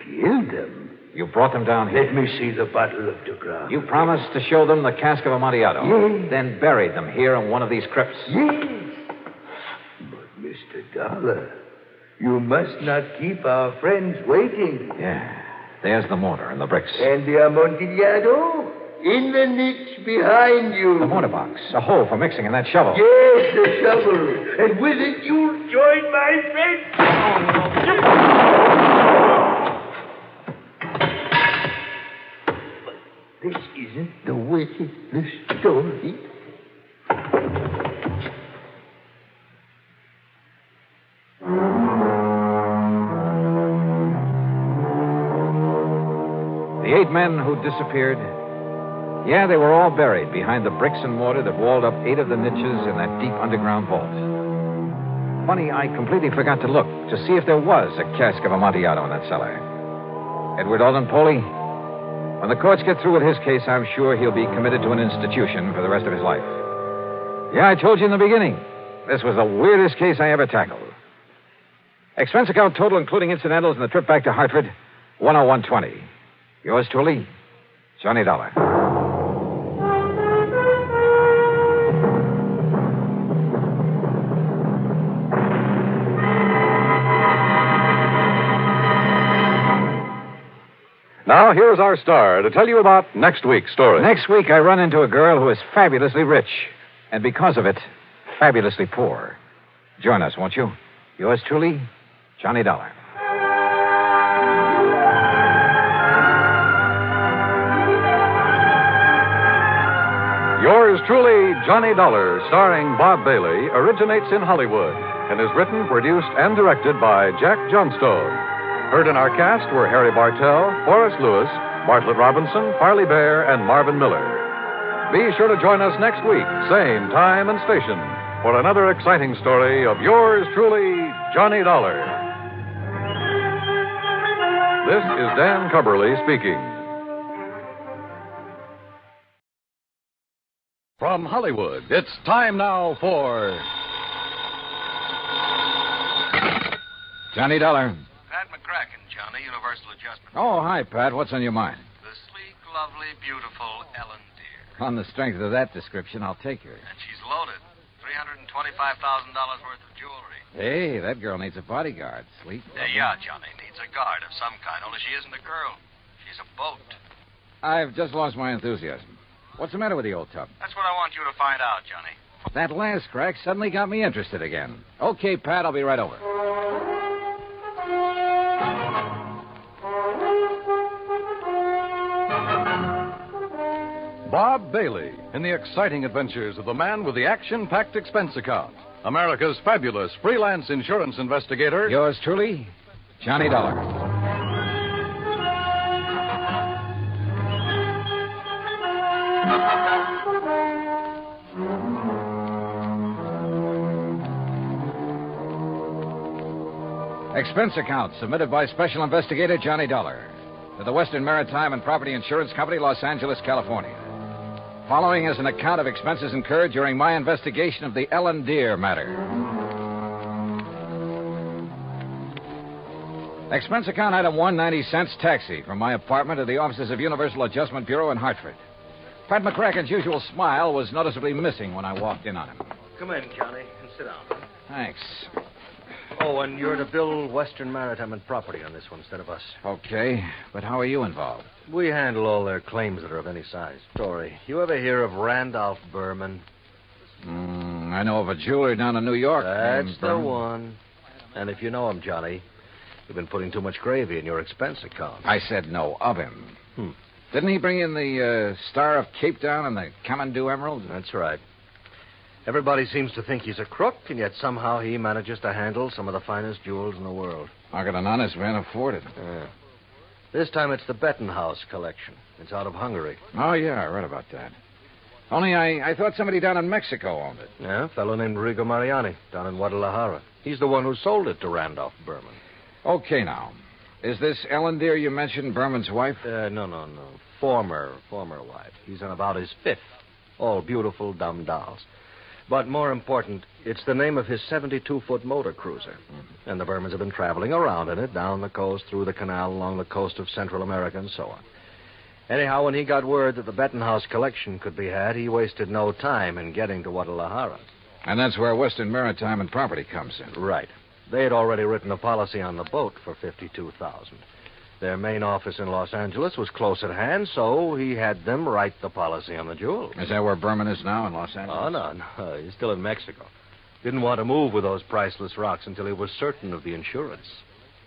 Killed them? You brought them down here. Let me see the bottle of de Gras. You promised to show them the cask of Amontillado. Yes. Then buried them here in one of these crypts. Yes. But, Mr. Dollar, you must not keep our friends waiting. Yeah. There's the mortar and the bricks. And the Amontillado? In the niche behind you. The mortar box. A hole for mixing in that shovel. Yes, the shovel. And with it, you'll join my friends. But this isn't the way the story. The 8 men who disappeared, yeah, they were all buried behind the bricks and mortar that walled up 8 of the niches in that deep underground vault. Funny, I completely forgot to look to see if there was a cask of Amontillado in that cellar. Edward Alden Poley, when the courts get through with his case, I'm sure he'll be committed to an institution for the rest of his life. Yeah, I told you in the beginning, this was the weirdest case I ever tackled. Expense account total, including incidentals and the trip back to Hartford, $101.20. Yours truly, Johnny Dollar. Now, here's our star to tell you about next week's story. Next week, I run into a girl who is fabulously rich, and because of it, fabulously poor. Join us, won't you? Yours truly, Johnny Dollar. Yours truly, Johnny Dollar, starring Bob Bailey, originates in Hollywood and is written, produced, and directed by Jack Johnstone. Heard in our cast were Harry Bartell, Forrest Lewis, Bartlett Robinson, Farley Bear, and Marvin Miller. Be sure to join us next week, same time and station, for another exciting story of yours truly, Johnny Dollar. This is Dan Cubberly speaking. From Hollywood, it's time now for Johnny Dollar. Pat McCracken, Johnny, Universal Adjustment. Oh, hi, Pat. What's on your mind? The sleek, lovely, beautiful Ellen Deere. On the strength of that description, I'll take her. And she's loaded. $325,000 worth of jewelry. Hey, that girl needs a bodyguard. Sleep. Yeah, Johnny, needs a guard of some kind, only she isn't a girl. She's a boat. I've just lost my enthusiasm. What's the matter with the old tub? That's what I want you to find out, Johnny. That last crack suddenly got me interested again. Okay, Pat, I'll be right over. Bob Bailey in the exciting adventures of the man with the action-packed expense account. America's fabulous freelance insurance investigator. Yours truly, Johnny Dollar. Expense account submitted by Special Investigator Johnny Dollar to the Western Maritime and Property Insurance Company, Los Angeles, California. Following is an account of expenses incurred during my investigation of the Ellen Deere matter. Expense account item 1, 90 cents taxi from my apartment to the offices of Universal Adjustment Bureau in Hartford. Pat McCracken's usual smile was noticeably missing when I walked in on him. Come in, Johnny, and sit down. Thanks. Oh, and you're to bill Western Maritime and Property on this one instead of us. Okay, but how are you involved? We handle all their claims that are of any size. Story. You ever hear of Randolph Berman? I know of a jeweler down in New York. That's the one. And if you know him, Johnny, you've been putting too much gravy in your expense account. I said no of him. Didn't he bring in the Star of Cape Town and the Kamandu Emerald? That's right. Everybody seems to think he's a crook, and yet somehow he manages to handle some of the finest jewels in the world. How could an honest man afford it? This time it's the Bettenhouse collection. It's out of Hungary. Oh, yeah, I read about that. Only I thought somebody down in Mexico owned it. Yeah, a fellow named Rigo Mariani down in Guadalajara. He's the one who sold it to Randolph Berman. Okay, now. Is this Ellen Deere you mentioned Berman's wife? No. Former wife. He's on about his 5th. All beautiful, dumb dolls. But more important, it's the name of his 72-foot motor cruiser. And the Bermans have been traveling around in it, down the coast, through the canal, along the coast of Central America, and so on. Anyhow, when he got word that the Bettenhouse collection could be had, he wasted no time in getting to Guadalajara. And that's where Western Maritime and Property comes in. Right. They had already written a policy on the boat for $52,000. Their main office in Los Angeles was close at hand, so he had them write the policy on the jewels. Is that where Berman is now, in Los Angeles? Oh, no. He's still in Mexico. Didn't want to move with those priceless rocks until he was certain of the insurance.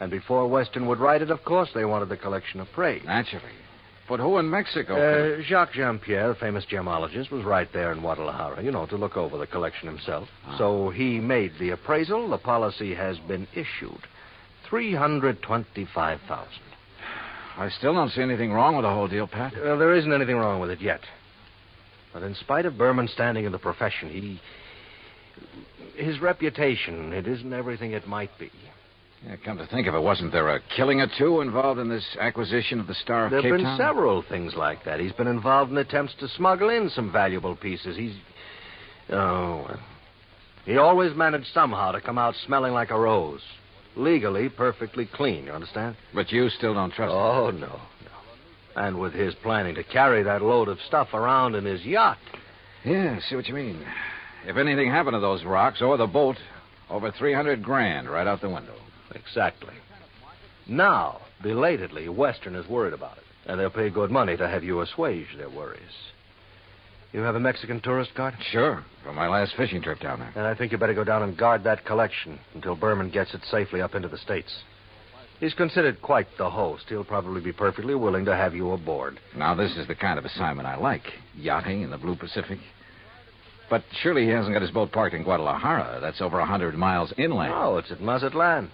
And before Western would write it, of course, they wanted the collection appraised. Naturally. But who in Mexico? Jacques Jean-Pierre, the famous gemologist, was right there in Guadalajara, to look over the collection himself. So he made the appraisal. The policy has been issued. $325,000. I still don't see anything wrong with the whole deal, Pat. There isn't anything wrong with it yet. But in spite of Berman's standing in the profession, his reputation, it isn't everything it might be. Yeah, come to think of it, wasn't there a killing or two involved in this acquisition of the Star of Cape Town? There have been several things like that. He's been involved in attempts to smuggle in some valuable pieces. He always managed somehow to come out smelling like a rose. Legally, perfectly clean, you understand? But you still don't trust him? Oh, no. And with his planning to carry that load of stuff around in his yacht. Yeah, I see what you mean. If anything happened to those rocks or the boat, over $300,000 right out the window. Exactly. Now, belatedly, Western is worried about it. And they'll pay good money to have you assuage their worries. You have a Mexican tourist card? Sure, from my last fishing trip down there. And I think you better go down and guard that collection until Berman gets it safely up into the States. He's considered quite the host. He'll probably be perfectly willing to have you aboard. Now, this is the kind of assignment I like. Yachting in the Blue Pacific. But surely he hasn't got his boat parked in Guadalajara. That's over 100 miles inland. No, it's at Mazatlan.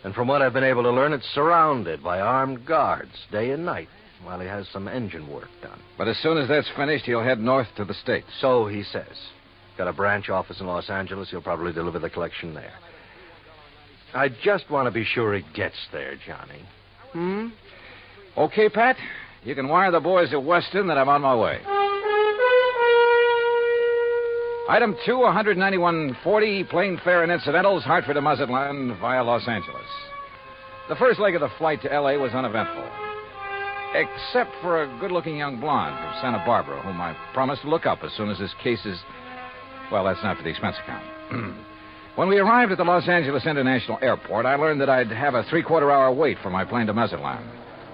And from what I've been able to learn, it's surrounded by armed guards day and night while he has some engine work done. But as soon as that's finished, he'll head north to the States. So he says. Got a branch office in Los Angeles. He'll probably deliver the collection there. I just want to be sure he gets there, Johnny. Okay, Pat. You can wire the boys at Weston that I'm on my way. Item 2, 191.40, plane fare and incidentals, Hartford to Mazatlan via Los Angeles. The first leg of the flight to L.A. was uneventful. Except for a good-looking young blonde from Santa Barbara, whom I promised to look up as soon as this case is... Well, that's not for the expense account. When we arrived at the Los Angeles International Airport, I learned that I'd have a three-quarter-hour wait for my plane to Mazatlan.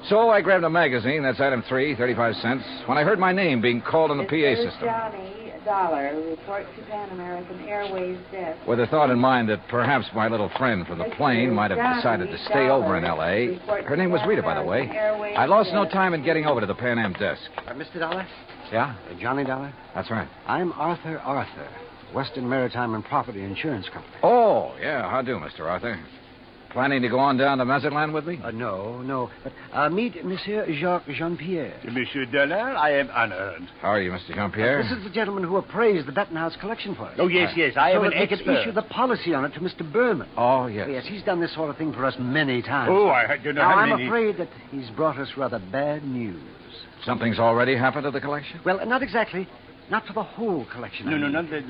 So I grabbed a magazine, that's item 3, 35 cents, when I heard my name being called on the PA system. Johnny, $1. Report to Pan American Airways desk. With a thought in mind that perhaps my little friend from the plane might have decided to stay over in L.A. Her name was Rita, by the way. I lost no time in getting over to the Pan Am desk. Mr. Dollar? Yeah? Johnny Dollar? That's right. I'm Arthur, Western Maritime and Property Insurance Company. Oh, yeah. How do, Mr. Arthur? Planning to go on down to Mazatlan with me? No. But meet Monsieur Jacques Jean-Pierre. Monsieur Dollar, I am honored. How are you, Mr. Jean-Pierre? This is the gentleman who appraised the Bettenhouse collection for us. Oh, yes. I am an they could expert. issue the policy on it to Mr. Berman. Oh, yes. Yes, he's done this sort of thing for us many times. Oh, I do not now, have I'm any... afraid that he's brought us rather bad news. Something's already happened to the collection? Well, not exactly. Not for the whole collection. No, not the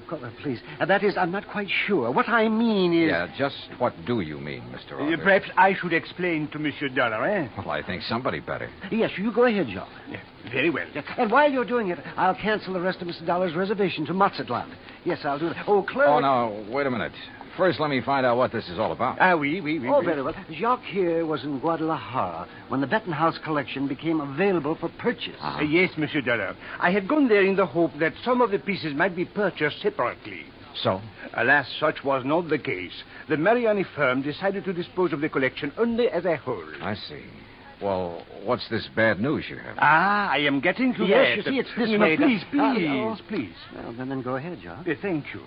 whole... Please. That is, I'm not quite sure. What I mean is... Yeah, just what do you mean, Mr. Arthur? Perhaps I should explain to Monsieur Dollar, eh? Well, I think somebody better. Yes, you go ahead, John. Yeah, very well. And while you're doing it, I'll cancel the rest of Mr. Dollar's reservation to Mazatlan. Yes, I'll do that. Oh, clerk... Oh, no, wait a minute. First, let me find out what this is all about. Oui. Oh, very well. Jacques here was in Guadalajara when the Bettenhouse collection became available for purchase. Yes, Monsieur Dollar. I had gone there in the hope that some of the pieces might be purchased separately. So? Alas, such was not the case. The Mariani firm decided to dispose of the collection only as a whole. I see. Well, what's this bad news you have? I am getting to that. Yes, you see, it's this way. Please. Well, then go ahead, John. Thank you.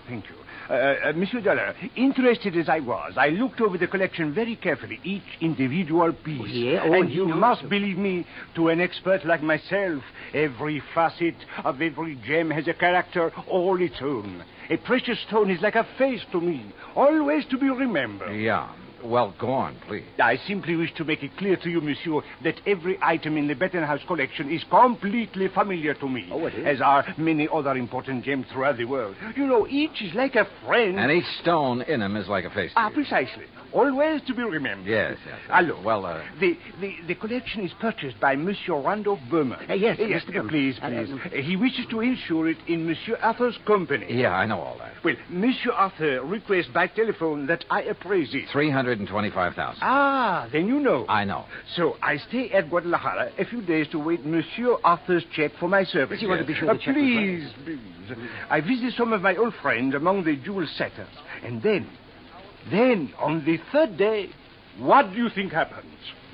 Monsieur Dollar, interested as I was, I looked over the collection very carefully, each individual piece. And you must believe me, to an expert like myself, every facet of every gem has a character all its own. A precious stone is like a face to me, always to be remembered. Yeah. Well, go on, please. I simply wish to make it clear to you, monsieur, that every item in the Bettenhouse collection is completely familiar to me. Oh, it is? As are many other important gems throughout the world. You know, each is like a friend. And each stone in them is like a face. Precisely. Always to be remembered. Yes. Look, the collection is purchased by Monsieur Randolph Berman. Yes, please. He wishes to insure it in Monsieur Arthur's company. Yeah, I know all that. Well, Monsieur Arthur requests by telephone that I appraise it. $325,000. $125,000. Ah, then you know. I know. So I stay at Guadalajara a few days to wait Monsieur Arthur's check for my services. You want to be sure the check was please. I visit some of my old friends among the jewel setters. And then, on the third day, what do you think happens?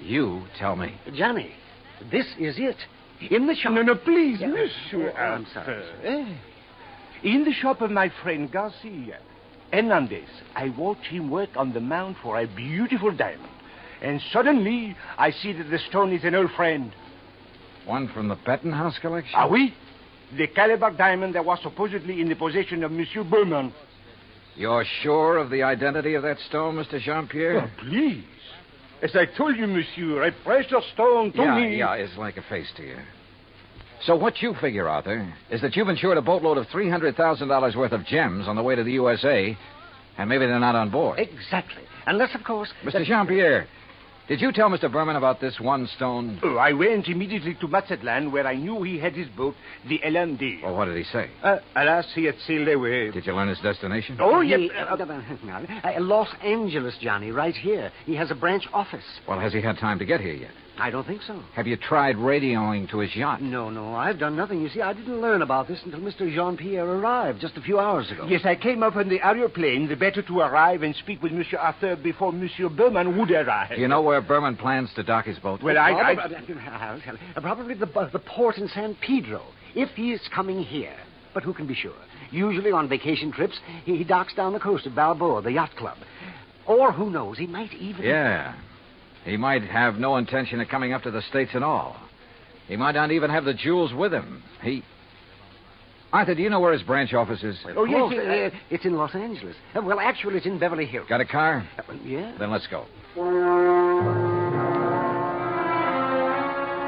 You tell me. Johnny, this is it. In the shop. No, please, Monsieur I'm Arthur. sorry. In the shop of my friend Garcia Hernandez, I watch him work on the mount for a beautiful diamond. And suddenly, I see that the stone is an old friend. One from the Bettenhouse collection? Ah, oui. The Calabar diamond that was supposedly in the possession of Monsieur Berman. You're sure of the identity of that stone, Mr. Jean-Pierre? Oh, please. As I told you, monsieur, a precious stone to me. Yeah, it's like a face to you. So what you figure, Arthur, is that you've insured a boatload of $300,000 worth of gems on the way to the USA, and maybe they're not on board. Exactly. Unless, of course... Mr. Jean-Pierre, did you tell Mr. Berman about this one stone? Oh, I went immediately to Mazatlan, where I knew he had his boat, the L&D. Well, what did he say? Alas, he had sailed away. Did you learn his destination? Oh, yes. Los Angeles, Johnny, right here. He has a branch office. Well, has he had time to get here yet? I don't think so. Have you tried radioing to his yacht? No, I've done nothing. You see, I didn't learn about this until Mr. Jean-Pierre arrived just a few hours ago. Yes, I came up on the aeroplane, the better to arrive and speak with Monsieur Arthur before Monsieur Berman would arrive. Do you know where Berman plans to dock his boat? Well, I'll tell you. Probably the port in San Pedro, if he's coming here. But who can be sure? Usually on vacation trips, he docks down the coast at Balboa, the yacht club. Or, who knows, he might even... Yeah. He might have no intention of coming up to the States at all. He might not even have the jewels with him. Arthur, do you know where his branch office is? Oh, yes, it's in Los Angeles. Well, actually, it's in Beverly Hills. Got a car? Yeah. Then let's go.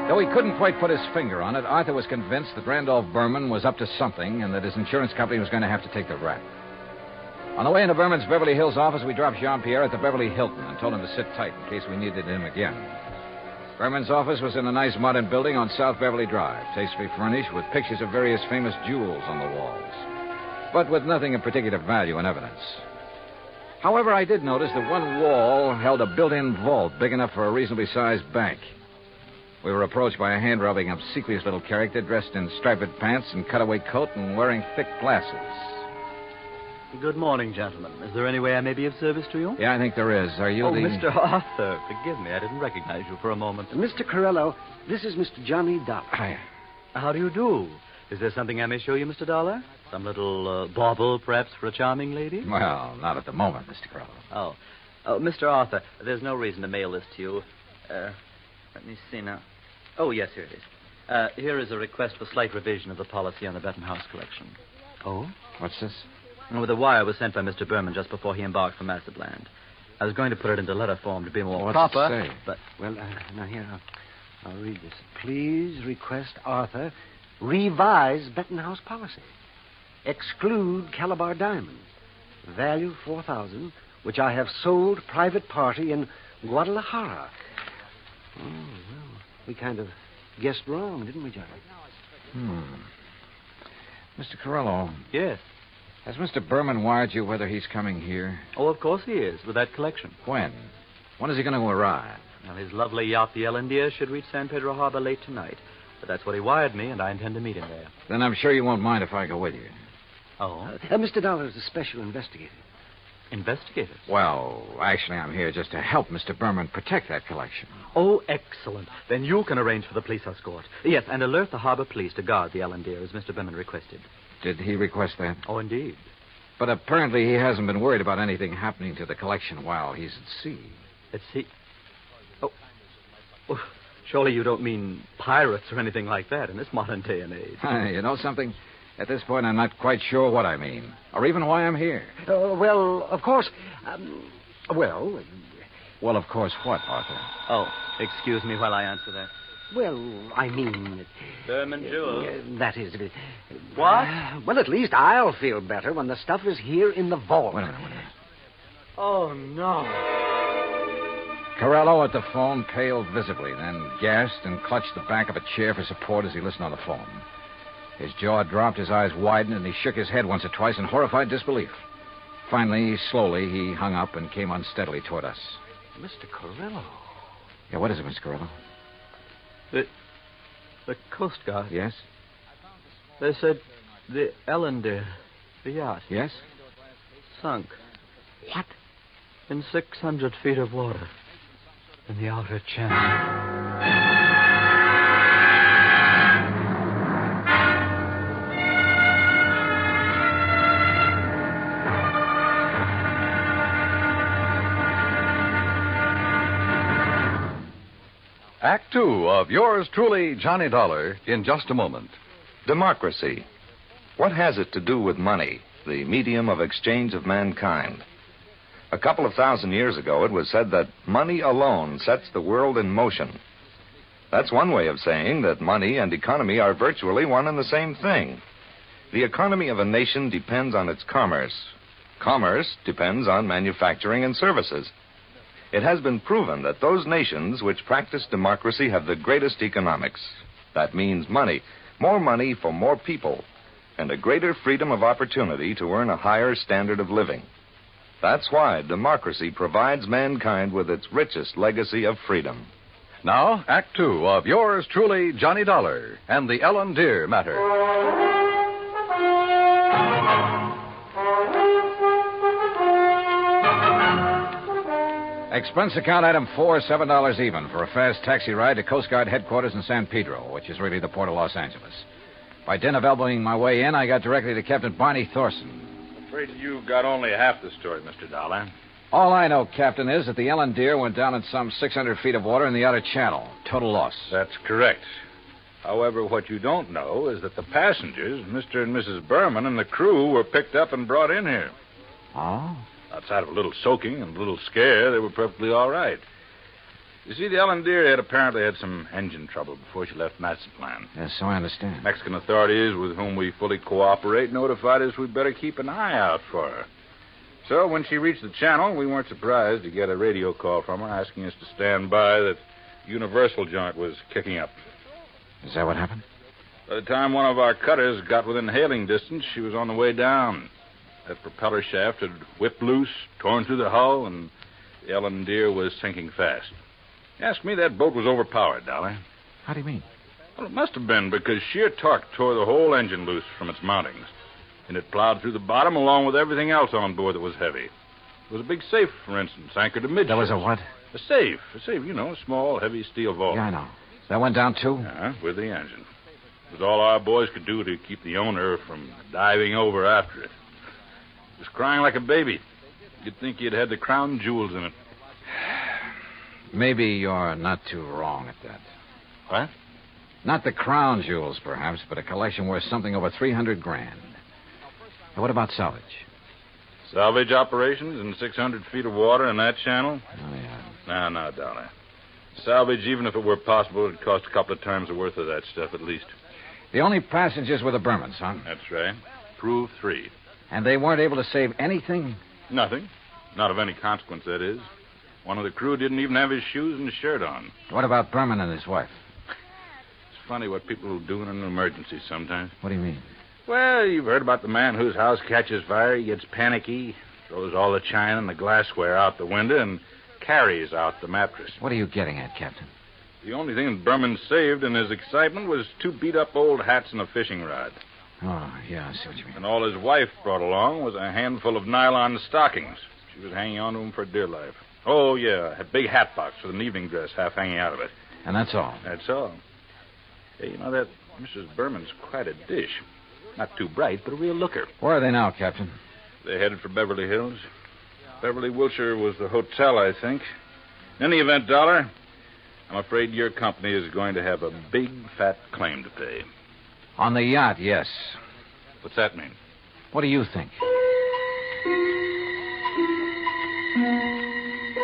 Though he couldn't quite put his finger on it, Arthur was convinced that Randolph Berman was up to something and that his insurance company was going to have to take the rap. On the way into Berman's Beverly Hills office, we dropped Jean-Pierre at the Beverly Hilton and told him to sit tight in case we needed him again. Berman's office was in a nice modern building on South Beverly Drive, tastefully furnished with pictures of various famous jewels on the walls, but with nothing of particular value in evidence. However, I did notice that one wall held a built-in vault big enough for a reasonably sized bank. We were approached by a hand-rubbing, obsequious little character dressed in striped pants and cutaway coat and wearing thick glasses. Good morning, gentlemen. Is there any way I may be of service to you? Yeah, I think there is. Are you the... Mr. Arthur, forgive me. I didn't recognize you for a moment. Mr. Corello, this is Mr. Johnny Dollar. Hi. How do you do? Is there something I may show you, Mr. Dollar? Some little bauble, perhaps, for a charming lady? Well, not at the moment, Mr. Corello. Oh, Mr. Arthur, there's no reason to mail this to you. Let me see now. Oh, yes, here it is. Here is a request for slight revision of the policy on the Bettenhouse collection. Oh? What's this? Well, the wire was sent by Mr. Berman just before he embarked for Mazatlan. I was going to put it into letter form to be more proper. What's it say? But well, now here I'll read this. Please request Arthur revise Bettenhouse policy. Exclude Calabar diamond, value $4,000, which I have sold private party in Guadalajara. Oh well, we kind of guessed wrong, didn't we, Johnny? Mr. Corello. Yes. Has Mr. Berman wired you whether he's coming here? Oh, of course he is, with that collection. When? When is he going to arrive? Well, his lovely yacht, the L&D, should reach San Pedro Harbor late tonight. But that's what he wired me, and I intend to meet him there. Then I'm sure you won't mind if I go with you. Oh? Mr. Dollar is a special investigator. Investigator? Well, actually, I'm here just to help Mr. Berman protect that collection. Oh, excellent. Then you can arrange for the police escort. Yes, and alert the harbor police to guard the L&D, as Mr. Berman requested. Did he request that? Oh, indeed. But apparently he hasn't been worried about anything happening to the collection while he's at sea. At sea? Oh, surely you don't mean pirates or anything like that in this modern day and age. You know something? At this point, I'm not quite sure what I mean, or even why I'm here. Well, of course... Well, of course what, Arthur? Oh, excuse me while I answer that. Well, I mean... Berman Jewels. That is... What? Well, at least I'll feel better when the stuff is here in the vault. Wait a minute. Oh, no. Corello at the phone paled visibly, then gasped and clutched the back of a chair for support as he listened on the phone. His jaw dropped, his eyes widened, and he shook his head once or twice in horrified disbelief. Finally, slowly, he hung up and came unsteadily toward us. Mr. Carrillo. Yeah, what is it, Mr. Carrillo? The Coast Guard. Yes? They said the Ytjd, the yacht. Yes? Sunk. What? In 600 feet of water. In the outer channel. Act Two of yours truly, Johnny Dollar, in just a moment. Democracy. What has it to do with money, the medium of exchange of mankind? A couple of thousand years ago, it was said that money alone sets the world in motion. That's one way of saying that money and economy are virtually one and the same thing. The economy of a nation depends on its commerce. Commerce depends on manufacturing and services. It has been proven that those nations which practice democracy have the greatest economics. That means money, more money for more people, and a greater freedom of opportunity to earn a higher standard of living. That's why democracy provides mankind with its richest legacy of freedom. Now, Act Two of yours truly, Johnny Dollar, and the Ellen Deer matter. Expense account item 4, $7 even for a fast taxi ride to Coast Guard headquarters in San Pedro, which is really the port of Los Angeles. By dint of elbowing my way in, I got directly to Captain Barney Thorson. Afraid you got only half the story, Mr. Dollar. All I know, Captain, is that the Ellen Deer went down in some 600 feet of water in the outer channel. Total loss. That's correct. However, what you don't know is that the passengers, Mr. and Mrs. Berman, and the crew were picked up and brought in here. Oh? Outside of a little soaking and a little scare, they were perfectly all right. You see, the Ellen Deer had apparently had some engine trouble before she left Mazatlan. Yes, so I understand. Mexican authorities, with whom we fully cooperate, notified us we'd better keep an eye out for her. So when she reached the channel, we weren't surprised to get a radio call from her asking us to stand by that Universal joint was kicking up. Is that what happened? By the time one of our cutters got within hailing distance, she was on the way down. That propeller shaft had whipped loose, torn through the hull, and the Ellen Deer was sinking fast. Ask me, that boat was overpowered, Dolly. How do you mean? Well, it must have been, because sheer torque tore the whole engine loose from its mountings. And it plowed through the bottom along with everything else on board that was heavy. There was a big safe, for instance, anchored amidships. There was a what? A safe, you know, a small, heavy steel vault. Yeah, I know. That went down, too? Yeah, with the engine. It was all our boys could do to keep the owner from diving over after it. It was crying like a baby. You'd think he'd had the crown jewels in it. Maybe you're not too wrong at that. What? Not the crown jewels, perhaps, but a collection worth something over $300,000. Now, what about salvage? Salvage operations in 600 feet of water in that channel? Oh, yeah. No, Dolly. Salvage, even if it were possible, it'd cost a couple of times the worth of that stuff at least. The only passengers were the Bermans, huh? That's right. Prove 3. And they weren't able to save anything? Nothing. Not of any consequence, that is. One of the crew didn't even have his shoes and shirt on. What about Berman and his wife? It's funny what people will do in an emergency sometimes. What do you mean? Well, you've heard about the man whose house catches fire. He gets panicky, throws all the china and the glassware out the window, and carries out the mattress. What are you getting at, Captain? The only thing that Berman saved in his excitement was 2 beat-up old hats and a fishing rod. Oh, yeah, I see what you mean. And all his wife brought along was a handful of nylon stockings. She was hanging on to them for dear life. Oh, yeah, a big hat box with an evening dress half hanging out of it. And that's all? That's all. Hey, you know, that Mrs. Berman's quite a dish. Not too bright, but a real looker. Where are they now, Captain? They're headed for Beverly Hills. Beverly, Wilshire was the hotel, I think. In any event, Dollar, I'm afraid your company is going to have a big, fat claim to pay. On the yacht, yes. What's that mean? What do you think?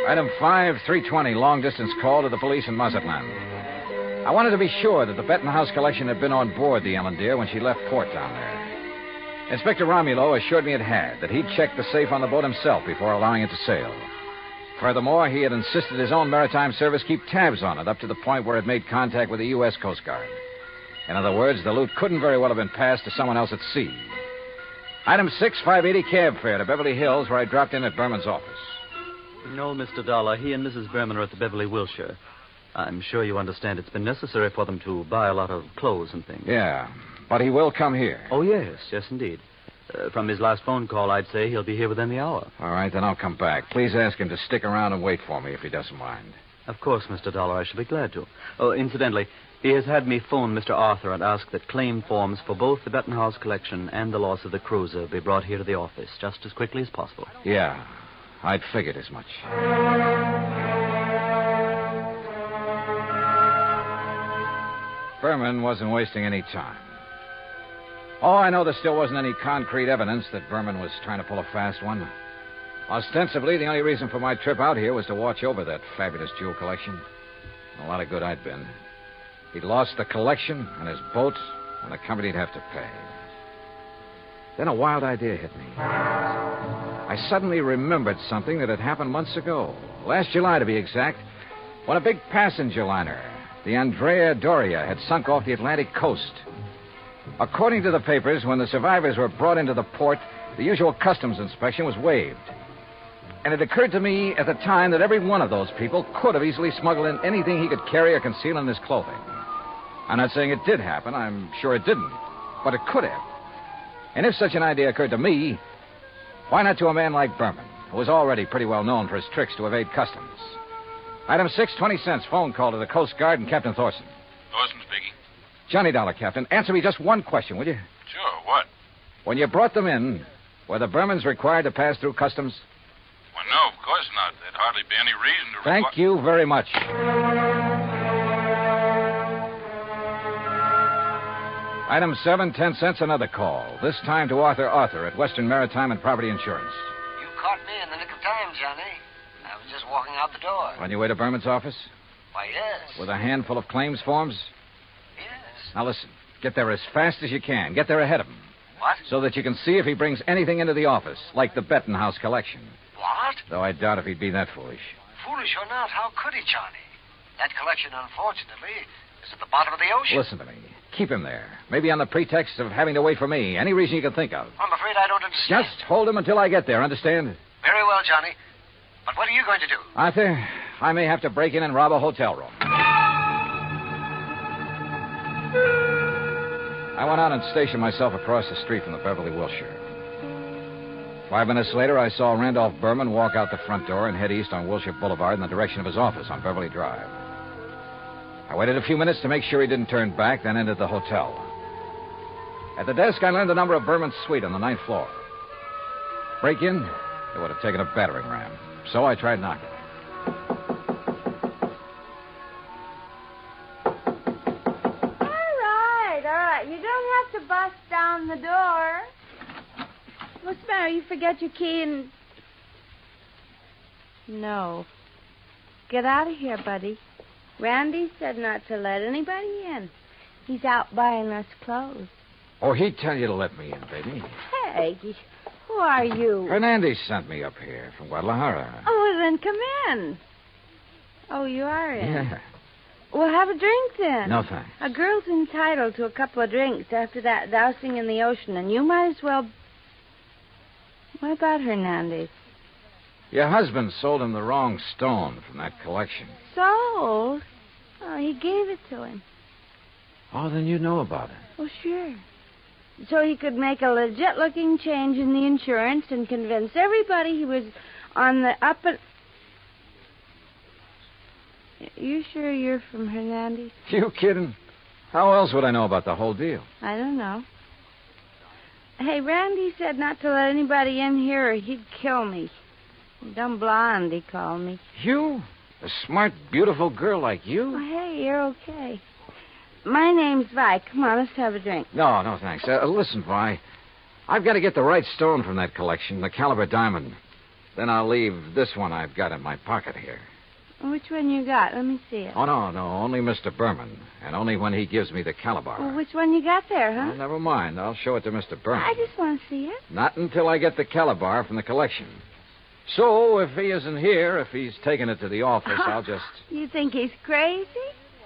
Item 5, 320, long-distance call to the police in Mazatlan. I wanted to be sure that the Bettenhouse collection had been on board the Ellen Deer when she left port down there. Inspector Romulo assured me it had, that he'd checked the safe on the boat himself before allowing it to sail. Furthermore, he had insisted his own maritime service keep tabs on it up to the point where it made contact with the U.S. Coast Guard. In other words, the loot couldn't very well have been passed to someone else at sea. Item 6, $5.80 cab fare to Beverly Hills, where I dropped in at Berman's office. No, Mr. Dollar. He and Mrs. Berman are at the Beverly Wilshire. I'm sure you understand it's been necessary for them to buy a lot of clothes and things. Yeah, but he will come here. Oh, yes, indeed. From his last phone call, I'd say he'll be here within the hour. All right, then I'll come back. Please ask him to stick around and wait for me if he doesn't mind. Of course, Mr. Dollar, I shall be glad to. Oh, incidentally, he has had me phone Mr. Arthur and ask that claim forms for both the Bettenhouse collection and the loss of the cruiser be brought here to the office just as quickly as possible. Yeah, I'd figured as much. Berman wasn't wasting any time. Oh, I know there still wasn't any concrete evidence that Berman was trying to pull a fast one. Ostensibly, the only reason for my trip out here was to watch over that fabulous jewel collection. A lot of good I'd been. He'd lost the collection and his boat, and the company'd have to pay. Then a wild idea hit me. I suddenly remembered something that had happened months ago. Last July, to be exact, when a big passenger liner, the Andrea Doria, had sunk off the Atlantic coast. According to the papers, when the survivors were brought into the port, the usual customs inspection was waived. And it occurred to me at the time that every one of those people could have easily smuggled in anything he could carry or conceal in his clothing. I'm not saying it did happen. I'm sure it didn't. But it could have. And if such an idea occurred to me, why not to a man like Berman, who was already pretty well known for his tricks to evade customs? Item 6, 20 cents, phone call to the Coast Guard and Captain Thorson. Thorson speaking. Johnny Dollar, Captain. Answer me just one question, will you? Sure, what? When you brought them in, were the Bermans required to pass through customs? Well, no, of course not. There'd hardly be any reason to... Thank you very much. Item 7, 10 cents, another call. This time to Arthur at Western Maritime and Property Insurance. You caught me in the nick of time, Johnny. I was just walking out the door. On your way to Berman's office? Why, yes. With a handful of claims forms? Yes. Now listen, get there as fast as you can. Get there ahead of him. What? So that you can see if he brings anything into the office, like the Bettenhouse collection. What? Though I doubt if he'd be that foolish. Foolish or not, how could he, Johnny? That collection, unfortunately, is at the bottom of the ocean. Listen to me. Keep him there. Maybe on the pretext of having to wait for me. Any reason you can think of. I'm afraid I don't understand. Just hold him until I get there, understand? Very well, Johnny. But what are you going to do? Arthur, I may have to break in and rob a hotel room. I went out and stationed myself across the street from the Beverly Wilshire. 5 minutes later, I saw Randolph Berman walk out the front door and head east on Wilshire Boulevard in the direction of his office on Beverly Drive. I waited a few minutes to make sure he didn't turn back, then entered the hotel. At the desk, I learned the number of Berman's suite on the 9th floor. Break in? It would have taken a battering ram. So I tried knocking. All right. You don't have to bust down the door. What's the matter? You forget your key and... No. Get out of here, buddy. Randy said not to let anybody in. He's out buying us clothes. Oh, he'd tell you to let me in, baby. Hey, who are you? Hernandez sent me up here from Guadalajara. Oh, well, then come in. Oh, you are in? Yeah. Well, have a drink then. No, thanks. A girl's entitled to a couple of drinks after that dousing in the ocean, and you might as well... What about Hernandez? Your husband sold him the wrong stone from that collection. Sold? Oh, he gave it to him. Oh, then you know about it. Well, sure. So he could make a legit-looking change in the insurance and convince everybody he was on the up and... You sure you're from Hernandez? You kidding? How else would I know about the whole deal? I don't know. Hey, Randy said not to let anybody in here or he'd kill me. Dumb blonde, he called me. You? A smart, beautiful girl like you? Oh, hey, you're okay. My name's Vi. Come on, let's have a drink. No, thanks. Listen, Vi. I've got to get the right stone from that collection, the caliber diamond. Then I'll leave this one I've got in my pocket here. Which one you got? Let me see it. Oh, no, only Mr. Berman. And only when he gives me the caliber. Well, which one you got there, huh? Well, never mind. I'll show it to Mr. Berman. I just want to see it. Not until I get the caliber from the collection. So, if he isn't here, if he's taken it to the office, I'll just... You think he's crazy?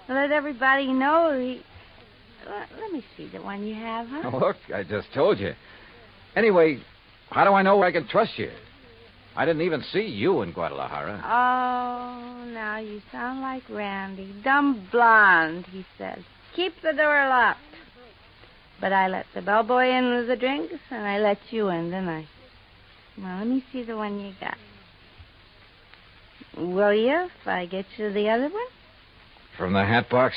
Let everybody know he... Let me see the one you have, huh? Look, I just told you. Anyway, how do I know I can trust you? I didn't even see you in Guadalajara. Oh, now you sound like Randy. Dumb blonde, he says. Keep the door locked. But I let the bellboy in with the drinks, and I let you in, didn't I? Well, let me see the one you got. Will you, if I get you the other one? From the hat box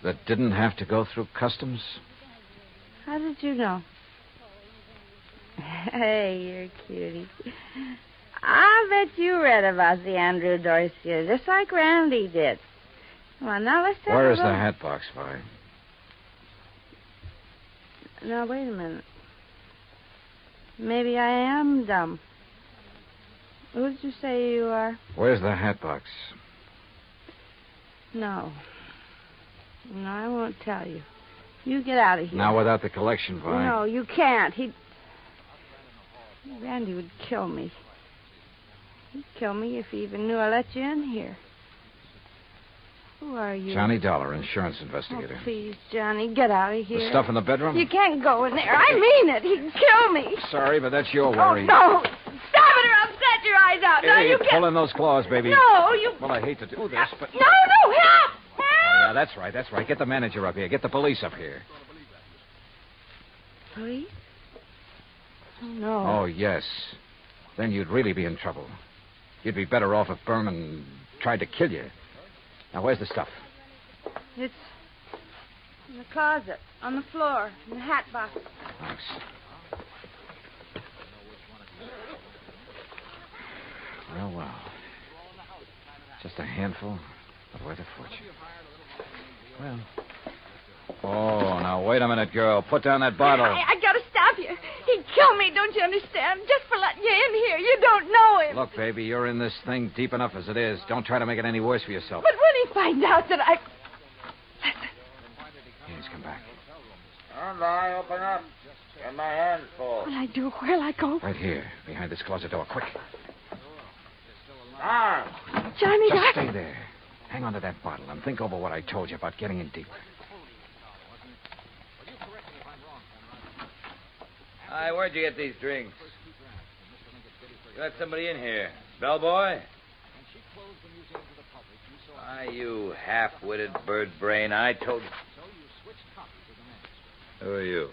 that didn't have to go through customs? How did you know? Hey, you're a cutie. I bet you read about the Andrew Dorsey, just like Randy did. Well, now let's have Where a is the look. hat box, Vi? Now, wait a minute. Maybe I am dumb. Who did you say you are? Where's the hat box? No. No, I won't tell you. You get out of here. Now, without the collection, Vi. No, you can't. Randy would kill me. He'd kill me if he even knew I let you in here. Who are you? Johnny Dollar, insurance investigator. Oh, please, Johnny, get out of here. The stuff in the bedroom? You can't go in there. I mean it. He'd kill me. Sorry, but that's your Oh, worry. no. Stop it or I'll set your eyes out. Now Hey, you can't. pull in those claws, baby. No, you... Well, I hate to do this, but... No, help! Oh, yeah, that's right. Get the manager up here. Get the police up here. Police? Oh, no. Oh, yes. Then you'd really be in trouble. You'd be better off if Berman tried to kill you. Now, where's the stuff? It's in the closet, on the floor, in the hat box. Thanks. Well. Just a handful, but worth a fortune. Well. Oh, now, wait a minute, girl. Put down that bottle. I gotta stop you. He'd kill me, don't you understand? Just for letting you in here. You don't know him. Look, baby, you're in this thing deep enough as it is. Don't try to make it any worse for yourself. But when he finds out that I... He's come back. Stand by, open up. Get my hands full. What'll I do? Where'll I go? Right here, behind this closet door. Quick. Carr. Johnny, Just stay there. Hang on to that bottle and think over what I told you about getting in deep. Hi, where'd you get these drinks? You let somebody in here. Bellboy? Why, you half-witted bird brain, I told you. Who are you?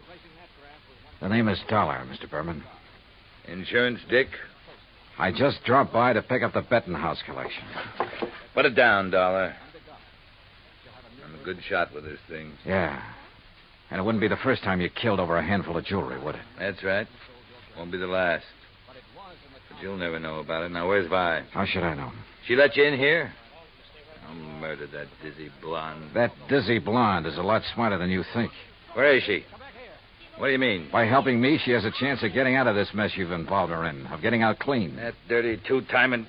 The name is Dollar, Mr. Berman. Insurance dick? I just dropped by to pick up the Betton House collection. Put it down, Dollar. I'm a good shot with this thing. Yeah. And it wouldn't be the first time you killed over a handful of jewelry, would it? That's right. Won't be the last. But you'll never know about it. Now, where's Vi? How should I know? She let you in here? I'll murder that dizzy blonde. That dizzy blonde is a lot smarter than you think. Where is she? What do you mean? By helping me, she has a chance of getting out of this mess you've involved her in, of getting out clean. That dirty two-timing...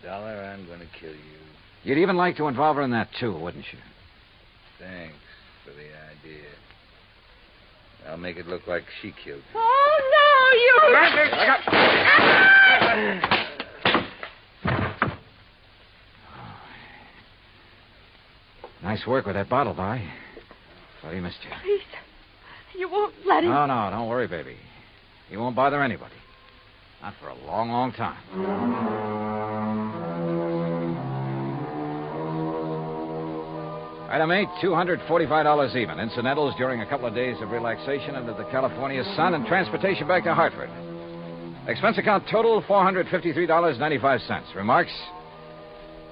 Dollar, I'm going to kill you. You'd even like to involve her in that, too, wouldn't you? Thanks for the idea. I'll make it look like she killed you. Oh, no, Nice work with that bottle, Vi. Thought he missed you. Please, you won't let him... No, don't worry, baby. He won't bother anybody. Not for a long, long time. Item 8, $245 even. Incidentals during a couple of days of relaxation under the California sun and transportation back to Hartford. Expense account total, $453.95. Remarks?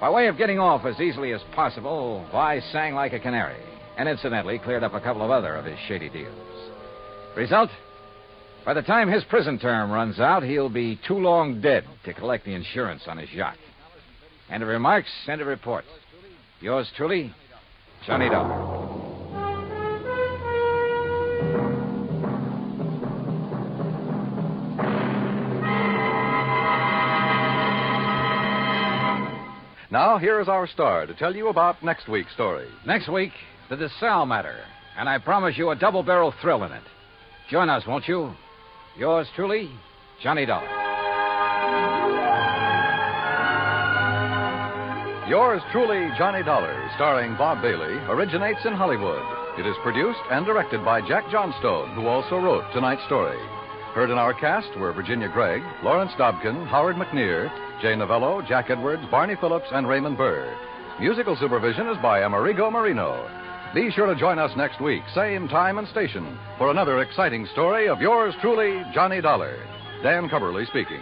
By way of getting off as easily as possible, Vi sang like a canary, and incidentally cleared up a couple of other of his shady deals. Result? By the time his prison term runs out, he'll be too long dead to collect the insurance on his yacht. End of remarks, end of report. Yours truly, Johnny Dollar. Now, here is our star to tell you about next week's story. Next week, the DeSalle matter, and I promise you a double-barrel thrill in it. Join us, won't you? Yours truly, Johnny Dollar. Yours truly, Johnny Dollar, starring Bob Bailey, originates in Hollywood. It is produced and directed by Jack Johnstone, who also wrote tonight's story. Heard in our cast were Virginia Gregg, Lawrence Dobkin, Howard McNear, Jay Novello, Jack Edwards, Barney Phillips, and Raymond Burr. Musical supervision is by Amerigo Marino. Be sure to join us next week, same time and station, for another exciting story of yours truly, Johnny Dollar. Dan Cubberly speaking.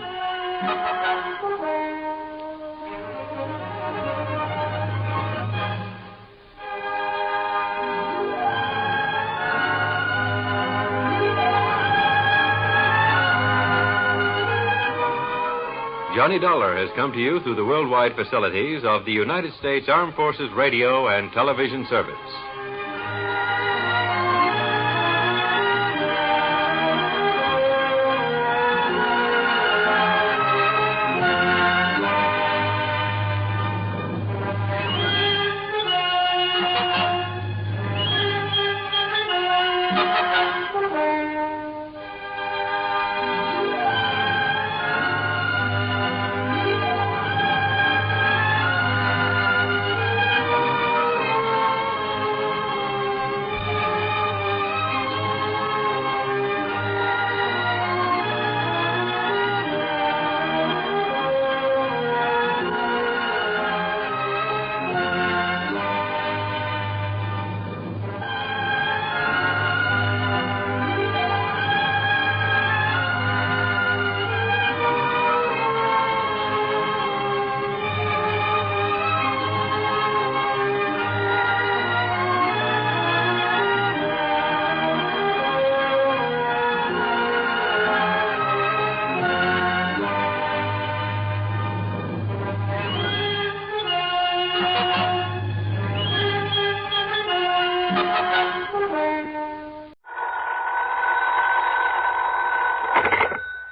Johnny Dollar has come to you through the worldwide facilities of the United States Armed Forces Radio and Television Service.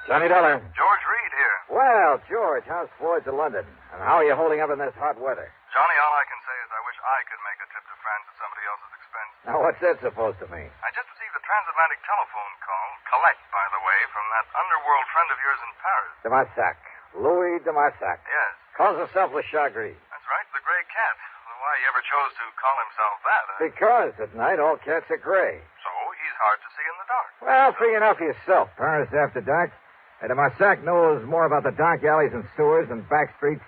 Johnny Dollar. George Reed here. Well, George, how's Floyd's of London? And how are you holding up in this hot weather? Johnny, all I can say is I wish I could make a trip to France at somebody else's expense. Now, what's that supposed to mean? I just received a transatlantic telephone call, collect, by the way, from that underworld friend of yours in Paris. De Marsac. Louis de Marsac. Yes. Calls himself Le Chagris. That's right, the gray cat. Well, why he ever chose to call himself that, Because at night all cats are gray. So he's hard to see in the dark. Well, free enough yourself. Paris after dark. De Marsac knows more about the dark alleys and sewers and back streets.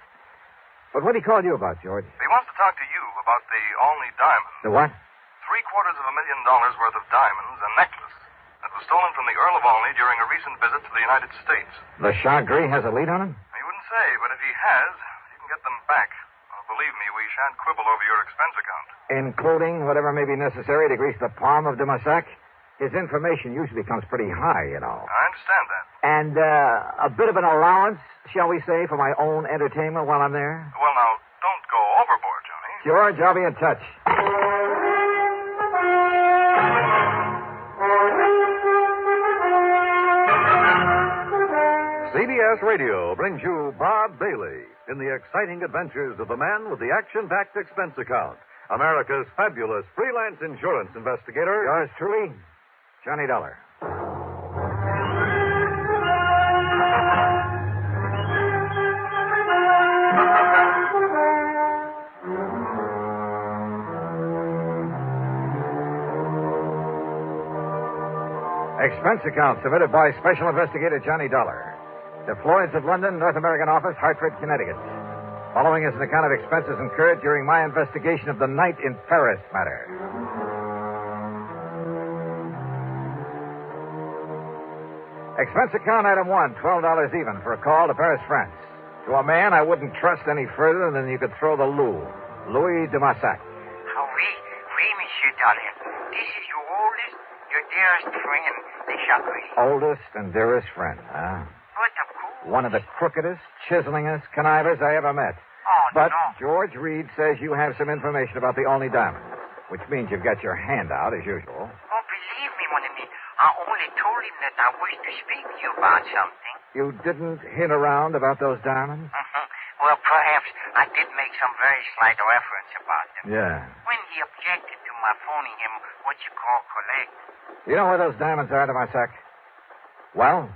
But what did he call you about, George? He wants to talk to you about the Olney diamond. The what? $750,000 worth of diamonds, a necklace that was stolen from the Earl of Olney during a recent visit to the United States. Le Chagris has a lead on him? He wouldn't say, but if he has, you can get them back. Well, believe me, we shan't quibble over your expense account. Including whatever may be necessary to grease the palm of de Marsac? His information usually comes pretty high, you know. I understand that. And a bit of an allowance, shall we say, for my own entertainment while I'm there? Well, now, don't go overboard, Johnny. George, I'll be in touch. CBS Radio brings you Bob Bailey in the exciting adventures of the man with the action-packed expense account, America's fabulous freelance insurance investigator. Yours truly, Johnny Dollar. Expense account submitted by Special Investigator Johnny Dollar. The Floyds of London, North American office, Hartford, Connecticut. Following is an account of expenses incurred during my investigation of the night in Paris matter. Expense account item 1, $12 even for a call to Paris, France. To a man I wouldn't trust any further than you could throw the Louis de Marsac. Oui, Monsieur Dollar. This is your oldest, your dearest friend, the Chagris. Oldest and dearest friend, huh? But of course. One of the crookedest, chiselingest connivers I ever met. Oh, but no. George Reed says you have some information about the Olney diamond, which means you've got your hand out, as usual. Oh, believe me, mon ami. I only told him that I wished to speak to you about something. You didn't hint around about those diamonds? Well, perhaps I did make some very slight reference about them. Yeah. When he objected to my phoning him what you call collect. You know where those diamonds are, de Marsac? Well?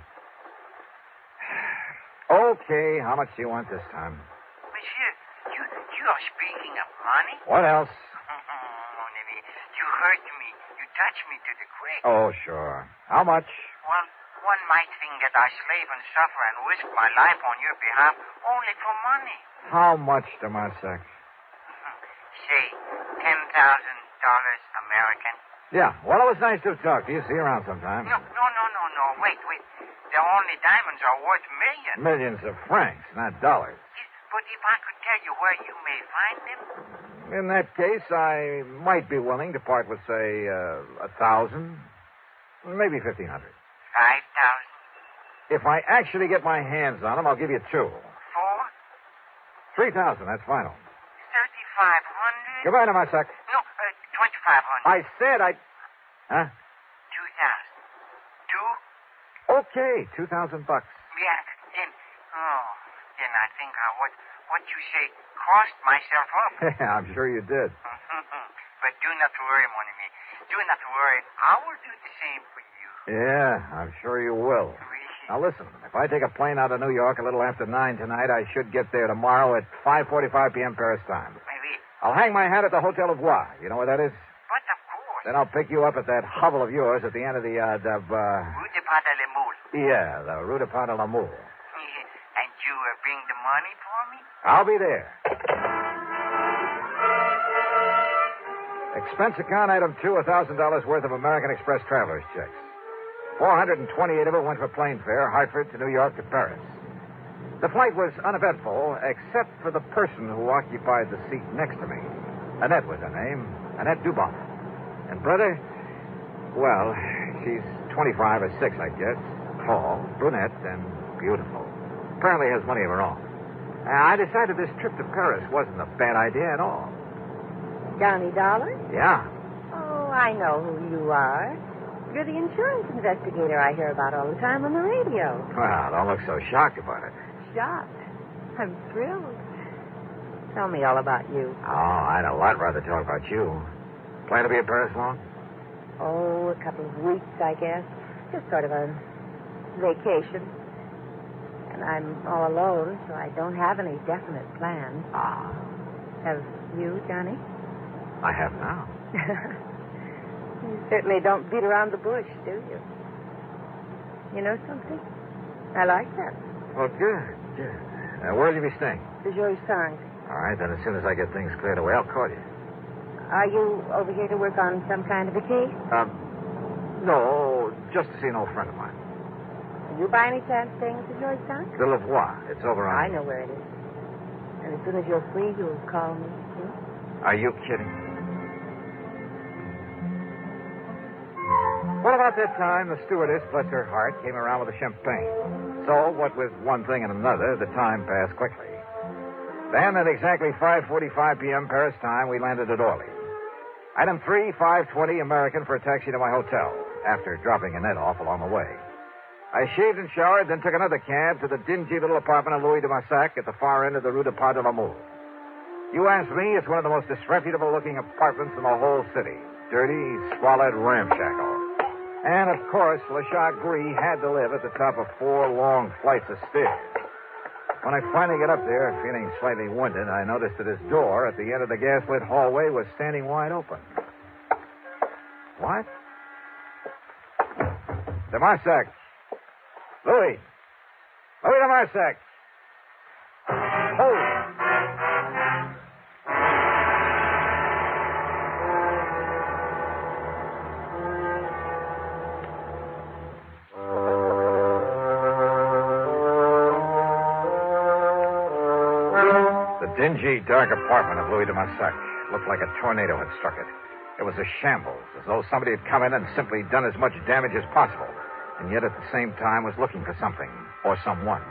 Okay, how much do you want this time? Monsieur, you are speaking of money? What else? Mon ami, you hurt me. You touched me to the quick. Oh, sure. How much? Well, One might think that I slave and suffer and risk my life on your behalf only for money. How much, Damasak? Say, $10,000 American. Yeah, well, it was nice to talk to you. See you around sometime. No. Wait. The only diamonds are worth millions. Millions of francs, not dollars. But if I could tell you where you may find them? In that case, I might be willing to part with, say, 1,000, maybe 1,500. 5,000. If I actually get my hands on them, I'll give you 2. 4? 3,000, that's final. 3,500. Goodbye, Damasak. No, 2,500. I said I... Huh? 2,000. 2? Okay, $2,000. Yeah, then I think I what you say crossed myself up. Yeah, I'm sure you did. But do not worry, mon ami. Do not worry. I will do the same for you. Yeah, I'm sure you will. Now listen, if I take a plane out of New York a little after 9 tonight, I should get there tomorrow at 5:45 p.m. Paris time. Maybe. I'll hang my hat at the Hotel of Wa. You know where that is? But of course. Then I'll pick you up at that hovel of yours at the end of the, Rue de Pas de la Moule. Yeah, the Rue de Pas de la Moule. And you bring the money for me? I'll be there. Expense account item 2, $1,000 worth of American Express traveler's checks. 428 of it went for plane fare, Hartford to New York to Paris. The flight was uneventful, except for the person who occupied the seat next to me. Annette was her name, Annette Dubon. And brother, well, she's 25 or 6, I guess. Tall, brunette, and beautiful. Apparently has money of her own. I decided this trip to Paris wasn't a bad idea at all. Johnny Dollar? Yeah. Oh, I know who you are. You're the insurance investigator I hear about all the time on the radio. Well, don't look so shocked about it. Shocked. I'm thrilled. Tell me all about you. Oh, I'd a lot rather talk about you. Plan to be in Paris long? Oh, a couple of weeks, I guess. Just sort of a vacation. And I'm all alone, so I don't have any definite plans. Ah. Have you, Johnny? I have now. You certainly don't beat around the bush, do you? You know something? I like that. Well, good. Where'll you be staying? Virtuous. All right, then as soon as I get things cleared away, I'll call you. Are you over here to work on some kind of a case? No, just to see an old friend of mine. Are you by any chance staying at the Virtuous? The Lavoie. It's over on... I know where it is. And as soon as you're free, you'll call me. Are you kidding? Well, about that time, the stewardess, bless her heart, came around with a champagne. So, what with one thing and another, the time passed quickly. Then, at exactly 5:45 p.m. Paris time, we landed at Orly. Item 3, 5:20 American for a taxi to my hotel, after dropping Annette off along the way. I shaved and showered, then took another cab to the dingy little apartment of Louis de Massac at the far end of the Rue de Pas de la Moule. You ask me, it's one of the most disreputable-looking apartments in the whole city. Dirty, squalid, ramshackle. And, of course, Le Gris had to live at the top of 4 long flights of stairs. When I finally got up there, feeling slightly winded, I noticed that his door at the end of the gas-lit hallway was standing wide open. What? De Marsac. Louis de Marsac. Oh. The dingy, dark apartment of Louis de Massac looked like a tornado had struck it. It was a shambles, as though somebody had come in and simply done as much damage as possible, and yet at the same time was looking for something or someone.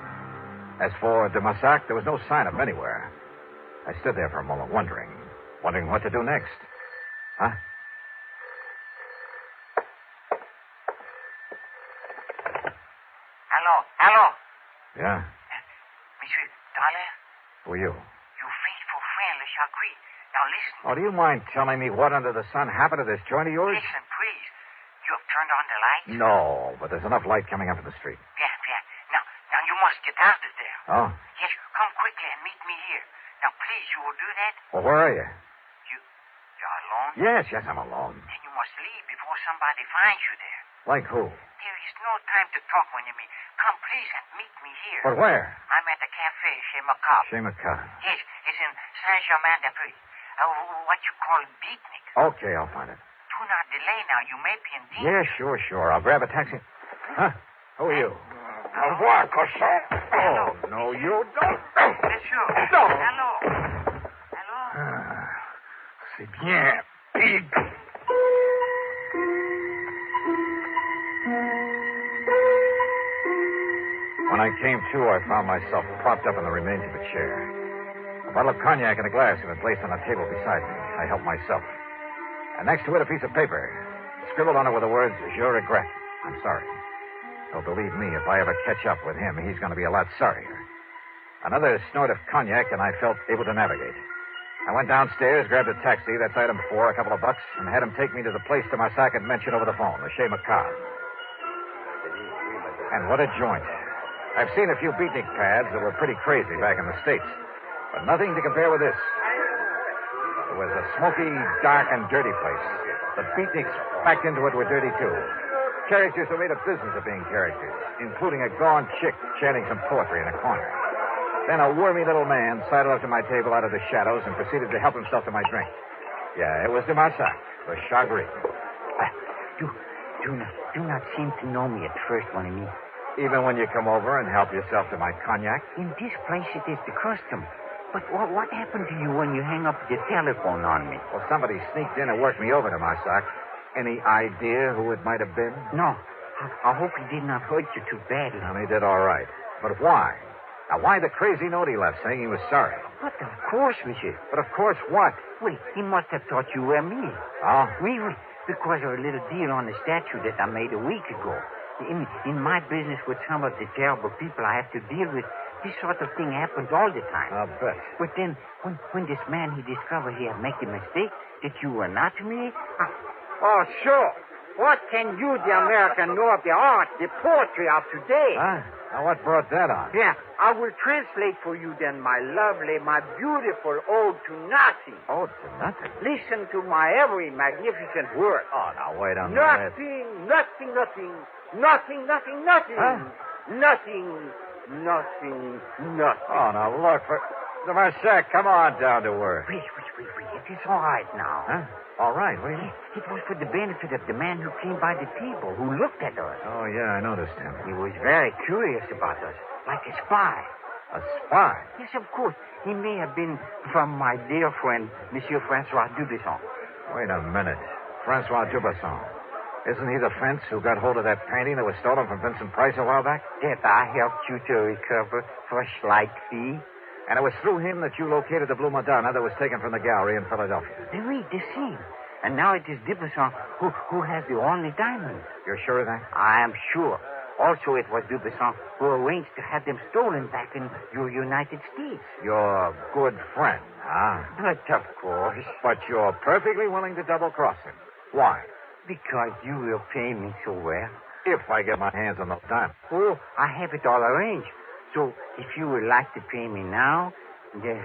As for de Massac, there was no sign of him anywhere. I stood there for a moment, wondering what to do next. Huh? Hello. Yeah? Monsieur Dollar? Who are you? Your faithful friend, Le Gris. Now listen. Oh, do you mind telling me what under the sun happened to this joint of yours? Listen, please. You have turned on the lights? No, but there's enough light coming up from the street. Yeah. Now you must get out of there. Oh? Yes, come quickly and meet me here. Now, please, you will do that? Well, where are you? You're alone? Yes, I'm alone. Then you must leave before somebody finds you there. Like who? There is no time to talk, mon ami. Come, please, and meet me here. But where? I'm at the cafe chez Carr. Chez Carr. Yes, it's in Saint-Germain-des-Prés. What you call beatnik. Okay, I'll find it. Do not delay now. You may be in danger. Yeah, sure. I'll grab a taxi. Huh? Who are you? Au revoir, cochon. Oh, no, you don't. Monsieur. No. Hello. C'est bien, pig. When I came to, I found myself propped up in the remains of a chair. A bottle of cognac and a glass had been placed on a table beside me. I helped myself. And next to it, a piece of paper. Scribbled on it were the words, Je regrette. I'm sorry. Oh, believe me, if I ever catch up with him, he's going to be a lot sorrier. Another snort of cognac, and I felt able to navigate. I went downstairs, grabbed a taxi, that's item 4, a couple of bucks, and had him take me to the place Marsac had mentioned over the phone, the Chez Carr. And what a joint. I've seen a few beatnik pads that were pretty crazy back in the States, but nothing to compare with this. It was a smoky, dark, and dirty place. The beatniks packed into it were dirty, too. Characters who made a business of being characters, including a gaunt chick chanting some poetry in a corner. Then a wormy little man sidled up to my table out of the shadows and proceeded to help himself to my drink. Yeah, it was de Marsac, the Chagrin. Do not seem to know me at first, mon ami. Even when you come over and help yourself to my cognac? In this place, it is the custom. But what happened to you when you hang up the telephone on me? Well, somebody sneaked in and worked me over to Marsac. Any idea who it might have been? No. I hope he did not hurt you too badly. Well, he did all right. But why? Now, why the crazy note he left saying he was sorry? But of course, monsieur. But of course what? Well, he must have thought you were me. Oh? Oui. Because of a little deal on the statue that I made a week ago. In my business with some of the terrible people I have to deal with, this sort of thing happens all the time. I'll bet. But then, when this man he discovered he had made a mistake, that you were not me... Oh, sure. What can you, the American, know of the art, the poetry of today? Huh? Now, what brought that on? Yeah, I will translate for you then, my lovely, my beautiful ode to nothing. Ode to nothing? Listen to my every magnificent word. Oh, now, wait a minute. Nothing. Huh? Nothing. Oh, now, look, the Marsac, come on down to earth. Wait. It is all right now. Huh? All right, what do you mean? It was for the benefit of the man who came by the table, who looked at us. Oh, yeah, I noticed him. He was very curious about us, like a spy. A spy? Yes, of course. He may have been from my dear friend, Monsieur Francois Dubesson. Wait a minute. Francois Dubesson. Isn't he the fence who got hold of that painting that was stolen from Vincent Price a while back? That I helped you to recover for a slight fee. And it was through him that you located the Blue Madonna that was taken from the gallery in Philadelphia. Oui, the same. And now it is Dubesson who has the only diamond. You're sure of that? I am sure. Also, it was Dubesson who arranged to have them stolen back in your United States. Your good friend, huh? But of course. But you're perfectly willing to double-cross him. Why? Because you will pay me so well. If I get my hands on those diamonds. Oh, I have it all arranged. So, if you would like to pay me now, the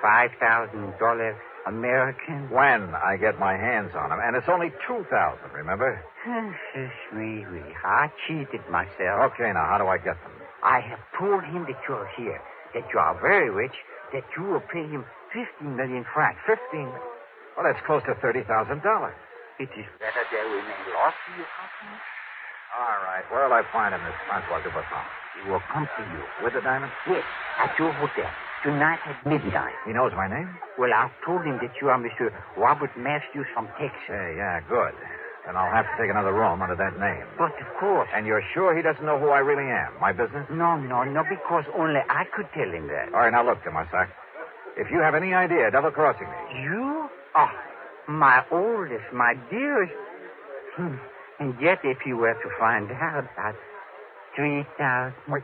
$5,000 American... When I get my hands on them. And it's only $2,000, remember? Oui. I cheated myself. Okay, now, how do I get them? I have told him that you're here, that you are very rich, that you will pay him 15 million francs. 15? Well, that's close to $30,000. It is better there remain lost to your company. All right. Where'll I find him, this Francois Dubesson? He will come to you. With the diamond? Yes, at your hotel. Tonight at midnight. He knows my name? Well, I've told him that you are Mr. Robert Matthews from Texas. Hey, yeah, good. Then I'll have to take another room under that name. But of course. And you're sure he doesn't know who I really am? My business? No, because only I could tell him that. All right, now look, Marsac. If you have any idea of double-crossing me... You? Oh, my oldest, my dearest. And yet, if you were to find out about 3,000... Wait.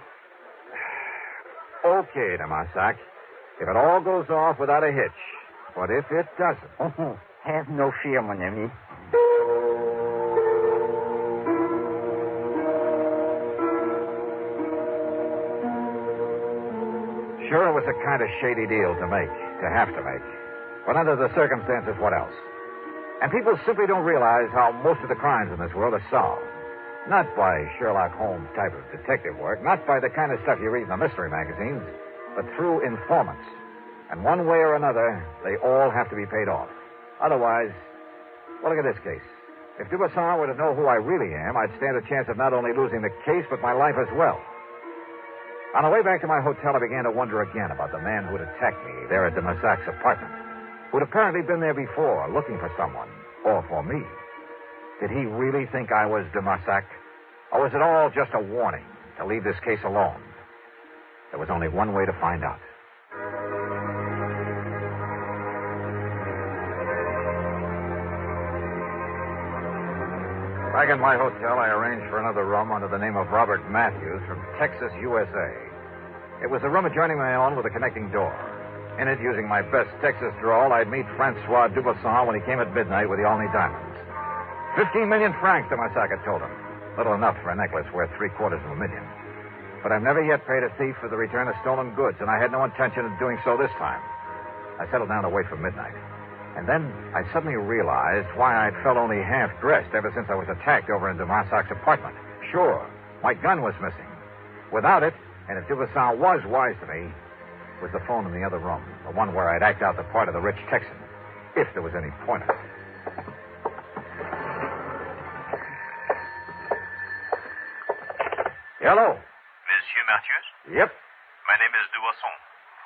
Okay, Marsac. If it all goes off without a hitch. But if it doesn't... Oh, have no fear, mon ami. Sure, it was a kind of shady deal to make, to have to make. But under the circumstances, what else? And people simply don't realize how most of the crimes in this world are solved. Not by Sherlock Holmes type of detective work, not by the kind of stuff you read in the mystery magazines, but through informants. And one way or another, they all have to be paid off. Otherwise, well, look at this case. If Dubuisson were to know who I really am, I'd stand a chance of not only losing the case, but my life as well. On the way back to my hotel, I began to wonder again about the man who'd attacked me there at de Massac's apartment, who'd apparently been there before, looking for someone, or for me. Did he really think I was de Massac? Or was it all just a warning to leave this case alone? There was only one way to find out. Back in my hotel, I arranged for another room under the name of Robert Matthews from Texas, USA. It was a room adjoining my own with a connecting door. In it, using my best Texas drawl, I'd meet Francois Dubuisson when he came at midnight with the Olney diamonds. 15 million francs, de Massac had told him. Little enough for a necklace worth $750,000. But I've never yet paid a thief for the return of stolen goods, and I had no intention of doing so this time. I settled down to wait for midnight. And then I suddenly realized why I'd felt only half-dressed ever since I was attacked over in de Massac's apartment. Sure, my gun was missing. Without it, and if Dubuisson was wise to me, was the phone in the other room, the one where I'd act out the part of the rich Texan, if there was any point in it. Hello. Monsieur Matthews? Yep. My name is Dubuisson.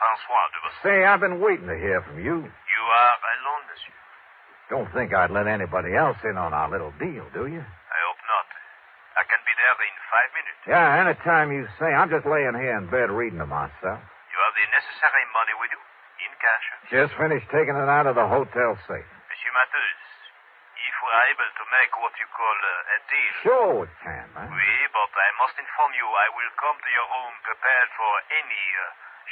Francois Dubuisson. Say, I've been waiting to hear from you. You are alone, monsieur. Don't think I'd let anybody else in on our little deal, do you? I hope not. I can be there in 5 minutes. Yeah, anytime you say. I'm just laying here in bed reading to myself. You have the necessary money with you, in cash. Just finished taking it out of the hotel safe. Monsieur Matthews, if we are able to make what you call a deal... Sure we can, man. Oui, but I must inform you I will come to your room prepared for any,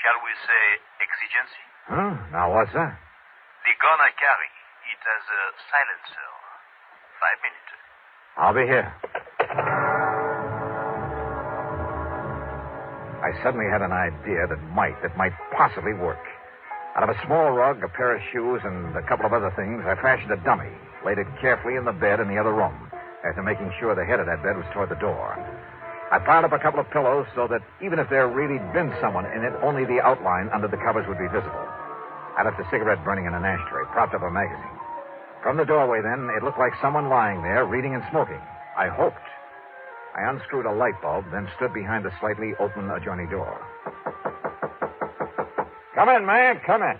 shall we say, exigency. Huh? Now, what's that? The gun I carry, it has a silencer. 5 minutes. I'll be here. I suddenly had an idea that might possibly work. Out of a small rug, a pair of shoes, and a couple of other things, I fashioned a dummy, laid it carefully in the bed in the other room, after making sure the head of that bed was toward the door. I piled up a couple of pillows so that even if there really been someone in it, only the outline under the covers would be visible. I left a cigarette burning in an ashtray, propped up a magazine. From the doorway, then, it looked like someone lying there, reading and smoking. I hoped. I unscrewed a light bulb, then stood behind the slightly open adjoining door. Come in, man, come in.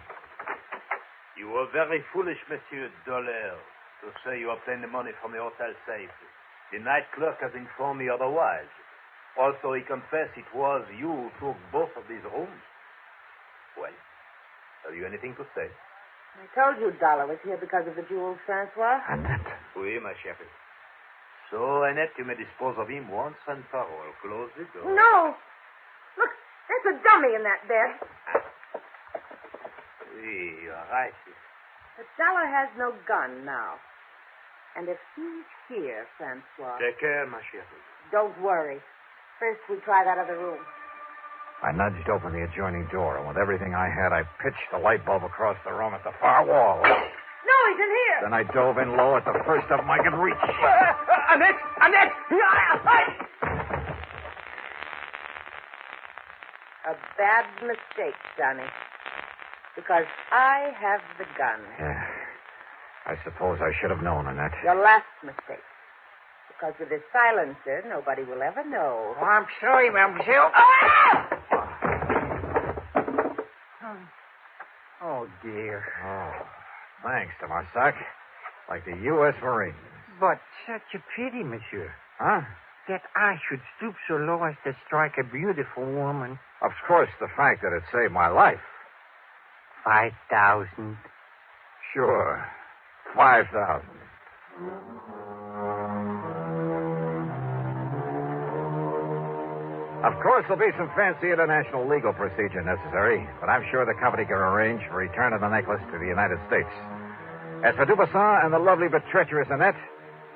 You were very foolish, Monsieur Dollar, to say you obtained the money from the hotel safe. The night clerk has informed me otherwise. Also, he confessed it was you who took both of these rooms. Well, have you anything to say? I told you Dollar was here because of the jewels, Francois. Annette. Oui, ma chérie. So, Annette, you may dispose of him once and for all. Close the door. No. Look, there's a dummy in that bed. Oui, you're right. But Dollar has no gun now. And if he's here, Francois... Take care, ma chérie. Don't worry. First, we try that other room. I nudged open the adjoining door, and with everything I had, I pitched the light bulb across the room at the far wall. No, he's in here. Then I dove in low at the first of them I could reach. Annette! Annette! A bad mistake, Johnny. Because I have the gun. Yeah. I suppose I should have known, Annette. Your last mistake. Because with this silencer, nobody will ever know. Oh, I'm sorry, Mademoiselle. Oh, dear. Oh, thanks, de Marsac. Like the U.S. Marines. But such a pity, monsieur. Huh? That I should stoop so low as to strike a beautiful woman. Of course, the fact that it saved my life. 5,000. Sure. 5,000. Of course, there'll be some fancy international legal procedure necessary, but I'm sure the company can arrange for return of the necklace to the United States. As for Dubuisson and the lovely but treacherous Annette,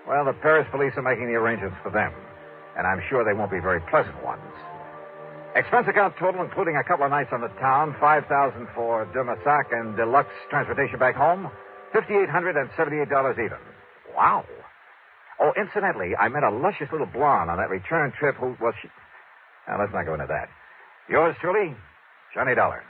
well, the Paris police are making the arrangements for them, and I'm sure they won't be very pleasant ones. Expense account total, including a couple of nights on the town, $5,000 for de Massac and deluxe transportation back home, $5,878 even. Wow. Oh, incidentally, I met a luscious little blonde on that return trip who, well, she... Now, let's not go into that. Yours truly, Johnny Dollar.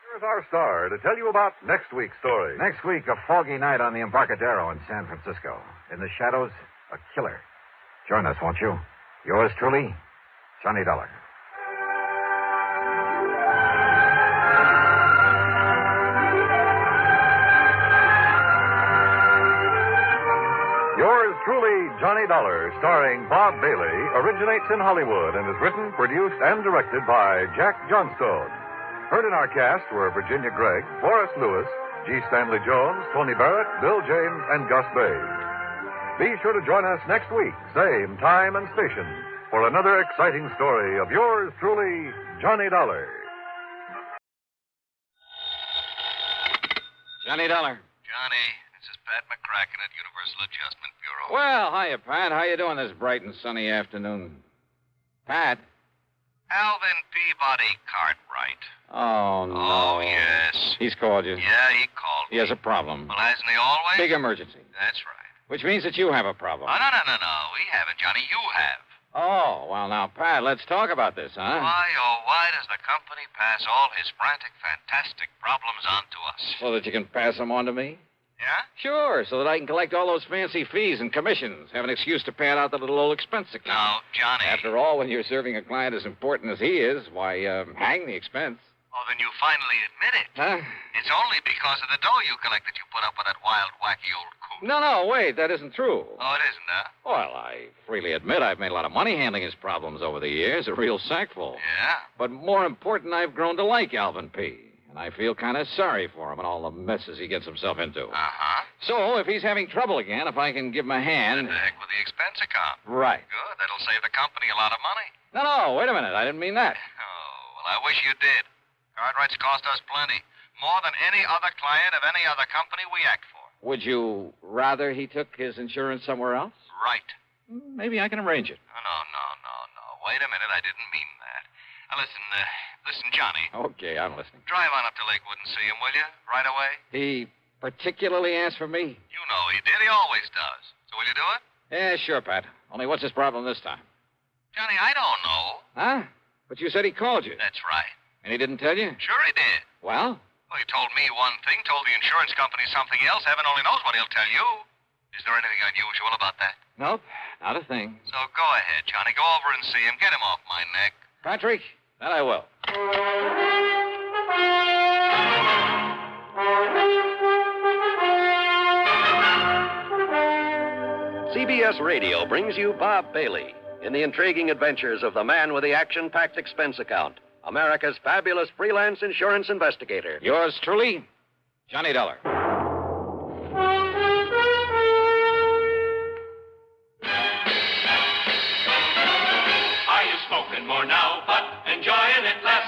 Here's our star to tell you about next week's story. Next week, a foggy night on the Embarcadero in San Francisco. In the shadows, a killer. Join us, won't you? Yours truly, Johnny Dollar. Yours truly, Johnny Dollar, starring Bob Bailey, originates in Hollywood and is written, produced, and directed by Jack Johnstone. Heard in our cast were Virginia Gregg, Forrest Lewis, G. Stanley Jones, Tony Barrett, Bill James, and Gus Bays. Be sure to join us next week, same time and station, for another exciting story of yours truly, Johnny Dollar. Johnny Dollar. Johnny, this is Pat McCracken at Universal Adjustment Bureau. Well, hiya, Pat. How you doing this bright and sunny afternoon? Pat? Alvin Peabody Cartwright. Oh, no. Oh, yes. He's called you. Yeah, he called He has a problem. Well, hasn't he always? Big emergency. That's right. Which means that you have a problem. Oh, no. We haven't, Johnny. You have. Oh, well, now, Pat, let's talk about this, huh? Why, oh, why does the company pass all his frantic, fantastic problems on to us? So that you can pass them on to me? Yeah? Sure, so that I can collect all those fancy fees and commissions. Have an excuse to pad out the little old expense account. No, Johnny. After all, when you're serving a client as important as he is, why, hang the expense. Oh, then you finally admit it. Huh? It's only because of the dough you collect that you put up with that wild, wacky old coot. No, wait, that isn't true. Oh, it isn't, huh? Well, I freely admit I've made a lot of money handling his problems over the years, a real sackful. Yeah? But more important, I've grown to like Alvin P., and I feel kind of sorry for him and all the messes he gets himself into. Uh-huh. So, if he's having trouble again, if I can give him a hand... The heck with the expense account. Right. Good. That'll save the company a lot of money. No, wait a minute. I didn't mean that. Oh, well, I wish you did. Cartwright's cost us plenty. More than any other client of any other company we act for. Would you rather he took his insurance somewhere else? Right. Maybe I can arrange it. No. Wait a minute. I didn't mean that. Now, listen, Johnny. Okay, I'm listening. Drive on up to Lakewood and see him, will you? Right away? He particularly asked for me? You know he did. He always does. So will you do it? Yeah, sure, Pat. Only what's his problem this time? Johnny, I don't know. Huh? But you said he called you. That's right. And he didn't tell you? Sure he did. Well? Well, he told me one thing, told the insurance company something else. Heaven only knows what he'll tell you. Is there anything unusual about that? Nope, not a thing. So go ahead, Johnny. Go over and see him. Get him off my neck. Patrick, that I will. CBS Radio brings you Bob Bailey in the intriguing adventures of the man with the action-packed expense account, America's fabulous freelance insurance investigator. Yours truly, Johnny Dollar. Are you smoking more now, but enjoying it less?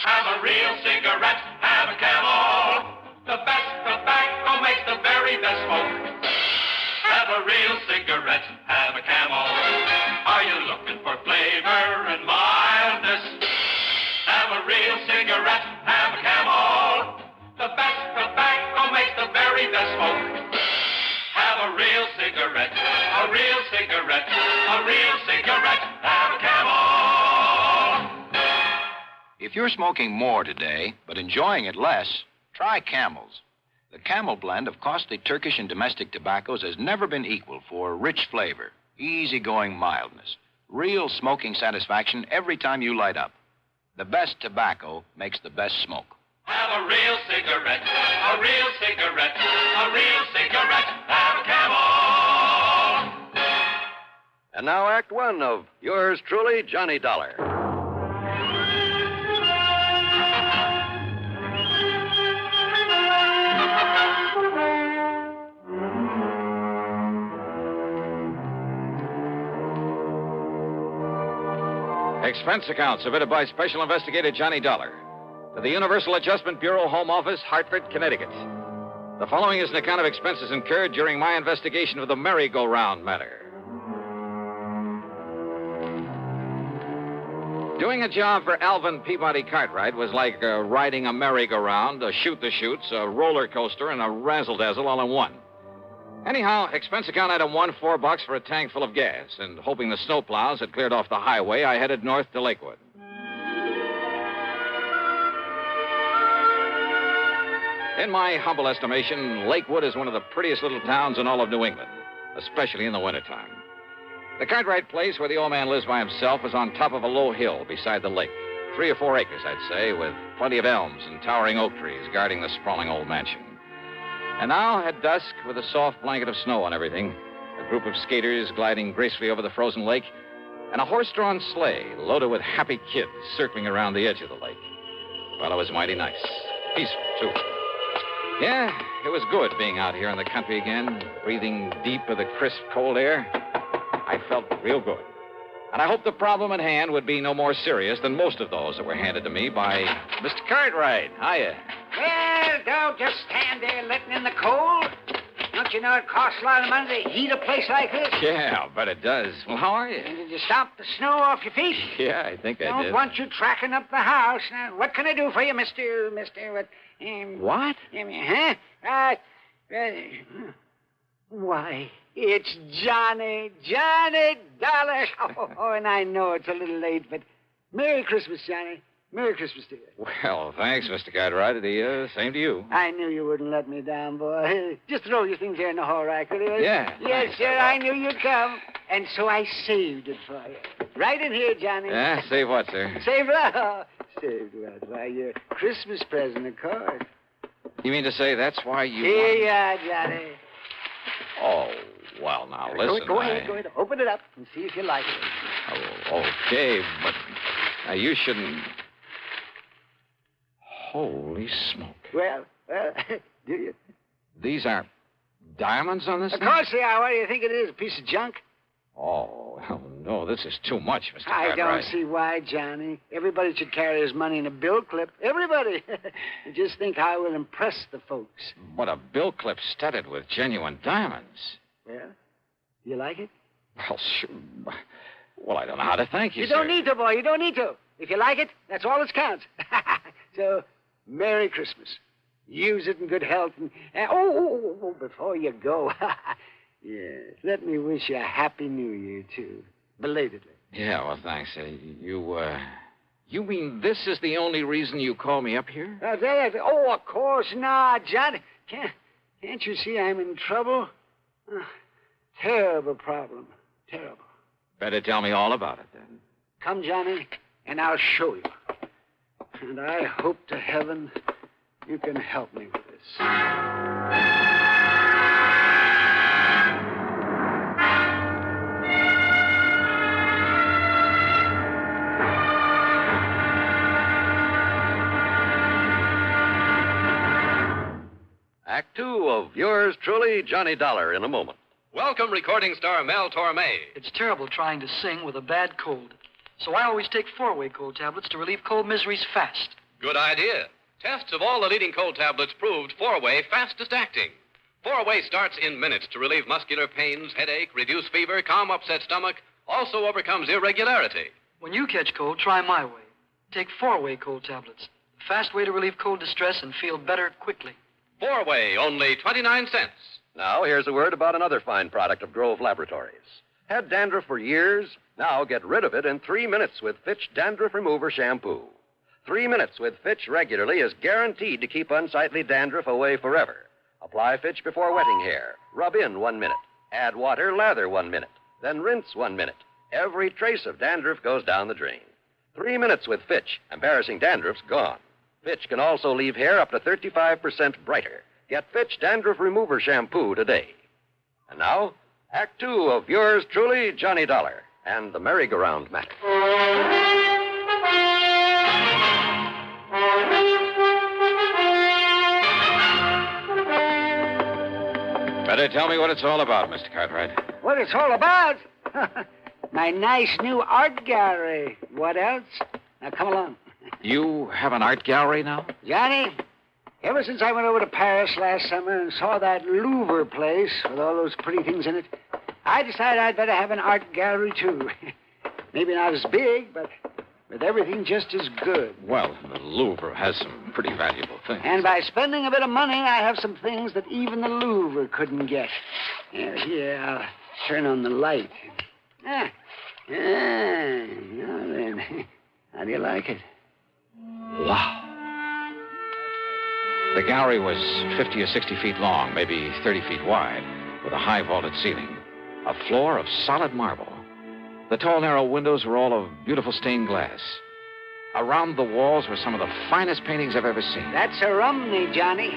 Have a real cigarette, have a Camel. The best tobacco makes the very best smoke. Have a real cigarette, have a Camel. Are you looking for flavor and mildness? Have a real cigarette, have a Camel. The best tobacco makes the very best smoke. Have a real cigarette, a real cigarette, a real cigarette, have a Camel. If you're smoking more today, but enjoying it less, try Camels. The Camel blend of costly Turkish and domestic tobaccos has never been equal for rich flavor, easygoing mildness, real smoking satisfaction every time you light up. The best tobacco makes the best smoke. Have a real cigarette, a real cigarette, a real cigarette, have a Camel. And now Act One of yours truly, Johnny Dollar. Expense account submitted by Special Investigator Johnny Dollar to the Universal Adjustment Bureau, Home Office, Hartford, Connecticut. The following is an account of expenses incurred during my investigation of the merry-go-round matter. Doing a job for Alvin Peabody Cartwright was like riding a merry-go-round, a shoot-the-chutes, a roller coaster, and a razzle-dazzle all in one. Anyhow, expense account item 1, $4 for a tank full of gas, and hoping the snowplows had cleared off the highway, I headed north to Lakewood. In my humble estimation, Lakewood is one of the prettiest little towns in all of New England, especially in the wintertime. The Cartwright place where the old man lives by himself is on top of a low hill beside the lake. 3 or 4 acres, I'd say, with plenty of elms and towering oak trees guarding the sprawling old mansion. And now, at dusk, with a soft blanket of snow on everything, a group of skaters gliding gracefully over the frozen lake, and a horse-drawn sleigh loaded with happy kids circling around the edge of the lake. Well, it was mighty nice. Peaceful, too. Yeah, it was good being out here in the country again, breathing deep of the crisp, cold air. I felt real good. And I hoped the problem at hand would be no more serious than most of those that were handed to me by Mr. Cartwright. Hiya. Well, don't just stand there letting in the cold. Don't you know it costs a lot of money to heat a place like this? Yeah, I'll bet it does. Well, how are you? And did you stomp the snow off your feet? Yeah, I think I did. Don't want you tracking up the house. Now, what can I do for you, Mr. What? Huh? Why, it's Johnny Dollar. Oh, and I know it's a little late, but Merry Christmas, Johnny. Merry Christmas to you. Well, thanks, Mr. Cartwright. The same to you. I knew you wouldn't let me down, boy. Just throw your things there in the hall rack, will you? Yeah. Yes, sir, I knew you'd come. And so I saved it for you. Right in here, Johnny. Yeah, save what, sir? Saved what? Saved what? Why, your Christmas present, of course. You mean to say that's why you... Here you are, Johnny. Oh, well, now, listen. Go ahead. Open it up and see if you like it. Oh, okay, but now you shouldn't... Holy smoke. Well, do you? These are diamonds on this Of thing? course they are. What do you think it is, a piece of junk? Oh, well, no, this is too much, Mr. I Cartwright. don't see why, Johnny. Everybody should carry his money in a bill clip. Everybody. Just think how it will impress the folks. But a bill clip studded with genuine diamonds. Well, you like it? Well, sure. Well, I don't know how to thank you, You sir. don't need to, boy. You don't need to. If you like it, that's all that counts. So, Merry Christmas. Use it in good health. And before you go, yes, let me wish you a Happy New Year, too. Belatedly. Yeah, well, thanks. You mean this is the only reason you call me up here? Of course not, Johnny. Can't you see I'm in trouble? Terrible problem. Terrible. Better tell me all about it, then. Come, Johnny, and I'll show you. And I hope to heaven you can help me with this. Act 2 of yours truly, Johnny Dollar, in a moment. Welcome, recording star Mel Torme. It's terrible trying to sing with a bad cold. So I always take 4-way cold tablets to relieve cold miseries fast. Good idea. Tests of all the leading cold tablets proved 4-way fastest acting. 4-way starts in minutes to relieve muscular pains, headache, reduce fever, calm upset stomach, also overcomes irregularity. When you catch cold, try my way. Take 4-way cold tablets. A fast way to relieve cold distress and feel better quickly. 4-way, only 29 cents. Now, here's a word about another fine product of Grove Laboratories. Had dandruff for years? Now get rid of it in 3 minutes with Fitch Dandruff Remover Shampoo. 3 minutes with Fitch regularly is guaranteed to keep unsightly dandruff away forever. Apply Fitch before wetting hair. Rub in 1 minute. Add water, lather 1 minute. Then rinse 1 minute. Every trace of dandruff goes down the drain. 3 minutes with Fitch. Embarrassing dandruff's gone. Fitch can also leave hair up to 35% brighter. Get Fitch Dandruff Remover Shampoo today. And now, Act 2 of yours truly, Johnny Dollar, and the merry-go-round matter. Better tell me what it's all about, Mr. Cartwright. What it's all about? My nice new art gallery. What else? Now, come along. You have an art gallery now? Johnny, ever since I went over to Paris last summer and saw that Louvre place with all those pretty things in it, I decided I'd better have an art gallery, too. Maybe not as big, but with everything just as good. Well, the Louvre has some pretty valuable things. And by spending a bit of money, I have some things that even the Louvre couldn't get. Here, I'll turn on the light. Now then, how do you like it? Wow. The gallery was 50 or 60 feet long, maybe 30 feet wide, with a high vaulted ceiling, a floor of solid marble. The tall, narrow windows were all of beautiful stained glass. Around the walls were some of the finest paintings I've ever seen. That's a Romney, Johnny.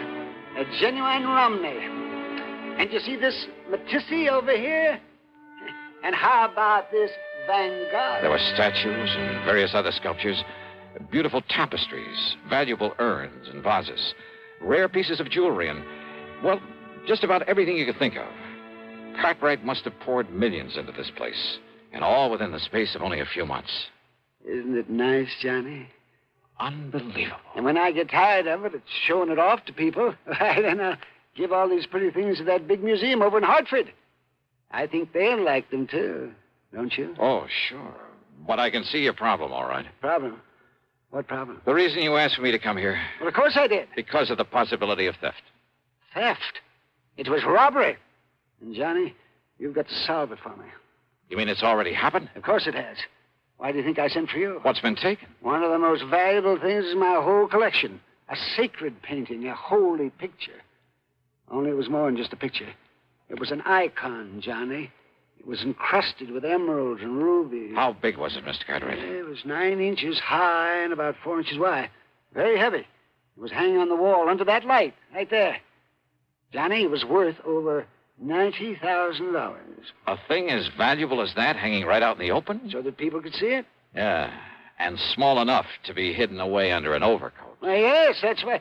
A genuine Romney. And you see this Matisse over here? And how about this Van Gogh? There were statues and various other sculptures, beautiful tapestries, valuable urns and vases, rare pieces of jewelry, and, well, just about everything you could think of. Cartwright must have poured millions into this place, and all within the space of only a few months. Isn't it nice, Johnny? Unbelievable. And when I get tired of it, it's showing it off to people. Then I'll give all these pretty things to that big museum over in Hartford. I think they'll like them, too. Don't you? Oh, sure. But I can see your problem, all right. Problem? What problem? The reason you asked for me to come here. Well, of course I did. Because of the possibility of theft. Theft? It was robbery. And, Johnny, you've got to solve it for me. You mean it's already happened? Of course it has. Why do you think I sent for you? What's been taken? One of the most valuable things in my whole collection. A sacred painting, a holy picture. Only it was more than just a picture. It was an icon, Johnny. It was encrusted with emeralds and rubies. How big was it, Mr. Cartwright? It was 9 inches high and about 4 inches wide. Very heavy. It was hanging on the wall under that light, right there. Johnny, it was worth over $90,000. A thing as valuable as that hanging right out in the open? So that people could see it? Yeah, and small enough to be hidden away under an overcoat. Well, yes, that's why...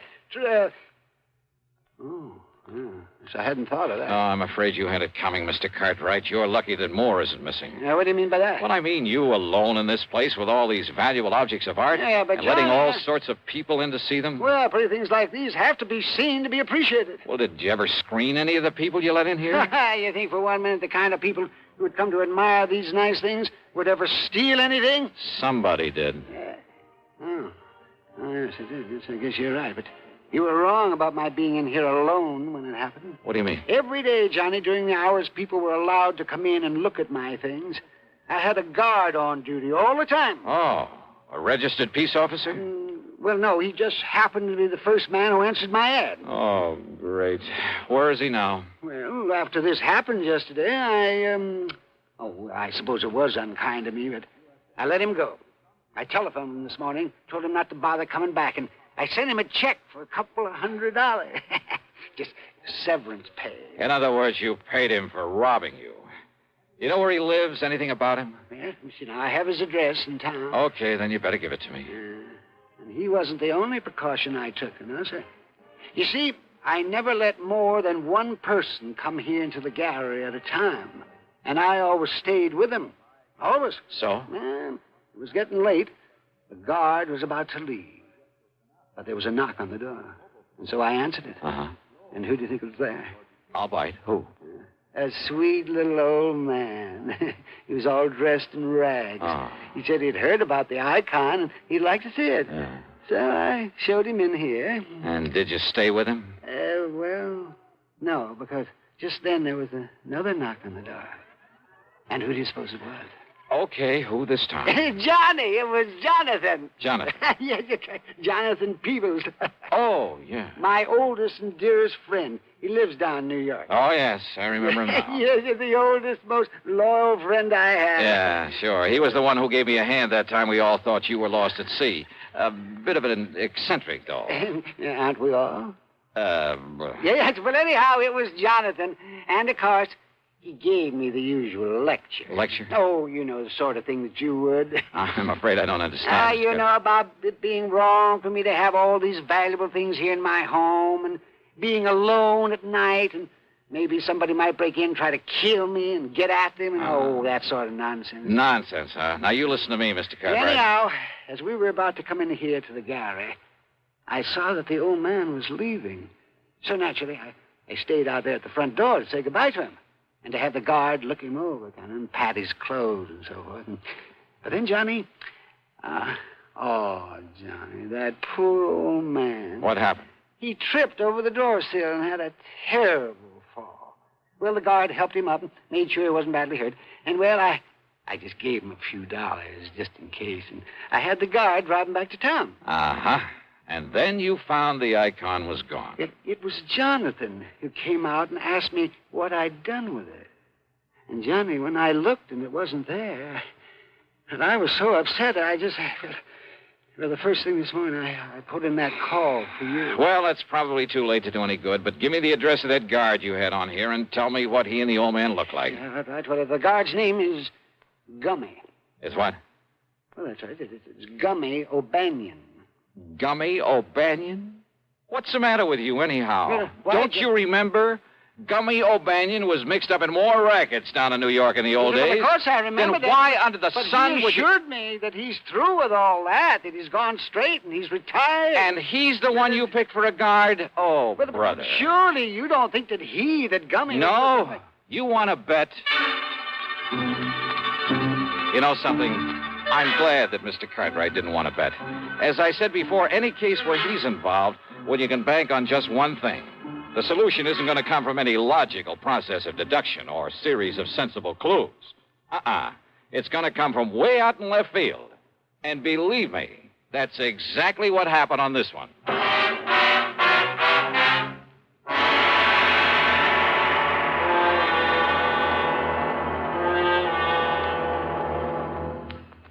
Yes, I hadn't thought of that. Oh, I'm afraid you had it coming, Mr. Cartwright. You're lucky that more isn't missing. Now, what do you mean by that? Well, I mean you alone in this place with all these valuable objects of art. Yeah, but and letting John, all sorts of people in to see them. Well, pretty things like these have to be seen to be appreciated. Well, did you ever screen any of the people you let in here? You think for 1 minute the kind of people who would come to admire these nice things would ever steal anything? Somebody did. Oh, yes, I did. Yes, I guess you're right, but... You were wrong about my being in here alone when it happened. What do you mean? Every day, Johnny, during the hours people were allowed to come in and look at my things, I had a guard on duty all the time. Oh, a registered peace officer? Well, no, he just happened to be the first man who answered my ad. Oh, great. Where is he now? Well, after this happened yesterday, I suppose it was unkind of me, but I let him go. I telephoned him this morning, told him not to bother coming back, and I sent him a check for $200. Just severance pay. In other words, you paid him for robbing you. You know where he lives? Anything about him? Yeah, you see, now, I have his address in town. Okay, then you better give it to me. And he wasn't the only precaution I took, sir. You see, I never let more than one person come here into the gallery at a time. And I always stayed with him. Always. So? It was getting late. The guard was about to leave. But there was a knock on the door. And so I answered it. Uh-huh. And who do you think was there? I'll bite. Who? A sweet little old man. He was all dressed in rags. Oh. He said he'd heard about the icon and he'd like to see it. Yeah. So I showed him in here. And did you stay with him? Well, no, because just then there was another knock on the door. And who do you suppose it was? Okay, who this time? Johnny! It was Jonathan. Jonathan? Yes, Jonathan Peebles. Oh, yeah. My oldest and dearest friend. He lives down in New York. Oh, yes, I remember him now. Yes, he's the oldest, most loyal friend I have. Yeah, sure. He was the one who gave me a hand that time we all thought you were lost at sea. A bit of an eccentric, though. Aren't we all? Well... Yes, but anyhow, it was Jonathan. And, of course... He gave me the usual lecture. Lecture? Oh, you know, the sort of thing that you would. I'm afraid I don't understand. You know about it being wrong for me to have all these valuable things here in my home and being alone at night and maybe somebody might break in and try to kill me and get at them and that sort of nonsense. Nonsense, huh? Now, you listen to me, Mr. Cartwright. Anyhow, as we were about to come in here to the gallery, I saw that the old man was leaving. So naturally, I stayed out there at the front door to say goodbye to him. And to have the guard look him over, kind of, and pat his clothes and so forth. But then, Johnny, Oh, Johnny, that poor old man. What happened? He tripped over the door sill and had a terrible fall. Well, the guard helped him up and made sure he wasn't badly hurt. And, well, I just gave him a few dollars just in case. And I had the guard drive him back to town. Uh-huh. And then you found the icon was gone. It was Jonathan who came out and asked me what I'd done with it. And, Johnny, when I looked and it wasn't there, and I was so upset, well, the first thing this morning, I put in that call for you. Well, that's probably too late to do any good, but give me the address of that guard you had on here and tell me what he and the old man look like. Yeah, right. Well, the guard's name is Gummy. Is what? Well, that's right. It's Gummy O'Banion. Gummy O'Banion? What's the matter with you, anyhow? Well, Don't you remember? Gummy O'Banion was mixed up in more rackets down in New York in the old days. Of course I remember Then why under the but sun he would you... assured me that he's through with all that he's gone straight and he's retired. And he's the one you picked for a guard? Oh, brother. Surely you don't think that Gummy... No. You want to bet? You know something? I'm glad that Mr. Cartwright didn't want to bet. As I said before, any case where he's involved, well, you can bank on just one thing. The solution isn't going to come from any logical process of deduction or series of sensible clues. It's going to come from way out in left field. And believe me, that's exactly what happened on this one.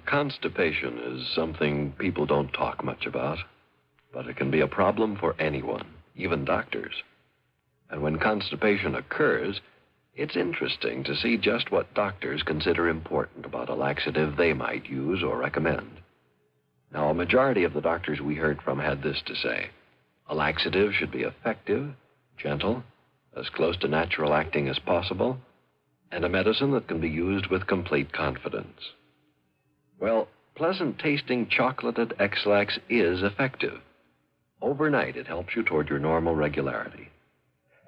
Constipation is something people don't talk much about, but it can be a problem for anyone, even doctors. And when constipation occurs, it's interesting to see just what doctors consider important about a laxative they might use or recommend. Now, a majority of the doctors we heard from had this to say. A laxative should be effective, gentle, as close to natural acting as possible, and a medicine that can be used with complete confidence. Well, pleasant-tasting chocolated X-Lax is effective. Overnight, it helps you toward your normal regularity.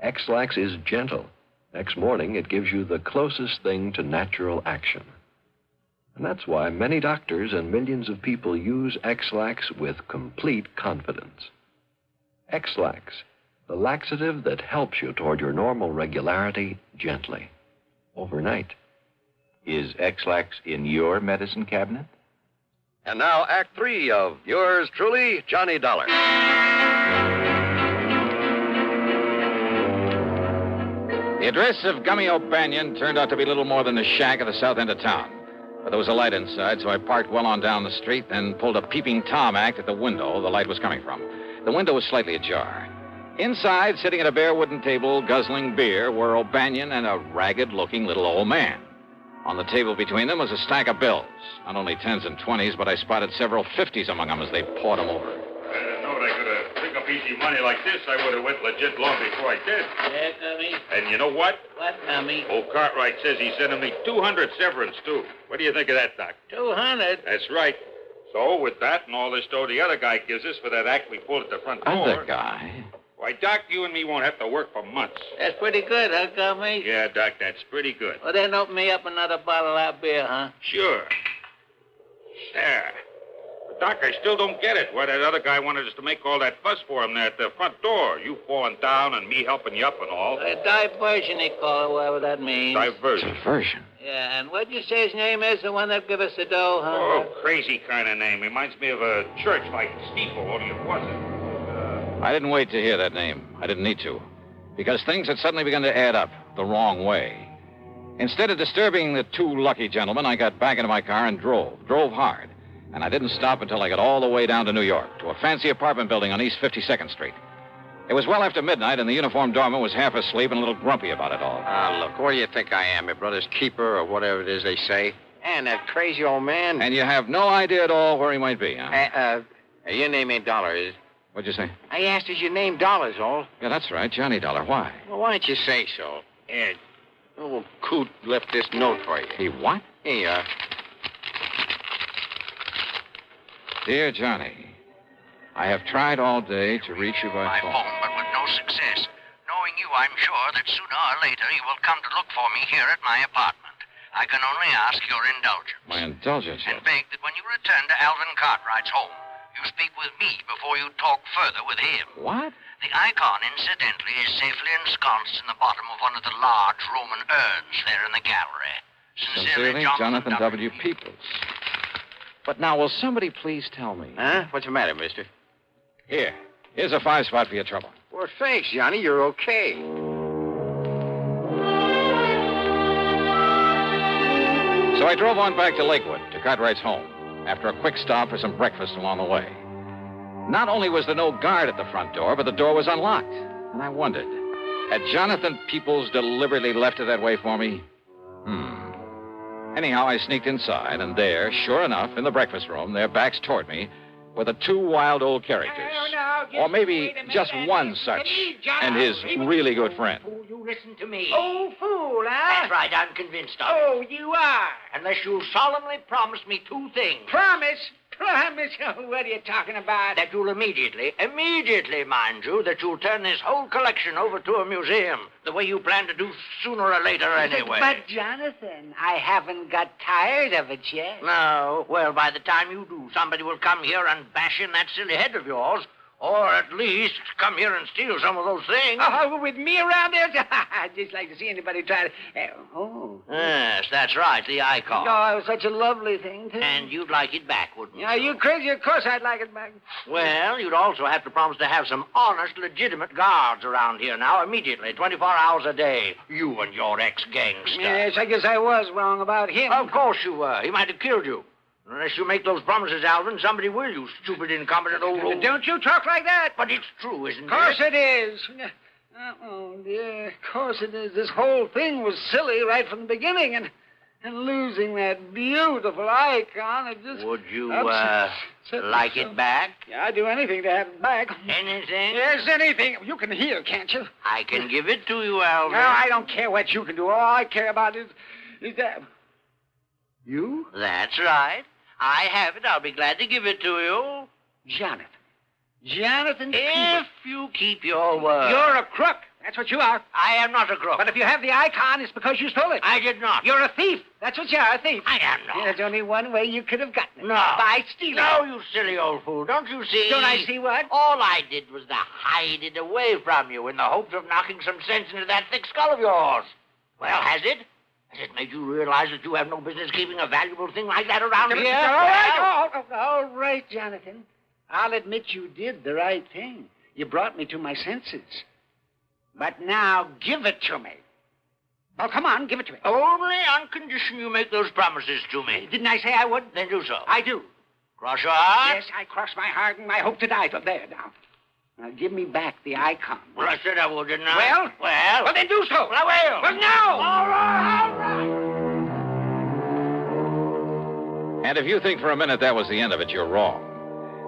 X-Lax is gentle. Next morning, it gives you the closest thing to natural action. And that's why many doctors and millions of people use X-Lax with complete confidence. X-Lax, the laxative that helps you toward your normal regularity gently, overnight. Is X-Lax in your medicine cabinet? And now, Act 3 of yours truly, Johnny Dollar. The address of Gummy O'Banion turned out to be little more than a shack at the south end of town. But there was a light inside, so I parked well on down the street, then pulled a peeping Tom act at the window the light was coming from. The window was slightly ajar. Inside, sitting at a bare wooden table, guzzling beer, were O'Banion and a ragged-looking little old man. On the table between them was a stack of bills. Not only 10s and 20s, but I spotted several 50s among them as they pawed them over. I knowed I could have picked up easy money like this. I would have went legit long before I did. Yeah, Gummy? And you know what? What, Gummy? Old Cartwright says he's sending me 200 severance, too. What do you think of that, Doc? 200? That's right. So, with that and all this dough the other guy gives us for that act we pulled at the front door... Other guy? Why, Doc, you and me won't have to work for months. That's pretty good, huh, Gummy? Yeah, Doc, that's pretty good. Well, then open me up another bottle of that beer, huh? Sure. There. But, Doc, I still don't get it. Why that other guy wanted us to make all that fuss for him there at the front door. You falling down and me helping you up and all. A diversion, they call it, whatever that means. Diversion. Diversion? Yeah, and what'd you say his name is, the one that give us the dough, huh? Oh, crazy kind of name. Reminds me of a church like Steeple, only it wasn't. I didn't wait to hear that name. I didn't need to. Because things had suddenly begun to add up the wrong way. Instead of disturbing the two lucky gentlemen, I got back into my car and drove hard. And I didn't stop until I got all the way down to New York, to a fancy apartment building on East 52nd Street. It was well after midnight, and the uniformed doorman was half asleep and a little grumpy about it all. Look, what do you think I am, your brother's keeper or whatever it is they say? And that crazy old man. And you have no idea at all where he might be, huh? Your name ain't Dollar, is it? What'd you say? I asked, is your name Dollar's all? Yeah, that's right, Johnny Dollar. Why? Well, why don't you say so? Here, old Coot left this note for you. He what? Here you are. Dear Johnny, I have tried all day to reach you by phone. But with no success. Knowing you, I'm sure that sooner or later you will come to look for me here at my apartment. I can only ask your indulgence. My indulgence? And beg that when you return to Alvin Cartwright's home, you speak with me before you talk further with him. What? The icon, incidentally, is safely ensconced in the bottom of one of the large Roman urns there in the gallery. Sincerely, Jonathan W. Peoples. But now, will somebody please tell me? Huh? What's the matter, mister? Here's a 5-spot for your trouble. Well, thanks, Johnny. You're okay. So I drove on back to Lakewood, to Cartwright's home, after a quick stop for some breakfast along the way. Not only was there no guard at the front door, but the door was unlocked. And I wondered, had Jonathan Peoples deliberately left it that way for me? Anyhow, I sneaked inside, and there, sure enough, in the breakfast room, their backs toward me, were the two wild old characters. Or maybe just one such, and his really good friend. You listen to me. Oh, fool, huh? That's right, I'm convinced of it. Oh, you are. Unless you'll solemnly promise me two things. Promise? Promise? Oh, what are you talking about? That you'll immediately, mind you, that you'll turn this whole collection over to a museum, the way you plan to do sooner or later anyway. But, Jonathan, I haven't got tired of it yet. No? Well, by the time you do, somebody will come here and bash in that silly head of yours, or at least come here and steal some of those things. Oh, with me around there? I'd just like to see anybody try to... Yes, that's right, the icon. Oh, it was such a lovely thing, too. And you'd like it back, wouldn't you? Are you crazy? Of course I'd like it back. Well, you'd also have to promise to have some honest, legitimate guards around here now, immediately, 24 hours a day. You and your ex-gangster. Yes, I guess I was wrong about him. Of course you were. He might have killed you. Unless you make those promises, Alvin, somebody will, you stupid, incompetent old... Don't you talk like that. But it's true, isn't it? Of course it is. Oh, dear, of course it is. This whole thing was silly right from the beginning, and losing that beautiful icon, it just... Would you, like it back? Yeah, I'd do anything to have it back. Anything? Yes, anything. You can hear, can't you? I can give it to you, Alvin. No, I don't care what you can do. All I care about is that... You? That's right. I have it. I'll be glad to give it to you. Jonathan If you keep your word. You're a crook. That's what you are. I am not a crook. But if you have the icon, it's because you stole it. I did not. You're a thief. That's what you are, a thief. I am not. There's only one way you could have gotten it. No. By stealing. No, you silly old fool. Don't you see? Don't I see what? All I did was to hide it away from you in the hopes of knocking some sense into that thick skull of yours. Well, has it? Has it made you realize that you have no business keeping a valuable thing like that around here? All right, Jonathan. I'll admit you did the right thing. You brought me to my senses. But now give it to me. Oh, come on, give it to me. Only on condition you make those promises to me. Didn't I say I would? Then do so. I do. Cross your heart? Yes, I cross my heart and I hope to die. So there, now. Now, give me back the icon. Well, I said I would, didn't I? Well, then do so. Well, I will. Well, now. All right. And if you think for a minute that was the end of it, you're wrong.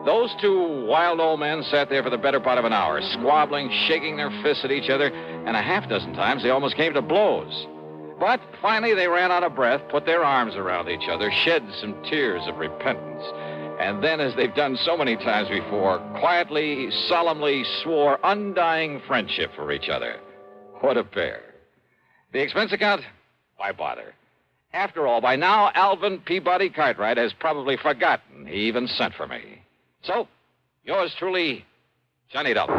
Those two wild old men sat there for the better part of an hour, squabbling, shaking their fists at each other, and a half dozen times they almost came to blows. But finally they ran out of breath, put their arms around each other, shed some tears of repentance, and then, as they've done so many times before, quietly, solemnly swore undying friendship for each other. What a pair. The expense account? Why bother? After all, by now, Alvin Peabody Cartwright has probably forgotten he even sent for me. So, yours truly, Johnny Dollar.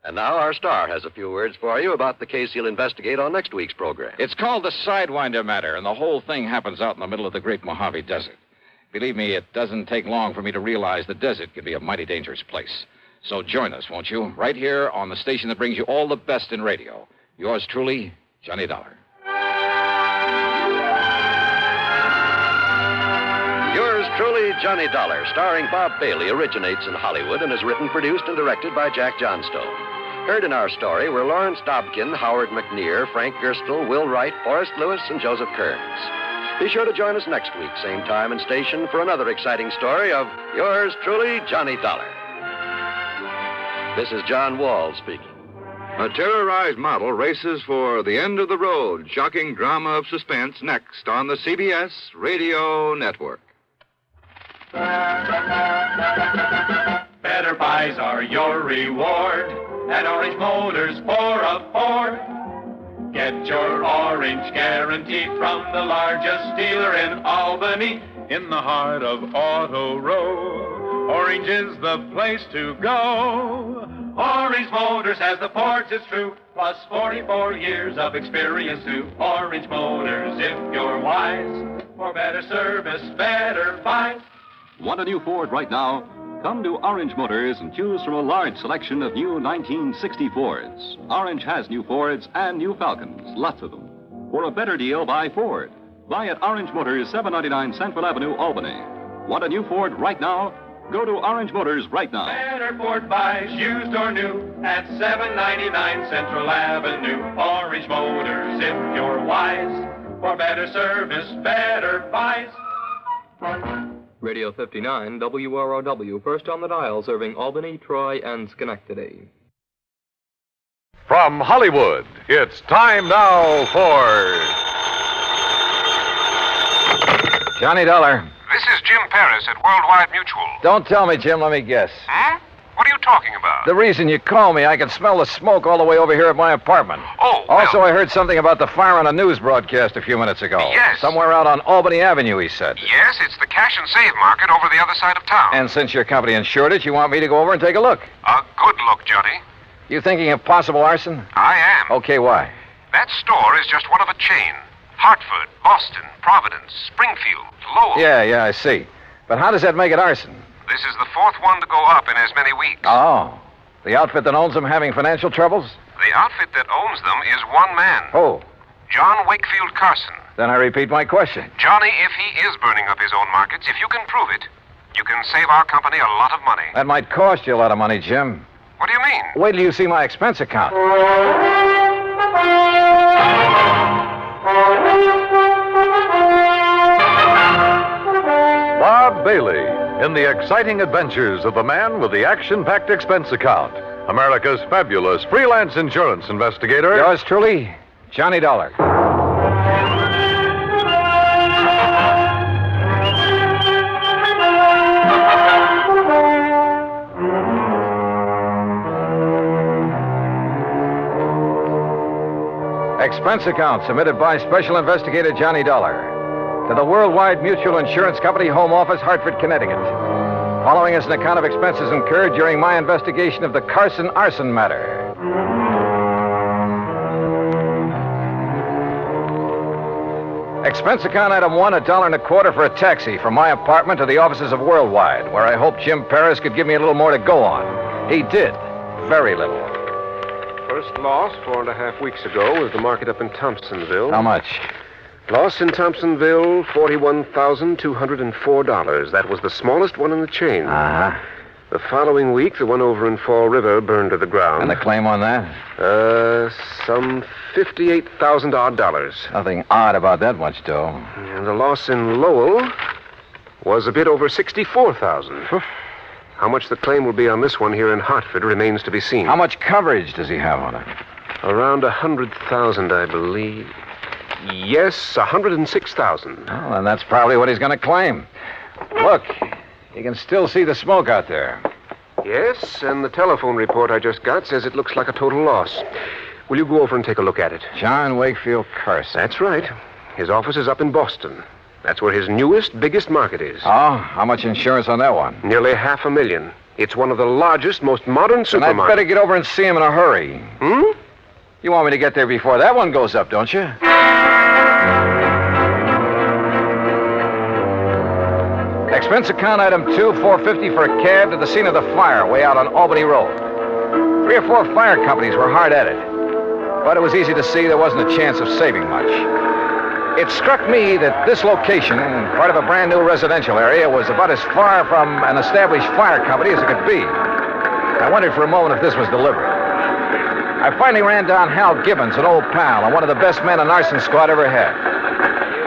And now our star has a few words for you about the case he'll investigate on next week's program. It's called the Sidewinder matter, and the whole thing happens out in the middle of the Great Mojave Desert. Believe me, it doesn't take long for me to realize the desert can be a mighty dangerous place. So join us, won't you? Right here on the station that brings you all the best in radio. Yours truly, Johnny Dollar. Yours truly, Johnny Dollar, starring Bob Bailey, originates in Hollywood and is written, produced, and directed by Jack Johnstone. Heard in our story were Lawrence Dobkin, Howard McNear, Frank Gerstle, Will Wright, Forrest Lewis, and Joseph Kearns. Be sure to join us next week, same time and station, for another exciting story of yours truly, Johnny Dollar. This is John Wall speaking. A terrorized model races for the end of the road. Shocking drama of suspense next on the CBS Radio Network. Better buys are your reward at Orange Motors for a Ford. Get your orange guarantee from the largest dealer in Albany, in the heart of Auto Row. Orange is the place to go. Orange Motors has the Fords, it's true, plus 44 years of experience too. Orange Motors, if you're wise, for better service, better buys. Want a new Ford right now? Come to Orange Motors and choose from a large selection of new 1960 Fords. Orange has new Fords and new Falcons, lots of them. For a better deal, buy Ford. Buy at Orange Motors, 799 Central Avenue, Albany. Want a new Ford right now? Go to Orange Motors right now. Better Ford buys, used or new, at 799 Central Avenue. Orange Motors, if you're wise, for better service, better buys. Radio 59, WROW, first on the dial, serving Albany, Troy, and Schenectady. From Hollywood, it's time now for Johnny Dollar. This is Jim Paris at Worldwide Mutual. Don't tell me, Jim. Let me guess. Huh? What are you talking about? The reason you called me, I can smell the smoke all the way over here at my apartment. Oh, well. Also, I heard something about the fire on a news broadcast a few minutes ago. Yes. Somewhere out on Albany Avenue, he said. Yes, it's the cash and save market over the other side of town. And since your company insured it, you want me to go over and take a look. A good look, Johnny. You thinking of possible arson? I am. Okay, why? That store is just one of a chain. Hartford, Boston, Providence, Springfield, Lowell. Yeah, I see. But how does that make it arson? This is the fourth one to go up in as many weeks. Oh. The outfit that owns them having financial troubles? The outfit that owns them is one man. Oh. John Wakefield Carson. Then I repeat my question. Johnny, if he is burning up his own markets, if you can prove it, you can save our company a lot of money. That might cost you a lot of money, Jim. What do you mean? Wait till you see my expense account. Bob Bailey in the exciting adventures of the man with the action-packed expense account. America's fabulous freelance insurance investigator. Yours truly, Johnny Dollar. Expense account submitted by Special Investigator Johnny Dollar to the Worldwide Mutual Insurance Company, Home Office, Hartford, Connecticut. Following is an account of expenses incurred during my investigation of the Carson arson matter. Expense account item 1, $1.25 for a taxi from my apartment to the offices of Worldwide, where I hoped Jim Paris could give me a little more to go on. He did. Very little. First loss 4.5 weeks ago was the market up in Thompsonville. How much? Loss in Thompsonville, $41,204. That was the smallest one in the chain. Uh-huh. The following week, the one over in Fall River burned to the ground. And the claim on that? Some $58,000 odd. Nothing odd about that much dough. And the loss in Lowell was a bit over $64,000. How much the claim will be on this one here in Hartford remains to be seen. How much coverage does he have on it? Around $100,000, I believe. Yes, $106,000. Well, then that's probably what he's going to claim. Look, you can still see the smoke out there. Yes, and the telephone report I just got says it looks like a total loss. Will you go over and take a look at it? John Wakefield Carson. That's right. His office is up in Boston. That's where his newest, biggest market is. Oh, how much insurance on that one? Nearly $500,000. It's one of the largest, most modern supermarkets. Then I'd better get over and see him in a hurry. Hmm? You want me to get there before that one goes up, don't you? Expense account item 2, $450 for a cab to the scene of the fire way out on Albany Road. 3 or 4 fire companies were hard at it. But it was easy to see there wasn't a chance of saving much. It struck me that this location, part of a brand new residential area, was about as far from an established fire company as it could be. I wondered for a moment if this was deliberate. I finally ran down Hal Gibbons, an old pal, and one of the best men an arson squad ever had.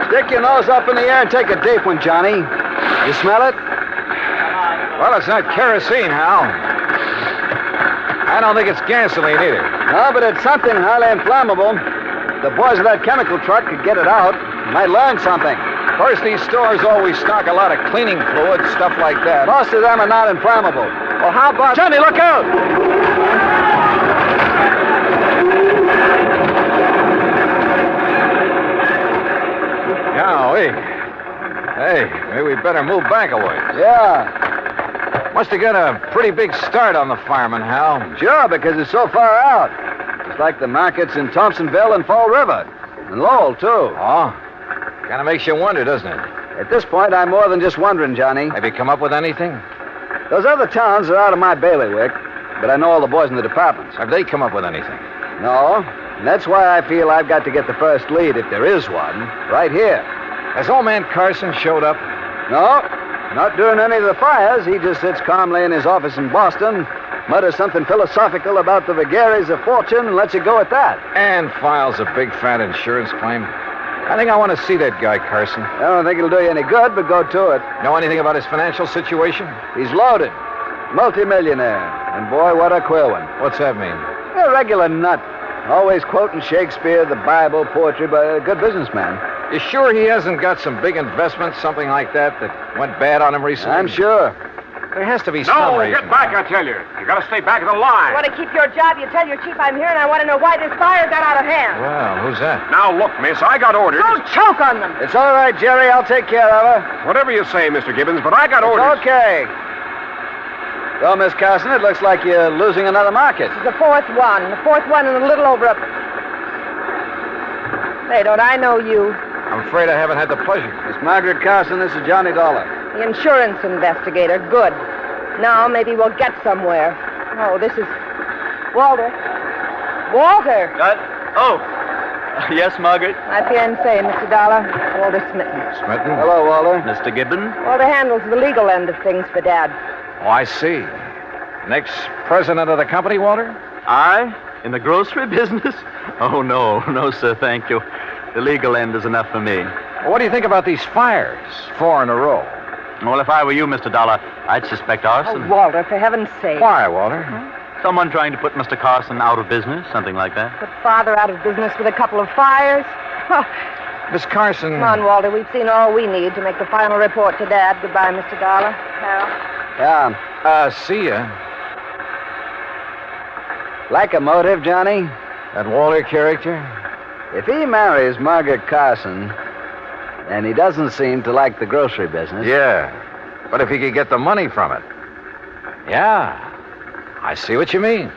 Stick your nose up in the air and take a deep one, Johnny. You smell it? Well, it's not kerosene, Hal. I don't think it's gasoline either. No, but it's something highly inflammable. The boys of that chemical truck could get it out. Might learn something. Of course, these stores always stock a lot of cleaning fluid, stuff like that. Most of them are not inflammable. Well, how about... Johnny, look out! Golly. Hey, maybe we better move back a ways. Yeah. Must have got a pretty big start on the fireman, Hal. Sure, because it's so far out. It's like the markets in Thompsonville and Fall River. And Lowell, too. Oh? Kind of makes you wonder, doesn't it? At this point, I'm more than just wondering, Johnny. Have you come up with anything? Those other towns are out of my bailiwick, but I know all the boys in the departments. Have they come up with anything? No. And that's why I feel I've got to get the first lead, if there is one, right here. Has old man Carson showed up? No, not during any of the fires. He just sits calmly in his office in Boston, mutters something philosophical about the vagaries of fortune, and lets it go at that. And files a big fat insurance claim. I think I want to see that guy, Carson. I don't think it'll do you any good, but go to it. Know anything about his financial situation? He's loaded. Multimillionaire. And boy, what a queer one. What's that mean? A regular nut. Always quoting Shakespeare, the Bible, poetry, but a good businessman. You sure he hasn't got some big investments, something like that went bad on him recently? I'm sure. There has to be some reason. Get back, I tell you. You gotta stay back of the line. You want to keep your job? You tell your chief I'm here, and I want to know why this fire got out of hand. Well, who's that? Now, look, miss, I got orders. Don't choke on them. It's all right, Jerry. I'll take care of her. Whatever you say, Mr. Gibbons, but I got orders. Okay. Well, Miss Carson, it looks like you're losing another market. This is the fourth one. The fourth one and a little over a... Say, don't I know you? I'm afraid I haven't had the pleasure. Miss Margaret Carson, this is Johnny Dollar. The insurance investigator. Good. Now maybe we'll get somewhere. Oh, this is... Walter. Walter! Yes, Margaret? My fiancé, Mr. Dollar. Walter Smitten. Smitten? Hello, Walter. Mr. Gibbon? Walter handles the legal end of things for Dad. Oh, I see. Next president of the company, Walter? I? In the grocery business? Oh, no, sir, thank you. The legal end is enough for me. Well, what do you think about these fires? 4 in a row. Well, if I were you, Mr. Dollar, I'd suspect arson. Oh, Walter, for heaven's sake. Why, Walter? Someone trying to put Mr. Carson out of business, something like that. Put Father out of business with a couple of fires? Oh. Miss Carson... Come on, Walter. We've seen all we need to make the final report to Dad. Goodbye, Mr. Dollar. Hal. Yeah. See ya. Like a motive, Johnny? That Walter character? If he marries Margaret Carson, and he doesn't seem to like the grocery business... Yeah, but if he could get the money from it... Yeah, I see what you mean.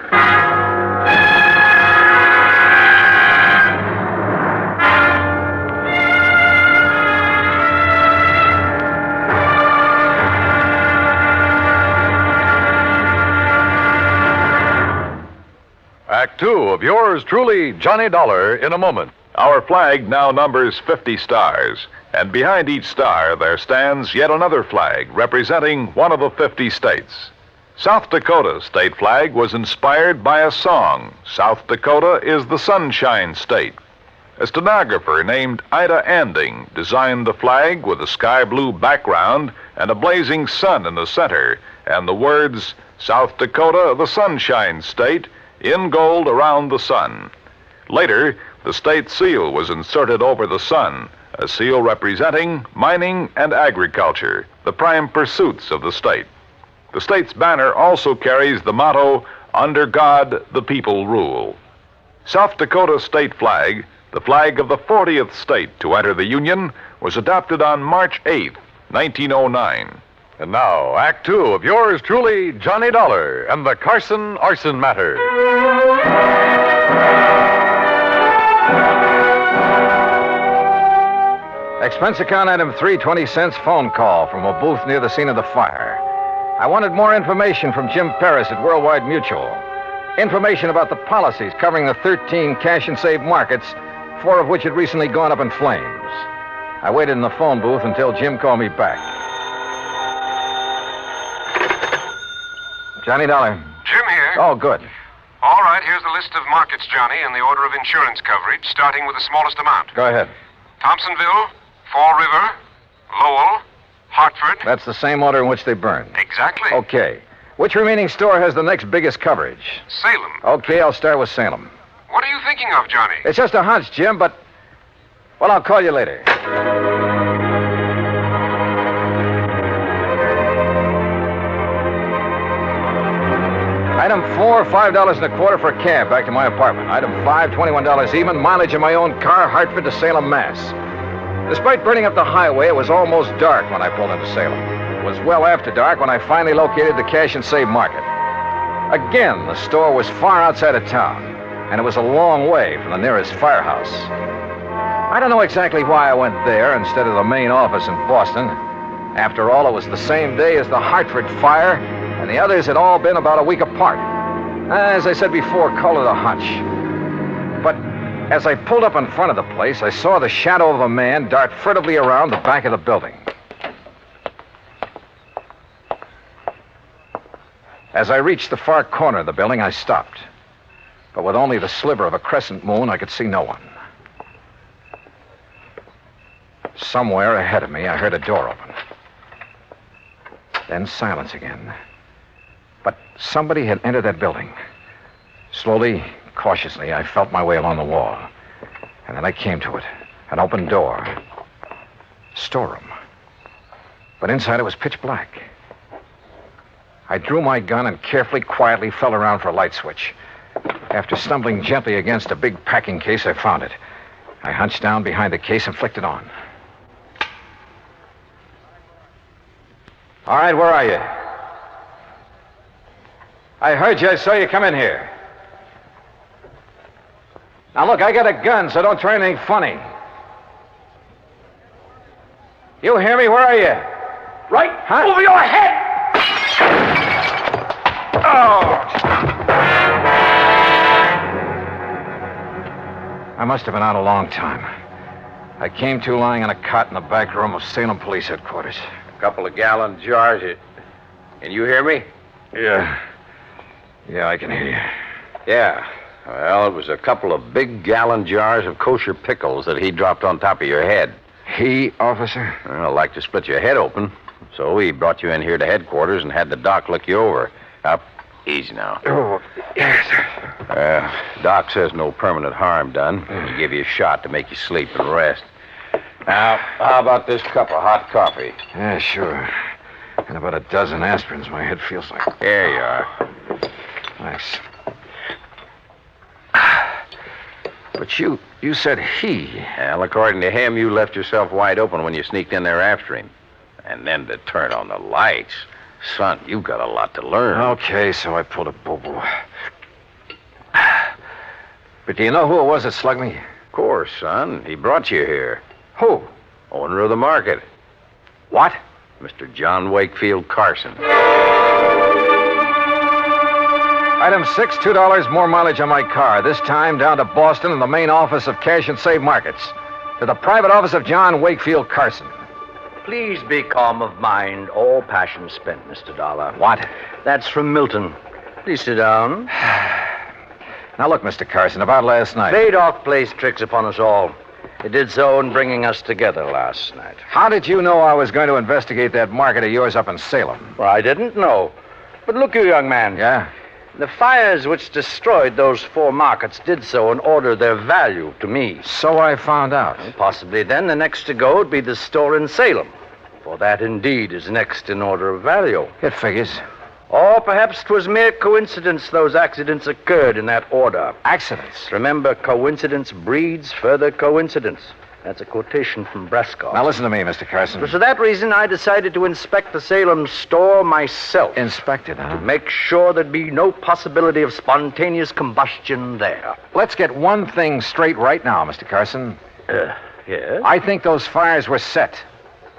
Act 2 of yours truly, Johnny Dollar, in a moment. Our flag now numbers 50 stars, and behind each star there stands yet another flag representing one of the 50 states. South Dakota's state flag was inspired by a song. South Dakota is the Sunshine State. A stenographer named Ida Anding designed the flag with a sky blue background and a blazing sun in the center, and the words, South Dakota, the Sunshine State, in gold around the sun. Later, the state seal was inserted over the sun, a seal representing mining and agriculture, the prime pursuits of the state. The state's banner also carries the motto, Under God, the people rule. South Dakota's state flag, the flag of the 40th state to enter the Union, was adopted on March 8, 1909. And now, Act 2 of yours truly, Johnny Dollar and the Carson Arson Matter. Expense account item 3, 20 cents, phone call from a booth near the scene of the fire. I wanted more information from Jim Paris at Worldwide Mutual. Information about the policies covering the 13 cash and save markets, 4 of which had recently gone up in flames. I waited in the phone booth until Jim called me back. Johnny Dollar. Jim here. Oh, good. All right, here's the list of markets, Johnny, in the order of insurance coverage, starting with the smallest amount. Go ahead. Thompsonville, Fall River, Lowell, Hartford. That's the same order in which they burned. Exactly. Okay. Which remaining store has the next biggest coverage? Salem. Okay, I'll start with Salem. What are you thinking of, Johnny? It's just a hunch, Jim, but... Well, I'll call you later. Item 4, $5.25 for a cab back to my apartment. Item 5, $21 even, mileage in my own car, Hartford to Salem, Mass. Despite burning up the highway, it was almost dark when I pulled into Salem. It was well after dark when I finally located the cash and save market. Again, the store was far outside of town, and it was a long way from the nearest firehouse. I don't know exactly why I went there instead of the main office in Boston. After all, it was the same day as the Hartford fire, and the others had all been about a week apart. As I said before, call it a hunch. But as I pulled up in front of the place, I saw the shadow of a man dart furtively around the back of the building. As I reached the far corner of the building, I stopped. But with only the sliver of a crescent moon, I could see no one. Somewhere ahead of me, I heard a door open. Then silence again. But somebody had entered that building. Slowly, cautiously, I felt my way along the wall. And then I came to it. An open door. Storeroom. But inside it was pitch black. I drew my gun and carefully, quietly felt around for a light switch. After stumbling gently against a big packing case, I found it. I hunched down behind the case and flicked it on. All right, where are you? I heard you. I saw you come in here. Now, look, I got a gun, so don't try anything funny. You hear me? Where are you? Right over your head! Oh! I must have been out a long time. I came to lying on a cot in the back room of Salem Police Headquarters. A couple of gallon jars. Can you hear me? Yeah. Yeah, I can hear you. Yeah. Well, it was a couple of big gallon jars of kosher pickles that he dropped on top of your head. He, officer? Well, like to split your head open. So he brought you in here to headquarters and had the doc look you over. Up. Easy now. Oh, yes, sir. Doc says no permanent harm done. He gave you a shot to make you sleep and rest. Now, how about this cup of hot coffee? Yeah, sure. And about a dozen aspirins. My head feels like... Here you are. Thanks. But you said he. Well, according to him, you left yourself wide open when you sneaked in there after him. And then to turn on the lights. Son, you've got a lot to learn. Okay, so I pulled a boo-boo. But do you know who it was that slugged me? Of course, son. He brought you here. Who? Owner of the market. What? Mr. John Wakefield Carson. Item 6, $2 more mileage on my car. This time down to Boston and the main office of Cash and Save Markets. To the private office of John Wakefield Carson. Please be calm of mind, all passion spent, Mr. Dollar. What? That's from Milton. Please sit down. Now look, Mr. Carson, about last night. Vadok plays tricks upon us all. It did so in bringing us together last night. How did you know I was going to investigate that market of yours up in Salem? Well, I didn't know. But look, you young man. Yeah? The fires which destroyed those 4 markets did so in order their value to me. So I found out. Well, possibly then the next to go would be the store in Salem. For that indeed is next in order of value. It figures. Or perhaps 'twas mere coincidence those accidents occurred in that order. Accidents? Remember, coincidence breeds further coincidence. That's a quotation from Brascoff. Now listen to me, Mr. Carson. For that reason, I decided to inspect the Salem store myself. Inspect it, huh? To make sure there'd be no possibility of spontaneous combustion there. Let's get one thing straight right now, Mr. Carson. Yes? I think those fires were set.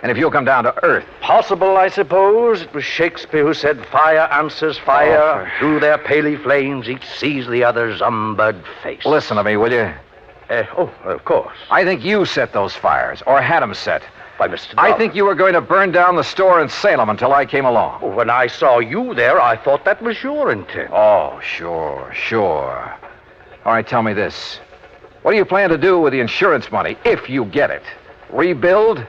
And if you'll come down to earth... Possible, I suppose. It was Shakespeare who said, fire answers fire. Through their paly flames, each sees the other's umbered face. Listen to me, will you? Of course. I think you set those fires, or had them set. By Mr. I think you were going to burn down the store in Salem until I came along. Oh, when I saw you there, I thought that was your intent. Oh, sure. All right, tell me this. What do you plan to do with the insurance money, if you get it? Rebuild?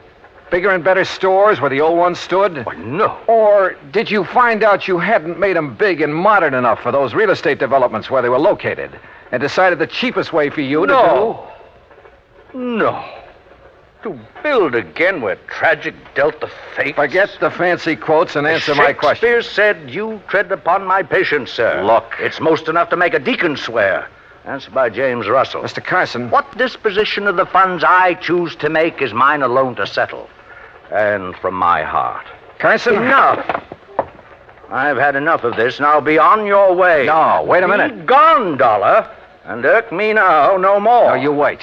Bigger and better stores where the old ones stood? Why, no. Or did you find out you hadn't made them big and modern enough for those real estate developments where they were located and decided the cheapest way for you to do... No. To build again where tragic dealt the fate. Forget the fancy quotes and answer my question. Shakespeare said, you tread upon my patience, sir. Look. It's most enough to make a deacon swear. Answer by James Russell. Mr. Carson. What disposition of the funds I choose to make is mine alone to settle. And from my heart. Carson. Enough. I've had enough of this. Now be on your way. No, wait a minute. Be gone, Dollar. And irk me now no more. No, you wait.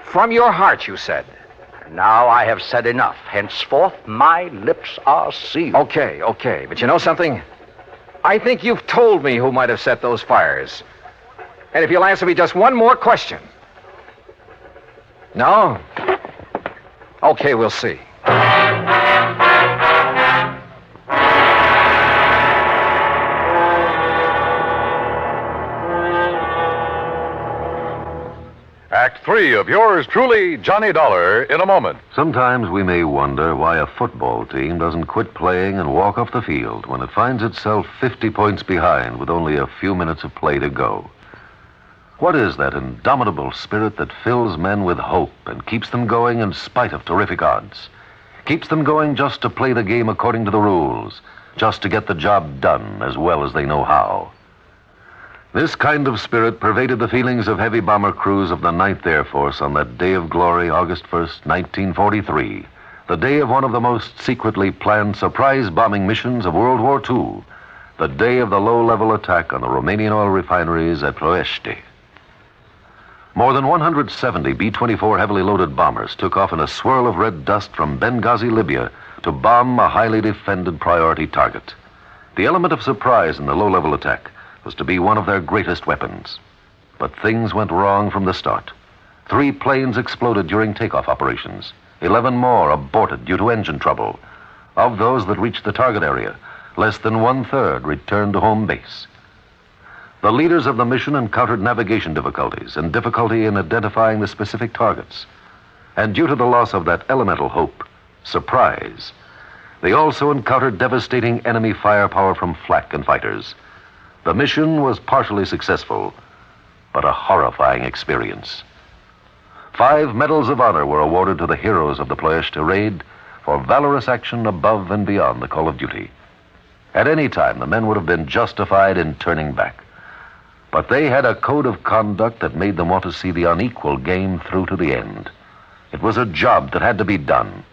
From your heart, you said. Now I have said enough. Henceforth, my lips are sealed. Okay. But you know something? I think you've told me who might have set those fires. And if you'll answer me just one more question. No? Okay, we'll see. Act 3 of yours truly, Johnny Dollar, in a moment. Sometimes we may wonder why a football team doesn't quit playing and walk off the field when it finds itself 50 points behind with only a few minutes of play to go. What is that indomitable spirit that fills men with hope and keeps them going in spite of terrific odds? Keeps them going just to play the game according to the rules, just to get the job done as well as they know how. This kind of spirit pervaded the feelings of heavy bomber crews of the 9th Air Force on that day of glory, August 1st, 1943, the day of one of the most secretly planned surprise bombing missions of World War II, the day of the low-level attack on the Romanian oil refineries at Ploiești. More than 170 B-24 heavily loaded bombers took off in a swirl of red dust from Benghazi, Libya, to bomb a highly defended priority target. The element of surprise in the low-level attack was to be one of their greatest weapons. But things went wrong from the start. 3 planes exploded during takeoff operations. 11 more aborted due to engine trouble. Of those that reached the target area, less than 1/3 returned to home base. The leaders of the mission encountered navigation difficulties and difficulty in identifying the specific targets. And due to the loss of that elemental hope, surprise, they also encountered devastating enemy firepower from flak and fighters. The mission was partially successful, but a horrifying experience. 5 medals of honor were awarded to the heroes of the Ploiești raid for valorous action above and beyond the call of duty. At any time, the men would have been justified in turning back. But they had a code of conduct that made them want to see the unequal game through to the end. It was a job that had to be done.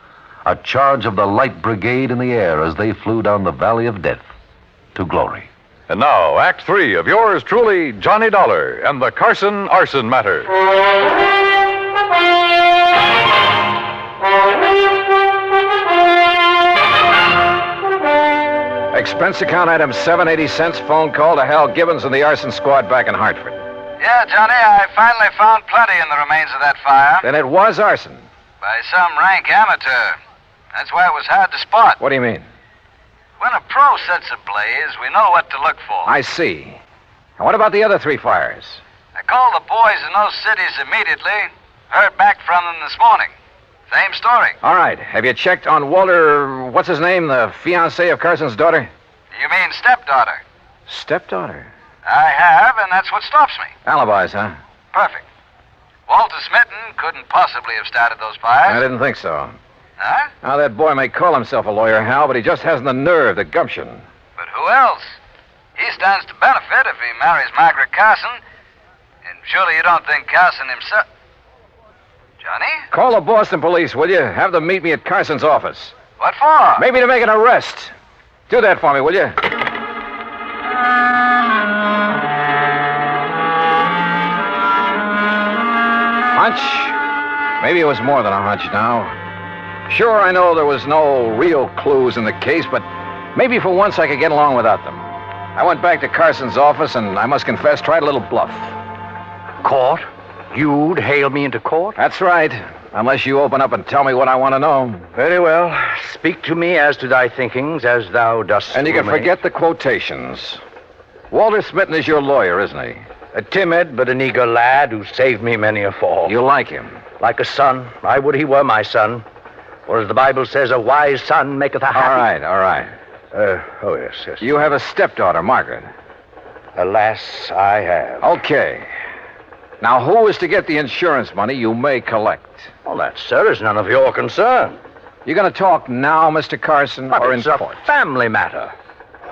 A charge of the Light Brigade in the air as they flew down the Valley of Death to glory. And now, Act 3 of yours truly, Johnny Dollar, and the Carson Arson Matter. Expense account item 780 cents, phone call to Hal Gibbons and the arson squad back in Hartford. Yeah, Johnny, I finally found plenty in the remains of that fire. Then it was arson. By some rank amateur. That's why it was hard to spot. What do you mean? When a pro sets a blaze, we know what to look for. I see. And what about the other 3 fires? I called the boys in those cities immediately. Heard back from them this morning. Same story. All right. Have you checked on Walter, what's his name, the fiancé of Carson's daughter? You mean stepdaughter? Stepdaughter? I have, and that's what stops me. Alibis, huh? Perfect. Walter Smitten couldn't possibly have started those fires. I didn't think so. Huh? Now, that boy may call himself a lawyer, Hal, but he just hasn't the nerve, the gumption. But who else? He stands to benefit if he marries Margaret Carson. And surely you don't think Carson himself... Johnny? Call the Boston police, will you? Have them meet me at Carson's office. What for? Maybe to make an arrest. Do that for me, will you? Hunch? Maybe it was more than a hunch now. Sure, I know there was no real clues in the case, but maybe for once I could get along without them. I went back to Carson's office and, I must confess, tried a little bluff. Court? You'd hail me into court? That's right. Unless you open up and tell me what I want to know. Very well. Speak to me as to thy thinkings, as thou dost. And you can forget the quotations. Walter Smitten is your lawyer, isn't he? A timid but an eager lad who saved me many a fall. You like him? Like a son. I would he were my son. Or as the Bible says, a wise son maketh a happy... All right. Oh, yes. You have a stepdaughter, Margaret. Alas, I have. Okay. Now, who is to get the insurance money you may collect? Well, that, sir, is none of your concern. You going to talk now, Mr. Carson, But or it's in a court? family matter.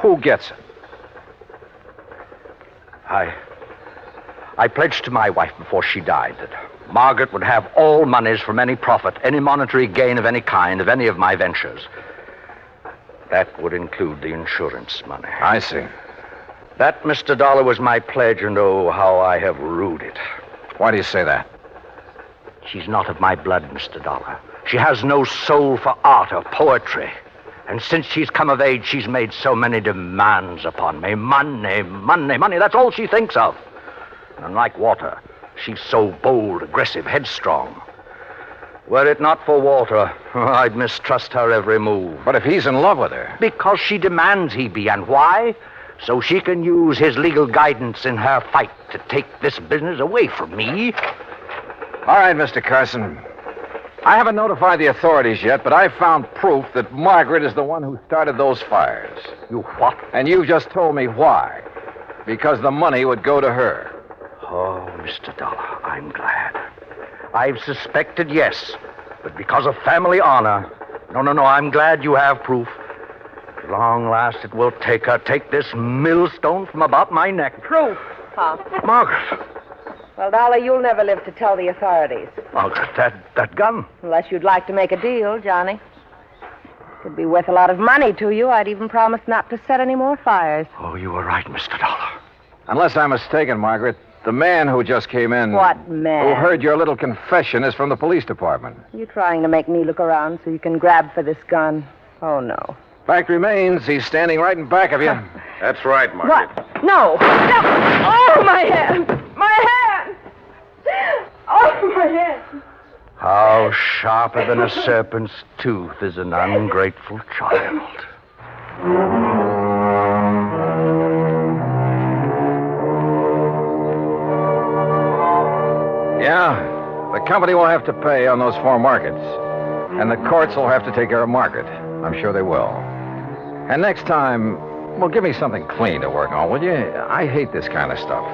Who gets it? I pledged to my wife before she died that Margaret would have all monies from any profit, any monetary gain of any kind, of any of my ventures. That would include the insurance money. I see. That, Mr. Dollar, was my pledge, and oh, how I have rued it. Why do you say that? She's not of my blood, Mr. Dollar. She has no soul for art or poetry. And since she's come of age, she's made so many demands upon me. Money, money, money. That's all she thinks of. And like Walter, she's so bold, aggressive, headstrong. Were it not for Walter, I'd mistrust her every move. But if he's in love with her... Because she demands he be. And why? So she can use his legal guidance in her fight to take this business away from me. All right, Mr. Carson. I haven't notified the authorities yet, but I found proof that Margaret is the one who started those fires. You what? And you just told me why. Because the money would go to her. Oh, Mr. Dollar, I'm glad. I've suspected, yes, but because of family honor. No, I'm glad you have proof. At long last, it will take her. Take this millstone from about my neck. Proof, huh? Margaret. Well, Dollar, you'll never live to tell the authorities. Margaret, that gun. Unless you'd like to make a deal, Johnny. Could be worth a lot of money to you. I'd even promise not to set any more fires. Oh, you were right, Mr. Dollar. Unless I'm mistaken, Margaret, the man who just came in... What man? Who heard your little confession is from the police department. You trying to make me look around so you can grab for this gun? Oh, no. Fact remains, he's standing right in back of you. That's right, Margaret. What? No! Oh, my hand! My hand! Oh, my hand! How sharper than a serpent's tooth is an ungrateful child. Yeah, the company will have to pay on those 4 markets. And the courts will have to take care of Margaret. I'm sure they will. And next time, well, give me something clean to work on, will you? I hate this kind of stuff.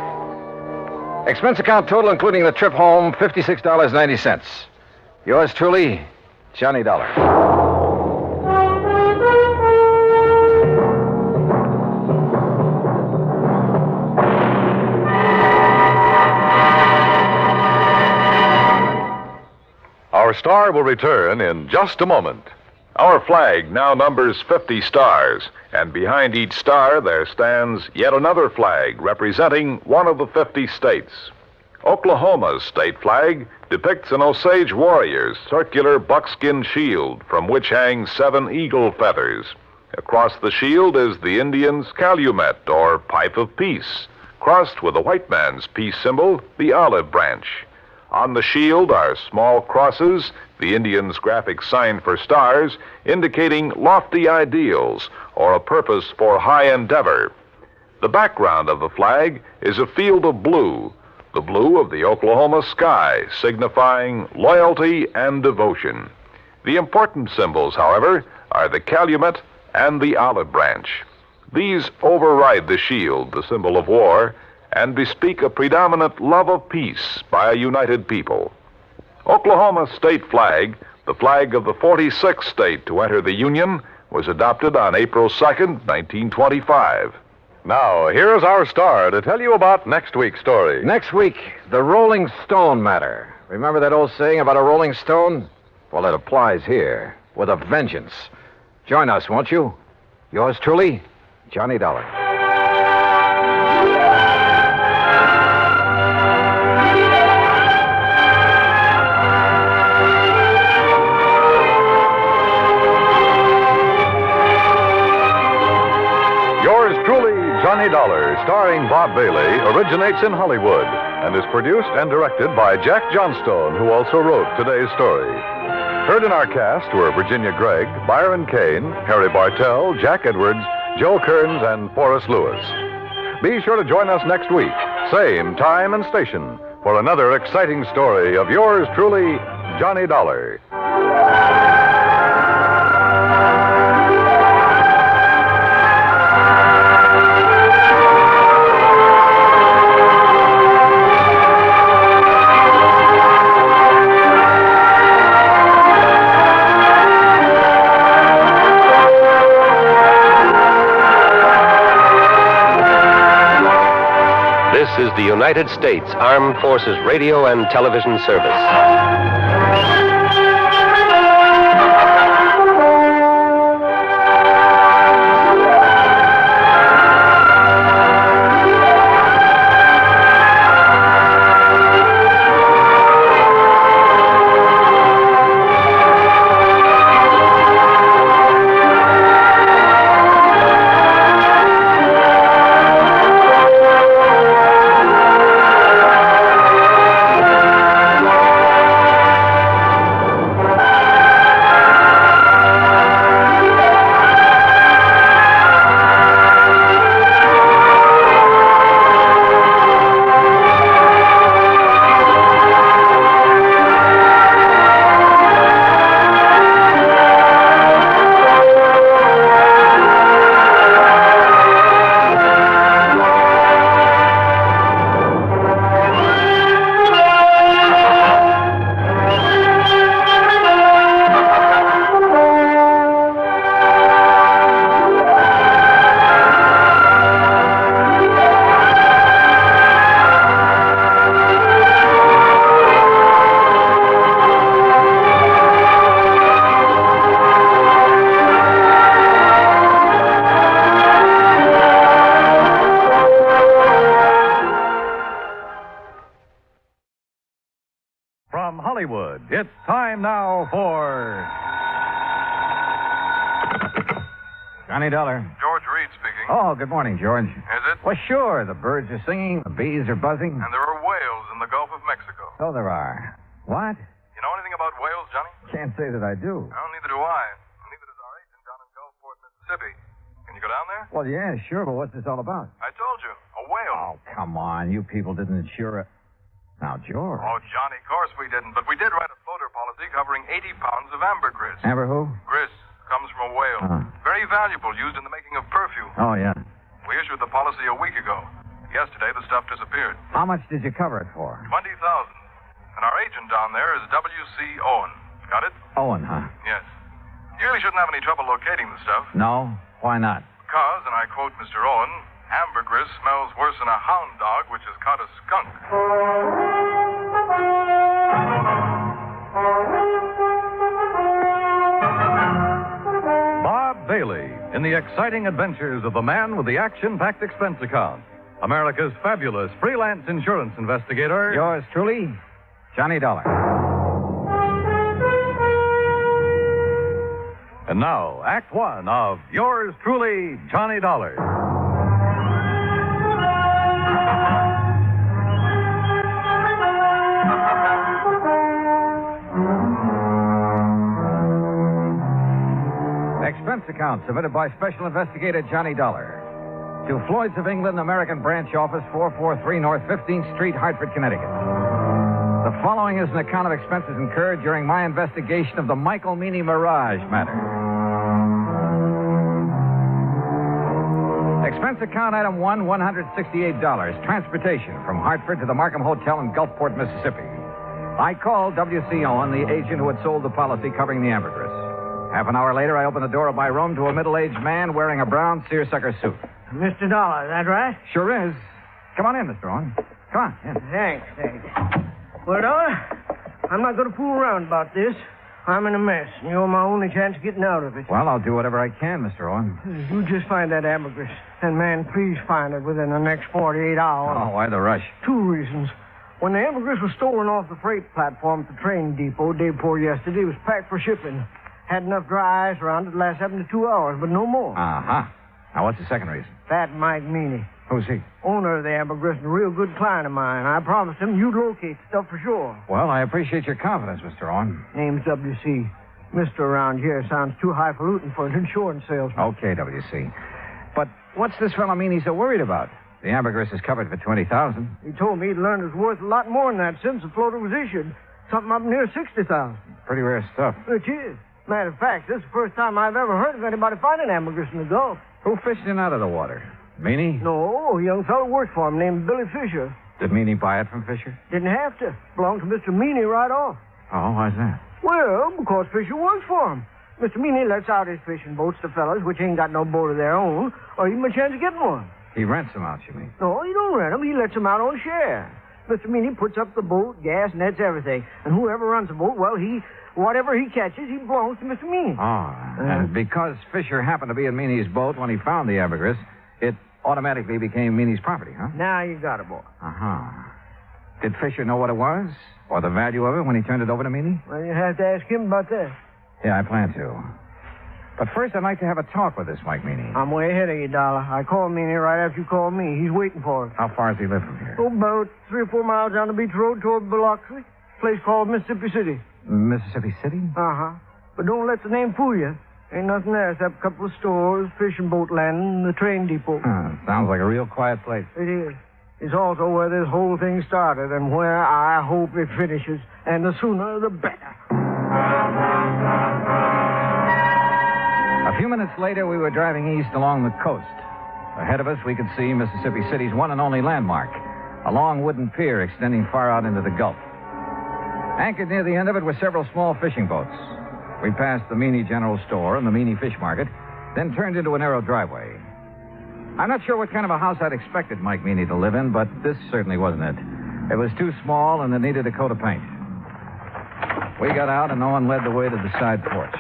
Expense account total, including the trip home, $56.90. Yours truly, Johnny Dollar. Our star will return in just a moment. Our flag now numbers 50 stars, and behind each star there stands yet another flag representing one of the 50 states. Oklahoma's state flag depicts an Osage warrior's circular buckskin shield from which hang 7 eagle feathers. Across the shield is the Indian's calumet, or pipe of peace, crossed with the white man's peace symbol, the olive branch. On the shield are small crosses, the Indian's graphic sign for stars, indicating lofty ideals or a purpose for high endeavor. The background of the flag is a field of blue, the blue of the Oklahoma sky, signifying loyalty and devotion. The important symbols, however, are the calumet and the olive branch. These override the shield, the symbol of war, and bespeak a predominant love of peace by a united people. Oklahoma's state flag, the flag of the 46th state to enter the Union, was adopted on April 2nd, 1925. Now, here's our star to tell you about next week's story. Next week, the Rolling Stone matter. Remember that old saying about a rolling stone? Well, it applies here, with a vengeance. Join us, won't you? Yours truly, Johnny Dollar. Yours truly, Johnny Dollar, starring Bob Bailey, originates in Hollywood and is produced and directed by Jack Johnstone, who also wrote today's story. Heard in our cast were Virginia Gregg, Byron Kane, Harry Bartell, Jack Edwards, Joe Kearns, and Forrest Lewis. Be sure to join us next week, same time and station, for another exciting story of yours truly, Johnny Dollar. This is the United States Armed Forces Radio and Television Service. From Hollywood, it's time now for... Johnny Dollar. George Reed speaking. Oh, good morning, George. Is it? Well, sure. The birds are singing, the bees are buzzing. And there are whales in the Gulf of Mexico. So there are. What? You know anything about whales, Johnny? Can't say that I do. Well, neither do I. Neither does our agent down in Gulfport, Mississippi. Can you go down there? Well, yeah, sure, but what's this all about? I told you. A whale. Oh, come on. You people didn't insure it. Now, George. Oh, Johnny, of course we didn't. But we did write a floater policy covering 80 pounds of ambergris. Amber who? Gris comes from a whale. Very valuable, used in the making of perfume. Oh, yeah. We issued the policy a week ago. Yesterday, the stuff disappeared. How much did you cover it for? $20,000. And our agent down there is W.C. Owen. Got it? Owen, huh? Yes. You really shouldn't have any trouble locating the stuff. No? Why not? Because, and I quote Mr. Owen, ambergris smells worse than a hound dog which has caught a skunk. Bob Bailey in the exciting adventures of the man with the action-packed expense account. America's fabulous freelance insurance investigator. Yours truly, Johnny Dollar. And now, Act One of yours truly, Johnny Dollar. Expense account submitted by Special Investigator Johnny Dollar to Floyd's of England, American Branch Office, 443 North 15th Street, Hartford, Connecticut. The following is an account of expenses incurred during my investigation of the Michael Meany Mirage matter. Expense account item 1, $168. Transportation from Hartford to the Markham Hotel in Gulfport, Mississippi. I called W.C. Owen, the agent who had sold the policy covering the ambergris. Half an hour later, I opened the door of my room to a middle-aged man wearing a brown seersucker suit. Mr. Dollar, is that right? Sure is. Come on in, Mr. Owen. Come on in. Thanks. Well, Dollar, I'm not going to fool around about this. I'm in a mess, and you're my only chance of getting out of it. Well, I'll do whatever I can, Mr. Owen. You just find that ambergris. And, man, please find it within the next 48 hours. Oh, why the rush? 2 reasons. When the ambergris was stolen off the freight platform at the train depot day before yesterday, it was packed for shipping. Had enough dry ice around it to last 72 hours, but no more. Uh-huh. Now, what's the second reason? That Mike Meany. Who's he? Owner of the ambergris and a real good client of mine. I promised him you'd locate the stuff for sure. Well, I appreciate your confidence, Mr. Owen. Name's W.C. Mr. around here sounds too highfalutin for an insurance salesman. Okay, W.C. But what's this fellow Meany so worried about? The ambergris is covered for $20,000. He told me he'd learned it was worth a lot more than that since the floater was issued. Something up near $60,000. Pretty rare stuff. Which is. Matter of fact, this is the first time I've ever heard of anybody finding ambergris in the Gulf. Who fished it out of the water? Meany? No, a young fellow worked for him named Billy Fisher. Did Meany buy it from Fisher? Didn't have to. Belonged to Mr. Meany right off. Oh, why's that? Well, because Fisher works for him. Mr. Meany lets out his fishing boats to fellas which ain't got no boat of their own, or even a chance of getting one. He rents them out, you mean? No, he don't rent them. He lets them out on share. Mr. Meany puts up the boat, gas, nets, everything. And whoever runs the boat, well, whatever he catches, he belongs to Mr. Meany. Oh, and because Fisher happened to be in Meany's boat when he found the ambergris, it automatically became Meany's property, huh? Now you got it, boy. Uh-huh. Did Fisher know what it was? Or the value of it when he turned it over to Meany? Well, you have to ask him about that. Yeah, I plan to. But first, I'd like to have a talk with this Mike Meany. I'm way ahead of you, Dollar. I called Meany right after you called me. He's waiting for us. How far does he live from here? Oh, about 3 or 4 miles down the beach road toward Biloxi. Place called Mississippi City. Mississippi City? Uh-huh. But don't let the name fool you. Ain't nothing there except a couple of stores, fishing boat landing, and the train depot. Sounds like a real quiet place. It is. It's also where this whole thing started and where I hope it finishes. And the sooner, the better. A few minutes later, we were driving east along the coast. Ahead of us, we could see Mississippi City's one and only landmark, a long wooden pier extending far out into the Gulf. Anchored near the end of it were several small fishing boats. We passed the Meany General Store and the Meany Fish Market, then turned into a narrow driveway. I'm not sure what kind of a house I'd expected Mike Meany to live in, but this certainly wasn't it. It was too small and it needed a coat of paint. We got out and Owen led the way to the side porch.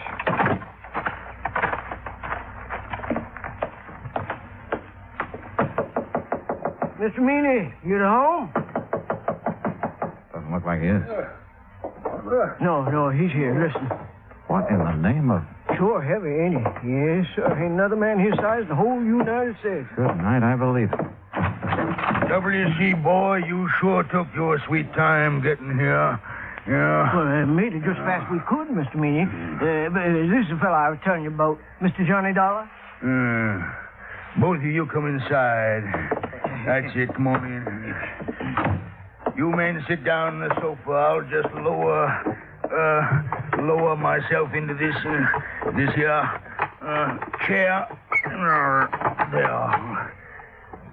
Mr. Meany, you at home? Doesn't look like he is. No, he's here. Listen. What in the name of... Sure heavy, ain't he? Yes, sir. Ain't another man his size in the whole United States. Good night, I believe it. WC, boy, you sure took your sweet time getting here. Yeah. Well, made it just fast we could, Mr. Meany. This is the fellow I was telling you about, Mr. Johnny Dollar. Both of you come inside. That's it. Come on in. You men sit down on the sofa. I'll just lower myself into this here chair. There.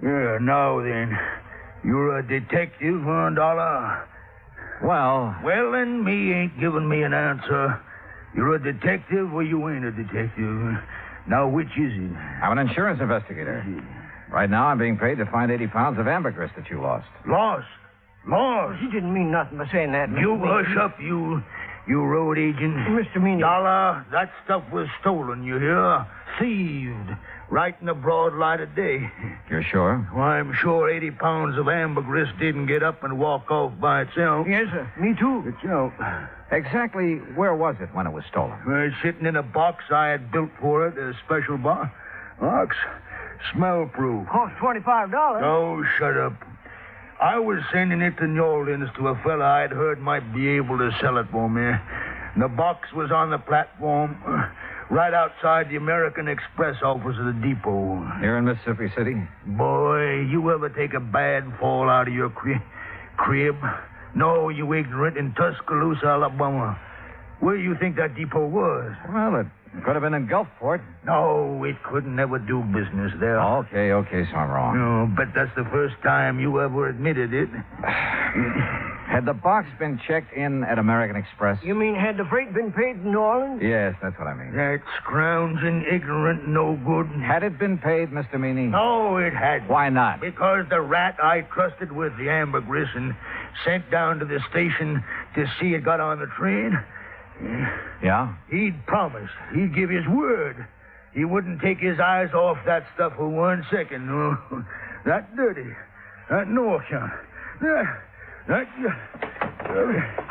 Yeah, now then. You're a detective, huh, Dollar? Well, then me ain't giving me an answer. You're a detective or you ain't a detective. Now, which is it? I'm an insurance investigator. Right now, I'm being paid to find 80 pounds of ambergris that you lost. Lost? He didn't mean nothing by saying that. You hush up, you road agent. Mr. Meany. Dollar, that stuff was stolen, you hear? Thieved. Right in the broad light of day. You're sure? Why, I'm sure 80 pounds of ambergris didn't get up and walk off by itself. Yes, sir. Me too. Itself. Exactly where was it when it was stolen? Sitting in a box I had built for it, a special box. Smell-proof. Cost $25. Oh, shut up. I was sending it to New Orleans to a fella I'd heard might be able to sell it for me. The box was on the platform right outside the American Express office of the depot. Here in Mississippi City? Boy, you ever take a bad fall out of your crib? No, you ignorant, in Tuscaloosa, Alabama. Where do you think that depot was? Well, it could have been in Gulfport. No, it couldn't never do business there. Okay, so I'm wrong. No, but that's the first time you ever admitted it. Had the box been checked in at American Express? You mean had the freight been paid in New Orleans? Yes, that's what I mean. That scrounging, ignorant, no good. Had it been paid, Mr. Meany? No, it hadn't. Why not? Because the rat I trusted with the ambergris and sent down to the station to see it got on the train. Yeah? He'd promised. He'd give his word. He wouldn't take his eyes off that stuff for 1 second. No. That dirty. That no account. Are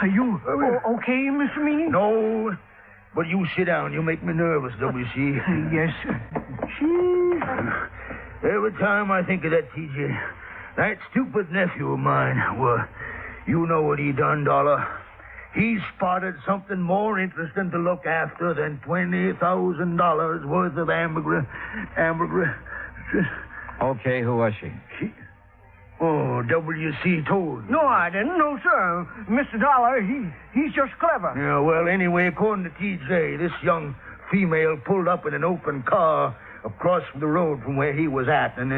you okay, Mr. Meany? No. But you sit down. You make me nervous, W.C. Yes, sir. Every time I think of that, T.J., that stupid nephew of mine, well, you know what he done, Dollar. He spotted something more interesting to look after than $20,000 worth of ambergris. Okay, who was she? Oh, W.C. told. No, I didn't. No, sir. Mr. Dollar, he's just clever. Yeah, well, anyway, according to T.J., this young female pulled up in an open car across the road from where he was at, and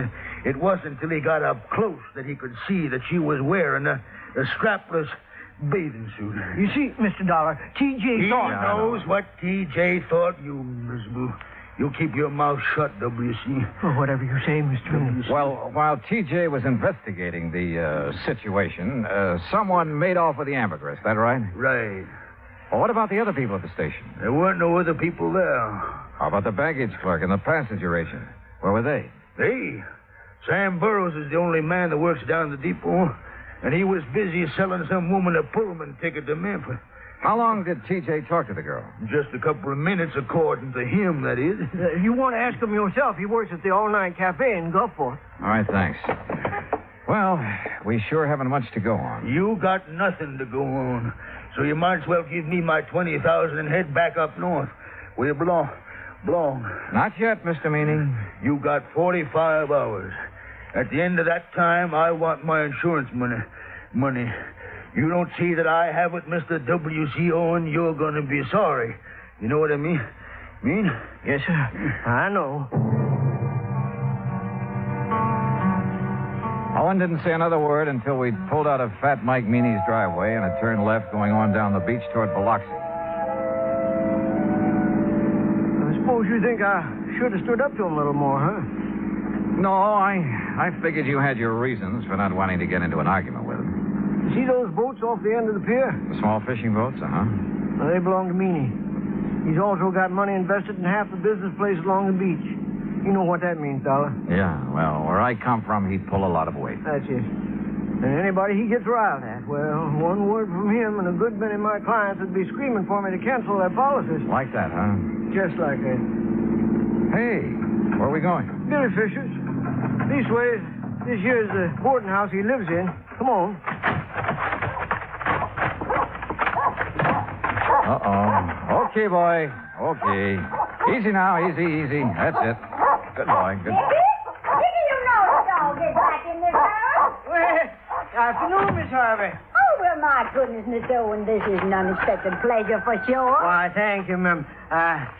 it wasn't until he got up close that he could see that she was wearing a strapless bathing suit. You see, Mr. Dollar, T.J. He thought... knows what T.J. thought, you miserable. You keep your mouth shut, W.C. Oh, whatever you say, Mr. Meany. Well, while TJ was investigating the situation, someone made off with the ambergris. That right? Right. Well, what about the other people at the station? There weren't no other people there. How about the baggage clerk and the passenger agent? Where were they? They? Sam Burroughs is the only man that works down the depot, and he was busy selling some woman a Pullman ticket to Memphis. How long did TJ talk to the girl? Just a couple of minutes, according to him, that is. You want to ask him yourself. He works at the all-night cafe in Gulfport. All right, thanks. Well, we sure haven't much to go on. You got nothing to go on. So you might as well give me my $20,000 and head back up north, where you belong. Not yet, Mr. Meany. You got 45 hours. At the end of that time, I want my insurance money. You don't see that I have it, Mr. W.C. Owen, you're going to be sorry. You know what I mean? Yes, sir. I know. Owen didn't say another word until we pulled out of Fat Mike Meany's driveway and had turned left going on down the beach toward Biloxi. I suppose you think I should have stood up to him a little more, huh? No, I figured you had your reasons for not wanting to get into an argument with him. See those boats off the end of the pier? The small fishing boats, Well, they belong to Meany. He's also got money invested in half the business place along the beach. You know what that means, Dollar. Yeah, well, where I come from, he'd pull a lot of weight. That's it. And anybody he gets riled at, well, one word from him and a good many of my clients would be screaming for me to cancel their policies. Like that, huh? Just like that. Hey, where are we going? Billy Fisher's. This way, this here's the boarding house he lives in. Come on. Uh-oh. Okay, boy. Okay. Easy now, easy. That's it. Good boy, good boy. Did you know the dog is back in this house? Well, afternoon, Miss Harvey. Oh, well, my goodness, Miss Owen, this is an unexpected pleasure for sure. Why, thank you, ma'am.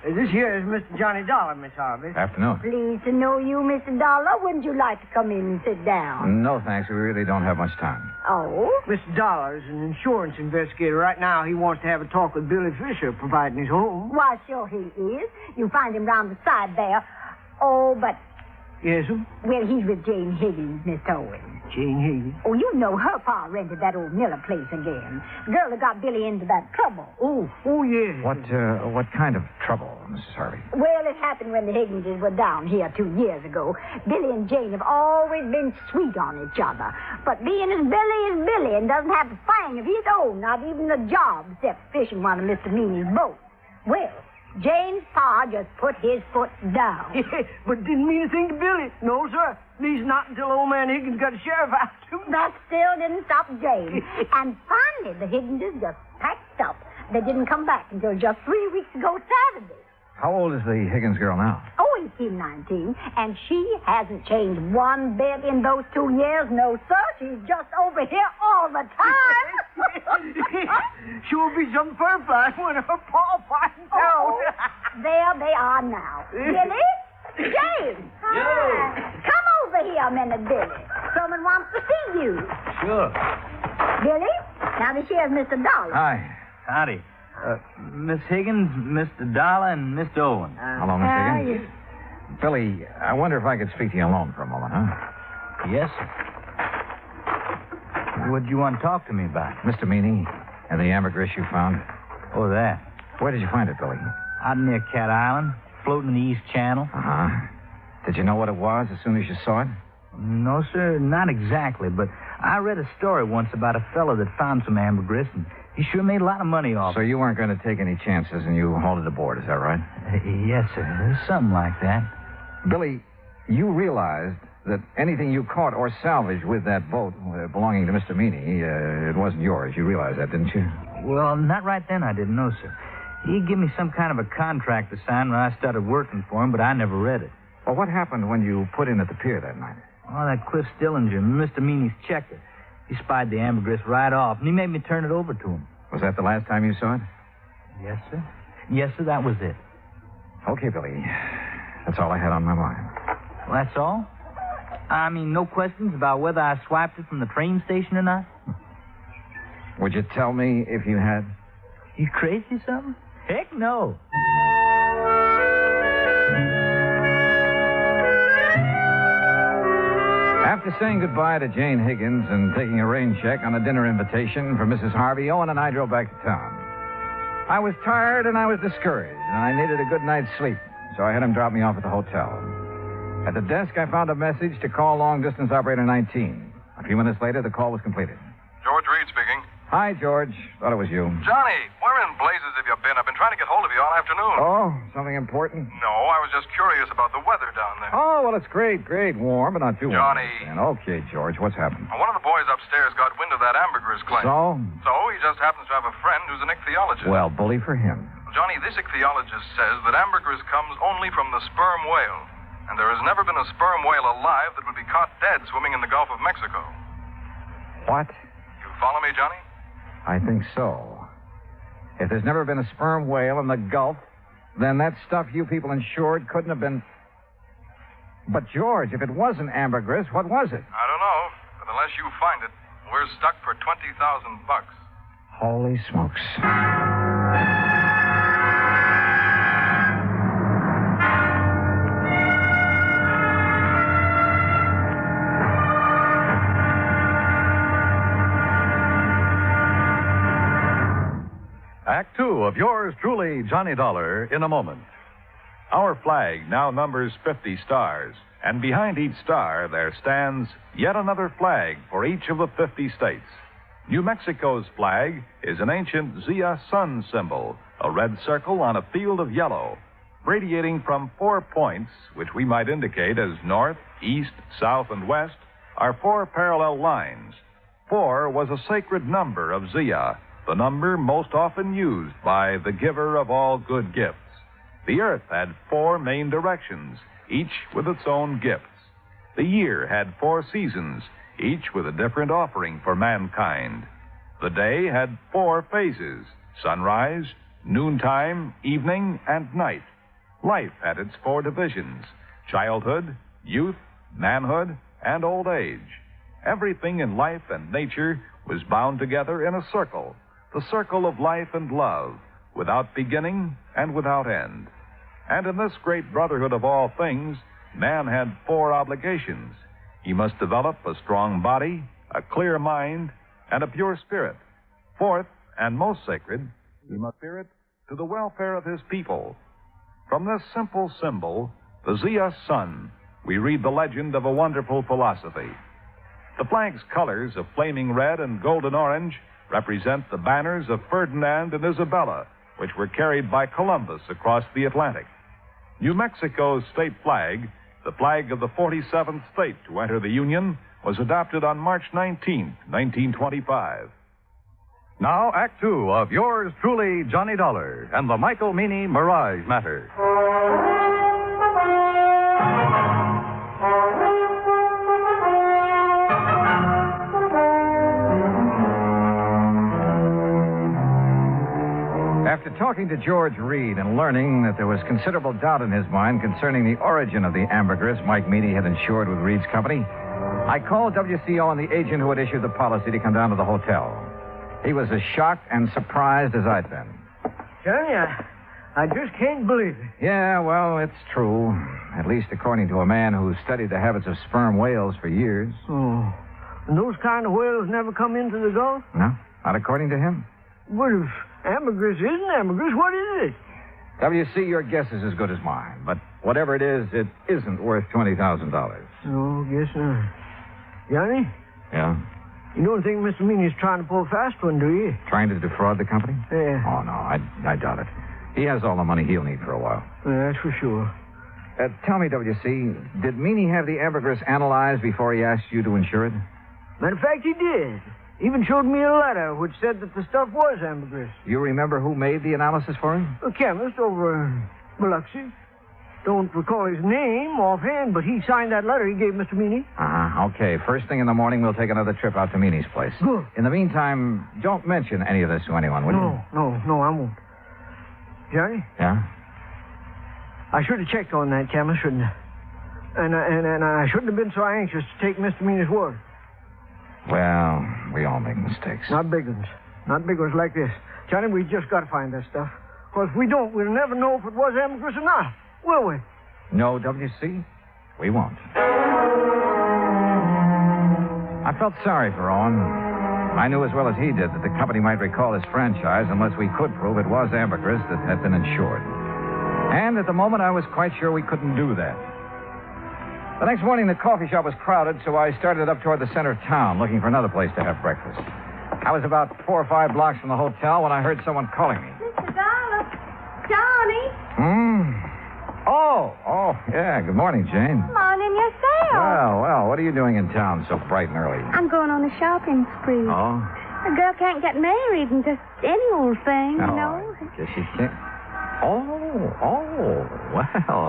This here is Mr. Johnny Dollar, Miss Harvey. Afternoon. Pleased to know you, Mr. Dollar. Wouldn't you like to come in and sit down? No, thanks. We really don't have much time. Oh? Mr. Dollar is an insurance investigator. Right now, he wants to have a talk with Billy Fisher, providing his home. Why, sure he is. You find him round the side there. Oh, but... Yes, sir? Well, he's with Jane Higgins, Miss Owen. Jane Higgins? Oh, you know her pa rented that old Miller place again. Girl that got Billy into that trouble. Oh, yes. What kind of trouble, Mrs. Harvey? Well, it happened when the Higginses were down here 2 years ago. Billy and Jane have always been sweet on each other. But being as Billy is Billy and doesn't have a thing of his own, not even a job, except fishing one of Mr. Meany's boats. Well, Jane's pa just put his foot down. But didn't mean a thing to Billy. No, sir. At least not until old man Higgins got a sheriff after him. That still didn't stop Jane. And finally, the Higginses just packed up. They didn't come back until just 3 weeks ago Saturday. How old is the Higgins girl now? Oh, 18, 19. And she hasn't changed one bit in those 2 years. No, sir. She's just over here all the time. She'll be some fur fly when her paw finds out. There they are now. Billy? Jane! Hi. Come over here a minute, Billy. Someone wants to see you. Sure. Billy? Now, this here's Mr. Dollar. Hi. Howdy. Miss Higgins, Mr. Dollar, and Mr. Owen. Hello, Miss Higgins. Billy, I wonder if I could speak to you alone for a moment, huh? Yes, sir. What do you want to talk to me about? Mr. Meany and the ambergris you found. Oh, that. Where did you find it, Billy? Out near Cat Island, floating in the East Channel. Uh-huh. Did you know what it was as soon as you saw it? No, sir, not exactly, but I read a story once about a fellow that found some ambergris, and he sure made a lot of money off it. So you weren't going to take any chances, and you hauled it aboard, is that right? Yes, sir. Something like that. Billy, you realized that anything you caught or salvaged with that boat belonging to Mr. Meany, it wasn't yours. You realized that, didn't you? Well, not right then, I didn't know, sir. He gave me some kind of a contract to sign when I started working for him, but I never read it. Well, what happened when you put in at the pier that night? Oh, that Cliff Stillinger, Mr. Meany's checker. He spied the ambergris right off, and he made me turn it over to him. Was that the last time you saw it? Yes, sir. Yes, sir, that was it. Okay, Billy. That's all I had on my mind. Well, that's all? I mean, no questions about whether I swiped it from the train station or not? Would you tell me if you had? You crazy or something? Heck no. After saying goodbye to Jane Higgins and taking a rain check on a dinner invitation for Mrs. Harvey, Owen and I drove back to town. I was tired and I was discouraged, and I needed a good night's sleep, so I had him drop me off at the hotel. At the desk, I found a message to call long-distance operator 19. A few minutes later, the call was completed. George Reed speaking. Hi, George. Thought it was you. Johnny, where in blazes have you been? I've been trying to get hold of you all afternoon. Oh, something important? No, I was just curious about the weather down there. Oh, well, it's great. Warm, but not too Johnny. warm. Okay, George, what's happened? One of the boys upstairs got wind of that ambergris claim. So? So he just happens to have a friend who's an ichthyologist. Well, bully for him. Johnny, this ichthyologist says that ambergris comes only from the sperm whale. And there has never been a sperm whale alive that would be caught dead swimming in the Gulf of Mexico. What? You follow me, Johnny? I think so. If there's never been a sperm whale in the Gulf, then that stuff you people insured couldn't have been... But, George, if it wasn't ambergris, what was it? I don't know. But unless you find it, we're stuck for $20,000. Holy smokes. Act two of yours truly, Johnny Dollar, in a moment. Our flag now numbers 50 stars, and behind each star there stands yet another flag for each of the 50 states. New Mexico's flag is an ancient Zia sun symbol, a red circle on a field of yellow, radiating from 4 points, which we might indicate as north, east, south, and west, are 4 parallel lines. 4 was a sacred number of Zia, the number most often used by the giver of all good gifts. The earth had 4 main directions, each with its own gifts. The year had 4 seasons, each with a different offering for mankind. The day had 4 phases: sunrise, noontime, evening, and night. Life had its 4 divisions: childhood, youth, manhood, and old age. Everything in life and nature was bound together in a circle, the circle of life and love, without beginning and without end. And in this great brotherhood of all things, man had 4 obligations. He must develop a strong body, a clear mind, and a pure spirit. 4th, and most sacred, he must spirit to the welfare of his people. From this simple symbol, the Zia sun, we read the legend of a wonderful philosophy. The flag's colors of flaming red and golden orange represent the banners of Ferdinand and Isabella, which were carried by Columbus across the Atlantic. New Mexico's state flag, the flag of the 47th state to enter the Union, was adopted on March 19, 1925. Now, Act Two of yours truly, Johnny Dollar, and the Michael Meany Mirage Matter. After talking to George Reed and learning that there was considerable doubt in his mind concerning the origin of the ambergris Mike Meany had insured with Reed's company, I called WCO and the agent who had issued the policy to come down to the hotel. He was as shocked and surprised as I'd been. Johnny, I just can't believe it. Yeah, well, it's true. At least according to a man who studied the habits of sperm whales for years. Oh, and those kind of whales never come into the Gulf? No, not according to him. What if ambergris isn't ambergris? What is it? WC, your guess is as good as mine. But whatever it isn't worth $20,000. No, guess not. Johnny? Yeah? You don't think Mr. Meany's trying to pull a fast one, do you? Trying to defraud the company? Yeah. Oh, no, I doubt it. He has all the money he'll need for a while. Yeah, that's for sure. Tell me, WC, did Meany have the ambergris analyzed before he asked you to insure it? Matter of fact, he did. Even showed me a letter which said that the stuff was ambergris. You remember who made the analysis for him? A chemist over in Biloxi. Don't recall his name offhand, but he signed that letter he gave Mr. Meany. Okay. First thing in the morning, we'll take another trip out to Meany's place. Good. In the meantime, don't mention any of this to anyone, will you? No, I won't. Johnny? Yeah? I should have checked on that chemist, shouldn't I? And I shouldn't have been so anxious to take Mr. Meany's word. Well, we all make mistakes. Not big ones. Not big ones like this. Johnny, we just got to find that stuff. Because if we don't, we'll never know if it was ambergris or not, will we? No, WC, we won't. I felt sorry for Owen. I knew as well as he did that the company might recall his franchise unless we could prove it was ambergris that had been insured. And at the moment, I was quite sure we couldn't do that. The next morning, the coffee shop was crowded, so I started up toward the center of town, looking for another place to have breakfast. I was about 4 or 5 blocks from the hotel when I heard someone calling me. Mr. Dollar. Johnny. Oh, yeah. Good morning, Jane. Morning yourself. Well, what are you doing in town so bright and early? I'm going on a shopping spree. Oh? A girl can't get married and just any old thing, you know. I guess she can't. Well,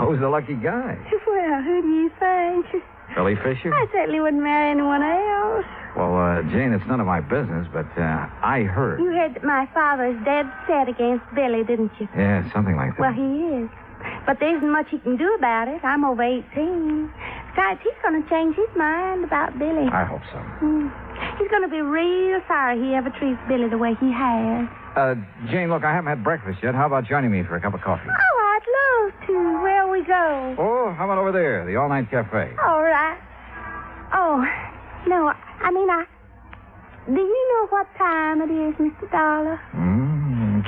who's the lucky guy? Well, who do you think? Billy Fisher? I certainly wouldn't marry anyone else. Well, Jane, it's none of my business, but I heard. You heard that my father is dead set against Billy, didn't you? Yeah, something like that. Well, he is. But there isn't much he can do about it. I'm over 18. Besides, he's going to change his mind about Billy. I hope so. He's going to be real sorry he ever treats Billy the way he has. Jane, look, I haven't had breakfast yet. How about joining me for a cup of coffee? Oh, I'd love to. Where'll we go? Oh, how about over there, the all-night cafe? All right. Oh, no, do you know what time it is, Mr. Dollar?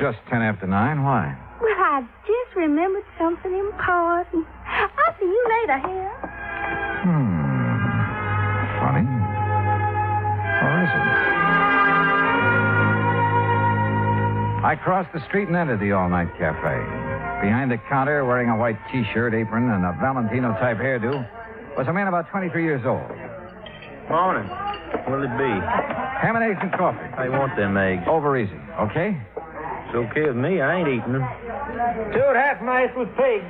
Just 10 after 9. Why? Well, I just remembered something important. I'll see you later here. Funny. Or is it? I crossed the street and entered the all-night cafe. Behind the counter, wearing a white T-shirt, apron, and a Valentino-type hairdo, was a man about 23 years old. Morning. What'll it be? Ham and eggs and coffee. I want them eggs. Over easy, okay? It's okay with me. I ain't eating them. 2 half-mice with pigs.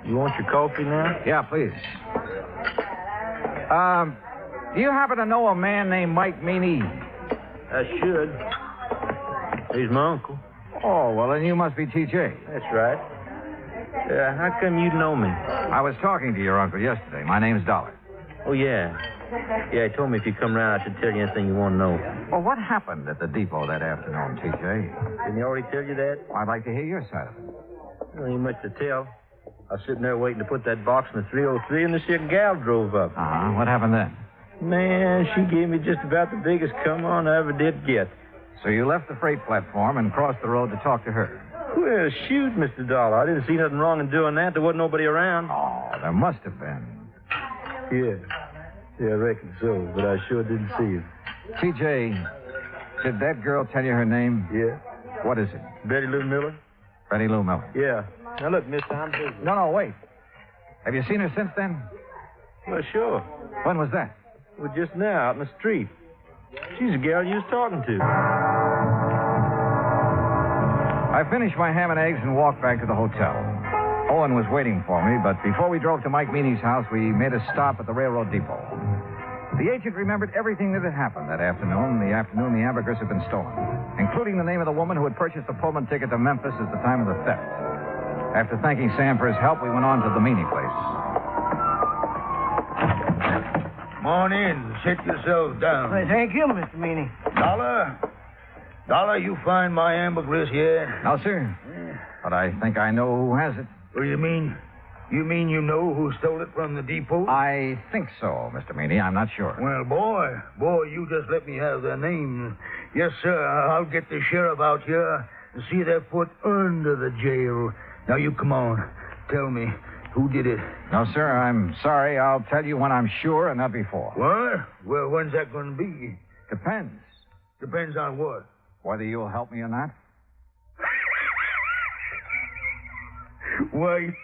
You want your coffee now? Yeah, please. Do you happen to know a man named Mike Meany? I should. He's my uncle. Oh, well, then you must be T.J. That's right. How come you know me? I was talking to your uncle yesterday. My name's Dollar. Oh, yeah. Yeah, he told me if you come round, I should tell you anything you want to know. Well, what happened at the depot that afternoon, T.J.? Didn't he already tell you that? Well, I'd like to hear your side of it. Well, ain't much to tell. I was sitting there waiting to put that box in the 303, and this here gal drove up. What happened then? Man, she gave me just about the biggest come-on I ever did get. So you left the freight platform and crossed the road to talk to her? Well, shoot, Mr. Dollar. I didn't see nothing wrong in doing that. There wasn't nobody around. Oh, there must have been. Yeah, I reckon so, but I sure didn't see it. T.J., did that girl tell you her name? Yeah. What is it? Betty Lou Miller? Betty Lou Miller. Yeah. Now, look, mister, I'm busy. No, wait. Have you seen her since then? Well, sure. When was that? Well, just now, out in the street. She's the gal you was talking to. I finished my ham and eggs and walked back to the hotel. Owen was waiting for me, but before we drove to Mike Meany's house, we made a stop at the railroad depot. The agent remembered everything that had happened that afternoon, the ambergris had been stolen, including the name of the woman who had purchased the Pullman ticket to Memphis at the time of the theft. After thanking Sam for his help, we went on to the Meany place. Come on in. Sit yourselves down. Hey, thank you, Mr. Meany. Dollar, you find my ambergris here? No, sir. But I think I know who has it. What do you mean? You mean you know who stole it from the depot? I think so, Mr. Meany. I'm not sure. Well, boy, you just let me have their name. Yes, sir, I'll get the sheriff out here and see their foot under the jail. Now, you come on. Tell me, who did it? No, sir, I'm sorry. I'll tell you when I'm sure and not before. What? Well, when's that going to be? Depends. Depends on what? Whether you'll help me or not. Why,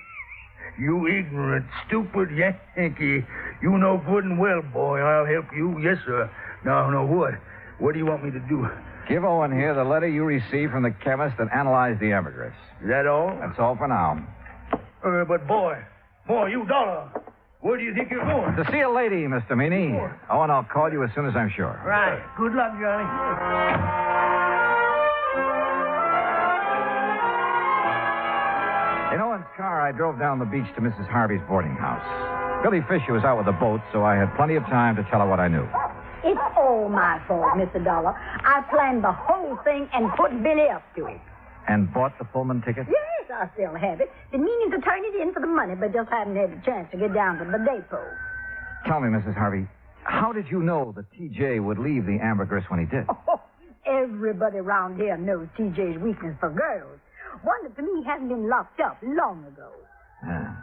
you ignorant, stupid Yankee. You know good and well, boy, I'll help you. Yes, sir. Now, what? What do you want me to do? Give Owen here the letter you received from the chemist that analyzed the ambergris. Is that all? That's all for now. But, boy, you Dollar, where do you think you're going? To see a lady, Mr. Meany. Owen, I'll call you as soon as I'm sure. Right. Good luck, Johnny. In Owen's car, I drove down the beach to Mrs. Harvey's boarding house. Billy Fisher was out with the boat, so I had plenty of time to tell her what I knew. It's all my fault, Mr. Dollar. I planned the whole thing and put Billy up to it. And bought the Pullman ticket? Yes, I still have it. Been meaning to turn it in for the money, but just haven't had a chance to get down to the depot. Tell me, Mrs. Harvey, How did you know that T.J. would leave the ambergris when he did? Oh, everybody around here knows TJ's weakness for girls. Wonder to me he hasn't been locked up long ago. Yeah.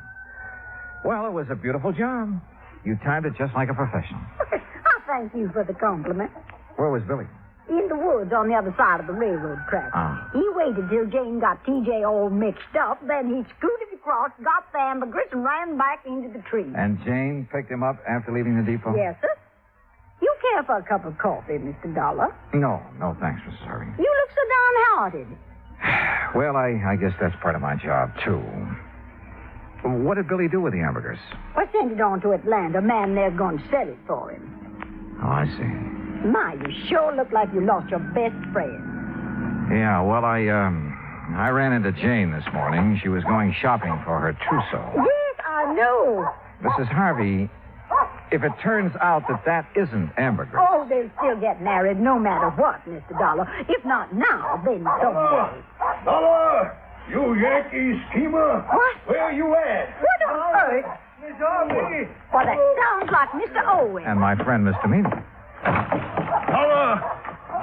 Well, it was a beautiful job. You timed it just like a professional. I thank you for the compliment. Where was Billy? In the woods on the other side of the railroad track. He waited till Jane got TJ all mixed up, then he scooted across, got the ambergris, and ran back into the tree. And Jane picked him up after leaving the depot? Yes, sir. You care for a cup of coffee, Mr. Dollar? No, thanks, Mrs. Harvey. You look so downhearted. Well, I guess that's part of my job, too. What did Billy do with the ambergris? I sent it on to Atlanta. A man there's going to sell it for him. Oh, I see. My, you sure look like you lost your best friend. Yeah, well, I ran into Jane this morning. She was going shopping for her trousseau. Yes, I know. Mrs. Harvey, if it turns out that isn't ambergris... Oh, they'll still get married no matter what, Mr. Dollar. If not now, then someday. Dollar! You Yankee schemer! What? Where you at? What on earth? Miss Harvey! Well, that sounds like Mr. Owen. And my friend, Mr. Meany. Dollar!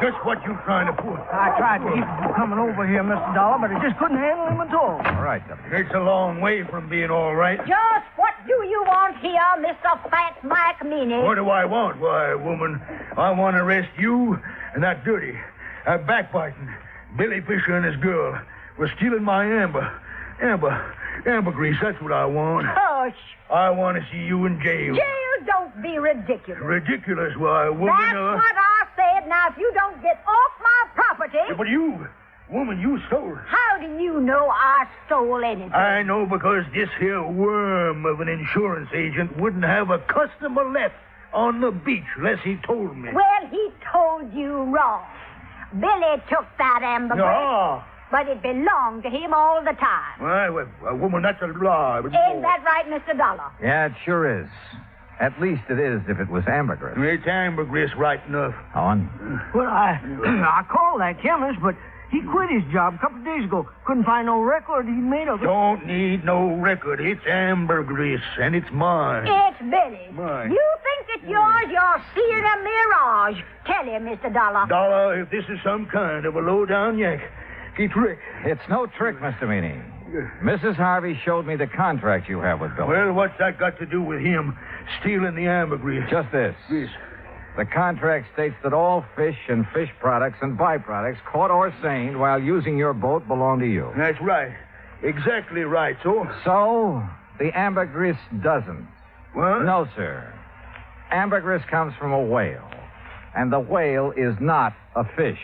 Just what you trying to pull? I tried to keep him from coming over here, Mr. Dollar, but I just couldn't handle him at all. All right, W. It's a long way from being all right. Just what do you want here, Mr. Fat Mike Meany? What do I want? Why, woman, I want to arrest you and that dirty, backbiting Billy Fisher and his girl was stealing my ambergris. That's what I want. Hush. I want to see you in jail. Jail, don't be ridiculous. Ridiculous? Why, woman... That's what I said. Now, if you don't get off my property... Yeah, but you, woman, you stole it. How do you know I stole anything? I know because this here worm of an insurance agent wouldn't have a customer left on the beach unless he told me. Well, he told you wrong. Billy took that ambergris. No. But it belonged to him all the time. Well, woman, that's a lie. But Ain't that right, Mr. Dollar? Yeah, it sure is. At least it is if it was ambergris. It's ambergris right enough. On? Well, I called that chemist, but he quit his job a couple of days ago. Couldn't find no record he made of it. Don't need no record. It's ambergris, and it's mine. It's Billy's. Mine. You think it's yours, you're seeing a mirage. Tell him, Mr. Dollar. Dollar, if this is some kind of a low-down yank, he trick. It's no trick, Mr. Meany. Mrs. Harvey showed me the contract you have with Billy. Well, what's that got to do with him stealing the ambergris? Just this. Yes. The contract states that all fish and fish products and byproducts caught or seined while using your boat belong to you. That's right. Exactly right, so? So, the ambergris doesn't. What? No, sir. Ambergris comes from a whale. And the whale is not a fish.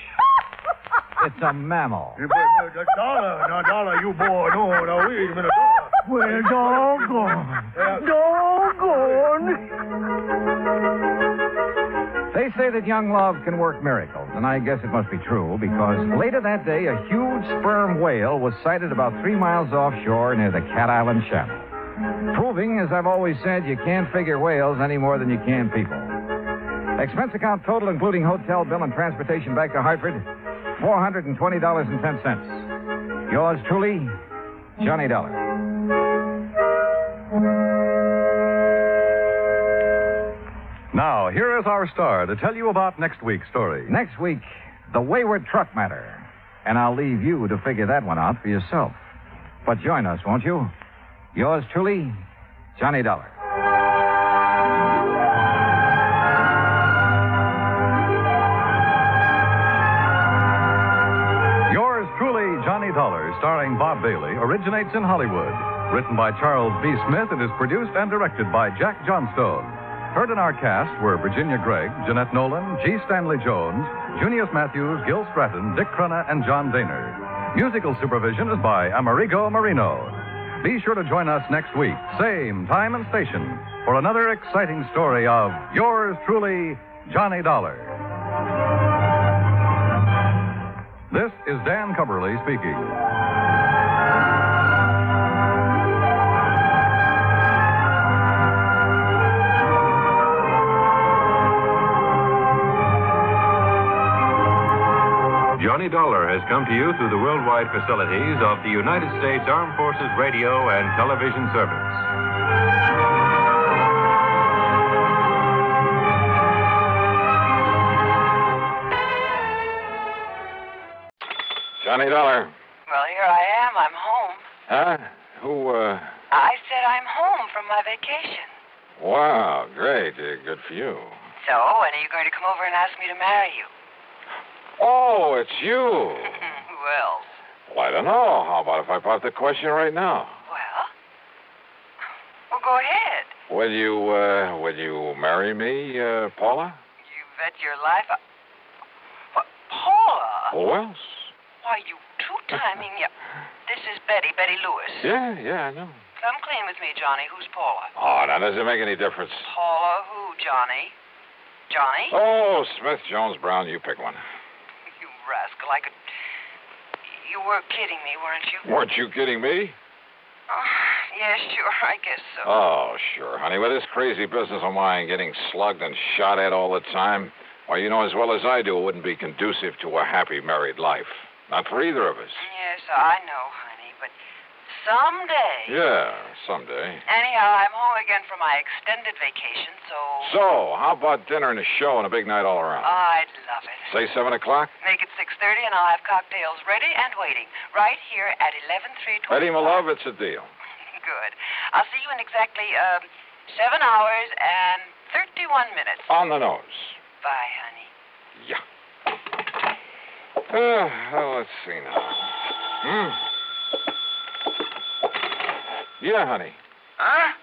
It's a mammal. But Dollar, now, Dollar, you boy, no, wait a minute, Dollar. Well, doggone. They say that young love can work miracles, and I guess it must be true, because later that day, a huge sperm whale was sighted about 3 miles offshore near the Cat Island Channel. Proving, as I've always said, you can't figure whales any more than you can people. Expense account total, including hotel bill and transportation back to Hartford, $420.10. Yours truly, Johnny Dollar. Now, here is our star to tell you about next week's story. Next week, the Wayward truck matter. And I'll leave you to figure that one out for yourself. But join us, won't you? Yours truly, Johnny Dollar. Yours truly, Johnny Dollar, starring Bob Bailey, originates in Hollywood. Written by Charles B. Smith and is produced and directed by Jack Johnstone. Heard in our cast were Virginia Gregg, Jeanette Nolan, G. Stanley Jones, Junius Matthews, Gil Stratton, Dick Crenna, and John Daner. Musical supervision is by Amerigo Marino. Be sure to join us next week, same time and station, for another exciting story of yours truly, Johnny Dollar. This is Dan Cubberly speaking. Johnny Dollar has come to you through the worldwide facilities of the United States Armed Forces Radio and Television Service. Johnny Dollar. Well, here I am. I'm home. Huh? Who, I said I'm home from my vacation. Wow, great. Good for you. So, when are you going to come over and ask me to marry you? Oh, it's you. Who else? Well, I don't know. How about if I pop the question right now? Well, go ahead. Will you marry me, Paula? You bet your life. What, Paula? Who else? Why, you two-timing. This is Betty Lewis. Yeah, I know. Come clean with me, Johnny. Who's Paula? Oh, now, does it make any difference? Paula who, Johnny? Johnny? Oh, Smith, Jones, Brown, you pick one. You rascal, I could... You were kidding me, weren't you? Weren't you kidding me? Oh, yeah, sure, I guess so. Oh, sure, honey. With this crazy business of mine getting slugged and shot at all the time, well, you know as well as I do it wouldn't be conducive to a happy married life. Not for either of us. Yes, I know, honey, but someday... Yeah, someday. Anyhow, I'm home again for my extended vacation, so... So, how about dinner and a show and a big night all around? I'd love it. Say 7 o'clock? Make it 6:30 and I'll have cocktails ready and waiting right here at 11325. Eddie, my love, it's a deal. Good. I'll see you in exactly 7 hours and 31 minutes. On the nose. Bye, honey. Yeah. Well, let's see now. Yeah, honey. Huh?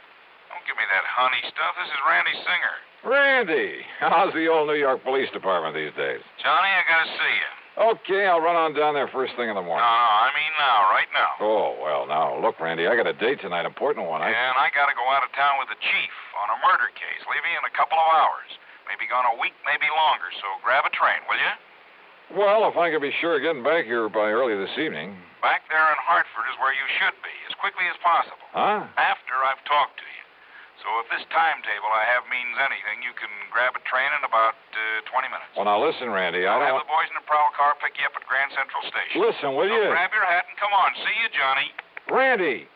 Don't give me that honey stuff. This is Randy Singer. Randy, how's the old New York Police Department these days? Johnny, I gotta see you. Okay, I'll run on down there first thing in the morning. No, I mean now, right now. Oh, well, now, look, Randy, I got a date tonight, important one. And I gotta go out of town with the chief on a murder case, leaving in a couple of hours. Maybe gone a week, maybe longer, so grab a train, will you? Well, if I can be sure of getting back here by early this evening. Back there in Hartford is where you should be, as quickly as possible. Huh? After I've talked to you. So if this timetable I have means anything, you can grab a train in about 20 minutes. Well, now listen, Randy, I'll have the boys in the prowl car pick you up at Grand Central Station. Listen, will you? Grab your hat and come on. See you, Johnny. Randy!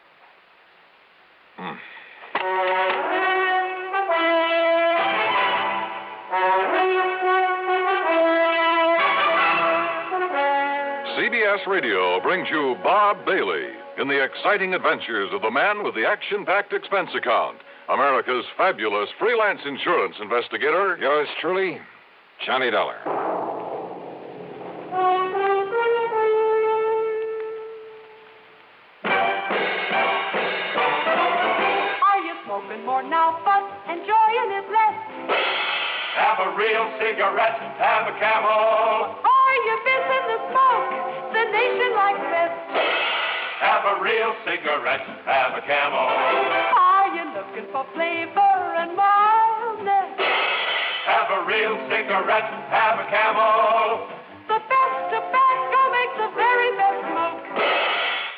CBS Radio brings you Bob Bailey in the exciting adventures of the man with the action-packed expense account, America's fabulous freelance insurance investigator. Yours truly, Johnny Dollar. Are you smoking more now, but enjoying it less? Have a real cigarette, have a Camel. Are you missing the smoke the nation likes best? Have a real cigarette, have a Camel. Are you looking for flavor and mildness? Have a real cigarette, have a Camel. The best tobacco makes the very best smoke.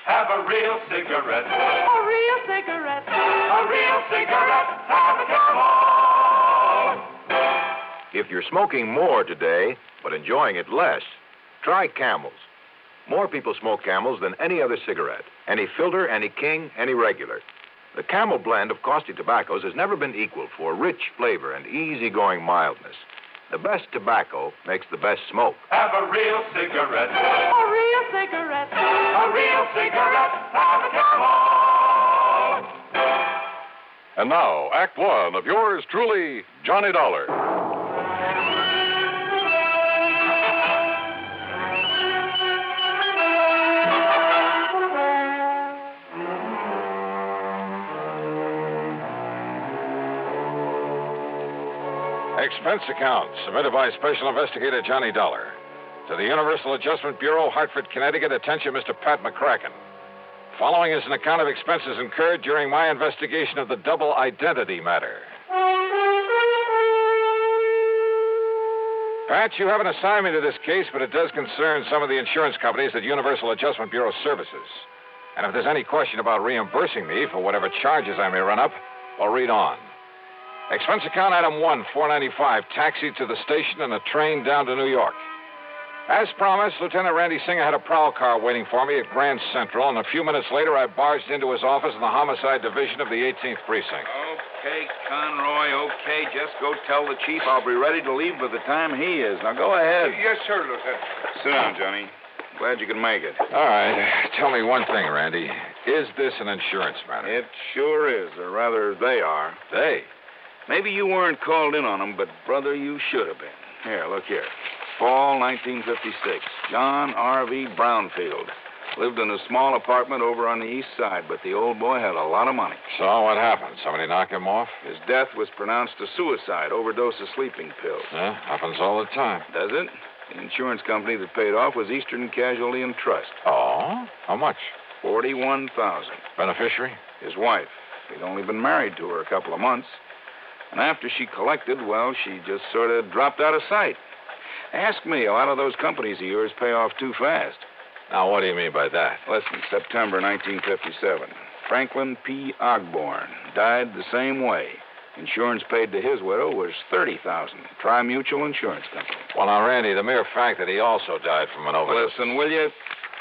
Have a real cigarette. A real cigarette. A real cigarette, have a Camel. If you're smoking more today, but enjoying it less, try Camels. More people smoke Camels than any other cigarette. Any filter, any king, any regular. The Camel blend of caustic tobaccos has never been equal for rich flavor and easygoing mildness. The best tobacco makes the best smoke. Have a real cigarette. A real cigarette. A real cigarette, have a Camel. And now, Act One of yours truly, Johnny Dollar. Expense account submitted by Special Investigator Johnny Dollar to the Universal Adjustment Bureau, Hartford, Connecticut. Attention, Mr. Pat McCracken. Following is an account of expenses incurred during my investigation of the double identity matter. Pat, you have an assignment to this case, but it does concern some of the insurance companies that Universal Adjustment Bureau services. And if there's any question about reimbursing me for whatever charges I may run up, well, read on. Expense account item 1, $4.95, taxi to the station and a train down to New York. As promised, Lieutenant Randy Singer had a prowl car waiting for me at Grand Central, and a few minutes later I barged into his office in the Homicide Division of the 18th Precinct. Okay, Conroy, okay. Just go tell the chief I'll be ready to leave by the time he is. Now, go ahead. Yes, sir, Lieutenant. Sit down, Johnny. Glad you could make it. All right. Tell me one thing, Randy. Is this an insurance matter? It sure is, or rather, they are. They? Maybe you weren't called in on them, but, brother, you should have been. Here, look here. Fall 1956. John R.V. Brownfield. Lived in a small apartment over on the east side, but the old boy had a lot of money. So what happened? Somebody knock him off? His death was pronounced a suicide, overdose of sleeping pills. Yeah, happens all the time. Does it? The insurance company that paid off was Eastern Casualty and Trust. Oh? How much? $41,000. Beneficiary? His wife. He'd only been married to her a couple of months. And after she collected, well, she just sort of dropped out of sight. Ask me, a lot of those companies of yours pay off too fast. Now, what do you mean by that? Listen, September 1957. Franklin P. Ogborn died the same way. Insurance paid to his widow was $30,000. Tri-Mutual Insurance Company. Well, now, Randy, the mere fact that he also died from an overdose... Listen, will you?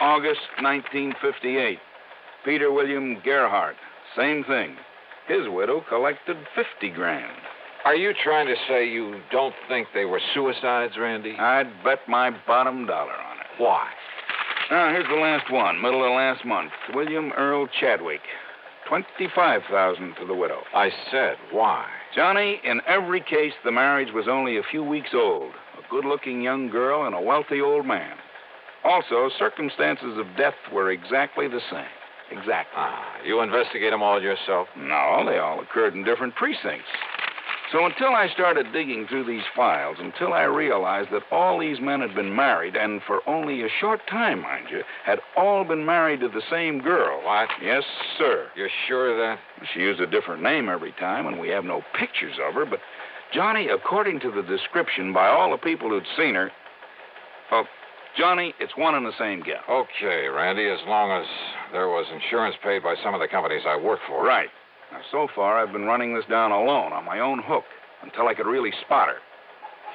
August 1958. Peter William Gerhardt. Same thing. His widow collected $50,000. Are you trying to say you don't think they were suicides, Randy? I'd bet my bottom dollar on it. Why? Now, here's the last one, middle of last month. William Earl Chadwick. $25,000 to the widow. I said, why? Johnny, in every case, the marriage was only a few weeks old. A good-looking young girl and a wealthy old man. Also, circumstances of death were exactly the same. Exactly. You investigate them all yourself? No, they all occurred in different precincts. So until I started digging through these files, until I realized that all these men had been married, and for only a short time, mind you, had all been married to the same girl. What? Yes, sir. You're sure of that? She used a different name every time, and we have no pictures of her, but, Johnny, according to the description by all the people who'd seen her, well, Johnny, it's one and the same gal. Okay, Randy, as long as there was insurance paid by some of the companies I work for. Right. Now, so far, I've been running this down alone on my own hook until I could really spot her.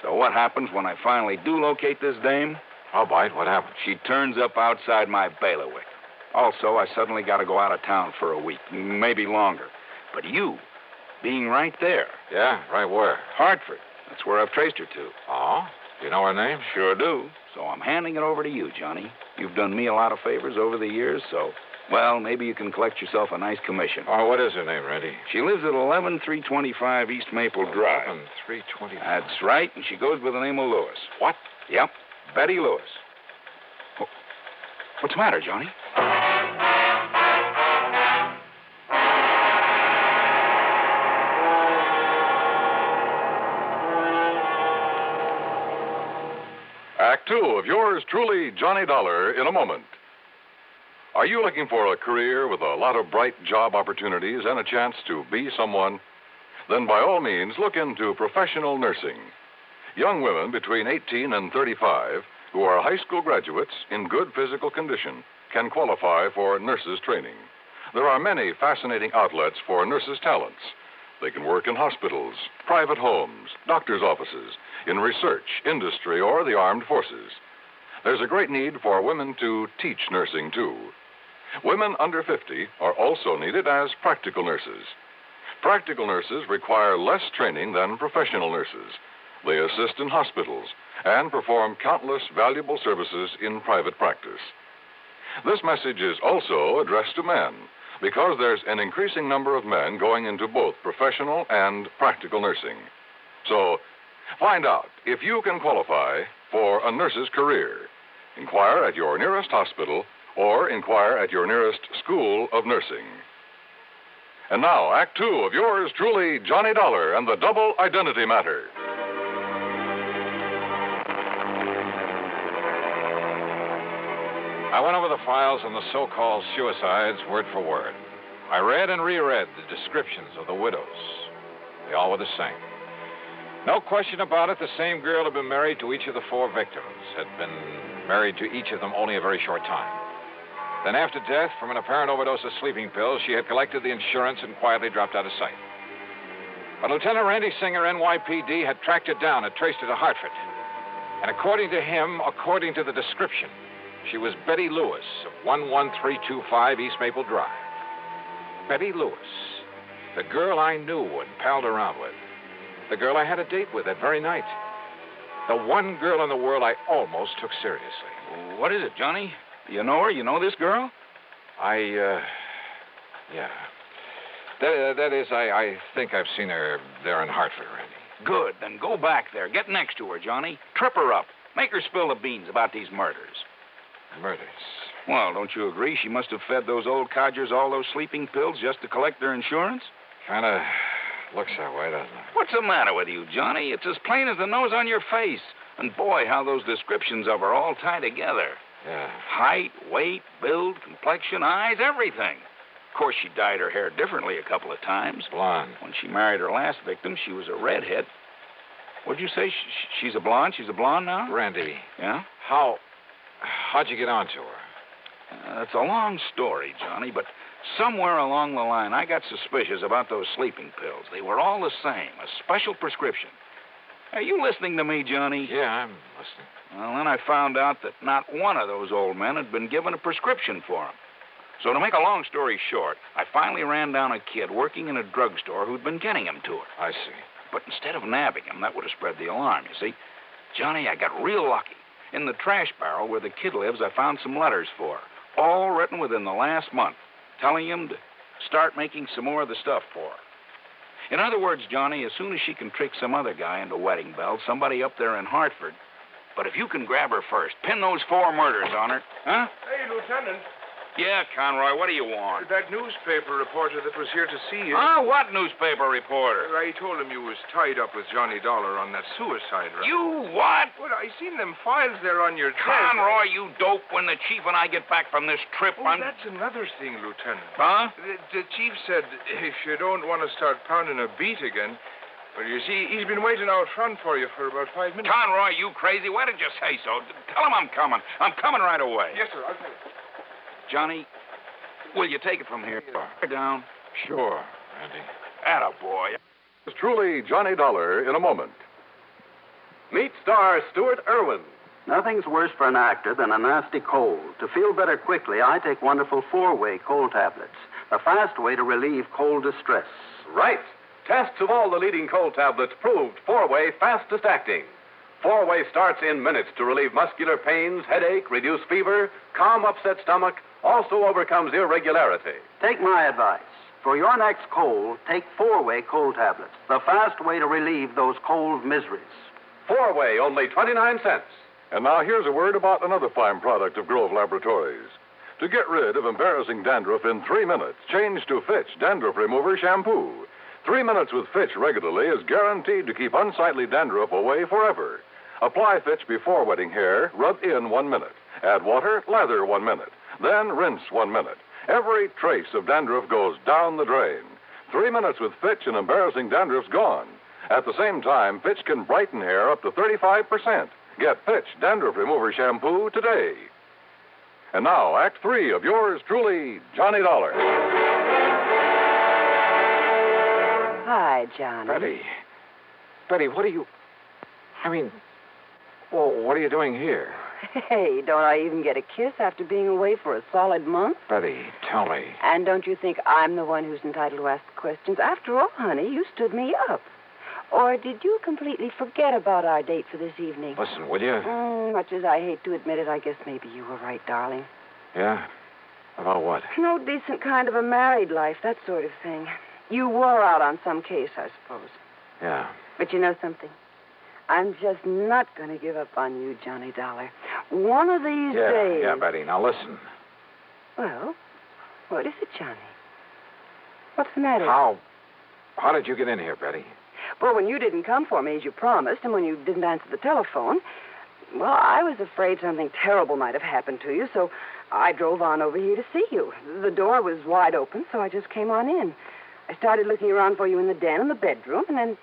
So what happens when I finally do locate this dame? I'll bite. What happens? She turns up outside my bailiwick. Also, I suddenly got to go out of town for a week, maybe longer. But you, being right there. Yeah? Right where? Hartford. That's where I've traced her to. Oh? Do you know her name? Sure do. So I'm handing it over to you, Johnny. You've done me a lot of favors over the years, so... Well, maybe you can collect yourself a nice commission. Oh, what is her name, Randy? She lives at 11325 East Maple Drive. 11325. That's right, and she goes by the name of Lewis. What? Yep, Betty Lewis. Oh, what's the matter, Johnny? Act two of yours truly, Johnny Dollar, in a moment. Are you looking for a career with a lot of bright job opportunities and a chance to be someone? Then by all means, look into professional nursing. Young women between 18 and 35 who are high school graduates in good physical condition can qualify for nurses training. There are many fascinating outlets for nurses' talents. They can work in hospitals, private homes, doctors' offices, in research, industry, or the armed forces. There's a great need for women to teach nursing, too. Women under 50 are also needed as practical nurses. Practical nurses require less training than professional nurses. They assist in hospitals and perform countless valuable services in private practice. This message is also addressed to men because there's an increasing number of men going into both professional and practical nursing. So, find out if you can qualify for a nurse's career. Inquire at your nearest hospital or inquire at your nearest school of nursing. And now, Act Two of yours truly, Johnny Dollar and the Double Identity Matter. I went over the files on the so-called suicides word for word. I read and reread the descriptions of the widows. They all were the same. No question about it, the same girl had been married to each of the four victims, had been married to each of them only a very short time. Then after death, from an apparent overdose of sleeping pills, she had collected the insurance and quietly dropped out of sight. But Lieutenant Randy Singer, NYPD, had tracked her down and traced her to Hartford. And according to him, according to the description, she was Betty Lewis of 11325 East Maple Drive. Betty Lewis, the girl I knew and palled around with. The girl I had a date with that very night. The one girl in the world I almost took seriously. What is it, Johnny? You know her? You know this girl? Yeah. That is, I think I've seen her there in Hartford, Randy. Good. Then go back there. Get next to her, Johnny. Trip her up. Make her spill the beans about these murders. Murders? Well, don't you agree she must have fed those old codgers all those sleeping pills just to collect their insurance? Kind of looks that way, doesn't it? What's the matter with you, Johnny? It's as plain as the nose on your face. And boy, how those descriptions of her all tie together. Yeah. Height, weight, build, complexion, eyes, everything. Of course, she dyed her hair differently a couple of times. Blonde. When she married her last victim, she was a redhead. What'd you say? She's a blonde? She's a blonde now? Randy. Yeah? How'd you get onto her? It's a long story, Johnny, but somewhere along the line, I got suspicious about those sleeping pills. They were all the same, a special prescription. Are you listening to me, Johnny? Yeah, I'm listening. Well, then I found out that not one of those old men had been given a prescription for them. So to make a long story short, I finally ran down a kid working in a drugstore who'd been getting him to her. I see. But instead of nabbing him, that would have spread the alarm, you see. Johnny, I got real lucky. In the trash barrel where the kid lives, I found some letters for her, all written within the last month, telling him to start making some more of the stuff for her. In other words, Johnny, as soon as she can trick some other guy into wedding bells, somebody up there in Hartford, but if you can grab her first, pin those 4 murders on her, huh? Hey, Lieutenant. Yeah, Conroy, what do you want? That newspaper reporter that was here to see you. Huh? What newspaper reporter? I told him you was tied up with Johnny Dollar on that suicide run. You what? Well, I seen them files there on your desk. Conroy, you dope, when the chief and I get back from this trip, That's another thing, Lieutenant. Huh? The chief said if you don't want to start pounding a beat again, well, you see, he's been waiting out front for you for about 5 minutes. Conroy, you crazy? Why did you say so? Tell him I'm coming. I'm coming right away. Yes, sir. I'll tell you. Johnny, will you take it from here? Down. Sure, Randy. Attaboy. It's truly Johnny Dollar in a moment. Meet star Stuart Irwin. Nothing's worse for an actor than a nasty cold. To feel better quickly, I take wonderful 4-way cold tablets, a fast way to relieve cold distress. Right. Tests of all the leading cold tablets proved 4-way fastest acting. 4-way starts in minutes to relieve muscular pains, headache, reduce fever, calm upset stomach, also overcomes irregularity. Take my advice. For your next cold, take 4-way cold tablets, the fast way to relieve those cold miseries. 4-way, only 29 cents. And now here's a word about another fine product of Grove Laboratories. To get rid of embarrassing dandruff in 3 minutes, change to Fitch Dandruff Remover Shampoo. 3 minutes with Fitch regularly is guaranteed to keep unsightly dandruff away forever. Apply Fitch before wetting hair, rub in 1 minute. Add water, lather 1 minute. Then rinse 1 minute. Every trace of dandruff goes down the drain. 3 minutes with Fitch and embarrassing dandruff's gone. At the same time, Fitch can brighten hair up to 35%. Get Fitch Dandruff Remover Shampoo today. And now, Act 3 of yours truly, Johnny Dollar. Hi, Johnny. Betty, what are you... what are you doing here? Hey, don't I even get a kiss after being away for a solid month? Betty, tell me. And don't you think I'm the one who's entitled to ask the questions? After all, honey, you stood me up. Or did you completely forget about our date for this evening? Listen, will you? Much as I hate to admit it, I guess maybe you were right, darling. Yeah? About what? No decent kind of a married life, that sort of thing. You wore out on some case, I suppose. Yeah. But you know something? I'm just not going to give up on you, Johnny Dollar. One of these days... Yeah, Betty. Now, listen. Well, what is it, Johnny? What's the matter? How did you get in here, Betty? Well, when you didn't come for me as you promised, and when you didn't answer the telephone, well, I was afraid something terrible might have happened to you, so I drove on over here to see you. The door was wide open, so I just came on in. I started looking around for you in the den and the bedroom, and then...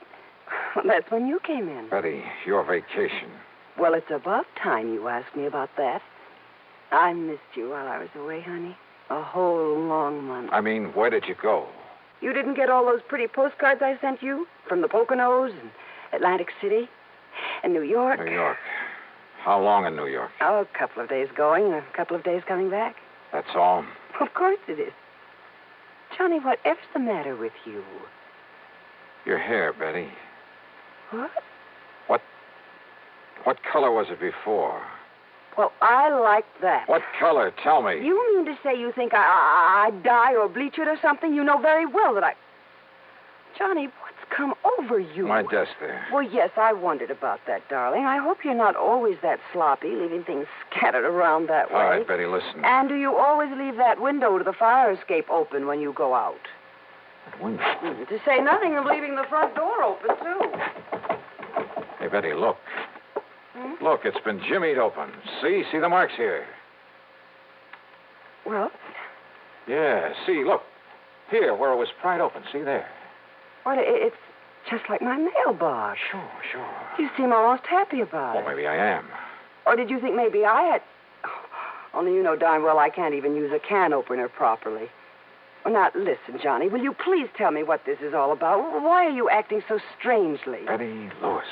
Well, that's when you came in. Betty, your vacation. Well, it's about time you asked me about that. I missed you while I was away, honey. A whole long month. I mean, where did you go? You didn't get all those pretty postcards I sent you? From the Poconos and Atlantic City and New York? New York. How long in New York? Oh, a couple of days going and a couple of days coming back. That's all? Of course it is. Johnny, whatever's the matter with you? Your hair, Betty. What? What? color was it before? Well, I like that. What color? Tell me. You mean to say you think I'd dye or bleach it or something? You know very well that I... Johnny, what's come over you? My desk there. Well, yes, I wondered about that, darling. I hope you're not always that sloppy, leaving things scattered around that way. All right, Betty, listen. And do you always leave that window to the fire escape open when you go out? That window? To say nothing of leaving the front door open, too. Hey, Betty, look. Look, it's been jimmied open. See the marks here. Well? Yeah, see, look. Here, where it was pried open. See there. Well, it's just like my mailbox. Sure. You seem almost happy about it. Well, maybe I am. Or did you think maybe I had... Oh, only you know darn well I can't even use a can opener properly. Well, now, listen, Johnny, will you please tell me what this is all about? Why are you acting so strangely? Betty Lewis.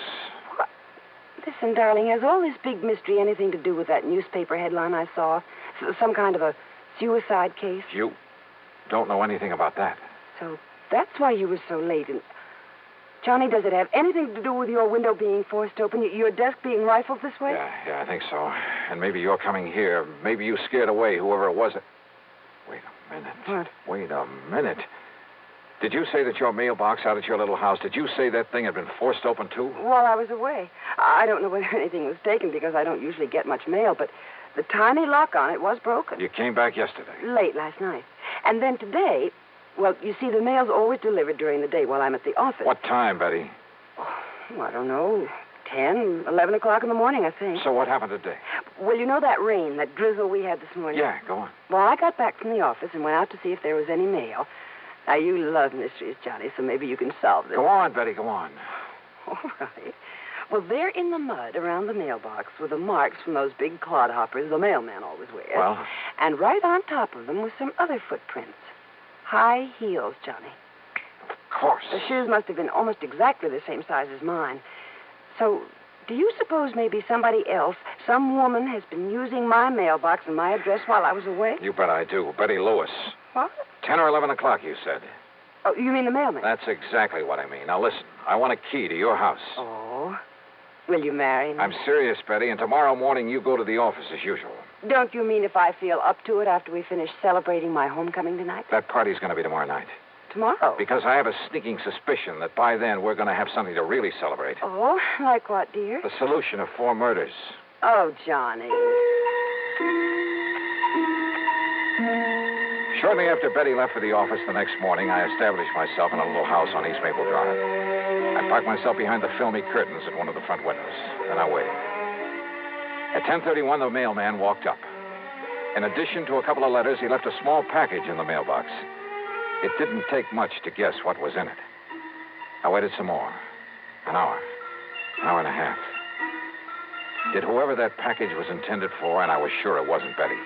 Listen, darling, has all this big mystery anything to do with that newspaper headline I saw? Some kind of a suicide case? You don't know anything about that. So that's why you were so late. And Johnny, does it have anything to do with your window being forced open, your desk being rifled this way? Yeah, I think so. And maybe you're coming here. Maybe you scared away whoever it was. Wait a minute. What? Wait a minute. Did you say that your mailbox out at your little house, did you say that thing had been forced open, too? While I was away. I don't know whether anything was taken because I don't usually get much mail, but the tiny lock on it was broken. You came back yesterday. Late last night. And then today, well, you see, the mail's always delivered during the day while I'm at the office. What time, Betty? Oh, I don't know, 10, 11 o'clock in the morning, I think. So what happened today? Well, you know that rain, that drizzle we had this morning? Yeah, go on. Well, I got back from the office and went out to see if there was any mail. Now, you love mysteries, Johnny, so maybe you can solve this. Go on, Betty, go on. All right. Well, there in the mud around the mailbox were the marks from those big clodhoppers the mailman always wears. Well? And right on top of them were some other footprints. High heels, Johnny. Of course. The shoes must have been almost exactly the same size as mine. So, do you suppose maybe somebody else, some woman, has been using my mailbox and my address while I was away? You bet I do. Betty Lewis. What? 10 or 11 o'clock, you said. Oh, you mean the mailman? That's exactly what I mean. Now, listen. I want a key to your house. Oh. Will you marry me? I'm serious, Betty, and tomorrow morning you go to the office as usual. Don't you mean if I feel up to it after we finish celebrating my homecoming tonight? That party's going to be tomorrow night. Tomorrow? Because I have a sneaking suspicion that by then we're going to have something to really celebrate. Oh, like what, dear? The solution of 4 murders. Oh, Johnny. Shortly after Betty left for the office the next morning, I established myself in a little house on East Maple Drive. I parked myself behind the filmy curtains at one of the front windows. Then I waited. At 10:31, the mailman walked up. In addition to a couple of letters, he left a small package in the mailbox. It didn't take much to guess what was in it. I waited some more. An hour and a half. Did whoever that package was intended for, and I was sure it wasn't Betty,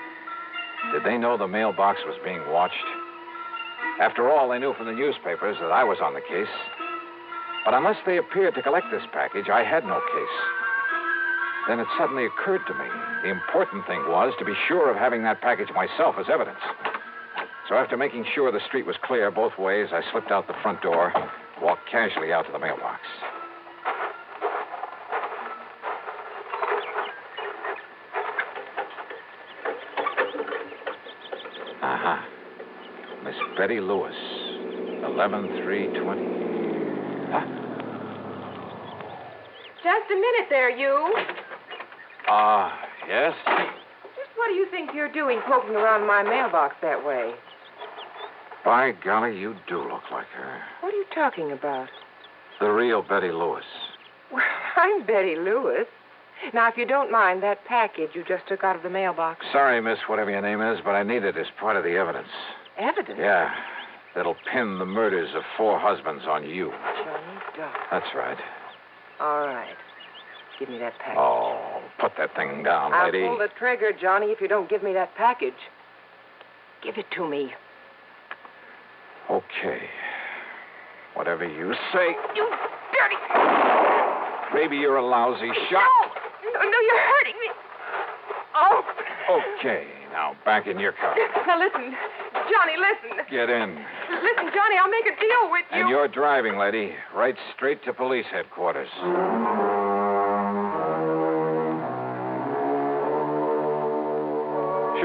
did they know the mailbox was being watched? After all, they knew from the newspapers that I was on the case. But unless they appeared to collect this package, I had no case. Then it suddenly occurred to me, the important thing was to be sure of having that package myself as evidence. So after making sure the street was clear both ways, I slipped out the front door, walked casually out to the mailbox. Aha. Miss Betty Lewis, 11/3/20. Huh? Just a minute there, you. Yes? Just what do you think you're doing poking around my mailbox that way? By golly, you do look like her. What are you talking about? The real Betty Lewis. Well, I'm Betty Lewis. Now, if you don't mind, that package you just took out of the mailbox. Sorry, miss, whatever your name is, but I need it as part of the evidence. Evidence? Yeah. That'll pin the murders of 4 husbands on you. Johnny Duff. That's right. All right. Give me that package. Oh, put that thing down, I'll lady. pull the trigger, Johnny, if you don't give me that package. Give it to me. Okay. Whatever you say. You dirty... Maybe you're a lousy shot. No, you're hurting me. Oh. Okay, now back in your car. Now, listen. Johnny, listen. Get in. Listen, Johnny, I'll make a deal with you. And you're driving, lady. Right straight to police headquarters.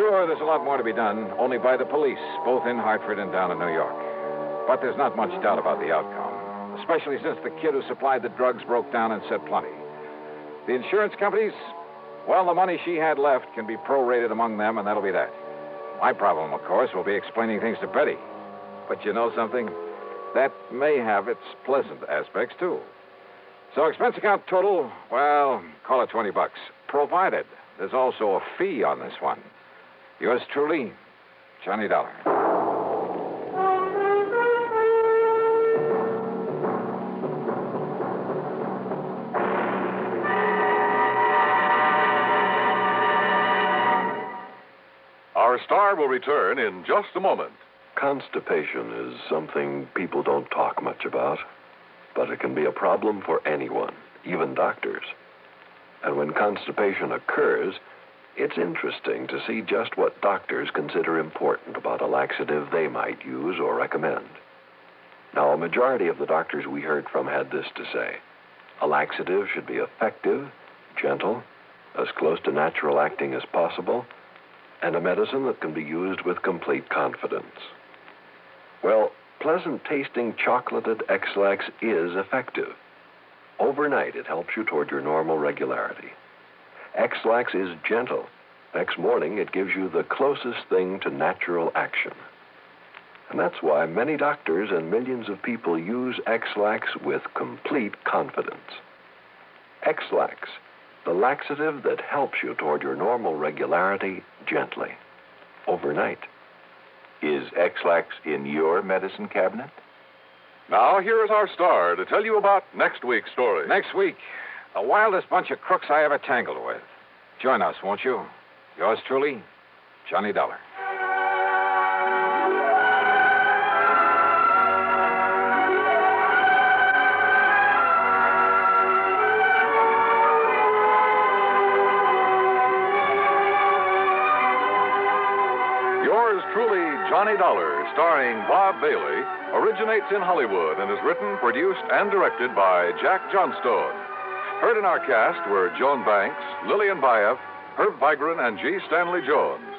Sure, there's a lot more to be done, only by the police, both in Hartford and down in New York. But there's not much doubt about the outcome, especially since the kid who supplied the drugs broke down and said plenty. The insurance companies, well, the money she had left can be prorated among them, and that'll be that. My problem, of course, will be explaining things to Betty. But you know something? That may have its pleasant aspects, too. So expense account total, well, call it $20. Provided there's also a fee on this one. Yours truly, Johnny Dollar. Our star will return in just a moment. Constipation is something people don't talk much about, but it can be a problem for anyone, even doctors. And when constipation occurs, it's interesting to see just what doctors consider important about a laxative they might use or recommend. Now, a majority of the doctors we heard from had this to say. A laxative should be effective, gentle, as close to natural acting as possible, and a medicine that can be used with complete confidence. Well, pleasant-tasting chocolated X-Lax is effective. Overnight, it helps you toward your normal regularity. X-Lax is gentle. Next morning, it gives you the closest thing to natural action. And that's why many doctors and millions of people use X-Lax with complete confidence. X-Lax, the laxative that helps you toward your normal regularity gently, overnight. Is X-Lax in your medicine cabinet? Now, here is our star to tell you about next week's story. Next week, the wildest bunch of crooks I ever tangled with. Join us, won't you? Yours truly, Johnny Dollar. Yours truly, Johnny Dollar, starring Bob Bailey, originates in Hollywood and is written, produced, and directed by Jack Johnstone. Heard in our cast were Joan Banks, Lillian Baeff, Herb Vigran, and G. Stanley Jones.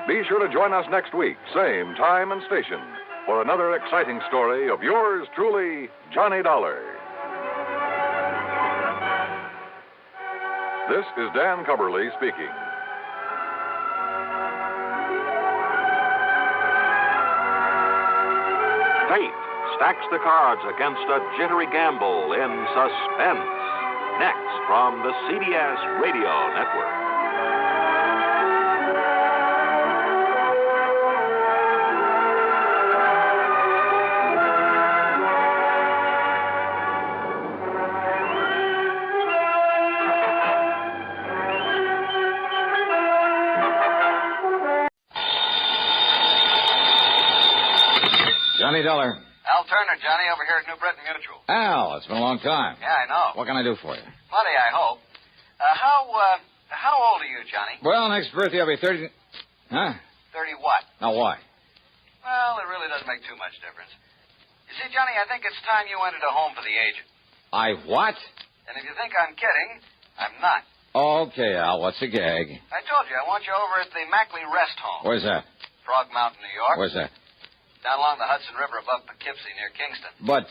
Be sure to join us next week, same time and station, for another exciting story of yours truly, Johnny Dollar. This is Dan Cubberly speaking. Fate stacks the cards against a jittery gamble in suspense. Next from the CBS Radio Network. Johnny Dollar. Al Turner, Johnny, over here at New Britain Mutual. Al, it's been a long time. Yeah, I know. What can I do for you? Plenty, I hope. How old are you, Johnny? Well, next birthday I'll be 30... Huh? 30 what? Now, why? Well, it really doesn't make too much difference. You see, Johnny, I think it's time you entered a home for the aged. I what? And if you think I'm kidding, I'm not. Okay, Al, what's the gag? I told you, I want you over at the Mackley Rest Home. Where's that? Frog Mountain, New York. Where's that? Down along the Hudson River above Poughkeepsie near Kingston. But,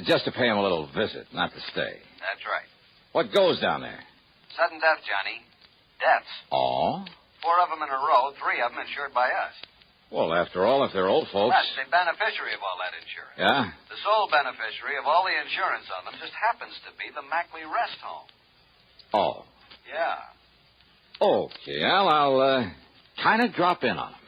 just to pay him a little visit, not to stay. That's right. What goes down there? Sudden death, Johnny. Deaths. Oh? 4 of them in a row, 3 of them insured by us. Well, after all, if they're old folks... That's the beneficiary of all that insurance. Yeah? The sole beneficiary of all the insurance on them just happens to be the Mackley Rest Home. Oh. Yeah. Okay, Al, I'll, kind of drop in on him.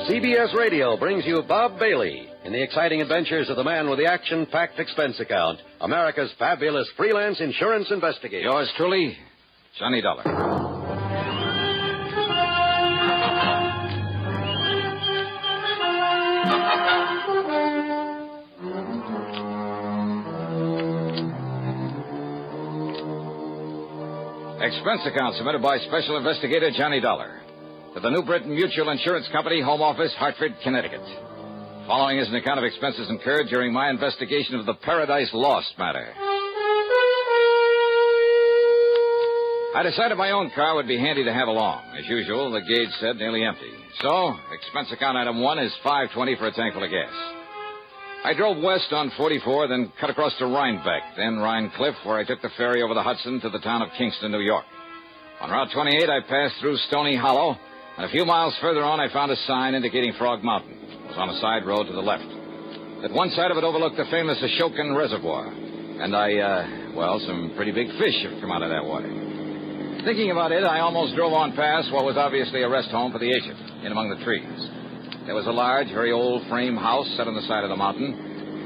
CBS Radio brings you Bob Bailey in the exciting adventures of the man with the action-packed expense account, America's fabulous freelance insurance investigator. Yours truly, Johnny Dollar. Expense account submitted by Special Investigator Johnny Dollar to the New Britain Mutual Insurance Company, Home Office, Hartford, Connecticut. Following is an account of expenses incurred during my investigation of the Paradise Lost matter. I decided my own car would be handy to have along. As usual, the gauge said nearly empty. So, expense account item 1 is $5.20 for a tank full of gas. I drove west on 44, then cut across to Rhinebeck, then Rhine Cliff, where I took the ferry over the Hudson to the town of Kingston, New York. On Route 28, I passed through Stony Hollow, and a few miles further on, I found a sign indicating Frog Mountain. It was on a side road to the left. At one side of it overlooked the famous Ashokan Reservoir, and some pretty big fish have come out of that water. Thinking about it, I almost drove on past what was obviously a rest home for the agent, in among the trees. There was a large, very old frame house set on the side of the mountain,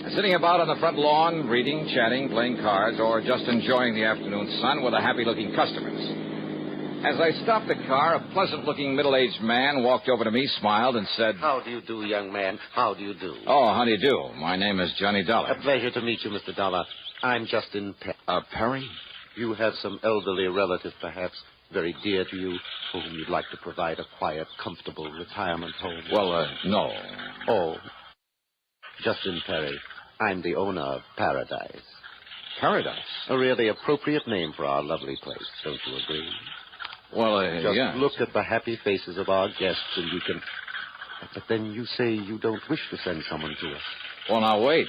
and sitting about on the front lawn, reading, chatting, playing cards, or just enjoying the afternoon sun were the happy-looking customers. As I stopped the car, a pleasant-looking middle-aged man walked over to me, smiled, and said, "How do you do, young man? How do you do?" "Oh, how do you do? My name is Johnny Dollar." A pleasure to meet you, Mr. Dollar. I'm Justin Perry? You have some elderly relative, perhaps, very dear to you, for whom you'd like to provide a quiet, comfortable retirement home? Well, no. Oh. Justin Perry. I'm the owner of Paradise. Paradise? A really appropriate name for our lovely place, don't you agree? Well, Just yeah. look at the happy faces of our guests, and you can... But then you say you don't wish to send someone to us. Well, now, wait.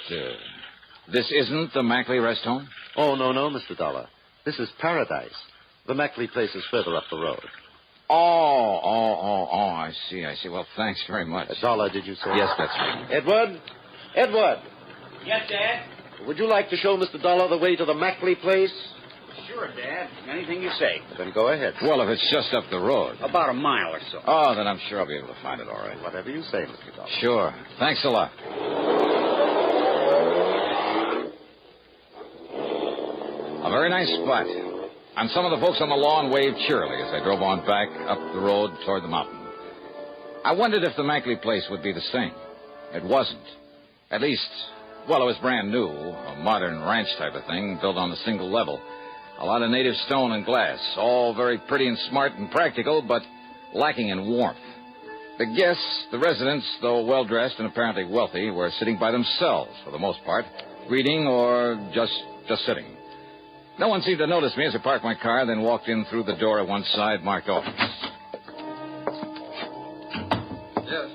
This isn't the Mackley Rest Home? Oh, no, Mr. Dollar. This is Paradise. The Mackley place is further up the road. Oh, I see. Well, thanks very much. Dollar, did you say? Yes, that's right. Edward! Yes, Dad? Would you like to show Mr. Dollar the way to the Mackley place? Sure, Dad. Anything you say. Then go ahead. Well, if it's just up the road. About a mile or so. Oh, then I'm sure I'll be able to find it all right. Whatever you say, Mr. Dollar. Sure. Thanks a lot. A very nice spot. And some of the folks on the lawn waved cheerily as I drove on back up the road toward the mountain. I wondered if the Mackley place would be the same. It wasn't. At least, it was brand new, a modern ranch type of thing, built on a single level. A lot of native stone and glass, all very pretty and smart and practical, but lacking in warmth. The guests, the residents, though well-dressed and apparently wealthy, were sitting by themselves for the most part, reading or just sitting. No one seemed to notice me as I parked my car, then walked in through the door at one side marked office. Yes.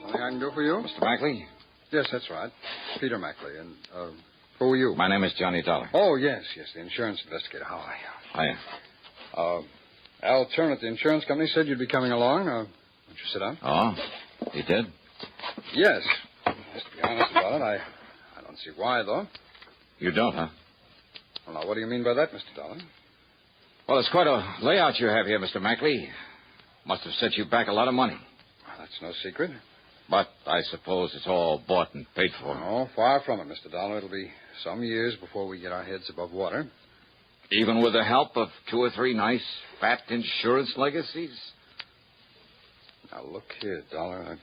Something I can do for you? Mr. Mackley? Yes, that's right. Peter Mackley. And, who are you? My name is Johnny Dollar. Oh, yes, the insurance investigator. How are you? Hiya. Al Turner at the insurance company said you'd be coming along. Won't you sit down? Oh, he did? Yes. Just to be honest about it, I don't see why, though. You don't, huh? Well, now, what do you mean by that, Mr. Dollar? Well, it's quite a layout you have here, Mr. Mackley. Must have set you back a lot of money. Well, that's no secret. But I suppose it's all bought and paid for. Oh, far from it, Mr. Dollar. It'll be some years before we get our heads above water. Even with the help of 2 or 3 nice, fat insurance legacies? Now, look here, Dollar.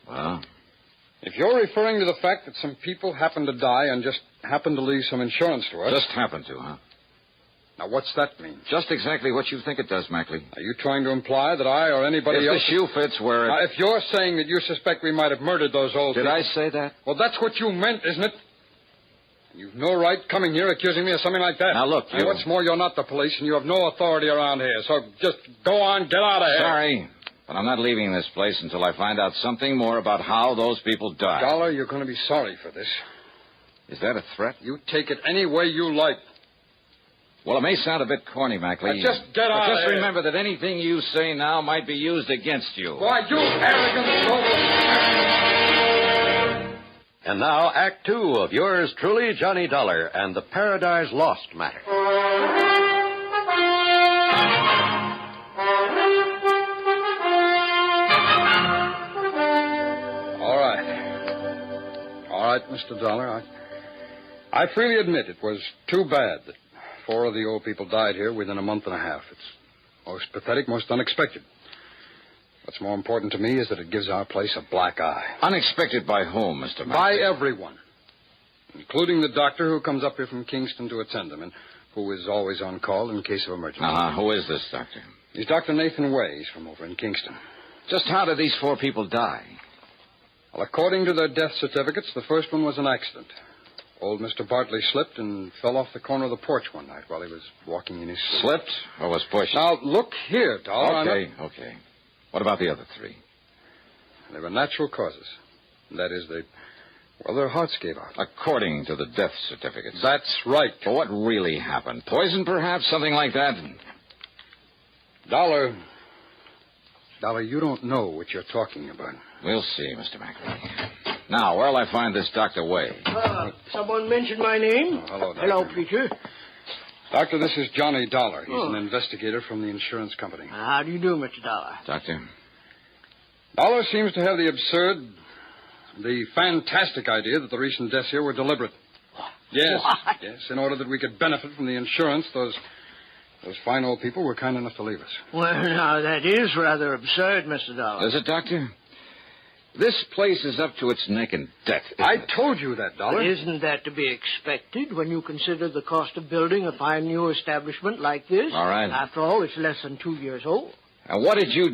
Well? If you're referring to the fact that some people happen to die and just happen to leave some insurance to us... Just happen to, huh? Now, what's that mean? Just exactly what you think it does, Mackley. Are you trying to imply that I or anybody else... If the shoe fits where it... Now, if you're saying that you suspect we might have murdered those old Did people... I say that? Well, that's what you meant, isn't it? You've no right coming here accusing me of something like that. Now, look, you... And what's more, you're not the police, and you have no authority around here. So just go on, get out of here. Sorry, but I'm not leaving this place until I find out something more about how those people died. Dollar, you're going to be sorry for this. Is that a threat? You take it any way you like. Well, it may sound a bit corny, Mackley. Now, just get out of here. Just remember that anything you say now might be used against you. Why, you arrogant soul. And now, Act 2 of yours truly, Johnny Dollar, and the Paradise Lost matter. All right, Mr. Dollar. I freely admit it was too bad that 4 of the old people died here within a month and a half. It's most pathetic, most unexpected. What's more important to me is that it gives our place a black eye. Unexpected by whom, Mr. Mackley? By everyone, including the doctor who comes up here from Kingston to attend them and who is always on call in case of emergency. Who is this doctor? He's Dr. Nathan Way. He's from over in Kingston. Just how did these 4 people die? Well, according to their death certificates, the first one was an accident. Old Mr. Bartley slipped and fell off the corner of the porch one night while he was walking in his sleep. Slipped or was pushed? Now, look here, Dollar. Okay. What about the other three? They were natural causes. That is, their hearts gave out. According to the death certificates. That's right. Well, what really happened? Poison, perhaps? Something like that? Dollar, you don't know what you're talking about. We'll see, Mr. McLean. Now, where'll I find this Dr. Way? Someone mentioned my name. Hello, Doctor. Hello, Peter. Doctor, this is Johnny Dollar. He's an investigator from the insurance company. How do you do, Mr. Dollar? Doctor? Dollar seems to have the fantastic idea that the recent deaths here were deliberate. Yes. What? Yes, in order that we could benefit from the insurance, those fine old people were kind enough to leave us. Well, now, that is rather absurd, Mr. Dollar. Is it, Doctor? This place is up to its neck in debt. I told you that, Dollar. But isn't that to be expected when you consider the cost of building a fine new establishment like this? All right. After all, it's less than 2 years old. And what did you